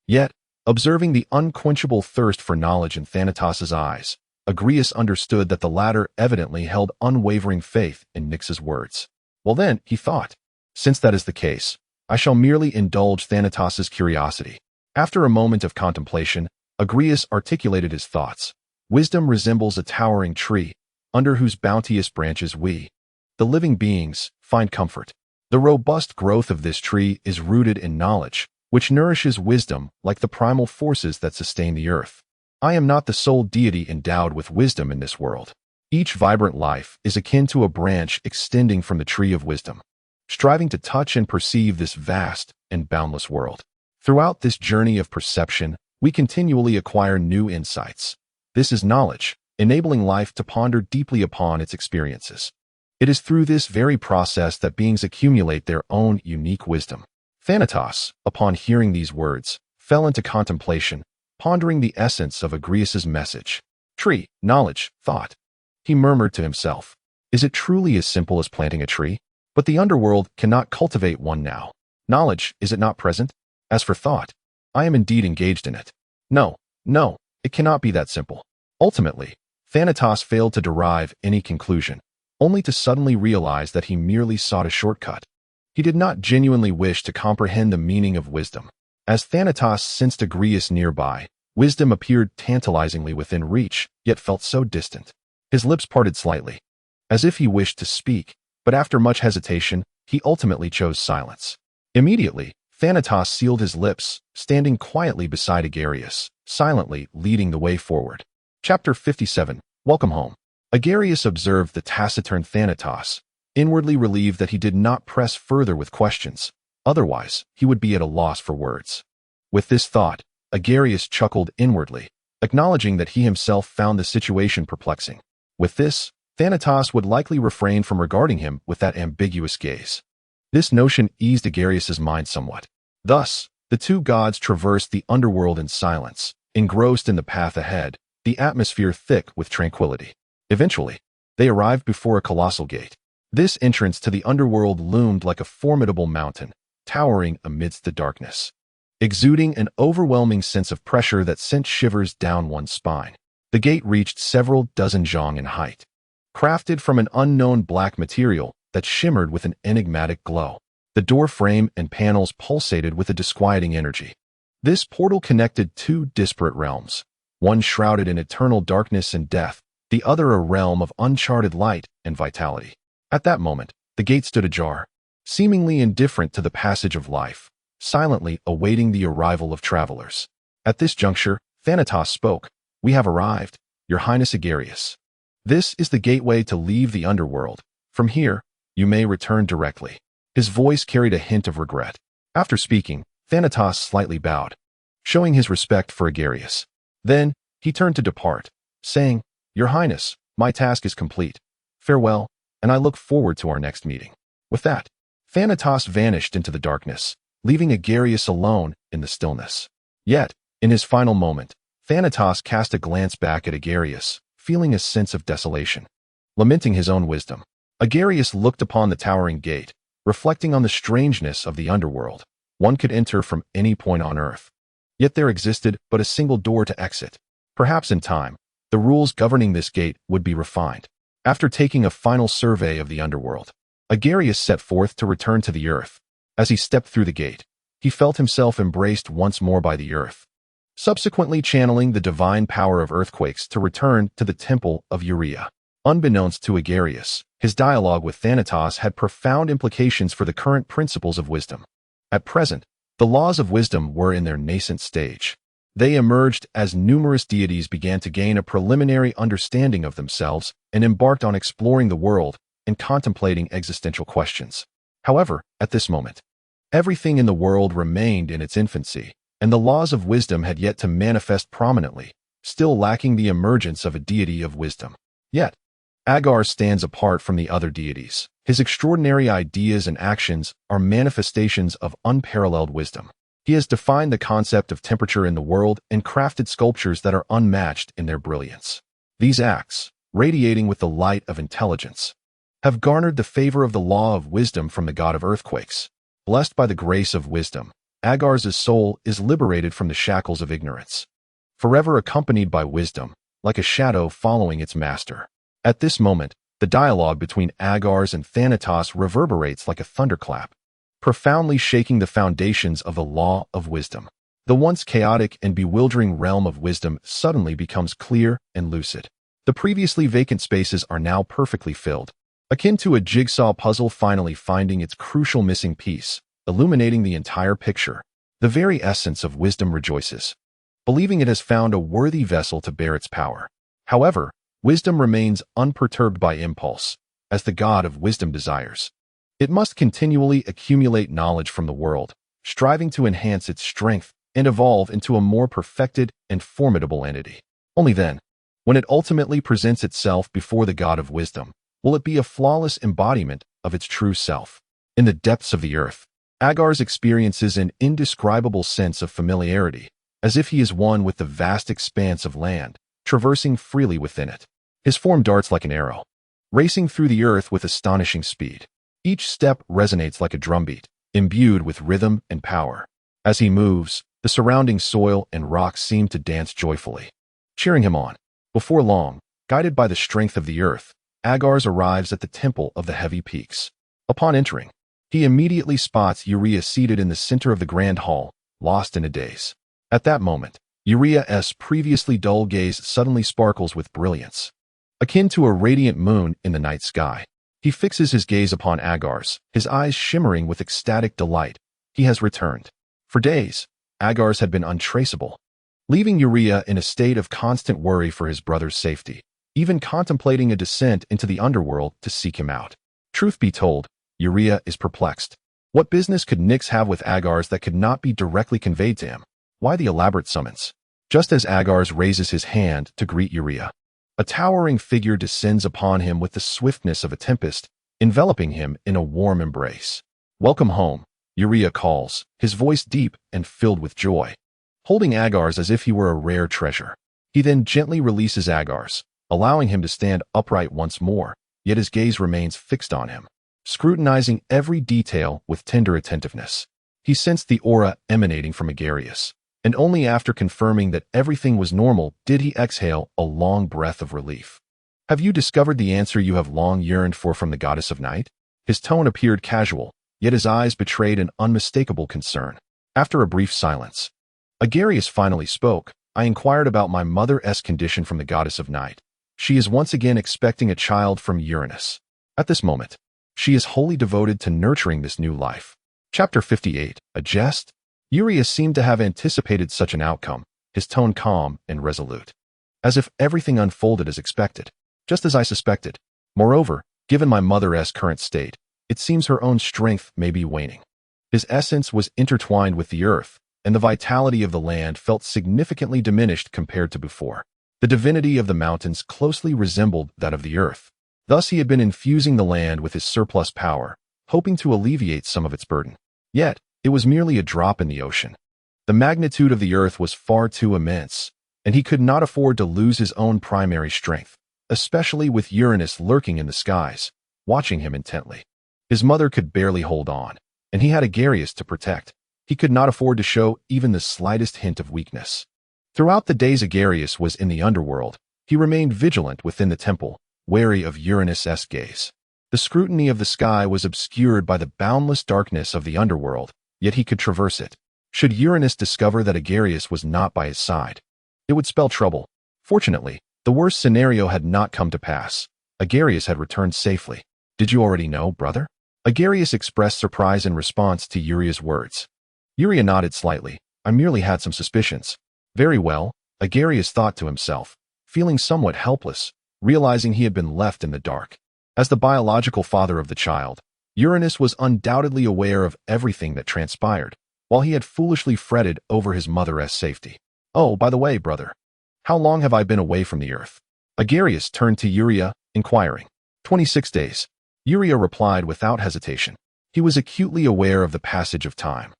Yet, observing the unquenchable thirst for knowledge in Thanatos' eyes, Agares understood that the latter evidently held unwavering faith in Nyx's words. Well then, he thought, since that is the case, I shall merely indulge Thanatos' curiosity. After a moment of contemplation, Agares articulated his thoughts. Wisdom resembles a towering tree, under whose bounteous branches we, the living beings, find comfort. The robust growth of this tree is rooted in knowledge, which nourishes wisdom like the primal forces that sustain the earth. I am not the sole deity endowed with wisdom in this world. Each vibrant life is akin to a branch extending from the tree of wisdom, striving to touch and perceive this vast and boundless world. Throughout this journey of perception, we continually acquire new insights. This is knowledge, enabling life to ponder deeply upon its experiences. It is through this very process that beings accumulate their own unique wisdom. Thanatos, upon hearing these words, fell into contemplation, pondering the essence of Agrias's message. Tree, knowledge, thought. He murmured to himself, is it truly as simple as planting a tree? But the underworld cannot cultivate one now. Knowledge, is it not present? As for thought, I am indeed engaged in it. No, it cannot be that simple. Ultimately, Thanatos failed to derive any conclusion, only to suddenly realize that he merely sought a shortcut. He did not genuinely wish to comprehend the meaning of wisdom. As Thanatos sensed Agrias nearby, wisdom appeared tantalizingly within reach, yet felt so distant. His lips parted slightly, as if he wished to speak, but after much hesitation, he ultimately chose silence. Immediately, Thanatos sealed his lips, standing quietly beside Agares, silently leading the way forward. Chapter 57, Welcome Home. Agares observed the taciturn Thanatos, inwardly relieved that he did not press further with questions, Otherwise, he would be at a loss for words. With this thought, Agares chuckled inwardly, acknowledging that he himself found the situation perplexing. With this, Thanatos would likely refrain from regarding him with that ambiguous gaze. This notion eased Agares' mind somewhat. Thus, the two gods traversed the underworld in silence, engrossed in the path ahead, the atmosphere thick with tranquility. Eventually, they arrived before a colossal gate. This entrance to the underworld loomed like a formidable mountain, towering amidst the darkness, exuding an overwhelming sense of pressure that sent shivers down one's spine. The gate reached several dozen zhang in height, crafted from an unknown black material that shimmered with an enigmatic glow. The door frame and panels pulsated with a disquieting energy. This portal connected two disparate realms, one shrouded in eternal darkness and death, the other a realm of uncharted light and vitality. At that moment, the gate stood ajar, seemingly indifferent to the passage of life, silently awaiting the arrival of travelers. At this juncture, Thanatos spoke. "We have arrived, Your Highness Agares. This is the gateway to leave the underworld. From here, you may return directly." His voice carried a hint of regret. After speaking, Thanatos slightly bowed, showing his respect for Agares. Then, he turned to depart, saying, "Your Highness, my task is complete. Farewell, and I look forward to our next meeting." With that, Thanatos vanished into the darkness, leaving Agares alone in the stillness. Yet, in his final moment, Thanatos cast a glance back at Agares, feeling a sense of desolation. Lamenting his own wisdom, Agares looked upon the towering gate, reflecting on the strangeness of the underworld. One could enter from any point on Earth. Yet there existed but a single door to exit. Perhaps in time, the rules governing this gate would be refined. After taking a final survey of the underworld, Agares set forth to return to the Earth. As he stepped through the gate, he felt himself embraced once more by the Earth, subsequently channeling the divine power of earthquakes to return to the temple of Urea. Unbeknownst to Agares, his dialogue with Thanatos had profound implications for the current principles of wisdom. At present, the laws of wisdom were in their nascent stage. They emerged as numerous deities began to gain a preliminary understanding of themselves and embarked on exploring the world and contemplating existential questions. However, at this moment, everything in the world remained in its infancy, and the laws of wisdom had yet to manifest prominently, still lacking the emergence of a deity of wisdom. Yet, Agares stands apart from the other deities. His extraordinary ideas and actions are manifestations of unparalleled wisdom. He has defined the concept of temperature in the world and crafted sculptures that are unmatched in their brilliance. These acts, radiating with the light of intelligence, have garnered the favor of the law of wisdom from the god of earthquakes. Blessed by the grace of wisdom, Agares' soul is liberated from the shackles of ignorance, forever accompanied by wisdom, like a shadow following its master. At this moment, the dialogue between Agares and Thanatos reverberates like a thunderclap, profoundly shaking the foundations of the law of wisdom. The once chaotic and bewildering realm of wisdom suddenly becomes clear and lucid. The previously vacant spaces are now perfectly filled, akin to a jigsaw puzzle finally finding its crucial missing piece, illuminating the entire picture. The very essence of wisdom rejoices, believing it has found a worthy vessel to bear its power. However, wisdom remains unperturbed by impulse, as the god of wisdom desires. It must continually accumulate knowledge from the world, striving to enhance its strength and evolve into a more perfected and formidable entity. Only then, when it ultimately presents itself before the god of wisdom, will it be a flawless embodiment of its true self. In the depths of the earth, Agares experiences an indescribable sense of familiarity, as if he is one with the vast expanse of land, traversing freely within it. His form darts like an arrow, racing through the earth with astonishing speed. Each step resonates like a drumbeat, imbued with rhythm and power. As he moves, the surrounding soil and rocks seem to dance joyfully, cheering him on. Before long, guided by the strength of the earth, Agares arrives at the temple of the heavy peaks. Upon entering, he immediately spots Urea seated in the center of the grand hall, lost in a daze. At that moment, Urea's previously dull gaze suddenly sparkles with brilliance, akin to a radiant moon in the night sky. He fixes his gaze upon Agares, his eyes shimmering with ecstatic delight. He has returned. For days, Agares had been untraceable, leaving Urea in a state of constant worry for his brother's safety, even contemplating a descent into the underworld to seek him out. Truth be told, Urea is perplexed. What business could Nyx have with Agares that could not be directly conveyed to him? Why the elaborate summons? Just as Agares raises his hand to greet Urea, a towering figure descends upon him with the swiftness of a tempest, enveloping him in a warm embrace. "Welcome home," Urea calls, his voice deep and filled with joy. Holding Agares as if he were a rare treasure, he then gently releases Agares, allowing him to stand upright once more, yet his gaze remains fixed on him, scrutinizing every detail with tender attentiveness. He sensed the aura emanating from Agares, and only after confirming that everything was normal did he exhale a long breath of relief. "Have you discovered the answer you have long yearned for from the goddess of night?" His tone appeared casual, yet his eyes betrayed an unmistakable concern. After a brief silence, Agares finally spoke. "I inquired about my mother's condition from the goddess of night. She is once again expecting a child from Uranus. At this moment, she is wholly devoted to nurturing this new life." Chapter 58. A jest? Uranus seemed to have anticipated such an outcome, his tone calm and resolute, as if everything unfolded as expected. "Just as I suspected. Moreover, given my mother's current state, it seems her own strength may be waning." His essence was intertwined with the earth, and the vitality of the land felt significantly diminished compared to before. The divinity of the mountains closely resembled that of the earth. Thus he had been infusing the land with his surplus power, hoping to alleviate some of its burden. Yet, it was merely a drop in the ocean. The magnitude of the earth was far too immense, and he could not afford to lose his own primary strength, especially with Uranus lurking in the skies, watching him intently. His mother could barely hold on, and he had Agares to protect. He could not afford to show even the slightest hint of weakness. Throughout the days Agares was in the underworld, he remained vigilant within the temple, wary of Uranus' gaze. The scrutiny of the sky was obscured by the boundless darkness of the underworld, yet he could traverse it. Should Uranus discover that Agares was not by his side, it would spell trouble. Fortunately, the worst scenario had not come to pass. Agares had returned safely. "Did you already know, brother?" Agares expressed surprise in response to Uria's words. Uria nodded slightly. "I merely had some suspicions." "Very well," Agares thought to himself, feeling somewhat helpless, realizing he had been left in the dark. As the biological father of the child, Uranus was undoubtedly aware of everything that transpired, while he had foolishly fretted over his mother's safety. "Oh, by the way, brother, how long have I been away from the earth?" Agares turned to Uria, inquiring. 26 days. Uria replied without hesitation. He was acutely aware of the passage of time.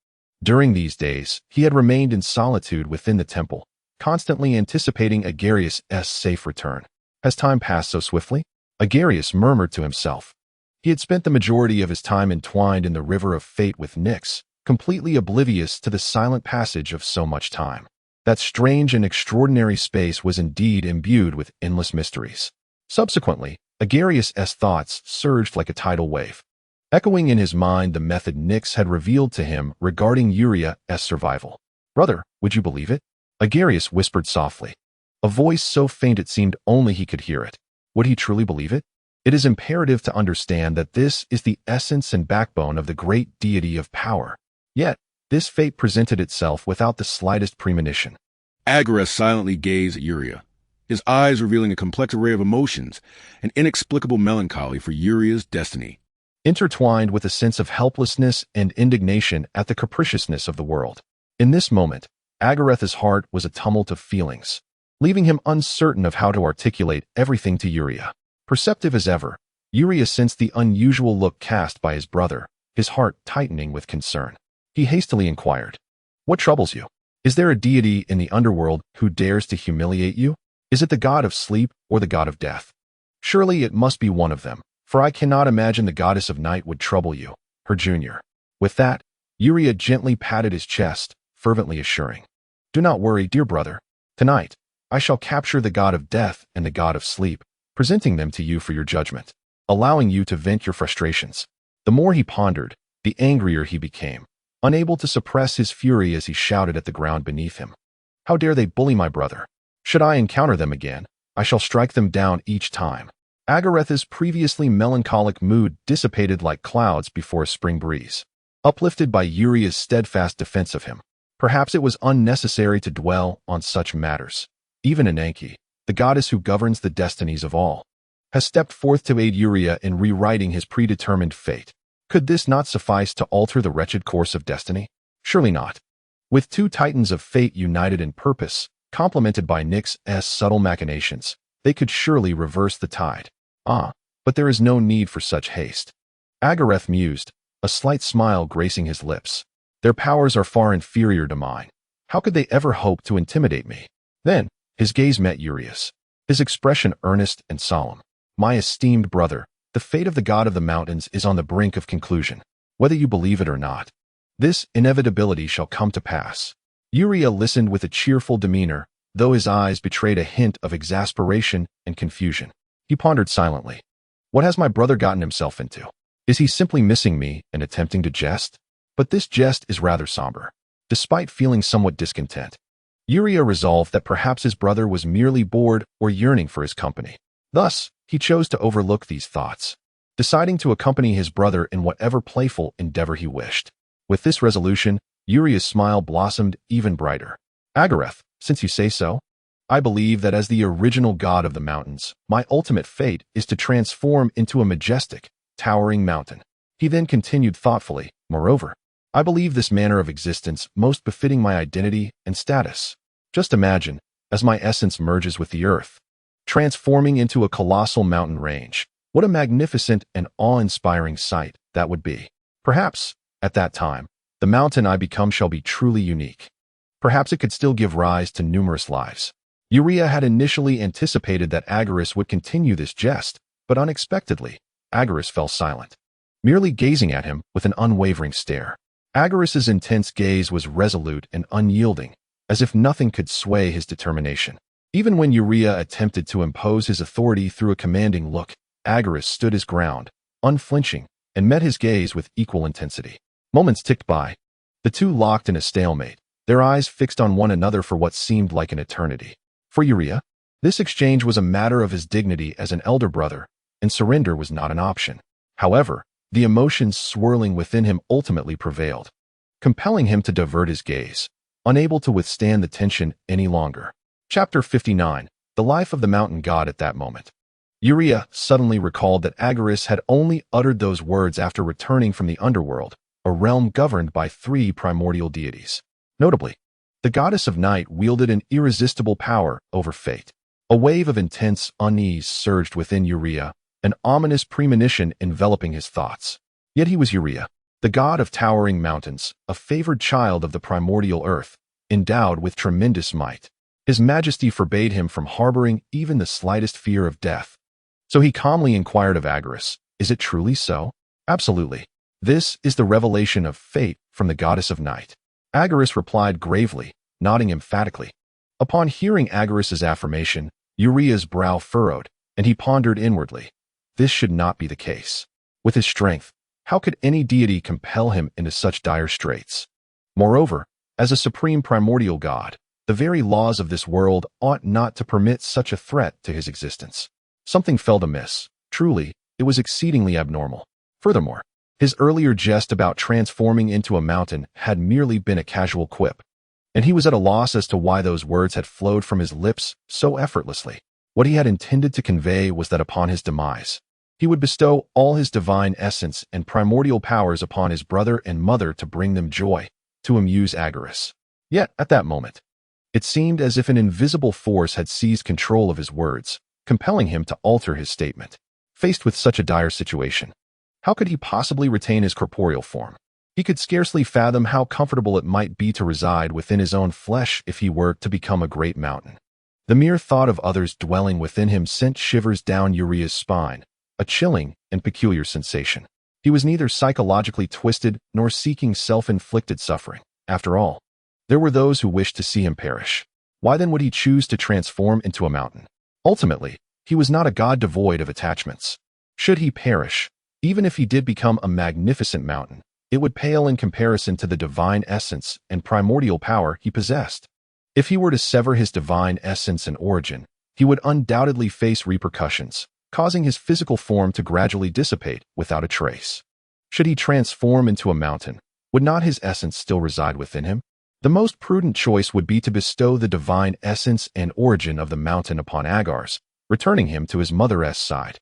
During these days, he had remained in solitude within the temple, constantly anticipating Agares' safe return. Has time passed so swiftly? Agares murmured to himself. He had spent the majority of his time entwined in the river of fate with Nyx, completely oblivious to the silent passage of so much time. That strange and extraordinary space was indeed imbued with endless mysteries. Subsequently, Agares' thoughts surged like a tidal wave, echoing in his mind the method Nyx had revealed to him regarding Uria's survival. "Brother, would you believe it?" Agares whispered softly, a voice so faint it seemed only he could hear it. Would he truly believe it? It is imperative to understand that this is the essence and backbone of the great deity of power. Yet, this fate presented itself without the slightest premonition. Agares silently gazed at Uria, his eyes revealing a complex array of emotions, an inexplicable melancholy for Uria's destiny, intertwined with a sense of helplessness and indignation at the capriciousness of the world. In this moment, Agares' heart was a tumult of feelings, leaving him uncertain of how to articulate everything to Uria. Perceptive as ever, Uria sensed the unusual look cast by his brother, his heart tightening with concern. He hastily inquired, "What troubles you? Is there a deity in the underworld who dares to humiliate you? Is it the god of sleep or the god of death? Surely it must be one of them, for I cannot imagine the goddess of night would trouble you, her junior." With that, Uria gently patted his chest, fervently assuring, "Do not worry, dear brother. Tonight, I shall capture the god of death and the god of sleep, presenting them to you for your judgment, allowing you to vent your frustrations." The more he pondered, the angrier he became, unable to suppress his fury as he shouted at the ground beneath him. "How dare they bully my brother? Should I encounter them again, I shall strike them down each time." Agares' previously melancholic mood dissipated like clouds before a spring breeze, uplifted by Uria's steadfast defense of him. Perhaps it was unnecessary to dwell on such matters. Even Ananke, the goddess who governs the destinies of all, has stepped forth to aid Uria in rewriting his predetermined fate. Could this not suffice to alter the wretched course of destiny? Surely not. With two titans of fate united in purpose, complemented by Nyx's subtle machinations, they could surely reverse the tide. But there is no need for such haste. Agares mused, a slight smile gracing his lips. Their powers are far inferior to mine. How could they ever hope to intimidate me? Then, his gaze met Urias, his expression earnest and solemn. My esteemed brother, the fate of the god of the mountains is on the brink of conclusion. Whether you believe it or not, this inevitability shall come to pass. Urias listened with a cheerful demeanor, though his eyes betrayed a hint of exasperation and confusion. He pondered silently. What has my brother gotten himself into? Is he simply missing me and attempting to jest? But this jest is rather somber. Despite feeling somewhat discontent, Urias resolved that perhaps his brother was merely bored or yearning for his company. Thus, he chose to overlook these thoughts, deciding to accompany his brother in whatever playful endeavor he wished. With this resolution, Urias' smile blossomed even brighter. Agares, since you say so, I believe that as the original god of the mountains, my ultimate fate is to transform into a majestic, towering mountain. He then continued thoughtfully, moreover, I believe this manner of existence most befitting my identity and status. Just imagine, as my essence merges with the earth, transforming into a colossal mountain range, what a magnificent and awe-inspiring sight that would be. Perhaps, at that time, the mountain I become shall be truly unique. Perhaps it could still give rise to numerous lives. Urias had initially anticipated that Agares would continue this jest, but unexpectedly, Agares fell silent, merely gazing at him with an unwavering stare. Agares' intense gaze was resolute and unyielding, as if nothing could sway his determination. Even when Urias attempted to impose his authority through a commanding look, Agares stood his ground, unflinching, and met his gaze with equal intensity. Moments ticked by, the two locked in a stalemate, their eyes fixed on one another for what seemed like an eternity. For Urias, this exchange was a matter of his dignity as an elder brother, and surrender was not an option. However, the emotions swirling within him ultimately prevailed, compelling him to divert his gaze, unable to withstand the tension any longer. Chapter 59. The Life of the Mountain God at that moment. Urias suddenly recalled that Agares had only uttered those words after returning from the underworld, a realm governed by three primordial deities. Notably, the goddess of night wielded an irresistible power over fate. A wave of intense unease surged within Urias, an ominous premonition enveloping his thoughts. Yet he was Urias, the god of towering mountains, a favored child of the primordial earth, endowed with tremendous might. His majesty forbade him from harboring even the slightest fear of death. So he calmly inquired of Agares, is it truly so? Absolutely. This is the revelation of fate from the goddess of night. Agares replied gravely, nodding emphatically. Upon hearing Agares' affirmation, Urias' brow furrowed, and he pondered inwardly. This should not be the case. With his strength, how could any deity compel him into such dire straits? Moreover, as a supreme primordial god, the very laws of this world ought not to permit such a threat to his existence. Something felt amiss. Truly, it was exceedingly abnormal. Furthermore, his earlier jest about transforming into a mountain had merely been a casual quip, and he was at a loss as to why those words had flowed from his lips so effortlessly. What he had intended to convey was that upon his demise, he would bestow all his divine essence and primordial powers upon his brother and mother to bring them joy, to amuse Agares. Yet, at that moment, it seemed as if an invisible force had seized control of his words, compelling him to alter his statement. Faced with such a dire situation, how could he possibly retain his corporeal form? He could scarcely fathom how comfortable it might be to reside within his own flesh if he were to become a great mountain. The mere thought of others dwelling within him sent shivers down Urias' spine, a chilling and peculiar sensation. He was neither psychologically twisted nor seeking self-inflicted suffering. After all, there were those who wished to see him perish. Why then would he choose to transform into a mountain? Ultimately, he was not a god devoid of attachments. Should he perish, even if he did become a magnificent mountain, it would pale in comparison to the divine essence and primordial power he possessed. If he were to sever his divine essence and origin, he would undoubtedly face repercussions, causing his physical form to gradually dissipate without a trace. Should he transform into a mountain, would not his essence still reside within him? The most prudent choice would be to bestow the divine essence and origin of the mountain upon Agares, returning him to his mother's side.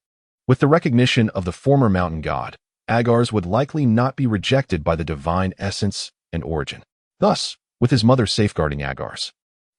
With the recognition of the former mountain god, Agares would likely not be rejected by the divine essence and origin. Thus, with his mother safeguarding Agares,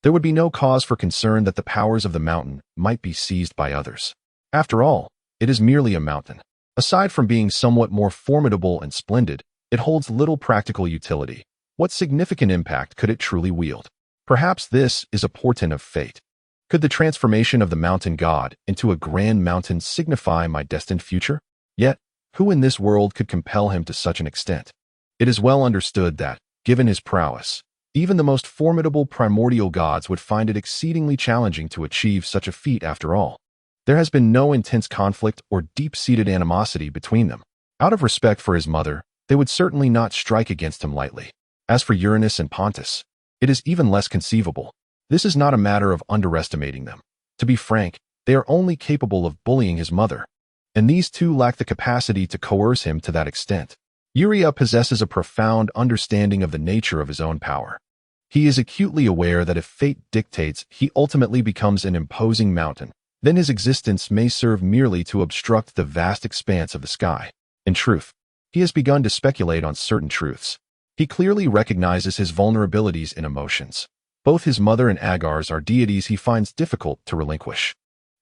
there would be no cause for concern that the powers of the mountain might be seized by others. After all, it is merely a mountain. Aside from being somewhat more formidable and splendid, it holds little practical utility. What significant impact could it truly wield? Perhaps this is a portent of fate. Could the transformation of the mountain god into a grand mountain signify my destined future? Yet, who in this world could compel him to such an extent? It is well understood that, given his prowess, even the most formidable primordial gods would find it exceedingly challenging to achieve such a feat after all. There has been no intense conflict or deep-seated animosity between them. Out of respect for his mother, they would certainly not strike against him lightly. As for Uranus and Pontus, it is even less conceivable. This is not a matter of underestimating them. To be frank, they are only capable of bullying his mother, and these two lack the capacity to coerce him to that extent. Uria possesses a profound understanding of the nature of his own power. He is acutely aware that if fate dictates he ultimately becomes an imposing mountain, then his existence may serve merely to obstruct the vast expanse of the sky. In truth, he has begun to speculate on certain truths. He clearly recognizes his vulnerabilities in emotions. Both his mother and Agares are deities he finds difficult to relinquish.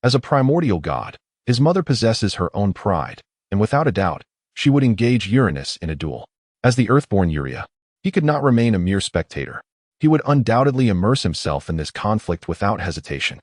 As a primordial god, his mother possesses her own pride, and without a doubt, she would engage Uranus in a duel. As the earthborn Uria, he could not remain a mere spectator. He would undoubtedly immerse himself in this conflict without hesitation.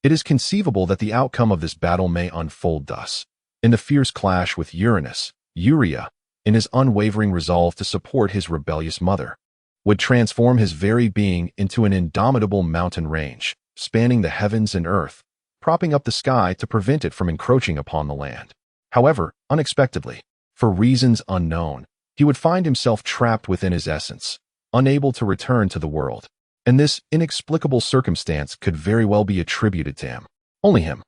It is conceivable that the outcome of this battle may unfold thus. In the fierce clash with Uranus, Uria, in his unwavering resolve to support his rebellious mother, would transform his very being into an indomitable mountain range, spanning the heavens and earth, propping up the sky to prevent it from encroaching upon the land. However, unexpectedly, for reasons unknown, he would find himself trapped within his essence, unable to return to the world. And this inexplicable circumstance could very well be attributed to him. Only him.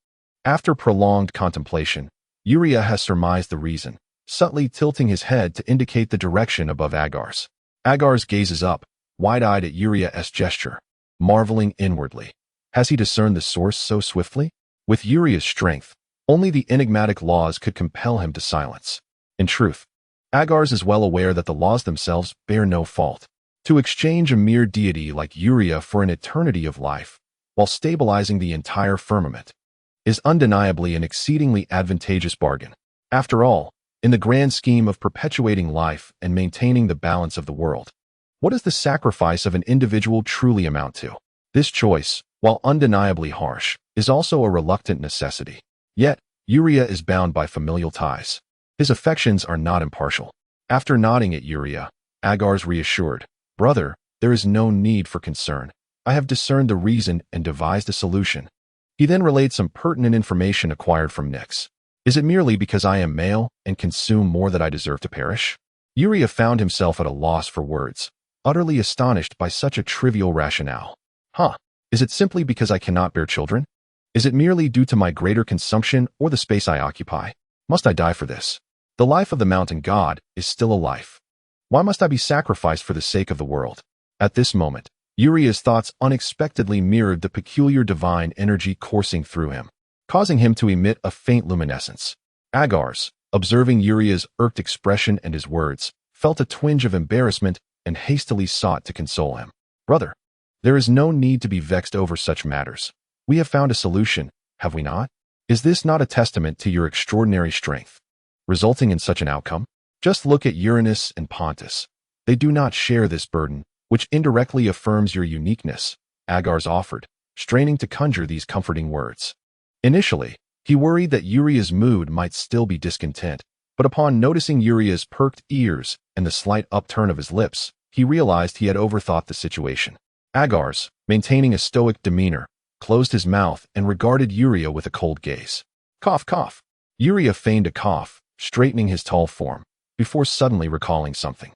After prolonged contemplation, Uria has surmised the reason, subtly tilting his head to indicate the direction above Agares. Agares gazes up, wide-eyed at Uria's gesture, marveling inwardly. Has he discerned the source so swiftly? With Uria's strength, only the enigmatic laws could compel him to silence. In truth, Agares is well aware that the laws themselves bear no fault. To exchange a mere deity like Uria for an eternity of life, while stabilizing the entire firmament, is undeniably an exceedingly advantageous bargain. After all, in the grand scheme of perpetuating life and maintaining the balance of the world, what does the sacrifice of an individual truly amount to? This choice, while undeniably harsh, is also a reluctant necessity. Yet, Uria is bound by familial ties. His affections are not impartial. After nodding at Uria, Agares reassured, "Brother, there is no need for concern. I have discerned the reason and devised a solution." He then relayed some pertinent information acquired from Nyx. Is it merely because I am male and consume more that I deserve to perish? Uria found himself at a loss for words, utterly astonished by such a trivial rationale. Is it simply because I cannot bear children? Is it merely due to my greater consumption or the space I occupy? Must I die for this? The life of the mountain god is still a life. Why must I be sacrificed for the sake of the world? At this moment, Uria's thoughts unexpectedly mirrored the peculiar divine energy coursing through him, causing him to emit a faint luminescence. Agares, observing Uria's irked expression and his words, felt a twinge of embarrassment and hastily sought to console him. "Brother, there is no need to be vexed over such matters. We have found a solution, have we not? Is this not a testament to your extraordinary strength, resulting in such an outcome? Just look at Uranus and Pontus. They do not share this burden, which indirectly affirms your uniqueness," Agares offered, straining to conjure these comforting words. Initially, he worried that Uria's mood might still be discontent, but upon noticing Uria's perked ears and the slight upturn of his lips, he realized he had overthought the situation. Agares, maintaining a stoic demeanor, closed his mouth and regarded Uria with a cold gaze. Cough, cough. Uria feigned a cough, straightening his tall form, before suddenly recalling something.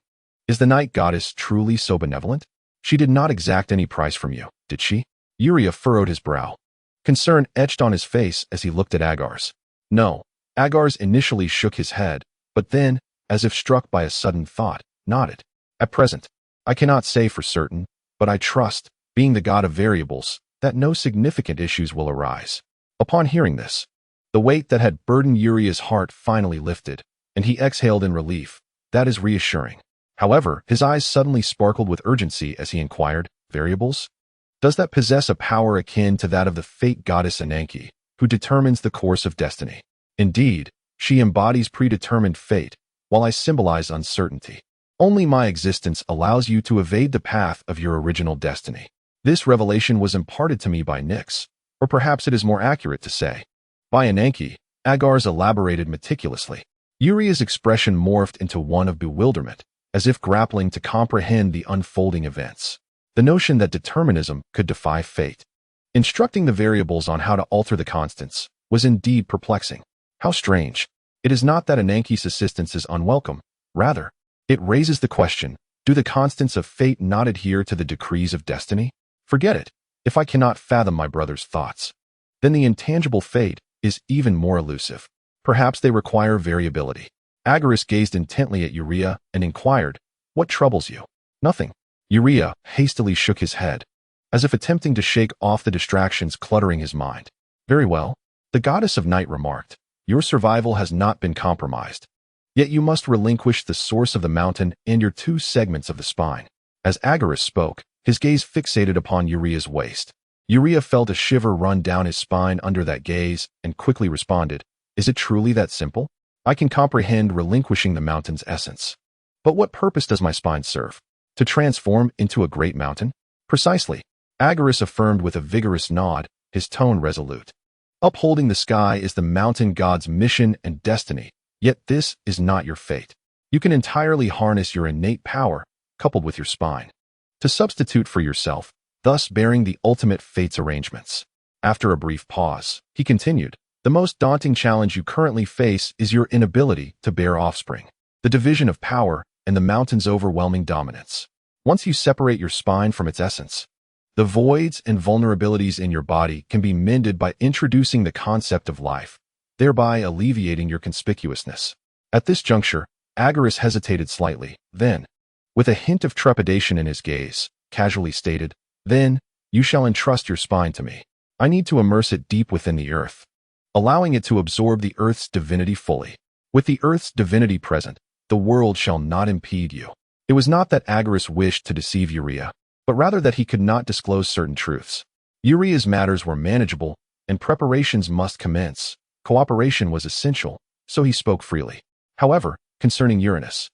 Is the night goddess truly so benevolent? She did not exact any price from you, did she? Uria furrowed his brow. Concern etched on his face as he looked at Agares. No. Agares initially shook his head, but then, as if struck by a sudden thought, nodded. At present, I cannot say for certain, but I trust, being the god of variables, that no significant issues will arise. Upon hearing this, the weight that had burdened Uria's heart finally lifted, and he exhaled in relief. That is reassuring. However, his eyes suddenly sparkled with urgency as he inquired, variables? Does that possess a power akin to that of the fate goddess Ananke, who determines the course of destiny? Indeed, she embodies predetermined fate, while I symbolize uncertainty. Only my existence allows you to evade the path of your original destiny. This revelation was imparted to me by Nyx, or perhaps it is more accurate to say, by Ananke. Agares elaborated meticulously. Uria's expression morphed into one of bewilderment, as if grappling to comprehend the unfolding events. The notion that determinism could defy fate, instructing the variables on how to alter the constants, was indeed perplexing. How strange. It is not that Ananke's assistance is unwelcome. Rather, it raises the question, do the constants of fate not adhere to the decrees of destiny? Forget it. If I cannot fathom my brother's thoughts, then the intangible fate is even more elusive. Perhaps they require variability. Agares gazed intently at Uria and inquired, what troubles you? Nothing. Uria hastily shook his head, as if attempting to shake off the distractions cluttering his mind. Very well, the goddess of night remarked, your survival has not been compromised. Yet you must relinquish the source of the mountain and your 2 segments of the spine. As Agares spoke, his gaze fixated upon Uria's waist. Uria felt a shiver run down his spine under that gaze and quickly responded, is it truly that simple? I can comprehend relinquishing the mountain's essence. But what purpose does my spine serve? To transform into a great mountain? Precisely. Agares affirmed with a vigorous nod, his tone resolute. Upholding the sky is the mountain god's mission and destiny, yet this is not your fate. You can entirely harness your innate power, coupled with your spine, to substitute for yourself, thus bearing the ultimate fate's arrangements. After a brief pause, he continued, the most daunting challenge you currently face is your inability to bear offspring, the division of power, and the mountain's overwhelming dominance. Once you separate your spine from its essence, the voids and vulnerabilities in your body can be mended by introducing the concept of life, thereby alleviating your conspicuousness. At this juncture, Agares hesitated slightly, then, with a hint of trepidation in his gaze, casually stated, then, you shall entrust your spine to me. I need to immerse it deep within the earth, allowing it to absorb the earth's divinity fully. With the earth's divinity present, the world shall not impede you. It was not that Agares wished to deceive Uria, but rather that he could not disclose certain truths. Uria's matters were manageable, and preparations must commence. Cooperation was essential, so he spoke freely. However, concerning Uranus,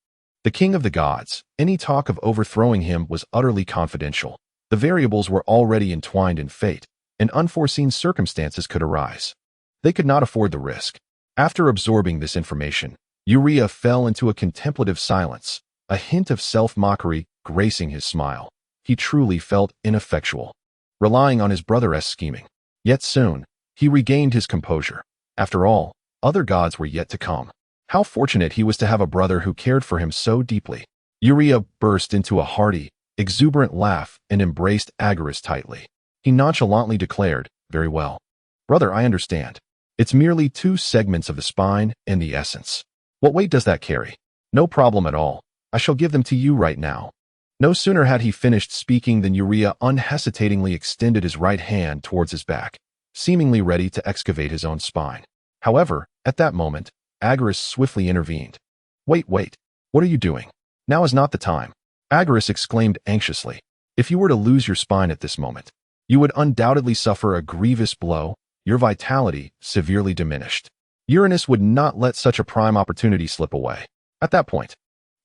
the king of the gods, any talk of overthrowing him was utterly confidential. The variables were already entwined in fate, and unforeseen circumstances could arise. They could not afford the risk. After absorbing this information, Uria fell into a contemplative silence, a hint of self-mockery gracing his smile. He truly felt ineffectual, relying on his brother's scheming. Yet soon, he regained his composure. After all, other gods were yet to come. How fortunate he was to have a brother who cared for him so deeply. Uria burst into a hearty, exuberant laugh and embraced Agares tightly. He nonchalantly declared, very well. Brother, I understand. It's merely 2 segments of the spine and the essence. What weight does that carry? No problem at all. I shall give them to you right now. No sooner had he finished speaking than Uria unhesitatingly extended his right hand towards his back, seemingly ready to excavate his own spine. However, at that moment, Agares swiftly intervened. Wait, what are you doing? Now is not the time. Agares exclaimed anxiously. If you were to lose your spine at this moment, you would undoubtedly suffer a grievous blow, your vitality severely diminished. Uranus would not let such a prime opportunity slip away. At that point,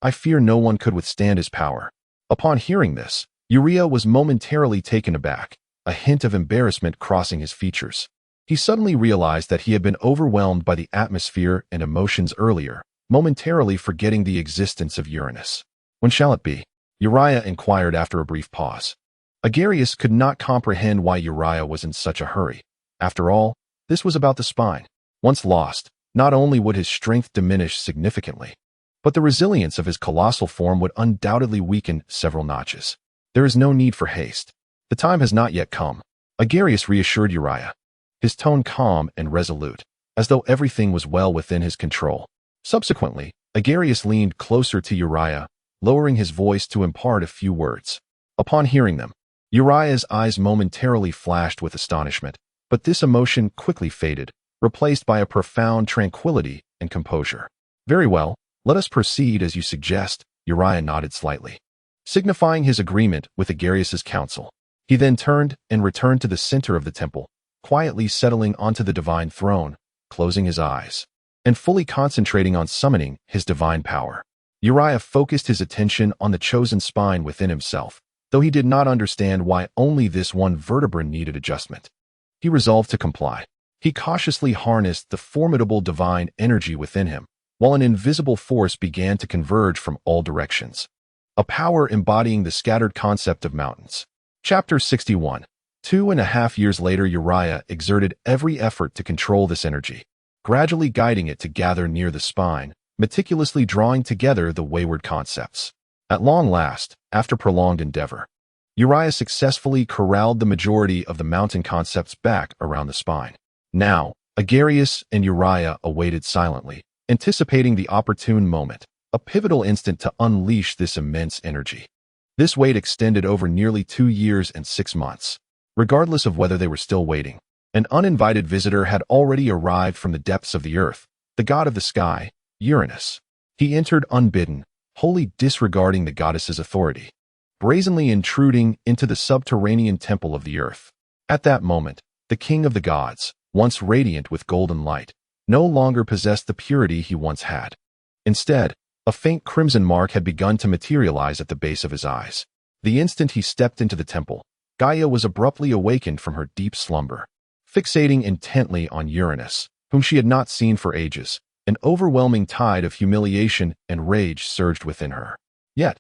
I fear no one could withstand his power. Upon hearing this, Uria was momentarily taken aback, a hint of embarrassment crossing his features. He suddenly realized that he had been overwhelmed by the atmosphere and emotions earlier, momentarily forgetting the existence of Uranus. When shall it be? Uria inquired after a brief pause. Agares could not comprehend why Uria was in such a hurry. After all, this was about the spine. Once lost, not only would his strength diminish significantly, but the resilience of his colossal form would undoubtedly weaken several notches. There is no need for haste. The time has not yet come. Agares reassured Uria, his tone calm and resolute, as though everything was well within his control. Subsequently, Agares leaned closer to Uria, lowering his voice to impart a few words. Upon hearing them, Uriah's eyes momentarily flashed with astonishment, but this emotion quickly faded, replaced by a profound tranquility and composure. Very well, let us proceed as you suggest, Uriah nodded slightly, signifying his agreement with Agares' counsel. He then turned and returned to the center of the temple, quietly settling onto the divine throne, closing his eyes, and fully concentrating on summoning his divine power. Uriah focused his attention on the chosen spine within himself, though he did not understand why only this one vertebra needed adjustment. He resolved to comply. He cautiously harnessed the formidable divine energy within him, while an invisible force began to converge from all directions. A power embodying the scattered concept of mountains. Chapter 61. 2.5 years later, Uriah exerted every effort to control this energy, gradually guiding it to gather near the spine, meticulously drawing together the wayward concepts. At long last, after prolonged endeavor, Uriah successfully corralled the majority of the mountain concepts back around the spine. Now, Agares and Uriah awaited silently, anticipating the opportune moment, a pivotal instant to unleash this immense energy. This wait extended over nearly 2 years and 6 months. Regardless of whether they were still waiting, an uninvited visitor had already arrived from the depths of the earth, the god of the sky, Uranus. He entered unbidden, wholly disregarding the goddess's authority, brazenly intruding into the subterranean temple of the earth. At that moment, the king of the gods, once radiant with golden light, no longer possessed the purity he once had. Instead, a faint crimson mark had begun to materialize at the base of his eyes. The instant he stepped into the temple, Gaia was abruptly awakened from her deep slumber. Fixating intently on Uranus, whom she had not seen for ages, an overwhelming tide of humiliation and rage surged within her. Yet,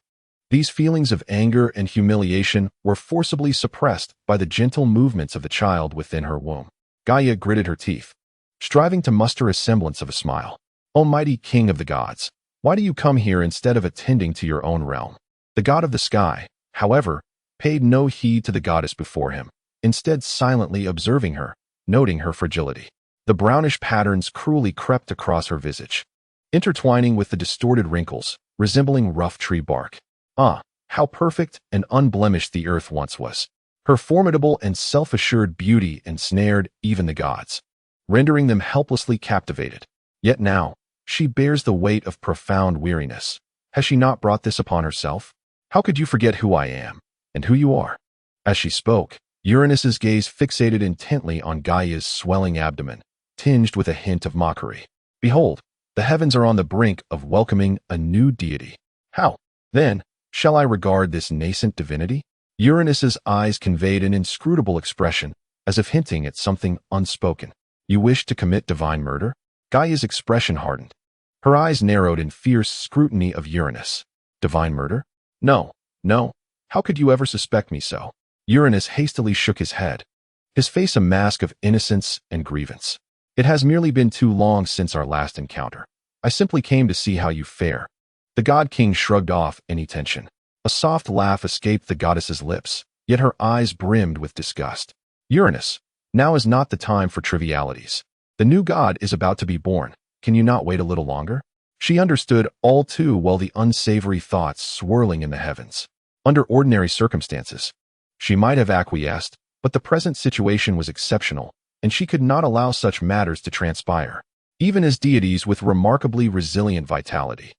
these feelings of anger and humiliation were forcibly suppressed by the gentle movements of the child within her womb. Gaia gritted her teeth, striving to muster a semblance of a smile. Almighty King of the gods, why do you come here instead of attending to your own realm? The god of the sky, however, paid no heed to the goddess before him, instead silently observing her, noting her fragility. The brownish patterns cruelly crept across her visage, intertwining with the distorted wrinkles, resembling rough tree bark. Ah, how perfect and unblemished the earth once was. Her formidable and self-assured beauty ensnared even the gods, rendering them helplessly captivated. Yet now, she bears the weight of profound weariness. Has she not brought this upon herself? How could you forget who I am, and who you are? As she spoke, Uranus's gaze fixated intently on Gaia's swelling abdomen, tinged with a hint of mockery. Behold, the heavens are on the brink of welcoming a new deity. How, then, shall I regard this nascent divinity? Uranus's eyes conveyed an inscrutable expression, as if hinting at something unspoken. You wish to commit divine murder? Gaia's expression hardened. Her eyes narrowed in fierce scrutiny of Uranus. Divine murder? No, no. How could you ever suspect me so? Uranus hastily shook his head, his face a mask of innocence and grievance. It has merely been too long since our last encounter. I simply came to see how you fare. The god king shrugged off any tension. A soft laugh escaped the goddess's lips, yet her eyes brimmed with disgust. Uranus, now is not the time for trivialities. The new god is about to be born. Can you not wait a little longer? She understood all too well the unsavory thoughts swirling in the heavens. Under ordinary circumstances, she might have acquiesced, but the present situation was exceptional, and she could not allow such matters to transpire. Even as deities with remarkably resilient vitality,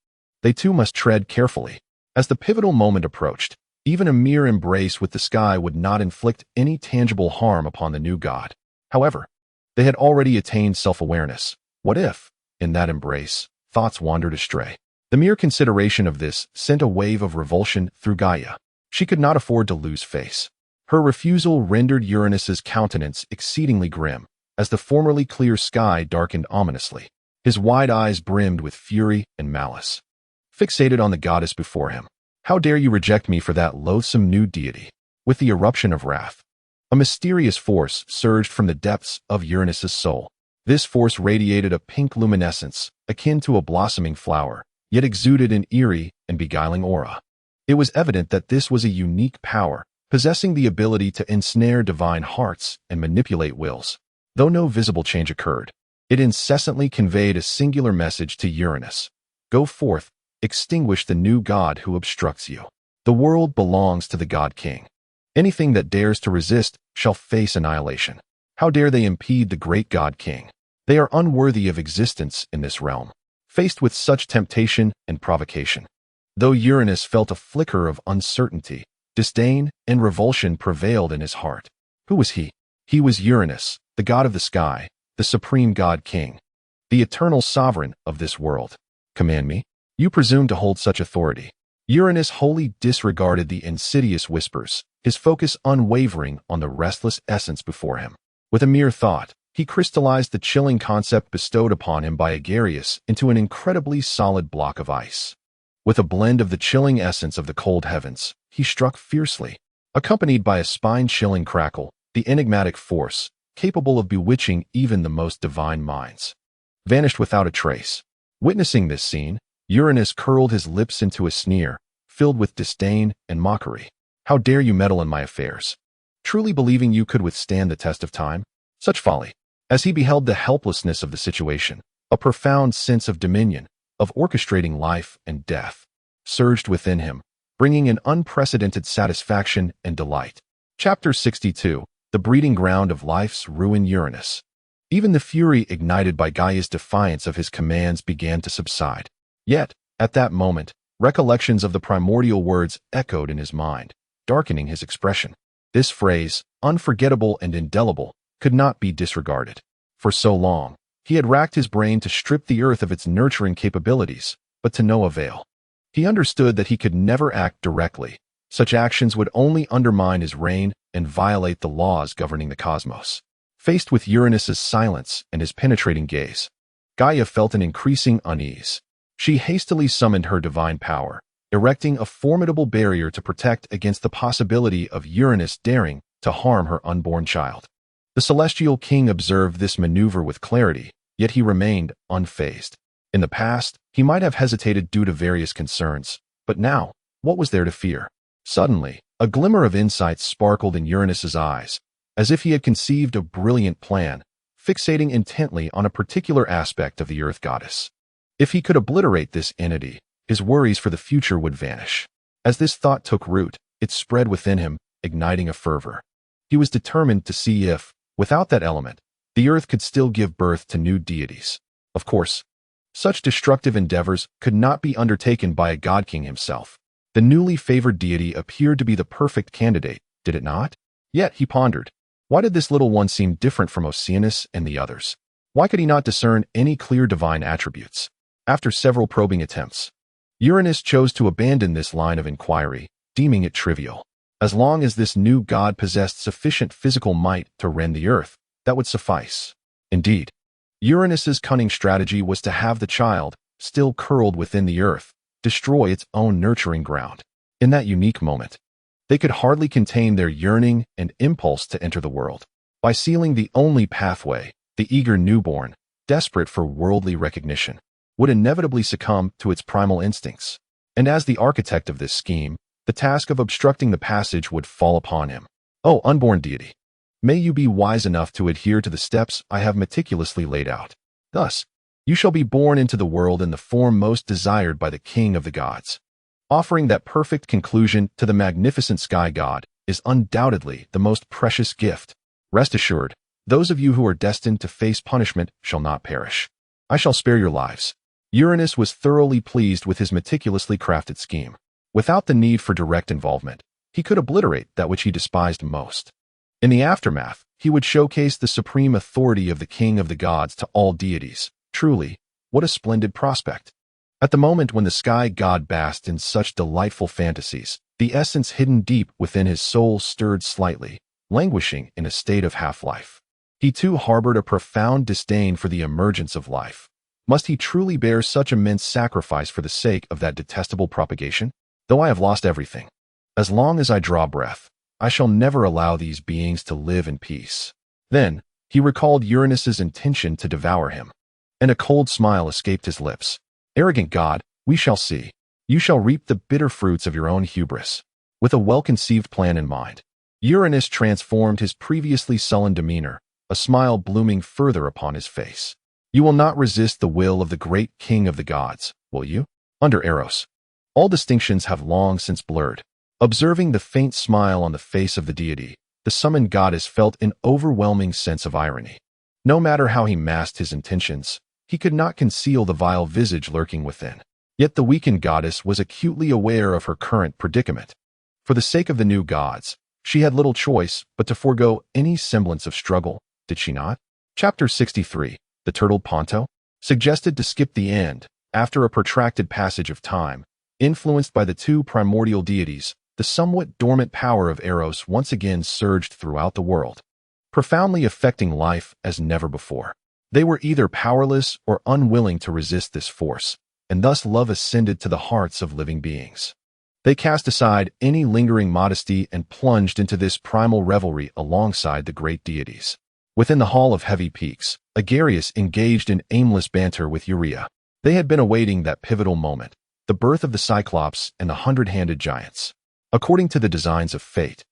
they too must tread carefully. As the pivotal moment approached, even a mere embrace with the sky would not inflict any tangible harm upon the new god. However, they had already attained self-awareness. What if, in that embrace, thoughts wandered astray? The mere consideration of this sent a wave of revulsion through Gaia. She could not afford to lose face. Her refusal rendered Uranus's countenance exceedingly grim, as the formerly clear sky darkened ominously. His wide eyes brimmed with fury and malice. Fixated on the goddess before him. How dare you reject me for that loathsome new deity? With the eruption of wrath, a mysterious force surged from the depths of Uranus's soul. This force radiated a pink luminescence, akin to a blossoming flower, yet exuded an eerie and beguiling aura. It was evident that this was a unique power, possessing the ability to ensnare divine hearts and manipulate wills. Though no visible change occurred, it incessantly conveyed a singular message to Uranus. Go forth, extinguish the new god who obstructs you. The world belongs to the god king. Anything that dares to resist shall face annihilation. How dare they impede the great god king? They are unworthy of existence in this realm. faced with such temptation and provocation. Though Uranus felt a flicker of uncertainty, disdain and revulsion prevailed in his heart. Who was he? He was Uranus, the god of the sky, the supreme god-king, the eternal sovereign of this world. Command me? You presume to hold such authority. Uranus wholly disregarded the insidious whispers, his focus unwavering on the restless essence before him. With a mere thought, he crystallized the chilling concept bestowed upon him by Agares into an incredibly solid block of ice. With a blend of the chilling essence of the cold heavens, he struck fiercely. Accompanied by a spine-chilling crackle, the enigmatic force, capable of bewitching even the most divine minds, vanished without a trace. Witnessing this scene, Uranus curled his lips into a sneer, filled with disdain and mockery. How dare you meddle in my affairs? Truly believing you could withstand the test of time? Such folly. As he beheld the helplessness of the situation, a profound sense of dominion, of orchestrating life and death, surged within him, bringing an unprecedented satisfaction and delight. Chapter 62. The breeding ground of life's ruin. Uranus. Even the fury ignited by Gaia's defiance of his commands began to subside. Yet, at that moment, recollections of the primordial words echoed in his mind, darkening his expression. This phrase, unforgettable and indelible, could not be disregarded. For so long, he had racked his brain to strip the earth of its nurturing capabilities, but to no avail. He understood that he could never act directly. Such actions would only undermine his reign and violate the laws governing the cosmos. Faced with Uranus's silence and his penetrating gaze, Gaia felt an increasing unease. She hastily summoned her divine power, erecting a formidable barrier to protect against the possibility of Uranus daring to harm her unborn child. The celestial king observed this maneuver with clarity, yet he remained unfazed. In the past, he might have hesitated due to various concerns, but now, what was there to fear? Suddenly, a glimmer of insight sparkled in Uranus's eyes, as if he had conceived a brilliant plan, fixating intently on a particular aspect of the Earth goddess. If he could obliterate this entity, his worries for the future would vanish. As this thought took root, it spread within him, igniting a fervor. He was determined to see if, without that element, the Earth could still give birth to new deities. Of course, such destructive endeavors could not be undertaken by a god-king himself. The newly favored deity appeared to be the perfect candidate, did it not? Yet, he pondered, why did this little one seem different from Oceanus and the others? Why could he not discern any clear divine attributes? After several probing attempts, Uranus chose to abandon this line of inquiry, deeming it trivial. As long as this new god possessed sufficient physical might to rend the earth, that would suffice. Indeed, Uranus's cunning strategy was to have the child, still curled within the earth, destroy its own nurturing ground. In that unique moment, they could hardly contain their yearning and impulse to enter the world. By sealing the only pathway, the eager newborn, desperate for worldly recognition, would inevitably succumb to its primal instincts. And as the architect of this scheme, the task of obstructing the passage would fall upon him. O unborn deity, may you be wise enough to adhere to the steps I have meticulously laid out. Thus, you shall be born into the world in the form most desired by the king of the gods. Offering that perfect conclusion to the magnificent sky god is undoubtedly the most precious gift. Rest assured, those of you who are destined to face punishment shall not perish. I shall spare your lives. Uranus was thoroughly pleased with his meticulously crafted scheme. Without the need for direct involvement, he could obliterate that which he despised most. In the aftermath, he would showcase the supreme authority of the king of the gods to all deities. Truly, what a splendid prospect. At the moment when the sky god basked in such delightful fantasies, the essence hidden deep within his soul stirred slightly, languishing in a state of half-life. He too harbored a profound disdain for the emergence of life. Must he truly bear such immense sacrifice for the sake of that detestable propagation? Though I have lost everything, as long as I draw breath, I shall never allow these beings to live in peace. Then, he recalled Uranus's intention to devour him, and a cold smile escaped his lips. Arrogant god, we shall see. You shall reap the bitter fruits of your own hubris. With a well-conceived plan in mind, Uranus transformed his previously sullen demeanor, a smile blooming further upon his face. You will not resist the will of the great king of the gods, will you? Under Eros, all distinctions have long since blurred. Observing the faint smile on the face of the deity, the summoned goddess felt an overwhelming sense of irony. No matter how he masked his intentions, He could not conceal the vile visage lurking within. Yet the weakened goddess was acutely aware of her current predicament. For the sake of the new gods, she had little choice but to forego any semblance of struggle, did she not? Chapter 63, The Turtle Ponto, suggested to skip the end, after a protracted passage of time, influenced by the two primordial deities, the somewhat dormant power of Eros once again surged throughout the world, profoundly affecting life as never before. They were either powerless or unwilling to resist this force, and thus love ascended to the hearts of living beings. They cast aside any lingering modesty and plunged into this primal revelry alongside the great deities. Within the Hall of Heavy Peaks, Agares engaged in aimless banter with Urea. They had been awaiting that pivotal moment, the birth of the Cyclops and the hundred-handed giants. According to the designs of fate,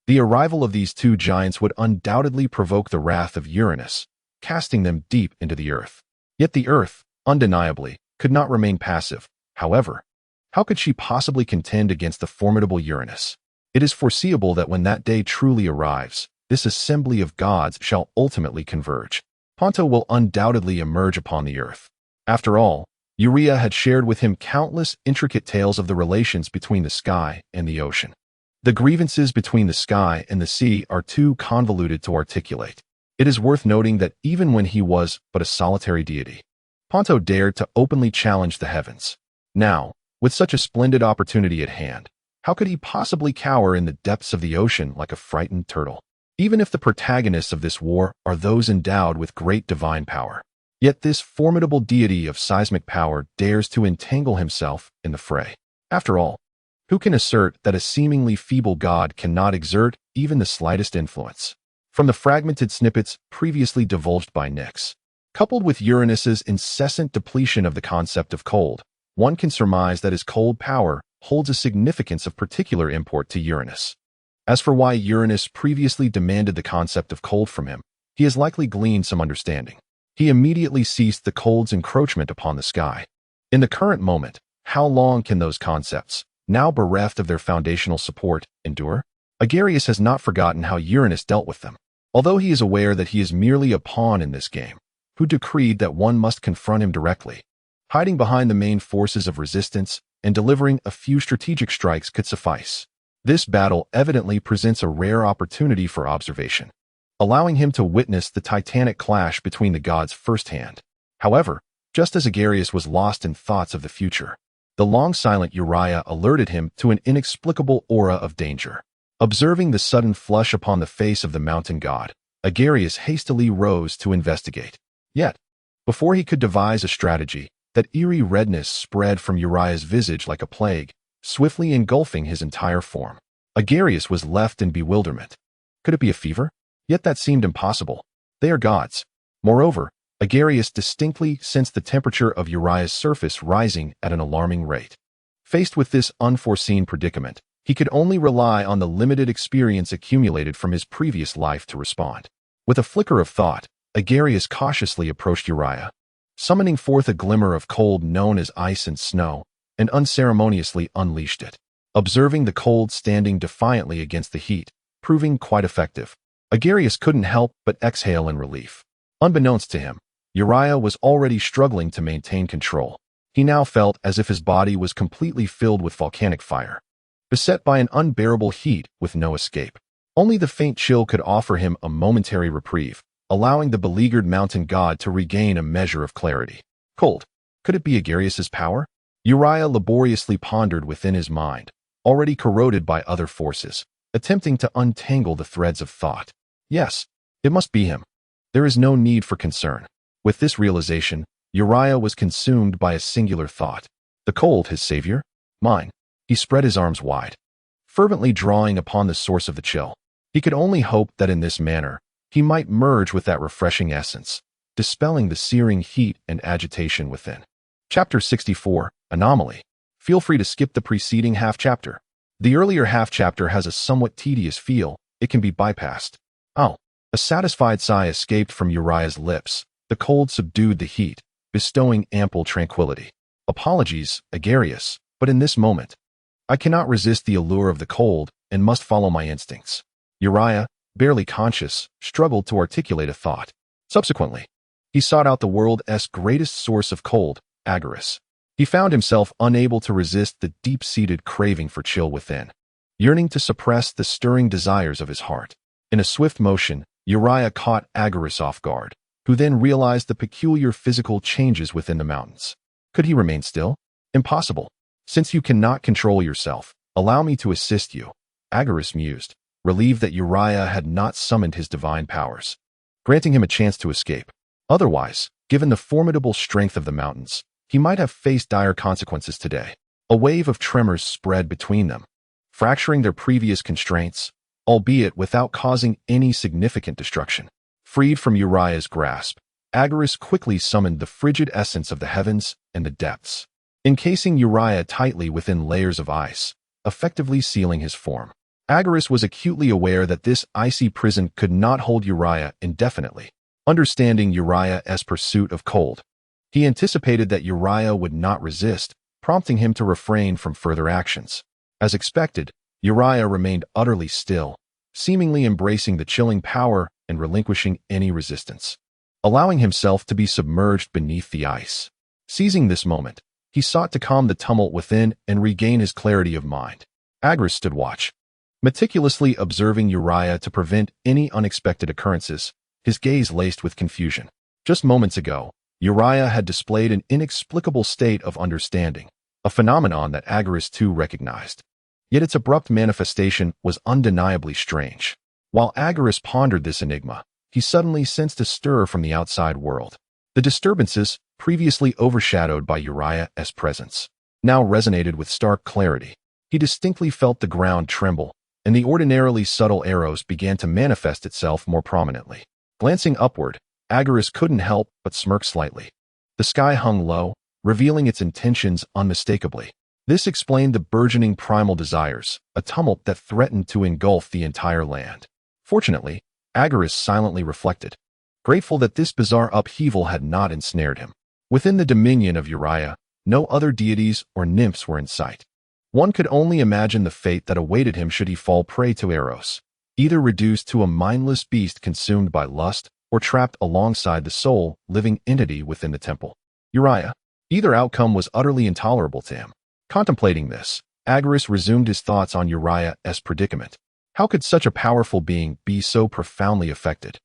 the arrival of these two giants would undoubtedly provoke the wrath of Uranus, casting them deep into the earth. Yet the earth, undeniably, could not remain passive. However, how could she possibly contend against the formidable Uranus? It is foreseeable that when that day truly arrives, this assembly of gods shall ultimately converge. Ponto will undoubtedly emerge upon the earth. After all, Urea had shared with him countless intricate tales of the relations between the sky and the ocean. The grievances between the sky and the sea are too convoluted to articulate. It is worth noting that even when he was but a solitary deity, Ponto dared to openly challenge the heavens. Now, with such a splendid opportunity at hand, how could he possibly cower in the depths of the ocean like a frightened turtle? Even if the protagonists of this war are those endowed with great divine power, yet this formidable deity of seismic power dares to entangle himself in the fray. After all, who can assert that a seemingly feeble god cannot exert even the slightest influence? From the fragmented snippets previously divulged by Nyx, coupled with Uranus's incessant depletion of the concept of cold, one can surmise that his cold power holds a significance of particular import to Uranus. As for why Uranus previously demanded the concept of cold from him, he has likely gleaned some understanding. He immediately ceased the cold's encroachment upon the sky. In the current moment, how long can those concepts, now bereft of their foundational support, endure? Agares has not forgotten how Uranus dealt with them. Although he is aware that he is merely a pawn in this game, who decreed that one must confront him directly. Hiding behind the main forces of resistance and delivering a few strategic strikes could suffice. This battle evidently presents a rare opportunity for observation, allowing him to witness the titanic clash between the gods firsthand. However, just as Agares was lost in thoughts of the future, the long-silent Urea alerted him to an inexplicable aura of danger. Observing the sudden flush upon the face of the mountain god, Agares hastily rose to investigate. Yet, before he could devise a strategy, that eerie redness spread from Urea's visage like a plague, swiftly engulfing his entire form. Agares was left in bewilderment. Could it be a fever? Yet that seemed impossible. They are gods. Moreover, Agares distinctly sensed the temperature of Urea's surface rising at an alarming rate. Faced with this unforeseen predicament, he could only rely on the limited experience accumulated from his previous life to respond. With a flicker of thought, Agares cautiously approached Urea, summoning forth a glimmer of cold known as ice and snow, and unceremoniously unleashed it. Observing the cold standing defiantly against the heat, proving quite effective, Agares couldn't help but exhale in relief. Unbeknownst to him, Urea was already struggling to maintain control. He now felt as if his body was completely filled with volcanic fire, beset by an unbearable heat with no escape. Only the faint chill could offer him a momentary reprieve, allowing the beleaguered mountain god to regain a measure of clarity. Cold. Could it be Agares' power? Urea laboriously pondered within his mind, already corroded by other forces, attempting to untangle the threads of thought. Yes, it must be him. There is no need for concern. With this realization, Urea was consumed by a singular thought. The cold, his savior? Mine. He spread his arms wide, fervently drawing upon the source of the chill. He could only hope that in this manner, he might merge with that refreshing essence, dispelling the searing heat and agitation within. Chapter 64, Anomaly. Feel free to skip the preceding half-chapter. The earlier half-chapter has a somewhat tedious feel. It can be bypassed. Oh. A satisfied sigh escaped from Urea's lips. The cold subdued the heat, bestowing ample tranquility. Apologies, Agares, but in this moment, I cannot resist the allure of the cold and must follow my instincts. Urea, barely conscious, struggled to articulate a thought. Subsequently, He sought out the world's greatest source of cold, Agares. He found himself unable to resist the deep-seated craving for chill within, yearning to suppress the stirring desires of his heart. In a swift motion, Uriah caught Agares off guard, who then realized the peculiar physical changes within the mountains. Could he remain still? Impossible. Since you cannot control yourself, allow me to assist you, Agares mused, relieved that Uriah had not summoned his divine powers, granting him a chance to escape. Otherwise, given the formidable strength of the mountains, he might have faced dire consequences today. A wave of tremors spread between them, fracturing their previous constraints, albeit without causing any significant destruction. Freed from Uriah's grasp, Agares quickly summoned the frigid essence of the heavens and the depths, encasing Uriah tightly within layers of ice, effectively sealing his form. Agares was acutely aware that this icy prison could not hold Uriah indefinitely. Understanding Uriah's pursuit of cold, he anticipated that Uriah would not resist, prompting him to refrain from further actions. As expected, Uriah remained utterly still, seemingly embracing the chilling power and relinquishing any resistance, allowing himself to be submerged beneath the ice. Seizing this moment, he sought to calm the tumult within and regain his clarity of mind. Agares stood watch, meticulously observing Uriah to prevent any unexpected occurrences, his gaze laced with confusion. Just moments ago, Uriah had displayed an inexplicable state of understanding, a phenomenon that Agares too recognized. Yet its abrupt manifestation was undeniably strange. While Agares pondered this enigma, he suddenly sensed a stir from the outside world. The disturbances, previously overshadowed by Uriah's presence, now resonated with stark clarity. He distinctly felt the ground tremble, and the ordinarily subtle arrows began to manifest itself more prominently. Glancing upward, Agares couldn't help but smirk slightly. The sky hung low, revealing its intentions unmistakably. This explained the burgeoning primal desires, a tumult that threatened to engulf the entire land. Fortunately, Agares silently reflected, grateful that this bizarre upheaval had not ensnared him. Within the dominion of Uriah, no other deities or nymphs were in sight. One could only imagine the fate that awaited him should he fall prey to Eros, either reduced to a mindless beast consumed by lust or trapped alongside the sole, living entity within the temple. Uriah. Either outcome was utterly intolerable to him. Contemplating this, Agares resumed his thoughts on Uriah's predicament. How could such a powerful being be so profoundly affected?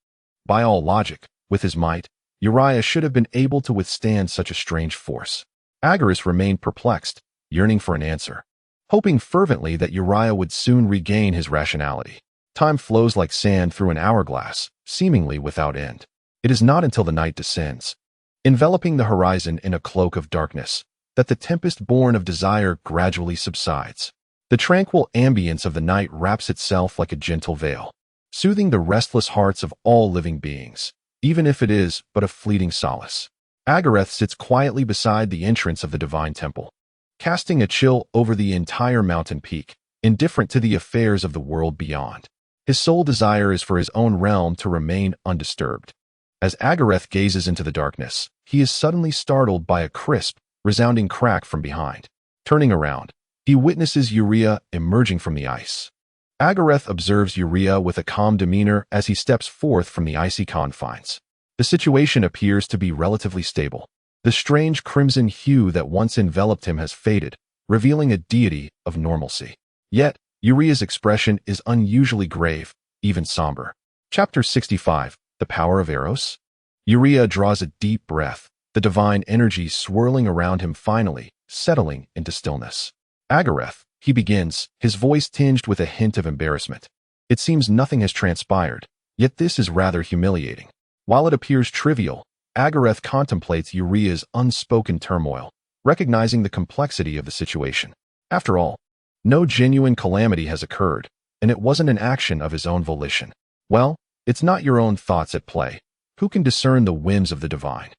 By all logic, with his might, Uriah should have been able to withstand such a strange force. Agares remained perplexed, yearning for an answer, hoping fervently that Uriah would soon regain his rationality. Time flows like sand through an hourglass, seemingly without end. It is not until the night descends, enveloping the horizon in a cloak of darkness, that the tempest born of desire gradually subsides. The tranquil ambience of the night wraps itself like a gentle veil, soothing the restless hearts of all living beings, even if it is but a fleeting solace. Agares sits quietly beside the entrance of the divine temple, casting a chill over the entire mountain peak, indifferent to the affairs of the world beyond. His sole desire is for his own realm to remain undisturbed. As Agares gazes into the darkness, he is suddenly startled by a crisp, resounding crack from behind. Turning around, he witnesses Uriah emerging from the ice. Agares observes Uriah with a calm demeanor as he steps forth from the icy confines. The situation appears to be relatively stable. The strange crimson hue that once enveloped him has faded, revealing a deity of normalcy. Yet, Uriah's expression is unusually grave, even somber. Chapter 65, The Power of Eros. Uriah draws a deep breath, the divine energy swirling around him finally, settling into stillness. Agares, he begins, his voice tinged with a hint of embarrassment. It seems nothing has transpired, yet this is rather humiliating. While it appears trivial, Agares contemplates Uriah's unspoken turmoil, recognizing the complexity of the situation. After all, no genuine calamity has occurred, and it wasn't an action of his own volition. Well, it's not your own thoughts at play. Who can discern the whims of the divine?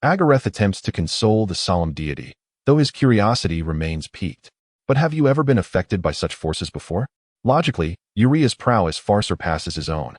Agares attempts to console the solemn deity, though his curiosity remains piqued. But have you ever been affected by such forces before? Logically, Uriah's prowess far surpasses his own.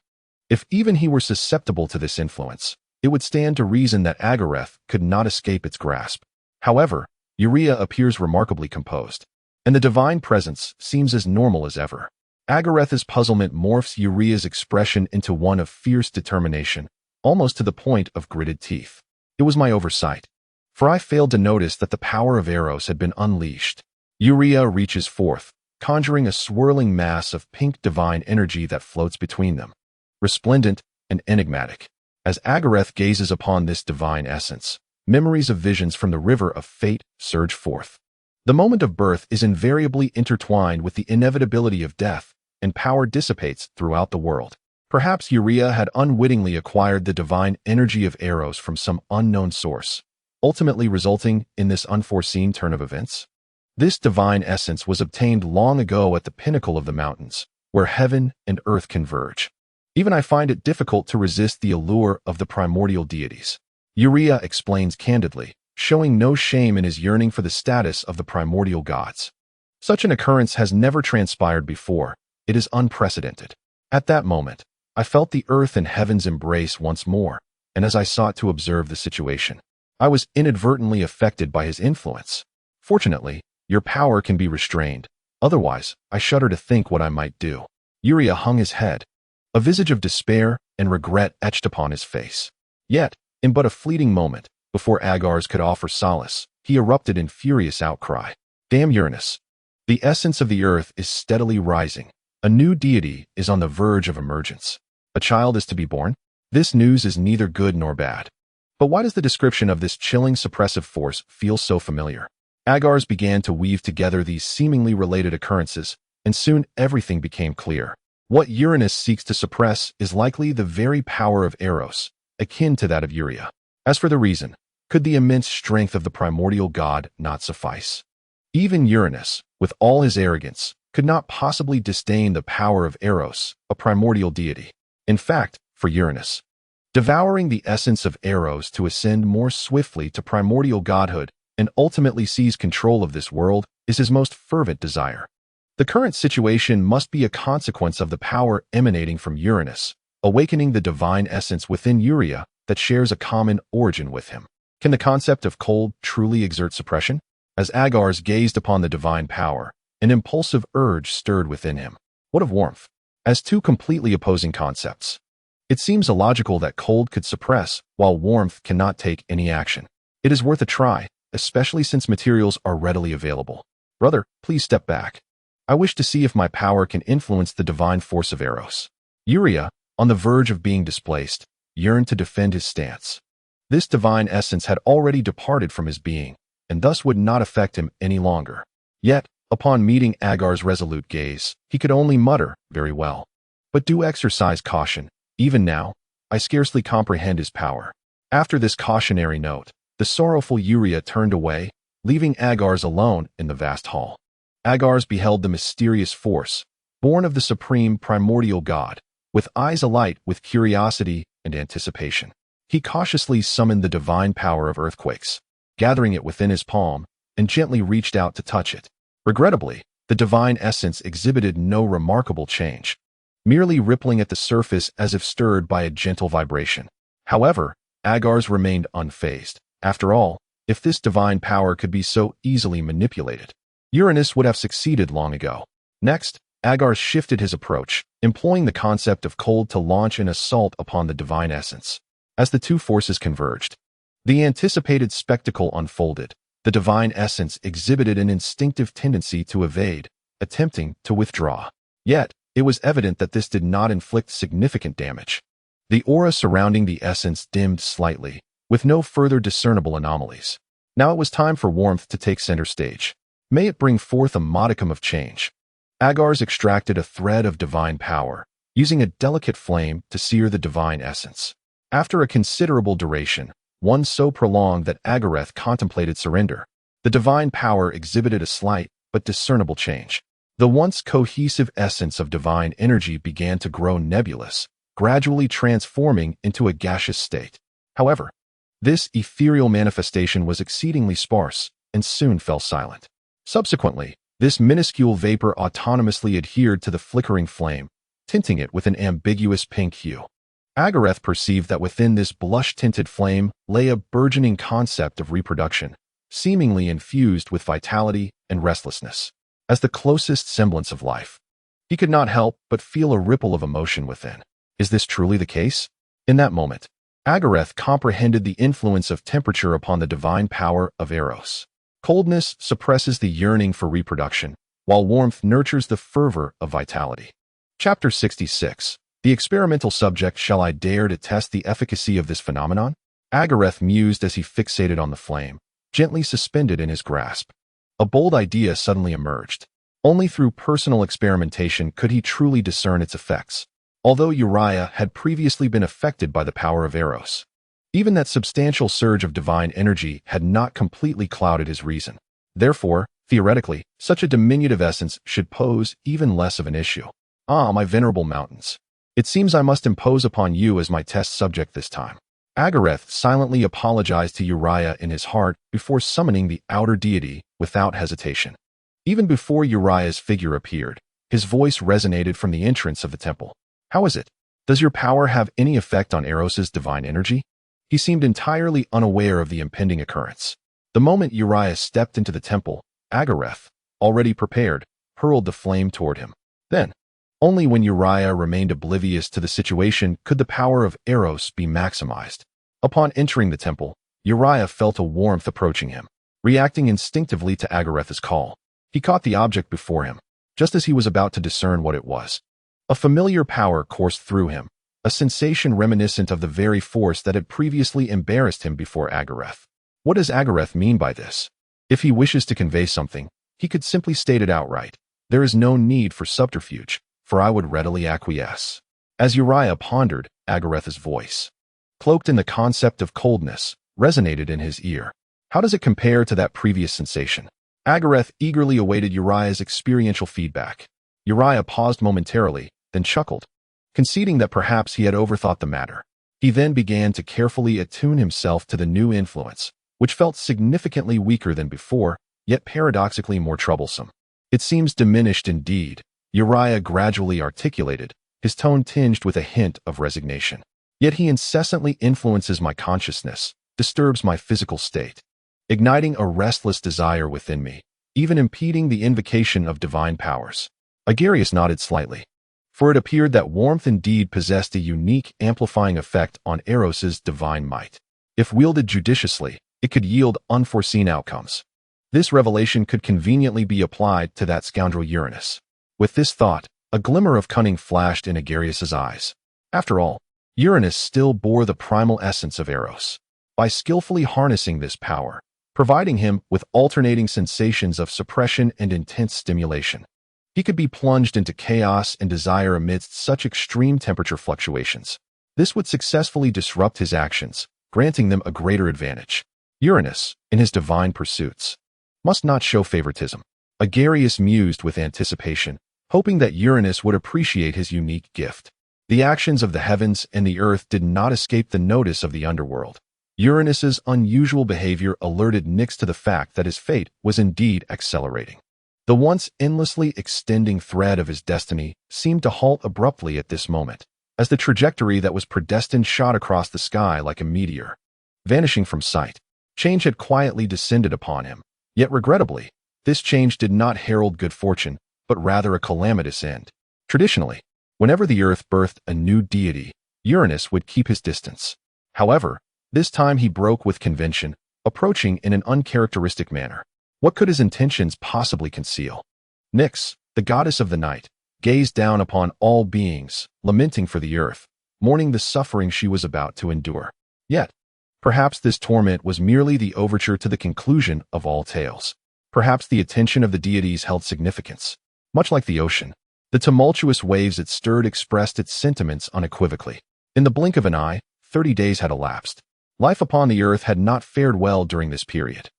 If even he were susceptible to this influence, it would stand to reason that Agares could not escape its grasp. However, Uriah appears remarkably composed, and the divine presence seems as normal as ever. Agares' puzzlement morphs Uriah's expression into one of fierce determination, almost to the point of gritted teeth. It was my oversight, for I failed to notice that the power of Eros had been unleashed. Urea reaches forth, conjuring a swirling mass of pink divine energy that floats between them, resplendent and enigmatic. As Agares gazes upon this divine essence, memories of visions from the river of fate surge forth. The moment of birth is invariably intertwined with the inevitability of death, and power dissipates throughout the world. Perhaps Urea had unwittingly acquired the divine energy of Eros from some unknown source, ultimately resulting in this unforeseen turn of events. This divine essence was obtained long ago at the pinnacle of the mountains, where heaven and earth converge. Even I find it difficult to resist the allure of the primordial deities. Urea explains candidly, showing no shame in his yearning for the status of the primordial gods. Such an occurrence has never transpired before. It is unprecedented. At that moment, I felt the earth and heavens embrace once more, and as I sought to observe the situation, I was inadvertently affected by his influence. Fortunately, your power can be restrained. Otherwise, I shudder to think what I might do. Urea hung his head, a visage of despair and regret etched upon his face. Yet, in but a fleeting moment, before Agares could offer solace, he erupted in furious outcry. Damn Uranus! The essence of the earth is steadily rising. A new deity is on the verge of emergence. A child is to be born? This news is neither good nor bad. But why does the description of this chilling suppressive force feel so familiar? Agares began to weave together these seemingly related occurrences, and soon everything became clear. What Uranus seeks to suppress is likely the very power of Eros, akin to that of Urea. As for the reason, could the immense strength of the primordial god not suffice? Even Uranus, with all his arrogance, could not possibly disdain the power of Eros, a primordial deity. In fact, for Uranus, devouring the essence of Eros to ascend more swiftly to primordial godhood and ultimately seize control of this world is his most fervent desire. The current situation must be a consequence of the power emanating from Uranus, awakening the divine essence within Urea that shares a common origin with him. Can the concept of cold truly exert suppression? As Agares gazed upon the divine power, an impulsive urge stirred within him. What of warmth? As two completely opposing concepts, it seems illogical that cold could suppress, while warmth cannot take any action. It is worth a try, especially since materials are readily available. Brother, please step back. I wish to see if my power can influence the divine force of Eros. Urea, on the verge of being displaced, yearned to defend his stance. This divine essence had already departed from his being, and thus would not affect him any longer. Yet, upon meeting Agares' resolute gaze, he could only mutter, "Very well. But do exercise caution. Even now, I scarcely comprehend his power." After this cautionary note, the sorrowful Urea turned away, leaving Agares alone in the vast hall. Agares beheld the mysterious force, born of the supreme primordial god, with eyes alight with curiosity and anticipation. He cautiously summoned the divine power of earthquakes, gathering it within his palm, and gently reached out to touch it. Regrettably, the divine essence exhibited no remarkable change, merely rippling at the surface as if stirred by a gentle vibration. However, Agares remained unfazed. After all, if this divine power could be so easily manipulated, Uranus would have succeeded long ago. Next, Agares shifted his approach, employing the concept of cold to launch an assault upon the divine essence. As the two forces converged, the anticipated spectacle unfolded. The divine essence exhibited an instinctive tendency to evade, attempting to withdraw. Yet, it was evident that this did not inflict significant damage. The aura surrounding the essence dimmed slightly, with no further discernible anomalies. Now it was time for warmth to take center stage. May it bring forth a modicum of change. Agares extracted a thread of divine power, using a delicate flame to sear the divine essence. After a considerable duration, one so prolonged that Agares contemplated surrender, the divine power exhibited a slight but discernible change. The once cohesive essence of divine energy began to grow nebulous, gradually transforming into a gaseous state. However, this ethereal manifestation was exceedingly sparse and soon fell silent. Subsequently, this minuscule vapor autonomously adhered to the flickering flame, tinting it with an ambiguous pink hue. Agares perceived that within this blush-tinted flame lay a burgeoning concept of reproduction, seemingly infused with vitality and restlessness. As the closest semblance of life, he could not help but feel a ripple of emotion within. Is this truly the case? In that moment, Agares comprehended the influence of temperature upon the divine power of Eros. Coldness suppresses the yearning for reproduction, while warmth nurtures the fervor of vitality. Chapter 66. The experimental subject. Shall I dare to test the efficacy of this phenomenon? Agares mused as he fixated on the flame, gently suspended in his grasp. A bold idea suddenly emerged. Only through personal experimentation could he truly discern its effects. Although Uriah had previously been affected by the power of Eros, even that substantial surge of divine energy had not completely clouded his reason. Therefore, theoretically, such a diminutive essence should pose even less of an issue. Ah, my venerable mountains. It seems I must impose upon you as my test subject this time. Agares silently apologized to Uriah in his heart before summoning the outer deity without hesitation. Even before Uriah's figure appeared, his voice resonated from the entrance of the temple. How is it? Does your power have any effect on Eros's divine energy? He seemed entirely unaware of the impending occurrence. The moment Uriah stepped into the temple, Agares, already prepared, hurled the flame toward him. Then, only when Uriah remained oblivious to the situation could the power of Eros be maximized. Upon entering the temple, Uriah felt a warmth approaching him. Reacting instinctively to Agares's call, he caught the object before him, just as he was about to discern what it was. A familiar power coursed through him, a sensation reminiscent of the very force that had previously embarrassed him before Agares. What does Agares mean by this? If he wishes to convey something, he could simply state it outright. There is no need for subterfuge, for I would readily acquiesce. As Uriah pondered, Agares's voice, cloaked in the concept of coldness, resonated in his ear. How does it compare to that previous sensation? Agares eagerly awaited Uriah's experiential feedback. Uriah paused momentarily, then chuckled, conceding that perhaps he had overthought the matter. He then began to carefully attune himself to the new influence, which felt significantly weaker than before, yet paradoxically more troublesome. It seems diminished indeed, Uriah gradually articulated, his tone tinged with a hint of resignation. Yet he incessantly influences my consciousness, disturbs my physical state, igniting a restless desire within me, even impeding the invocation of divine powers. Agares nodded slightly, for it appeared that warmth indeed possessed a unique amplifying effect on Eros's divine might. If wielded judiciously, it could yield unforeseen outcomes. This revelation could conveniently be applied to that scoundrel Uranus. With this thought, a glimmer of cunning flashed in Agares's eyes. After all, Uranus still bore the primal essence of Eros. By skillfully harnessing this power, providing him with alternating sensations of suppression and intense stimulation, he could be plunged into chaos and desire amidst such extreme temperature fluctuations. This would successfully disrupt his actions, granting them a greater advantage. Uranus, in his divine pursuits, must not show favoritism. Agares mused with anticipation, hoping that Uranus would appreciate his unique gift. The actions of the heavens and the earth did not escape the notice of the underworld. Uranus's unusual behavior alerted Nyx to the fact that his fate was indeed accelerating. The once endlessly extending thread of his destiny seemed to halt abruptly at this moment, as the trajectory that was predestined shot across the sky like a meteor, vanishing from sight. Change had quietly descended upon him, yet regrettably, this change did not herald good fortune, but rather a calamitous end. Traditionally, whenever the earth birthed a new deity, Uranus would keep his distance. However, this time he broke with convention, approaching in an uncharacteristic manner. What could his intentions possibly conceal? Nyx, the goddess of the night, gazed down upon all beings, lamenting for the earth, mourning the suffering she was about to endure. Yet, perhaps this torment was merely the overture to the conclusion of all tales. Perhaps the attention of the deities held significance. Much like the ocean, the tumultuous waves it stirred expressed its sentiments unequivocally. In the blink of an eye, 30 days had elapsed. Life upon the earth had not fared well during this period.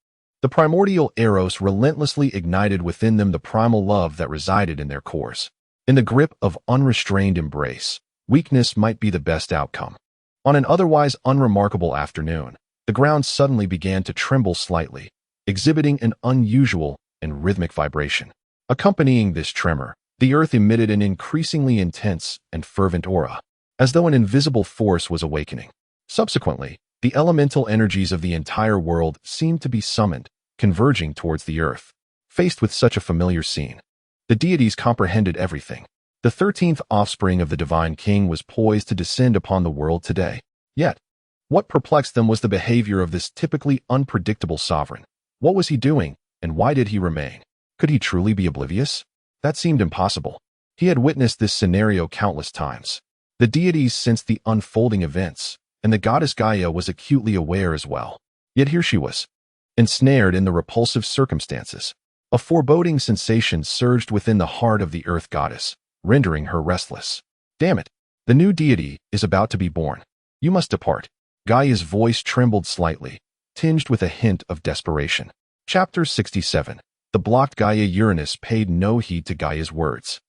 The primordial Eros relentlessly ignited within them the primal love that resided in their cores. In the grip of unrestrained embrace, weakness might be the best outcome. On an otherwise unremarkable afternoon, the ground suddenly began to tremble slightly, exhibiting an unusual and rhythmic vibration. Accompanying this tremor, the earth emitted an increasingly intense and fervent aura, as though an invisible force was awakening. Subsequently, the elemental energies of the entire world seemed to be summoned, converging towards the earth. Faced with such a familiar scene, the deities comprehended everything. The 13th offspring of the divine king was poised to descend upon the world today. Yet, What perplexed them was the behavior of this typically unpredictable sovereign. What was he doing, and why did he remain? Could he truly be oblivious? That seemed impossible. He had witnessed this scenario countless times. The deities sensed the unfolding events, and the goddess Gaia was acutely aware as well. Yet here she was, ensnared in the repulsive circumstances. A foreboding sensation surged within the heart of the earth goddess, rendering her restless. Damn it! The new deity is about to be born. You must depart. Gaia's voice trembled slightly, tinged with a hint of desperation. Chapter 67. The blocked Gaia. Uranus paid no heed to Gaia's words,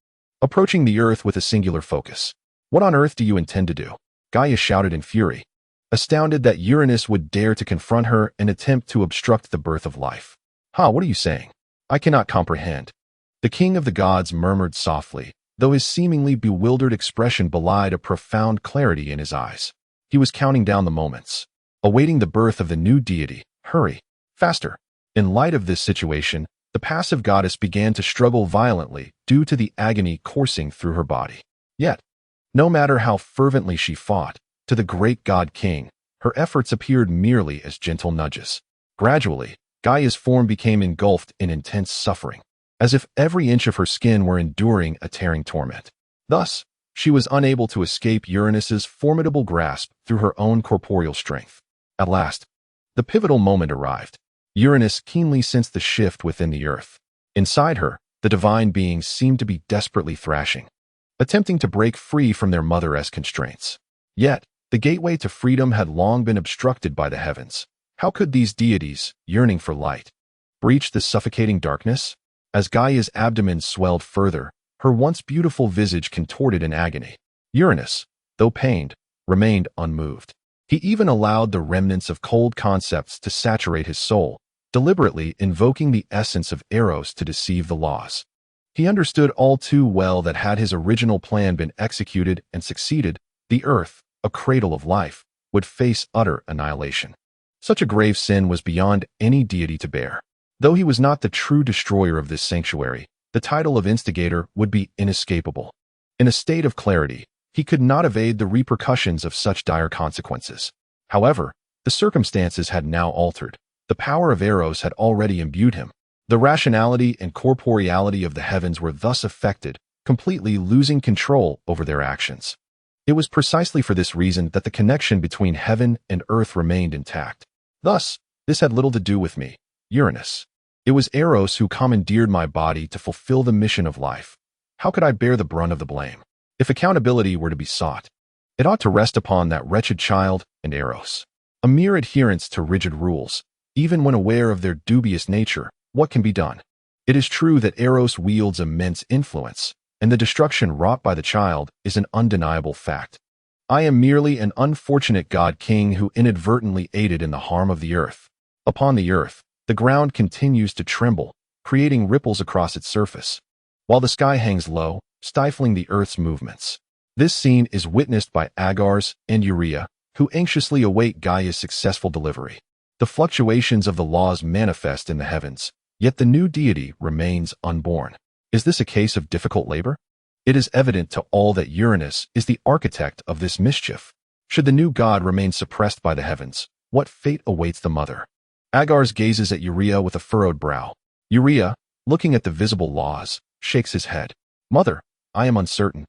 approaching the earth with a singular focus. What on earth do you intend to do? Gaia shouted in fury, astounded that Uranus would dare to confront her and attempt to obstruct the birth of life. What are you saying? I cannot comprehend. The king of the gods murmured softly, though his seemingly bewildered expression belied a profound clarity in his eyes. He was counting down the moments, awaiting the birth of the new deity. Hurry, faster. In light of this situation, the passive goddess began to struggle violently due to the agony coursing through her body. Yet, no matter how fervently she fought, to the great god king, her efforts appeared merely as gentle nudges. Gradually, Gaia's form became engulfed in intense suffering, as if every inch of her skin were enduring a tearing torment. Thus, she was unable to escape Uranus's formidable grasp through her own corporeal strength. At last, the pivotal moment arrived. Uranus keenly sensed the shift within the earth. Inside her, the divine beings seemed to be desperately thrashing, attempting to break free from their mother-esque constraints. Yet, the gateway to freedom had long been obstructed by the heavens. How could these deities, yearning for light, breach the suffocating darkness? As Gaia's abdomen swelled further, her once beautiful visage contorted in agony. Uranus, though pained, remained unmoved. He even allowed the remnants of cold concepts to saturate his soul, deliberately invoking the essence of Eros to deceive the laws. He understood all too well that had his original plan been executed and succeeded, the earth, a cradle of life, would face utter annihilation. Such a grave sin was beyond any deity to bear. Though he was not the true destroyer of this sanctuary, the title of instigator would be inescapable. In a state of clarity, he could not evade the repercussions of such dire consequences. However, the circumstances had now altered. The power of Eros had already imbued him. The rationality and corporeality of the heavens were thus affected, completely losing control over their actions. It was precisely for this reason that the connection between heaven and earth remained intact. Thus, this had little to do with me, Uranus. It was Eros who commandeered my body to fulfill the mission of life. How could I bear the brunt of the blame? If accountability were to be sought, it ought to rest upon that wretched child and Eros. A mere adherence to rigid rules, even when aware of their dubious nature, what can be done? It is true that Eros wields immense influence, and the destruction wrought by the child is an undeniable fact. I am merely an unfortunate god king who inadvertently aided in the harm of the earth. Upon the earth, the ground continues to tremble, creating ripples across its surface, while the sky hangs low, stifling the earth's movements. This scene is witnessed by Agares and Urea, who anxiously await Gaia's successful delivery. The fluctuations of the laws manifest in the heavens, yet the new deity remains unborn. Is this a case of difficult labor? It is evident to all that Uranus is the architect of this mischief. Should the new god remain suppressed by the heavens, what fate awaits the mother? Agares gazes at Urea with a furrowed brow. Urea, looking at the visible laws, shakes his head. Mother, I am uncertain,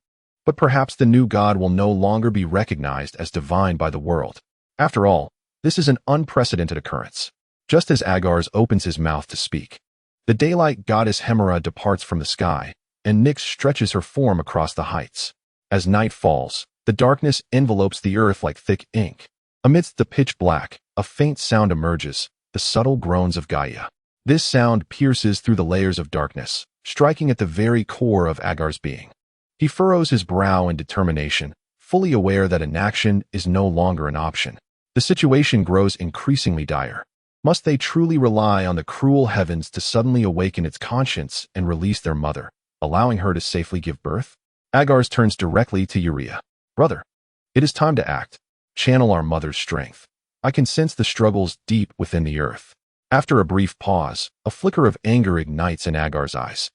but perhaps the new god will no longer be recognized as divine by the world. After all, this is an unprecedented occurrence. Just as Agares opens his mouth to speak, the daylight goddess Hemera departs from the sky, and Nyx stretches her form across the heights. As night falls, the darkness envelopes the earth like thick ink. Amidst the pitch black, a faint sound emerges, the subtle groans of Gaia. This sound pierces through the layers of darkness, striking at the very core of Agares' being. He furrows his brow in determination, fully aware that inaction is no longer an option. The situation grows increasingly dire. Must they truly rely on the cruel heavens to suddenly awaken its conscience and release their mother, allowing her to safely give birth? Agares turns directly to Urea. Brother, it is time to act. Channel our mother's strength. I can sense the struggles deep within the earth. After a brief pause, a flicker of anger ignites in Agares' eyes.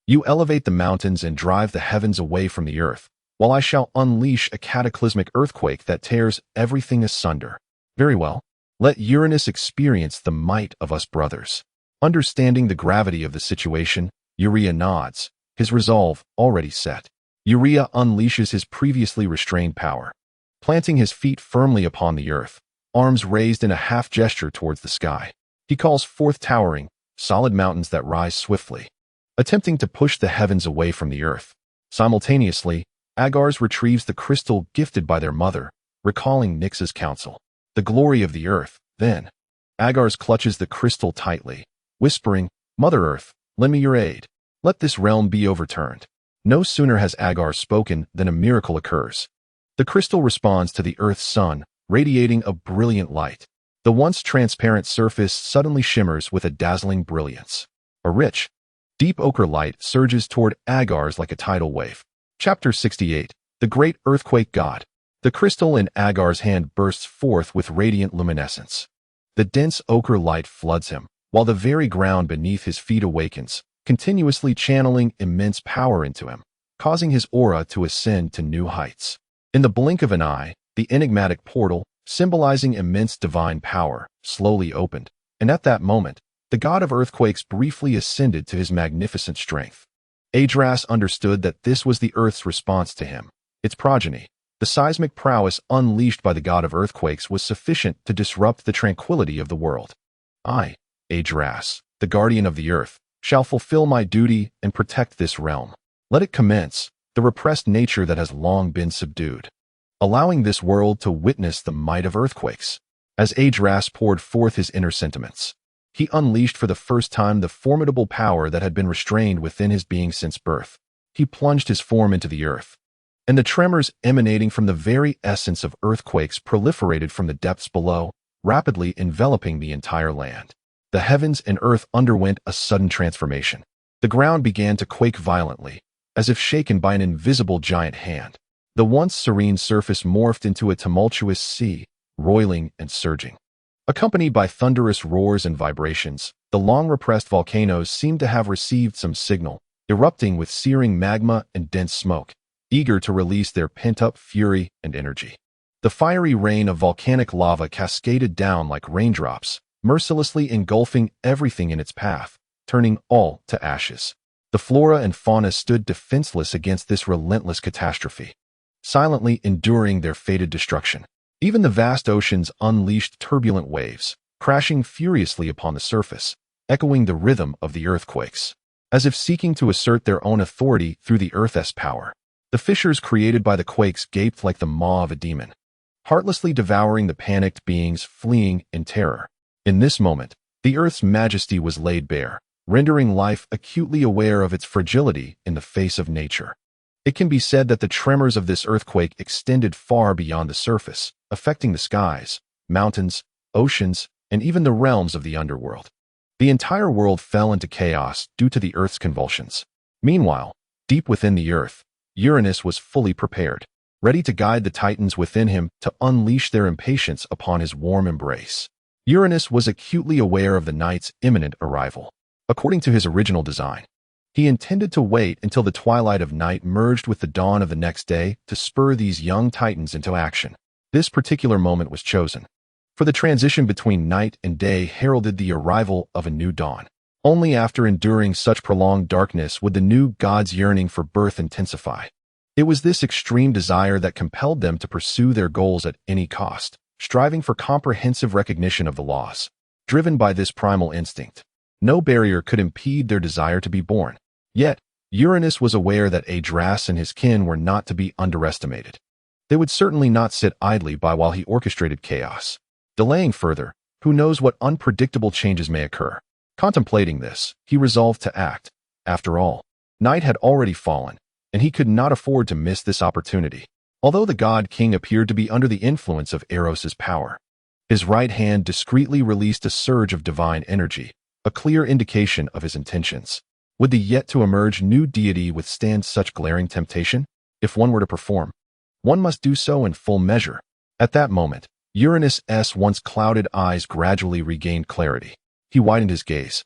You elevate the mountains and drive the heavens away from the earth, while I shall unleash a cataclysmic earthquake that tears everything asunder. Very well. Let Uranus experience the might of us brothers. Understanding the gravity of the situation, Urea nods, his resolve already set. Urea unleashes his previously restrained power. Planting his feet firmly upon the earth, arms raised in a half gesture towards the sky, he calls forth towering, solid mountains that rise swiftly, attempting to push the heavens away from the earth. Simultaneously, Agares retrieves the crystal gifted by their mother, recalling Nyx's counsel. The glory of the earth, then. Agares clutches the crystal tightly, whispering, Mother Earth, lend me your aid. Let this realm be overturned. No sooner has Agares spoken than a miracle occurs. The crystal responds to the Earth's sun, radiating a brilliant light. The once transparent surface suddenly shimmers with a dazzling brilliance. A rich, deep ochre light surges toward Agares like a tidal wave. Chapter 68. The Great Earthquake God. The crystal in Agares' hand bursts forth with radiant luminescence. The dense ochre light floods him, while the very ground beneath his feet awakens, continuously channeling immense power into him, causing his aura to ascend to new heights. In the blink of an eye, the enigmatic portal, symbolizing immense divine power, slowly opened, and at that moment, the god of earthquakes briefly ascended to his magnificent strength. Agares understood that this was the Earth's response to him, its progeny. The seismic prowess unleashed by the god of earthquakes was sufficient to disrupt the tranquility of the world. I, Agares, the guardian of the earth, shall fulfill my duty and protect this realm. Let it commence, the repressed nature that has long been subdued, allowing this world to witness the might of earthquakes. As Agares poured forth his inner sentiments, he unleashed for the first time the formidable power that had been restrained within his being since birth. He plunged his form into the earth, and the tremors emanating from the very essence of earthquakes proliferated from the depths below, rapidly enveloping the entire land. The heavens and earth underwent a sudden transformation. The ground began to quake violently, as if shaken by an invisible giant hand. The once serene surface morphed into a tumultuous sea, roiling and surging. Accompanied by thunderous roars and vibrations, the long-repressed volcanoes seemed to have received some signal, erupting with searing magma and dense smoke, eager to release their pent-up fury and energy. The fiery rain of volcanic lava cascaded down like raindrops, mercilessly engulfing everything in its path, turning all to ashes. The flora and fauna stood defenseless against this relentless catastrophe, silently enduring their fated destruction. Even the vast oceans unleashed turbulent waves, crashing furiously upon the surface, echoing the rhythm of the earthquakes. As if seeking to assert their own authority through the Earth's power, the fissures created by the quakes gaped like the maw of a demon, heartlessly devouring the panicked beings fleeing in terror. In this moment, the Earth's majesty was laid bare, rendering life acutely aware of its fragility in the face of nature. It can be said that the tremors of this earthquake extended far beyond the surface, affecting the skies, mountains, oceans, and even the realms of the underworld. The entire world fell into chaos due to the Earth's convulsions. Meanwhile, deep within the Earth, Uranus was fully prepared, ready to guide the titans within him to unleash their impatience upon his warm embrace. Uranus was acutely aware of the night's imminent arrival. According to his original design, he intended to wait until the twilight of night merged with the dawn of the next day to spur these young titans into action. This particular moment was chosen, for the transition between night and day heralded the arrival of a new dawn. Only after enduring such prolonged darkness would the new god's yearning for birth intensify. It was this extreme desire that compelled them to pursue their goals at any cost, striving for comprehensive recognition of the laws. Driven by this primal instinct, no barrier could impede their desire to be born. Yet, Uranus was aware that Agares and his kin were not to be underestimated. They would certainly not sit idly by while he orchestrated chaos. Delaying further, who knows what unpredictable changes may occur. Contemplating this, he resolved to act. After all, night had already fallen, and he could not afford to miss this opportunity. Although the god-king appeared to be under the influence of Eros's power, his right hand discreetly released a surge of divine energy, a clear indication of his intentions. Would the yet-to-emerge new deity withstand such glaring temptation? If one were to perform, one must do so in full measure. At that moment, Uranus's once clouded eyes gradually regained clarity. He widened his gaze,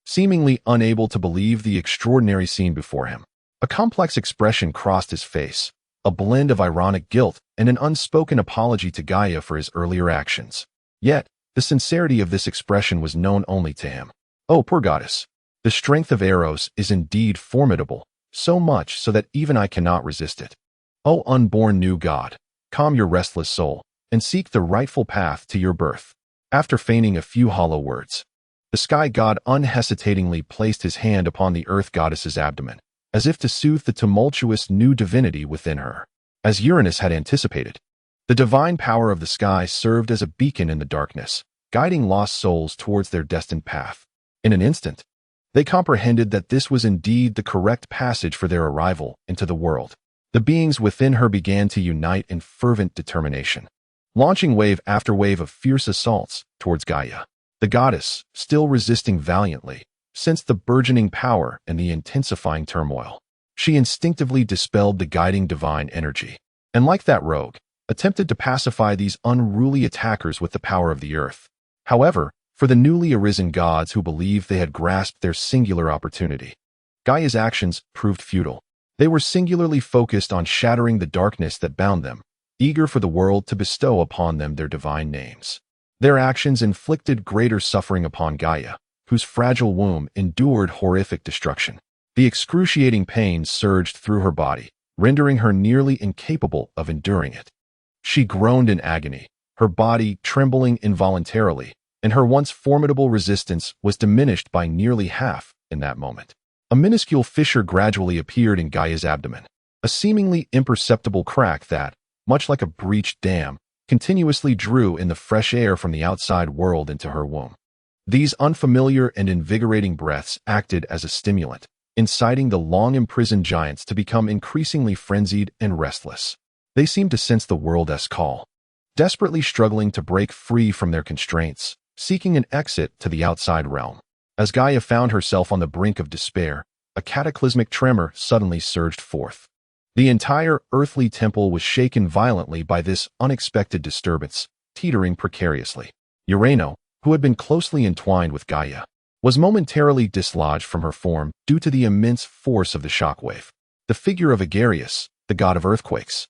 seemingly unable to believe the extraordinary scene before him. A complex expression crossed his face, a blend of ironic guilt and an unspoken apology to Gaia for his earlier actions. Yet, the sincerity of this expression was known only to him. Oh, poor goddess! The strength of Eros is indeed formidable, so much so that even I cannot resist it. O unborn new god, calm your restless soul, and seek the rightful path to your birth. After feigning a few hollow words, the sky god unhesitatingly placed his hand upon the earth goddess's abdomen, as if to soothe the tumultuous new divinity within her. As Uranus had anticipated, the divine power of the sky served as a beacon in the darkness, guiding lost souls towards their destined path. In an instant, they comprehended that this was indeed the correct passage for their arrival into the world. The beings within her began to unite in fervent determination, launching wave after wave of fierce assaults towards Gaia. The goddess, still resisting valiantly, sensed the burgeoning power and the intensifying turmoil. She instinctively dispelled the guiding divine energy, and like that rogue, attempted to pacify these unruly attackers with the power of the earth. However, for the newly arisen gods who believed they had grasped their singular opportunity, Gaia's actions proved futile. They were singularly focused on shattering the darkness that bound them, eager for the world to bestow upon them their divine names. Their actions inflicted greater suffering upon Gaia, whose fragile womb endured horrific destruction. The excruciating pain surged through her body, rendering her nearly incapable of enduring it. She groaned in agony, her body trembling involuntarily, and her once formidable resistance was diminished by nearly half in that moment. A minuscule fissure gradually appeared in Gaia's abdomen, a seemingly imperceptible crack that, much like a breached dam, continuously drew in the fresh air from the outside world into her womb. These unfamiliar and invigorating breaths acted as a stimulant, inciting the long-imprisoned giants to become increasingly frenzied and restless. They seemed to sense the world's call, desperately struggling to break free from their constraints, seeking an exit to the outside realm. As Gaia found herself on the brink of despair, a cataclysmic tremor suddenly surged forth. The entire earthly temple was shaken violently by this unexpected disturbance, teetering precariously. Uranus, who had been closely entwined with Gaia, was momentarily dislodged from her form due to the immense force of the shockwave. The figure of Agares, the god of earthquakes,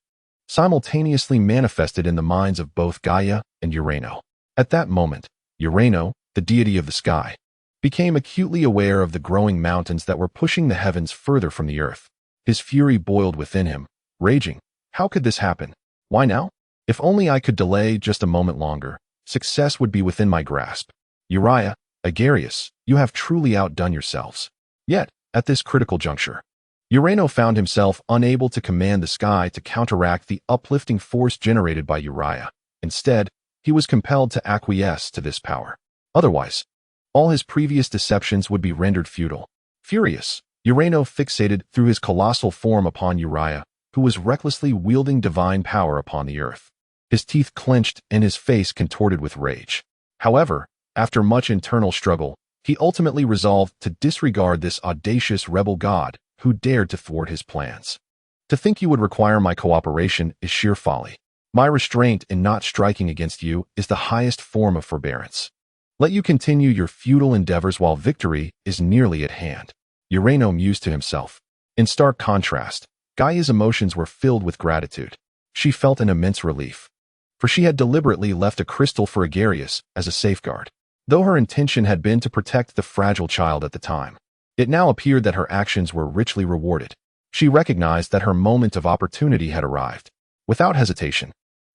simultaneously manifested in the minds of both Gaia and Uranus. At that moment, Uranus, the deity of the sky, became acutely aware of the growing mountains that were pushing the heavens further from the earth. His fury boiled within him, raging. How could this happen? Why now? If only I could delay just a moment longer, success would be within my grasp. Uranus, Agares, you have truly outdone yourselves. Yet, at this critical juncture, Uranus found himself unable to command the sky to counteract the uplifting force generated by Uranus. Instead, he was compelled to acquiesce to this power. Otherwise, all his previous deceptions would be rendered futile. Furious, Uranus fixated through his colossal form upon Uranus, who was recklessly wielding divine power upon the earth. His teeth clenched and his face contorted with rage. However, after much internal struggle, he ultimately resolved to disregard this audacious rebel god who dared to thwart his plans. To think you would require my cooperation is sheer folly. My restraint in not striking against you is the highest form of forbearance. Let you continue your futile endeavors while victory is nearly at hand. Uranus mused to himself. In stark contrast, Gaia's emotions were filled with gratitude. She felt an immense relief, for she had deliberately left a crystal for Agares as a safeguard. Though her intention had been to protect the fragile child at the time, it now appeared that her actions were richly rewarded. She recognized that her moment of opportunity had arrived. Without hesitation,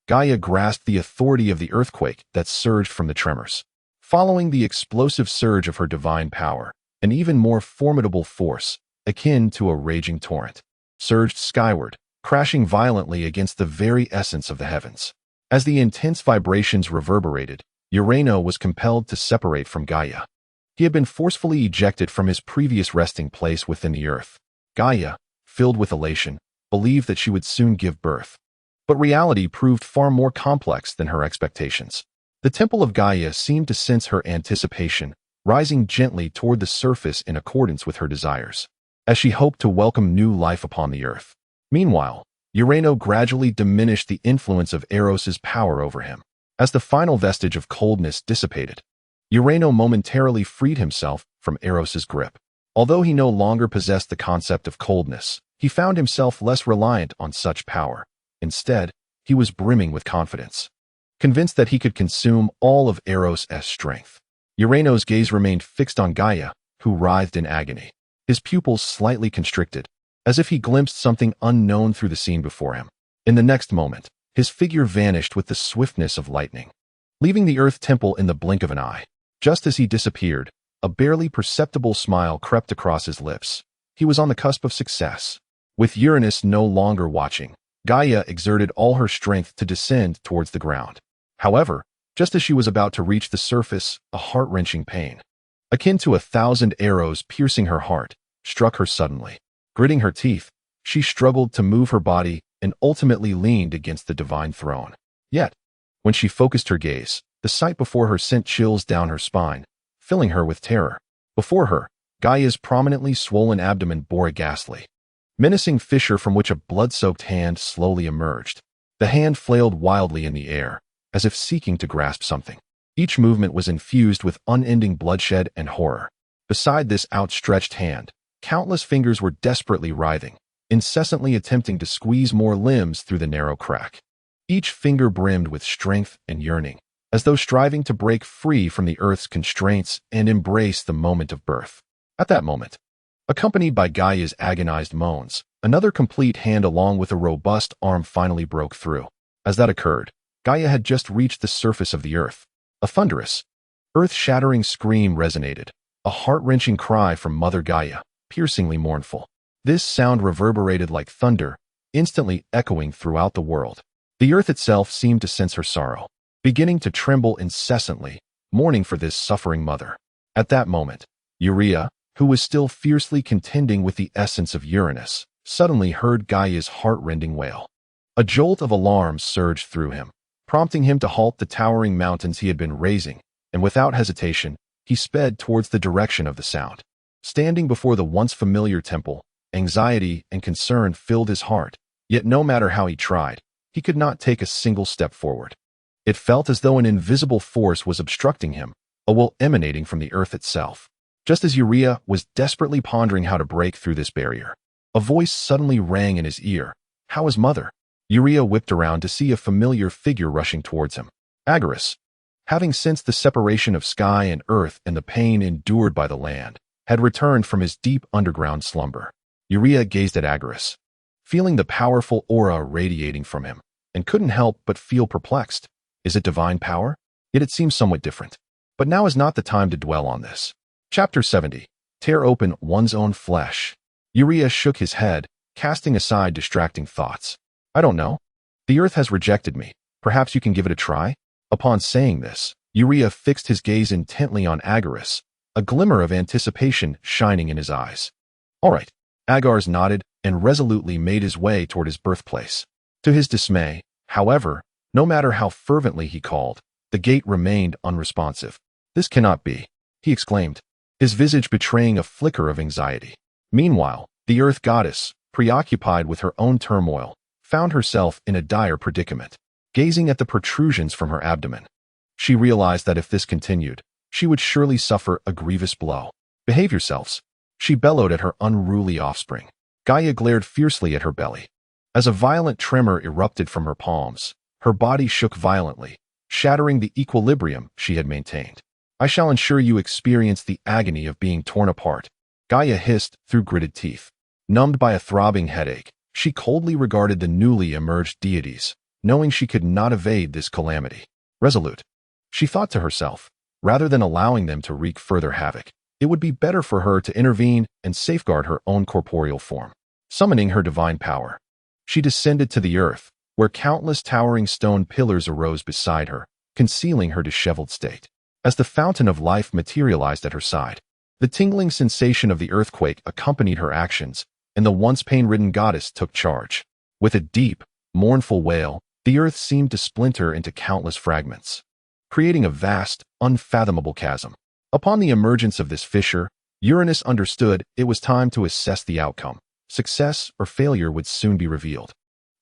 Gaia grasped the authority of the earthquake that surged from the tremors. Following the explosive surge of her divine power, an even more formidable force, akin to a raging torrent, surged skyward, crashing violently against the very essence of the heavens. As the intense vibrations reverberated, Uranus was compelled to separate from Gaia. He had been forcefully ejected from his previous resting place within the earth. Gaia, filled with elation, believed that she would soon give birth. But reality proved far more complex than her expectations. The temple of Gaia seemed to sense her anticipation, rising gently toward the surface in accordance with her desires, as she hoped to welcome new life upon the earth. Meanwhile, Uranus gradually diminished the influence of Eros's power over him. As the final vestige of coldness dissipated, Uranus momentarily freed himself from Eros's grip. Although he no longer possessed the concept of coldness, he found himself less reliant on such power. Instead, he was brimming with confidence. convinced that he could consume all of Eros' strength. Uranus' gaze remained fixed on Gaia, who writhed in agony. His pupils slightly constricted, as if he glimpsed something unknown through the scene before him. In the next moment, his figure vanished with the swiftness of lightning, leaving the Earth Temple in the blink of an eye. Just as he disappeared, a barely perceptible smile crept across his lips. He was on the cusp of success. With Uranus no longer watching, Gaia exerted all her strength to descend towards the ground. However, just as she was about to reach the surface, a heart-wrenching pain, akin to 1,000 arrows piercing her heart, struck her suddenly. Gritting her teeth, she struggled to move her body and ultimately leaned against the divine throne. Yet, when she focused her gaze, the sight before her sent chills down her spine, filling her with terror. Before her, Gaia's prominently swollen abdomen bore a ghastly, menacing fissure from which a blood-soaked hand slowly emerged. The hand flailed wildly in the air, as if seeking to grasp something. Each movement was infused with unending bloodshed and horror. Beside this outstretched hand, countless fingers were desperately writhing, incessantly attempting to squeeze more limbs through the narrow crack. Each finger brimmed with strength and yearning, as though striving to break free from the Earth's constraints and embrace the moment of birth. At that moment, accompanied by Gaia's agonized moans, another complete hand along with a robust arm finally broke through. As that occurred, Gaia had just reached the surface of the Earth. A thunderous, earth-shattering scream resonated, a heart-wrenching cry from Mother Gaia, piercingly mournful. This sound reverberated like thunder, instantly echoing throughout the world. The Earth itself seemed to sense her sorrow, beginning to tremble incessantly, mourning for this suffering mother. At that moment, Urea, who was still fiercely contending with the essence of Uranus, suddenly heard Gaia's heart-rending wail. A jolt of alarm surged through him, prompting him to halt the towering mountains he had been raising, and without hesitation, he sped towards the direction of the sound. Standing before the once familiar temple, anxiety and concern filled his heart, yet no matter how he tried, he could not take a single step forward. It felt as though an invisible force was obstructing him, a will emanating from the Earth itself. Just as Urea was desperately pondering how to break through this barrier, a voice suddenly rang in his ear. "How is Mother?" Urea whipped around to see a familiar figure rushing towards him. Agares, having sensed the separation of sky and earth and the pain endured by the land, had returned from his deep underground slumber. Urea gazed at Agares, feeling the powerful aura radiating from him, and couldn't help but feel perplexed. Is it divine power? Yet it seems somewhat different. But now is not the time to dwell on this. Chapter 70. Tear open one's own flesh. Urea shook his head, casting aside distracting thoughts. "I don't know. The Earth has rejected me. Perhaps you can give it a try?" Upon saying this, Urea fixed his gaze intently on Agares, a glimmer of anticipation shining in his eyes. "All right." Agares nodded and resolutely made his way toward his birthplace. To his dismay, however, no matter how fervently he called, the gate remained unresponsive. "This cannot be," he exclaimed, his visage betraying a flicker of anxiety. Meanwhile, the Earth Goddess, preoccupied with her own turmoil, found herself in a dire predicament. Gazing at the protrusions from her abdomen, she realized that if this continued, she would surely suffer a grievous blow. "Behave yourselves," she bellowed at her unruly offspring. Gaia glared fiercely at her belly. As a violent tremor erupted from her palms, her body shook violently, shattering the equilibrium she had maintained. "I shall ensure you experience the agony of being torn apart," Gaia hissed through gritted teeth. Numbed by a throbbing headache, she coldly regarded the newly emerged deities, knowing she could not evade this calamity. Resolute, she thought to herself, rather than allowing them to wreak further havoc, it would be better for her to intervene and safeguard her own corporeal form. Summoning her divine power, she descended to the earth, where countless towering stone pillars arose beside her, concealing her disheveled state. As the fountain of life materialized at her side, the tingling sensation of the earthquake accompanied her actions, and the once pain-ridden goddess took charge. With a deep, mournful wail, the earth seemed to splinter into countless fragments, creating a vast, unfathomable chasm. Upon the emergence of this fissure, Uranus understood it was time to assess the outcome. Success or failure would soon be revealed.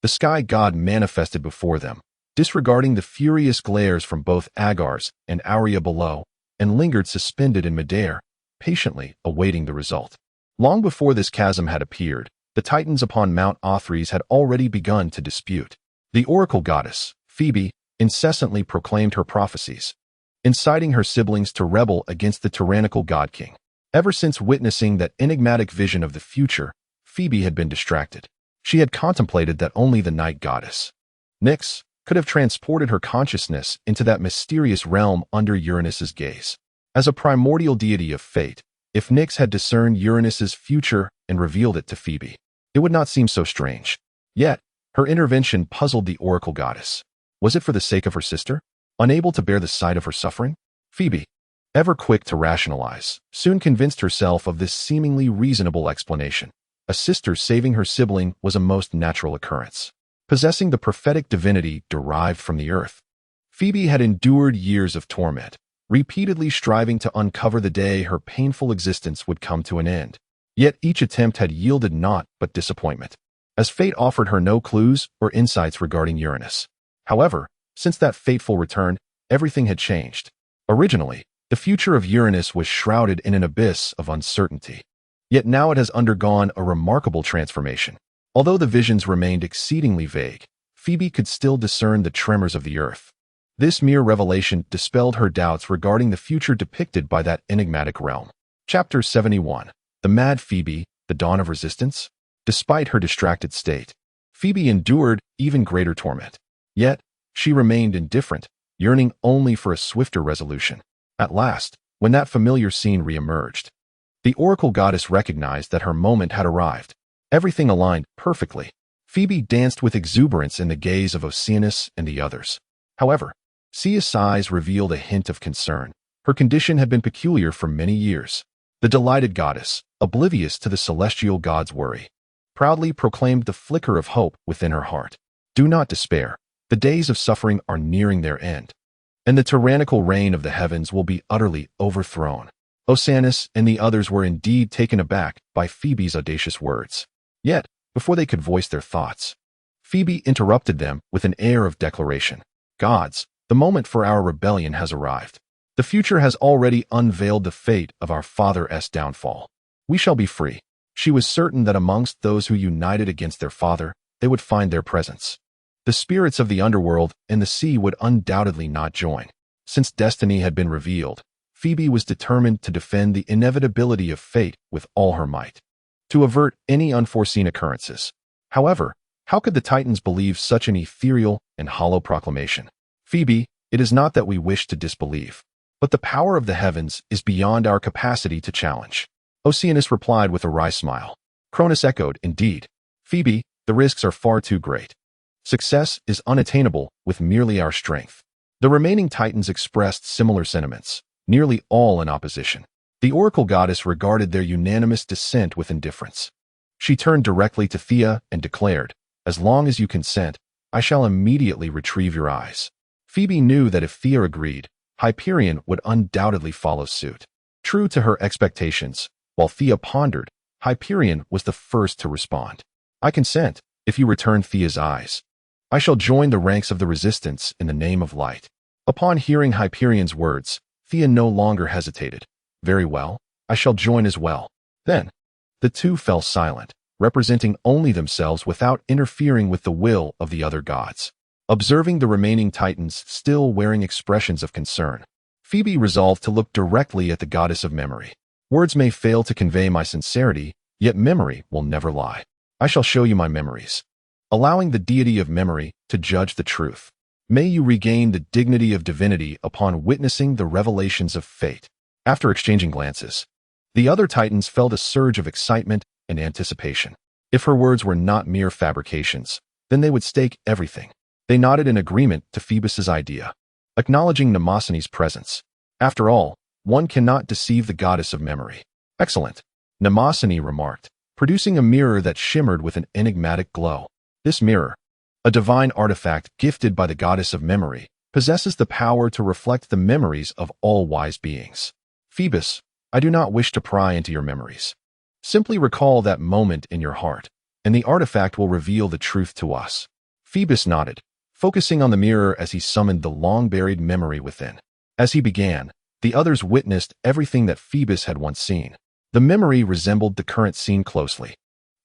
The sky god manifested before them, disregarding the furious glares from both Agares and Aurea below, and lingered suspended in midair, patiently awaiting the result. Long before this chasm had appeared, the Titans upon Mount Othrys had already begun to dispute. The oracle goddess, Phoebe, incessantly proclaimed her prophecies, inciting her siblings to rebel against the tyrannical god-king. Ever since witnessing that enigmatic vision of the future, Phoebe had been distracted. She had contemplated that only the night goddess, Nyx, could have transported her consciousness into that mysterious realm under Uranus's gaze. As a primordial deity of fate, if Nyx had discerned Uranus's future and revealed it to Phoebe, it would not seem so strange. Yet, her intervention puzzled the oracle goddess. Was it for the sake of her sister? Unable to bear the sight of her suffering? Phoebe, ever quick to rationalize, soon convinced herself of this seemingly reasonable explanation. A sister saving her sibling was a most natural occurrence. Possessing the prophetic divinity derived from the earth, Phoebe had endured years of torment, repeatedly striving to uncover the day her painful existence would come to an end. Yet each attempt had yielded naught but disappointment, as fate offered her no clues or insights regarding Uranus. However, since that fateful return, everything had changed. Originally, the future of Uranus was shrouded in an abyss of uncertainty. Yet now it has undergone a remarkable transformation. Although the visions remained exceedingly vague, Phoebe could still discern the tremors of the earth. This mere revelation dispelled her doubts regarding the future depicted by that enigmatic realm. Chapter 71. The Mad Phoebe, the Dawn of Resistance? Despite her distracted state, Phoebe endured even greater torment. Yet, she remained indifferent, yearning only for a swifter resolution. At last, when that familiar scene re-emerged, the oracle goddess recognized that her moment had arrived. Everything aligned perfectly. Phoebe danced with exuberance in the gaze of Oceanus and the others. However, Cia's eyes revealed a hint of concern. Her condition had been peculiar for many years. The delighted goddess, oblivious to the celestial god's worry, proudly proclaimed the flicker of hope within her heart. Do not despair. The days of suffering are nearing their end, and the tyrannical reign of the heavens will be utterly overthrown. Oceanus and the others were indeed taken aback by Phoebe's audacious words. Yet, before they could voice their thoughts, Phoebe interrupted them with an air of declaration. Gods, the moment for our rebellion has arrived. The future has already unveiled the fate of our father's downfall. We shall be free. She was certain that amongst those who united against their father, they would find their presence. The spirits of the underworld and the sea would undoubtedly not join. Since destiny had been revealed, Phoebe was determined to defend the inevitability of fate with all her might, to avert any unforeseen occurrences. However, how could the Titans believe such an ethereal and hollow proclamation? Phoebe, it is not that we wish to disbelieve, but the power of the heavens is beyond our capacity to challenge. Oceanus replied with a wry smile. Cronus echoed, indeed. Phoebe, the risks are far too great. Success is unattainable with merely our strength. The remaining Titans expressed similar sentiments, nearly all in opposition. The oracle goddess regarded their unanimous dissent with indifference. She turned directly to Thea and declared, as long as you consent, I shall immediately retrieve your eyes. Phoebe knew that if Thea agreed, Hyperion would undoubtedly follow suit. True to her expectations, while Thea pondered, Hyperion was the first to respond. I consent, if you return Thea's eyes. I shall join the ranks of the resistance in the name of light. Upon hearing Hyperion's words, Thea no longer hesitated. Very well, I shall join as well. Then, the two fell silent, representing only themselves without interfering with the will of the other gods. Observing the remaining Titans still wearing expressions of concern, Phoebe resolved to look directly at the goddess of memory. Words may fail to convey my sincerity, yet memory will never lie. I shall show you my memories, allowing the deity of memory to judge the truth. May you regain the dignity of divinity upon witnessing the revelations of fate. After exchanging glances, the other Titans felt a surge of excitement and anticipation. If her words were not mere fabrications, then they would stake everything. They nodded in agreement to Phoebus's idea, acknowledging Mnemosyne's presence. After all, one cannot deceive the goddess of memory. Excellent, Mnemosyne remarked, producing a mirror that shimmered with an enigmatic glow. This mirror, a divine artifact gifted by the goddess of memory, possesses the power to reflect the memories of all wise beings. Phoebus, I do not wish to pry into your memories. Simply recall that moment in your heart, and the artifact will reveal the truth to us. Phoebus nodded, focusing on the mirror as he summoned the long-buried memory within. As he began, the others witnessed everything that Phoebus had once seen. The memory resembled the current scene closely.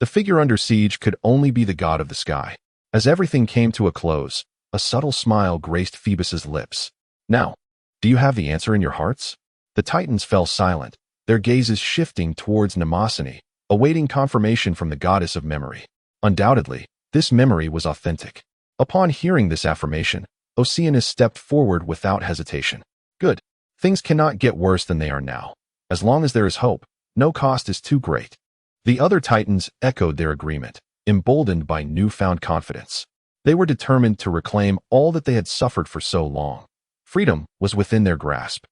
The figure under siege could only be the god of the sky. As everything came to a close, A subtle smile graced Phoebus's lips. Now, do you have the answer in your hearts? The Titans fell silent, their gazes shifting towards Mnemosyne, awaiting confirmation from the goddess of memory. Undoubtedly, this memory was authentic. Upon hearing this affirmation, Oceanus stepped forward without hesitation. Good. Things cannot get worse than they are now. As long as there is hope, no cost is too great. The other Titans echoed their agreement, emboldened by newfound confidence. They were determined to reclaim all that they had suffered for so long. Freedom was within their grasp.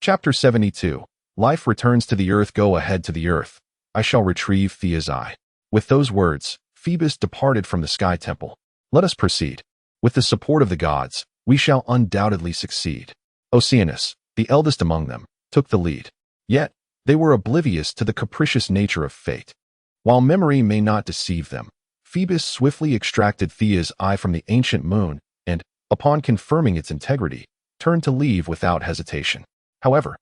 Chapter 72. Life returns to the earth. Go ahead to the earth. I shall retrieve Thea's eye. With those words, Phoebus departed from the sky temple. Let us proceed. With the support of the gods, we shall undoubtedly succeed. Oceanus, the eldest among them, took the lead. Yet, they were oblivious to the capricious nature of fate. While memory may not deceive them, Phoebus swiftly extracted Thea's eye from the ancient moon and, upon confirming its integrity, turned to leave without hesitation. However,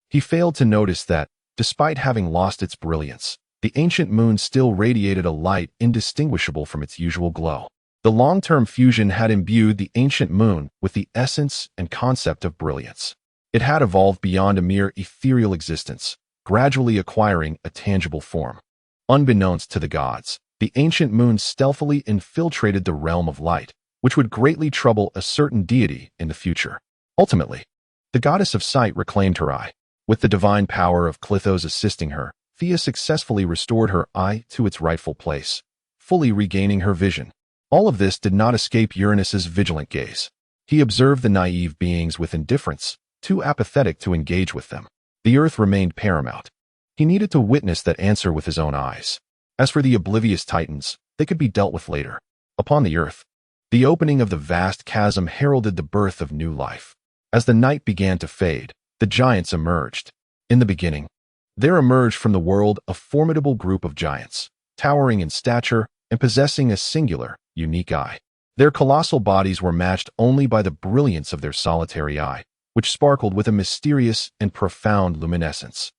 he failed to notice that, despite having lost its brilliance, the ancient moon still radiated a light indistinguishable from its usual glow. The long-term fusion had imbued the ancient moon with the essence and concept of brilliance. It had evolved beyond a mere ethereal existence, gradually acquiring a tangible form. Unbeknownst to the gods, the ancient moon stealthily infiltrated the realm of light, which would greatly trouble a certain deity in the future. Ultimately, the goddess of sight reclaimed her eye. With the divine power of Clithos assisting her, Thea successfully restored her eye to its rightful place, fully regaining her vision. All of this did not escape Uranus's vigilant gaze. He observed the naive beings with indifference, too apathetic to engage with them. The earth remained paramount. He needed to witness that answer with his own eyes. As for the oblivious Titans, they could be dealt with later. Upon the earth, the opening of the vast chasm heralded the birth of new life. As the night began to fade, the giants emerged. In the beginning, there emerged from the world a formidable group of giants, towering in stature and possessing a singular, unique eye. Their colossal bodies were matched only by the brilliance of their solitary eye, which sparkled with a mysterious and profound luminescence.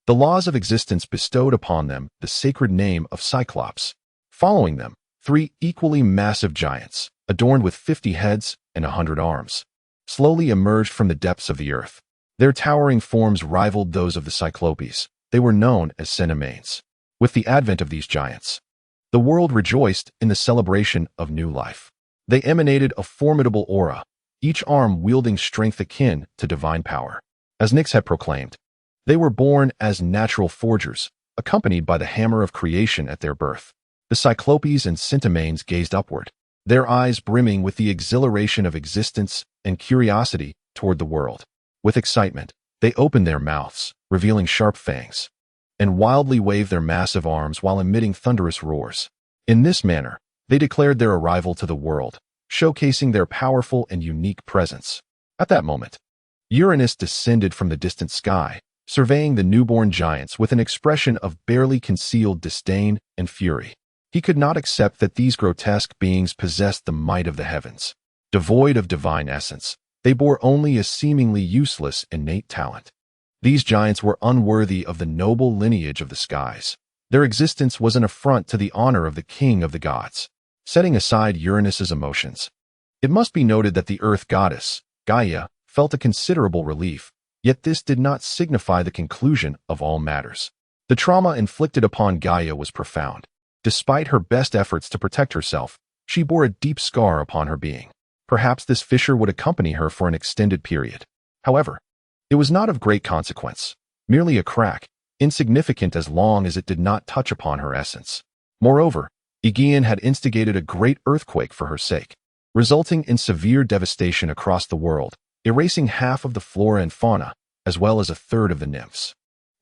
The laws of existence bestowed upon them the sacred name of Cyclops. Following them, 3 equally massive giants, adorned with 50 heads and 100 arms, slowly emerged from the depths of the earth. Their towering forms rivaled those of the Cyclopes. They were known as Cinemanes. With the advent of these giants, the world rejoiced in the celebration of new life. They emanated a formidable aura, each arm wielding strength akin to divine power. As Nyx had proclaimed, they were born as natural forgers, accompanied by the hammer of creation at their birth. The Cyclopes and Cinemanes gazed upward, their eyes brimming with the exhilaration of existence and curiosity toward the world. With excitement, they opened their mouths, revealing sharp fangs, and wildly waved their massive arms while emitting thunderous roars. In this manner, they declared their arrival to the world, showcasing their powerful and unique presence. At that moment, Uranus descended from the distant sky, surveying the newborn giants with an expression of barely concealed disdain and fury. He could not accept that these grotesque beings possessed the might of the heavens. Devoid of divine essence, they bore only a seemingly useless innate talent. These giants were unworthy of the noble lineage of the skies. Their existence was an affront to the honor of the king of the gods. Setting aside Uranus's emotions, it must be noted that the earth goddess, Gaia, felt a considerable relief, yet this did not signify the conclusion of all matters. The trauma inflicted upon Gaia was profound. Despite her best efforts to protect herself, she bore a deep scar upon her being. Perhaps this fissure would accompany her for an extended period. However, it was not of great consequence, merely a crack, insignificant as long as it did not touch upon her essence. Moreover, Aegean had instigated a great earthquake for her sake, resulting in severe devastation across the world, erasing half of the flora and fauna, as well as a third of the nymphs.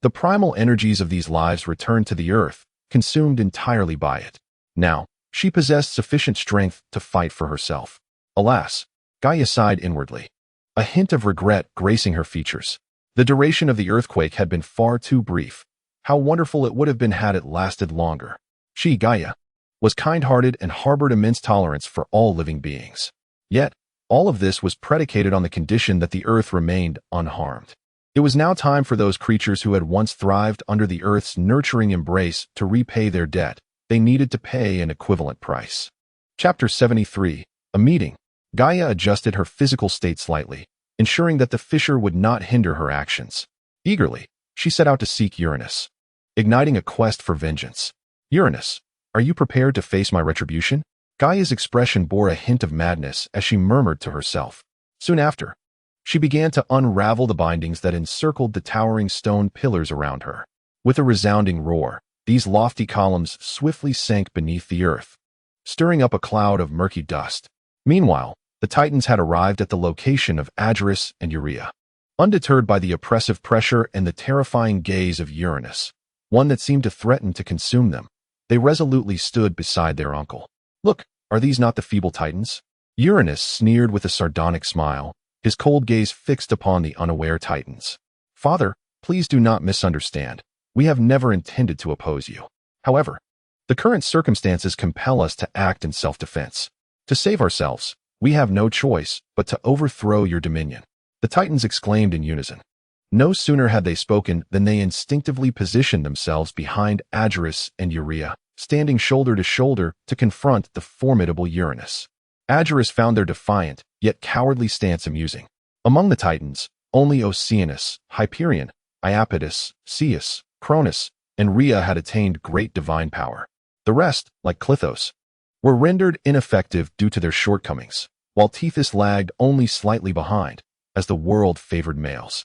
The primal energies of these lives returned to the earth, consumed entirely by it. Now, she possessed sufficient strength to fight for herself. Alas, Gaia sighed inwardly, a hint of regret gracing her features. The duration of the earthquake had been far too brief. How wonderful it would have been had it lasted longer. She, Gaia, was kind-hearted and harbored immense tolerance for all living beings. Yet, all of this was predicated on the condition that the earth remained unharmed. It was now time for those creatures who had once thrived under the earth's nurturing embrace to repay their debt. They needed to pay an equivalent price. Chapter 73. A meeting. Gaia adjusted her physical state slightly, ensuring that the fissure would not hinder her actions. Eagerly, she set out to seek Uranus, igniting a quest for vengeance. Uranus, are you prepared to face my retribution? Gaia's expression bore a hint of madness as she murmured to herself. Soon after, she began to unravel the bindings that encircled the towering stone pillars around her. With a resounding roar, these lofty columns swiftly sank beneath the earth, stirring up a cloud of murky dust. Meanwhile, the Titans had arrived at the location of Agares and Urea. Undeterred by the oppressive pressure and the terrifying gaze of Uranus, one that seemed to threaten to consume them, they resolutely stood beside their uncle. Look, are these not the feeble Titans? Uranus sneered with a sardonic smile, his cold gaze fixed upon the unaware Titans. Father, please do not misunderstand. We have never intended to oppose you. However, the current circumstances compel us to act in self-defense. To save ourselves, we have no choice but to overthrow your dominion. The Titans exclaimed in unison. No sooner had they spoken than they instinctively positioned themselves behind Agares and Urea, standing shoulder to shoulder to confront the formidable Uranus. Agares found their defiant, yet cowardly stance amusing. Among the Titans, only Oceanus, Hyperion, Iapetus, Ceus, Cronus, and Rhea had attained great divine power. The rest, like Clithos, were rendered ineffective due to their shortcomings, while Tethys lagged only slightly behind, as the world favored males.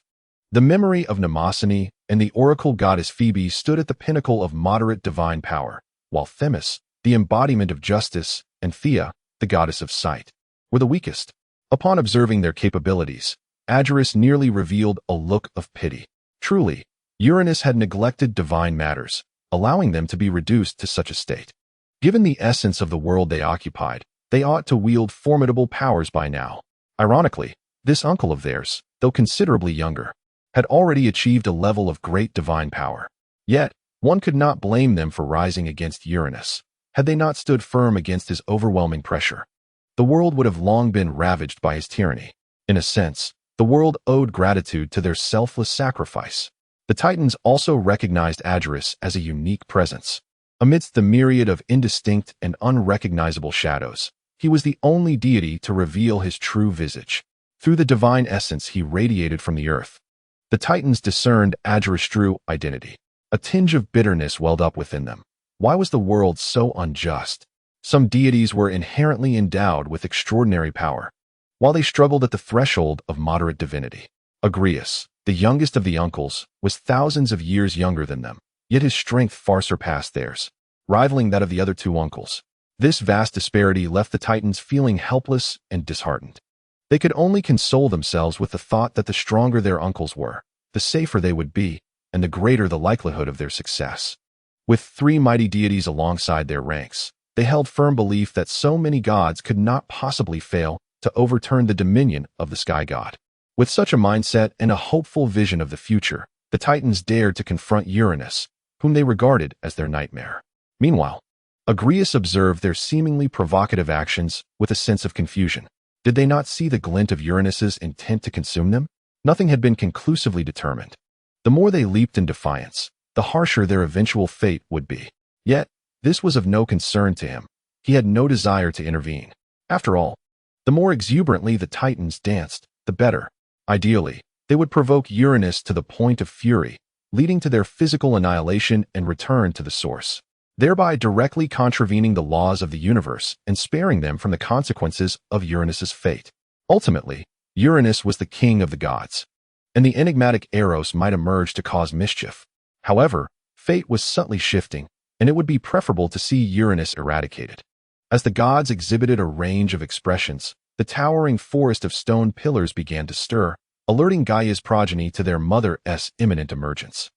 The memory of Mnemosyne and the oracle goddess Phoebe stood at the pinnacle of moderate divine power, while Themis, the embodiment of justice, and Thea, the goddess of sight, were the weakest. Upon observing their capabilities, Agares nearly revealed a look of pity. Truly, Uranus had neglected divine matters, allowing them to be reduced to such a state. Given the essence of the world they occupied, they ought to wield formidable powers by now. Ironically, this uncle of theirs, though considerably younger, had already achieved a level of great divine power. Yet, one could not blame them for rising against Uranus. Had they not stood firm against his overwhelming pressure, the world would have long been ravaged by his tyranny. In a sense, the world owed gratitude to their selfless sacrifice. The Titans also recognized Agares as a unique presence. Amidst the myriad of indistinct and unrecognizable shadows, he was the only deity to reveal his true visage. Through the divine essence he radiated from the earth, the Titans discerned Agares' true identity. A tinge of bitterness welled up within them. Why was the world so unjust? Some deities were inherently endowed with extraordinary power, while they struggled at the threshold of moderate divinity. Agreus, the youngest of the uncles, was thousands of years younger than them, yet his strength far surpassed theirs, rivaling that of the other two uncles. This vast disparity left the Titans feeling helpless and disheartened. They could only console themselves with the thought that the stronger their uncles were, the safer they would be, and the greater the likelihood of their success. With three mighty deities alongside their ranks, they held firm belief that so many gods could not possibly fail to overturn the dominion of the sky god. With such a mindset and a hopeful vision of the future, the Titans dared to confront Uranus, whom they regarded as their nightmare. Meanwhile, Agreus observed their seemingly provocative actions with a sense of confusion. Did they not see the glint of Uranus's intent to consume them? Nothing had been conclusively determined. The more they leaped in defiance, the harsher their eventual fate would be. Yet, this was of no concern to him. He had no desire to intervene. After all, the more exuberantly the Titans danced, the better. Ideally, they would provoke Uranus to the point of fury, leading to their physical annihilation and return to the source, thereby directly contravening the laws of the universe and sparing them from the consequences of Uranus's fate. Ultimately, Uranus was the king of the gods, and the enigmatic Eros might emerge to cause mischief. However, fate was subtly shifting, and it would be preferable to see Uranus eradicated. As the gods exhibited a range of expressions, the towering forest of stone pillars began to stir, alerting Gaia's progeny to their mother's imminent emergence.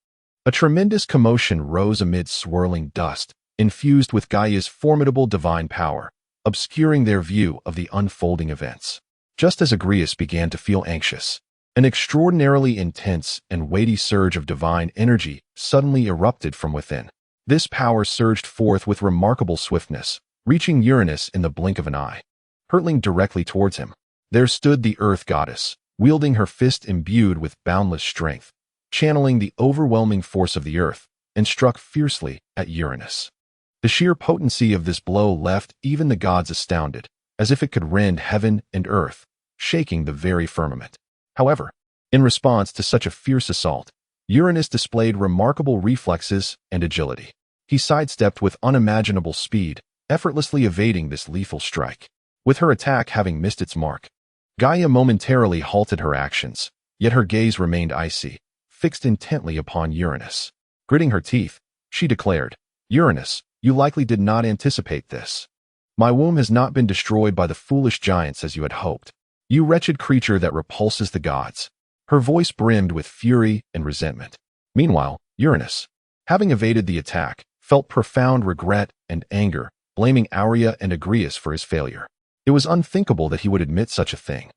A tremendous commotion rose amid swirling dust, infused with Gaia's formidable divine power, obscuring their view of the unfolding events. Just as Agreus began to feel anxious, an extraordinarily intense and weighty surge of divine energy suddenly erupted from within. This power surged forth with remarkable swiftness, reaching Uranus in the blink of an eye. Hurtling directly towards him, there stood the Earth Goddess, wielding her fist imbued with boundless strength, channeling the overwhelming force of the earth, and struck fiercely at Uranus. The sheer potency of this blow left even the gods astounded, as if it could rend heaven and earth, shaking the very firmament. However, in response to such a fierce assault, Uranus displayed remarkable reflexes and agility. He sidestepped with unimaginable speed, effortlessly evading this lethal strike. With her attack having missed its mark, Gaia momentarily halted her actions, yet her gaze remained icy, fixed intently upon Uranus. Gritting her teeth, she declared, "Uranus, you likely did not anticipate this. My womb has not been destroyed by the foolish giants as you had hoped. You wretched creature that repulses the gods." Her voice brimmed with fury and resentment. Meanwhile, Uranus, having evaded the attack, felt profound regret and anger, blaming Aurea and Agares for his failure. It was unthinkable that he would admit such a thing.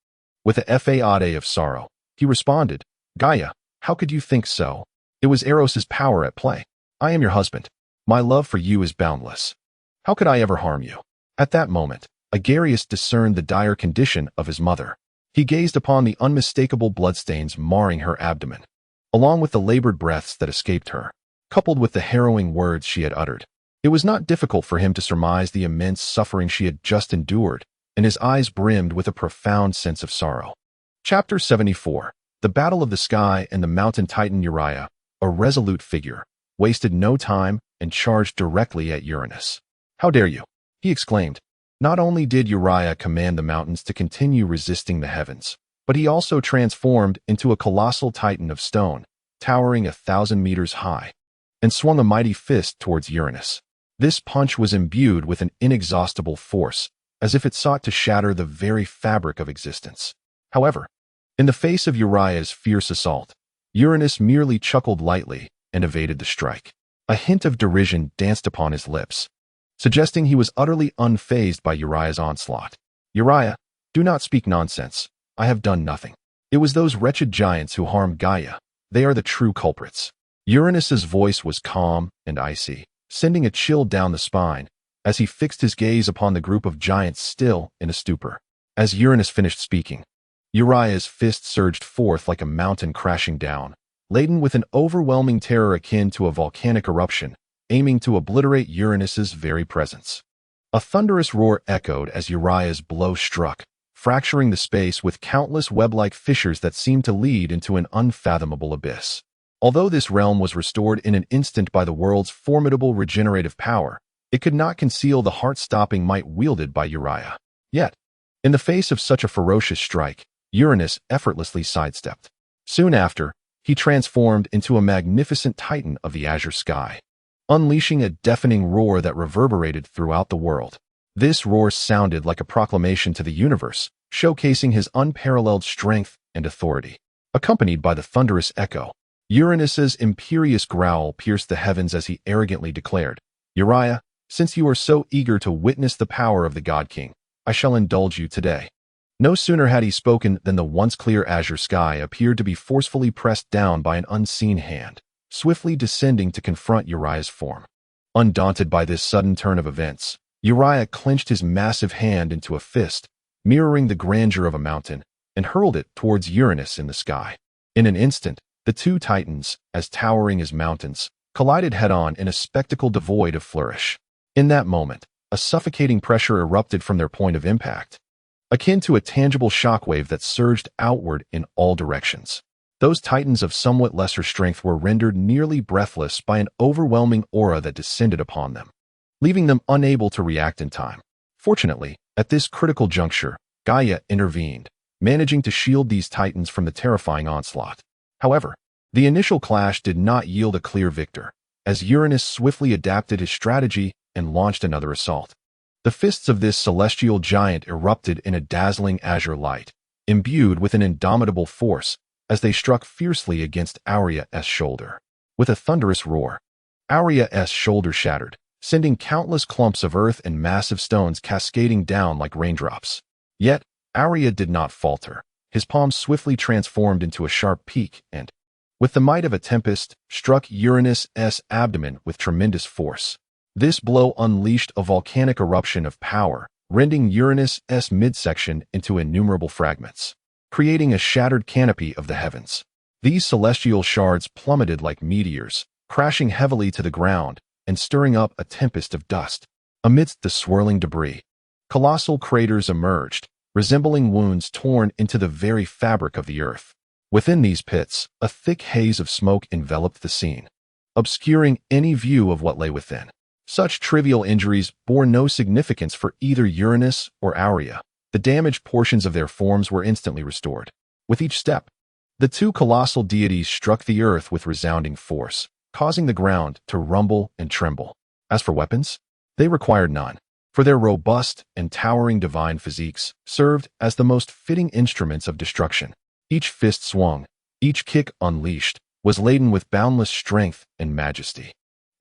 With a fade of sorrow, he responded, "Gaia, how could you think so? It was Eros's power at play. I am your husband. My love for you is boundless. How could I ever harm you?" At that moment, Agares discerned the dire condition of his mother. He gazed upon the unmistakable bloodstains marring her abdomen, along with the labored breaths that escaped her, coupled with the harrowing words she had uttered. It was not difficult for him to surmise the immense suffering she had just endured, and his eyes brimmed with a profound sense of sorrow. Chapter 74. The Battle of the Sky and the Mountain Titan Uriah, a resolute figure, wasted no time and charged directly at Uranus. "How dare you?" he exclaimed. Not only did Uriah command the mountains to continue resisting the heavens, but he also transformed into a colossal titan of stone, towering 1,000 meters high, and swung a mighty fist towards Uranus. This punch was imbued with an inexhaustible force, as if it sought to shatter the very fabric of existence. However, in the face of Uriah's fierce assault, Uranus merely chuckled lightly and evaded the strike. A hint of derision danced upon his lips, suggesting he was utterly unfazed by Uriah's onslaught. "Uriah, do not speak nonsense. I have done nothing. It was those wretched giants who harmed Gaia. They are the true culprits." Uranus's voice was calm and icy, sending a chill down the spine, as he fixed his gaze upon the group of giants still in a stupor. As Uranus finished speaking, Uriah's fist surged forth like a mountain crashing down, laden with an overwhelming terror akin to a volcanic eruption, aiming to obliterate Uranus's very presence. A thunderous roar echoed as Uriah's blow struck, fracturing the space with countless web-like fissures that seemed to lead into an unfathomable abyss. Although this realm was restored in an instant by the world's formidable regenerative power, it could not conceal the heart-stopping might wielded by Uriah. Yet, in the face of such a ferocious strike, Uranus effortlessly sidestepped. Soon after, he transformed into a magnificent titan of the azure sky, unleashing a deafening roar that reverberated throughout the world. This roar sounded like a proclamation to the universe, showcasing his unparalleled strength and authority. Accompanied by the thunderous echo, Uranus's imperious growl pierced the heavens as he arrogantly declared, "Uriah, since you are so eager to witness the power of the God King, I shall indulge you today." No sooner had he spoken than the once clear azure sky appeared to be forcefully pressed down by an unseen hand, swiftly descending to confront Uriah's form. Undaunted by this sudden turn of events, Uriah clenched his massive hand into a fist, mirroring the grandeur of a mountain, and hurled it towards Uranus in the sky. In an instant, the two titans, as towering as mountains, collided head-on in a spectacle devoid of flourish. In that moment, a suffocating pressure erupted from their point of impact, akin to a tangible shockwave that surged outward in all directions. Those titans of somewhat lesser strength were rendered nearly breathless by an overwhelming aura that descended upon them, leaving them unable to react in time. Fortunately, at this critical juncture, Gaia intervened, managing to shield these titans from the terrifying onslaught. However, the initial clash did not yield a clear victor, as Uranus swiftly adapted his strategy and launched another assault. The fists of this celestial giant erupted in a dazzling azure light, imbued with an indomitable force, as they struck fiercely against Aurea's shoulder. With a thunderous roar, Aurea's shoulder shattered, sending countless clumps of earth and massive stones cascading down like raindrops. Yet, Aurea did not falter. His palm swiftly transformed into a sharp peak and, with the might of a tempest, struck Uranus's abdomen with tremendous force. This blow unleashed a volcanic eruption of power, rending Uranus's midsection into innumerable fragments, creating a shattered canopy of the heavens. These celestial shards plummeted like meteors, crashing heavily to the ground and stirring up a tempest of dust. Amidst the swirling debris, Colossal craters emerged, resembling wounds torn into the very fabric of the earth. Within these pits, a thick haze of smoke enveloped the scene, obscuring any view of what lay within. Such trivial injuries bore no significance for either Uranus or Aurea. The damaged portions of their forms were instantly restored. With each step, the two colossal deities struck the earth with resounding force, causing the ground to rumble and tremble. As for weapons, they required none, for their robust and towering divine physiques served as the most fitting instruments of destruction. Each fist swung, each kick unleashed, was laden with boundless strength and majesty.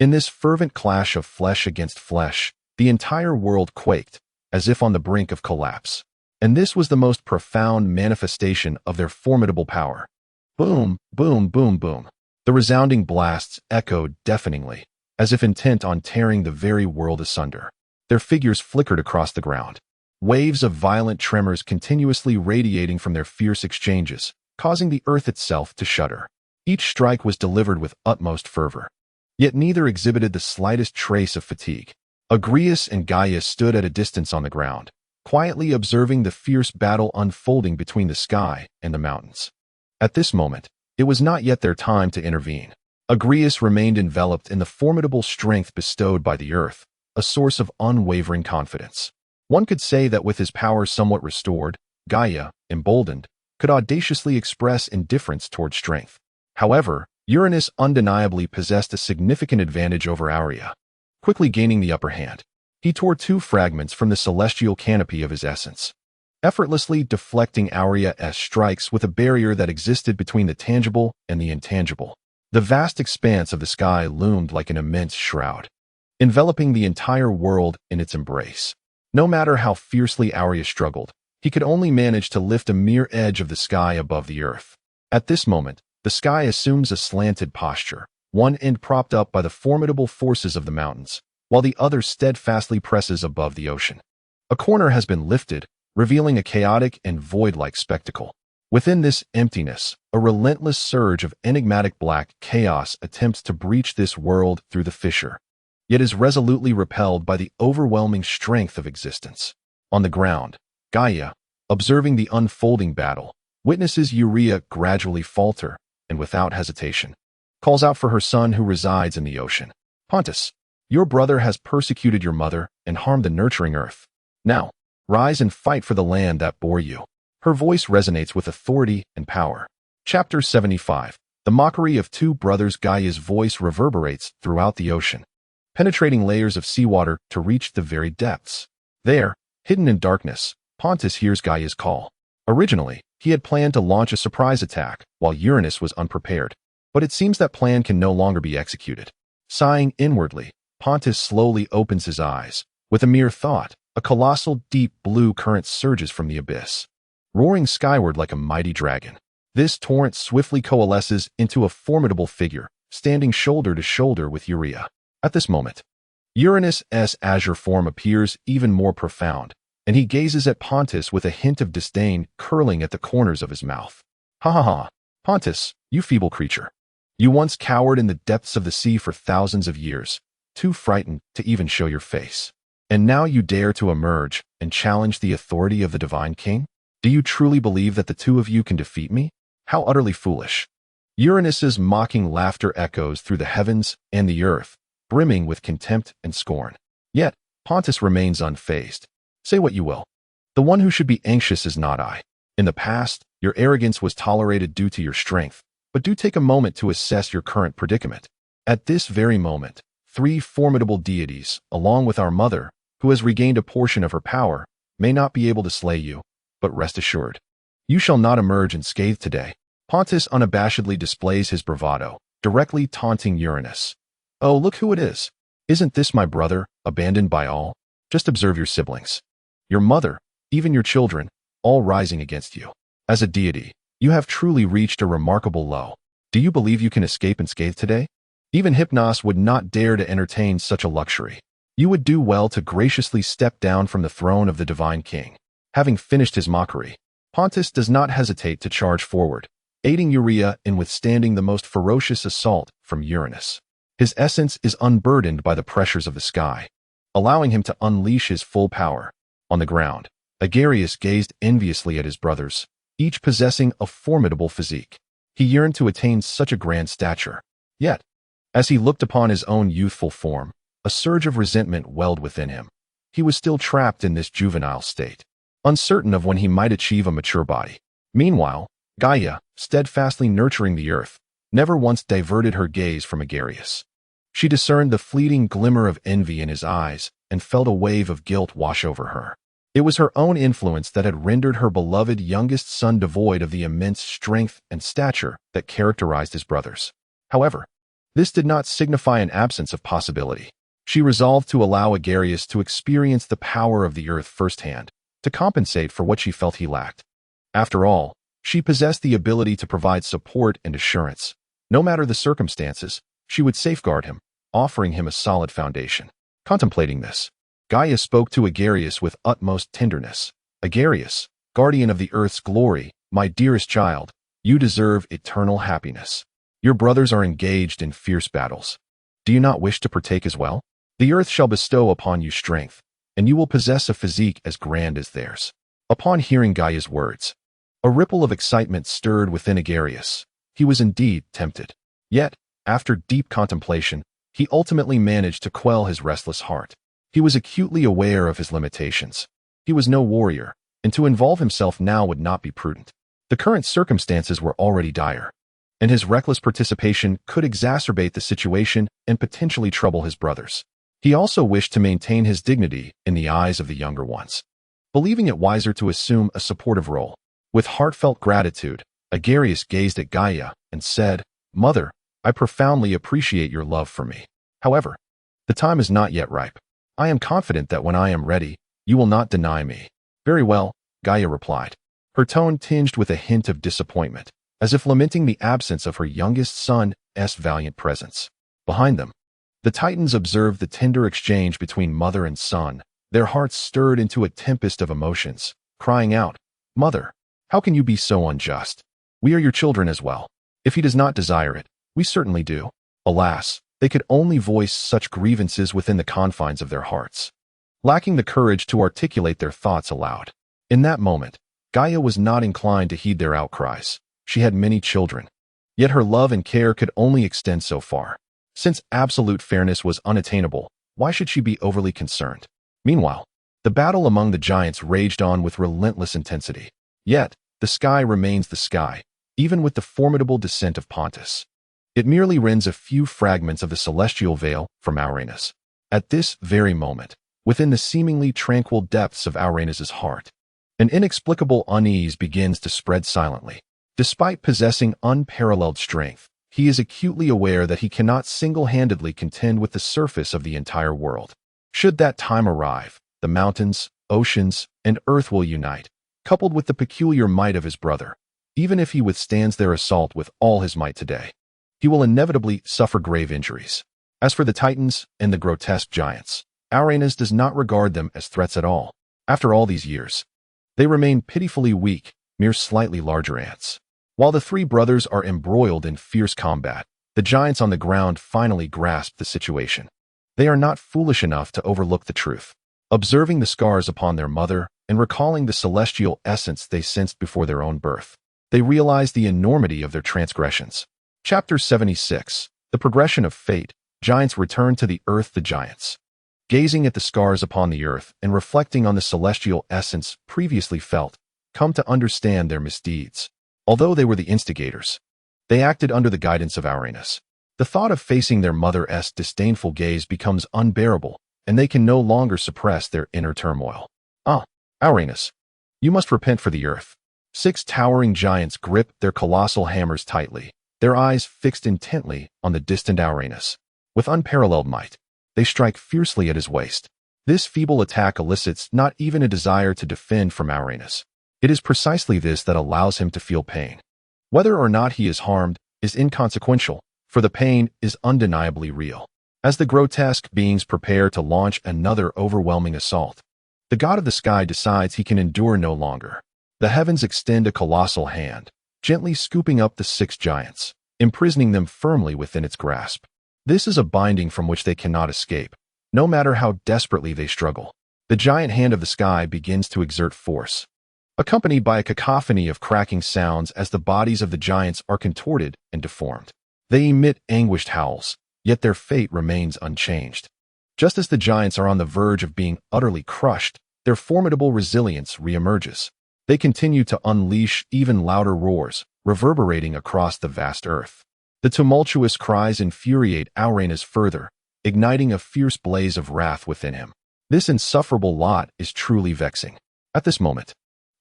In this fervent clash of flesh against flesh, the entire world quaked, as if on the brink of collapse. And this was the most profound manifestation of their formidable power. Boom, boom, boom, boom. The resounding blasts echoed deafeningly, as if intent on tearing the very world asunder. Their figures flickered across the ground, waves of violent tremors continuously radiating from their fierce exchanges, causing the earth itself to shudder. Each strike was delivered with utmost fervor, yet neither exhibited the slightest trace of fatigue. Agares and Gaia stood at a distance on the ground, quietly observing the fierce battle unfolding between the sky and the mountains. At this moment, it was not yet their time to intervene. Agares remained enveloped in the formidable strength bestowed by the earth, a source of unwavering confidence. One could say that with his powers somewhat restored, Gaia, emboldened, could audaciously express indifference toward strength. However, Uranus undeniably possessed a significant advantage over Aurea. Quickly gaining the upper hand, he tore two fragments from the celestial canopy of his essence, effortlessly deflecting Aurea's strikes with a barrier that existed between the tangible and the intangible. The vast expanse of the sky loomed like an immense shroud, enveloping the entire world in its embrace. No matter how fiercely Aurea struggled, he could only manage to lift a mere edge of the sky above the earth. At this moment, the sky assumes a slanted posture, one end propped up by the formidable forces of the mountains, while the other steadfastly presses above the ocean. A corner has been lifted, revealing a chaotic and void-like spectacle. Within this emptiness, a relentless surge of enigmatic black chaos attempts to breach this world through the fissure, yet is resolutely repelled by the overwhelming strength of existence. On the ground, Gaia, observing the unfolding battle, witnesses Urea gradually falter, and without hesitation, calls out for her son who resides in the ocean. Pontus, your brother has persecuted your mother and harmed the nurturing earth. Now, rise and fight for the land that bore you. Her voice resonates with authority and power. Chapter 75. The mockery of two brothers. Gaia's voice reverberates throughout the ocean, penetrating layers of seawater to reach the very depths. There, hidden in darkness, Pontus hears Gaia's call. Originally, he had planned to launch a surprise attack while Uranus was unprepared, but it seems that plan can no longer be executed. Sighing inwardly, Pontus slowly opens his eyes. With a mere thought, a colossal deep blue current surges from the abyss, roaring skyward like a mighty dragon. This torrent swiftly coalesces into a formidable figure, standing shoulder to shoulder with Urea. At this moment, Uranus's azure form appears even more profound, and he gazes at Pontus with a hint of disdain curling at the corners of his mouth. Ha ha ha, Pontus, you feeble creature. You once cowered in the depths of the sea for thousands of years, too frightened to even show your face. And now you dare to emerge and challenge the authority of the divine king? Do you truly believe that the two of you can defeat me? How utterly foolish. Uranus's mocking laughter echoes through the heavens and the earth, brimming with contempt and scorn. Yet, Pontus remains unfazed. Say what you will. The one who should be anxious is not I. In the past, your arrogance was tolerated due to your strength, but do take a moment to assess your current predicament. At this very moment, three formidable deities, along with our mother, who has regained a portion of her power, may not be able to slay you, but rest assured, you shall not emerge unscathed today. Pontus unabashedly displays his bravado, directly taunting Uranus. Oh, look who it is. Isn't this my brother, abandoned by all? Just observe your siblings. Your mother, even your children, all rising against you. As a deity, you have truly reached a remarkable low. Do you believe you can escape unscathed today? Even Hypnos would not dare to entertain such a luxury. You would do well to graciously step down from the throne of the divine king. Having finished his mockery, Pontus does not hesitate to charge forward, aiding Urea in withstanding the most ferocious assault from Uranus. His essence is unburdened by the pressures of the sky, allowing him to unleash his full power. On the ground, Agares gazed enviously at his brothers, each possessing a formidable physique. He yearned to attain such a grand stature. Yet, as he looked upon his own youthful form, a surge of resentment welled within him. He was still trapped in this juvenile state, uncertain of when he might achieve a mature body. Meanwhile, Gaia, steadfastly nurturing the earth, never once diverted her gaze from Agares. She discerned the fleeting glimmer of envy in his eyes and felt a wave of guilt wash over her. It was her own influence that had rendered her beloved youngest son devoid of the immense strength and stature that characterized his brothers. However, this did not signify an absence of possibility. She resolved to allow Agares to experience the power of the earth firsthand, to compensate for what she felt he lacked. After all, she possessed the ability to provide support and assurance. No matter the circumstances, she would safeguard him, offering him a solid foundation. Contemplating this, Gaia spoke to Agares with utmost tenderness. Agares, guardian of the earth's glory, my dearest child, you deserve eternal happiness. Your brothers are engaged in fierce battles. Do you not wish to partake as well? The earth shall bestow upon you strength, and you will possess a physique as grand as theirs. Upon hearing Gaia's words, a ripple of excitement stirred within Agares. He was indeed tempted. Yet, after deep contemplation, he ultimately managed to quell his restless heart. He was acutely aware of his limitations. He was no warrior, and to involve himself now would not be prudent. The current circumstances were already dire, and his reckless participation could exacerbate the situation and potentially trouble his brothers. He also wished to maintain his dignity in the eyes of the younger ones, believing it wiser to assume a supportive role. With heartfelt gratitude, Agares gazed at Gaia and said, "Mother, I profoundly appreciate your love for me. However, the time is not yet ripe. I am confident that when I am ready, you will not deny me." "Very well," Gaia replied, her tone tinged with a hint of disappointment, as if lamenting the absence of her youngest son's valiant presence. Behind them, the Titans observed the tender exchange between mother and son. Their hearts stirred into a tempest of emotions, crying out, "Mother, how can you be so unjust? We are your children as well. If he does not desire it, we certainly do." Alas, they could only voice such grievances within the confines of their hearts, lacking the courage to articulate their thoughts aloud. In that moment, Gaia was not inclined to heed their outcries. She had many children, yet her love and care could only extend so far. Since absolute fairness was unattainable, why should she be overly concerned? Meanwhile, the battle among the giants raged on with relentless intensity. Yet, the sky remains the sky, even with the formidable descent of Pontus. It merely rends a few fragments of the celestial veil from Uranus. At this very moment, within the seemingly tranquil depths of Uranus's heart, an inexplicable unease begins to spread silently. Despite possessing unparalleled strength, he is acutely aware that he cannot single-handedly contend with the surface of the entire world. Should that time arrive, the mountains, oceans, and earth will unite, coupled with the peculiar might of his brother. Even if he withstands their assault with all his might today, he will inevitably suffer grave injuries. As for the Titans and the grotesque giants, Uranus does not regard them as threats at all. After all these years, they remain pitifully weak, mere slightly larger ants. While the three brothers are embroiled in fierce combat, the giants on the ground finally grasp the situation. They are not foolish enough to overlook the truth. Observing the scars upon their mother and recalling the celestial essence they sensed before their own birth, they realize the enormity of their transgressions. Chapter 76. The Progression of Fate. Giants return to the earth. The giants, gazing at the scars upon the earth and reflecting on the celestial essence previously felt, come to understand their misdeeds. Although they were the instigators, they acted under the guidance of Uranus. The thought of facing their mother's disdainful gaze becomes unbearable, and they can no longer suppress their inner turmoil. Uranus, you must repent for the earth. 6 towering giants grip their colossal hammers tightly, their eyes fixed intently on the distant Uranus. With unparalleled might, they strike fiercely at his waist. This feeble attack elicits not even a desire to defend from Uranus. It is precisely this that allows him to feel pain. Whether or not he is harmed is inconsequential, for the pain is undeniably real. As the grotesque beings prepare to launch another overwhelming assault, the god of the sky decides he can endure no longer. The heavens extend a colossal hand, gently scooping up the 6 giants, imprisoning them firmly within its grasp. This is a binding from which they cannot escape, no matter how desperately they struggle. The giant hand of the sky begins to exert force, accompanied by a cacophony of cracking sounds as the bodies of the giants are contorted and deformed. They emit anguished howls, yet their fate remains unchanged. Just as the giants are on the verge of being utterly crushed, their formidable resilience reemerges. They continue to unleash even louder roars, reverberating across the vast earth. The tumultuous cries infuriate Uranus further, igniting a fierce blaze of wrath within him. This insufferable lot is truly vexing. At this moment,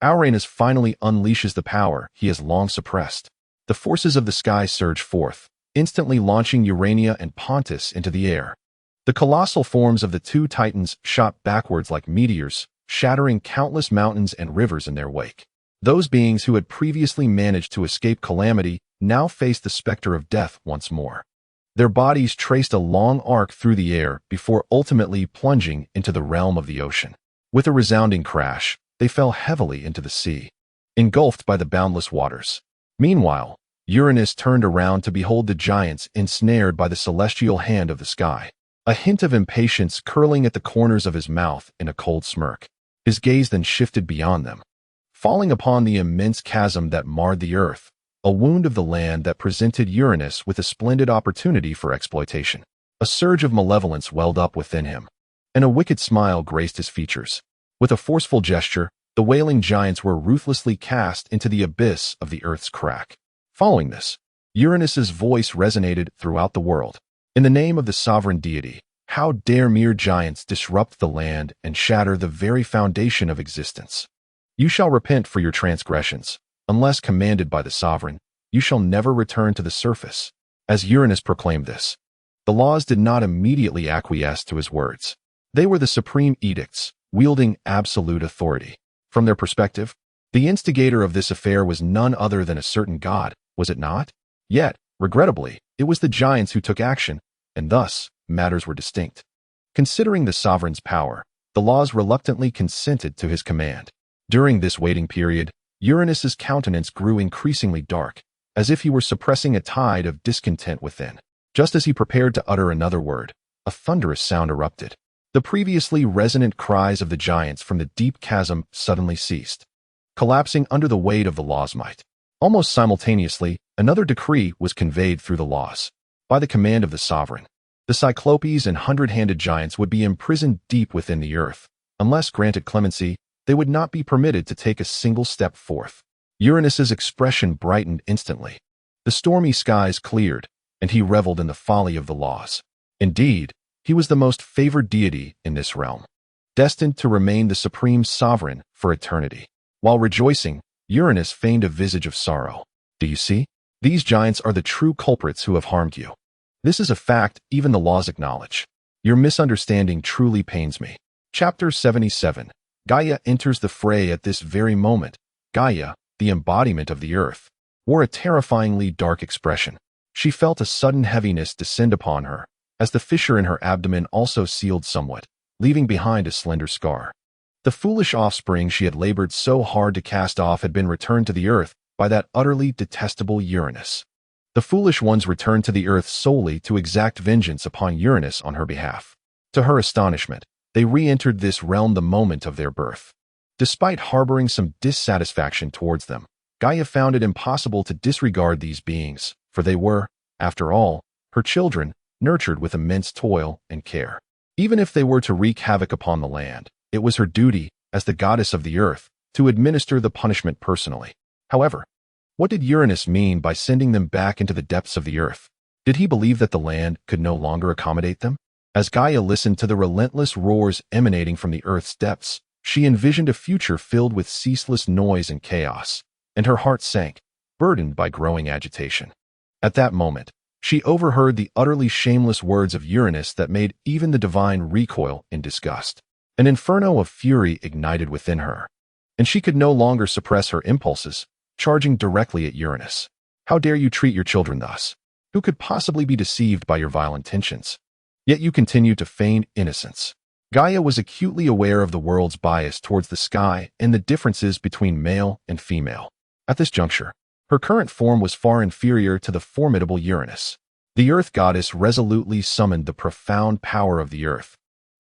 Uranus finally unleashes the power he has long suppressed. The forces of the sky surge forth, instantly launching Urania and Pontus into the air. The colossal forms of the two titans shot backwards like meteors, shattering countless mountains and rivers in their wake. Those beings who had previously managed to escape calamity now faced the specter of death once more. Their bodies traced a long arc through the air before ultimately plunging into the realm of the ocean. With a resounding crash, they fell heavily into the sea, engulfed by the boundless waters. Meanwhile, Uranus turned around to behold the giants ensnared by the celestial hand of the sky, a hint of impatience curling at the corners of his mouth in a cold smirk. His gaze then shifted beyond them, falling upon the immense chasm that marred the earth, a wound of the land that presented Uranus with a splendid opportunity for exploitation. A surge of malevolence welled up within him, and a wicked smile graced his features. With a forceful gesture, the wailing giants were ruthlessly cast into the abyss of the earth's crack. Following this, Uranus's voice resonated throughout the world. In the name of the sovereign deity, how dare mere giants disrupt the land and shatter the very foundation of existence? You shall repent for your transgressions. Unless commanded by the sovereign, you shall never return to the surface. As Uranus proclaimed this, the laws did not immediately acquiesce to his words. They were the supreme edicts, wielding absolute authority. From their perspective, the instigator of this affair was none other than a certain god, was it not? Yet, regrettably, it was the giants who took action, and thus, matters were distinct. Considering the sovereign's power, the laws reluctantly consented to his command. During this waiting period, Uranus's countenance grew increasingly dark, as if he were suppressing a tide of discontent within. Just as he prepared to utter another word, a thunderous sound erupted. The previously resonant cries of the giants from the deep chasm suddenly ceased, collapsing under the weight of the law's might. Almost simultaneously, another decree was conveyed through the laws. By the command of the sovereign, the Cyclopes and hundred-handed giants would be imprisoned deep within the earth. Unless granted clemency, they would not be permitted to take a single step forth. Uranus's expression brightened instantly. The stormy skies cleared, and he reveled in the folly of the laws. Indeed, he was the most favored deity in this realm, destined to remain the supreme sovereign for eternity. While rejoicing, Uranus feigned a visage of sorrow. Do you see? These giants are the true culprits who have harmed you. This is a fact even the laws acknowledge. Your misunderstanding truly pains me. Chapter 77. Gaia enters the fray at this very moment. Gaia, the embodiment of the earth, wore a terrifyingly dark expression. She felt a sudden heaviness descend upon her, as the fissure in her abdomen also sealed somewhat, leaving behind a slender scar. The foolish offspring she had labored so hard to cast off had been returned to the earth by that utterly detestable Uranus. The foolish ones returned to the earth solely to exact vengeance upon Uranus on her behalf. To her astonishment, they re-entered this realm the moment of their birth. Despite harboring some dissatisfaction towards them, Gaia found it impossible to disregard these beings, for they were, after all, her children, nurtured with immense toil and care. Even if they were to wreak havoc upon the land, it was her duty, as the goddess of the earth, to administer the punishment personally. However, what did Uranus mean by sending them back into the depths of the earth? Did he believe that the land could no longer accommodate them? As Gaia listened to the relentless roars emanating from the earth's depths, she envisioned a future filled with ceaseless noise and chaos, and her heart sank, burdened by growing agitation. At that moment, she overheard the utterly shameless words of Uranus that made even the divine recoil in disgust. An inferno of fury ignited within her, and she could no longer suppress her impulses, charging directly at Uranus. How dare you treat your children thus? Who could possibly be deceived by your vile intentions? Yet you continue to feign innocence. Gaia was acutely aware of the world's bias towards the sky and the differences between male and female. At this juncture, her current form was far inferior to the formidable Uranus. The earth goddess resolutely summoned the profound power of the earth,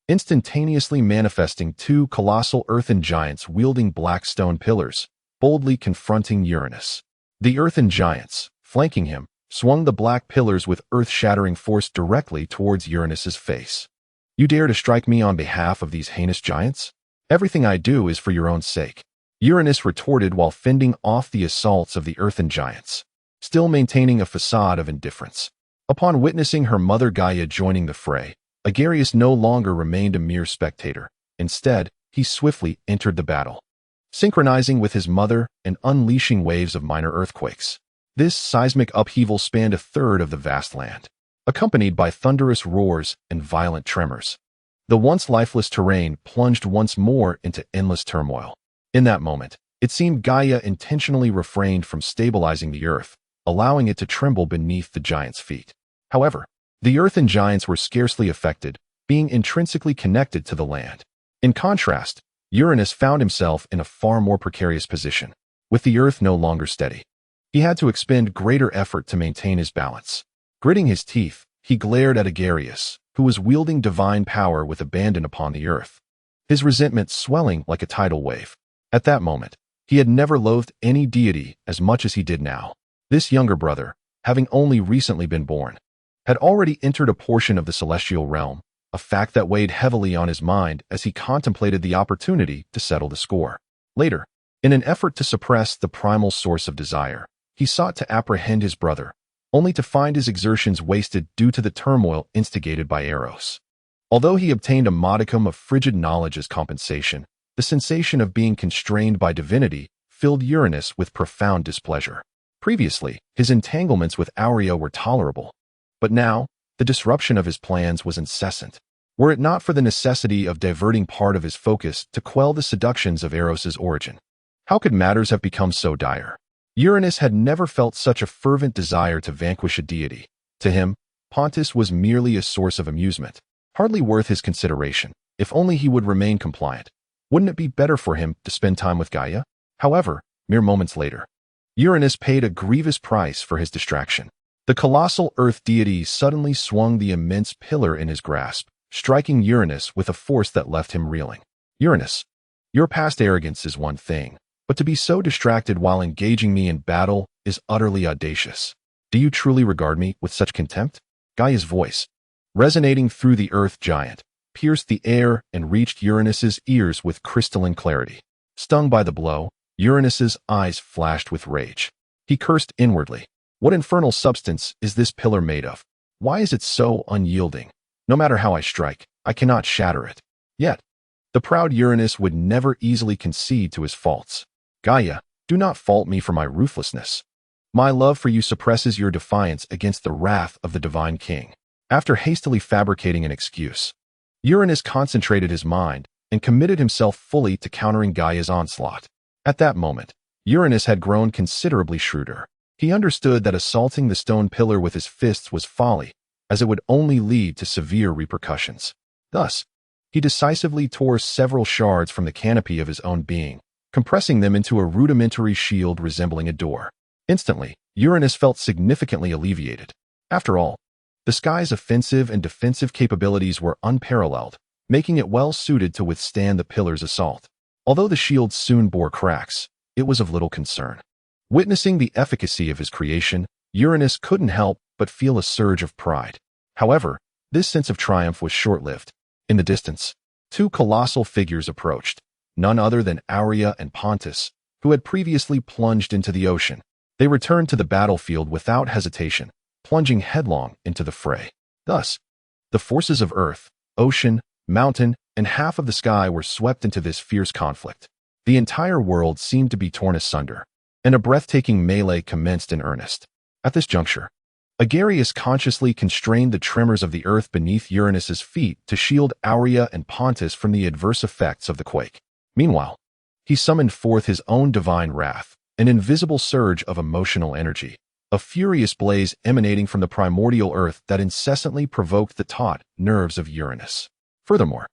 instantaneously manifesting two colossal earthen giants wielding black stone pillars, boldly confronting Uranus. The earthen giants, flanking him, swung the black pillars with earth-shattering force directly towards Uranus's face. "You dare to strike me on behalf of these heinous giants? Everything I do is for your own sake," Uranus retorted while fending off the assaults of the earthen giants, still maintaining a facade of indifference. Upon witnessing her mother Gaia joining the fray, Agares no longer remained a mere spectator. Instead, he swiftly entered the battle, synchronizing with his mother and unleashing waves of minor earthquakes. This seismic upheaval spanned a third of the vast land, accompanied by thunderous roars and violent tremors. The once lifeless terrain plunged once more into endless turmoil. In that moment, it seemed Gaia intentionally refrained from stabilizing the earth, allowing it to tremble beneath the giants' feet. However, the earthen giants were scarcely affected, being intrinsically connected to the land. In contrast, Uranus found himself in a far more precarious position, with the earth no longer steady. He had to expend greater effort to maintain his balance. Gritting his teeth, he glared at Agares, who was wielding divine power with abandon upon the earth, his resentment swelling like a tidal wave. At that moment, he had never loathed any deity as much as he did now. This younger brother, having only recently been born, had already entered a portion of the celestial realm, a fact that weighed heavily on his mind as he contemplated the opportunity to settle the score. Later, in an effort to suppress the primal source of desire, he sought to apprehend his brother, only to find his exertions wasted due to the turmoil instigated by Eros. Although he obtained a modicum of frigid knowledge as compensation, the sensation of being constrained by divinity filled Uranus with profound displeasure. Previously, his entanglements with Aurea were tolerable, but now, the disruption of his plans was incessant. Were it not for the necessity of diverting part of his focus to quell the seductions of Eros's origin, how could matters have become so dire? Uranus had never felt such a fervent desire to vanquish a deity. To him, Pontus was merely a source of amusement, hardly worth his consideration. If only he would remain compliant. Wouldn't it be better for him to spend time with Gaia? However, mere moments later, Uranus paid a grievous price for his distraction. The colossal earth deity suddenly swung the immense pillar in his grasp, striking Uranus with a force that left him reeling. "Uranus, your past arrogance is one thing, but to be so distracted while engaging me in battle is utterly audacious. Do you truly regard me with such contempt?" Gaia's voice, resonating through the earth giant, pierced the air and reached Uranus's ears with crystalline clarity. Stung by the blow, Uranus's eyes flashed with rage. He cursed inwardly. What infernal substance is this pillar made of? Why is it so unyielding? No matter how I strike, I cannot shatter it. Yet, the proud Uranus would never easily concede to his faults. "Gaia, do not fault me for my ruthlessness. My love for you suppresses your defiance against the wrath of the divine king." After hastily fabricating an excuse, Uranus concentrated his mind and committed himself fully to countering Gaia's onslaught. At that moment, Uranus had grown considerably shrewder. He understood that assaulting the stone pillar with his fists was folly, as it would only lead to severe repercussions. Thus, he decisively tore several shards from the canopy of his own being, compressing them into a rudimentary shield resembling a door. Instantly, Uranus felt significantly alleviated. After all, the sky's offensive and defensive capabilities were unparalleled, making it well suited to withstand the pillar's assault. Although the shield soon bore cracks, it was of little concern. Witnessing the efficacy of his creation, Uranus couldn't help but feel a surge of pride. However, this sense of triumph was short-lived. In the distance, two colossal figures approached, none other than Aurea and Pontus, who had previously plunged into the ocean. They returned to the battlefield without hesitation, plunging headlong into the fray. Thus, the forces of earth, ocean, mountain, and half of the sky were swept into this fierce conflict. The entire world seemed to be torn asunder, and a breathtaking melee commenced in earnest. At this juncture, Agares consciously constrained the tremors of the earth beneath Uranus's feet to shield Aurea and Pontus from the adverse effects of the quake. Meanwhile, he summoned forth his own divine wrath, an invisible surge of emotional energy, a furious blaze emanating from the primordial earth that incessantly provoked the taut nerves of Uranus. Furthermore,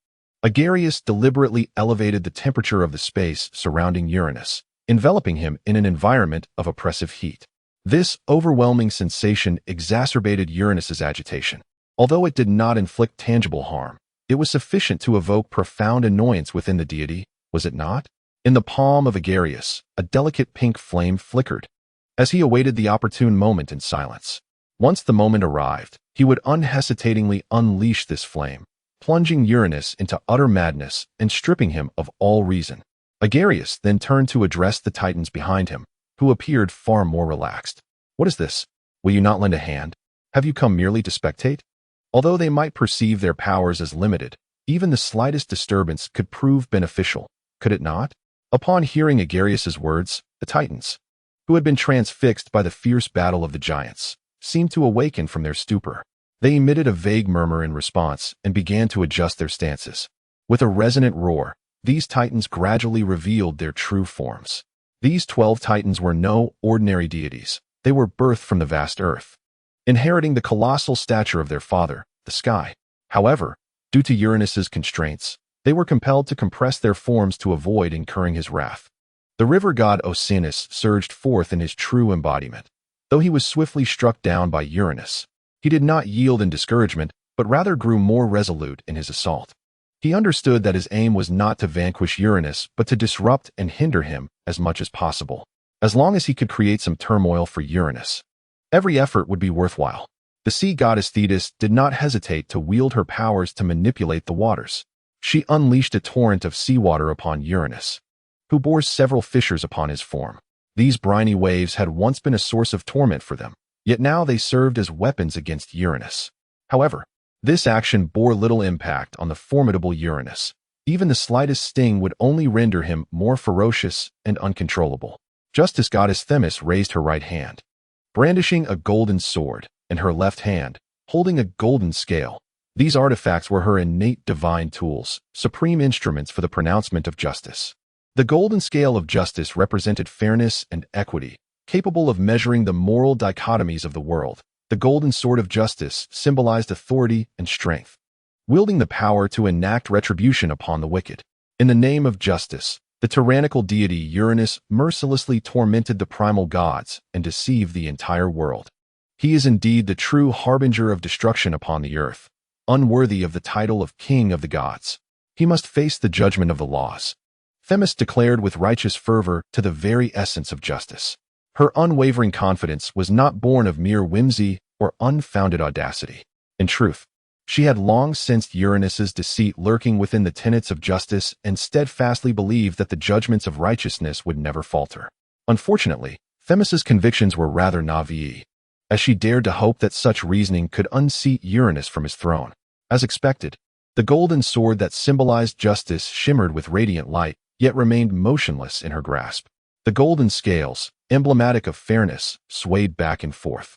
Agares deliberately elevated the temperature of the space surrounding Uranus, enveloping him in an environment of oppressive heat. This overwhelming sensation exacerbated Uranus's agitation. Although it did not inflict tangible harm, It was sufficient to evoke profound annoyance within the deity, was it not? In the palm of Agares, a delicate pink flame flickered, as he awaited the opportune moment in silence. Once the moment arrived, he would unhesitatingly unleash this flame, plunging Uranus into utter madness and stripping him of all reason. Agares then turned to address the titans behind him, who appeared far more relaxed. What is this? Will you not lend a hand? Have you come merely to spectate? Although they might perceive their powers as limited, even the slightest disturbance could prove beneficial, could it not? Upon hearing Agares' words, the titans, who had been transfixed by the fierce battle of the giants, seemed to awaken from their stupor. They emitted a vague murmur in response and began to adjust their stances. With a resonant roar, these titans gradually revealed their true forms. These 12 titans were no ordinary deities. They were birthed from the vast earth, inheriting the colossal stature of their father, the sky. However, due to Uranus's constraints, they were compelled to compress their forms to avoid incurring his wrath. The river god Oceanus surged forth in his true embodiment. Though he was swiftly struck down by Uranus, he did not yield in discouragement, but rather grew more resolute in his assault. He understood that his aim was not to vanquish Uranus, but to disrupt and hinder him as much as possible. As long as he could create some turmoil for Uranus, every effort would be worthwhile. The sea goddess Thetis did not hesitate to wield her powers to manipulate the waters. She unleashed a torrent of seawater upon Uranus, who bore several fissures upon his form. These briny waves had once been a source of torment for them, yet now they served as weapons against Uranus. However, this action bore little impact on the formidable Uranus. Even the slightest sting would only render him more ferocious and uncontrollable. Justice goddess Themis raised her right hand, brandishing a golden sword, and her left hand, holding a golden scale. These artifacts were her innate divine tools, supreme instruments for the pronouncement of justice. The golden scale of justice represented fairness and equity, capable of measuring the moral dichotomies of the world. The golden sword of justice symbolized authority and strength, wielding the power to enact retribution upon the wicked. In the name of justice, the tyrannical deity Uranus mercilessly tormented the primal gods and deceived the entire world. He is indeed the true harbinger of destruction upon the earth, unworthy of the title of king of the gods. He must face the judgment of the laws. Themis declared with righteous fervor to the very essence of justice. Her unwavering confidence was not born of mere whimsy or unfounded audacity. In truth, she had long sensed Uranus's deceit lurking within the tenets of justice and steadfastly believed that the judgments of righteousness would never falter. Unfortunately, Themis's convictions were rather naive, as she dared to hope that such reasoning could unseat Uranus from his throne. As expected, the golden sword that symbolized justice shimmered with radiant light, yet remained motionless in her grasp. The golden scales, emblematic of fairness, swayed back and forth.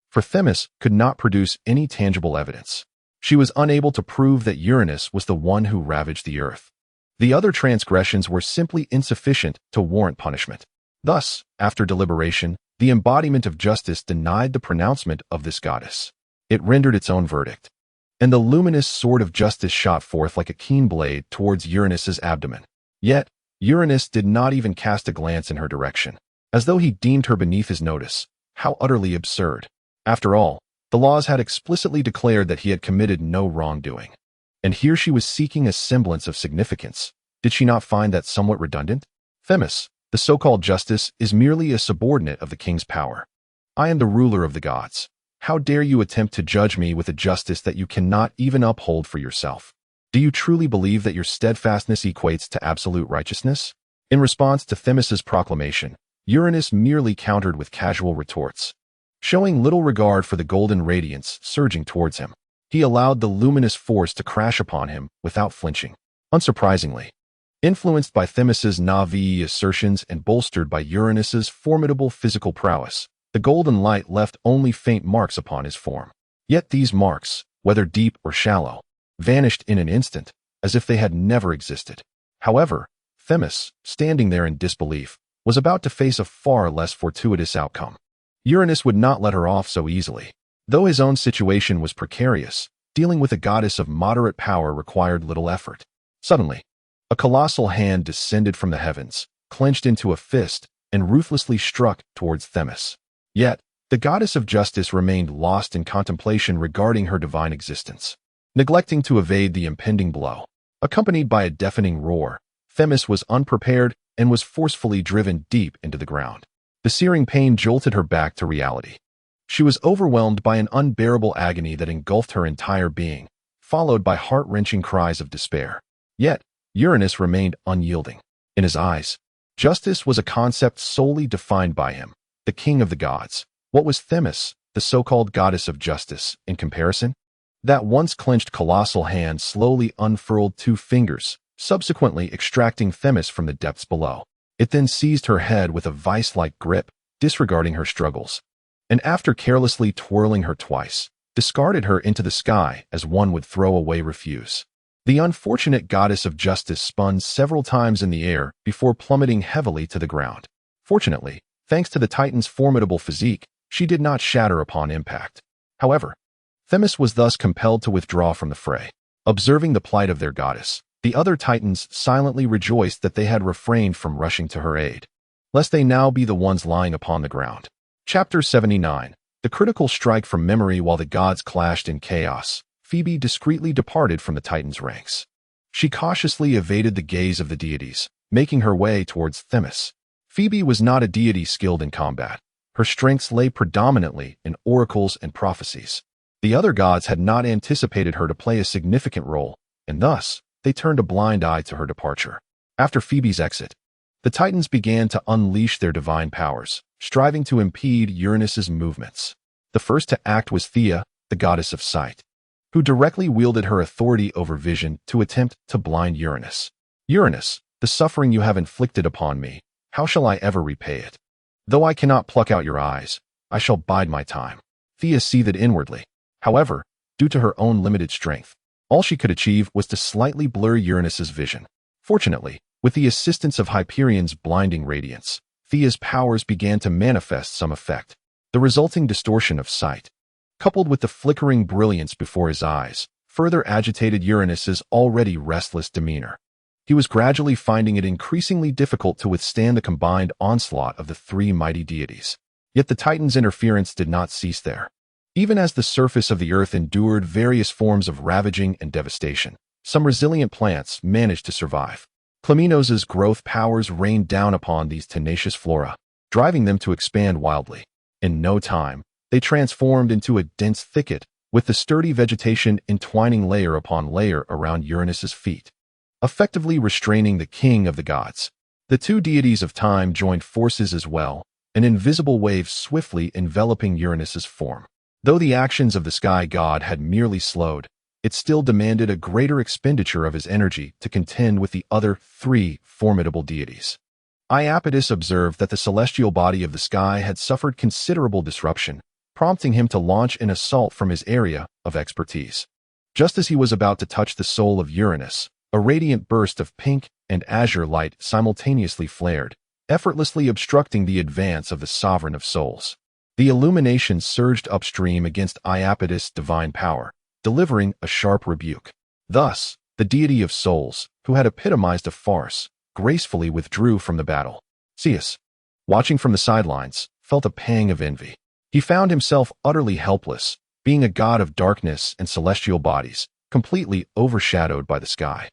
For Themis could not produce any tangible evidence. She was unable to prove that Uranus was the one who ravaged the earth. The other transgressions were simply insufficient to warrant punishment. Thus, after deliberation, the embodiment of justice denied the pronouncement of this goddess. It rendered its own verdict, and the luminous sword of justice shot forth like a keen blade towards Uranus's abdomen. Yet, Uranus did not even cast a glance in her direction, as though he deemed her beneath his notice. How utterly absurd. After all, the laws had explicitly declared that he had committed no wrongdoing. And here she was seeking a semblance of significance. Did she not find that somewhat redundant? Themis, the so-called justice, is merely a subordinate of the king's power. I am the ruler of the gods. How dare you attempt to judge me with a justice that you cannot even uphold for yourself? Do you truly believe that your steadfastness equates to absolute righteousness? In response to Themis's proclamation, Uranus merely countered with casual retorts. Showing little regard for the golden radiance surging towards him, he allowed the luminous force to crash upon him without flinching. Unsurprisingly, influenced by Themis's naive assertions and bolstered by Uranus's formidable physical prowess, the golden light left only faint marks upon his form. Yet these marks, whether deep or shallow, vanished in an instant, as if they had never existed. However, Themis, standing there in disbelief, was about to face a far less fortuitous outcome. Uranus would not let her off so easily. Though his own situation was precarious, dealing with a goddess of moderate power required little effort. Suddenly, a colossal hand descended from the heavens, clenched into a fist, and ruthlessly struck towards Themis. Yet, the goddess of justice remained lost in contemplation regarding her divine existence. neglecting to evade the impending blow. Accompanied by a deafening roar, Themis was unprepared and was forcefully driven deep into the ground. The searing pain jolted her back to reality. She was overwhelmed by an unbearable agony that engulfed her entire being, followed by heart-wrenching cries of despair. Yet, Uranus remained unyielding. In his eyes, justice was a concept solely defined by him, the king of the gods. What was Themis, the so-called goddess of justice, in comparison? That once clenched colossal hand slowly unfurled 2 fingers, subsequently extracting Themis from the depths below. It then seized her head with a vice-like grip, disregarding her struggles, and after carelessly twirling her twice, discarded her into the sky as one would throw away refuse. The unfortunate goddess of justice spun several times in the air before plummeting heavily to the ground. Fortunately, thanks to the Titan's formidable physique, she did not shatter upon impact. However, Themis was thus compelled to withdraw from the fray. Observing the plight of their goddess, the other Titans silently rejoiced that they had refrained from rushing to her aid, lest they now be the ones lying upon the ground. Chapter 79. The critical strike from memory. While the gods clashed in chaos, Phoebe discreetly departed from the Titans' ranks. She cautiously evaded the gaze of the deities, making her way towards Themis. Phoebe was not a deity skilled in combat. Her strengths lay predominantly in oracles and prophecies. The other gods had not anticipated her to play a significant role, and thus, they turned a blind eye to her departure. After Phoebe's exit, the Titans began to unleash their divine powers, striving to impede Uranus's movements. The first to act was Theia, the goddess of sight, who directly wielded her authority over vision to attempt to blind Uranus. Uranus, the suffering you have inflicted upon me, how shall I ever repay it? Though I cannot pluck out your eyes, I shall bide my time. Theia seethed inwardly. However, due to her own limited strength, all she could achieve was to slightly blur Uranus's vision. Fortunately, with the assistance of Hyperion's blinding radiance, Theia's powers began to manifest some effect. The resulting distortion of sight, coupled with the flickering brilliance before his eyes, further agitated Uranus's already restless demeanor. He was gradually finding it increasingly difficult to withstand the combined onslaught of the 3 mighty deities. Yet the Titans' interference did not cease there. Even as the surface of the earth endured various forms of ravaging and devastation, some resilient plants managed to survive. Cleminos's growth powers rained down upon these tenacious flora, driving them to expand wildly. In no time, they transformed into a dense thicket, with the sturdy vegetation entwining layer upon layer around Uranus's feet, effectively restraining the king of the gods. The 2 deities of time joined forces as well, an invisible wave swiftly enveloping Uranus's form. Though the actions of the sky god had merely slowed, it still demanded a greater expenditure of his energy to contend with the other 3 formidable deities. Iapetus observed that the celestial body of the sky had suffered considerable disruption, prompting him to launch an assault from his area of expertise. Just as he was about to touch the soul of Uranus, a radiant burst of pink and azure light simultaneously flared, effortlessly obstructing the advance of the sovereign of souls. The illumination surged upstream against Iapetus' divine power, delivering a sharp rebuke. Thus, the deity of souls, who had epitomized a farce, gracefully withdrew from the battle. Zeus, watching from the sidelines, felt a pang of envy. He found himself utterly helpless, being a god of darkness and celestial bodies, completely overshadowed by the sky.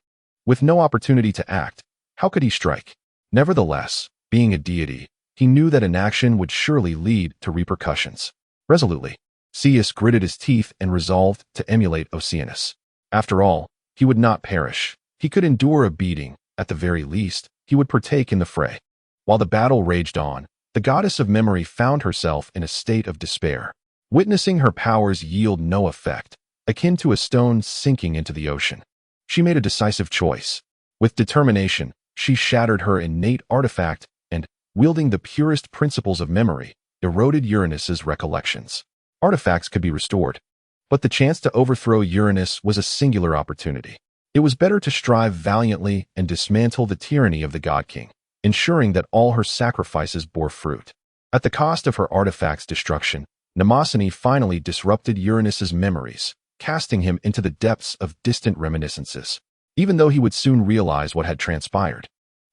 With no opportunity to act, how could he strike? Nevertheless, being a deity, he knew that inaction would surely lead to repercussions. Resolutely, Zeus gritted his teeth and resolved to emulate Oceanus. After all, he would not perish. He could endure a beating. At the very least, he would partake in the fray. While the battle raged on, the goddess of memory found herself in a state of despair. Witnessing her powers yield no effect, akin to a stone sinking into the ocean, she made a decisive choice. With determination, she shattered her innate artifact and, wielding the purest principles of memory, eroded Uranus's recollections. Artifacts could be restored, but the chance to overthrow Uranus was a singular opportunity. It was better to strive valiantly and dismantle the tyranny of the God King, ensuring that all her sacrifices bore fruit. At the cost of her artifact's destruction, Mnemosyne finally disrupted Uranus's memories, casting him into the depths of distant reminiscences. Even though he would soon realize what had transpired,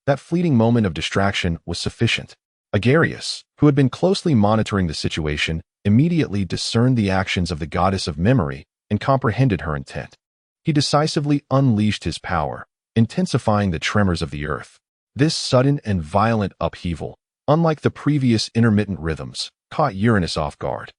that fleeting moment of distraction was sufficient. Agares, who had been closely monitoring the situation, immediately discerned the actions of the goddess of memory and comprehended her intent. He decisively unleashed his power, intensifying the tremors of the earth. This sudden and violent upheaval, unlike the previous intermittent rhythms, caught Uranus off guard,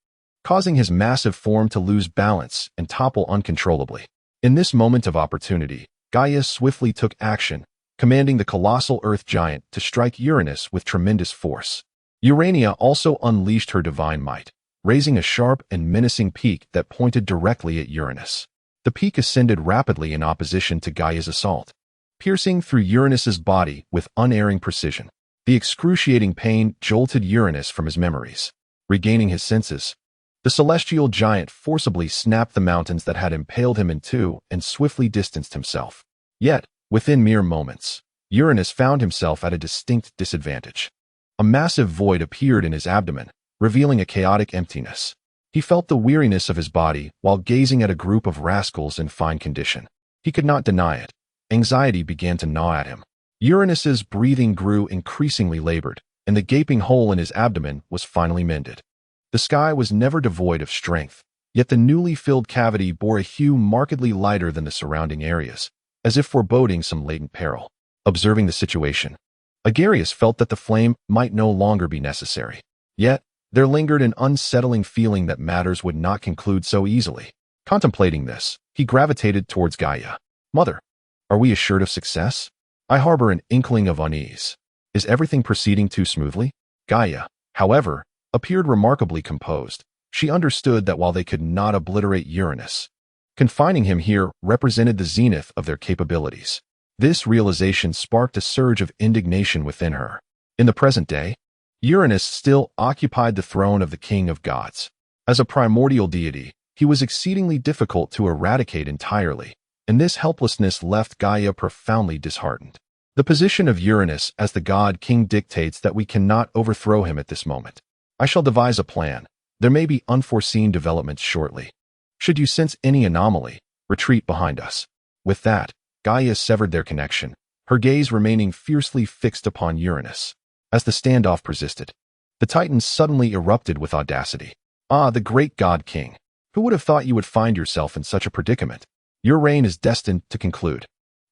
causing his massive form to lose balance and topple uncontrollably. In this moment of opportunity, Gaia swiftly took action, commanding the colossal earth giant to strike Uranus with tremendous force. Urania also unleashed her divine might, raising a sharp and menacing peak that pointed directly at Uranus. The peak ascended rapidly in opposition to Gaia's assault, piercing through Uranus's body with unerring precision. The excruciating pain jolted Uranus from his memories. Regaining his senses, the celestial giant forcibly snapped the mountains that had impaled him in two and swiftly distanced himself. Yet, within mere moments, Uranus found himself at a distinct disadvantage. A massive void appeared in his abdomen, revealing a chaotic emptiness. He felt the weariness of his body while gazing at a group of rascals in fine condition. He could not deny it. Anxiety began to gnaw at him. Uranus's breathing grew increasingly labored, and the gaping hole in his abdomen was finally mended. The sky was never devoid of strength, yet the newly filled cavity bore a hue markedly lighter than the surrounding areas, as if foreboding some latent peril. Observing the situation, Agares felt that the flame might no longer be necessary. Yet, there lingered an unsettling feeling that matters would not conclude so easily. Contemplating this, he gravitated towards Gaia. "Mother, are we assured of success? I harbor an inkling of unease. Is everything proceeding too smoothly?" Gaia, however, appeared remarkably composed. She understood that while they could not obliterate Uranus, confining him here represented the zenith of their capabilities. This realization sparked a surge of indignation within her. In the present day, Uranus still occupied the throne of the king of gods. As a primordial deity, he was exceedingly difficult to eradicate entirely, and this helplessness left Gaia profoundly disheartened. The position of Uranus as the god-king dictates that we cannot overthrow him at this moment. I shall devise a plan. There may be unforeseen developments shortly. Should you sense any anomaly, retreat behind us. With that, Gaia severed their connection, her gaze remaining fiercely fixed upon Uranus. As the standoff persisted, the Titan suddenly erupted with audacity. "Ah, the great god-king! Who would have thought you would find yourself in such a predicament? Your reign is destined to conclude."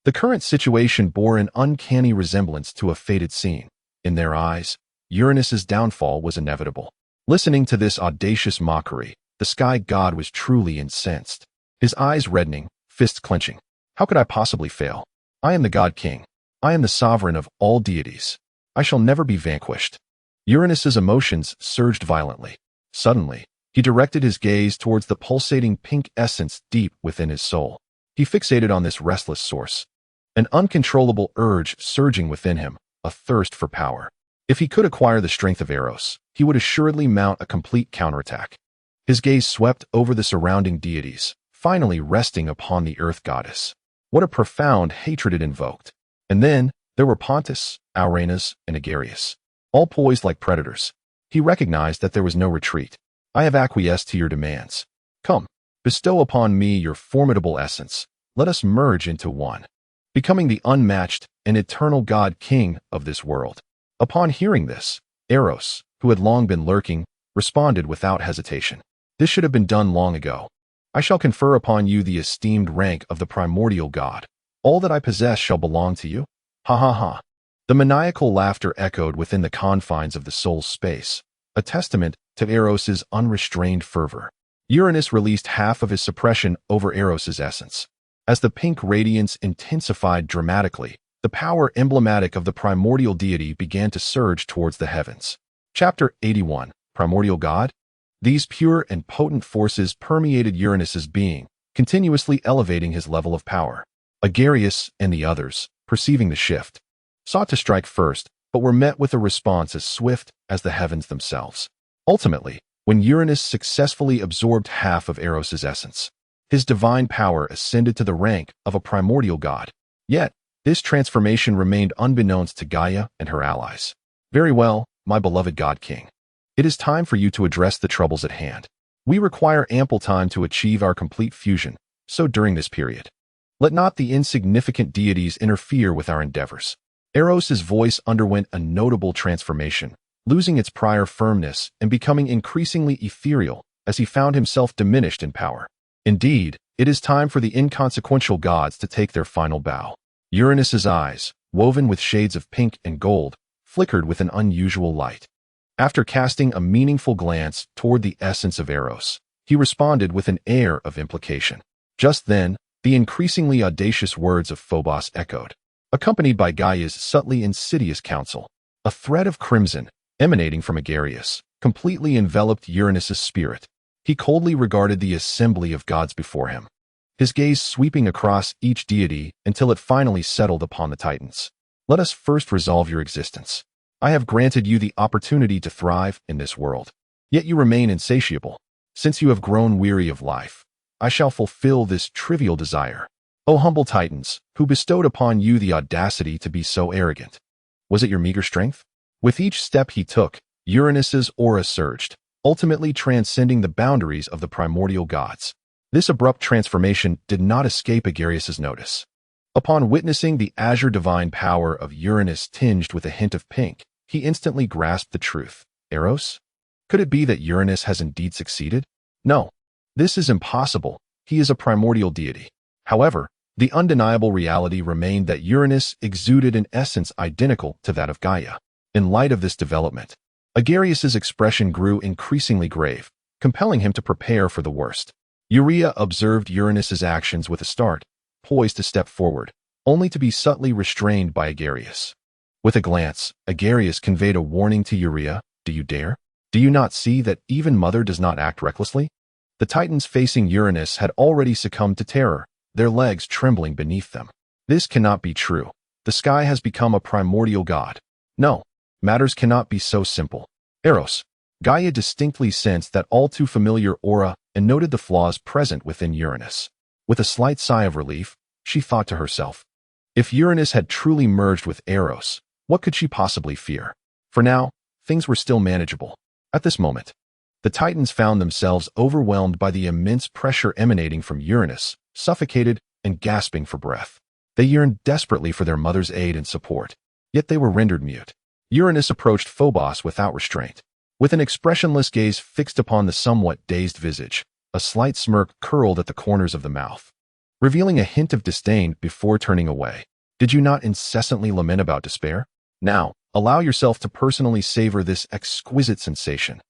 The current situation bore an uncanny resemblance to a fated scene. In their eyes, Uranus's downfall was inevitable. Listening to this audacious mockery, the sky god was truly incensed. His eyes reddening, fists clenching. "How could I possibly fail? I am the god-king. I am the sovereign of all deities. I shall never be vanquished." Uranus's emotions surged violently. Suddenly, he directed his gaze towards the pulsating pink essence deep within his soul. He fixated on this restless source, an uncontrollable urge surging within him, a thirst for power. If he could acquire the strength of Eros, he would assuredly mount a complete counterattack. His gaze swept over the surrounding deities, finally resting upon the earth goddess. What a profound hatred it invoked. And then, there were Pontus, Uranus, and Agares, all poised like predators. He recognized that there was no retreat. "I have acquiesced to your demands. Come, bestow upon me your formidable essence. Let us merge into one, becoming the unmatched and eternal god-king of this world." Upon hearing this, Eros, who had long been lurking, responded without hesitation. "This should have been done long ago. I shall confer upon you the esteemed rank of the primordial god. All that I possess shall belong to you." Ha ha ha. The maniacal laughter echoed within the confines of the soul's space, a testament to Eros's unrestrained fervor. Uranus released half of his suppression over Eros's essence. As the pink radiance intensified dramatically, the power emblematic of the primordial deity began to surge towards the heavens. Chapter 81, Primordial God? These pure and potent forces permeated Uranus's being, continuously elevating his level of power. Agares and the others, perceiving the shift, sought to strike first, but were met with a response as swift as the heavens themselves. Ultimately, when Uranus successfully absorbed half of Eros's essence, his divine power ascended to the rank of a primordial god. Yet, this transformation remained unbeknownst to Gaia and her allies. "Very well, my beloved god-king. It is time for you to address the troubles at hand. We require ample time to achieve our complete fusion, so during this period, let not the insignificant deities interfere with our endeavors." Eros's voice underwent a notable transformation, losing its prior firmness and becoming increasingly ethereal as he found himself diminished in power. Indeed, it is time for the inconsequential gods to take their final bow. Uranus's eyes, woven with shades of pink and gold, flickered with an unusual light. After casting a meaningful glance toward the essence of Eros, he responded with an air of implication. Just then, the increasingly audacious words of Phobos echoed, accompanied by Gaia's subtly insidious counsel. A thread of crimson, emanating from Agares, completely enveloped Uranus's spirit. He coldly regarded the assembly of gods before him, his gaze sweeping across each deity until it finally settled upon the Titans. Let us first resolve your existence. I have granted you the opportunity to thrive in this world, yet you remain insatiable. Since you have grown weary of life, I shall fulfill this trivial desire. O humble Titans, who bestowed upon you the audacity to be so arrogant? Was it your meager strength? With each step he took, Uranus's aura surged, ultimately transcending the boundaries of the primordial gods. This abrupt transformation did not escape Agares' notice. Upon witnessing the azure divine power of Uranus tinged with a hint of pink, he instantly grasped the truth. Eros? Could it be that Uranus has indeed succeeded? No. This is impossible. He is a primordial deity. However, the undeniable reality remained that Uranus exuded an essence identical to that of Gaia. In light of this development, Agares' expression grew increasingly grave, compelling him to prepare for the worst. Urea observed Uranus's actions with a start, poised to step forward, only to be subtly restrained by Agares. With a glance, Agares conveyed a warning to Urea. Do you dare? Do you not see that even Mother does not act recklessly? The Titans facing Uranus had already succumbed to terror, their legs trembling beneath them. This cannot be true. The sky has become a primordial god. No, matters cannot be so simple. Eros. Gaia distinctly sensed that all too familiar aura and noted the flaws present within Uranus. With a slight sigh of relief, she thought to herself, if Uranus had truly merged with Eros, what could she possibly fear? For now, things were still manageable. At this moment, the Titans found themselves overwhelmed by the immense pressure emanating from Uranus, suffocated and gasping for breath. They yearned desperately for their mother's aid and support, yet they were rendered mute. Uranus approached Phobos without restraint. With an expressionless gaze fixed upon the somewhat dazed visage, a slight smirk curled at the corners of the mouth, revealing a hint of disdain before turning away. Did you not incessantly lament about despair? Now, allow yourself to personally savor this exquisite sensation.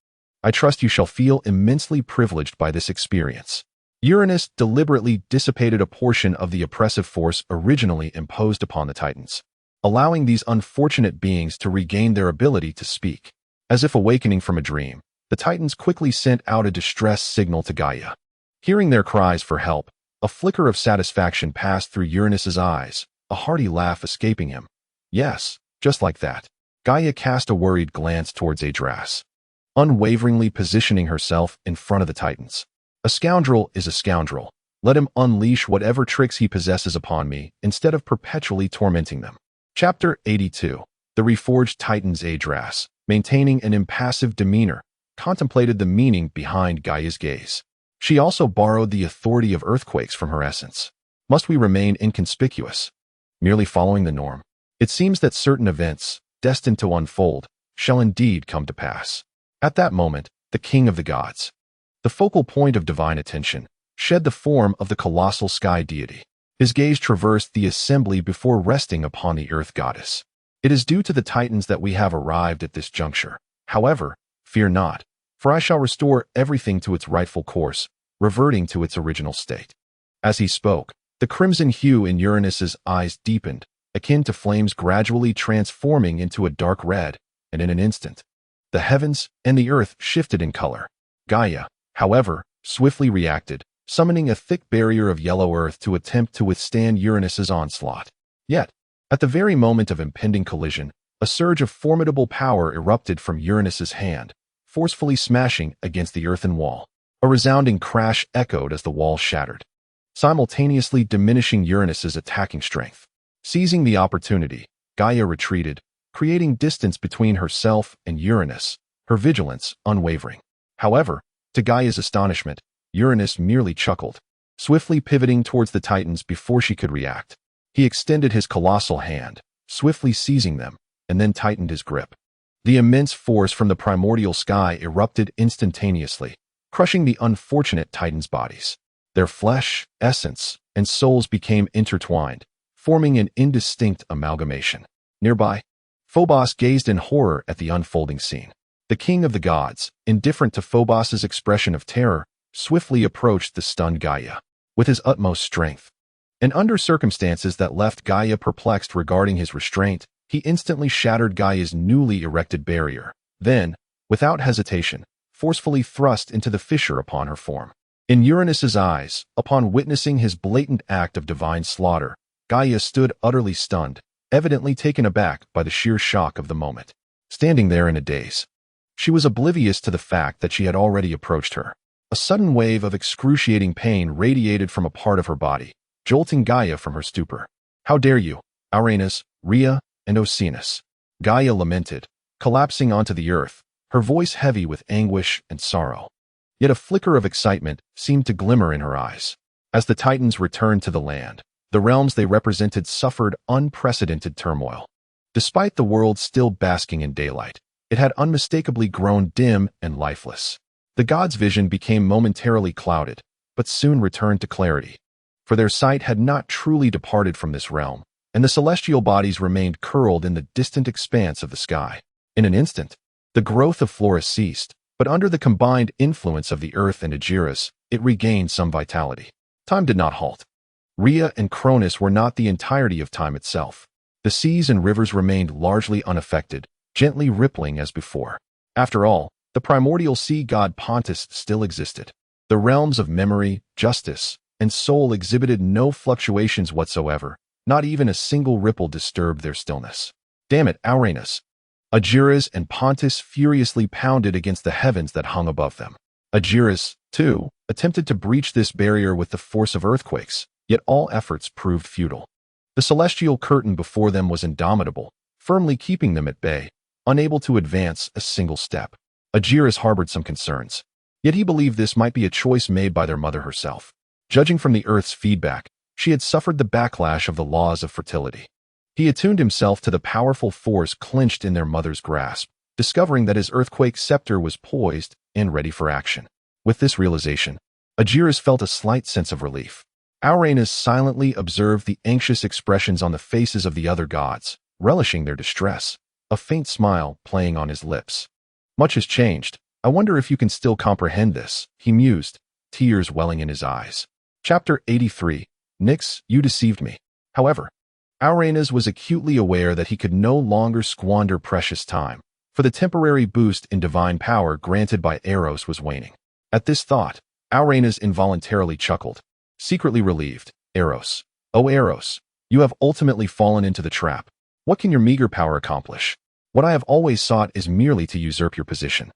I trust you shall feel immensely privileged by this experience. Uranus deliberately dissipated a portion of the oppressive force originally imposed upon the Titans, allowing these unfortunate beings to regain their ability to speak. As if awakening from a dream, the Titans quickly sent out a distress signal to Gaia. Hearing their cries for help, a flicker of satisfaction passed through Uranus's eyes, a hearty laugh escaping him. Yes, just like that. Gaia cast a worried glance towards Agares, unwaveringly positioning herself in front of the Titans. A scoundrel is a scoundrel. Let him unleash whatever tricks he possesses upon me instead of perpetually tormenting them. Chapter 82. The reforged Titans. Agares, maintaining an impassive demeanor, contemplated the meaning behind Gaia's gaze. She also borrowed the authority of earthquakes from her essence. Must we remain inconspicuous, merely following the norm? It seems that certain events, destined to unfold, shall indeed come to pass. At that moment, the king of the gods, the focal point of divine attention, shed the form of the colossal sky deity. His gaze traversed the assembly before resting upon the earth goddess. It is due to the Titans that we have arrived at this juncture. However, fear not, for I shall restore everything to its rightful course, reverting to its original state. As he spoke, the crimson hue in Uranus's eyes deepened, akin to flames gradually transforming into a dark red, and in an instant, the heavens and the earth shifted in color. Gaia, however, swiftly reacted, summoning a thick barrier of yellow earth to attempt to withstand Uranus's onslaught. Yet, at the very moment of impending collision, a surge of formidable power erupted from Uranus's hand, forcefully smashing against the earthen wall. A resounding crash echoed as the wall shattered, simultaneously diminishing Uranus's attacking strength. Seizing the opportunity, Gaia retreated, creating distance between herself and Uranus, her vigilance unwavering. However, to Gaia's astonishment, Uranus merely chuckled, swiftly pivoting towards the Titans before she could react. He extended his colossal hand, swiftly seizing them, and then tightened his grip. The immense force from the primordial sky erupted instantaneously, crushing the unfortunate Titans' bodies. Their flesh, essence, and souls became intertwined, forming an indistinct amalgamation. Nearby, Phobos gazed in horror at the unfolding scene. The king of the gods, indifferent to Phobos's expression of terror, swiftly approached the stunned Gaia with his utmost strength. And under circumstances that left Gaia perplexed regarding his restraint, he instantly shattered Gaia's newly erected barrier. Then, without hesitation, forcefully thrust into the fissure upon her form. In Uranus's eyes, upon witnessing his blatant act of divine slaughter, Gaia stood utterly stunned, evidently taken aback by the sheer shock of the moment. Standing there in a daze, she was oblivious to the fact that she had already approached her. A sudden wave of excruciating pain radiated from a part of her body, jolting Gaia from her stupor. "How dare you, Uranus, Rhea, and Oceanus?" Gaia lamented, collapsing onto the earth, her voice heavy with anguish and sorrow. Yet a flicker of excitement seemed to glimmer in her eyes. As the Titans returned to the land, the realms they represented suffered unprecedented turmoil. Despite the world still basking in daylight, it had unmistakably grown dim and lifeless. The gods' vision became momentarily clouded, but soon returned to clarity. For their sight had not truly departed from this realm, and the celestial bodies remained curled in the distant expanse of the sky. In an instant, the growth of Flora ceased, but under the combined influence of the earth and Agares, it regained some vitality. Time did not halt. Rhea and Cronus were not the entirety of time itself. The seas and rivers remained largely unaffected, gently rippling as before. After all, the primordial sea god Pontus still existed. The realms of memory, justice, and soul exhibited no fluctuations whatsoever. Not even a single ripple disturbed their stillness. "Damn it, Uranus!" Agares and Pontus furiously pounded against the heavens that hung above them. Agares, too, attempted to breach this barrier with the force of earthquakes, yet all efforts proved futile. The celestial curtain before them was indomitable, firmly keeping them at bay, unable to advance a single step. Agares harbored some concerns, yet he believed this might be a choice made by their mother herself. Judging from the Earth's feedback, she had suffered the backlash of the laws of fertility. He attuned himself to the powerful force clenched in their mother's grasp, discovering that his earthquake scepter was poised and ready for action. With this realization, Agares felt a slight sense of relief. Uranus silently observed the anxious expressions on the faces of the other gods, relishing their distress, a faint smile playing on his lips. "Much has changed. I wonder if you can still comprehend this," he mused, tears welling in his eyes. Chapter 83. Nyx, you deceived me. However, Uranus was acutely aware that he could no longer squander precious time, for the temporary boost in divine power granted by Eros was waning. At this thought, Uranus involuntarily chuckled, secretly relieved. "Eros, oh Eros, you have ultimately fallen into the trap. What can your meager power accomplish? What I have always sought is merely to usurp your position."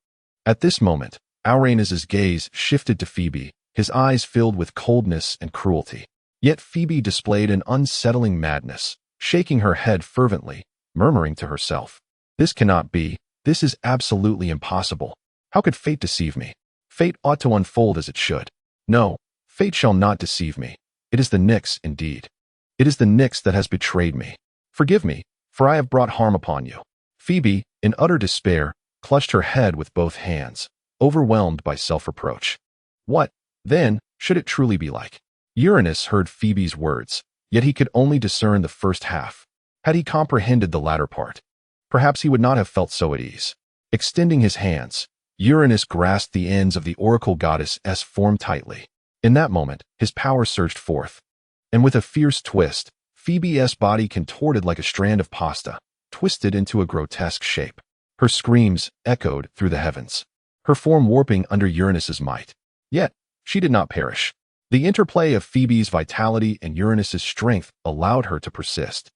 At this moment, Uranus's gaze shifted to Phoebe, his eyes filled with coldness and cruelty. Yet Phoebe displayed an unsettling madness, shaking her head fervently, murmuring to herself, "This cannot be. This is absolutely impossible. How could fate deceive me? Fate ought to unfold as it should. No, fate shall not deceive me. It is the Nyx indeed. It is the Nyx that has betrayed me. Forgive me, for I have brought harm upon you." Phoebe, in utter despair, clutched her head with both hands, overwhelmed by self-reproach. What, then, should it truly be like? Uranus heard Phoebe's words, yet he could only discern the first half. Had he comprehended the latter part, perhaps he would not have felt so at ease. Extending his hands, Uranus grasped the ends of the oracle goddess's form tightly. In that moment, his power surged forth, and with a fierce twist, Phoebe's body contorted like a strand of pasta, twisted into a grotesque shape. Her screams echoed through the heavens, her form warping under Uranus's might. Yet, she did not perish. The interplay of Phoebe's vitality and Uranus's strength allowed her to persist,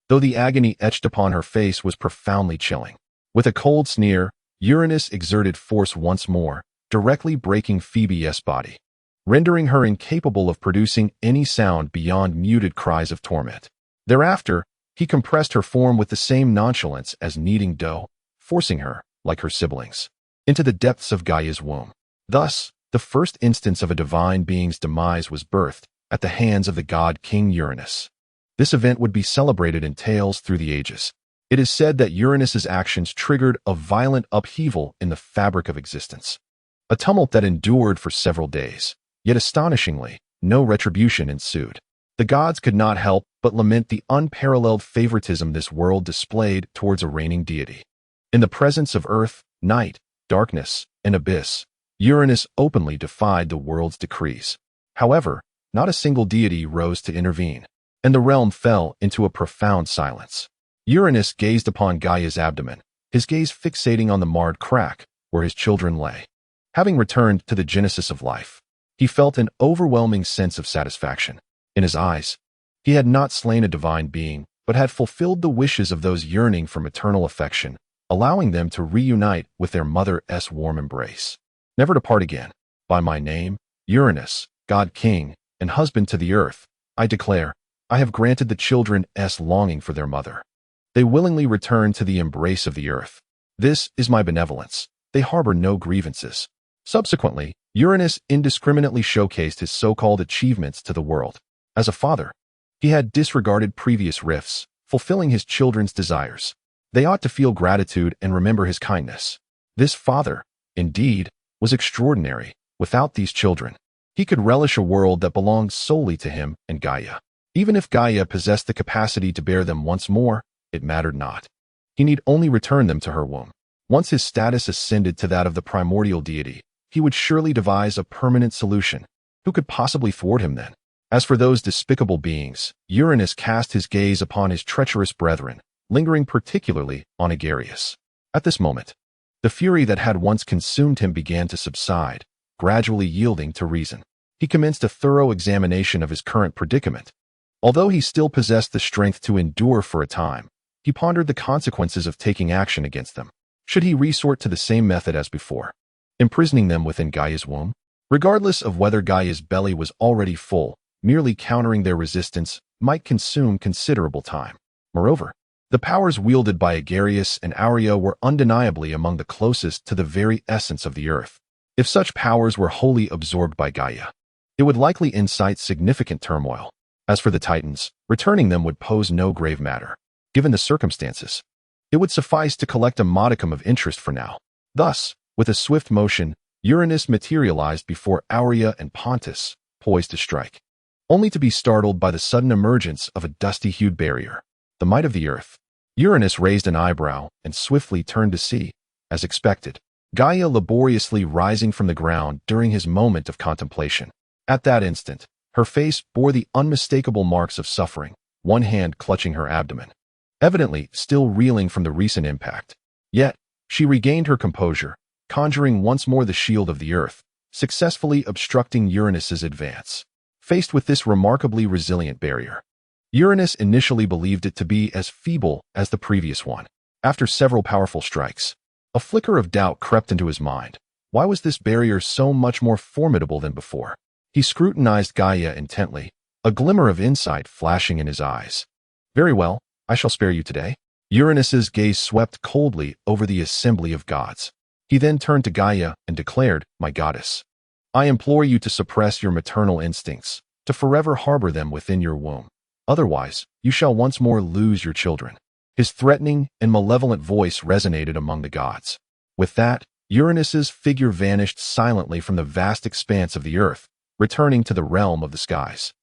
though the agony etched upon her face was profoundly chilling. With a cold sneer, Uranus exerted force once more, directly breaking Phoebe's body, rendering her incapable of producing any sound beyond muted cries of torment. Thereafter, he compressed her form with the same nonchalance as kneading dough, forcing her, like her siblings, into the depths of Gaia's womb. Thus, the first instance of a divine being's demise was birthed at the hands of the god King Uranus. This event would be celebrated in tales through the ages. It is said that Uranus's actions triggered a violent upheaval in the fabric of existence, a tumult that endured for several days. Yet astonishingly, no retribution ensued. The gods could not help but lament the unparalleled favoritism this world displayed towards a reigning deity. In the presence of earth, night, darkness, and abyss, Uranus openly defied the world's decrees. However, not a single deity rose to intervene, and the realm fell into a profound silence. Uranus gazed upon Gaia's abdomen, his gaze fixating on the marred crack where his children lay. Having returned to the genesis of life, he felt an overwhelming sense of satisfaction. In his eyes, he had not slain a divine being, but had fulfilled the wishes of those yearning for maternal affection, allowing them to reunite with their mother's warm embrace. Never to part again. By my name, Uranus, God King, and husband to the earth, I declare, I have granted the children's longing for their mother. They willingly return to the embrace of the earth. This is my benevolence. They harbor no grievances. Subsequently, Uranus indiscriminately showcased his so-called achievements to the world. As a father, he had disregarded previous rifts, fulfilling his children's desires. They ought to feel gratitude and remember his kindness. This father, indeed, was extraordinary. Without these children, he could relish a world that belonged solely to him and Gaia. Even if Gaia possessed the capacity to bear them once more, it mattered not. He need only return them to her womb. Once his status ascended to that of the primordial deity, he would surely devise a permanent solution. Who could possibly thwart him then? As for those despicable beings, Uranus cast his gaze upon his treacherous brethren, lingering particularly on Agares. At this moment, the fury that had once consumed him began to subside, gradually yielding to reason. He commenced a thorough examination of his current predicament. Although he still possessed the strength to endure for a time, he pondered the consequences of taking action against them. Should he resort to the same method as before, imprisoning them within Gaia's womb? Regardless of whether Gaia's belly was already full, merely countering their resistance might consume considerable time. Moreover, the powers wielded by Agares and Aurea were undeniably among the closest to the very essence of the earth. If such powers were wholly absorbed by Gaia, it would likely incite significant turmoil. As for the Titans, returning them would pose no grave matter. Given the circumstances, it would suffice to collect a modicum of interest for now. Thus, with a swift motion, Uranus materialized before Aurea and Pontus, poised to strike, only to be startled by the sudden emergence of a dusty-hued barrier. The might of the earth. Uranus raised an eyebrow and swiftly turned to see, as expected, Gaia laboriously rising from the ground during his moment of contemplation. At that instant, her face bore the unmistakable marks of suffering, one hand clutching her abdomen, evidently still reeling from the recent impact. Yet, she regained her composure, conjuring once more the shield of the earth, successfully obstructing Uranus's advance. Faced with this remarkably resilient barrier, Uranus initially believed it to be as feeble as the previous one. After several powerful strikes, a flicker of doubt crept into his mind. Why was this barrier so much more formidable than before? He scrutinized Gaia intently, a glimmer of insight flashing in his eyes. Very well, I shall spare you today. Uranus's gaze swept coldly over the assembly of gods. He then turned to Gaia and declared, "My goddess, I implore you to suppress your maternal instincts, to forever harbor them within your womb. Otherwise, you shall once more lose your children." His threatening and malevolent voice resonated among the gods. With that, Uranus's figure vanished silently from the vast expanse of the earth, returning to the realm of the skies.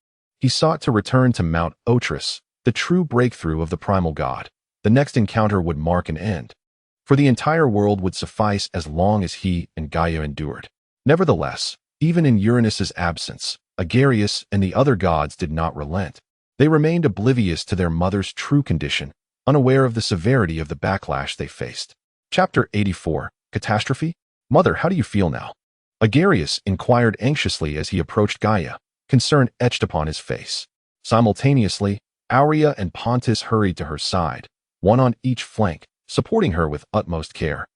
He sought to return to Mount Otris, the true breakthrough of the primal god. The next encounter would mark an end, for the entire world would suffice as long as he and Gaia endured. Nevertheless, even in Uranus's absence, Agares and the other gods did not relent. They remained oblivious to their mother's true condition, unaware of the severity of the backlash they faced. Chapter 84, Catastrophe? Mother, how do you feel now? Agares inquired anxiously as he approached Gaia, concern etched upon his face. Simultaneously, Aurea and Pontus hurried to her side, one on each flank, supporting her with utmost care.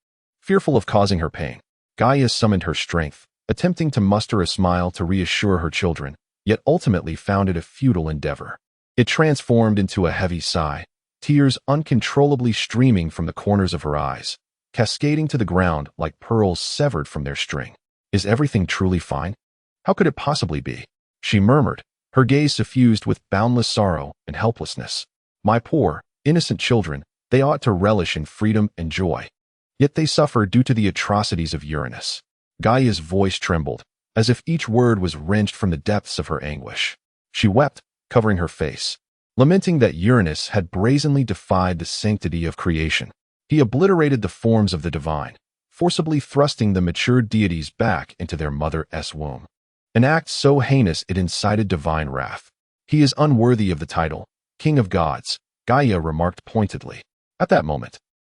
Fearful of causing her pain, Gaia summoned her strength, attempting to muster a smile to reassure her children, yet ultimately found it a futile endeavor. It transformed into a heavy sigh, tears uncontrollably streaming from the corners of her eyes, cascading to the ground like pearls severed from their string. Is everything truly fine? How could it possibly be? She murmured, her gaze suffused with boundless sorrow and helplessness. My poor, innocent children, they ought to relish in freedom and joy. Yet they suffer due to the atrocities of Uranus. Gaia's voice trembled, as if each word was wrenched from the depths of her anguish. She wept, covering her face, lamenting that Uranus had brazenly defied the sanctity of creation. He obliterated the forms of the divine, forcibly thrusting the matured deities back into their mother's womb. An act so heinous it incited divine wrath. He is unworthy of the title, King of Gods, Gaia remarked pointedly. At that moment,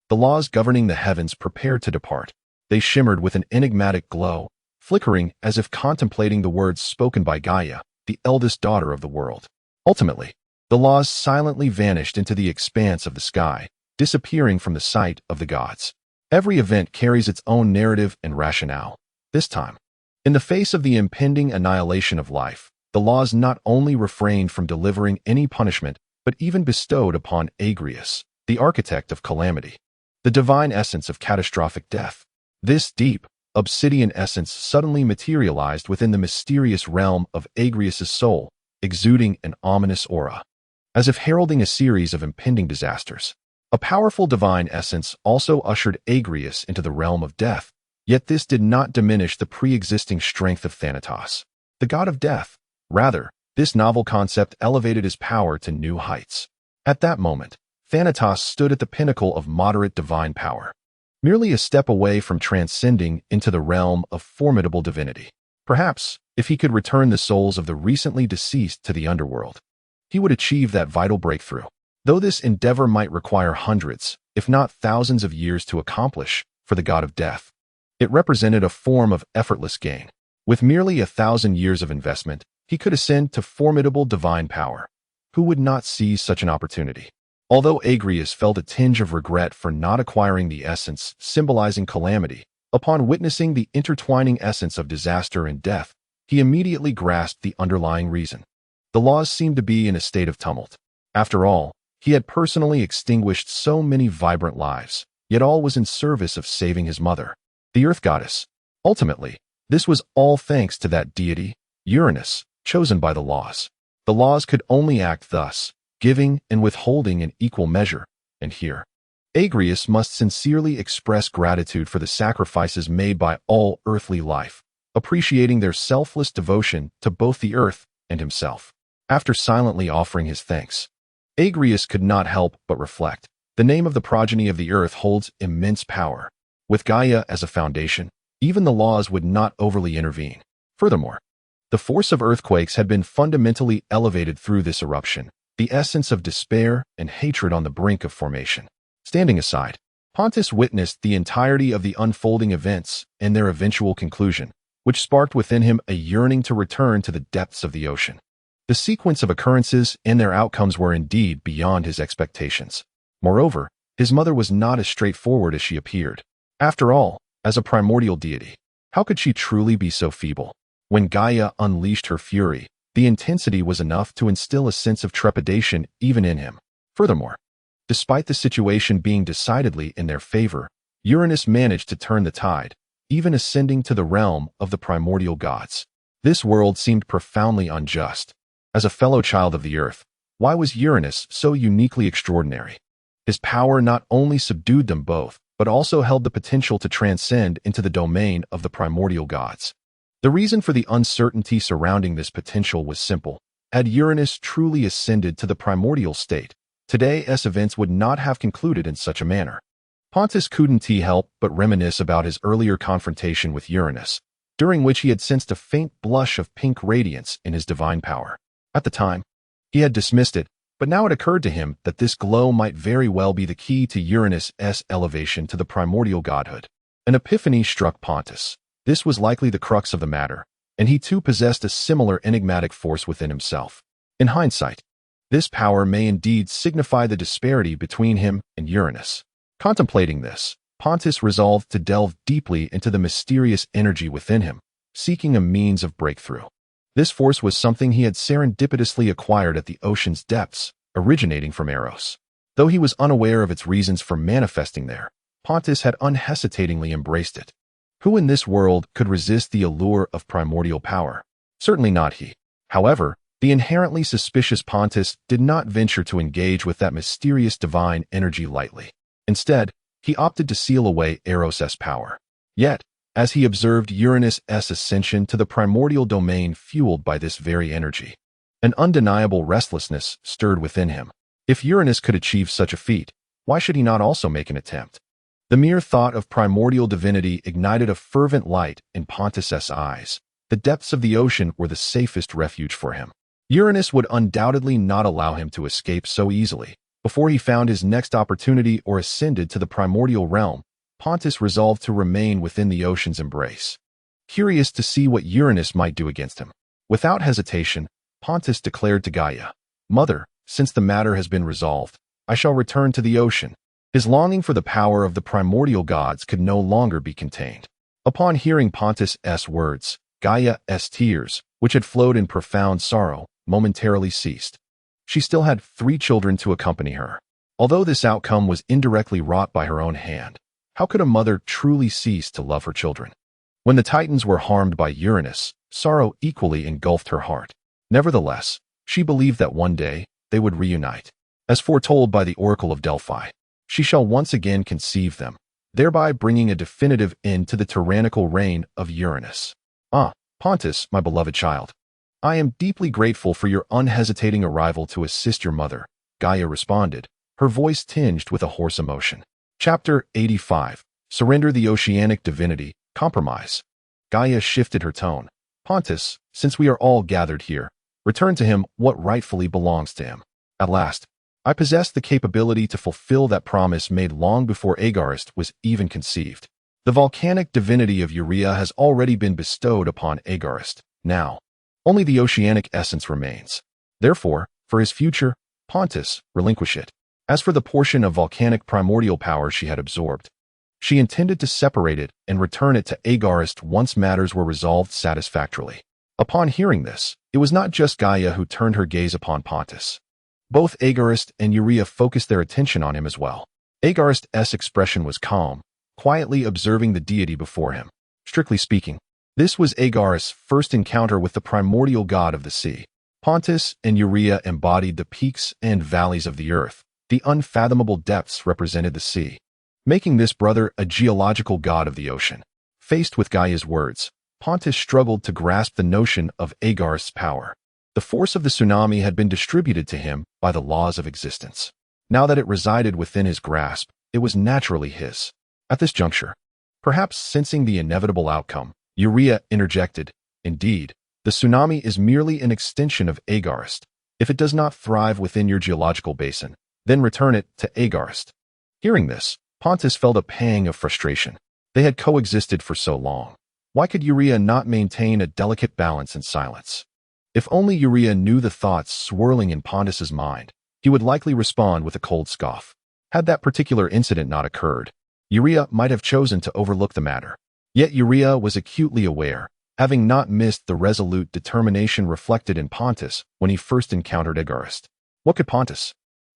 the laws governing the heavens prepared to depart. They shimmered with an enigmatic glow, flickering as if contemplating the words spoken by Gaia, the eldest daughter of the world. Ultimately, the laws silently vanished into the expanse of the sky, disappearing from the sight of the gods. Every event carries its own narrative and rationale. This time, in the face of the impending annihilation of life, the laws not only refrained from delivering any punishment, but even bestowed upon Agares, the architect of calamity, the divine essence of catastrophic death. This deep, obsidian essence suddenly materialized within the mysterious realm of Agares' soul, exuding an ominous aura, as if heralding a series of impending disasters. A powerful divine essence also ushered Agares into the realm of death, yet this did not diminish the pre-existing strength of Thanatos, the god of death. Rather, this novel concept elevated his power to new heights. At that moment, Thanatos stood at the pinnacle of moderate divine power, merely a step away from transcending into the realm of formidable divinity. Perhaps, if he could return the souls of the recently deceased to the underworld, he would achieve that vital breakthrough. Though this endeavor might require hundreds, if not thousands of years to accomplish, for the god of death, it represented a form of effortless gain. With merely 1,000 years of investment, he could ascend to formidable divine power. Who would not seize such an opportunity? Although Agares felt a tinge of regret for not acquiring the essence symbolizing calamity, upon witnessing the intertwining essence of disaster and death, he immediately grasped the underlying reason. The laws seemed to be in a state of tumult. After all, he had personally extinguished so many vibrant lives, yet all was in service of saving his mother, the Earth goddess. Ultimately, this was all thanks to that deity, Uranus, chosen by the laws. The laws could only act thus, giving and withholding in equal measure, and here, Agares must sincerely express gratitude for the sacrifices made by all earthly life, appreciating their selfless devotion to both the earth and himself. After silently offering his thanks, Agares could not help but reflect. The name of the progeny of the earth holds immense power. With Gaia as a foundation, even the laws would not overly intervene. Furthermore, the force of earthquakes had been fundamentally elevated through this eruption, the essence of despair and hatred on the brink of formation. Standing aside, Pontus witnessed the entirety of the unfolding events and their eventual conclusion, which sparked within him a yearning to return to the depths of the ocean. The sequence of occurrences and their outcomes were indeed beyond his expectations. Moreover, his mother was not as straightforward as she appeared. After all, as a primordial deity, how could she truly be so feeble? When Gaia unleashed her fury, the intensity was enough to instill a sense of trepidation even in him. Furthermore, despite the situation being decidedly in their favor, Uranus managed to turn the tide, even ascending to the realm of the primordial gods. This world seemed profoundly unjust. As a fellow child of the earth, why was Uranus so uniquely extraordinary? His power not only subdued them both, but also held the potential to transcend into the domain of the primordial gods. The reason for the uncertainty surrounding this potential was simple. Had Uranus truly ascended to the primordial state, today's events would not have concluded in such a manner. Pontus couldn't help but reminisce about his earlier confrontation with Uranus, during which he had sensed a faint blush of pink radiance in his divine power. At the time, he had dismissed it, but now it occurred to him that this glow might very well be the key to Uranus' elevation to the primordial godhood. An epiphany struck Pontus. This was likely the crux of the matter, and he too possessed a similar enigmatic force within himself. In hindsight, this power may indeed signify the disparity between him and Uranus. Contemplating this, Pontus resolved to delve deeply into the mysterious energy within him, seeking a means of breakthrough. This force was something he had serendipitously acquired at the ocean's depths, originating from Eros. Though he was unaware of its reasons for manifesting there, Pontus had unhesitatingly embraced it. Who in this world could resist the allure of primordial power? Certainly not he. However, the inherently suspicious Pontus did not venture to engage with that mysterious divine energy lightly. Instead, he opted to seal away Eros' power. Yet, as he observed Uranus' ascension to the primordial domain fueled by this very energy. An undeniable restlessness stirred within him. If Uranus could achieve such a feat, why should he not also make an attempt? The mere thought of primordial divinity ignited a fervent light in Pontus's eyes. The depths of the ocean were the safest refuge for him. Uranus would undoubtedly not allow him to escape so easily. Before he found his next opportunity or ascended to the primordial realm, Pontus resolved to remain within the ocean's embrace. Curious to see what Uranus might do against him, without hesitation, Pontus declared to Gaia, "Mother, since the matter has been resolved, I shall return to the ocean." His longing for the power of the primordial gods could no longer be contained. Upon hearing Pontus's words, Gaia's tears, which had flowed in profound sorrow, momentarily ceased. She still had 3 children to accompany her. Although this outcome was indirectly wrought by her own hand, how could a mother truly cease to love her children? When the Titans were harmed by Uranus, sorrow equally engulfed her heart. Nevertheless, she believed that one day they would reunite. As foretold by the Oracle of Delphi, she shall once again conceive them, thereby bringing a definitive end to the tyrannical reign of Uranus. "Ah, Pontus, my beloved child, I am deeply grateful for your unhesitating arrival to assist your mother," Gaia responded, her voice tinged with a hoarse emotion. Chapter 85. Surrender the Oceanic Divinity, Compromise. Gaia shifted her tone. "Pontus, since we are all gathered here, return to him what rightfully belongs to him. At last, I possess the capability to fulfill that promise made long before Agares was even conceived. The volcanic divinity of Urea has already been bestowed upon Agares. Now, only the oceanic essence remains. Therefore, for his future, Pontus, relinquish it. As for the portion of volcanic primordial power she had absorbed, she intended to separate it and return it to Agares once matters were resolved satisfactorily." Upon hearing this, it was not just Gaia who turned her gaze upon Pontus. Both Agares and Urea focused their attention on him as well. Agares' expression was calm, quietly observing the deity before him. Strictly speaking, this was Agares' first encounter with the primordial god of the sea. Pontus and Urea embodied the peaks and valleys of the earth. The unfathomable depths represented the sea, making this brother a geological god of the ocean. Faced with Gaia's words, Pontus struggled to grasp the notion of Agares' power. The force of the tsunami had been distributed to him by the laws of existence. Now that it resided within his grasp, it was naturally his. At this juncture, perhaps sensing the inevitable outcome, Urea interjected, "Indeed, the tsunami is merely an extension of Agares. If it does not thrive within your geological basin, then return it to Agares." Hearing this, Pontus felt a pang of frustration. They had coexisted for so long. Why could Urea not maintain a delicate balance in silence? If only Urea knew the thoughts swirling in Pontus's mind, he would likely respond with a cold scoff. Had that particular incident not occurred, Urea might have chosen to overlook the matter. Yet Urea was acutely aware, having not missed the resolute determination reflected in Pontus when he first encountered Agares. What could Pontus,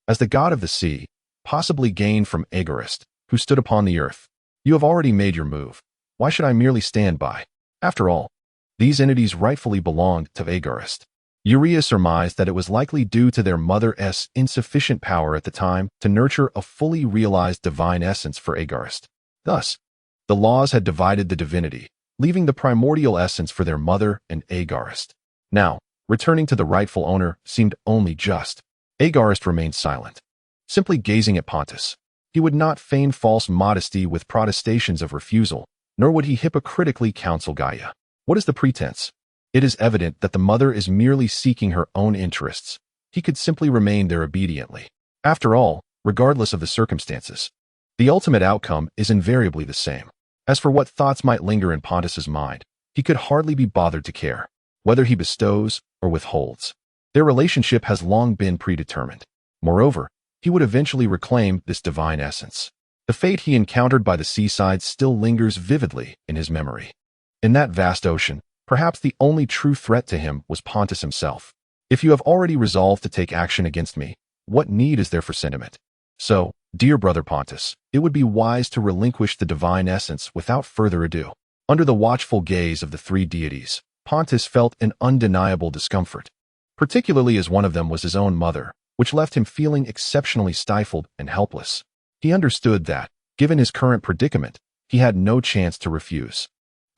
as the god of the sea, possibly gain from Agares, who stood upon the earth? "You have already made your move. Why should I merely stand by? After all, these entities rightfully belonged to Agares." Urea surmised that it was likely due to their mother's insufficient power at the time to nurture a fully realized divine essence for Agares. Thus, the laws had divided the divinity, leaving the primordial essence for their mother and Agares. Now, returning to the rightful owner seemed only just. Agares remained silent, simply gazing at Pontus. He would not feign false modesty with protestations of refusal, nor would he hypocritically counsel Gaia. What is the pretense? It is evident that the mother is merely seeking her own interests. He could simply remain there obediently. After all, regardless of the circumstances, the ultimate outcome is invariably the same. As for what thoughts might linger in Pontus's mind, he could hardly be bothered to care, whether he bestows or withholds. Their relationship has long been predetermined. Moreover, he would eventually reclaim this divine essence. The fate he encountered by the seaside still lingers vividly in his memory. In that vast ocean, perhaps the only true threat to him was Pontus himself. "If you have already resolved to take action against me, what need is there for sentiment? So, dear brother Pontus, it would be wise to relinquish the divine essence without further ado." Under the watchful gaze of the 3 deities, Pontus felt an undeniable discomfort, particularly as one of them was his own mother, which left him feeling exceptionally stifled and helpless. He understood that, given his current predicament, he had no chance to refuse.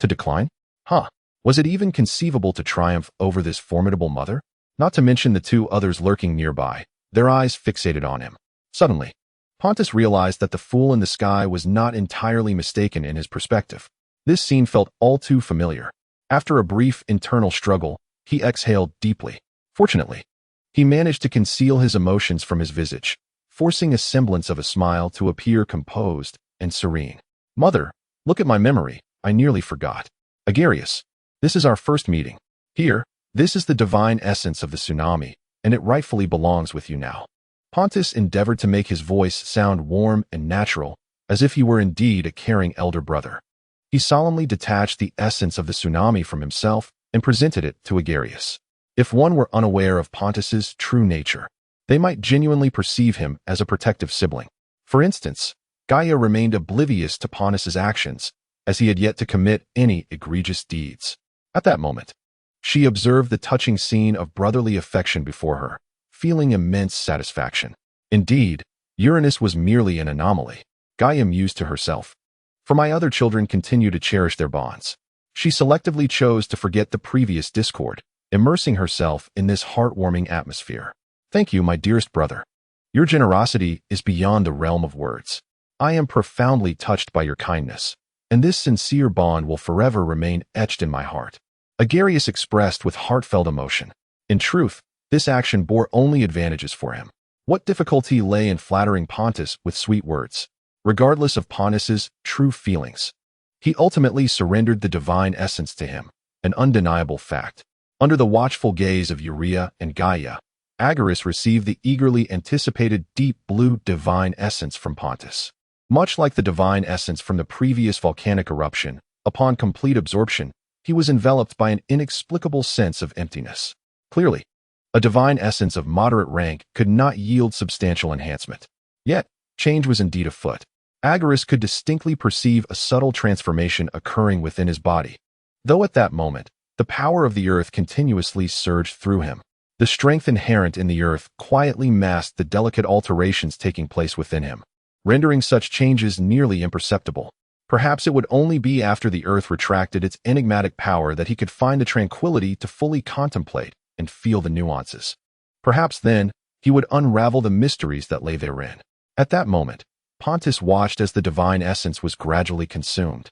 To decline? Huh. Was it even conceivable to triumph over this formidable mother? Not to mention the two others lurking nearby, their eyes fixated on him. Suddenly, Pontus realized that the fool in the sky was not entirely mistaken in his perspective. This scene felt all too familiar. After a brief internal struggle, he exhaled deeply. Fortunately, he managed to conceal his emotions from his visage, forcing a semblance of a smile to appear composed and serene. Mother, look at my memory, I nearly forgot. Agares, this is our first meeting. Here, this is the divine essence of the tsunami, and it rightfully belongs with you now. Pontus endeavored to make his voice sound warm and natural, as if he were indeed a caring elder brother. He solemnly detached the essence of the tsunami from himself and presented it to Agares. If one were unaware of Pontus's true nature, they might genuinely perceive him as a protective sibling. For instance, Gaia remained oblivious to Pontus's actions, as he had yet to commit any egregious deeds. At that moment, she observed the touching scene of brotherly affection before her, feeling immense satisfaction. Indeed, Uranus was merely an anomaly, Gaia mused to herself. For my other children continue to cherish their bonds. She selectively chose to forget the previous discord, immersing herself in this heartwarming atmosphere. Thank you, my dearest brother. Your generosity is beyond the realm of words. I am profoundly touched by your kindness, and this sincere bond will forever remain etched in my heart. Agares expressed with heartfelt emotion. In truth, this action bore only advantages for him. What difficulty lay in flattering Pontus with sweet words? Regardless of Pontus's true feelings, he ultimately surrendered the divine essence to him, an undeniable fact. Under the watchful gaze of Urea and Gaia, Agares received the eagerly anticipated deep blue divine essence from Pontus. Much like the divine essence from the previous volcanic eruption, upon complete absorption, he was enveloped by an inexplicable sense of emptiness. Clearly, a divine essence of moderate rank could not yield substantial enhancement. Yet, change was indeed afoot. Agares could distinctly perceive a subtle transformation occurring within his body. Though at that moment, the power of the earth continuously surged through him. The strength inherent in the earth quietly masked the delicate alterations taking place within him, rendering such changes nearly imperceptible. Perhaps it would only be after the earth retracted its enigmatic power that he could find the tranquility to fully contemplate and feel the nuances. Perhaps then, he would unravel the mysteries that lay therein. At that moment, Pontus watched as the divine essence was gradually consumed.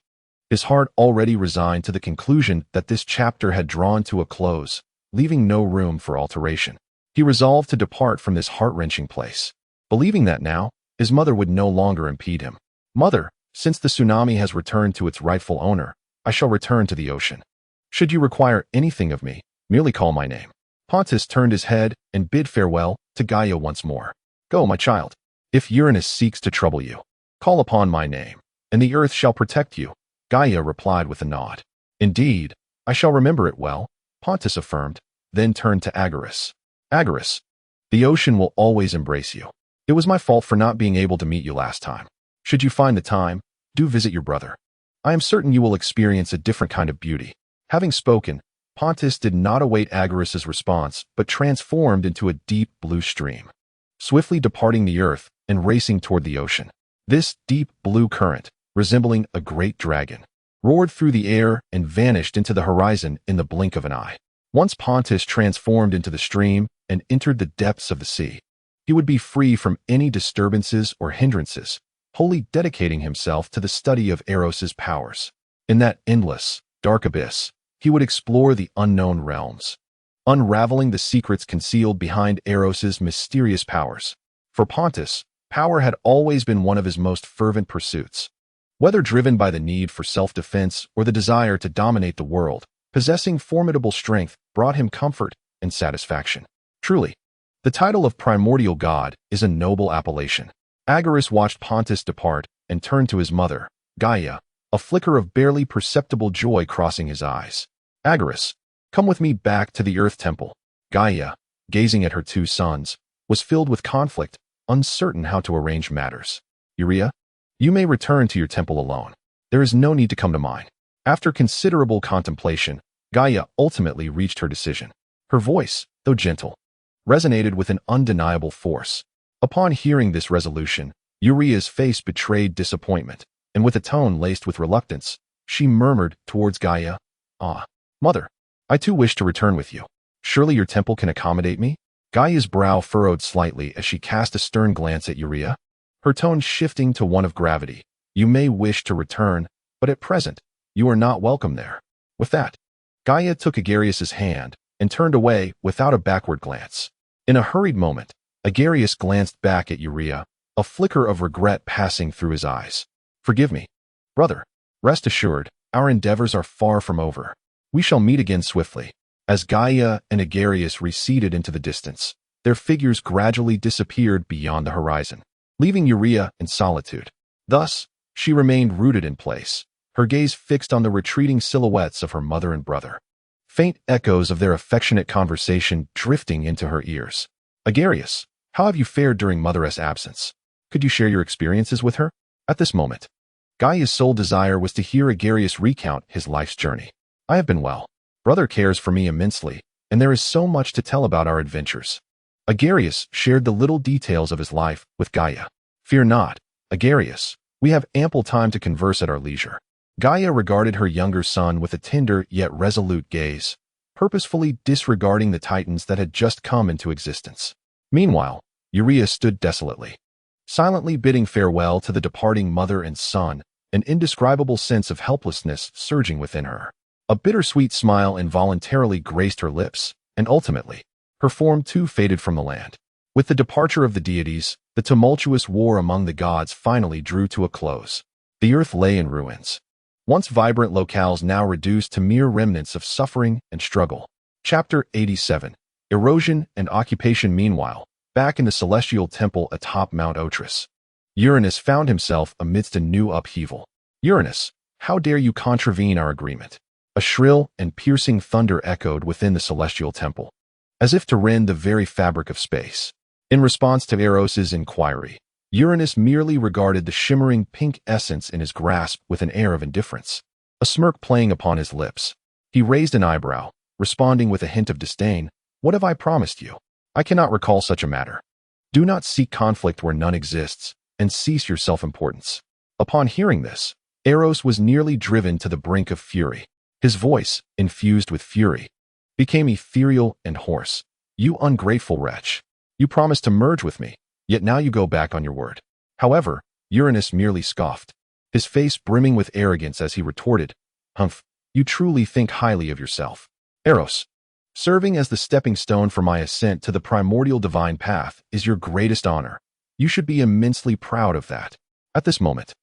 His heart already resigned to the conclusion that this chapter had drawn to a close, leaving no room for alteration. He resolved to depart from this heart-wrenching place, believing that now, his mother would no longer impede him. Mother, since the tsunami has returned to its rightful owner, I shall return to the ocean. Should you require anything of me, merely call my name. Pontus turned his head and bid farewell to Gaia once more. Go, my child. If Uranus seeks to trouble you, call upon my name, and the earth shall protect you. Gaia replied with a nod. Indeed, I shall remember it well, Pontus affirmed, then turned to Agares. Agares, the ocean will always embrace you. It was my fault for not being able to meet you last time. Should you find the time, do visit your brother. I am certain you will experience a different kind of beauty. Having spoken, Pontus did not await Agares' response, but transformed into a deep blue stream, swiftly departing the earth and racing toward the ocean. This deep blue current, resembling a great dragon, roared through the air and vanished into the horizon in the blink of an eye. Once Pontus transformed into the stream and entered the depths of the sea, he would be free from any disturbances or hindrances, wholly dedicating himself to the study of Eros' powers. In that endless, dark abyss, he would explore the unknown realms, unraveling the secrets concealed behind Eros' mysterious powers. For Pontus, power had always been one of his most fervent pursuits. Whether driven by the need for self-defense or the desire to dominate the world, possessing formidable strength brought him comfort and satisfaction. Truly, the title of primordial god is a noble appellation. Agares watched Pontus depart and turned to his mother, Gaia, a flicker of barely perceptible joy crossing his eyes. Agares, come with me back to the Earth Temple. Gaia, gazing at her two sons, was filled with conflict, uncertain how to arrange matters. Urea, you may return to your temple alone. There is no need to come to mine. After considerable contemplation, Gaia ultimately reached her decision. Her voice, though gentle, resonated with an undeniable force. Upon hearing this resolution, Urea's face betrayed disappointment, and with a tone laced with reluctance, she murmured towards Gaia. "Ah, mother, I too wish to return with you. Surely your temple can accommodate me?" Gaia's brow furrowed slightly as she cast a stern glance at Urea, her tone shifting to one of gravity. "You may wish to return, but at present, you are not welcome there." With that, Gaia took Agares' hand and turned away without a backward glance. In a hurried moment, Agares glanced back at Urea, a flicker of regret passing through his eyes. "Forgive me, brother. Rest assured, our endeavors are far from over. We shall meet again swiftly." As Gaia and Agares receded into the distance, their figures gradually disappeared beyond the horizon, leaving Urea in solitude. Thus, she remained rooted in place, her gaze fixed on the retreating silhouettes of her mother and brother. Faint echoes of their affectionate conversation drifting into her ears. "Agares, how have you fared during Mother's absence? Could you share your experiences with her?" At this moment, Gaia's sole desire was to hear Agares recount his life's journey. "I have been well. Brother cares for me immensely, and there is so much to tell about our adventures." Agares shared the little details of his life with Gaia. "Fear not, Agares. We have ample time to converse at our leisure." Gaia regarded her younger son with a tender yet resolute gaze, purposefully disregarding the titans that had just come into existence. Meanwhile, Urea stood desolately, silently bidding farewell to the departing mother and son, an indescribable sense of helplessness surging within her. A bittersweet smile involuntarily graced her lips, and ultimately, her form too faded from the land. With the departure of the deities, the tumultuous war among the gods finally drew to a close. The earth lay in ruins. Once vibrant locales now reduced to mere remnants of suffering and struggle. Chapter 87. Erosion and Occupation. Meanwhile, back in the celestial temple atop Mount Otris, Uranus found himself amidst a new upheaval. "Uranus, how dare you contravene our agreement?" A shrill and piercing thunder echoed within the celestial temple, as if to rend the very fabric of space. In response to Eros's inquiry, Uranus merely regarded the shimmering pink essence in his grasp with an air of indifference, a smirk playing upon his lips. He raised an eyebrow, responding with a hint of disdain. "What have I promised you? I cannot recall such a matter. Do not seek conflict where none exists, and cease your self-importance." Upon hearing this, Eros was nearly driven to the brink of fury. His voice, infused with fury, became ethereal and hoarse. "You ungrateful wretch. You promised to merge with me, yet now you go back on your word." However, Uranus merely scoffed, his face brimming with arrogance as he retorted, "Humph, you truly think highly of yourself. Eros, serving as the stepping stone for my ascent to the primordial divine path is your greatest honor. You should be immensely proud of that." At this moment,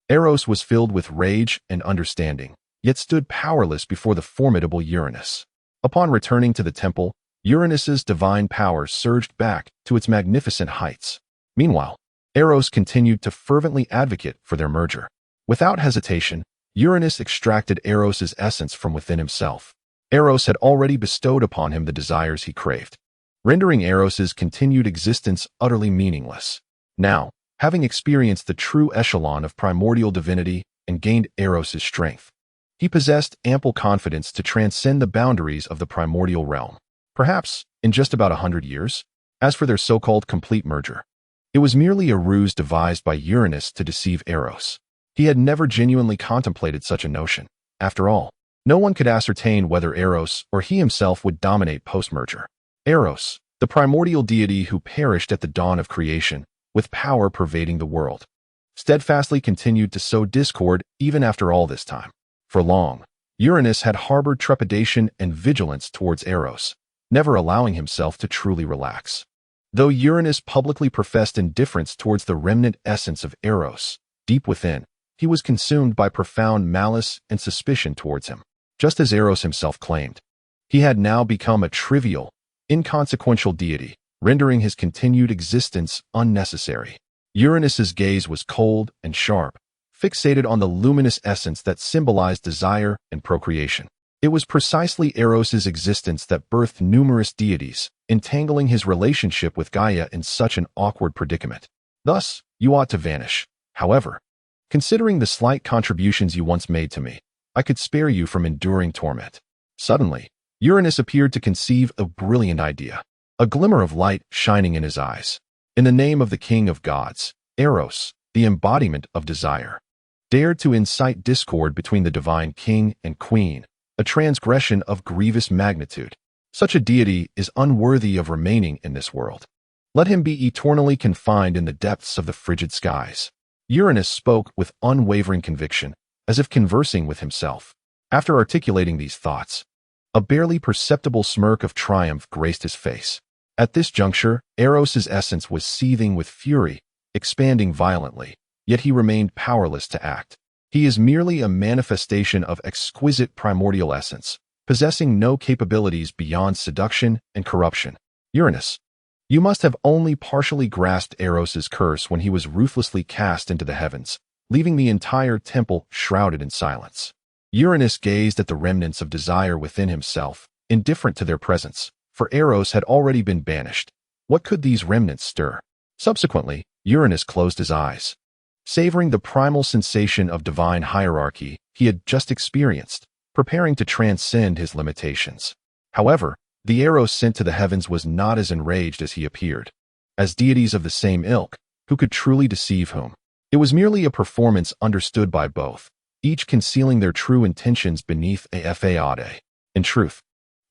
Eros was filled with rage and understanding, yet stood powerless before the formidable Uranus. Upon returning to the temple, Uranus's divine power surged back to its magnificent heights. Meanwhile, Eros continued to fervently advocate for their merger. Without hesitation, Uranus extracted Eros's essence from within himself. Eros had already bestowed upon him the desires he craved, rendering Eros's continued existence utterly meaningless. Now, having experienced the true echelon of primordial divinity and gained Eros's strength, he possessed ample confidence to transcend the boundaries of the primordial realm, perhaps in just about 100 years. As for their so-called complete merger, it was merely a ruse devised by Uranus to deceive Eros. He had never genuinely contemplated such a notion. After all, no one could ascertain whether Eros or he himself would dominate post-merger. Eros, the primordial deity who perished at the dawn of creation, with power pervading the world, steadfastly continued to sow discord even after all this time. For long, Uranus had harbored trepidation and vigilance towards Eros, never allowing himself to truly relax. Though Uranus publicly professed indifference towards the remnant essence of Eros, deep within, he was consumed by profound malice and suspicion towards him. Just as Eros himself claimed, he had now become a trivial, inconsequential deity, rendering his continued existence unnecessary. Uranus's gaze was cold and sharp, fixated on the luminous essence that symbolized desire and procreation. It was precisely Eros's existence that birthed numerous deities, entangling his relationship with Gaia in such an awkward predicament. Thus, you ought to vanish. However, considering the slight contributions you once made to me, I could spare you from enduring torment. Suddenly, Uranus appeared to conceive a brilliant idea, a glimmer of light shining in his eyes. In the name of the king of gods, Eros, the embodiment of desire, dared to incite discord between the divine king and queen, a transgression of grievous magnitude. Such a deity is unworthy of remaining in this world. Let him be eternally confined in the depths of the frigid skies. Uranus spoke with unwavering conviction, as if conversing with himself. After articulating these thoughts, a barely perceptible smirk of triumph graced his face. At this juncture, Eros's essence was seething with fury, expanding violently, yet he remained powerless to act. He is merely a manifestation of exquisite primordial essence, possessing no capabilities beyond seduction and corruption. Uranus, you must have only partially grasped Eros's curse when he was ruthlessly cast into the heavens, leaving the entire temple shrouded in silence. Uranus gazed at the remnants of desire within himself, indifferent to their presence, for Eros had already been banished. What could these remnants stir? Subsequently, Uranus closed his eyes. Savoring the primal sensation of divine hierarchy he had just experienced, preparing to transcend his limitations. However, the Eros sent to the heavens was not as enraged as he appeared. As deities of the same ilk, who could truly deceive whom? It was merely a performance understood by both, each concealing their true intentions beneath a facade. In truth,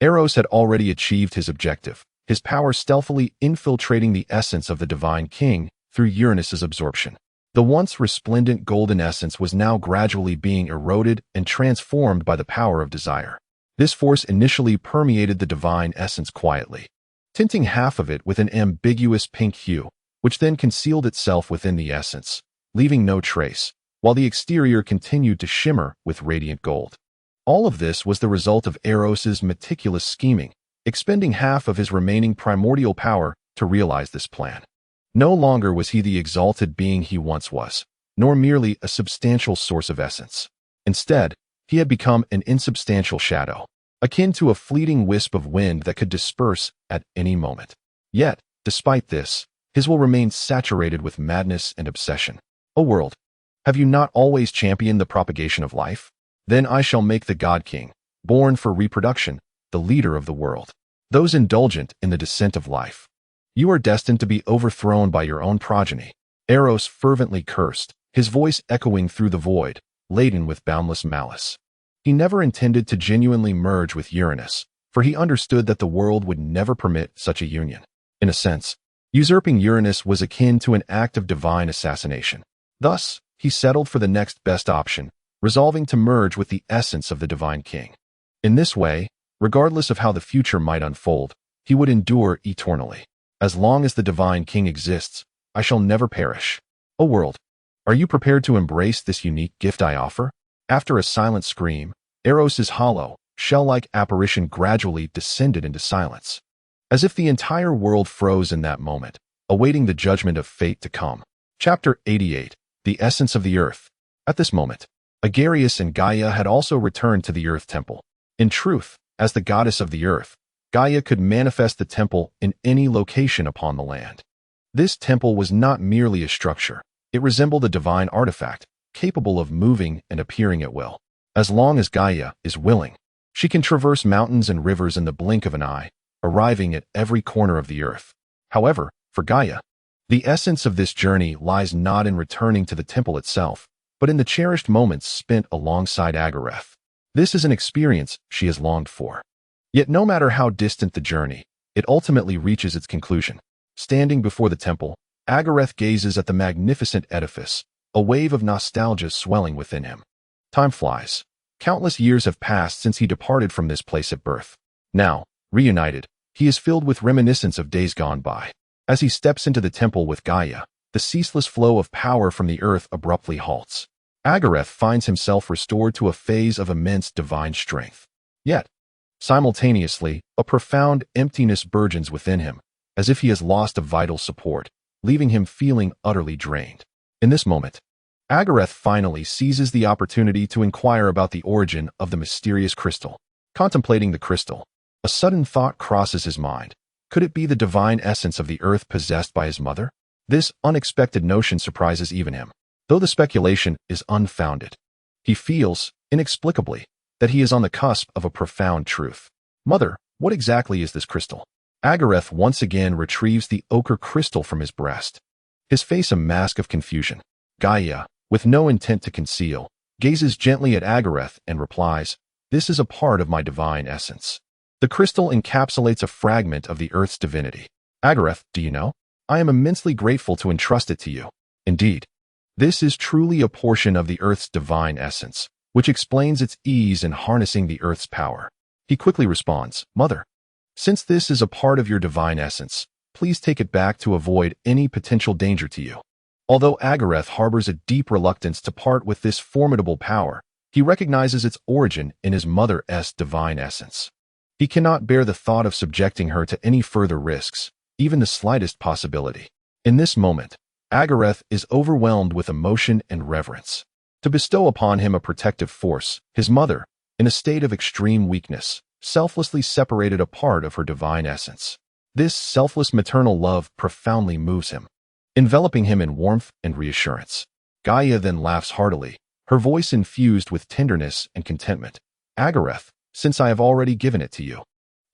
Eros had already achieved his objective, his power stealthily infiltrating the essence of the divine king through Uranus's absorption. The once resplendent golden essence was now gradually being eroded and transformed by the power of desire. This force initially permeated the divine essence quietly, tinting half of it with an ambiguous pink hue, which then concealed itself within the essence, leaving no trace, while the exterior continued to shimmer with radiant gold. All of this was the result of Eros's meticulous scheming, expending half of his remaining primordial power to realize this plan. No longer was he the exalted being he once was, nor merely a substantial source of essence. Instead, he had become an insubstantial shadow, akin to a fleeting wisp of wind that could disperse at any moment. Yet, despite this, his will remained saturated with madness and obsession. O world, have you not always championed the propagation of life? Then I shall make the God King, born for reproduction, the leader of the world. Those indulgent in the descent of life. You are destined to be overthrown by your own progeny. Eros fervently cursed, his voice echoing through the void, laden with boundless malice. He never intended to genuinely merge with Uranus, for he understood that the world would never permit such a union. In a sense, usurping Uranus was akin to an act of divine assassination. Thus, he settled for the next best option, resolving to merge with the essence of the divine king. In this way, regardless of how the future might unfold, he would endure eternally. As long as the divine king exists, I shall never perish. O world, are you prepared to embrace this unique gift I offer? After a silent scream, Eros's hollow, shell-like apparition gradually descended into silence, as if the entire world froze in that moment, awaiting the judgment of fate to come. Chapter 88. The Essence of the Earth. At this moment, Agares and Gaia had also returned to the Earth Temple. In truth, as the goddess of the earth, Gaia could manifest the temple in any location upon the land. This temple was not merely a structure. It resembled a divine artifact, capable of moving and appearing at will. As long as Gaia is willing, she can traverse mountains and rivers in the blink of an eye, arriving at every corner of the earth. However, for Gaia, the essence of this journey lies not in returning to the temple itself, but in the cherished moments spent alongside Agares. This is an experience she has longed for. Yet no matter how distant the journey, it ultimately reaches its conclusion. Standing before the temple, Agares gazes at the magnificent edifice, a wave of nostalgia swelling within him. Time flies. Countless years have passed since he departed from this place at birth. Now, reunited, he is filled with reminiscence of days gone by. As he steps into the temple with Gaia, the ceaseless flow of power from the earth abruptly halts. Agares finds himself restored to a phase of immense divine strength. Yet, simultaneously, a profound emptiness burgeons within him, as if he has lost a vital support, leaving him feeling utterly drained. In this moment, Agares finally seizes the opportunity to inquire about the origin of the mysterious crystal. Contemplating the crystal, a sudden thought crosses his mind. Could it be the divine essence of the earth possessed by his mother? This unexpected notion surprises even him, though the speculation is unfounded. He feels, inexplicably, that he is on the cusp of a profound truth. Mother, what exactly is this crystal? Agares once again retrieves the ochre crystal from his breast, his face a mask of confusion. Gaia, With no intent to conceal, gazes gently at Agares and replies, "This is a part of my divine essence." The crystal encapsulates a fragment of the Earth's divinity. Agares, do you know? I am immensely grateful to entrust it to you. Indeed, this is truly a portion of the Earth's divine essence, which explains its ease in harnessing the Earth's power. He quickly responds, "Mother, since this is a part of your divine essence, please take it back to avoid any potential danger to you." Although Agares harbors a deep reluctance to part with this formidable power, he recognizes its origin in his mother's divine essence. He cannot bear the thought of subjecting her to any further risks, even the slightest possibility. In this moment, Agares is overwhelmed with emotion and reverence. To bestow upon him a protective force, his mother, in a state of extreme weakness, selflessly separated a part of her divine essence. This selfless maternal love profoundly moves him, enveloping him in warmth and reassurance. Gaia then laughs heartily, her voice infused with tenderness and contentment. "Agares, since I have already given it to you,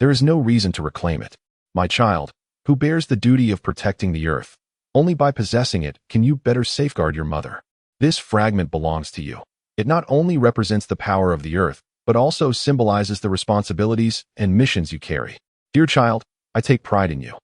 there is no reason to reclaim it. My child, who bears the duty of protecting the earth, only by possessing it can you better safeguard your mother. This fragment belongs to you. It not only represents the power of the earth, but also symbolizes the responsibilities and missions you carry. Dear child, I take pride in you,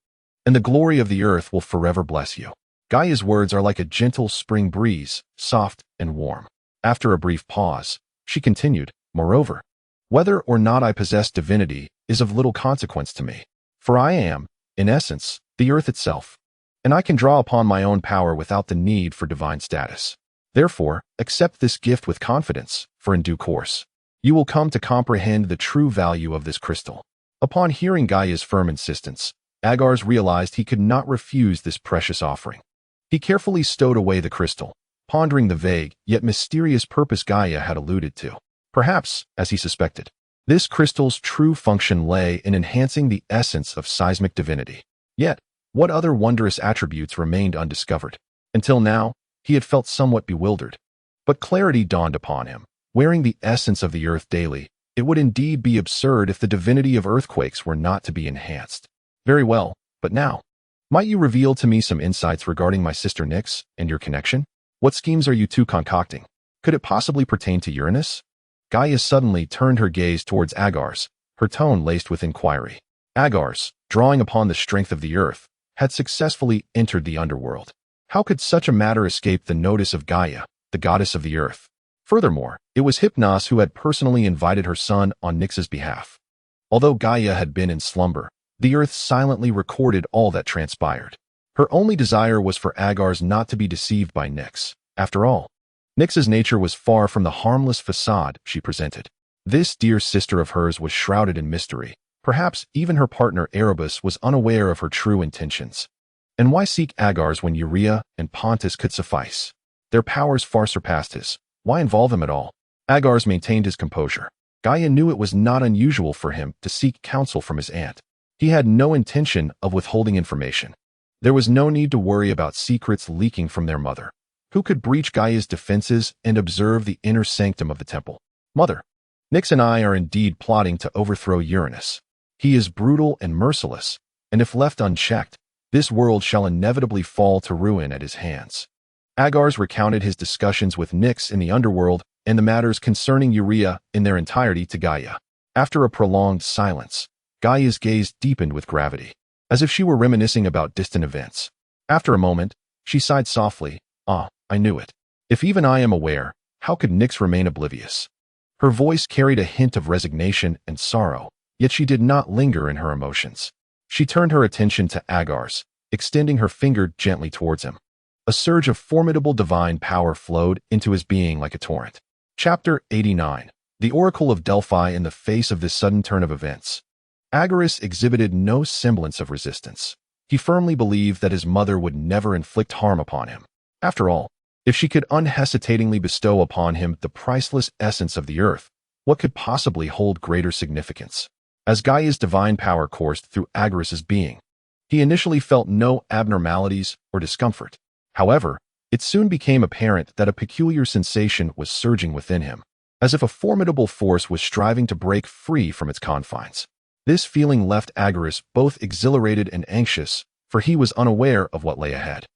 and the glory of the earth will forever bless you." Gaia's words are like a gentle spring breeze, soft and warm. After a brief pause, she continued, "Moreover, whether or not I possess divinity is of little consequence to me, for I am, in essence, the earth itself, and I can draw upon my own power without the need for divine status. Therefore, accept this gift with confidence, for in due course, you will come to comprehend the true value of this crystal." Upon hearing Gaia's firm insistence, Agares realized he could not refuse this precious offering. He carefully stowed away the crystal, pondering the vague yet mysterious purpose Gaia had alluded to. Perhaps, as he suspected, this crystal's true function lay in enhancing the essence of seismic divinity. Yet, what other wondrous attributes remained undiscovered? Until now, he had felt somewhat bewildered. But clarity dawned upon him. Wearing the essence of the earth daily, it would indeed be absurd if the divinity of earthquakes were not to be enhanced. Very well, but now, might you reveal to me some insights regarding my sister Nyx and your connection? What schemes are you two concocting? Could it possibly pertain to Uranus? Gaia suddenly turned her gaze towards Agares, her tone laced with inquiry. Agares, drawing upon the strength of the earth, had successfully entered the underworld. How could such a matter escape the notice of Gaia, the goddess of the earth? Furthermore, it was Hypnos who had personally invited her son on Nyx's behalf. Although Gaia had been in slumber, the earth silently recorded all that transpired. Her only desire was for Agares not to be deceived by Nyx. After all, Nyx's nature was far from the harmless facade she presented. This dear sister of hers was shrouded in mystery. Perhaps even her partner Erebus was unaware of her true intentions. And why seek Agares when Urea and Pontus could suffice? Their powers far surpassed his. Why involve him at all? Agares maintained his composure. Gaia knew it was not unusual for him to seek counsel from his aunt. He had no intention of withholding information. There was no need to worry about secrets leaking from their mother, who could breach Gaia's defenses and observe the inner sanctum of the temple. "Mother, Nyx and I are indeed plotting to overthrow Uranus. He is brutal and merciless, and if left unchecked, this world shall inevitably fall to ruin at his hands." Agares recounted his discussions with Nyx in the underworld and the matters concerning Urea in their entirety to Gaia. After a prolonged silence, Gaia's gaze deepened with gravity, as if she were reminiscing about distant events. After a moment, she sighed softly. "Ah, I knew it. If even I am aware, how could Nyx remain oblivious?" Her voice carried a hint of resignation and sorrow, yet she did not linger in her emotions. She turned her attention to Agares, extending her finger gently towards him. A surge of formidable divine power flowed into his being like a torrent. Chapter 89. The Oracle of Delphi. In the face of this sudden turn of events, Agares exhibited no semblance of resistance. He firmly believed that his mother would never inflict harm upon him. After all, if she could unhesitatingly bestow upon him the priceless essence of the earth, what could possibly hold greater significance? As Gaia's divine power coursed through Agares's being, he initially felt no abnormalities or discomfort. However, it soon became apparent that a peculiar sensation was surging within him, as if a formidable force was striving to break free from its confines. This feeling left Agares both exhilarated and anxious, for he was unaware of what lay ahead.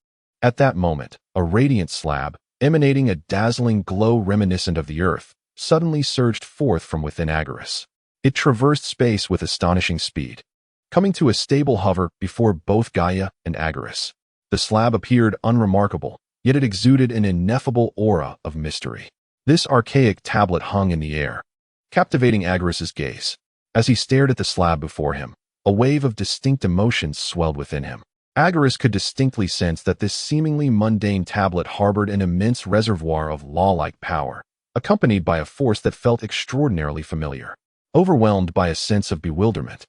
At that moment, a radiant slab, emanating a dazzling glow reminiscent of the Earth, suddenly surged forth from within Agares. It traversed space with astonishing speed, coming to a stable hover before both Gaia and Agares. The slab appeared unremarkable, yet it exuded an ineffable aura of mystery. This archaic tablet hung in the air, captivating Agares' gaze. As he stared at the slab before him, a wave of distinct emotions swelled within him. Agares could distinctly sense that this seemingly mundane tablet harbored an immense reservoir of law-like power, accompanied by a force that felt extraordinarily familiar. Overwhelmed by a sense of bewilderment,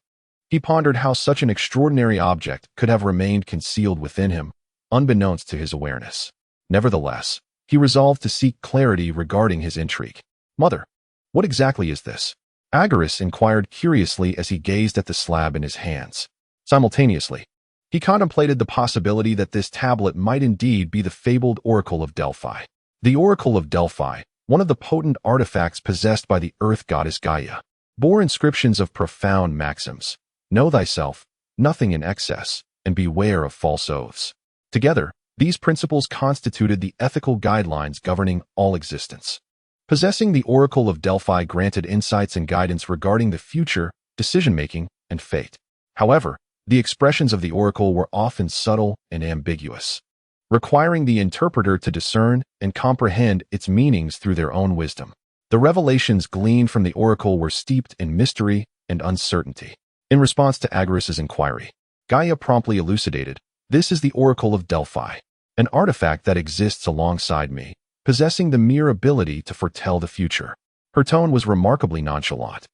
he pondered how such an extraordinary object could have remained concealed within him, unbeknownst to his awareness. Nevertheless, he resolved to seek clarity regarding his intrigue. "Mother, what exactly is this?" Agares inquired curiously as he gazed at the slab in his hands. Simultaneously, he contemplated the possibility that this tablet might indeed be the fabled Oracle of Delphi. The Oracle of Delphi, one of the potent artifacts possessed by the Earth goddess Gaia, bore inscriptions of profound maxims. Know thyself, nothing in excess, and beware of false oaths. Together, these principles constituted the ethical guidelines governing all existence. Possessing the Oracle of Delphi granted insights and guidance regarding the future, decision-making, and fate. However, the expressions of the Oracle were often subtle and ambiguous, requiring the interpreter to discern and comprehend its meanings through their own wisdom. The revelations gleaned from the Oracle were steeped in mystery and uncertainty. In response to Agares' inquiry, Gaia promptly elucidated, "This is the Oracle of Delphi, an artifact that exists alongside me, possessing the mere ability to foretell the future." Her tone was remarkably nonchalant,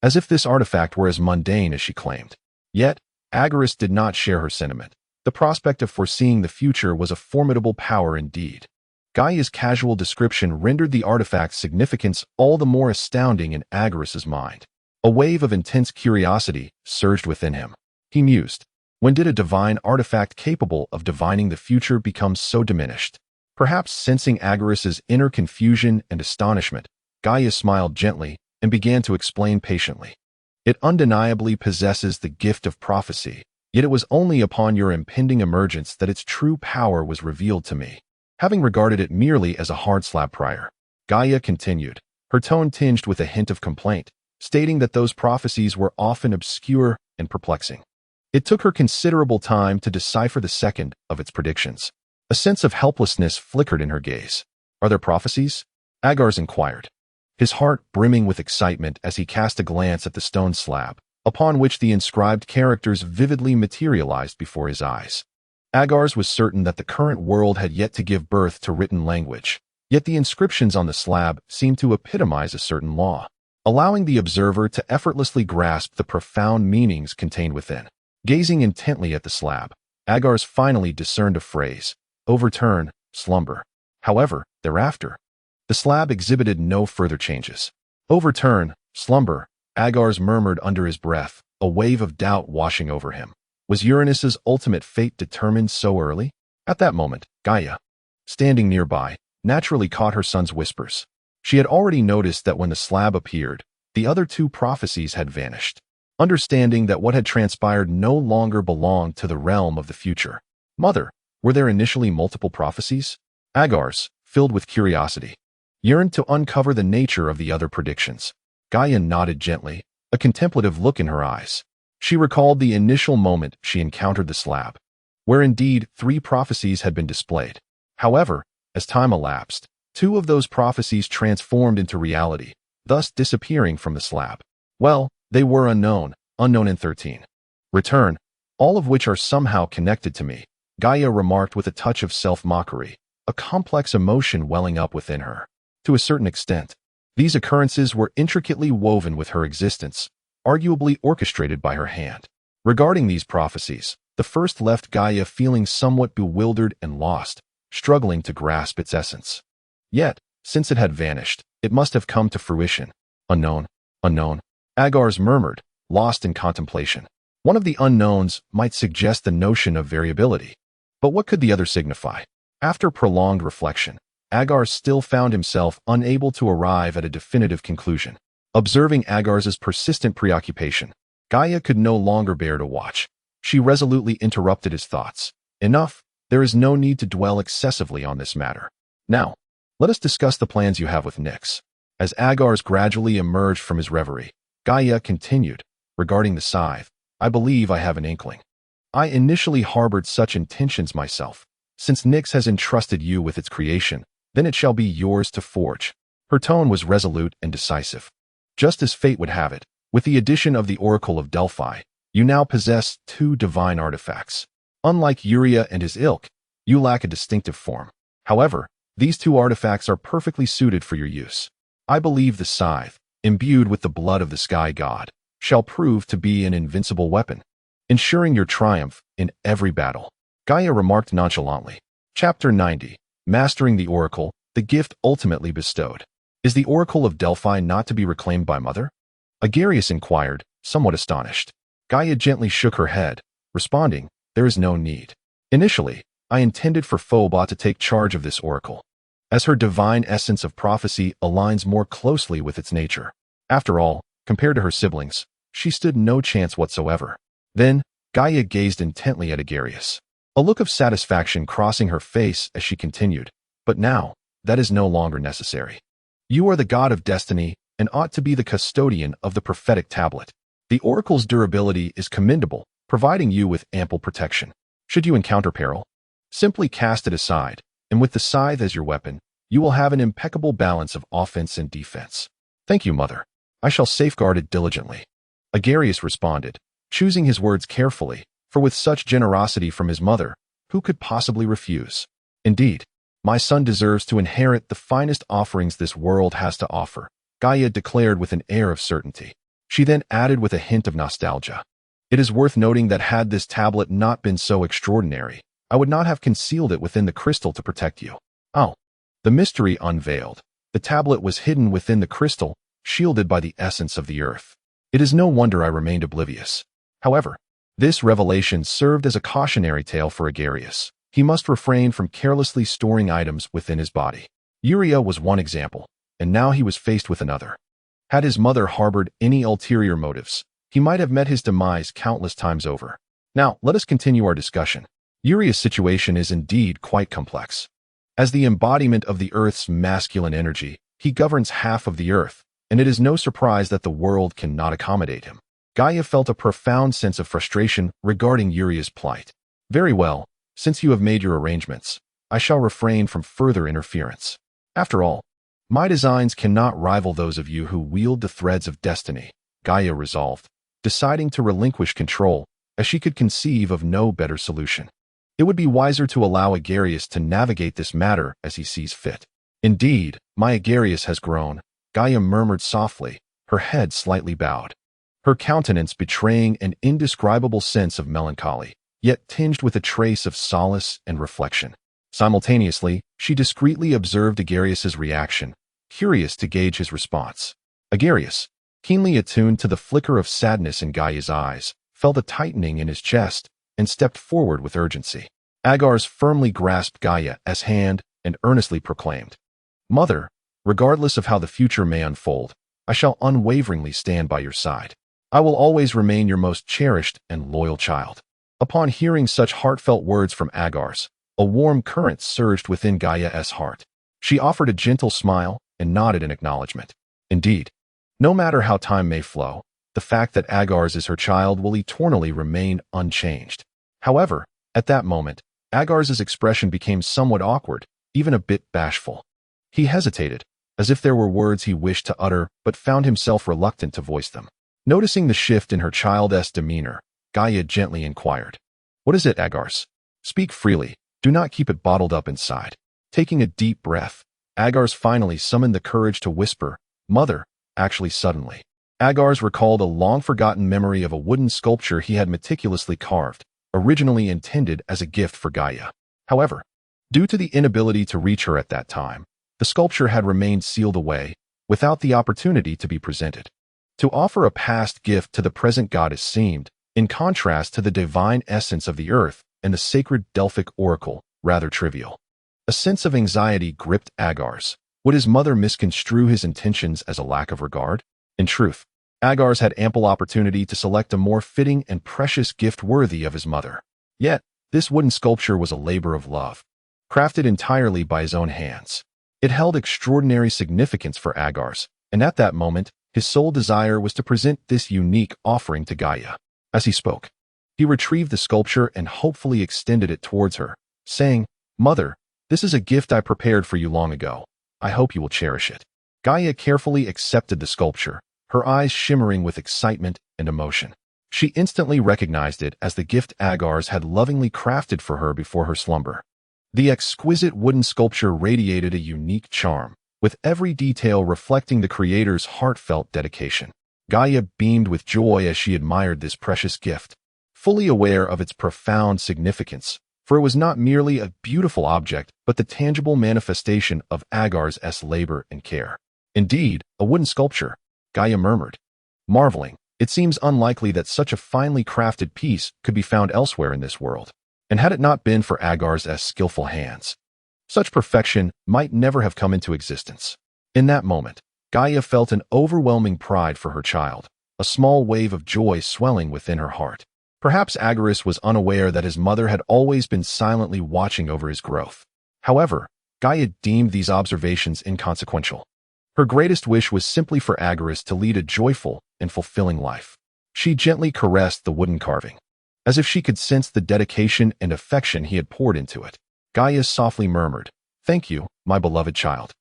as if this artifact were as mundane as she claimed. Yet, Agares did not share her sentiment. The prospect of foreseeing the future was a formidable power indeed. Gaia's casual description rendered the artifact's significance all the more astounding in Agares' mind. A wave of intense curiosity surged within him. He mused, when did a divine artifact capable of divining the future become so diminished? Perhaps sensing Agares' inner confusion and astonishment, Gaia smiled gently and began to explain patiently. "It undeniably possesses the gift of prophecy, yet it was only upon your impending emergence that its true power was revealed to me." Having regarded it merely as a hard slab prior, Gaia continued, her tone tinged with a hint of complaint, stating that those prophecies were often obscure and perplexing. It took her considerable time to decipher the second of its predictions. A sense of helplessness flickered in her gaze. "Are there prophecies?" Agares inquired, his heart brimming with excitement as he cast a glance at the stone slab, upon which the inscribed characters vividly materialized before his eyes. Agares was certain that the current world had yet to give birth to written language, yet the inscriptions on the slab seemed to epitomize a certain law, allowing the observer to effortlessly grasp the profound meanings contained within. Gazing intently at the slab, Agares finally discerned a phrase, "overturn, slumber." However, thereafter, the slab exhibited no further changes. "Overturn, slumber," Agares murmured under his breath, a wave of doubt washing over him. Was Uranus's ultimate fate determined so early? At that moment, Gaia, standing nearby, naturally caught her son's whispers. She had already noticed that when the slab appeared, the other two prophecies had vanished. Understanding that what had transpired no longer belonged to the realm of the future. "Mother, were there initially multiple prophecies?" Agares, filled with curiosity, yearned to uncover the nature of the other predictions. Gaia nodded gently, a contemplative look in her eyes. She recalled the initial moment she encountered the slab, where indeed 3 prophecies had been displayed. However, as time elapsed, 2 of those prophecies transformed into reality, thus disappearing from the slab. Well, they were unknown in 13. Return, all of which are somehow connected to me, Gaia remarked with a touch of self-mockery, a complex emotion welling up within her. To a certain extent, these occurrences were intricately woven with her existence, arguably orchestrated by her hand. Regarding these prophecies, the first left Gaia feeling somewhat bewildered and lost, struggling to grasp its essence. Yet, since it had vanished, it must have come to fruition. Unknown, Agares murmured, lost in contemplation. One of the unknowns might suggest the notion of variability. But what could the other signify? After prolonged reflection, Agares still found himself unable to arrive at a definitive conclusion. Observing Agares' persistent preoccupation, Gaia could no longer bear to watch. She resolutely interrupted his thoughts. "Enough, there is no need to dwell excessively on this matter. Now, Let us discuss the plans you have with Nyx. As Agares gradually emerged from his reverie, Gaia continued, regarding the scythe, I believe I have an inkling. I initially harbored such intentions myself. Since Nyx has entrusted you with its creation, then it shall be yours to forge. Her tone was resolute and decisive. Just as fate would have it, with the addition of the Oracle of Delphi, you now possess 2 divine artifacts. Unlike Uria and his ilk, you lack a distinctive form. However, these 2 artifacts are perfectly suited for your use. I believe the scythe, imbued with the blood of the sky god, shall prove to be an invincible weapon, ensuring your triumph in every battle. Gaia remarked nonchalantly. Chapter 90. Mastering the Oracle, the gift ultimately bestowed. Is the Oracle of Delphi not to be reclaimed by Mother? Agares inquired, somewhat astonished. Gaia gently shook her head, responding, there is no need. Initially, I intended for Phobos to take charge of this oracle, as her divine essence of prophecy aligns more closely with its nature. After all, compared to her siblings, she stood no chance whatsoever. Then, Gaia gazed intently at Agares, a look of satisfaction crossing her face as she continued, but now, that is no longer necessary. You are the god of destiny and ought to be the custodian of the prophetic tablet. The oracle's durability is commendable, providing you with ample protection. Should you encounter peril, simply cast it aside, and with the scythe as your weapon, you will have an impeccable balance of offense and defense. Thank you, Mother. I shall safeguard it diligently. Agares responded, choosing his words carefully, for with such generosity from his mother, who could possibly refuse? Indeed, my son deserves to inherit the finest offerings this world has to offer, Gaia declared with an air of certainty. She then added with a hint of nostalgia. It is worth noting that had this tablet not been so extraordinary, I would not have concealed it within the crystal to protect you. Oh, the mystery unveiled. The tablet was hidden within the crystal, shielded by the essence of the earth. It is no wonder I remained oblivious. However, this revelation served as a cautionary tale for Agares. He must refrain from carelessly storing items within his body. Uria was one example, and now he was faced with another. Had his mother harbored any ulterior motives, he might have met his demise countless times over. Now, let us continue our discussion. Uria's situation is indeed quite complex. As the embodiment of the Earth's masculine energy, he governs half of the Earth, and it is no surprise that the world cannot accommodate him. Gaia felt a profound sense of frustration regarding Uria's plight. Very well, since you have made your arrangements, I shall refrain from further interference. After all, my designs cannot rival those of you who wield the threads of destiny, Gaia resolved, deciding to relinquish control, as she could conceive of no better solution. It would be wiser to allow Agares to navigate this matter as he sees fit. Indeed, my Agares has grown, Gaia murmured softly, her head slightly bowed, her countenance betraying an indescribable sense of melancholy, yet tinged with a trace of solace and reflection. Simultaneously, she discreetly observed Agares' reaction, curious to gauge his response. Agares, keenly attuned to the flicker of sadness in Gaia's eyes, felt a tightening in his chest and stepped forward with urgency. Agares firmly grasped Gaia's hand and earnestly proclaimed, Mother, regardless of how the future may unfold, I shall unwaveringly stand by your side. I will always remain your most cherished and loyal child. Upon hearing such heartfelt words from Agares, a warm current surged within Gaia's heart. She offered a gentle smile and nodded in acknowledgement. Indeed, no matter how time may flow, the fact that Agares is her child will eternally remain unchanged. However, at that moment, Agares' expression became somewhat awkward, even a bit bashful. He hesitated, as if there were words he wished to utter but found himself reluctant to voice them. Noticing the shift in her child's demeanor, Gaia gently inquired, What is it, Agares? Speak freely, do not keep it bottled up inside. Taking a deep breath, Agares finally summoned the courage to whisper, Mother, actually suddenly. Agares recalled a long-forgotten memory of a wooden sculpture he had meticulously carved, originally intended as a gift for Gaia. However, due to the inability to reach her at that time, the sculpture had remained sealed away, without the opportunity to be presented. To offer a past gift to the present goddess seemed, in contrast to the divine essence of the earth and the sacred Delphic oracle, rather trivial. A sense of anxiety gripped Agares. Would his mother misconstrue his intentions as a lack of regard? In truth, Agares had ample opportunity to select a more fitting and precious gift worthy of his mother. Yet, this wooden sculpture was a labor of love, crafted entirely by his own hands. It held extraordinary significance for Agares, and at that moment, his sole desire was to present this unique offering to Gaia. As he spoke, he retrieved the sculpture and hopefully extended it towards her, saying, "Mother, this is a gift I prepared for you long ago. I hope you will cherish it." Gaia carefully accepted the sculpture, her eyes shimmering with excitement and emotion. She instantly recognized it as the gift Agares had lovingly crafted for her before her slumber. The exquisite wooden sculpture radiated a unique charm, with every detail reflecting the creator's heartfelt dedication. Gaia beamed with joy as she admired this precious gift, fully aware of its profound significance, for it was not merely a beautiful object, but the tangible manifestation of Agares' labor and care. "Indeed, a wooden sculpture," Gaia murmured, marveling. It seems unlikely that such a finely crafted piece could be found elsewhere in this world. And had it not been for Agares' skillful hands, such perfection might never have come into existence. In that moment, Gaia felt an overwhelming pride for her child, a small wave of joy swelling within her heart. Perhaps Agares was unaware that his mother had always been silently watching over his growth. However, Gaia deemed these observations inconsequential. Her greatest wish was simply for Agares to lead a joyful and fulfilling life. She gently caressed the wooden carving, as if she could sense the dedication and affection he had poured into it. Gaia softly murmured, "Thank you, my beloved child.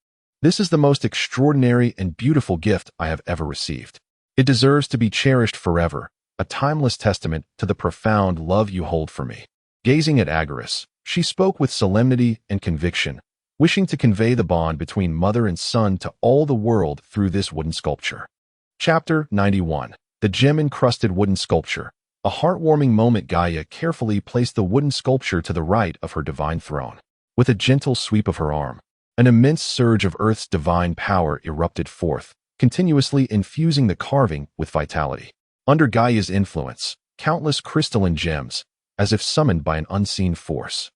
This is the most extraordinary and beautiful gift I have ever received. It deserves to be cherished forever, a timeless testament to the profound love you hold for me." Gazing at Agares, she spoke with solemnity and conviction, wishing to convey the bond between mother and son to all the world through this wooden sculpture. Chapter 91. The Gem-Encrusted Wooden Sculpture. A heartwarming moment. Gaia carefully placed the wooden sculpture to the right of her divine throne. With a gentle sweep of her arm, an immense surge of Earth's divine power erupted forth, continuously infusing the carving with vitality. Under Gaia's influence, countless crystalline gems, as if summoned by an unseen force,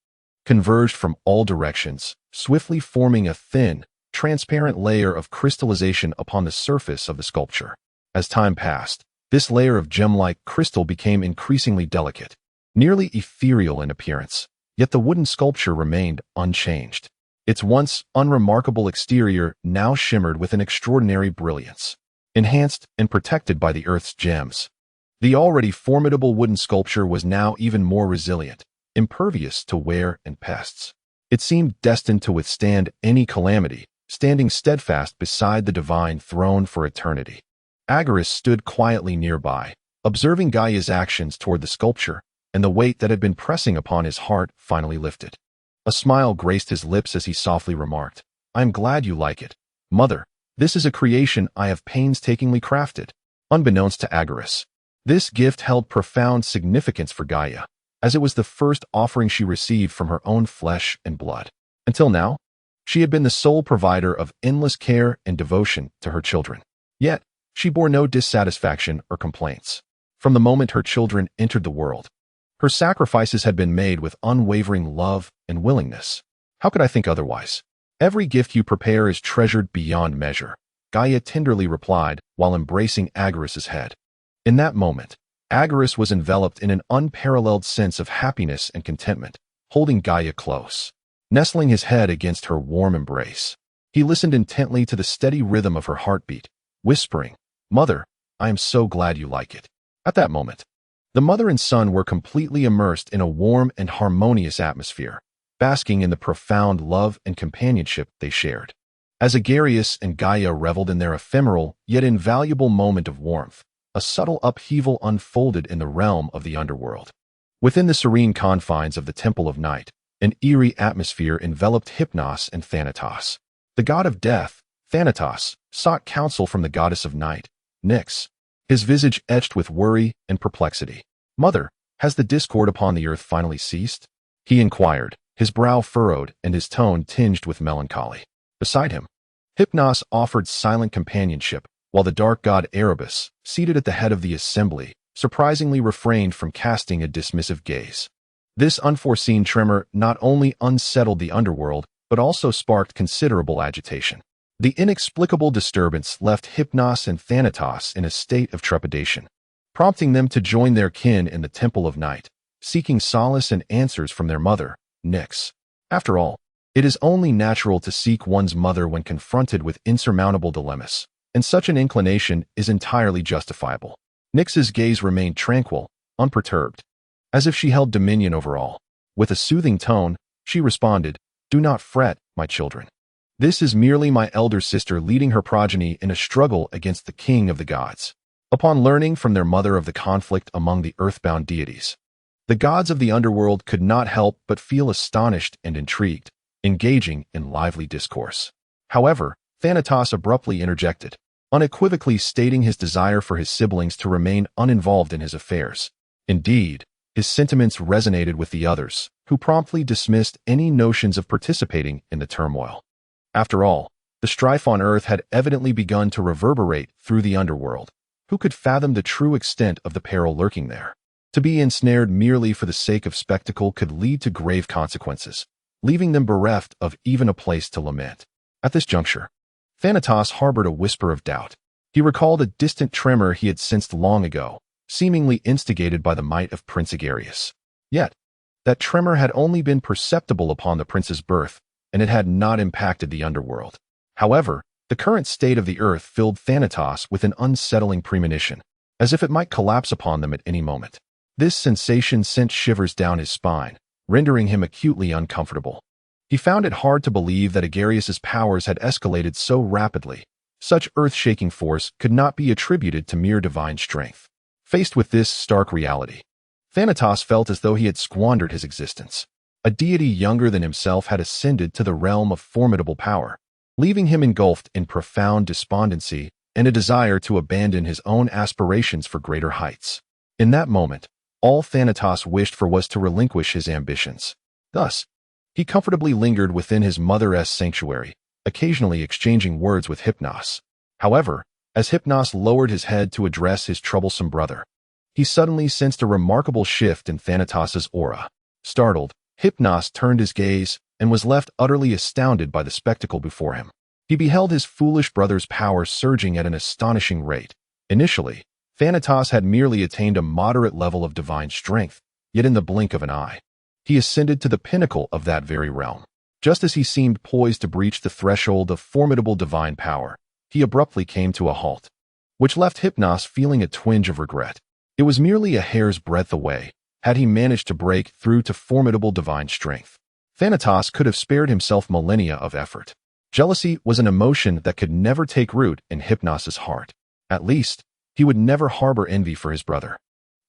converged from all directions, swiftly forming a thin, transparent layer of crystallization upon the surface of the sculpture. As time passed, this layer of gem-like crystal became increasingly delicate, nearly ethereal in appearance, yet the wooden sculpture remained unchanged. Its once unremarkable exterior now shimmered with an extraordinary brilliance, enhanced and protected by the Earth's gems. The already formidable wooden sculpture was now even more resilient, impervious to wear and pests. It seemed destined to withstand any calamity, standing steadfast beside the divine throne for eternity. Agares stood quietly nearby, observing Gaia's actions toward the sculpture, and the weight that had been pressing upon his heart finally lifted. A smile graced his lips as he softly remarked, "I am glad you like it. Mother, this is a creation I have painstakingly crafted." Unbeknownst to Agares, this gift held profound significance for Gaia, as it was the first offering she received from her own flesh and blood. Until now, she had been the sole provider of endless care and devotion to her children. Yet, she bore no dissatisfaction or complaints. From the moment her children entered the world, her sacrifices had been made with unwavering love and willingness. "How could I think otherwise? Every gift you prepare is treasured beyond measure," Gaia tenderly replied while embracing Agares' head. In that moment, Agares was enveloped in an unparalleled sense of happiness and contentment, holding Gaia close. Nestling his head against her warm embrace, he listened intently to the steady rhythm of her heartbeat, whispering, "Mother, I am so glad you like it." At that moment, the mother and son were completely immersed in a warm and harmonious atmosphere, basking in the profound love and companionship they shared. As Agares and Gaia reveled in their ephemeral yet invaluable moment of warmth, a subtle upheaval unfolded in the realm of the underworld. Within the serene confines of the Temple of Night, an eerie atmosphere enveloped Hypnos and Thanatos. The god of death, Thanatos, sought counsel from the goddess of night, Nyx, his visage etched with worry and perplexity. "Mother, has the discord upon the earth finally ceased?" he inquired, his brow furrowed and his tone tinged with melancholy. Beside him, Hypnos offered silent companionship, while the dark god Erebus, seated at the head of the assembly, surprisingly refrained from casting a dismissive gaze. This unforeseen tremor not only unsettled the underworld, but also sparked considerable agitation. The inexplicable disturbance left Hypnos and Thanatos in a state of trepidation, prompting them to join their kin in the Temple of Night, seeking solace and answers from their mother, Nyx. After all, It is only natural to seek one's mother when confronted with insurmountable dilemmas, and such an inclination is entirely justifiable. Nyx's gaze remained tranquil, unperturbed, as if she held dominion over all. With a soothing tone, she responded, "Do not fret, my children. This is merely my elder sister leading her progeny in a struggle against the king of the gods." Upon learning from their mother of the conflict among the earthbound deities, the gods of the underworld could not help but feel astonished and intrigued, engaging in lively discourse. However, Thanatos abruptly interjected, unequivocally stating his desire for his siblings to remain uninvolved in his affairs. Indeed, his sentiments resonated with the others, who promptly dismissed any notions of participating in the turmoil. After all, the strife on Earth had evidently begun to reverberate through the underworld. Who could fathom the true extent of the peril lurking there? To be ensnared merely for the sake of spectacle could lead to grave consequences, leaving them bereft of even a place to lament. At this juncture, Thanatos harbored a whisper of doubt. He recalled a distant tremor he had sensed long ago, seemingly instigated by the might of Prince Agares. Yet, that tremor had only been perceptible upon the prince's birth, and it had not impacted the underworld. However, the current state of the earth filled Thanatos with an unsettling premonition, as if it might collapse upon them at any moment. This sensation sent shivers down his spine, rendering him acutely uncomfortable. He found it hard to believe that Agares' powers had escalated so rapidly. Such earth-shaking force could not be attributed to mere divine strength. Faced with this stark reality, Thanatos felt as though he had squandered his existence. A deity younger than himself had ascended to the realm of formidable power, leaving him engulfed in profound despondency and a desire to abandon his own aspirations for greater heights. In that moment, all Thanatos wished for was to relinquish his ambitions. Thus, he comfortably lingered within his mother's sanctuary, occasionally exchanging words with Hypnos. However, as Hypnos lowered his head to address his troublesome brother, he suddenly sensed a remarkable shift in Thanatos' aura. Startled, Hypnos turned his gaze and was left utterly astounded by the spectacle before him. He beheld his foolish brother's power surging at an astonishing rate. Initially, Thanatos had merely attained a moderate level of divine strength, yet in the blink of an eye, he ascended to the pinnacle of that very realm. Just as he seemed poised to breach the threshold of formidable divine power, he abruptly came to a halt, which left Hypnos feeling a twinge of regret. It was merely a hair's breadth away, had he managed to break through to formidable divine strength. Thanatos could have spared himself millennia of effort. Jealousy was an emotion that could never take root in Hypnos' heart. At least, he would never harbor envy for his brother.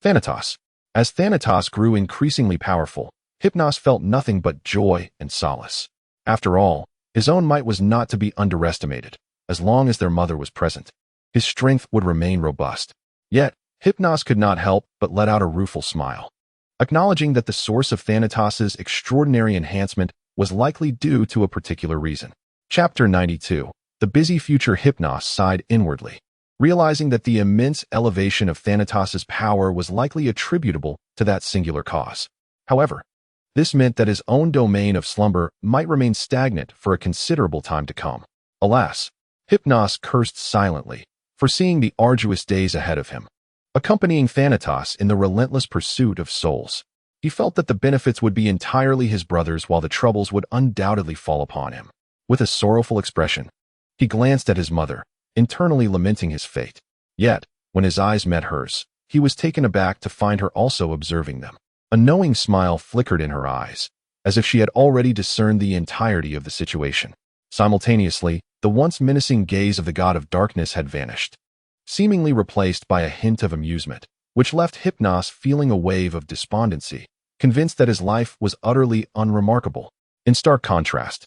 Thanatos. As Thanatos grew increasingly powerful, Hypnos felt nothing but joy and solace. After all, his own might was not to be underestimated. As long as their mother was present, his strength would remain robust. Yet, Hypnos could not help but let out a rueful smile, acknowledging that the source of Thanatos' extraordinary enhancement was likely due to a particular reason. Chapter 92. The busy future. Hypnos sighed inwardly, realizing that the immense elevation of Thanatos' power was likely attributable to that singular cause. However, this meant that his own domain of slumber might remain stagnant for a considerable time to come. Alas, Hypnos cursed silently, foreseeing the arduous days ahead of him. Accompanying Thanatos in the relentless pursuit of souls, he felt that the benefits would be entirely his brother's while the troubles would undoubtedly fall upon him. With a sorrowful expression, he glanced at his mother, internally lamenting his fate. Yet, when his eyes met hers, he was taken aback to find her also observing them. A knowing smile flickered in her eyes, as if she had already discerned the entirety of the situation. Simultaneously, the once menacing gaze of the god of darkness had vanished, seemingly replaced by a hint of amusement, which left Hypnos feeling a wave of despondency, convinced that his life was utterly unremarkable. In stark contrast,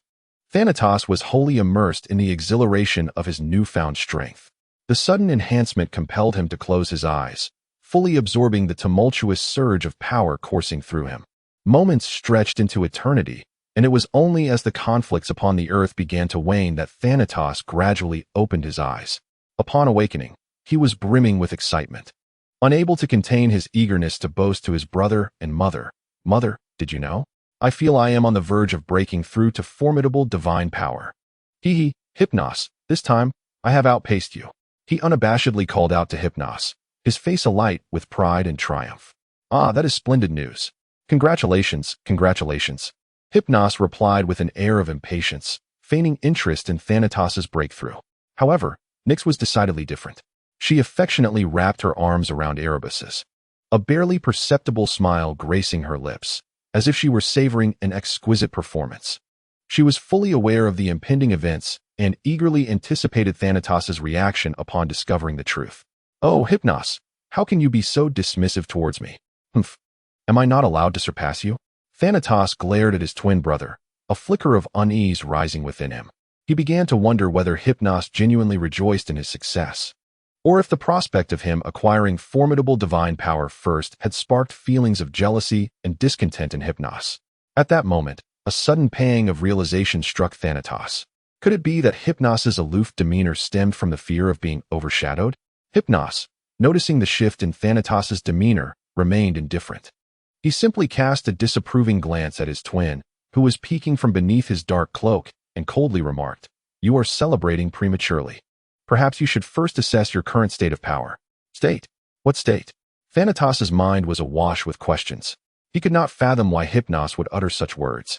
Thanatos was wholly immersed in the exhilaration of his newfound strength. The sudden enhancement compelled him to close his eyes, fully absorbing the tumultuous surge of power coursing through him. Moments stretched into eternity, and it was only as the conflicts upon the earth began to wane that Thanatos gradually opened his eyes. Upon awakening, he was brimming with excitement, unable to contain his eagerness to boast to his brother and mother. "Mother, did you know? I feel I am on the verge of breaking through to formidable divine power. Hee, Hypnos, this time, I have outpaced you." He unabashedly called out to Hypnos, his face alight with pride and triumph. "Ah, that is splendid news. Congratulations, congratulations." Hypnos replied with an air of impatience, feigning interest in Thanatos' breakthrough. However, Nyx was decidedly different. She affectionately wrapped her arms around Erebus's, a barely perceptible smile gracing her lips, as if she were savoring an exquisite performance. She was fully aware of the impending events and eagerly anticipated Thanatos' reaction upon discovering the truth. "Oh, Hypnos, how can you be so dismissive towards me? Humph. Am I not allowed to surpass you?" Thanatos glared at his twin brother, a flicker of unease rising within him. He began to wonder whether Hypnos genuinely rejoiced in his success, or if the prospect of him acquiring formidable divine power first had sparked feelings of jealousy and discontent in Hypnos. At that moment, a sudden pang of realization struck Thanatos. Could it be that Hypnos' aloof demeanor stemmed from the fear of being overshadowed? Hypnos, noticing the shift in Thanatos' demeanor, remained indifferent. He simply cast a disapproving glance at his twin, who was peeking from beneath his dark cloak, and coldly remarked, "You are celebrating prematurely. Perhaps you should first assess your current state of power." "State? What state?" Thanatos' mind was awash with questions. He could not fathom why Hypnos would utter such words.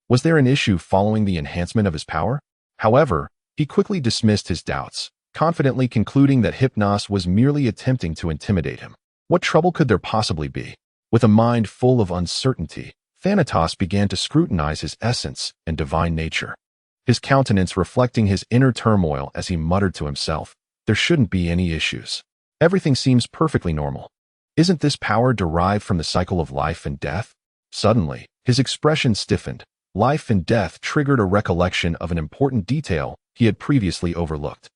Was there an issue following the enhancement of his power? However, he quickly dismissed his doubts, confidently concluding that Hypnos was merely attempting to intimidate him. What trouble could there possibly be? With a mind full of uncertainty, Thanatos began to scrutinize his essence and divine nature, his countenance reflecting his inner turmoil as he muttered to himself, "There shouldn't be any issues. Everything seems perfectly normal. Isn't this power derived from the cycle of life and death?" Suddenly, his expression stiffened. Life and death triggered a recollection of an important detail he had previously overlooked.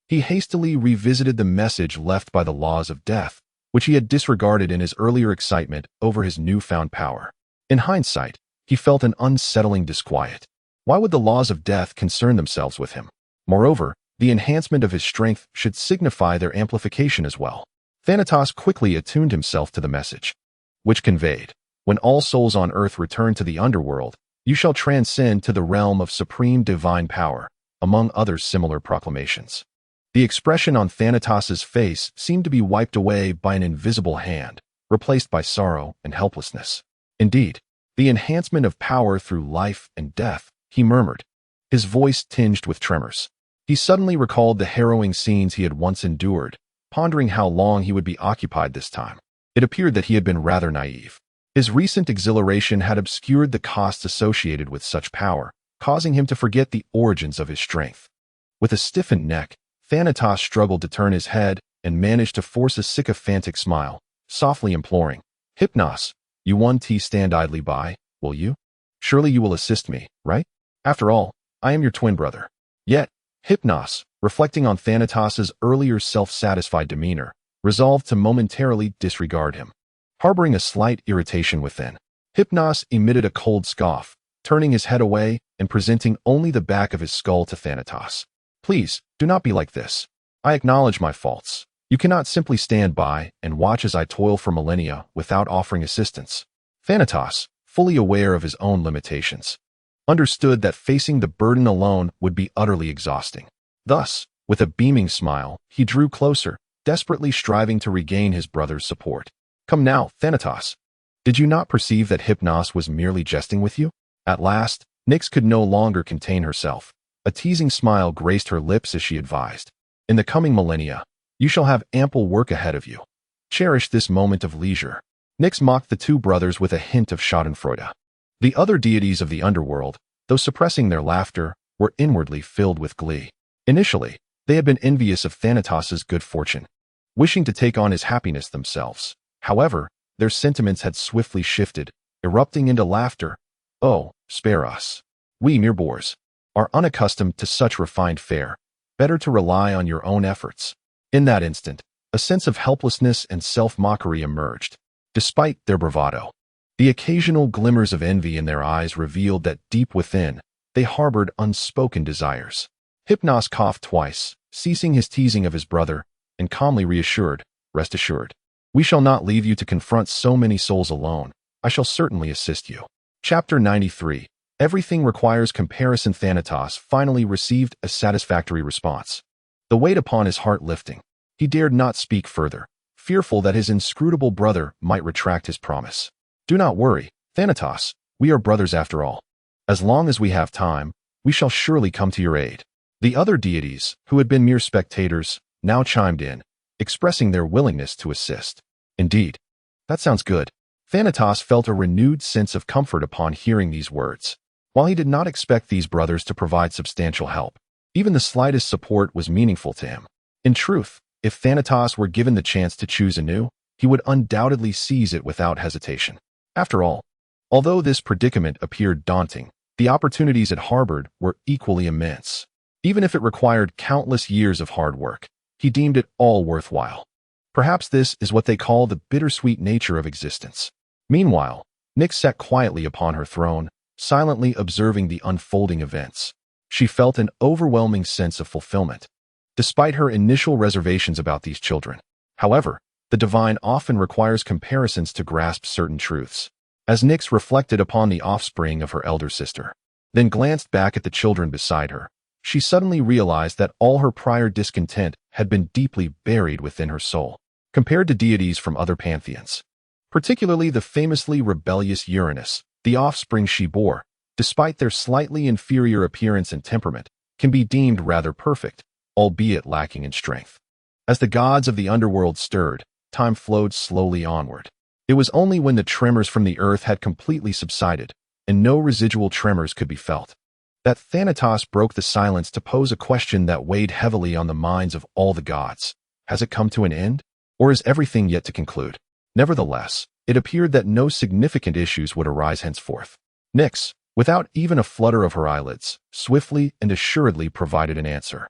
He hastily revisited the message left by the laws of death, which he had disregarded in his earlier excitement over his newfound power. In hindsight, he felt an unsettling disquiet. Why would the laws of death concern themselves with him? Moreover, the enhancement of his strength should signify their amplification as well. Thanatos quickly attuned himself to the message, which conveyed, "When all souls on earth return to the underworld, you shall transcend to the realm of supreme divine power," among other similar proclamations. The expression on Thanatos' face seemed to be wiped away by an invisible hand, replaced by sorrow and helplessness. "Indeed, the enhancement of power through life and death," he murmured, his voice tinged with tremors. He suddenly recalled the harrowing scenes he had once endured, pondering how long he would be occupied this time. It appeared that he had been rather naive. His recent exhilaration had obscured the costs associated with such power, causing him to forget the origins of his strength. With a stiffened neck, Thanatos struggled to turn his head and managed to force a sycophantic smile, softly imploring, "Hypnos, you won't stand idly by, will you? Surely you will assist me, right? After all, I am your twin brother." Yet, Hypnos, reflecting on Thanatos' earlier self-satisfied demeanor, resolved to momentarily disregard him. Harboring a slight irritation within, Hypnos emitted a cold scoff, turning his head away and presenting only the back of his skull to Thanatos. "Please, do not be like this. I acknowledge my faults. You cannot simply stand by and watch as I toil for millennia without offering assistance." Thanatos, fully aware of his own limitations, understood that facing the burden alone would be utterly exhausting. Thus, with a beaming smile, he drew closer, desperately striving to regain his brother's support. "Come now, Thanatos. Did you not perceive that Hypnos was merely jesting with you?" At last, Nyx could no longer contain herself. A teasing smile graced her lips as she advised, "In the coming millennia, you shall have ample work ahead of you. Cherish this moment of leisure." Nyx mocked the two brothers with a hint of schadenfreude. The other deities of the underworld, though suppressing their laughter, were inwardly filled with glee. Initially, they had been envious of Thanatos' good fortune, wishing to take on his happiness themselves. However, their sentiments had swiftly shifted, erupting into laughter. "Oh, spare us. We mere boors are unaccustomed to such refined fare. Better to rely on your own efforts." In that instant, a sense of helplessness and self-mockery emerged. Despite their bravado, the occasional glimmers of envy in their eyes revealed that deep within, they harbored unspoken desires. Hypnos coughed twice, ceasing his teasing of his brother, and calmly reassured, "Rest assured. We shall not leave you to confront so many souls alone. I shall certainly assist you." Chapter 93. Everything requires comparison. Thanatos finally received a satisfactory response, the weight upon his heart lifting. He dared not speak further, fearful that his inscrutable brother might retract his promise. "Do not worry, Thanatos. We are brothers after all. As long as we have time, we shall surely come to your aid. The other deities, who had been mere spectators, now chimed in, expressing their willingness to assist. Indeed, that sounds good. Thanatos felt a renewed sense of comfort upon hearing these words. While he did not expect these brothers to provide substantial help, even the slightest support was meaningful to him. In truth, if Thanatos were given the chance to choose anew, he would undoubtedly seize it without hesitation. After all, although this predicament appeared daunting, the opportunities it harbored were equally immense. Even if it required countless years of hard work, he deemed it all worthwhile. Perhaps this is what they call the bittersweet nature of existence. Meanwhile, Nyx sat quietly upon her throne, silently observing the unfolding events. She felt an overwhelming sense of fulfillment, despite her initial reservations about these children. However, the divine often requires comparisons to grasp certain truths. As Nyx reflected upon the offspring of her elder sister, then glanced back at the children beside her, she suddenly realized that all her prior discontent had been deeply buried within her soul. Compared to deities from other pantheons, particularly the famously rebellious Uranus, the offspring she bore, despite their slightly inferior appearance and temperament, can be deemed rather perfect, albeit lacking in strength. As the gods of the underworld stirred, time flowed slowly onward. It was only when the tremors from the earth had completely subsided, and no residual tremors could be felt, that Thanatos broke the silence to pose a question that weighed heavily on the minds of all the gods. Has it come to an end? Or is everything yet to conclude? Nevertheless, it appeared that no significant issues would arise henceforth. Nyx, without even a flutter of her eyelids, swiftly and assuredly provided an answer.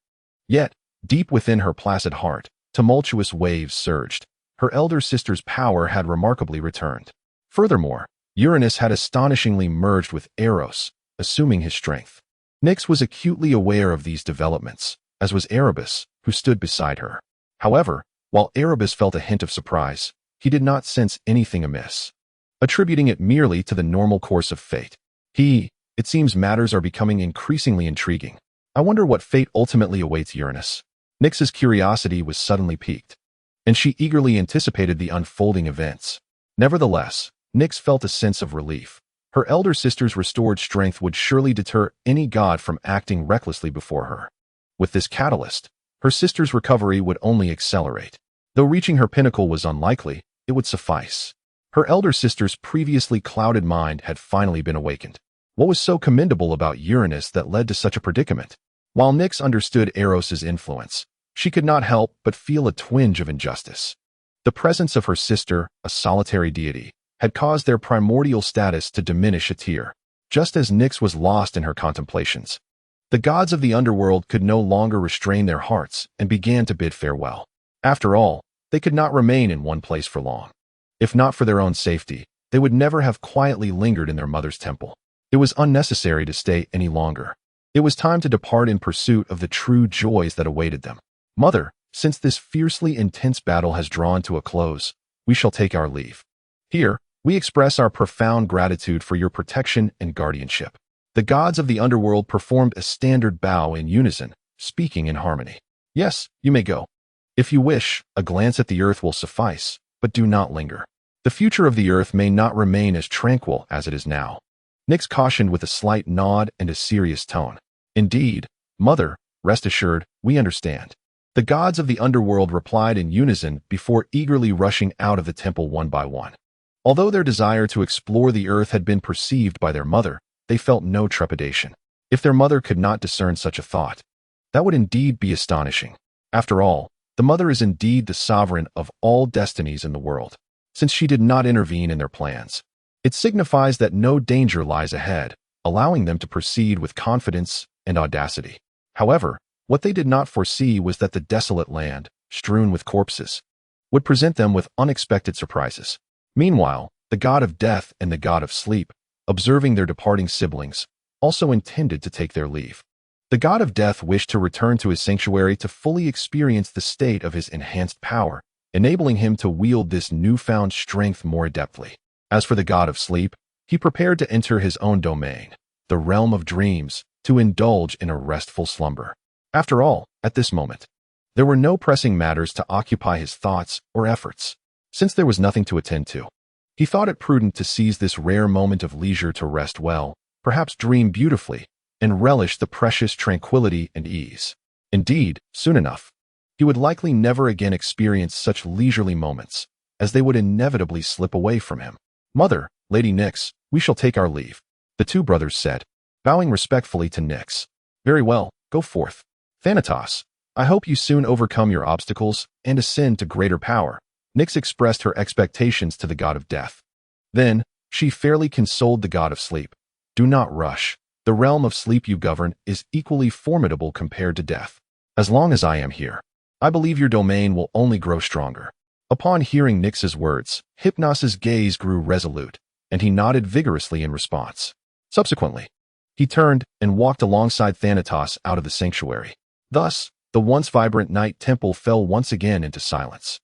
Yet, deep within her placid heart, tumultuous waves surged. Her elder sister's power had remarkably returned. Furthermore, Uranus had astonishingly merged with Eros, assuming his strength. Nyx was acutely aware of these developments, as was Erebus, who stood beside her. However, while Erebus felt a hint of surprise, he did not sense anything amiss, attributing it merely to the normal course of fate. It seems matters are becoming increasingly intriguing. I wonder what fate ultimately awaits Uranus. Nyx's curiosity was suddenly piqued, and she eagerly anticipated the unfolding events. Nevertheless, Nyx felt a sense of relief. Her elder sister's restored strength would surely deter any god from acting recklessly before her. With this catalyst, her sister's recovery would only accelerate. Though reaching her pinnacle was unlikely, it would suffice. Her elder sister's previously clouded mind had finally been awakened. What was so commendable about Uranus that led to such a predicament? While Nyx understood Eros's influence, she could not help but feel a twinge of injustice. The presence of her sister, a solitary deity, had caused their primordial status to diminish a tier. Just as Nyx was lost in her contemplations, the gods of the underworld could no longer restrain their hearts and began to bid farewell. After all, they could not remain in one place for long. If not for their own safety, they would never have quietly lingered in their mother's temple. It was unnecessary to stay any longer. It was time to depart in pursuit of the true joys that awaited them. Mother, since this fiercely intense battle has drawn to a close, we shall take our leave. Here, we express our profound gratitude for your protection and guardianship. The gods of the underworld performed a standard bow in unison, speaking in harmony. Yes, you may go. If you wish, a glance at the earth will suffice, but do not linger. The future of the earth may not remain as tranquil as it is now. Nyx cautioned with a slight nod and a serious tone. Indeed, Mother, rest assured, we understand. The gods of the underworld replied in unison before eagerly rushing out of the temple one by one. Although their desire to explore the earth had been perceived by their mother, they felt no trepidation. If their mother could not discern such a thought, that would indeed be astonishing. After all, the mother is indeed the sovereign of all destinies in the world. Since she did not intervene in their plans, it signifies that no danger lies ahead, allowing them to proceed with confidence and audacity. However, what they did not foresee was that the desolate land, strewn with corpses, would present them with unexpected surprises. Meanwhile, the god of death and the god of sleep, observing their departing siblings, also intended to take their leave. The god of death wished to return to his sanctuary to fully experience the state of his enhanced power, enabling him to wield this newfound strength more adeptly. As for the god of sleep, he prepared to enter his own domain, the realm of dreams, to indulge in a restful slumber. After all, at this moment, there were no pressing matters to occupy his thoughts or efforts. Since there was nothing to attend to, he thought it prudent to seize this rare moment of leisure to rest well, perhaps dream beautifully, and relish the precious tranquility and ease. Indeed, soon enough, he would likely never again experience such leisurely moments, as they would inevitably slip away from him. "Mother, Lady Nyx, we shall take our leave," the two brothers said, bowing respectfully to Nyx. "Very well, go forth. Thanatos, I hope you soon overcome your obstacles and ascend to greater power." Nyx expressed her expectations to the god of death. Then, she fairly consoled the god of sleep. "Do not rush. The realm of sleep you govern is equally formidable compared to death. As long as I am here, I believe your domain will only grow stronger." Upon hearing Nyx's words, Hypnos's gaze grew resolute, and he nodded vigorously in response. Subsequently, he turned and walked alongside Thanatos out of the sanctuary. Thus, the once vibrant night temple fell once again into silence.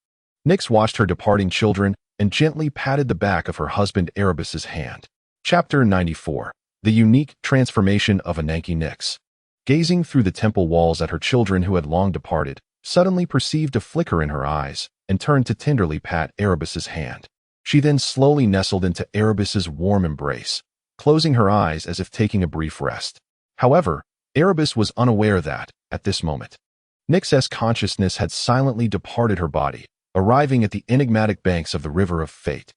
Nyx watched her departing children and gently patted the back of her husband Erebus's hand. Chapter 94. The Unique Transformation of Ananke Nyx. Gazing through the temple walls at her children who had long departed, suddenly perceived a flicker in her eyes and turned to tenderly pat Erebus's hand. She then slowly nestled into Erebus's warm embrace, closing her eyes as if taking a brief rest. However, Erebus was unaware that, at this moment, Nyx's consciousness had silently departed her body, arriving at the enigmatic banks of the River of Fate.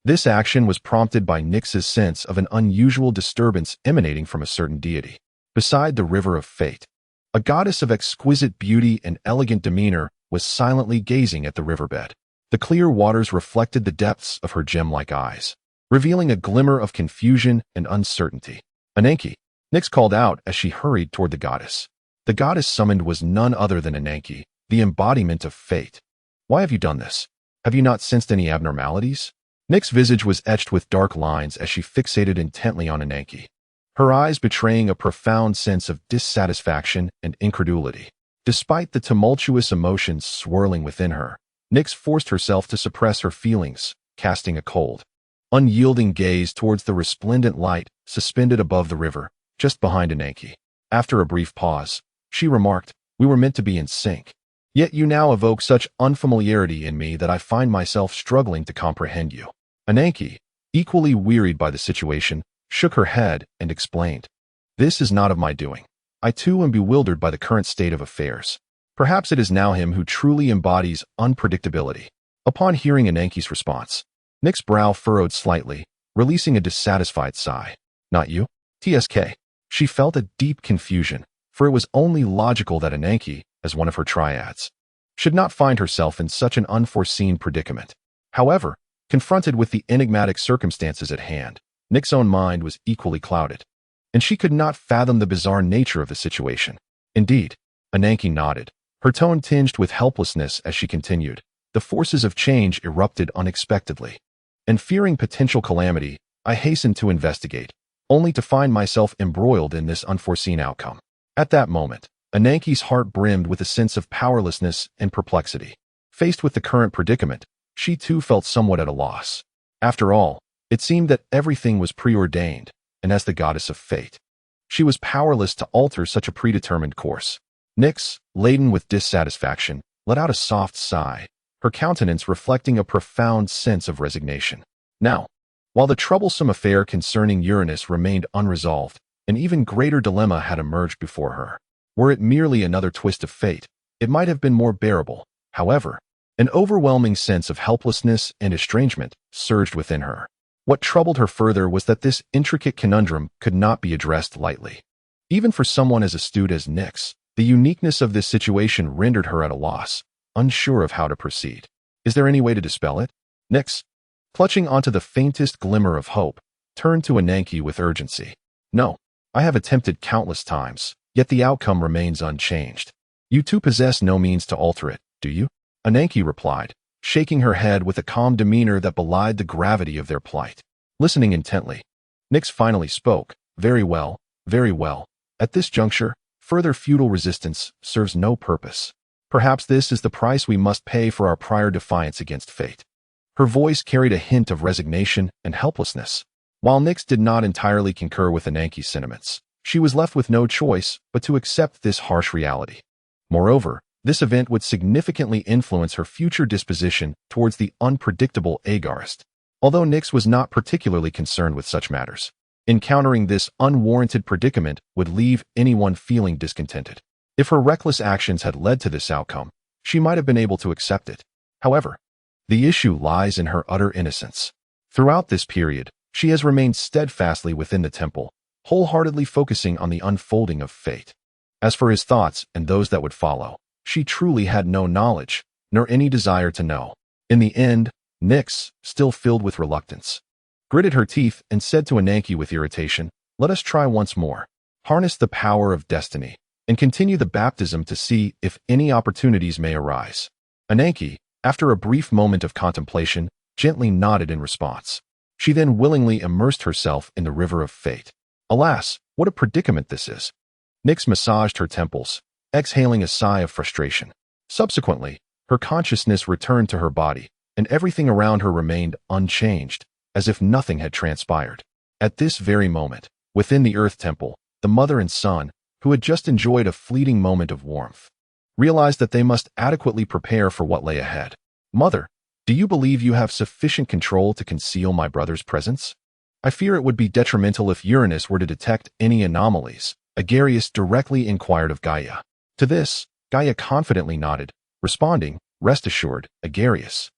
This action was prompted by Nyx's sense of an unusual disturbance emanating from a certain deity. Beside the River of Fate, a goddess of exquisite beauty and elegant demeanor was silently gazing at the riverbed. The clear waters reflected the depths of her gem-like eyes, revealing a glimmer of confusion and uncertainty. "Ananke," Nyx called out as she hurried toward the goddess. The goddess summoned was none other than Ananke, the embodiment of fate. "Why have you done this? Have you not sensed any abnormalities?" Nyx's visage was etched with dark lines as she fixated intently on Ananke, her eyes betraying a profound sense of dissatisfaction and incredulity. Despite the tumultuous emotions swirling within her, Nyx forced herself to suppress her feelings, casting a cold, unyielding gaze towards the resplendent light suspended above the river, just behind Ananke. After a brief pause, she remarked, "We were meant to be in sync. Yet you now evoke such unfamiliarity in me that I find myself struggling to comprehend you." Ananke, equally wearied by the situation, shook her head and explained, "This is not of my doing. I too am bewildered by the current state of affairs. Perhaps it is now him who truly embodies unpredictability." Upon hearing Ananke's response, Nyx's brow furrowed slightly, releasing a dissatisfied sigh. "Not you? TSK." She felt a deep confusion, for it was only logical that Ananke, as one of her triads, should not find herself in such an unforeseen predicament. However, confronted with the enigmatic circumstances at hand, Nyx's own mind was equally clouded, and she could not fathom the bizarre nature of the situation. Indeed, Ananke nodded, her tone tinged with helplessness as she continued. "The forces of change erupted unexpectedly, and fearing potential calamity, I hastened to investigate, only to find myself embroiled in this unforeseen outcome." At that moment, Ananke's heart brimmed with a sense of powerlessness and perplexity. Faced with the current predicament, she too felt somewhat at a loss. After all, it seemed that everything was preordained, and as the goddess of fate, she was powerless to alter such a predetermined course. Nyx, laden with dissatisfaction, let out a soft sigh, her countenance reflecting a profound sense of resignation. Now, while the troublesome affair concerning Uranus remained unresolved, an even greater dilemma had emerged before her. Were it merely another twist of fate, it might have been more bearable. However, an overwhelming sense of helplessness and estrangement surged within her. What troubled her further was that this intricate conundrum could not be addressed lightly. Even for someone as astute as Nyx, the uniqueness of this situation rendered her at a loss, unsure of how to proceed. "Is there any way to dispel it?" Nyx, clutching onto the faintest glimmer of hope, turned to Ananke with urgency. "No, I have attempted countless times, yet the outcome remains unchanged. You two possess no means to alter it, do you?" Ananke replied, shaking her head with a calm demeanor that belied the gravity of their plight. Listening intently, Nyx finally spoke. Very well, very well. At this juncture, further futile resistance serves no purpose. Perhaps this is the price we must pay for our prior defiance against fate." Her voice carried a hint of resignation and helplessness. While Nyx did not entirely concur with Ananke's sentiments, she was left with no choice but to accept this harsh reality. Moreover, this event would significantly influence her future disposition towards the unpredictable Agares. Although Nyx was not particularly concerned with such matters, Encountering this unwarranted predicament would leave anyone feeling discontented. If her reckless actions had led to this outcome, she might have been able to accept it. However, the issue lies in her utter innocence. Throughout this period, she has remained steadfastly within the temple, wholeheartedly focusing on the unfolding of fate. As for his thoughts and those that would follow, she truly had no knowledge, nor any desire to know. In the end, Nyx, still filled with reluctance, gritted her teeth and said to Ananke with irritation, "Let us try once more. Harness the power of destiny, and continue the baptism to see if any opportunities may arise." Ananke, after a brief moment of contemplation, gently nodded in response. She then willingly immersed herself in the river of fate. Alas, what a predicament this is! Nyx massaged her temples, exhaling a sigh of frustration. Subsequently, her consciousness returned to her body, and everything around her remained unchanged, as if nothing had transpired. At this very moment, within the Earth Temple, the mother and son, who had just enjoyed a fleeting moment of warmth, realized that they must adequately prepare for what lay ahead. "Mother, do you believe you have sufficient control to conceal my brother's presence? I fear it would be detrimental if Uranus were to detect any anomalies," Agares directly inquired of Gaia. To this, Gaia confidently nodded, responding, "Rest assured, Agares.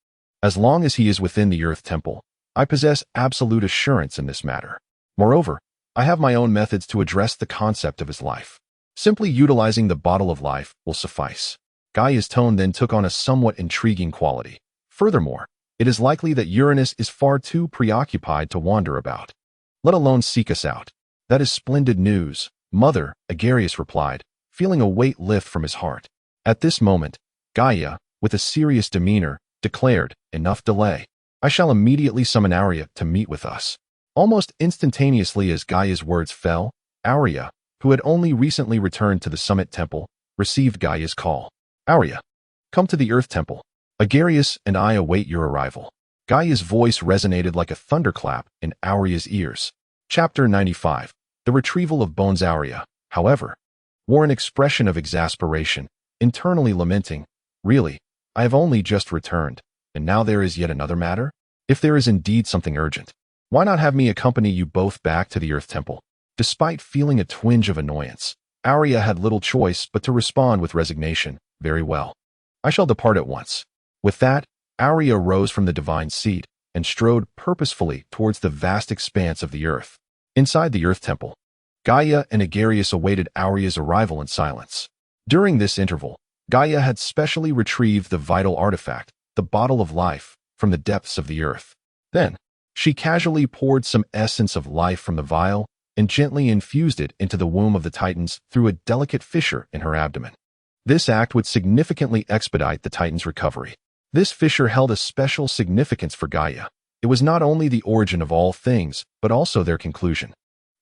As long as he is within the Earth Temple, I possess absolute assurance in this matter. Moreover, I have my own methods to address the concept of his life. Simply utilizing the bottle of life will suffice." Gaia's tone then took on a somewhat intriguing quality. "Furthermore, it is likely that Uranus is far too preoccupied to wander about, let alone seek us out." "That is splendid news, Mother," Agares replied, feeling a weight lift from his heart. At this moment, Gaia, with a serious demeanor, declared, "Enough delay. I shall immediately summon Aria to meet with us." Almost instantaneously as Gaia's words fell, Aria, who had only recently returned to the Summit Temple, received Gaia's call. "Aria, come to the Earth Temple. Agares and I await your arrival." Gaia's voice resonated like a thunderclap in Aria's ears. Chapter 95. The retrieval of bones. Aria, however, wore an expression of exasperation, internally lamenting, "Really, I have only just returned, and now there is yet another matter? If there is indeed something urgent, why not have me accompany you both back to the Earth Temple?" Despite feeling a twinge of annoyance, Aria had little choice but to respond with resignation, "Very well. I shall depart at once." With that, Aria rose from the divine seat and strode purposefully towards the vast expanse of the earth. Inside the Earth Temple, Gaia and Agares awaited Aria's arrival in silence. During this interval, Gaia had specially retrieved the vital artifact, the bottle of life, from the depths of the earth. Then, she casually poured some essence of life from the vial and gently infused it into the womb of the Titans through a delicate fissure in her abdomen. This act would significantly expedite the Titans' recovery. This fissure held a special significance for Gaia. It was not only the origin of all things, but also their conclusion,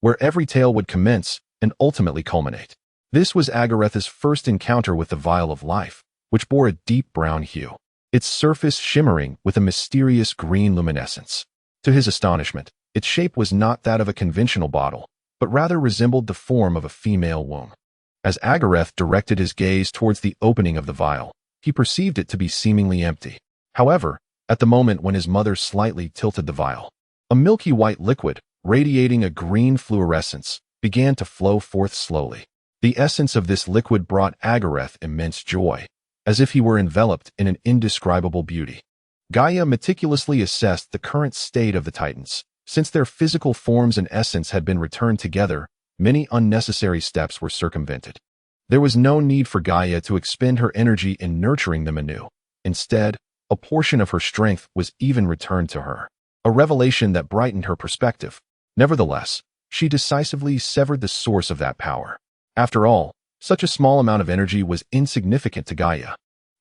where every tale would commence and ultimately culminate. This was Agares's first encounter with the vial of life, which bore a deep brown hue, its surface shimmering with a mysterious green luminescence. To his astonishment, its shape was not that of a conventional bottle, but rather resembled the form of a female womb. As Agares directed his gaze towards the opening of the vial, he perceived it to be seemingly empty. However, at the moment when his mother slightly tilted the vial, a milky white liquid, radiating a green fluorescence, began to flow forth slowly. The essence of this liquid brought Agares immense joy, as if he were enveloped in an indescribable beauty. Gaia meticulously assessed the current state of the Titans. Since their physical forms and essence had been returned together, many unnecessary steps were circumvented. There was no need for Gaia to expend her energy in nurturing them anew. Instead, a portion of her strength was even returned to her, a revelation that brightened her perspective. Nevertheless, she decisively severed the source of that power. After all, such a small amount of energy was insignificant to Gaia,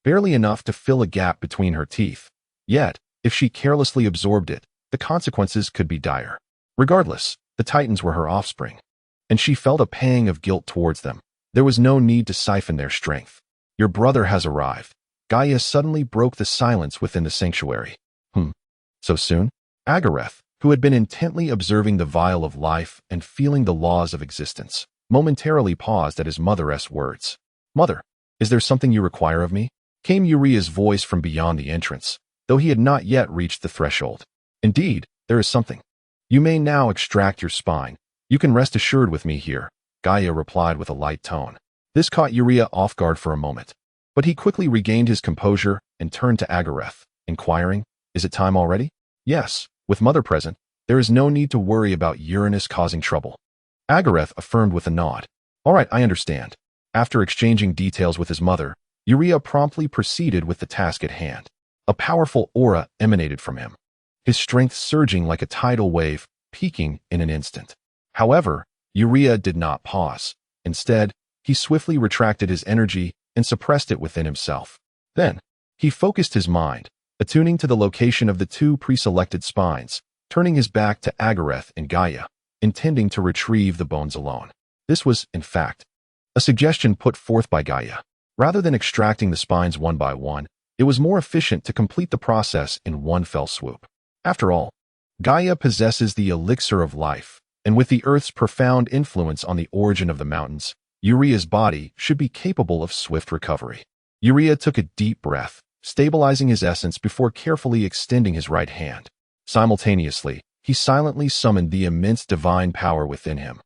barely enough to fill a gap between her teeth. Yet, if she carelessly absorbed it, the consequences could be dire. Regardless, the Titans were her offspring, and she felt a pang of guilt towards them. There was no need to siphon their strength. "Your brother has arrived." Gaia suddenly broke the silence within the sanctuary. So soon?" Agares, who had been intently observing the vial of life and feeling the laws of existence, momentarily paused at his mother's words. "Mother, is there something you require of me?" came Uria's voice from beyond the entrance, though he had not yet reached the threshold. "Indeed, there is something." You may now extract your spine. You can rest assured with me here, Gaia replied with a light tone. This caught Urea off guard for a moment, but he quickly regained his composure and turned to Agares, inquiring, "Is it time already?" "Yes, with Mother present, there is no need to worry about Uranus causing trouble." Agares affirmed with a nod. "All right, I understand." After exchanging details with his mother, Urea promptly proceeded with the task at hand. A powerful aura emanated from him, his strength surging like a tidal wave, peaking in an instant. However, Urea did not pause. Instead, he swiftly retracted his energy and suppressed it within himself. Then, he focused his mind, attuning to the location of the two pre-selected spines, turning his back to Agares and Gaia, intending to retrieve the bones alone. This was, in fact, a suggestion put forth by Gaia. Rather than extracting the spines one by one, it was more efficient to complete the process in one fell swoop. After all, Gaia possesses the elixir of life, and with the Earth's profound influence on the origin of the mountains, Urea's body should be capable of swift recovery. Urea took a deep breath, stabilizing his essence before carefully extending his right hand. Simultaneously, he silently summoned the immense divine power within him,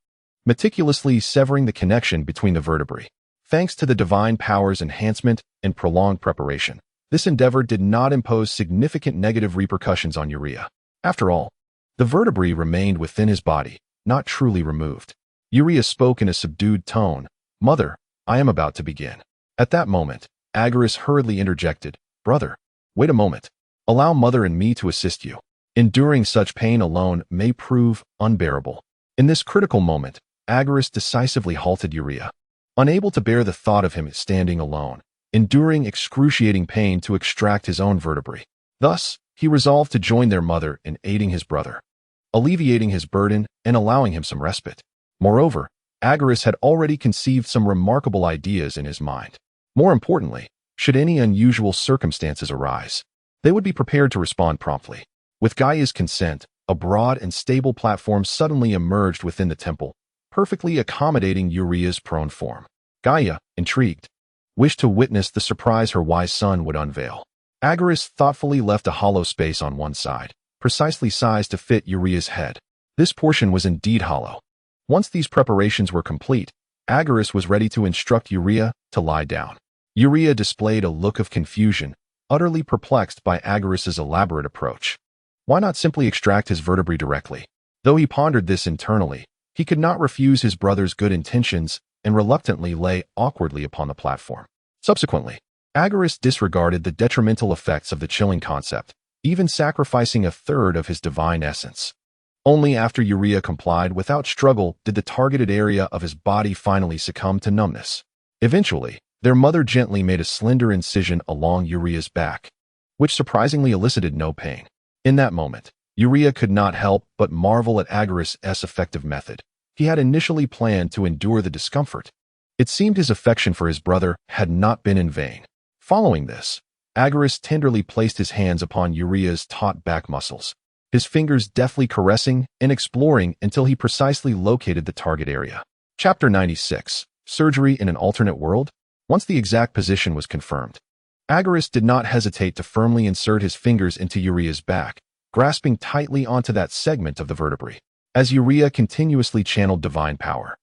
meticulously severing the connection between the vertebrae. Thanks to the divine power's enhancement and prolonged preparation, this endeavor did not impose significant negative repercussions on Urea. After all, the vertebrae remained within his body, not truly removed. Urea spoke in a subdued tone, "Mother, I am about to begin." At that moment, Agares hurriedly interjected, "Brother, wait a moment. Allow Mother and me to assist you. Enduring such pain alone may prove unbearable." In this critical moment, Agares decisively halted Urea. Unable to bear the thought of him standing alone, enduring excruciating pain to extract his own vertebrae. Thus, he resolved to join their mother in aiding his brother, alleviating his burden and allowing him some respite. Moreover, Agares had already conceived some remarkable ideas in his mind. More importantly, should any unusual circumstances arise, they would be prepared to respond promptly. With Gaia's consent, a broad and stable platform suddenly emerged within the temple, perfectly accommodating Urea's prone form. Gaia, intrigued, wished to witness the surprise her wise son would unveil. Agares thoughtfully left a hollow space on one side, precisely sized to fit Urea's head. This portion was indeed hollow. Once these preparations were complete, Agares was ready to instruct Urea to lie down. Urea displayed a look of confusion, utterly perplexed by Agares's elaborate approach. Why not simply extract his vertebrae directly? Though he pondered this internally, he could not refuse his brother's good intentions and reluctantly lay awkwardly upon the platform. Subsequently, Agares disregarded the detrimental effects of the chilling concept, even sacrificing a third of his divine essence. Only after Urea complied without struggle did the targeted area of his body finally succumb to numbness. Eventually, their mother gently made a slender incision along Urea's back, which surprisingly elicited no pain. In that moment, Urea could not help but marvel at Agares' effective method. He had initially planned to endure the discomfort. It seemed his affection for his brother had not been in vain. Following this, Agares tenderly placed his hands upon Urea's taut back muscles, his fingers deftly caressing and exploring until he precisely located the target area. Chapter 96. Surgery in an Alternate World? Once the exact position was confirmed, Agares did not hesitate to firmly insert his fingers into Urea's back, grasping tightly onto that segment of the vertebrae. As Urea continuously channeled divine power,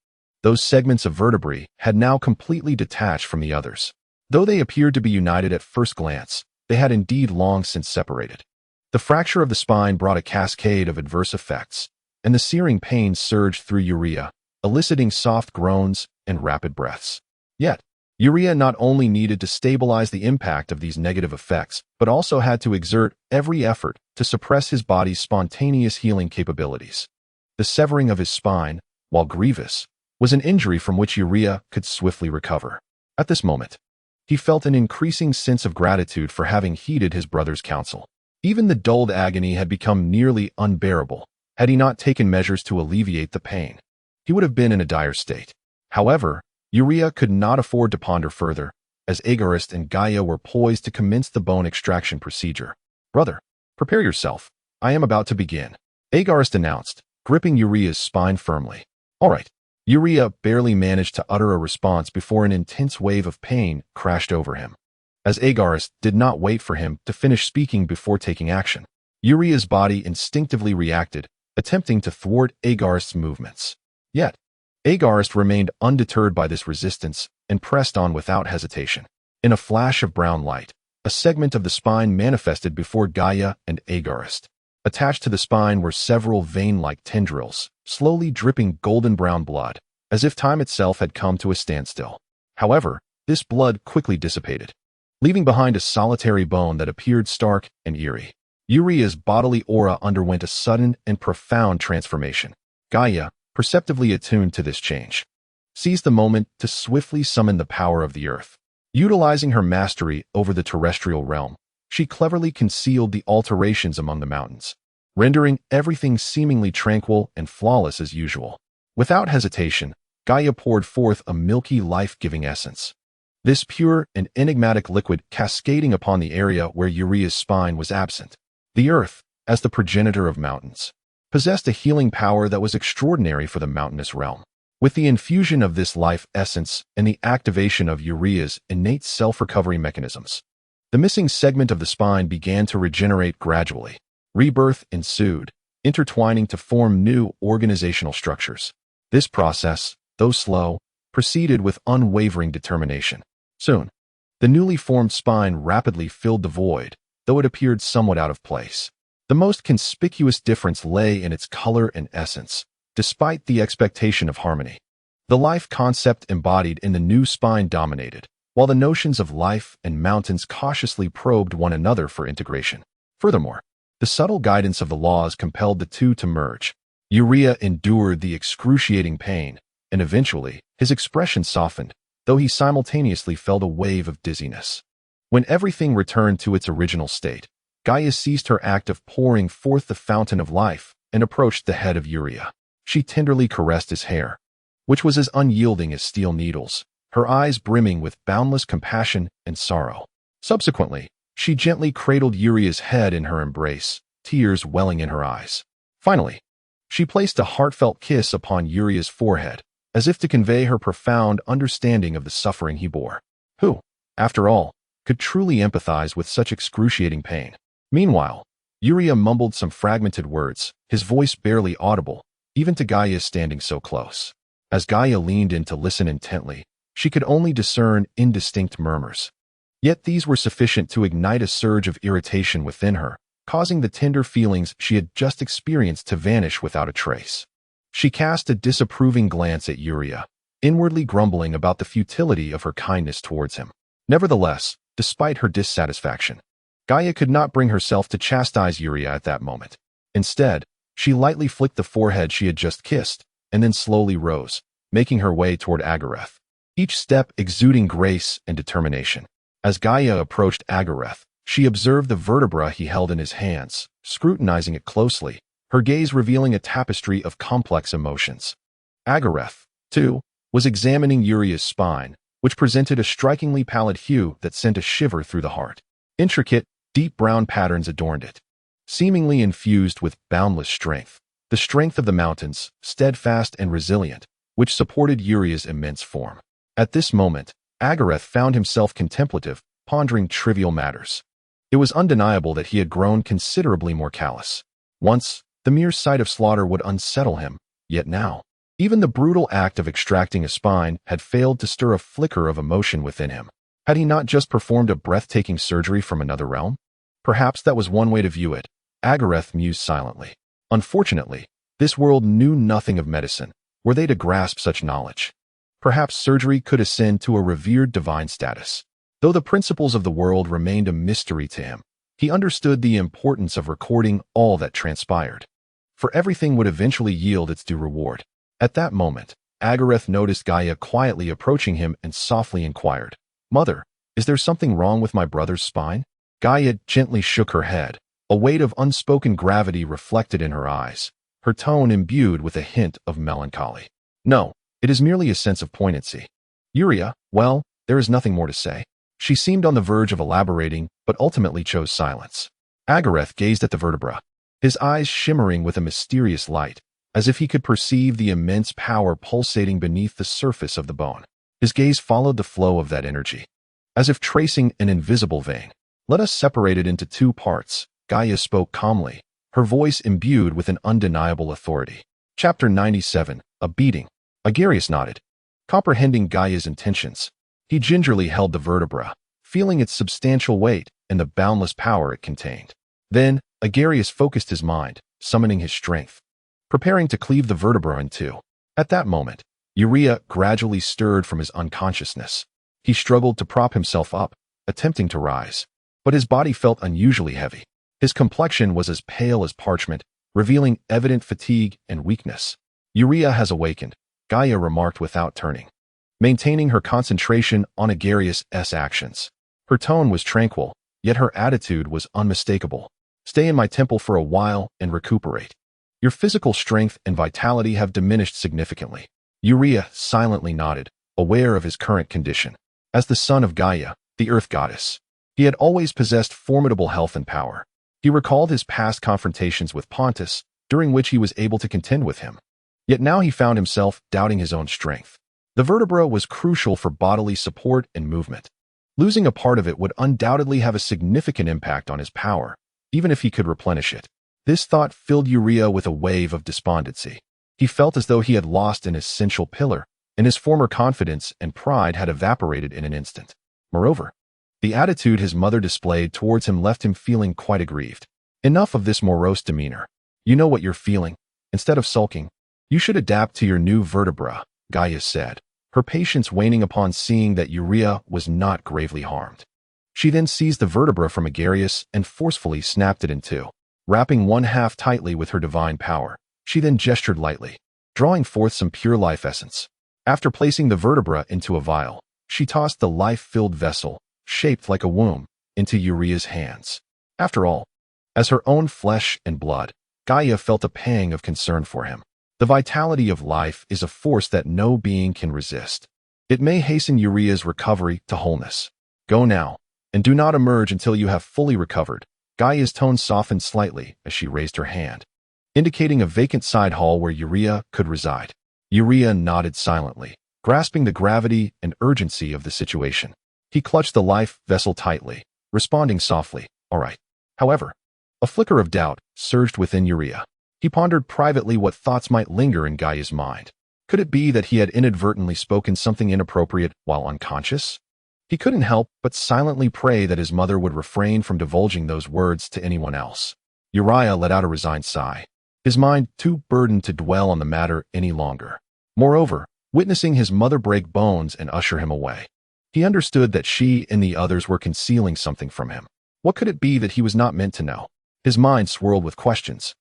those segments of vertebrae had now completely detached from the others. Though they appeared to be united at first glance, they had indeed long since separated. The fracture of the spine brought a cascade of adverse effects, and the searing pain surged through Urea, eliciting soft groans and rapid breaths. Yet, Urea not only needed to stabilize the impact of these negative effects, but also had to exert every effort to suppress his body's spontaneous healing capabilities. The severing of his spine, while grievous, was an injury from which Urea could swiftly recover. At this moment, he felt an increasing sense of gratitude for having heeded his brother's counsel. Even the dulled agony had become nearly unbearable. Had he not taken measures to alleviate the pain, he would have been in a dire state. However, Urea could not afford to ponder further, as Agares and Gaia were poised to commence the bone extraction procedure. "Brother, prepare yourself. I am about to begin," Agares announced, gripping Urea's spine firmly. "All right." Urea barely managed to utter a response before an intense wave of pain crashed over him. As Agares did not wait for him to finish speaking before taking action, Urea's body instinctively reacted, attempting to thwart Agares' movements. Yet, Agares remained undeterred by this resistance and pressed on without hesitation. In a flash of brown light, a segment of the spine manifested before Gaia and Agares. Attached to the spine were several vein-like tendrils, slowly dripping golden-brown blood, as if time itself had come to a standstill. However, this blood quickly dissipated, leaving behind a solitary bone that appeared stark and eerie. Uria's bodily aura underwent a sudden and profound transformation. Gaia, perceptively attuned to this change, seized the moment to swiftly summon the power of the earth. Utilizing her mastery over the terrestrial realm, she cleverly concealed the alterations among the mountains, rendering everything seemingly tranquil and flawless as usual. Without hesitation, Gaia poured forth a milky, life-giving essence. This pure and enigmatic liquid cascading upon the area where Uria's spine was absent. The earth, as the progenitor of mountains, possessed a healing power that was extraordinary for the mountainous realm. With the infusion of this life essence and the activation of Uria's innate self-recovery mechanisms, the missing segment of the spine began to regenerate gradually. Rebirth ensued, intertwining to form new organizational structures. This process, though slow, proceeded with unwavering determination. Soon, the newly formed spine rapidly filled the void, though it appeared somewhat out of place. The most conspicuous difference lay in its color and essence, despite the expectation of harmony. The life concept embodied in the new spine dominated, while the notions of life and mountains cautiously probed one another for integration. Furthermore, the subtle guidance of the laws compelled the two to merge. Uria endured the excruciating pain, and eventually, his expression softened, though he simultaneously felt a wave of dizziness. When everything returned to its original state, Gaia ceased her act of pouring forth the fountain of life and approached the head of Uria. She tenderly caressed his hair, which was as unyielding as steel needles, her eyes brimming with boundless compassion and sorrow. Subsequently, she gently cradled Uria's head in her embrace, tears welling in her eyes. Finally, she placed a heartfelt kiss upon Uria's forehead, as if to convey her profound understanding of the suffering he bore. Who, after all, could truly empathize with such excruciating pain? Meanwhile, Uria mumbled some fragmented words, his voice barely audible, even to Gaia standing so close. As Gaia leaned in to listen intently, she could only discern indistinct murmurs. Yet these were sufficient to ignite a surge of irritation within her, causing the tender feelings she had just experienced to vanish without a trace. She cast a disapproving glance at Uria, inwardly grumbling about the futility of her kindness towards him. Nevertheless, despite her dissatisfaction, Gaia could not bring herself to chastise Uria at that moment. Instead, she lightly flicked the forehead she had just kissed, and then slowly rose, making her way toward Agares, each step exuding grace and determination. As Gaia approached Agares, she observed the vertebra he held in his hands, scrutinizing it closely, her gaze revealing a tapestry of complex emotions. Agares, too, was examining Uria's spine, which presented a strikingly pallid hue that sent a shiver through the heart. Intricate, deep brown patterns adorned it, seemingly infused with boundless strength, the strength of the mountains, steadfast and resilient, which supported Uria's immense form. At this moment, Agares found himself contemplative, pondering trivial matters. It was undeniable that he had grown considerably more callous. Once, the mere sight of slaughter would unsettle him, yet now, even the brutal act of extracting a spine had failed to stir a flicker of emotion within him. Had he not just performed a breathtaking surgery from another realm? Perhaps that was one way to view it. Agares mused silently. Unfortunately, this world knew nothing of medicine. Were they to grasp such knowledge, perhaps surgery could ascend to a revered divine status. Though the principles of the world remained a mystery to him, he understood the importance of recording all that transpired, for everything would eventually yield its due reward. At that moment, Agares noticed Gaia quietly approaching him and softly inquired, "Mother, is there something wrong with my brother's spine?" Gaia gently shook her head, a weight of unspoken gravity reflected in her eyes, her tone imbued with a hint of melancholy. "No, it is merely a sense of poignancy." Uria, well, there is nothing more to say. She seemed on the verge of elaborating, but ultimately chose silence. Agares gazed at the vertebra, his eyes shimmering with a mysterious light, as if he could perceive the immense power pulsating beneath the surface of the bone. His gaze followed the flow of that energy, as if tracing an invisible vein. "Let us separate it into two parts," Gaia spoke calmly, her her voice imbued with an undeniable authority. Chapter 97, A Beating. Agares nodded, comprehending Gaia's intentions. He gingerly held the vertebra, feeling its substantial weight and the boundless power it contained. Then, Agares focused his mind, summoning his strength, preparing to cleave the vertebra in two. At that moment, Urea gradually stirred from his unconsciousness. He struggled to prop himself up, attempting to rise, but his body felt unusually heavy. His complexion was as pale as parchment, revealing evident fatigue and weakness. Urea has awakened, Gaia remarked without turning, maintaining her concentration on Agares' actions. Her tone was tranquil, yet her attitude was unmistakable. Stay in my temple for a while and recuperate. Your physical strength and vitality have diminished significantly. Urea silently nodded, aware of his current condition. As the son of Gaia, the earth goddess, he had always possessed formidable health and power. He recalled his past confrontations with Pontus, during which he was able to contend with him. Yet now he found himself doubting his own strength. The vertebra was crucial for bodily support and movement. Losing a part of it would undoubtedly have a significant impact on his power, even if he could replenish it. This thought filled Urea with a wave of despondency. He felt as though he had lost an essential pillar, and his former confidence and pride had evaporated in an instant. Moreover, the attitude his mother displayed towards him left him feeling quite aggrieved. Enough of this morose demeanor. You know what you're feeling. Instead of sulking, you should adapt to your new vertebra, Gaia said, her patience waning upon seeing that Urea was not gravely harmed. She then seized the vertebra from Agares and forcefully snapped it in two, wrapping one half tightly with her divine power. She then gestured lightly, drawing forth some pure life essence. After placing the vertebra into a vial, she tossed the life-filled vessel, shaped like a womb, into Urea's hands. After all, as her own flesh and blood, Gaia felt a pang of concern for him. The vitality of life is a force that no being can resist. It may hasten Urea's recovery to wholeness. Go now, and do not emerge until you have fully recovered. Gaia's tone softened slightly as she raised her hand, indicating a vacant side hall where Urea could reside. Urea nodded silently, grasping the gravity and urgency of the situation. He clutched the life vessel tightly, responding softly, "All right." However, a flicker of doubt surged within Urea. He pondered privately what thoughts might linger in Gaia's mind. Could it be that he had inadvertently spoken something inappropriate while unconscious? He couldn't help but silently pray that his mother would refrain from divulging those words to anyone else. Urea let out a resigned sigh, his mind too burdened to dwell on the matter any longer. Moreover, witnessing his mother break bones and usher him away, he understood that she and the others were concealing something from him. What could it be that he was not meant to know? His mind swirled with questions.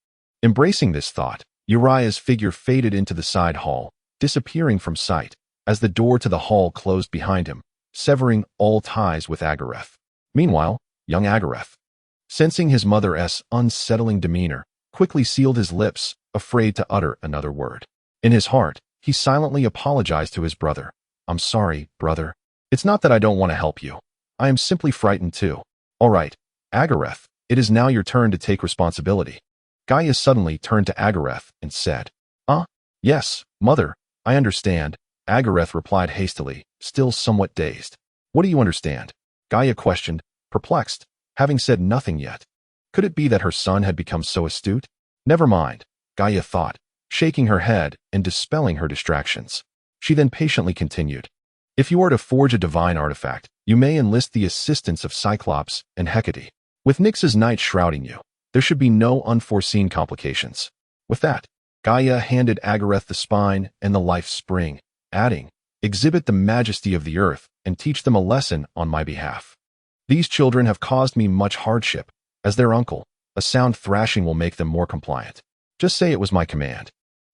Embracing this thought, Urea's figure faded into the side hall, disappearing from sight as the door to the hall closed behind him, severing all ties with Agares. Meanwhile, young Agares, sensing his mother's unsettling demeanor, quickly sealed his lips, afraid to utter another word. In his heart, he silently apologized to his brother. "I'm sorry, brother. It's not that I don't want to help you. I am simply frightened too." "All right, Agares, it is now your turn to take responsibility." Gaia suddenly turned to Agares and said, Yes, mother, I understand." Agares replied hastily, still somewhat dazed. "What do you understand?" Gaia questioned, perplexed, having said nothing yet. Could it be that her son had become so astute? Never mind, Gaia thought, shaking her head and dispelling her distractions. She then patiently continued. "If you are to forge a divine artifact, you may enlist the assistance of Cyclops and Hecate. With Nyx's night shrouding you, there should be no unforeseen complications." With that, Gaia handed Agares the spine and the life spring, adding, "Exhibit the majesty of the earth and teach them a lesson on my behalf. These children have caused me much hardship. As their uncle, a sound thrashing will make them more compliant. Just say it was my command.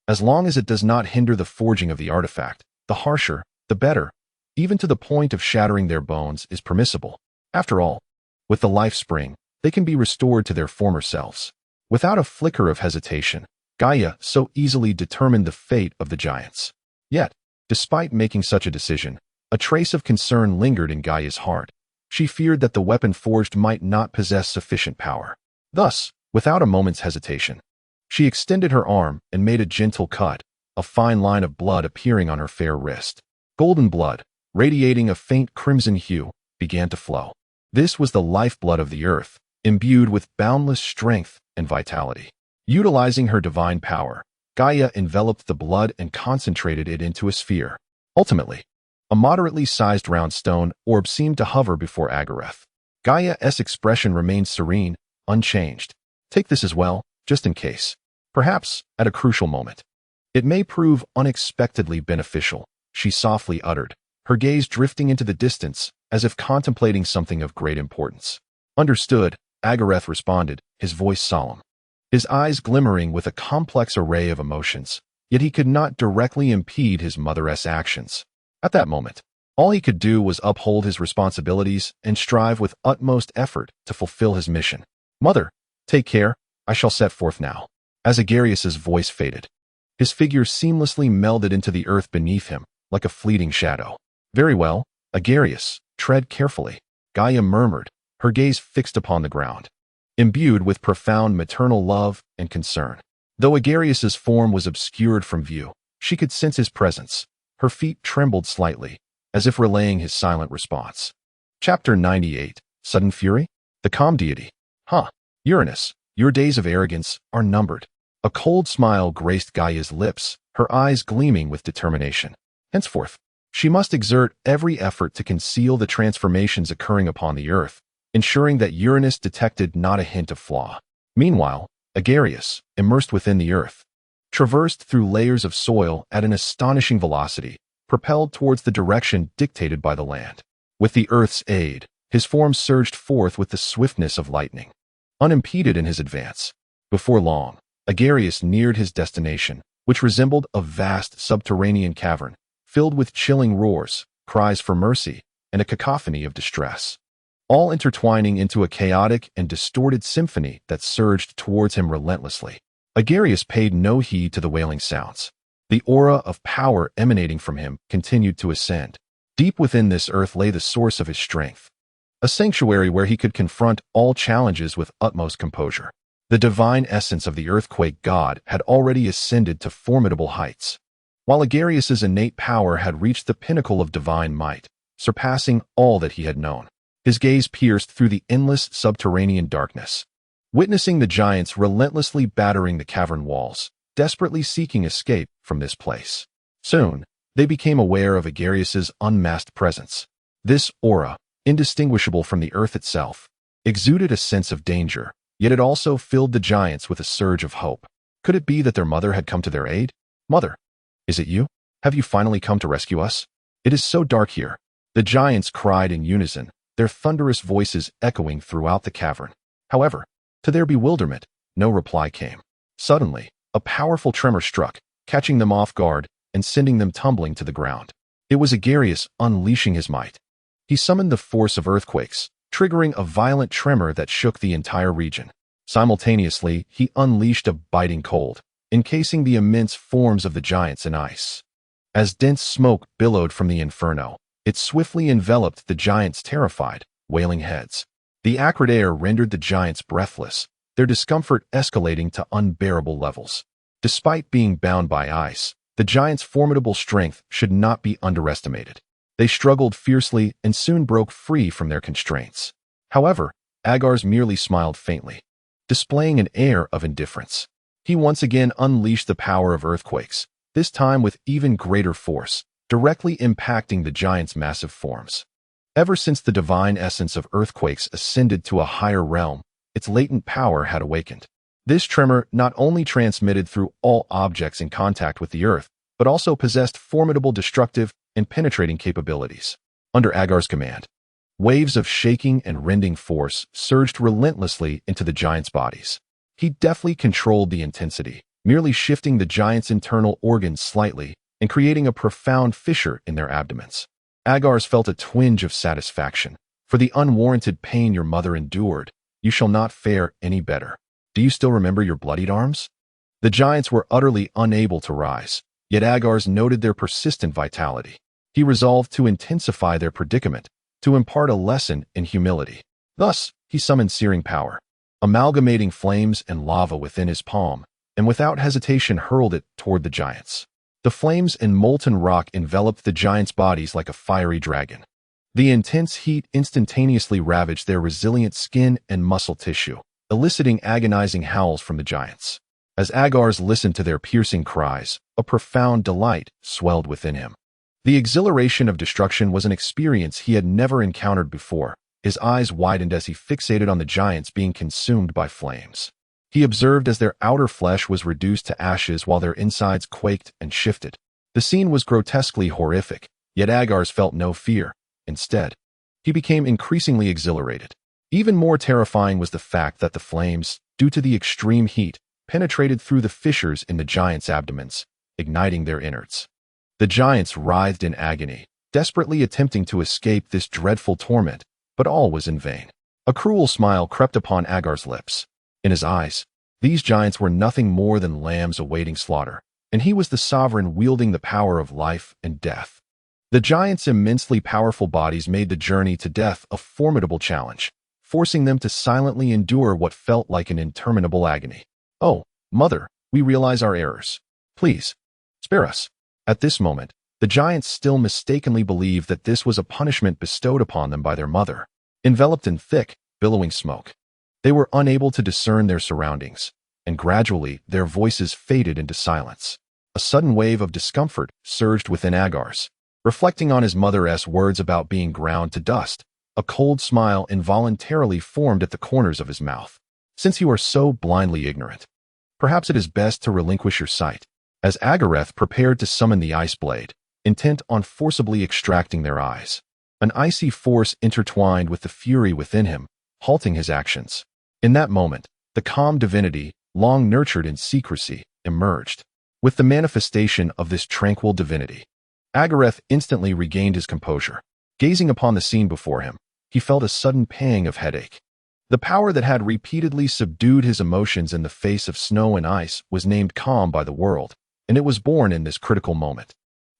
As long as it does not hinder the forging of the artifact, the harsher, the better. Even to the point of shattering their bones is permissible. After all, with the life spring, they can be restored to their former selves." Without a flicker of hesitation, Gaia so easily determined the fate of the giants. Yet, despite making such a decision, a trace of concern lingered in Gaia's heart. She feared that the weapon forged might not possess sufficient power. Thus, without a moment's hesitation, she extended her arm and made a gentle cut, a fine line of blood appearing on her fair wrist. Golden blood, radiating a faint crimson hue, began to flow. This was the lifeblood of the earth, imbued with boundless strength and vitality. Utilizing her divine power, Gaia enveloped the blood and concentrated it into a sphere. Ultimately, a moderately sized round stone orb seemed to hover before Agares. Gaia's expression remained serene, unchanged. Take this as well, just in case. Perhaps, at a crucial moment. It may prove unexpectedly beneficial, she softly uttered, her gaze drifting into the distance, as if contemplating something of great importance. Understood, Agares responded, his voice solemn. His eyes glimmering with a complex array of emotions, yet he could not directly impede his mother's actions. At that moment, all he could do was uphold his responsibilities and strive with utmost effort to fulfill his mission. Mother, take care, I shall set forth now. As Agares' voice faded, his figure seamlessly melded into the earth beneath him, like a fleeting shadow. Very well, Agares, tread carefully, Gaia murmured, her gaze fixed upon the ground, imbued with profound maternal love and concern. Though Agares' form was obscured from view, she could sense his presence. Her feet trembled slightly, as if relaying his silent response. Chapter 98, Sudden Fury? The Calm Deity. Uranus, your days of arrogance are numbered. A cold smile graced Gaia's lips, her eyes gleaming with determination. Henceforth, she must exert every effort to conceal the transformations occurring upon the earth, ensuring that Uranus detected not a hint of flaw. Meanwhile, Agares, immersed within the earth, traversed through layers of soil at an astonishing velocity, propelled towards the direction dictated by the land. With the earth's aid, his form surged forth with the swiftness of lightning. Unimpeded in his advance, before long, Agares neared his destination, which resembled a vast subterranean cavern, filled with chilling roars, cries for mercy, and a cacophony of distress, all intertwining into a chaotic and distorted symphony that surged towards him relentlessly. Agares paid no heed to the wailing sounds. The aura of power emanating from him continued to ascend. Deep within this earth lay the source of his strength, a sanctuary where he could confront all challenges with utmost composure. The divine essence of the earthquake god had already ascended to formidable heights, while Agares' innate power had reached the pinnacle of divine might, surpassing all that he had known. His gaze pierced through the endless subterranean darkness, witnessing the giants relentlessly battering the cavern walls, desperately seeking escape from this place. Soon, they became aware of Agares' unmasked presence. This aura, indistinguishable from the earth itself, exuded a sense of danger, yet it also filled the giants with a surge of hope. Could it be that their mother had come to their aid? Mother, is it you? Have you finally come to rescue us? It is so dark here. The giants cried in unison, their thunderous voices echoing throughout the cavern. However, to their bewilderment, no reply came. Suddenly, a powerful tremor struck, catching them off guard and sending them tumbling to the ground. It was Agares unleashing his might. He summoned the force of earthquakes, triggering a violent tremor that shook the entire region. Simultaneously, he unleashed a biting cold, encasing the immense forms of the giants in ice. As dense smoke billowed from the inferno, it swiftly enveloped the giants' terrified, wailing heads. The acrid air rendered the giants breathless, their discomfort escalating to unbearable levels. Despite being bound by ice, the giants' formidable strength should not be underestimated. They struggled fiercely and soon broke free from their constraints. However, Agares merely smiled faintly, displaying an air of indifference. He once again unleashed the power of earthquakes, this time with even greater force, directly impacting the giants' massive forms. Ever since the divine essence of earthquakes ascended to a higher realm, its latent power had awakened. This tremor not only transmitted through all objects in contact with the earth, but also possessed formidable destructive and penetrating capabilities. Under Agares' command, waves of shaking and rending force surged relentlessly into the giants' bodies. He deftly controlled the intensity, merely shifting the giants' internal organs slightly and creating a profound fissure in their abdomens. Agares felt a twinge of satisfaction. For the unwarranted pain your mother endured, you shall not fare any better. Do you still remember your bloodied arms? The giants were utterly unable to rise, yet Agares noted their persistent vitality. He resolved to intensify their predicament, to impart a lesson in humility. Thus, he summoned searing power, amalgamating flames and lava within his palm, and without hesitation hurled it toward the giants. The flames and molten rock enveloped the giants' bodies like a fiery dragon. The intense heat instantaneously ravaged their resilient skin and muscle tissue, eliciting agonizing howls from the giants. As Agares listened to their piercing cries, a profound delight swelled within him. The exhilaration of destruction was an experience he had never encountered before. His eyes widened as he fixated on the giants being consumed by flames. He observed as their outer flesh was reduced to ashes while their insides quaked and shifted. The scene was grotesquely horrific, yet Agares felt no fear. Instead, he became increasingly exhilarated. Even more terrifying was the fact that the flames, due to the extreme heat, penetrated through the fissures in the giants' abdomens, igniting their innards. The giants writhed in agony, desperately attempting to escape this dreadful torment, but all was in vain. A cruel smile crept upon Agares' lips. In his eyes, these giants were nothing more than lambs awaiting slaughter, and he was the sovereign wielding the power of life and death. The giants' immensely powerful bodies made the journey to death a formidable challenge, forcing them to silently endure what felt like an interminable agony. "Oh, Mother, we realize our errors. Please, spare us." At this moment, the giants still mistakenly believed that this was a punishment bestowed upon them by their mother. Enveloped in thick, billowing smoke, they were unable to discern their surroundings, and gradually their voices faded into silence. A sudden wave of discomfort surged within Agares. Reflecting on his mother's words about being ground to dust, a cold smile involuntarily formed at the corners of his mouth. "Since you are so blindly ignorant, perhaps it is best to relinquish your sight." As Agares prepared to summon the ice blade, intent on forcibly extracting their eyes, an icy force intertwined with the fury within him, halting his actions. In that moment, the calm divinity, long nurtured in secrecy, emerged. With the manifestation of this tranquil divinity, Agares instantly regained his composure. Gazing upon the scene before him, he felt a sudden pang of headache. The power that had repeatedly subdued his emotions in the face of snow and ice was named calm by the world, and it was born in this critical moment.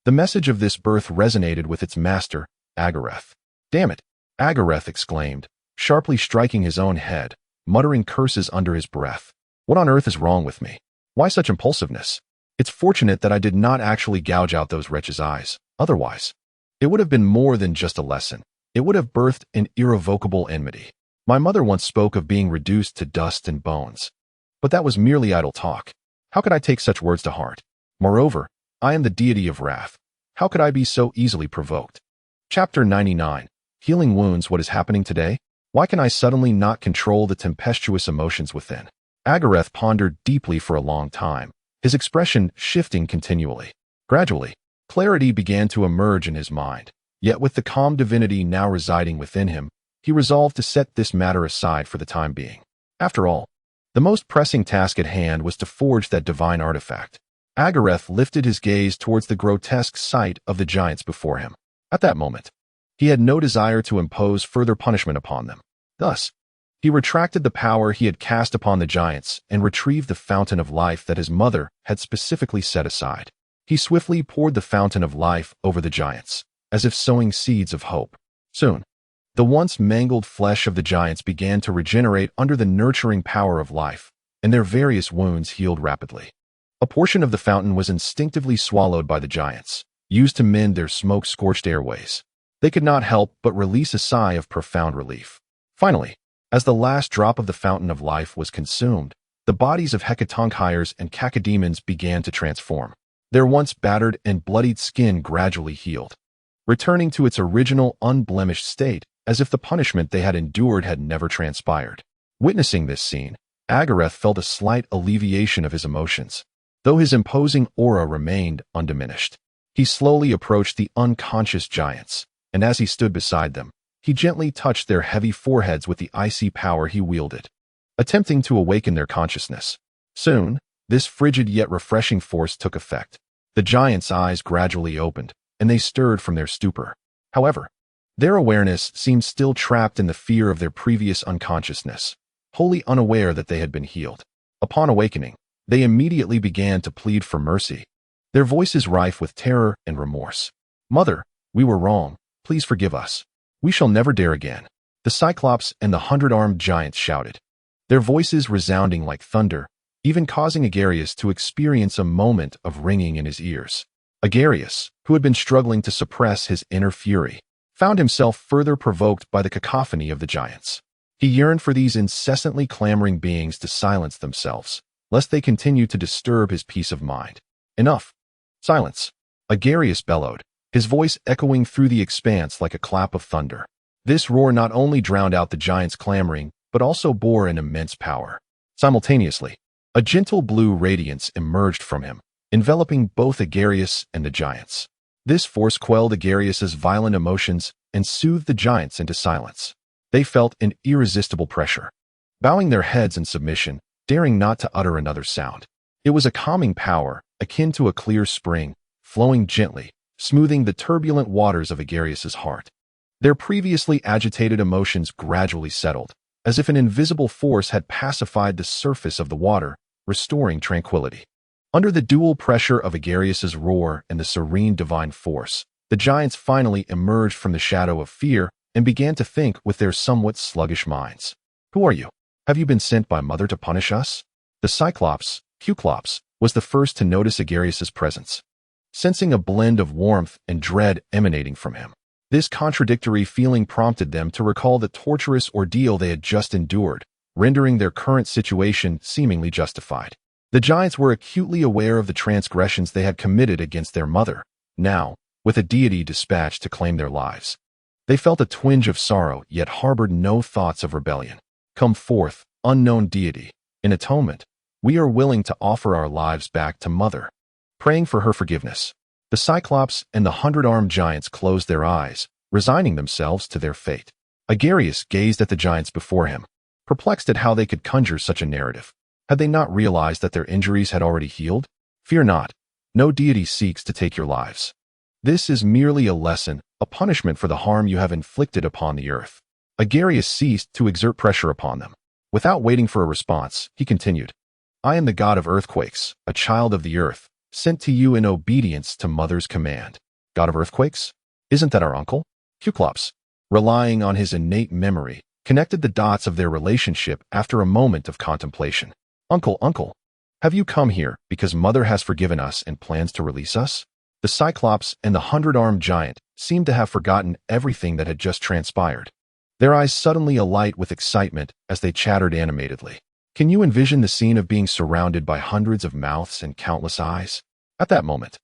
The message of this birth resonated with its master, Agares. "Damn it!" Agares exclaimed, sharply striking his own head, muttering curses under his breath. "What on earth is wrong with me? Why such impulsiveness? It's fortunate that I did not actually gouge out those wretches' eyes. Otherwise, it would have been more than just a lesson. It would have birthed an irrevocable enmity. My mother once spoke of being reduced to dust and bones. But that was merely idle talk. How could I take such words to heart? Moreover, I am the deity of wrath. How could I be so easily provoked?" Chapter 99. Healing Wounds. What is happening today? Why can I suddenly not control the tempestuous emotions within? Agares pondered deeply for a long time, his expression shifting continually. Gradually, clarity began to emerge in his mind, yet with the calm divinity now residing within him, he resolved to set this matter aside for the time being. After all, the most pressing task at hand was to forge that divine artifact. Agares lifted his gaze towards the grotesque sight of the giants before him. At that moment, he had no desire to impose further punishment upon them. Thus, he retracted the power he had cast upon the giants and retrieved the fountain of life that his mother had specifically set aside. He swiftly poured the fountain of life over the giants, as if sowing seeds of hope. Soon, the once mangled flesh of the giants began to regenerate under the nurturing power of life, and their various wounds healed rapidly. A portion of the fountain was instinctively swallowed by the giants, used to mend their smoke-scorched airways. They could not help but release a sigh of profound relief. Finally, as the last drop of the fountain of life was consumed, the bodies of hecatonkhyres and cacodemons began to transform. Their once battered and bloodied skin gradually healed, returning to its original unblemished state, as if the punishment they had endured had never transpired. Witnessing this scene, Agares felt a slight alleviation of his emotions, though his imposing aura remained undiminished. He slowly approached the unconscious giants, and as he stood beside them, he gently touched their heavy foreheads with the icy power he wielded, attempting to awaken their consciousness. Soon, this frigid yet refreshing force took effect. The giants' eyes gradually opened, and they stirred from their stupor. However, their awareness seemed still trapped in the fear of their previous unconsciousness, wholly unaware that they had been healed. Upon awakening, they immediately began to plead for mercy, their voices rife with terror and remorse. "Mother, we were wrong. Please forgive us. We shall never dare again." The Cyclops and the 100-armed giants shouted, their voices resounding like thunder, even causing Agares to experience a moment of ringing in his ears. Agares, who had been struggling to suppress his inner fury, found himself further provoked by the cacophony of the giants. He yearned for these incessantly clamoring beings to silence themselves, lest they continue to disturb his peace of mind. Enough. Silence. Agares bellowed, his voice echoing through the expanse like a clap of thunder. This roar not only drowned out the giants' clamoring, but also bore an immense power. Simultaneously, a gentle blue radiance emerged from him, enveloping both Agares and the giants. This force quelled Agares' violent emotions and soothed the giants into silence. They felt an irresistible pressure, bowing their heads in submission, daring not to utter another sound. It was a calming power, akin to a clear spring, flowing gently, smoothing the turbulent waters of Agares' heart. Their previously agitated emotions gradually settled, as if an invisible force had pacified the surface of the water, restoring tranquility. Under the dual pressure of Agares' roar and the serene divine force, the giants finally emerged from the shadow of fear and began to think with their somewhat sluggish minds. Who are you? Have you been sent by Mother to punish us? The Cyclops, Cyclops, was the first to notice Agares' presence, sensing a blend of warmth and dread emanating from him. This contradictory feeling prompted them to recall the torturous ordeal they had just endured, rendering their current situation seemingly justified. The giants were acutely aware of the transgressions they had committed against their mother, now, with a deity dispatched to claim their lives. They felt a twinge of sorrow, yet harbored no thoughts of rebellion. Come forth, unknown deity. In atonement, we are willing to offer our lives back to Mother, praying for her forgiveness. The Cyclops and the 100-armed giants closed their eyes, resigning themselves to their fate. Agares gazed at the giants before him, perplexed at how they could conjure such a narrative. Had they not realized that their injuries had already healed? Fear not. No deity seeks to take your lives. This is merely a lesson, a punishment for the harm you have inflicted upon the earth. Agares ceased to exert pressure upon them. Without waiting for a response, he continued, I am the god of earthquakes, a child of the earth, sent to you in obedience to Mother's command. God of earthquakes? Isn't that our uncle? Cyclops, relying on his innate memory, connected the dots of their relationship after a moment of contemplation. Uncle, have you come here because Mother has forgiven us and plans to release us? The Cyclops and the 100-armed giant seemed to have forgotten everything that had just transpired. Their eyes suddenly alight with excitement as they chattered animatedly. Can you envision the scene of being surrounded by hundreds of mouths and countless eyes? At that moment,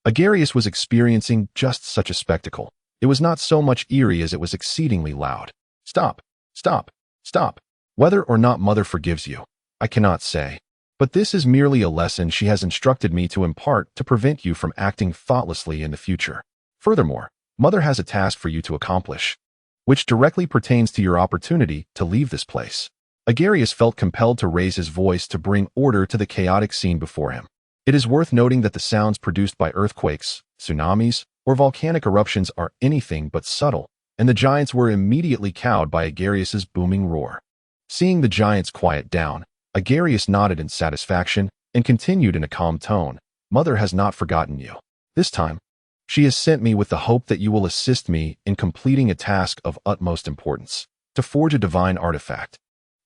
Agares was experiencing just such a spectacle. It was not so much eerie as it was exceedingly loud. Stop, stop, stop. Whether or not Mother forgives you, I cannot say. But this is merely a lesson she has instructed me to impart to prevent you from acting thoughtlessly in the future. Furthermore, Mother has a task for you to accomplish, which directly pertains to your opportunity to leave this place. Agares felt compelled to raise his voice to bring order to the chaotic scene before him. It is worth noting that the sounds produced by earthquakes, tsunamis, or volcanic eruptions are anything but subtle, and the giants were immediately cowed by Agares' booming roar. Seeing the giants quiet down, Agares nodded in satisfaction and continued in a calm tone, Mother has not forgotten you. This time, she has sent me with the hope that you will assist me in completing a task of utmost importance, to forge a divine artifact.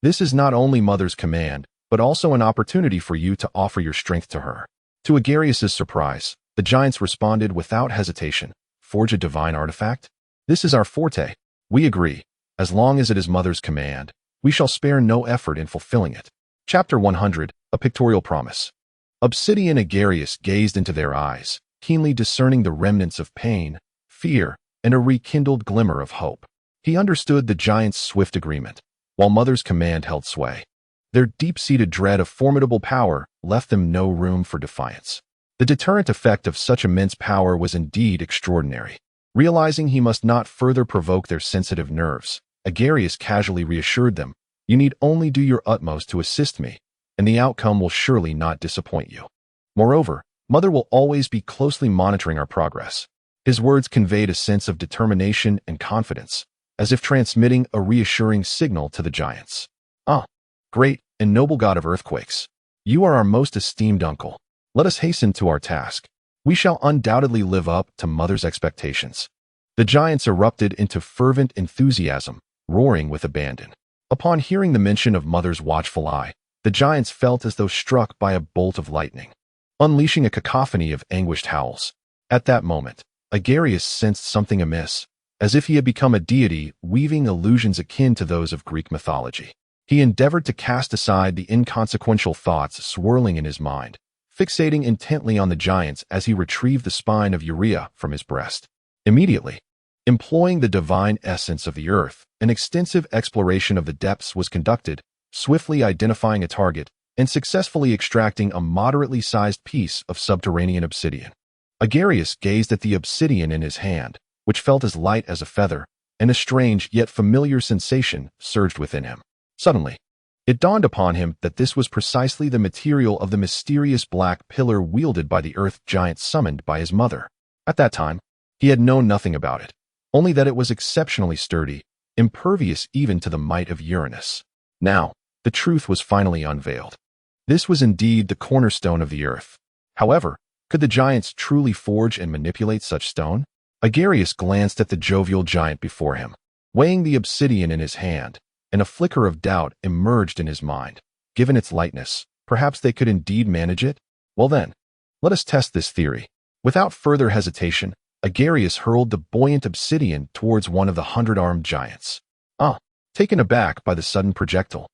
This is not only Mother's command, but also an opportunity for you to offer your strength to her. To Agares' surprise, the giants responded without hesitation, forge a divine artifact? This is our forte. We agree. As long as it is Mother's command, we shall spare no effort in fulfilling it. Chapter 100, A Pictorial Promise. Obsidian Agares gazed into their eyes, keenly discerning the remnants of pain, fear, and a rekindled glimmer of hope. He understood the giants' swift agreement, while Mother's command held sway. Their deep-seated dread of formidable power left them no room for defiance. The deterrent effect of such immense power was indeed extraordinary. Realizing he must not further provoke their sensitive nerves, Agares casually reassured them, you need only do your utmost to assist me, and the outcome will surely not disappoint you. Moreover, Mother will always be closely monitoring our progress. His words conveyed a sense of determination and confidence, as if transmitting a reassuring signal to the giants. Ah, great and noble god of earthquakes, you are our most esteemed uncle. Let us hasten to our task. We shall undoubtedly live up to Mother's expectations. The giants erupted into fervent enthusiasm, roaring with abandon. Upon hearing the mention of Mother's watchful eye, the giants felt as though struck by a bolt of lightning, unleashing a cacophony of anguished howls. At that moment, Agares sensed something amiss. as if he had become a deity weaving illusions akin to those of Greek mythology. He endeavored to cast aside the inconsequential thoughts swirling in his mind, fixating intently on the giants as he retrieved the spine of Urea from his breast. Immediately, employing the divine essence of the earth, an extensive exploration of the depths was conducted, swiftly identifying a target and successfully extracting a moderately sized piece of subterranean obsidian. Agares gazed at the obsidian in his hand, which felt as light as a feather, and a strange yet familiar sensation surged within him. Suddenly, it dawned upon him that this was precisely the material of the mysterious black pillar wielded by the earth giant summoned by his mother. At that time, he had known nothing about it, only that it was exceptionally sturdy, impervious even to the might of Uranus. Now, the truth was finally unveiled. This was indeed the cornerstone of the earth. However, could the giants truly forge and manipulate such stone? Agares glanced at the jovial giant before him, weighing the obsidian in his hand, and a flicker of doubt emerged in his mind. Given its lightness, perhaps they could indeed manage it? Well then, let us test this theory. Without further hesitation, Agares hurled the buoyant obsidian towards one of the 100-armed giants. Taken aback by the sudden projectile,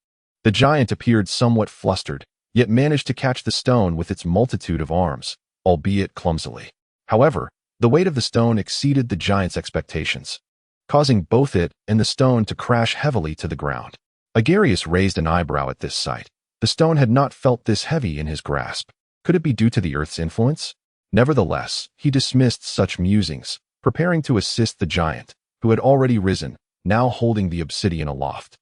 the giant appeared somewhat flustered, yet managed to catch the stone with its multitude of arms, albeit clumsily. However, the weight of the stone exceeded the giant's expectations, causing both it and the stone to crash heavily to the ground. Agares raised an eyebrow at this sight. The stone had not felt this heavy in his grasp. Could it be due to the earth's influence? Nevertheless, he dismissed such musings, preparing to assist the giant, who had already risen, now holding the obsidian aloft.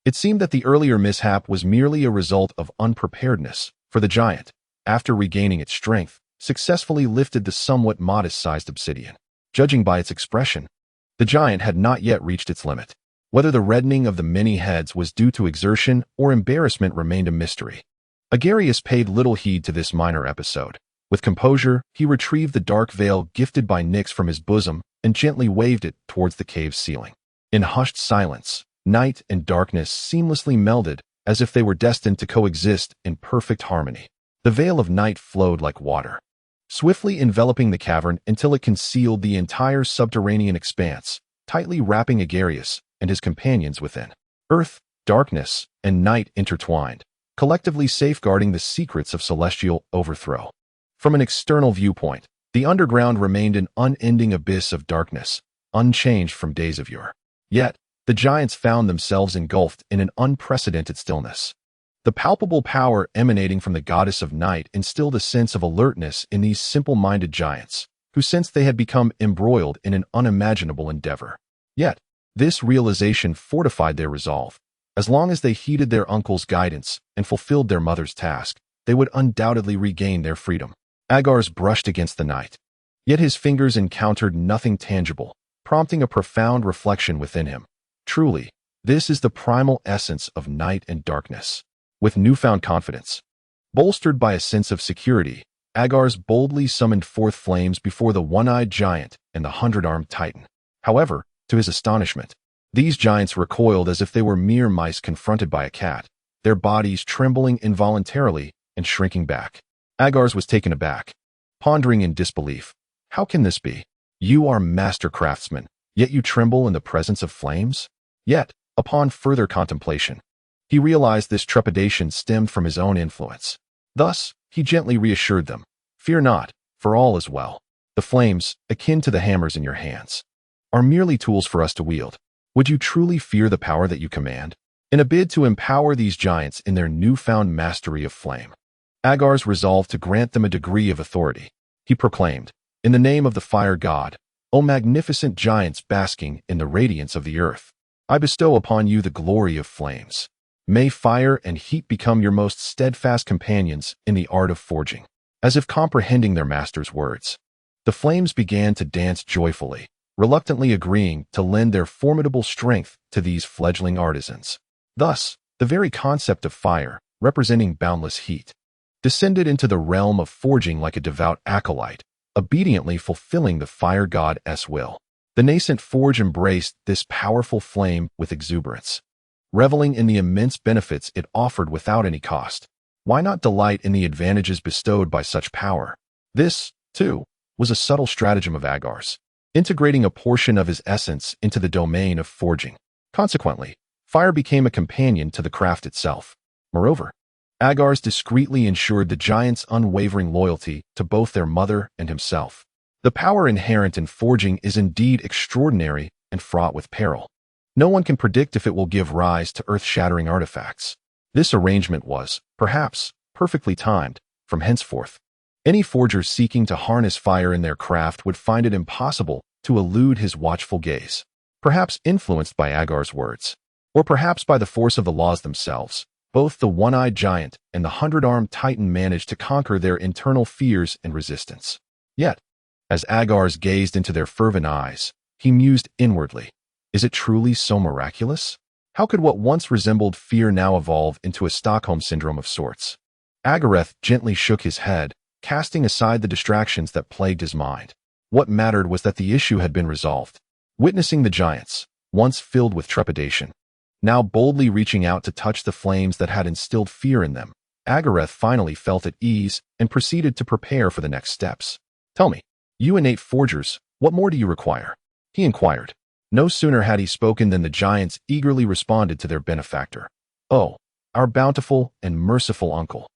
It seemed that the earlier mishap was merely a result of unpreparedness, for the giant, after regaining its strength, successfully lifted the somewhat modest-sized obsidian. Judging by its expression, the giant had not yet reached its limit. Whether the reddening of the many heads was due to exertion or embarrassment remained a mystery. Agares paid little heed to this minor episode. With composure, he retrieved the dark veil gifted by Nyx from his bosom and gently waved it towards the cave's ceiling. In hushed silence, night and darkness seamlessly melded as if they were destined to coexist in perfect harmony. The veil of night flowed like water, swiftly enveloping the cavern until it concealed the entire subterranean expanse, tightly wrapping Agares and his companions within. Earth, darkness, and night intertwined, collectively safeguarding the secrets of celestial overthrow. From an external viewpoint, the underground remained an unending abyss of darkness, unchanged from days of yore. Yet, the giants found themselves engulfed in an unprecedented stillness. The palpable power emanating from the goddess of night instilled a sense of alertness in these simple-minded giants, who sensed they had become embroiled in an unimaginable endeavor. Yet, this realization fortified their resolve. As long as they heeded their uncle's guidance and fulfilled their mother's task, they would undoubtedly regain their freedom. Agares brushed against the night, yet his fingers encountered nothing tangible, prompting a profound reflection within him. Truly, this is the primal essence of night and darkness. With newfound confidence, bolstered by a sense of security, Agares boldly summoned forth flames before the one-eyed giant and the 100-armed titan. However, to his astonishment, these giants recoiled as if they were mere mice confronted by a cat, their bodies trembling involuntarily and shrinking back. Agares was taken aback, pondering in disbelief. How can this be? You are master craftsman, yet you tremble in the presence of flames? Yet, upon further contemplation, he realized this trepidation stemmed from his own influence. Thus, he gently reassured them, "Fear not, for all is well. The flames, akin to the hammers in your hands, are merely tools for us to wield. Would you truly fear the power that you command?" In a bid to empower these giants in their newfound mastery of flame, Agares resolved to grant them a degree of authority. He proclaimed, "In the name of the fire god, O magnificent giants basking in the radiance of the earth, I bestow upon you the glory of flames. May fire and heat become your most steadfast companions in the art of forging." As if comprehending their master's words, the flames began to dance joyfully, reluctantly agreeing to lend their formidable strength to these fledgling artisans. Thus, the very concept of fire, representing boundless heat, descended into the realm of forging like a devout acolyte, obediently fulfilling the fire god's will. The nascent forge embraced this powerful flame with exuberance, reveling in the immense benefits it offered without any cost. Why not delight in the advantages bestowed by such power? This, too, was a subtle stratagem of Agares. integrating a portion of his essence into the domain of forging. Consequently, fire became a companion to the craft itself. Moreover, Agares discreetly ensured the giants' unwavering loyalty to both their mother and himself. The power inherent in forging is indeed extraordinary and fraught with peril. No one can predict if it will give rise to earth-shattering artifacts. This arrangement was, perhaps, perfectly timed. From henceforth, any forger seeking to harness fire in their craft would find it impossible to elude his watchful gaze. Perhaps influenced by Agares' words, or perhaps by the force of the laws themselves, both the one-eyed giant and the hundred-armed titan managed to conquer their internal fears and resistance. Yet, as Agares gazed into their fervent eyes, he mused inwardly, is it truly so miraculous? How could what once resembled fear now evolve into a Stockholm syndrome of sorts? Agares gently shook his head, casting aside the distractions that plagued his mind. What mattered was that the issue had been resolved. Witnessing the giants, once filled with trepidation, now boldly reaching out to touch the flames that had instilled fear in them, Agares finally felt at ease and proceeded to prepare for the next steps. Tell me, you innate forgers, what more do you require? He inquired. No sooner had he spoken than the giants eagerly responded to their benefactor. Oh, our bountiful and merciful uncle.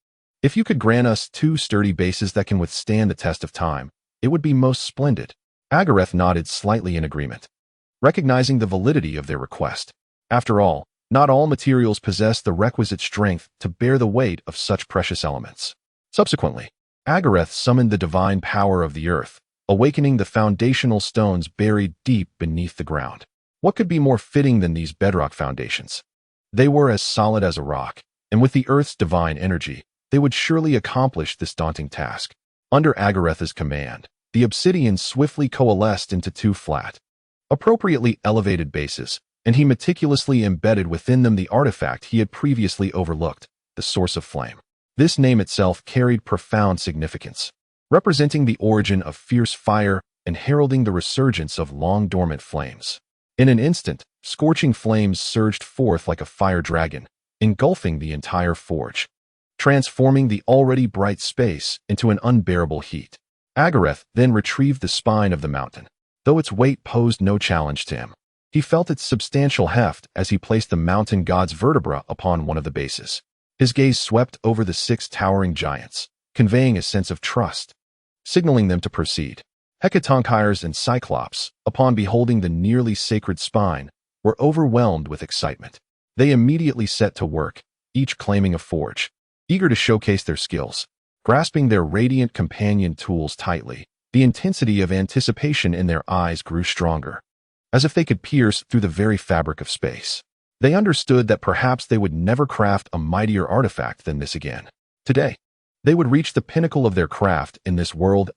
If you could grant us 2 sturdy bases that can withstand the test of time, it would be most splendid. Agares nodded slightly in agreement, recognizing the validity of their request. After all, not all materials possess the requisite strength to bear the weight of such precious elements. Subsequently, Agares summoned the divine power of the earth, awakening the foundational stones buried deep beneath the ground. What could be more fitting than these bedrock foundations? They were as solid as a rock, and with the earth's divine energy, they would surely accomplish this daunting task. Under Agares's command, the obsidian swiftly coalesced into 2 flat, appropriately elevated bases, and he meticulously embedded within them the artifact he had previously overlooked, the source of flame. This name itself carried profound significance, representing the origin of fierce fire and heralding the resurgence of long-dormant flames. In an instant, scorching flames surged forth like a fire dragon, engulfing the entire forge, transforming the already bright space into an unbearable heat. Agares then retrieved the spine of the mountain. Though its weight posed no challenge to him, he felt its substantial heft as he placed the mountain god's vertebra upon one of the bases. His gaze swept over the 6 towering giants, conveying a sense of trust, signaling them to proceed. Hecatonkires and Cyclops, upon beholding the nearly sacred spine, were overwhelmed with excitement. They immediately set to work, each claiming a forge, eager to showcase their skills. Grasping their radiant companion tools tightly, the intensity of anticipation in their eyes grew stronger, as if they could pierce through the very fabric of space. They understood that perhaps they would never craft a mightier artifact than this again. Today, they would reach the pinnacle of their craft in this world's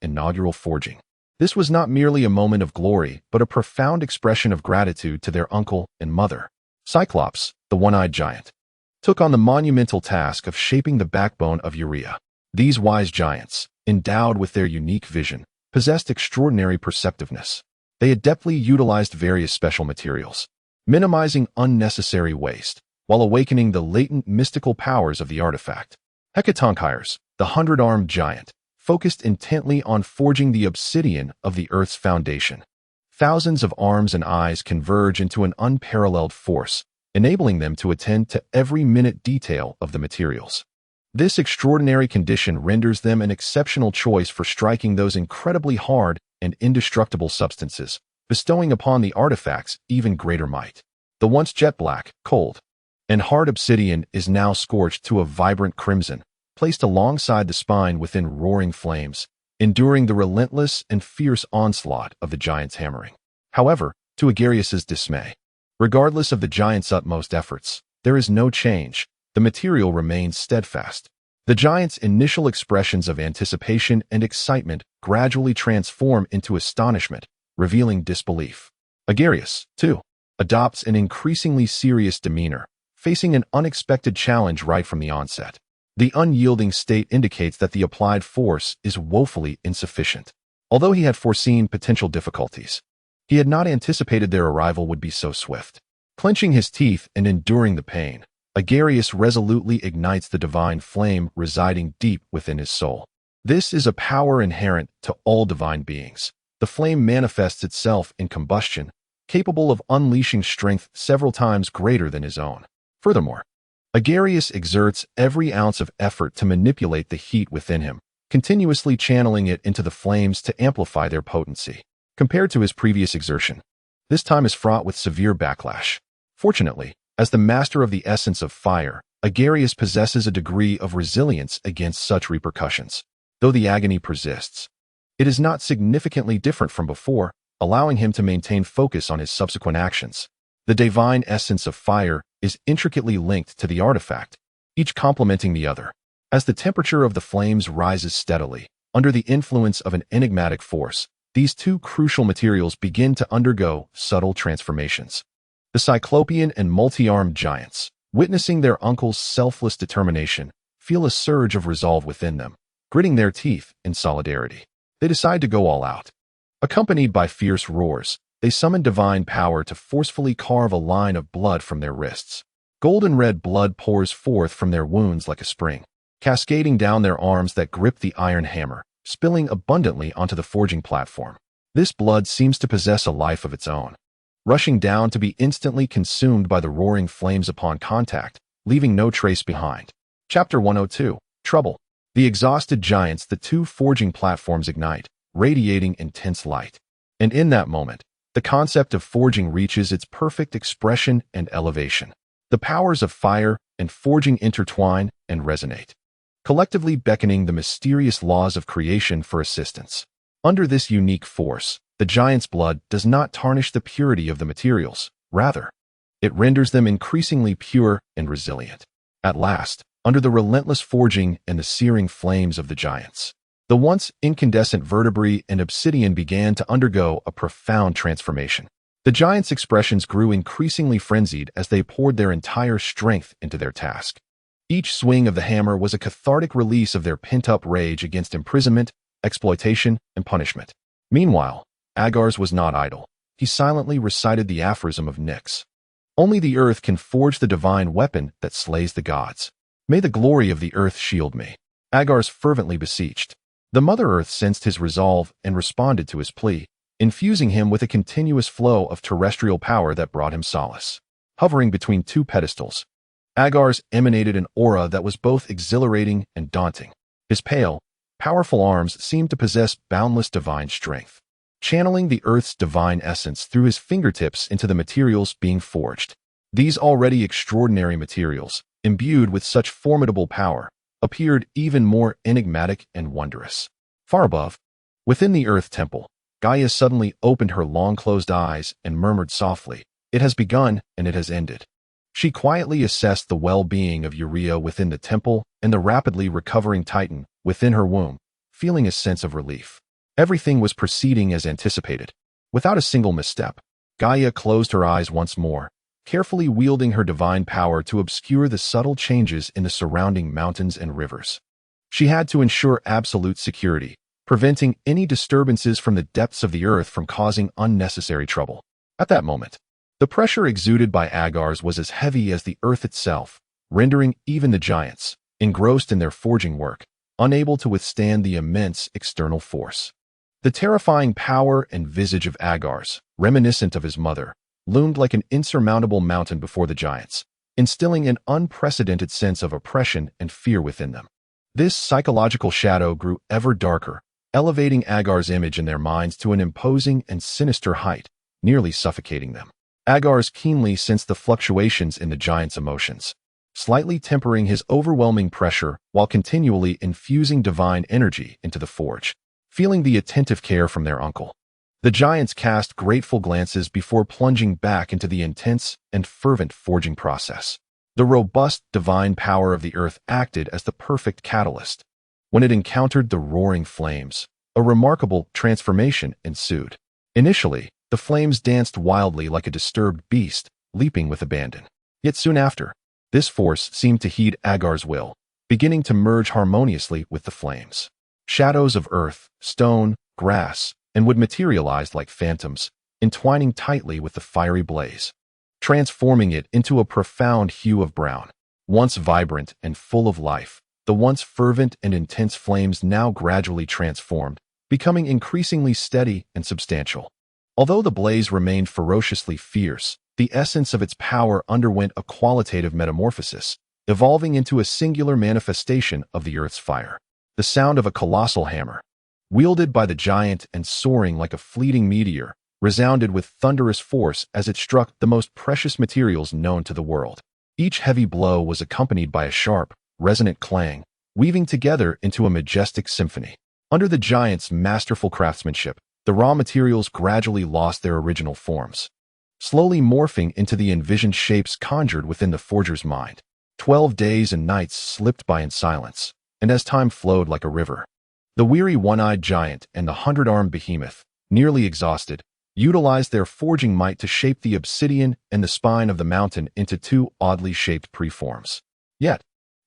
inaugural forging. This was not merely a moment of glory, but a profound expression of gratitude to their uncle and mother. Cyclops, the one-eyed giant, took on the monumental task of shaping the backbone of Urea. These wise giants, endowed with their unique vision, possessed extraordinary perceptiveness. They adeptly utilized various special materials, minimizing unnecessary waste, while awakening the latent mystical powers of the artifact. Hecatonkires, the hundred-armed giant, focused intently on forging the obsidian of the Earth's foundation. Thousands of arms and eyes converge into an unparalleled force, enabling them to attend to every minute detail of the materials. This extraordinary condition renders them an exceptional choice for striking those incredibly hard and indestructible substances, bestowing upon the artifacts even greater might. The once jet-black, cold, and hard obsidian is now scorched to a vibrant crimson, placed alongside the spine within roaring flames, enduring the relentless and fierce onslaught of the giant's hammering. However, to Agares' dismay, regardless of the giant's utmost efforts, there is no change. The material remains steadfast. The giant's initial expressions of anticipation and excitement gradually transform into astonishment, revealing disbelief. Agares, too, adopts an increasingly serious demeanor, facing an unexpected challenge right from the onset. The unyielding state indicates that the applied force is woefully insufficient. Although he had foreseen potential difficulties, he had not anticipated their arrival would be so swift. Clenching his teeth and enduring the pain, Agares resolutely ignites the divine flame residing deep within his soul. This is a power inherent to all divine beings, The flame manifests itself in combustion, capable of unleashing strength several times greater than his own. Furthermore, Agares exerts every ounce of effort to manipulate the heat within him, continuously channeling it into the flames to amplify their potency. Compared to his previous exertion, this time is fraught with severe backlash. Fortunately, as the master of the essence of fire, Agares possesses a degree of resilience against such repercussions. Though the agony persists, it is not significantly different from before, allowing him to maintain focus on his subsequent actions. The divine essence of fire is intricately linked to the artifact, each complementing the other. As the temperature of the flames rises steadily, under the influence of an enigmatic force, these two crucial materials begin to undergo subtle transformations. The Cyclopean and multi-armed giants, witnessing their uncle's selfless determination, feel a surge of resolve within them, gritting their teeth in solidarity. They decide to go all out. Accompanied by fierce roars, they summon divine power to forcefully carve a line of blood from their wrists. Golden red blood pours forth from their wounds like a spring, cascading down their arms that grip the iron hammer, spilling abundantly onto the forging platform. This blood seems to possess a life of its own, rushing down to be instantly consumed by the roaring flames upon contact, leaving no trace behind. Chapter 102. Trouble. The exhausted giants, the two forging platforms ignite, radiating intense light. And in that moment, the concept of forging reaches its perfect expression and elevation. The powers of fire and forging intertwine and resonate, collectively beckoning the mysterious laws of creation for assistance. Under this unique force, the giant's blood does not tarnish the purity of the materials. Rather, it renders them increasingly pure and resilient. At last, under the relentless forging and the searing flames of the giants, the once incandescent vertebrae and obsidian began to undergo a profound transformation. The giants' expressions grew increasingly frenzied as they poured their entire strength into their task. Each swing of the hammer was a cathartic release of their pent-up rage against imprisonment, exploitation, and punishment. Meanwhile, Agares was not idle. He silently recited the aphorism of Nyx. Only the earth can forge the divine weapon that slays the gods. May the glory of the earth shield me, Agares fervently beseeched. The Mother Earth sensed his resolve and responded to his plea, infusing him with a continuous flow of terrestrial power that brought him solace. Hovering between two pedestals, Agares emanated an aura that was both exhilarating and daunting. His pale, powerful arms seemed to possess boundless divine strength, channeling the Earth's divine essence through his fingertips into the materials being forged. These already extraordinary materials, imbued with such formidable power, appeared even more enigmatic and wondrous. Far above, within the Earth Temple, Gaia suddenly opened her long-closed eyes and murmured softly, "It has begun and it has ended." She quietly assessed the well-being of Urea within the temple and the rapidly recovering Titan within her womb, feeling a sense of relief. Everything was proceeding as anticipated. Without a single misstep, Gaia closed her eyes once more, carefully wielding her divine power to obscure the subtle changes in the surrounding mountains and rivers. She had to ensure absolute security, preventing any disturbances from the depths of the earth from causing unnecessary trouble. At that moment, the pressure exuded by Agares was as heavy as the earth itself, rendering even the giants, engrossed in their forging work, unable to withstand the immense external force. The terrifying power and visage of Agares, reminiscent of his mother, loomed like an insurmountable mountain before the giants, instilling an unprecedented sense of oppression and fear within them. This psychological shadow grew ever darker, elevating Agares' image in their minds to an imposing and sinister height, nearly suffocating them. Agares keenly sensed the fluctuations in the giants' emotions, slightly tempering his overwhelming pressure while continually infusing divine energy into the forge. Feeling the attentive care from their uncle, the giants cast grateful glances before plunging back into the intense and fervent forging process. The robust divine power of the earth acted as the perfect catalyst. When it encountered the roaring flames, a remarkable transformation ensued. Initially, the flames danced wildly like a disturbed beast, leaping with abandon. Yet soon after, this force seemed to heed Agares' will, beginning to merge harmoniously with the flames. Shadows of earth, stone, grass, and wood materialized like phantoms, entwining tightly with the fiery blaze, transforming it into a profound hue of brown. Once vibrant and full of life, the once fervent and intense flames now gradually transformed, becoming increasingly steady and substantial. Although the blaze remained ferociously fierce, the essence of its power underwent a qualitative metamorphosis, evolving into a singular manifestation of the Earth's fire. The sound of a colossal hammer, wielded by the giant and soaring like a fleeting meteor, resounded with thunderous force as it struck the most precious materials known to the world. Each heavy blow was accompanied by a sharp, resonant clang, weaving together into a majestic symphony. Under the giant's masterful craftsmanship, the raw materials gradually lost their original forms, slowly morphing into the envisioned shapes conjured within the forger's mind. 12 days and nights slipped by in silence, and as time flowed like a river, the weary one-eyed giant and the 100-armed behemoth, nearly exhausted, utilized their forging might to shape the obsidian and the spine of the mountain into two oddly shaped preforms. Yet,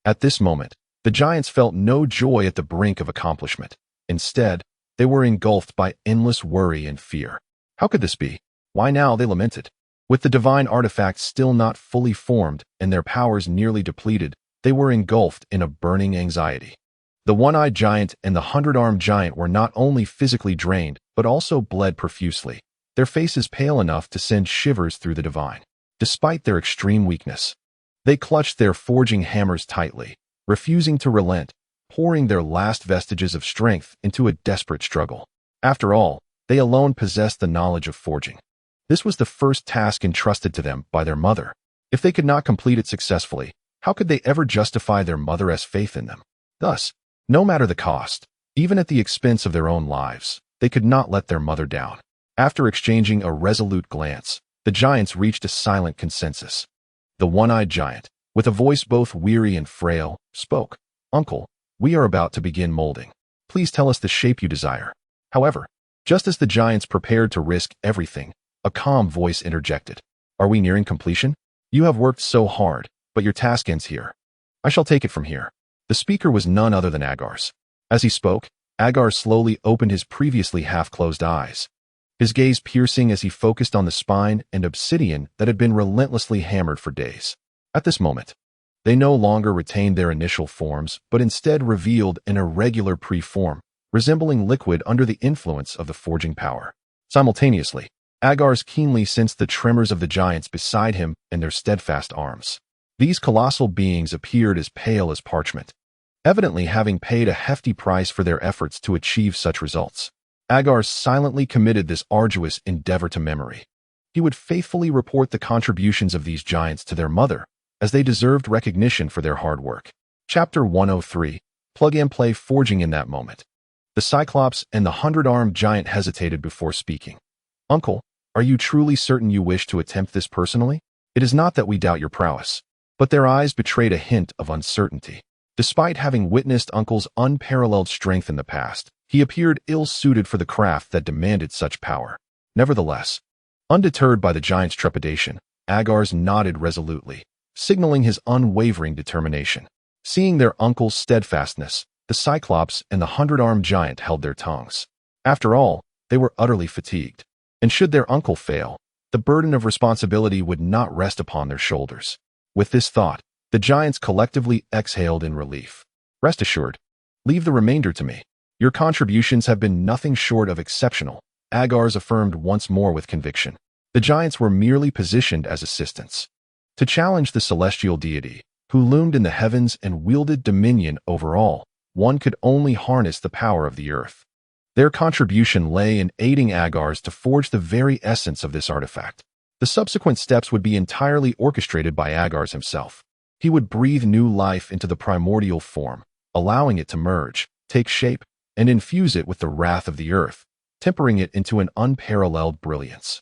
at this moment, the giants felt no joy at the brink of accomplishment. Instead, they were engulfed by endless worry and fear. How could this be? Why now, they lamented. With the divine artifacts still not fully formed and their powers nearly depleted, they were engulfed in a burning anxiety. The one-eyed giant and the 100-armed giant were not only physically drained, but also bled profusely, their faces pale enough to send shivers through the divine. Despite their extreme weakness, they clutched their forging hammers tightly, refusing to relent, pouring their last vestiges of strength into a desperate struggle. After all, they alone possessed the knowledge of forging. This was the first task entrusted to them by their mother. If they could not complete it successfully, how could they ever justify their mother's faith in them? Thus, no matter the cost, even at the expense of their own lives, they could not let their mother down. After exchanging a resolute glance, the giants reached a silent consensus. The one-eyed giant, with a voice both weary and frail, spoke. "Uncle, we are about to begin molding. Please tell us the shape you desire." However, just as the giants prepared to risk everything, a calm voice interjected. "Are we nearing completion? You have worked so hard, but your task ends here. I shall take it from here." The speaker was none other than Agares. As he spoke, Agares slowly opened his previously half-closed eyes, his gaze piercing as he focused on the spine and obsidian that had been relentlessly hammered for days. At this moment, they no longer retained their initial forms, but instead revealed an irregular preform, resembling liquid under the influence of the forging power. Simultaneously, Agares keenly sensed the tremors of the giants beside him and their steadfast arms. These colossal beings appeared as pale as parchment, evidently having paid a hefty price for their efforts to achieve such results. Agares silently committed this arduous endeavor to memory. He would faithfully report the contributions of these giants to their mother, as they deserved recognition for their hard work. Chapter 103, Plug-and-Play Forging. In that moment, the Cyclops and the 100-armed giant hesitated before speaking. "Uncle, are you truly certain you wish to attempt this personally? It is not that we doubt your prowess." But their eyes betrayed a hint of uncertainty. Despite having witnessed Uncle's unparalleled strength in the past, he appeared ill-suited for the craft that demanded such power. Nevertheless, undeterred by the giant's trepidation, Agares nodded resolutely, signaling his unwavering determination. Seeing their uncle's steadfastness, the Cyclops and the 100-armed giant held their tongues. After all, they were utterly fatigued, and should their uncle fail, the burden of responsibility would not rest upon their shoulders. With this thought, the giants collectively exhaled in relief. "Rest assured, leave the remainder to me. Your contributions have been nothing short of exceptional," Agares affirmed once more with conviction. The giants were merely positioned as assistants to challenge the celestial deity, who loomed in the heavens and wielded dominion over all. One could only harness the power of the earth. Their contribution lay in aiding Agares to forge the very essence of this artifact. The subsequent steps would be entirely orchestrated by Agares himself. He would breathe new life into the primordial form, allowing it to merge, take shape, and infuse it with the wrath of the earth, tempering it into an unparalleled brilliance.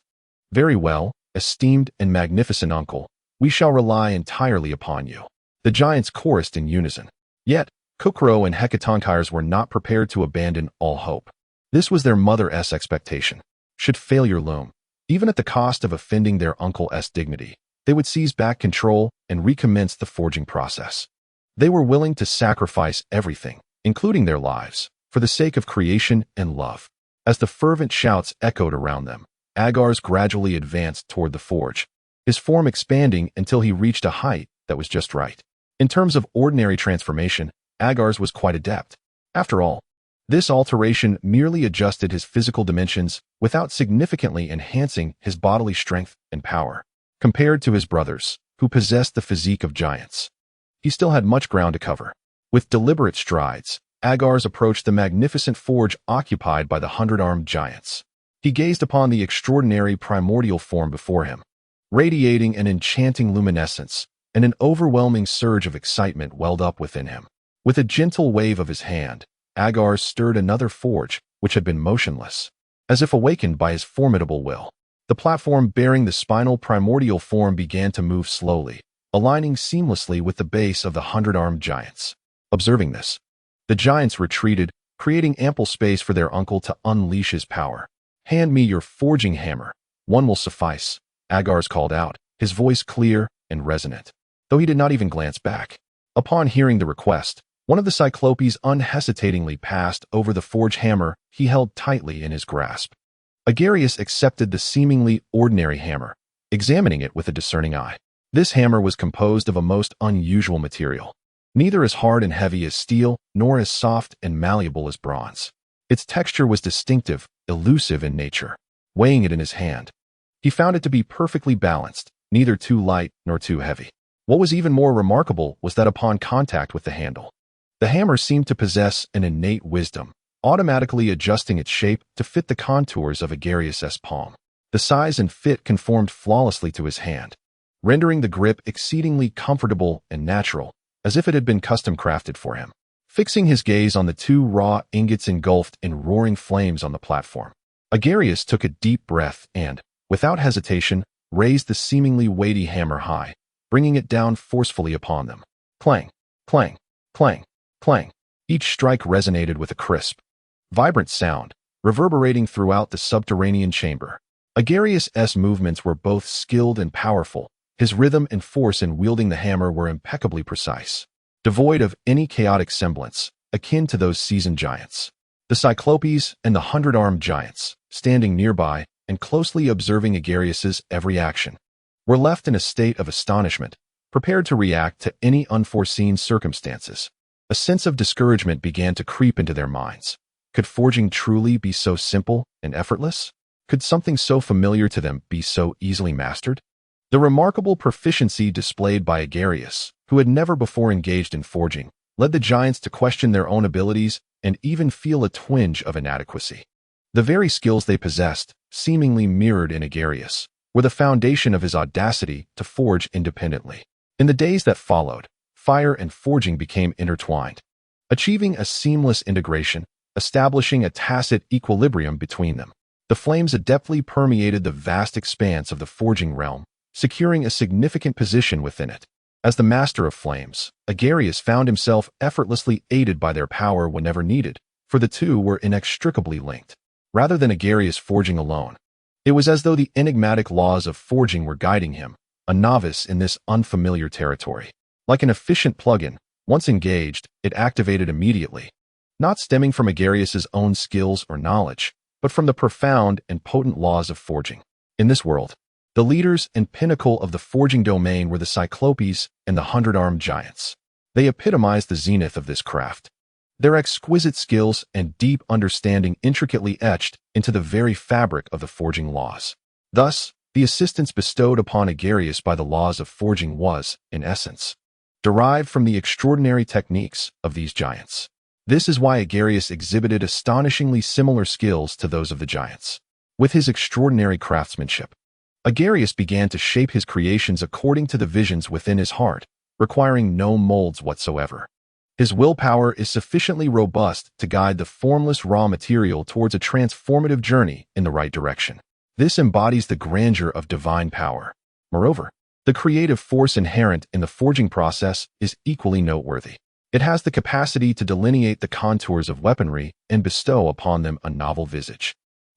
"Very well, esteemed and magnificent uncle, we shall rely entirely upon you," the giants chorused in unison. Yet, Kukro and Hecatonkires were not prepared to abandon all hope. This was their mother's expectation. Should failure loom, even at the cost of offending their uncle's dignity, they would seize back control and recommence the forging process. They were willing to sacrifice everything, including their lives, for the sake of creation and love. As the fervent shouts echoed around them, Agares gradually advanced toward the forge, his form expanding until he reached a height that was just right. In terms of ordinary transformation, Agares was quite adept. After all, This alteration merely adjusted his physical dimensions without significantly enhancing his bodily strength and power. Compared to his brothers, who possessed the physique of giants, he still had much ground to cover. With deliberate strides, Agares approached the magnificent forge occupied by the 100-armed giants. He gazed upon the extraordinary primordial form before him, radiating an enchanting luminescence, and an overwhelming surge of excitement welled up within him. With a gentle wave of his hand, Agares stirred another forge, which had been motionless, as if awakened by his formidable will. The platform bearing the spinal primordial form began to move slowly, aligning seamlessly with the base of the 100-armed giants. Observing this, the giants retreated, creating ample space for their uncle to unleash his power. "Hand me your forging hammer. One will suffice," Agares called out, his voice clear and resonant, though he did not even glance back. Upon hearing the request, one of the Cyclopes unhesitatingly passed over the forge hammer he held tightly in his grasp. Agares accepted the seemingly ordinary hammer, examining it with a discerning eye. This hammer was composed of a most unusual material, neither as hard and heavy as steel, nor as soft and malleable as bronze. Its texture was distinctive, elusive in nature. Weighing it in his hand, he found it to be perfectly balanced, neither too light nor too heavy. What was even more remarkable was that upon contact with the handle, the hammer seemed to possess an innate wisdom, automatically adjusting its shape to fit the contours of Agares' palm. The size and fit conformed flawlessly to his hand, rendering the grip exceedingly comfortable and natural, as if it had been custom crafted for him. Fixing his gaze on the two raw ingots engulfed in roaring flames on the platform, Agares took a deep breath and, without hesitation, raised the seemingly weighty hammer high, bringing it down forcefully upon them. Clang, clang, clang, clang. Each strike resonated with a crisp, vibrant sound, reverberating throughout the subterranean chamber. Agares' movements were both skilled and powerful. His rhythm and force in wielding the hammer were impeccably precise, devoid of any chaotic semblance, akin to those seasoned giants. The Cyclopes and the 100-armed giants, standing nearby and closely observing Agares' every action, were left in a state of astonishment, prepared to react to any unforeseen circumstances. A sense of discouragement began to creep into their minds. Could forging truly be so simple and effortless? Could something so familiar to them be so easily mastered? The remarkable proficiency displayed by Agares, who had never before engaged in forging, led the giants to question their own abilities and even feel a twinge of inadequacy. The very skills they possessed, seemingly mirrored in Agares, were the foundation of his audacity to forge independently. In the days that followed, fire and forging became intertwined, achieving a seamless integration, establishing a tacit equilibrium between them. The flames adeptly permeated the vast expanse of the forging realm, securing a significant position within it. As the master of flames, Agares found himself effortlessly aided by their power whenever needed, for the two were inextricably linked. Rather than Agares forging alone, it was as though the enigmatic laws of forging were guiding him, a novice in this unfamiliar territory. Like an efficient plug-in, once engaged, it activated immediately, not stemming from Agares' own skills or knowledge, but from the profound and potent laws of forging. In this world, the leaders and pinnacle of the forging domain were the Cyclopes and the 100-armed giants. They epitomized the zenith of this craft, their exquisite skills and deep understanding intricately etched into the very fabric of the forging laws. Thus, the assistance bestowed upon Agares by the laws of forging was, in essence, derived from the extraordinary techniques of these giants. This is why Agares exhibited astonishingly similar skills to those of the giants. With his extraordinary craftsmanship, Agares began to shape his creations according to the visions within his heart, requiring no molds whatsoever. His willpower is sufficiently robust to guide the formless raw material towards a transformative journey in the right direction. This embodies the grandeur of divine power. Moreover, the creative force inherent in the forging process is equally noteworthy. It has the capacity to delineate the contours of weaponry and bestow upon them a novel visage.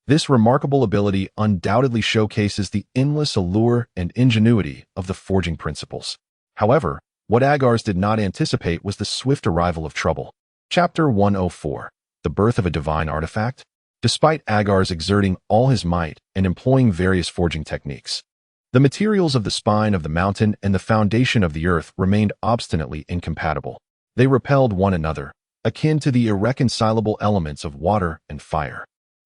This remarkable ability undoubtedly showcases the endless allure and ingenuity of the forging principles. However, what Agares did not anticipate was the swift arrival of trouble. Chapter 104. The Birth of a Divine Artifact. Despite Agares exerting all his might and employing various forging techniques, the materials of the spine of the mountain and the foundation of the earth remained obstinately incompatible. They repelled one another, akin to the irreconcilable elements of water and fire,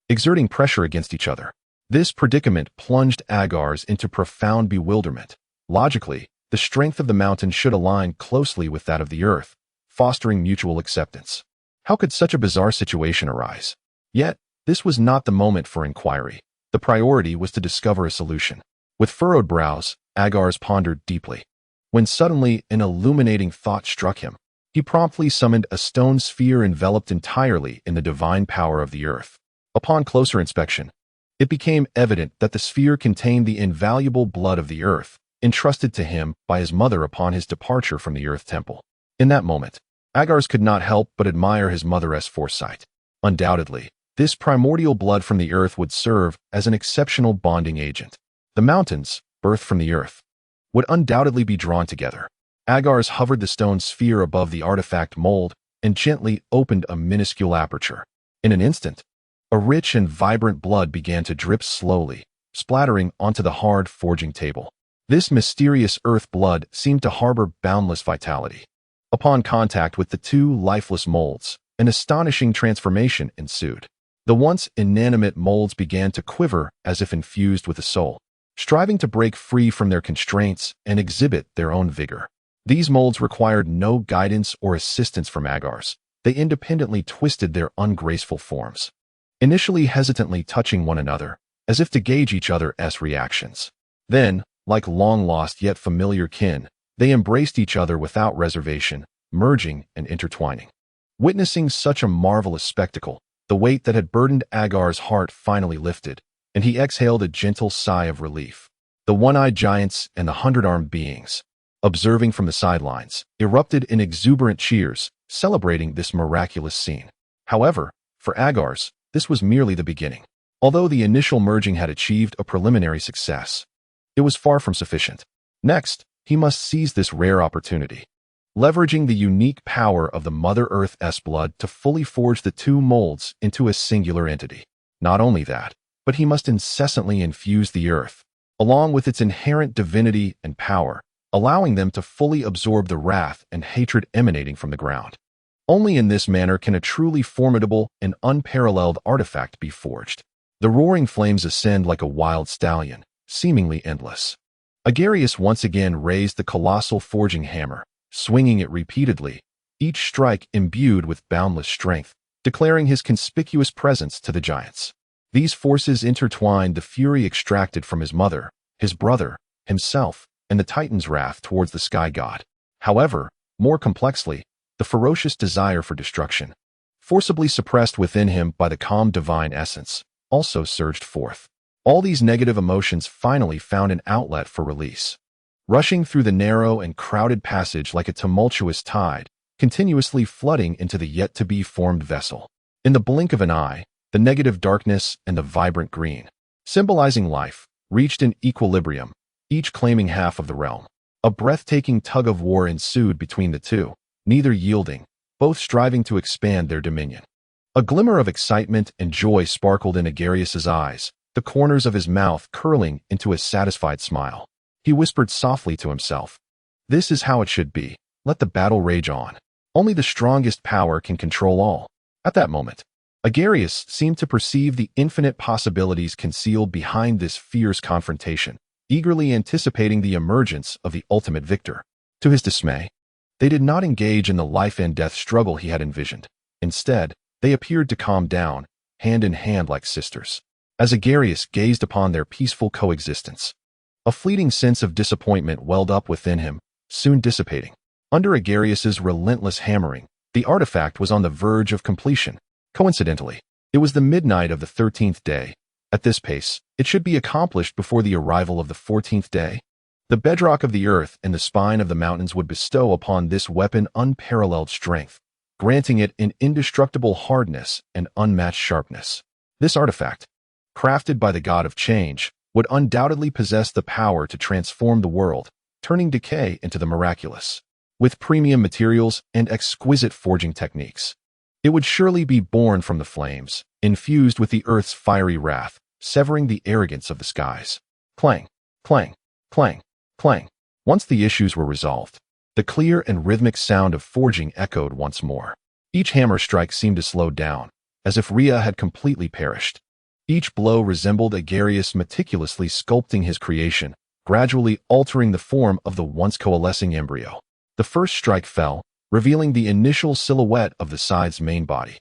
exerting pressure against each other. This predicament plunged Agares into profound bewilderment. Logically, the strength of the mountain should align closely with that of the earth, fostering mutual acceptance. How could such a bizarre situation arise? Yet, this was not the moment for inquiry. The priority was to discover a solution. With furrowed brows, Agares pondered deeply. When suddenly an illuminating thought struck him, he promptly summoned a stone sphere enveloped entirely in the divine power of the earth. Upon closer inspection, it became evident that the sphere contained the invaluable blood of the earth, entrusted to him by his mother upon his departure from the Earth Temple. In that moment, Agares could not help but admire his mother's foresight. Undoubtedly, this primordial blood from the earth would serve as an exceptional bonding agent. The mountains, birthed from the earth, would undoubtedly be drawn together. Agares hovered the stone sphere above the artifact mold and gently opened a minuscule aperture. In an instant, a rich and vibrant blood began to drip slowly, splattering onto the hard forging table. This mysterious earth blood seemed to harbor boundless vitality. Upon contact with the two lifeless molds, an astonishing transformation ensued. The once inanimate molds began to quiver as if infused with a soul, striving to break free from their constraints and exhibit their own vigor. These molds required no guidance or assistance from Agares. They independently twisted their ungraceful forms, initially hesitantly touching one another, as if to gauge each other's reactions. Then, like long-lost yet familiar kin, they embraced each other without reservation, merging and intertwining. Witnessing such a marvelous spectacle, the weight that had burdened Agares' heart finally lifted, and he exhaled a gentle sigh of relief. The one-eyed giants and the hundred-armed beings, observing from the sidelines, erupted in exuberant cheers, celebrating this miraculous scene. However, for Agares, this was merely the beginning. Although the initial merging had achieved a preliminary success, it was far from sufficient. Next, he must seize this rare opportunity, leveraging the unique power of the Mother Earth's blood to fully forge the two molds into a singular entity. Not only that, but he must incessantly infuse the earth, along with its inherent divinity and power, allowing them to fully absorb the wrath and hatred emanating from the ground. Only in this manner can a truly formidable and unparalleled artifact be forged. The roaring flames ascend like a wild stallion, seemingly endless. Agares once again raised the colossal forging hammer, swinging it repeatedly, each strike imbued with boundless strength, declaring his conspicuous presence to the giants. These forces intertwined the fury extracted from his mother, his brother, himself, and the Titan's wrath towards the sky god. However, more complexly, the ferocious desire for destruction, forcibly suppressed within him by the calm divine essence, also surged forth. All these negative emotions finally found an outlet for release, rushing through the narrow and crowded passage like a tumultuous tide, continuously flooding into the yet-to-be-formed vessel. In the blink of an eye, the negative darkness and the vibrant green, symbolizing life, reached an equilibrium, each claiming half of the realm. A breathtaking tug-of-war ensued between the two, neither yielding, both striving to expand their dominion. A glimmer of excitement and joy sparkled in Agares' eyes, the corners of his mouth curling into a satisfied smile. He whispered softly to himself, "This is how it should be. Let the battle rage on. Only the strongest power can control all." At that moment, Agares seemed to perceive the infinite possibilities concealed behind this fierce confrontation, eagerly anticipating the emergence of the ultimate victor. To his dismay, they did not engage in the life-and-death struggle he had envisioned. Instead, they appeared to calm down, hand in hand like sisters. As Agares gazed upon their peaceful coexistence, a fleeting sense of disappointment welled up within him, soon dissipating. Under Agares' relentless hammering, the artifact was on the verge of completion. Coincidentally, it was the midnight of the 13th day. At this pace, it should be accomplished before the arrival of the 14th day. The bedrock of the earth and the spine of the mountains would bestow upon this weapon unparalleled strength, granting it an indestructible hardness and unmatched sharpness. This artifact, crafted by the god of change, would undoubtedly possess the power to transform the world, turning decay into the miraculous. With premium materials and exquisite forging techniques, it would surely be born from the flames, infused with the earth's fiery wrath, severing the arrogance of the skies. Clang, clang, clang, clang. Once the issues were resolved, the clear and rhythmic sound of forging echoed once more. Each hammer strike seemed to slow down, as if Rhea had completely perished. Each blow resembled Agares meticulously sculpting his creation, gradually altering the form of the once coalescing embryo. The first strike fell, revealing the initial silhouette of the scythe's main body,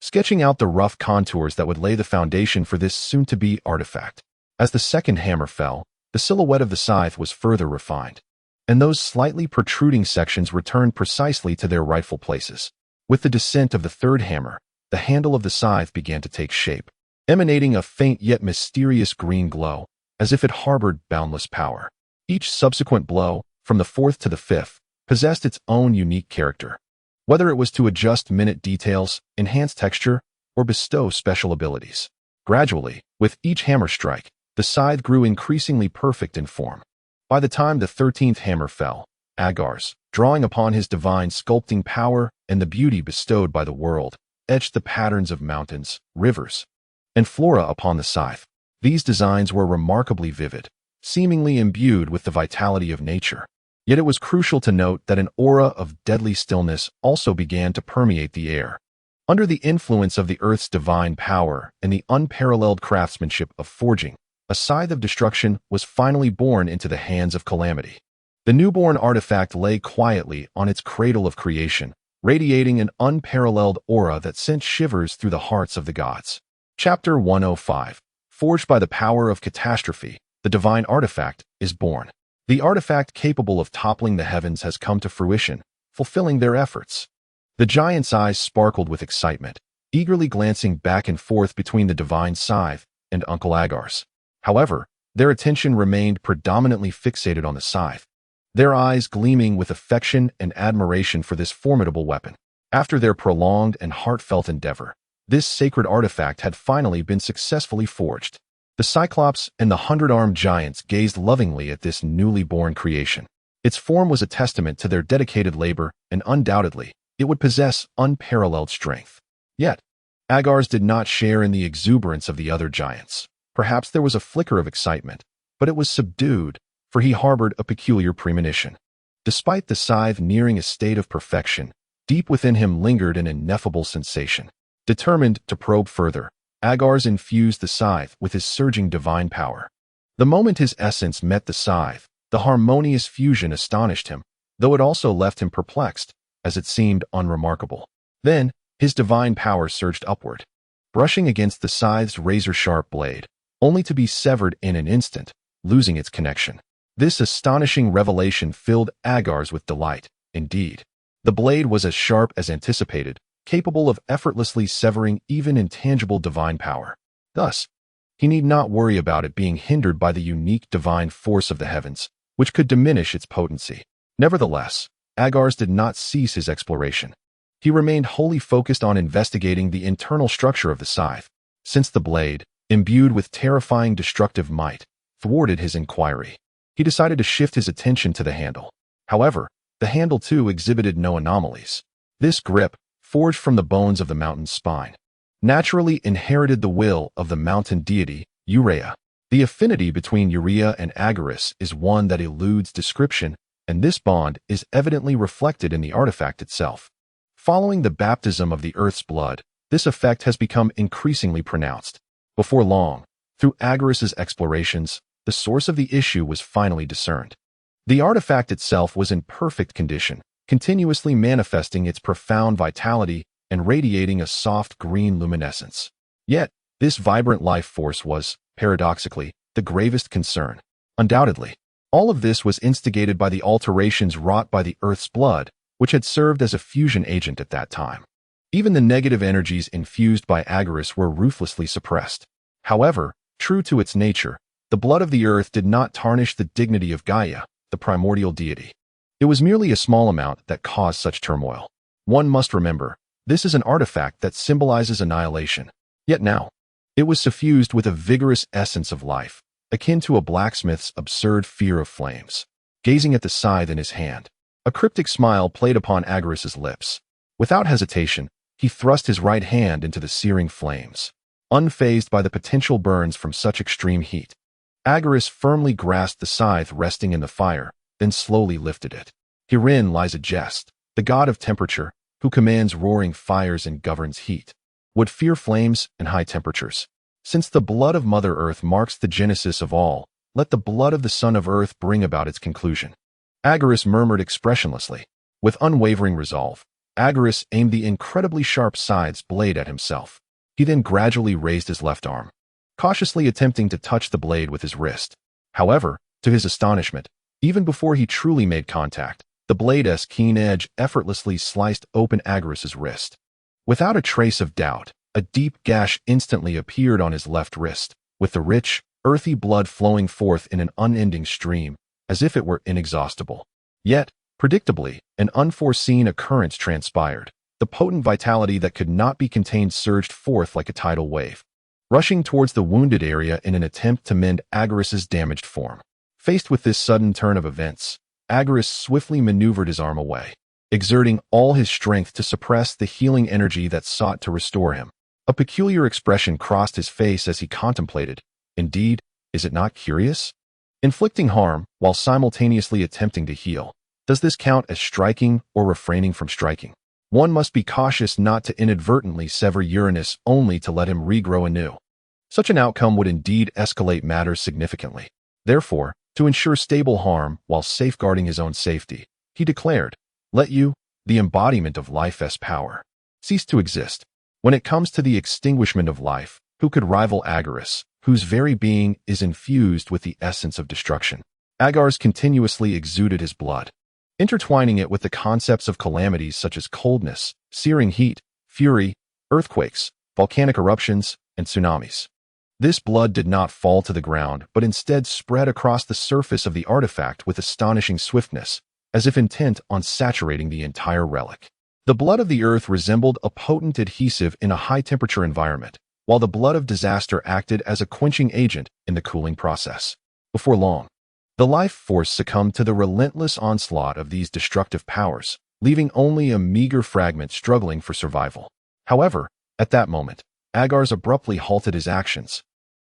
sketching out the rough contours that would lay the foundation for this soon-to-be artifact. As the second hammer fell, the silhouette of the scythe was further refined, and those slightly protruding sections returned precisely to their rightful places. With the descent of the third hammer, the handle of the scythe began to take shape, emanating a faint yet mysterious green glow, as if it harbored boundless power. Each subsequent blow, from the fourth to the fifth, possessed its own unique character. Whether it was to adjust minute details, enhance texture, or bestow special abilities. Gradually, with each hammer strike, the scythe grew increasingly perfect in form. By the time the 13th hammer fell, Agares, drawing upon his divine sculpting power and the beauty bestowed by the world, etched the patterns of mountains, rivers, and flora upon the scythe. These designs were remarkably vivid, seemingly imbued with the vitality of nature. Yet it was crucial to note that an aura of deadly stillness also began to permeate the air. Under the influence of the Earth's divine power and the unparalleled craftsmanship of forging, a scythe of destruction was finally born into the hands of calamity. The newborn artifact lay quietly on its cradle of creation, radiating an unparalleled aura that sent shivers through the hearts of the gods. Chapter 105. Forged by the power of catastrophe, the divine artifact is born. The artifact capable of toppling the heavens has come to fruition, fulfilling their efforts. The giant's eyes sparkled with excitement, eagerly glancing back and forth between the divine scythe and Uncle Agares. However, their attention remained predominantly fixated on the scythe, their eyes gleaming with affection and admiration for this formidable weapon. After their prolonged and heartfelt endeavor, this sacred artifact had finally been successfully forged. The Cyclops and the 100-armed giants gazed lovingly at this newly born creation. Its form was a testament to their dedicated labor, and undoubtedly, it would possess unparalleled strength. Yet, Agares did not share in the exuberance of the other giants. Perhaps there was a flicker of excitement, but it was subdued, for he harbored a peculiar premonition. Despite the scythe nearing a state of perfection, deep within him lingered an ineffable sensation. Determined to probe further, Agares infused the scythe with his surging divine power. The moment his essence met the scythe, the harmonious fusion astonished him, though it also left him perplexed, as it seemed unremarkable. Then, his divine power surged upward, brushing against the scythe's razor-sharp blade, only to be severed in an instant, losing its connection. This astonishing revelation filled Agares with delight. Indeed, the blade was as sharp as anticipated, capable of effortlessly severing even intangible divine power. Thus, he need not worry about it being hindered by the unique divine force of the heavens, which could diminish its potency. Nevertheless, Agares did not cease his exploration. He remained wholly focused on investigating the internal structure of the scythe, since the blade, imbued with terrifying destructive might, thwarted his inquiry. He decided to shift his attention to the handle. However, the handle too exhibited no anomalies. This grip, forged from the bones of the mountain's spine, naturally inherited the will of the mountain deity, Urea. The affinity between Urea and Agares is one that eludes description, and this bond is evidently reflected in the artifact itself. Following the baptism of the Earth's blood, this effect has become increasingly pronounced. Before long, through Agares' explorations, the source of the issue was finally discerned. The artifact itself was in perfect condition, continuously manifesting its profound vitality and radiating a soft green luminescence. Yet, this vibrant life force was, paradoxically, the gravest concern. Undoubtedly, all of this was instigated by the alterations wrought by the Earth's blood, which had served as a fusion agent at that time. Even the negative energies infused by Agares were ruthlessly suppressed. However, true to its nature, the blood of the Earth did not tarnish the dignity of Gaia, the primordial deity. It was merely a small amount that caused such turmoil. One must remember, this is an artifact that symbolizes annihilation. Yet now, it was suffused with a vigorous essence of life, akin to a blacksmith's absurd fear of flames. Gazing at the scythe in his hand, a cryptic smile played upon Agares' lips. Without hesitation, he thrust his right hand into the searing flames. Unfazed by the potential burns from such extreme heat, Agares firmly grasped the scythe resting in the fire, then slowly lifted it. Herein lies a jest. The god of temperature, who commands roaring fires and governs heat, would fear flames and high temperatures. Since the blood of Mother Earth marks the genesis of all, let the blood of the Son of Earth bring about its conclusion. Agares murmured expressionlessly. With unwavering resolve, Agares aimed the incredibly sharp scythe's blade at himself. He then gradually raised his left arm, cautiously attempting to touch the blade with his wrist. However, to his astonishment, even before he truly made contact, the blade's keen edge effortlessly sliced open Agares's wrist. Without a trace of doubt, a deep gash instantly appeared on his left wrist, with the rich, earthy blood flowing forth in an unending stream, as if it were inexhaustible. Yet, predictably, an unforeseen occurrence transpired. The potent vitality that could not be contained surged forth like a tidal wave, rushing towards the wounded area in an attempt to mend Agares's damaged form. Faced with this sudden turn of events, Agares swiftly maneuvered his arm away, exerting all his strength to suppress the healing energy that sought to restore him. A peculiar expression crossed his face as he contemplated. Indeed, is it not curious? Inflicting harm while simultaneously attempting to heal. Does this count as striking or refraining from striking? One must be cautious not to inadvertently sever Uranus only to let him regrow anew. Such an outcome would indeed escalate matters significantly. Therefore, to ensure stable harm while safeguarding his own safety, he declared, "Let you, the embodiment of life's power, cease to exist." When it comes to the extinguishment of life, who could rival Agares, whose very being is infused with the essence of destruction? Agares continuously exuded his blood, intertwining it with the concepts of calamities such as coldness, searing heat, fury, earthquakes, volcanic eruptions, and tsunamis. This blood did not fall to the ground, but instead spread across the surface of the artifact with astonishing swiftness, as if intent on saturating the entire relic. The blood of the earth resembled a potent adhesive in a high-temperature environment, while the blood of disaster acted as a quenching agent in the cooling process. Before long, the life force succumbed to the relentless onslaught of these destructive powers, leaving only a meager fragment struggling for survival. However, at that moment, Agares abruptly halted his actions,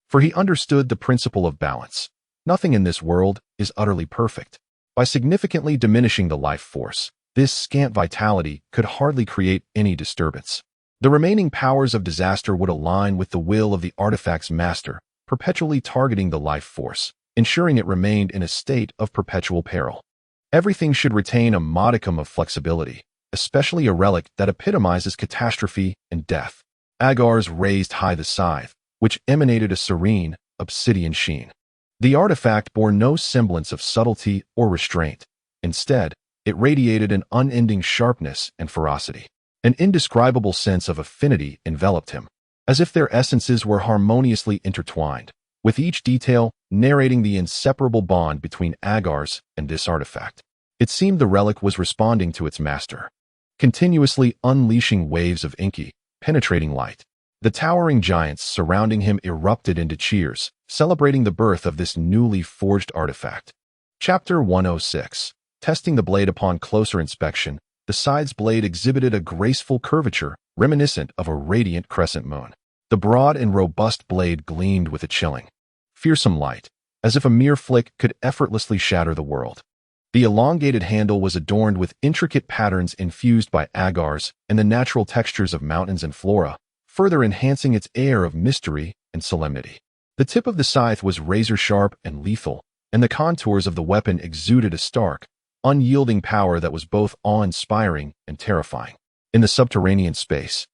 for he understood the principle of balance. Nothing in this world is utterly perfect. By significantly diminishing the life force, this scant vitality could hardly create any disturbance. The remaining powers of disaster would align with the will of the artifact's master, perpetually targeting the life force, ensuring it remained in a state of perpetual peril. Everything should retain a modicum of flexibility, especially a relic that epitomizes catastrophe and death. Agares raised high the scythe, which emanated a serene, obsidian sheen. The artifact bore no semblance of subtlety or restraint. Instead, it radiated an unending sharpness and ferocity. An indescribable sense of affinity enveloped him, as if their essences were harmoniously intertwined, with each detail narrating the inseparable bond between Agares and this artifact. It seemed the relic was responding to its master, continuously unleashing waves of inky, penetrating light. The towering giants surrounding him erupted into cheers, celebrating the birth of this newly forged artifact. Chapter 106. Testing the blade. Upon closer inspection, the scythe's blade exhibited a graceful curvature reminiscent of a radiant crescent moon. The broad and robust blade gleamed with a chilling, fearsome light, as if a mere flick could effortlessly shatter the world. The elongated handle was adorned with intricate patterns infused by Agares and the natural textures of mountains and flora, further enhancing its air of mystery and solemnity. The tip of the scythe was razor-sharp and lethal, and the contours of the weapon exuded a stark, unyielding power that was both awe-inspiring and terrifying. In the subterranean space,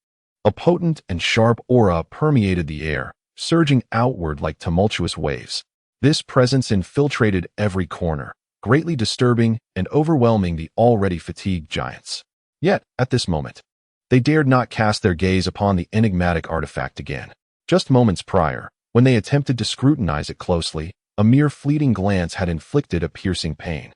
a potent and sharp aura permeated the air, surging outward like tumultuous waves. This presence infiltrated every corner, greatly disturbing and overwhelming the already fatigued giants. Yet, at this moment, they dared not cast their gaze upon the enigmatic artifact again. Just moments prior, when they attempted to scrutinize it closely, a mere fleeting glance had inflicted a piercing pain,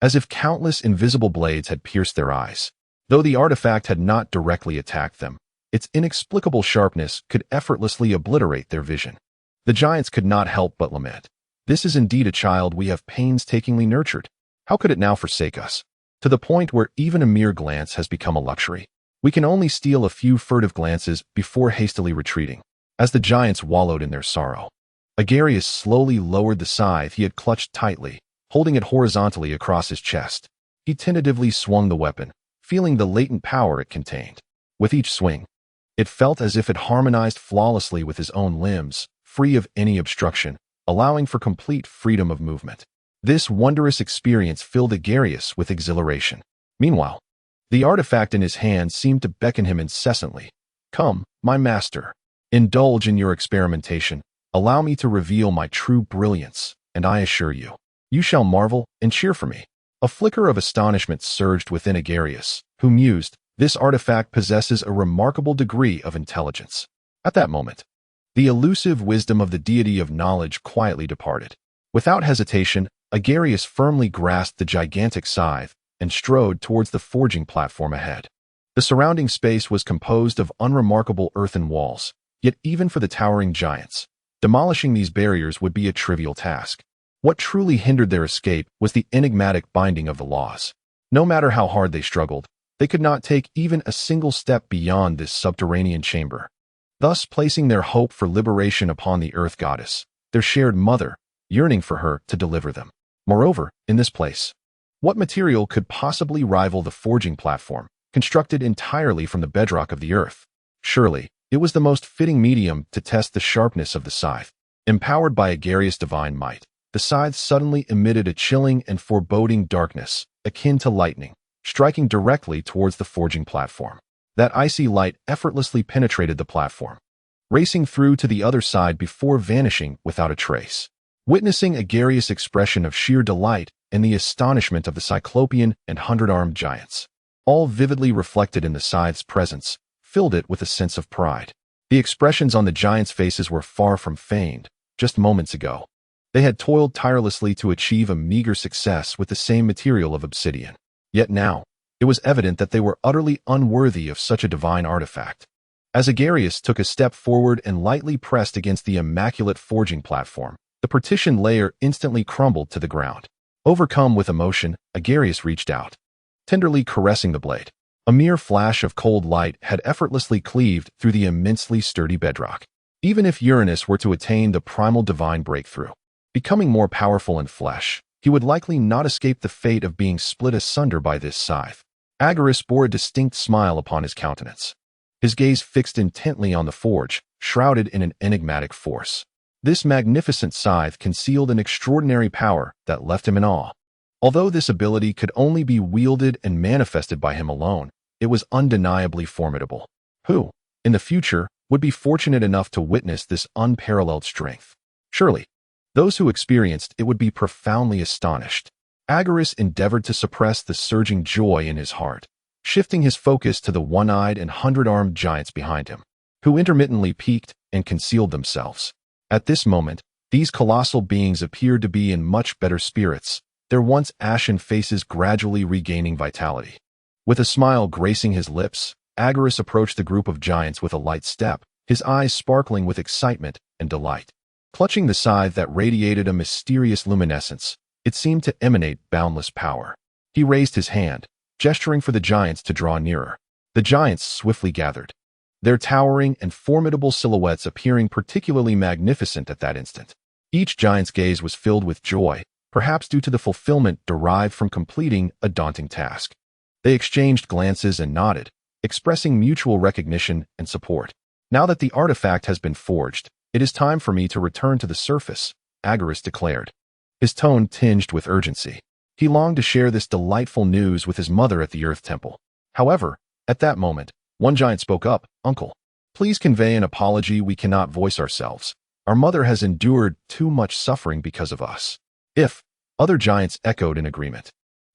as if countless invisible blades had pierced their eyes. Though the artifact had not directly attacked them, its inexplicable sharpness could effortlessly obliterate their vision. The giants could not help but lament. This is indeed a child we have painstakingly nurtured. How could it now forsake us? To the point where even a mere glance has become a luxury. We can only steal a few furtive glances before hastily retreating. As the giants wallowed in their sorrow, Agares slowly lowered the scythe he had clutched tightly, holding it horizontally across his chest. He tentatively swung the weapon, feeling the latent power it contained. With each swing, it felt as if it harmonized flawlessly with his own limbs, free of any obstruction, allowing for complete freedom of movement. This wondrous experience filled Agares with exhilaration. Meanwhile, the artifact in his hand seemed to beckon him incessantly. "Come, my master. Indulge in your experimentation. Allow me to reveal my true brilliance, and I assure you, you shall marvel and cheer for me." A flicker of astonishment surged within Agares, who mused, "This artifact possesses a remarkable degree of intelligence." At that moment, the elusive wisdom of the deity of knowledge quietly departed. Without hesitation, Agares firmly grasped the gigantic scythe and strode towards the forging platform ahead. The surrounding space was composed of unremarkable earthen walls, yet even for the towering giants, demolishing these barriers would be a trivial task. What truly hindered their escape was the enigmatic binding of the laws. No matter how hard they struggled, they could not take even a single step beyond this subterranean chamber, thus placing their hope for liberation upon the earth goddess, their shared mother, yearning for her to deliver them. Moreover, in this place, what material could possibly rival the forging platform, constructed entirely from the bedrock of the earth? Surely, it was the most fitting medium to test the sharpness of the scythe. Empowered by Agares' divine might, the scythe suddenly emitted a chilling and foreboding darkness, akin to lightning, striking directly towards the forging platform. That icy light effortlessly penetrated the platform, racing through to the other side before vanishing without a trace. Witnessing Agares' expression of sheer delight and the astonishment of the Cyclopean and hundred-armed giants, all vividly reflected in the scythe's presence, filled it with a sense of pride. The expressions on the giants' faces were far from feigned. Just moments ago, they had toiled tirelessly to achieve a meager success with the same material of obsidian. Yet now, it was evident that they were utterly unworthy of such a divine artifact. As Agares took a step forward and lightly pressed against the immaculate forging platform, the partition layer instantly crumbled to the ground. Overcome with emotion, Agares reached out, tenderly caressing the blade. A mere flash of cold light had effortlessly cleaved through the immensely sturdy bedrock. Even if Uranus were to attain the primal divine breakthrough, becoming more powerful in flesh, he would likely not escape the fate of being split asunder by this scythe. Agares bore a distinct smile upon his countenance, his gaze fixed intently on the forge, shrouded in an enigmatic force. This magnificent scythe concealed an extraordinary power that left him in awe. Although this ability could only be wielded and manifested by him alone, it was undeniably formidable. Who, in the future, would be fortunate enough to witness this unparalleled strength? Surely, those who experienced it would be profoundly astonished. Agares endeavored to suppress the surging joy in his heart, shifting his focus to the one-eyed and hundred-armed giants behind him, who intermittently peeked and concealed themselves. At this moment, these colossal beings appeared to be in much better spirits, their once ashen faces gradually regaining vitality. With a smile gracing his lips, Agares approached the group of giants with a light step, his eyes sparkling with excitement and delight. Clutching the scythe that radiated a mysterious luminescence, it seemed to emanate boundless power. He raised his hand, gesturing for the giants to draw nearer. The giants swiftly gathered, their towering and formidable silhouettes appearing particularly magnificent at that instant. Each giant's gaze was filled with joy, perhaps due to the fulfillment derived from completing a daunting task. They exchanged glances and nodded, expressing mutual recognition and support. "Now that the artifact has been forged, it is time for me to return to the surface," Agares declared, his tone tinged with urgency. He longed to share this delightful news with his mother at the Earth Temple. However, at that moment, one giant spoke up. "Uncle, please convey an apology. We cannot voice ourselves. Our mother has endured too much suffering because of us." "If," other giants echoed in agreement,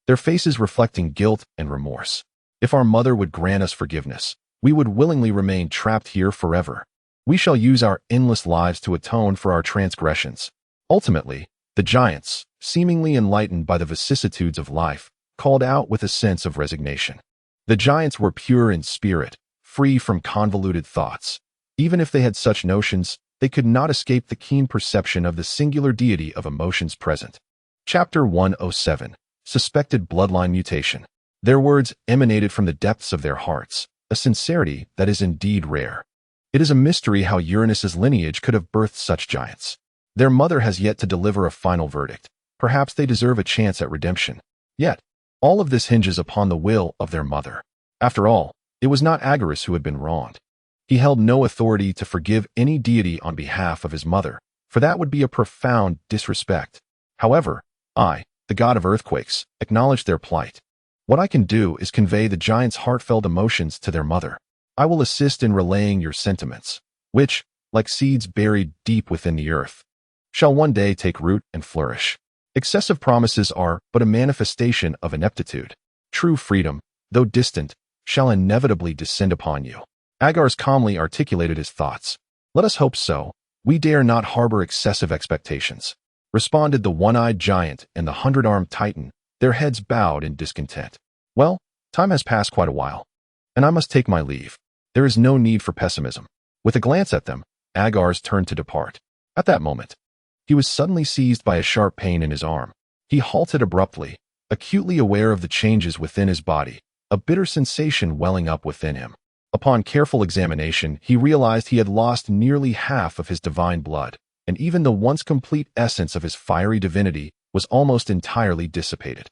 their faces reflecting guilt and remorse. "If our mother would grant us forgiveness, we would willingly remain trapped here forever. We shall use our endless lives to atone for our transgressions." Ultimately, the giants, seemingly enlightened by the vicissitudes of life, called out with a sense of resignation. The giants were pure in spirit, free from convoluted thoughts. Even if they had such notions, they could not escape the keen perception of the singular deity of emotions present. Chapter 107. Suspected Bloodline Mutation. Their words emanated from the depths of their hearts, a sincerity that is indeed rare. It is a mystery how Uranus's lineage could have birthed such giants. Their mother has yet to deliver a final verdict. Perhaps they deserve a chance at redemption. Yet, All of this hinges upon the will of their mother. After all, it was not Agares who had been wronged. He held no authority to forgive any deity on behalf of his mother, for that would be a profound disrespect. However, I, the god of earthquakes, acknowledge their plight. What I can do is convey the giants' heartfelt emotions to their mother. I will assist in relaying your sentiments, which, like seeds buried deep within the earth, shall one day take root and flourish. Excessive promises are but a manifestation of ineptitude. True freedom, though distant, shall inevitably descend upon you. Agares calmly articulated his thoughts. Let us hope so. We dare not harbor excessive expectations, responded the one-eyed giant and the hundred-armed titan, their heads bowed in discontent. Well, time has passed quite a while, and I must take my leave. There is no need for pessimism. With a glance at them, Agares turned to depart. At that moment, he was suddenly seized by a sharp pain in his arm. He halted abruptly, acutely aware of the changes within his body, a bitter sensation welling up within him. Upon careful examination, he realized he had lost nearly half of his divine blood, and even the once complete essence of his fiery divinity was almost entirely dissipated.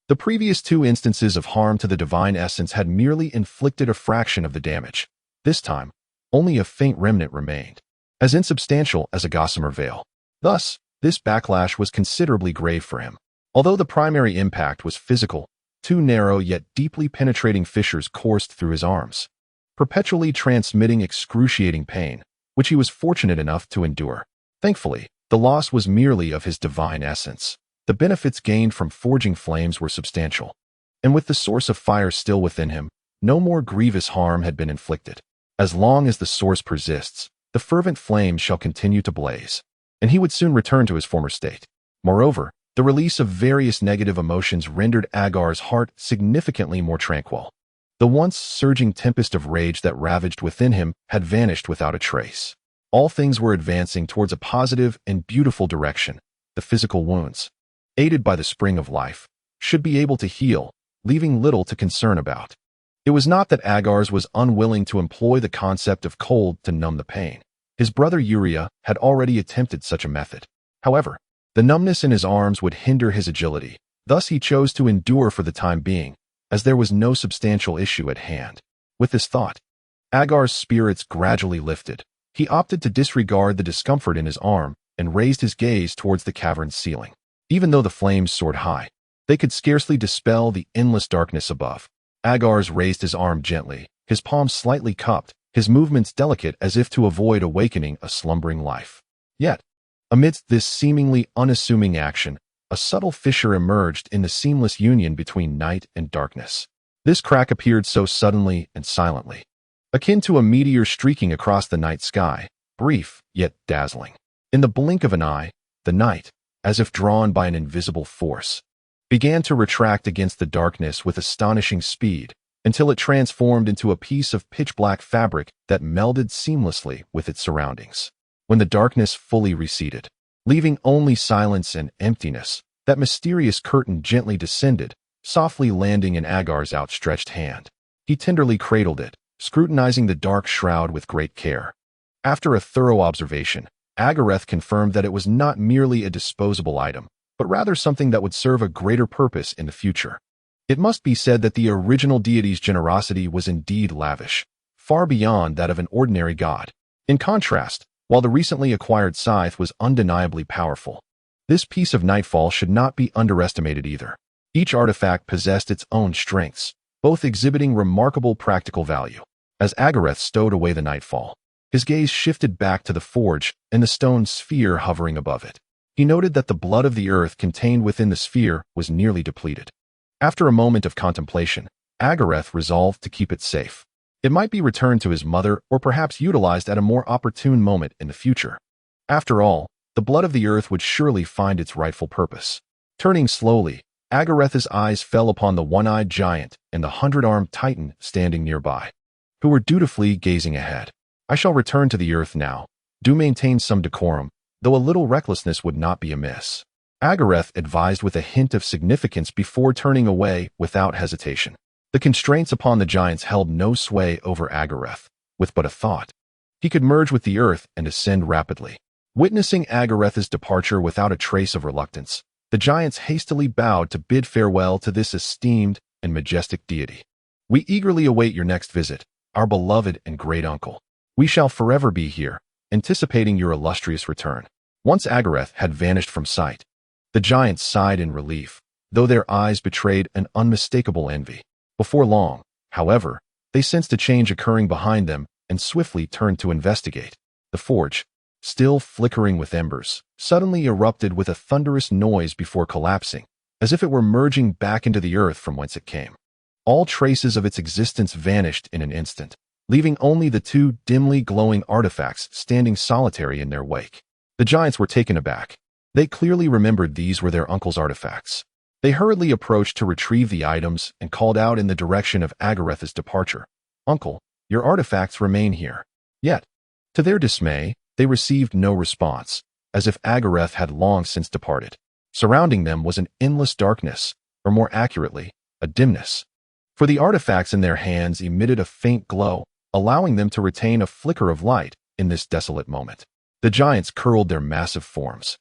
The previous 2 instances of harm to the divine essence had merely inflicted a fraction of the damage. This time, only a faint remnant remained, as insubstantial as a gossamer veil. Thus, this backlash was considerably grave for him. Although the primary impact was physical, 2 narrow yet deeply penetrating fissures coursed through his arms, perpetually transmitting excruciating pain, which he was fortunate enough to endure. Thankfully, the loss was merely of his divine essence. The benefits gained from forging flames were substantial, and with the source of fire still within him, no more grievous harm had been inflicted. As long as the source persists, the fervent flame shall continue to blaze, and he would soon return to his former state. Moreover, the release of various negative emotions rendered Agares' heart significantly more tranquil. The once surging tempest of rage that ravaged within him had vanished without a trace. All things were advancing towards a positive and beautiful direction. The physical wounds, aided by the spring of life, should be able to heal, leaving little to concern about. It was not that Agares was unwilling to employ the concept of cold to numb the pain. His brother Uria had already attempted such a method. However, the numbness in his arms would hinder his agility. Thus he chose to endure for the time being, as there was no substantial issue at hand. With this thought, Agares' spirits gradually lifted. He opted to disregard the discomfort in his arm and raised his gaze towards the cavern's ceiling. Even though the flames soared high, they could scarcely dispel the endless darkness above. Agares raised his arm gently, his palms slightly cupped, his movements delicate as if to avoid awakening a slumbering life. Yet, amidst this seemingly unassuming action, a subtle fissure emerged in the seamless union between night and darkness. This crack appeared so suddenly and silently, akin to a meteor streaking across the night sky, brief yet dazzling. In the blink of an eye, the night, as if drawn by an invisible force, began to retract against the darkness with astonishing speed, until it transformed into a piece of pitch-black fabric that melded seamlessly with its surroundings. When the darkness fully receded, leaving only silence and emptiness, that mysterious curtain gently descended, softly landing in Agares' outstretched hand. He tenderly cradled it, scrutinizing the dark shroud with great care. After a thorough observation, Agares confirmed that it was not merely a disposable item, but rather something that would serve a greater purpose in the future. It must be said that the original deity's generosity was indeed lavish, far beyond that of an ordinary god. In contrast, while the recently acquired scythe was undeniably powerful, this piece of nightfall should not be underestimated either. Each artifact possessed its own strengths, both exhibiting remarkable practical value. As Agares stowed away the nightfall, his gaze shifted back to the forge and the stone sphere hovering above it. He noted that the blood of the earth contained within the sphere was nearly depleted. After a moment of contemplation, Agares resolved to keep it safe. It might be returned to his mother or perhaps utilized at a more opportune moment in the future. After all, the blood of the earth would surely find its rightful purpose. Turning slowly, Agares' eyes fell upon the one-eyed giant and the hundred-armed titan standing nearby, who were dutifully gazing ahead. I shall return to the earth now. Do maintain some decorum, though a little recklessness would not be amiss. Agares advised with a hint of significance before turning away without hesitation. The constraints upon the giants held no sway over Agares. With but a thought, he could merge with the earth and ascend rapidly. Witnessing Agares' departure without a trace of reluctance, The giants hastily bowed to bid farewell to this esteemed and majestic deity. "We eagerly await your next visit, our beloved and great uncle. We shall forever be here, anticipating your illustrious return." Once Agares had vanished from sight, the giants sighed in relief, though their eyes betrayed an unmistakable envy. Before long, however, they sensed a change occurring behind them and swiftly turned to investigate. The forge, still flickering with embers, suddenly erupted with a thunderous noise before collapsing, as if it were merging back into the earth from whence it came. All traces of its existence vanished in an instant, leaving only the two dimly glowing artifacts standing solitary in their wake. The giants were taken aback. They clearly remembered these were their uncle's artifacts. They hurriedly approached to retrieve the items and called out in the direction of Agares' departure. "Uncle, your artifacts remain here." Yet, to their dismay, they received no response, as if Agares had long since departed. Surrounding them was an endless darkness, or more accurately, a dimness. For the artifacts in their hands emitted a faint glow, allowing them to retain a flicker of light in this desolate moment. The giants curled their massive forms,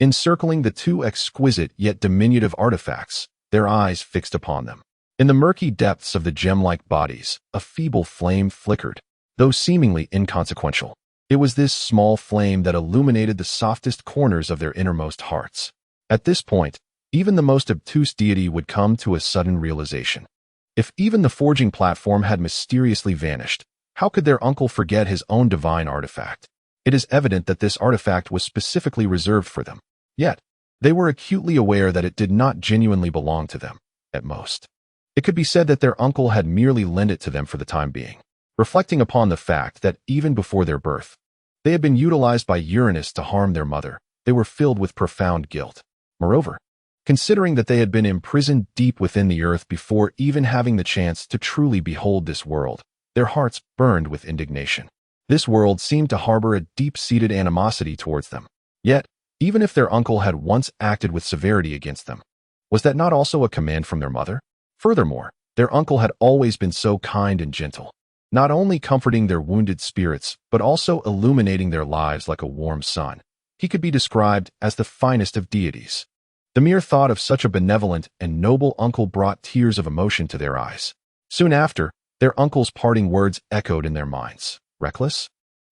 encircling the two exquisite yet diminutive artifacts, their eyes fixed upon them. In the murky depths of the gem-like bodies, a feeble flame flickered, though seemingly inconsequential. It was this small flame that illuminated the softest corners of their innermost hearts. At this point, even the most obtuse deity would come to a sudden realization. If even the forging platform had mysteriously vanished, how could their uncle forget his own divine artifact? It is evident that this artifact was specifically reserved for them. Yet, they were acutely aware that it did not genuinely belong to them, at most. It could be said that their uncle had merely lent it to them for the time being. Reflecting upon the fact that even before their birth, they had been utilized by Uranus to harm their mother, they were filled with profound guilt. Moreover, considering that they had been imprisoned deep within the earth before even having the chance to truly behold this world, their hearts burned with indignation. This world seemed to harbor a deep-seated animosity towards them. Yet, even if their uncle had once acted with severity against them, was that not also a command from their mother? Furthermore, their uncle had always been so kind and gentle, not only comforting their wounded spirits, but also illuminating their lives like a warm sun. He could be described as the finest of deities. The mere thought of such a benevolent and noble uncle brought tears of emotion to their eyes. Soon after, their uncle's parting words echoed in their minds. Reckless?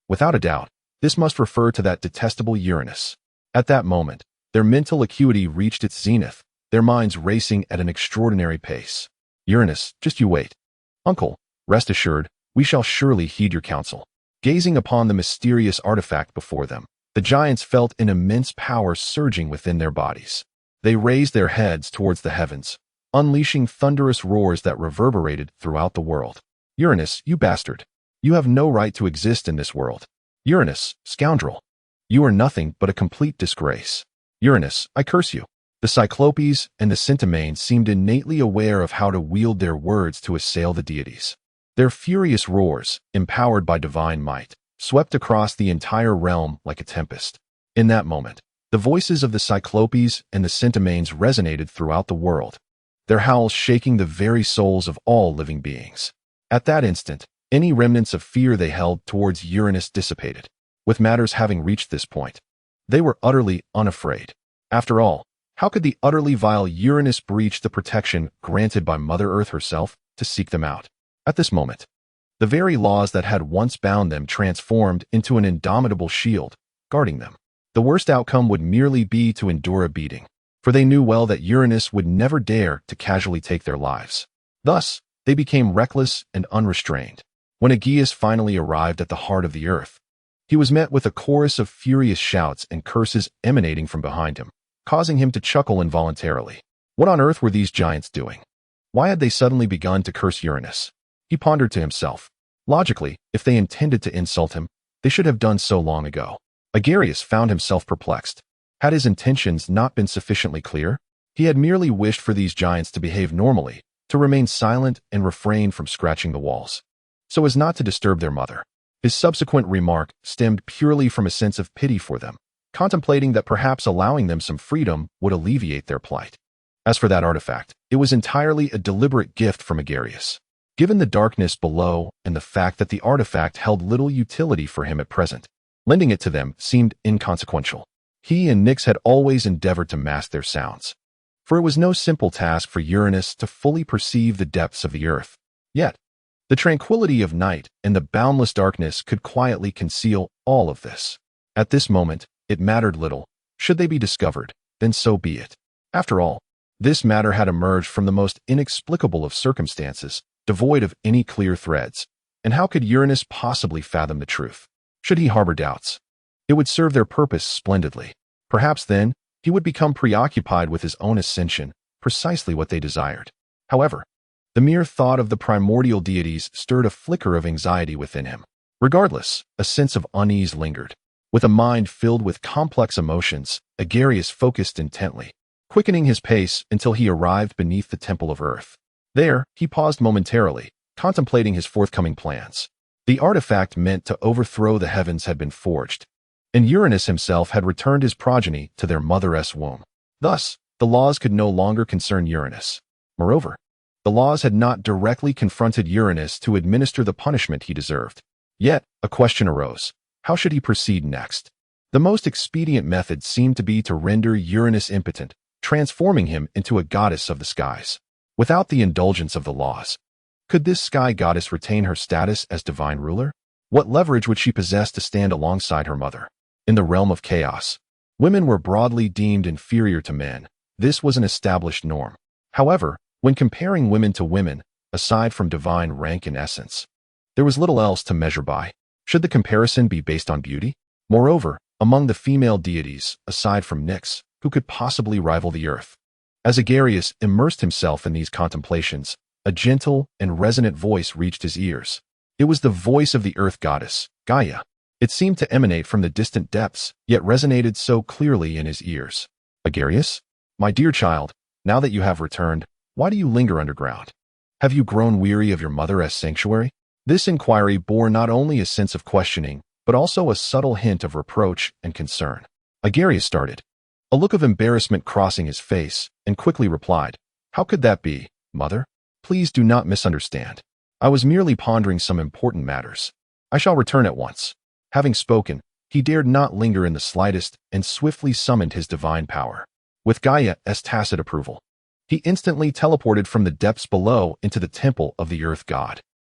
Without a doubt, this must refer to that detestable Uranus. At that moment, their mental acuity reached its zenith, their minds racing at an extraordinary pace. "Uranus, just you wait. Uncle, rest assured, we shall surely heed your counsel." Gazing upon the mysterious artifact before them, the giants felt an immense power surging within their bodies. They raised their heads towards the heavens, unleashing thunderous roars that reverberated throughout the world. "Uranus, you bastard! You have no right to exist in this world. Uranus, scoundrel! You are nothing but a complete disgrace. Uranus, I curse you." The Cyclopes and the Centimane seemed innately aware of how to wield their words to assail the deities. Their furious roars, empowered by divine might, swept across the entire realm like a tempest. In that moment, the voices of the Cyclopes and the Centimanes resonated throughout the world, their howls shaking the very souls of all living beings. At that instant, any remnants of fear they held towards Uranus dissipated. With matters having reached this point, they were utterly unafraid. After all, how could the utterly vile Uranus breach the protection granted by Mother Earth herself to seek them out? At this moment, the very laws that had once bound them transformed into an indomitable shield, guarding them. The worst outcome would merely be to endure a beating, for they knew well that Uranus would never dare to casually take their lives. Thus, they became reckless and unrestrained. When Agares finally arrived at the heart of the earth, he was met with a chorus of furious shouts and curses emanating from behind him, causing him to chuckle involuntarily. What on earth were these giants doing? Why had they suddenly begun to curse Uranus? He pondered to himself. Logically, if they intended to insult him, they should have done so long ago. Agares found himself perplexed. Had his intentions not been sufficiently clear? He had merely wished for these giants to behave normally, to remain silent and refrain from scratching the walls, so as not to disturb their mother. His subsequent remark stemmed purely from a sense of pity for them, contemplating that perhaps allowing them some freedom would alleviate their plight. As for that artifact, it was entirely a deliberate gift from Agares. Given the darkness below and the fact that the artifact held little utility for him at present, lending it to them seemed inconsequential. He and Nyx had always endeavored to mask their sounds, for it was no simple task for Uranus to fully perceive the depths of the earth. Yet, the tranquility of night and the boundless darkness could quietly conceal all of this. At this moment, it mattered little. Should they be discovered, then so be it. After all, this matter had emerged from the most inexplicable of circumstances, devoid of any clear threads. And how could Uranus possibly fathom the truth? Should he harbor doubts? It would serve their purpose splendidly. Perhaps then, he would become preoccupied with his own ascension, precisely what they desired. However, the mere thought of the primordial deities stirred a flicker of anxiety within him. Regardless, a sense of unease lingered. With a mind filled with complex emotions, Agares focused intently, quickening his pace until he arrived beneath the Temple of Earth. There, he paused momentarily, contemplating his forthcoming plans. The artifact meant to overthrow the heavens had been forged, and Uranus himself had returned his progeny to their mother's womb. Thus, the laws could no longer concern Uranus. Moreover, the laws had not directly confronted Uranus to administer the punishment he deserved. Yet, a question arose. How should he proceed next? The most expedient method seemed to be to render Uranus impotent, transforming him into a goddess of the skies. Without the indulgence of the laws, could this sky goddess retain her status as divine ruler? What leverage would she possess to stand alongside her mother? In the realm of chaos, women were broadly deemed inferior to men. This was an established norm. However, when comparing women to women, aside from divine rank and essence, there was little else to measure by. Should the comparison be based on beauty? Moreover, among the female deities, aside from Nyx, who could possibly rival the earth? As Agares immersed himself in these contemplations, a gentle and resonant voice reached his ears. It was the voice of the earth goddess, Gaia. It seemed to emanate from the distant depths, yet resonated so clearly in his ears. Agares, my dear child, now that you have returned, why do you linger underground? Have you grown weary of your mother's sanctuary? This inquiry bore not only a sense of questioning, but also a subtle hint of reproach and concern. Agares started, a look of embarrassment crossing his face, and quickly replied, "How could that be, mother? Please do not misunderstand. I was merely pondering some important matters. I shall return at once." Having spoken, he dared not linger in the slightest and swiftly summoned his divine power. With Gaia's tacit approval, he instantly teleported from the depths below into the temple of the earth god.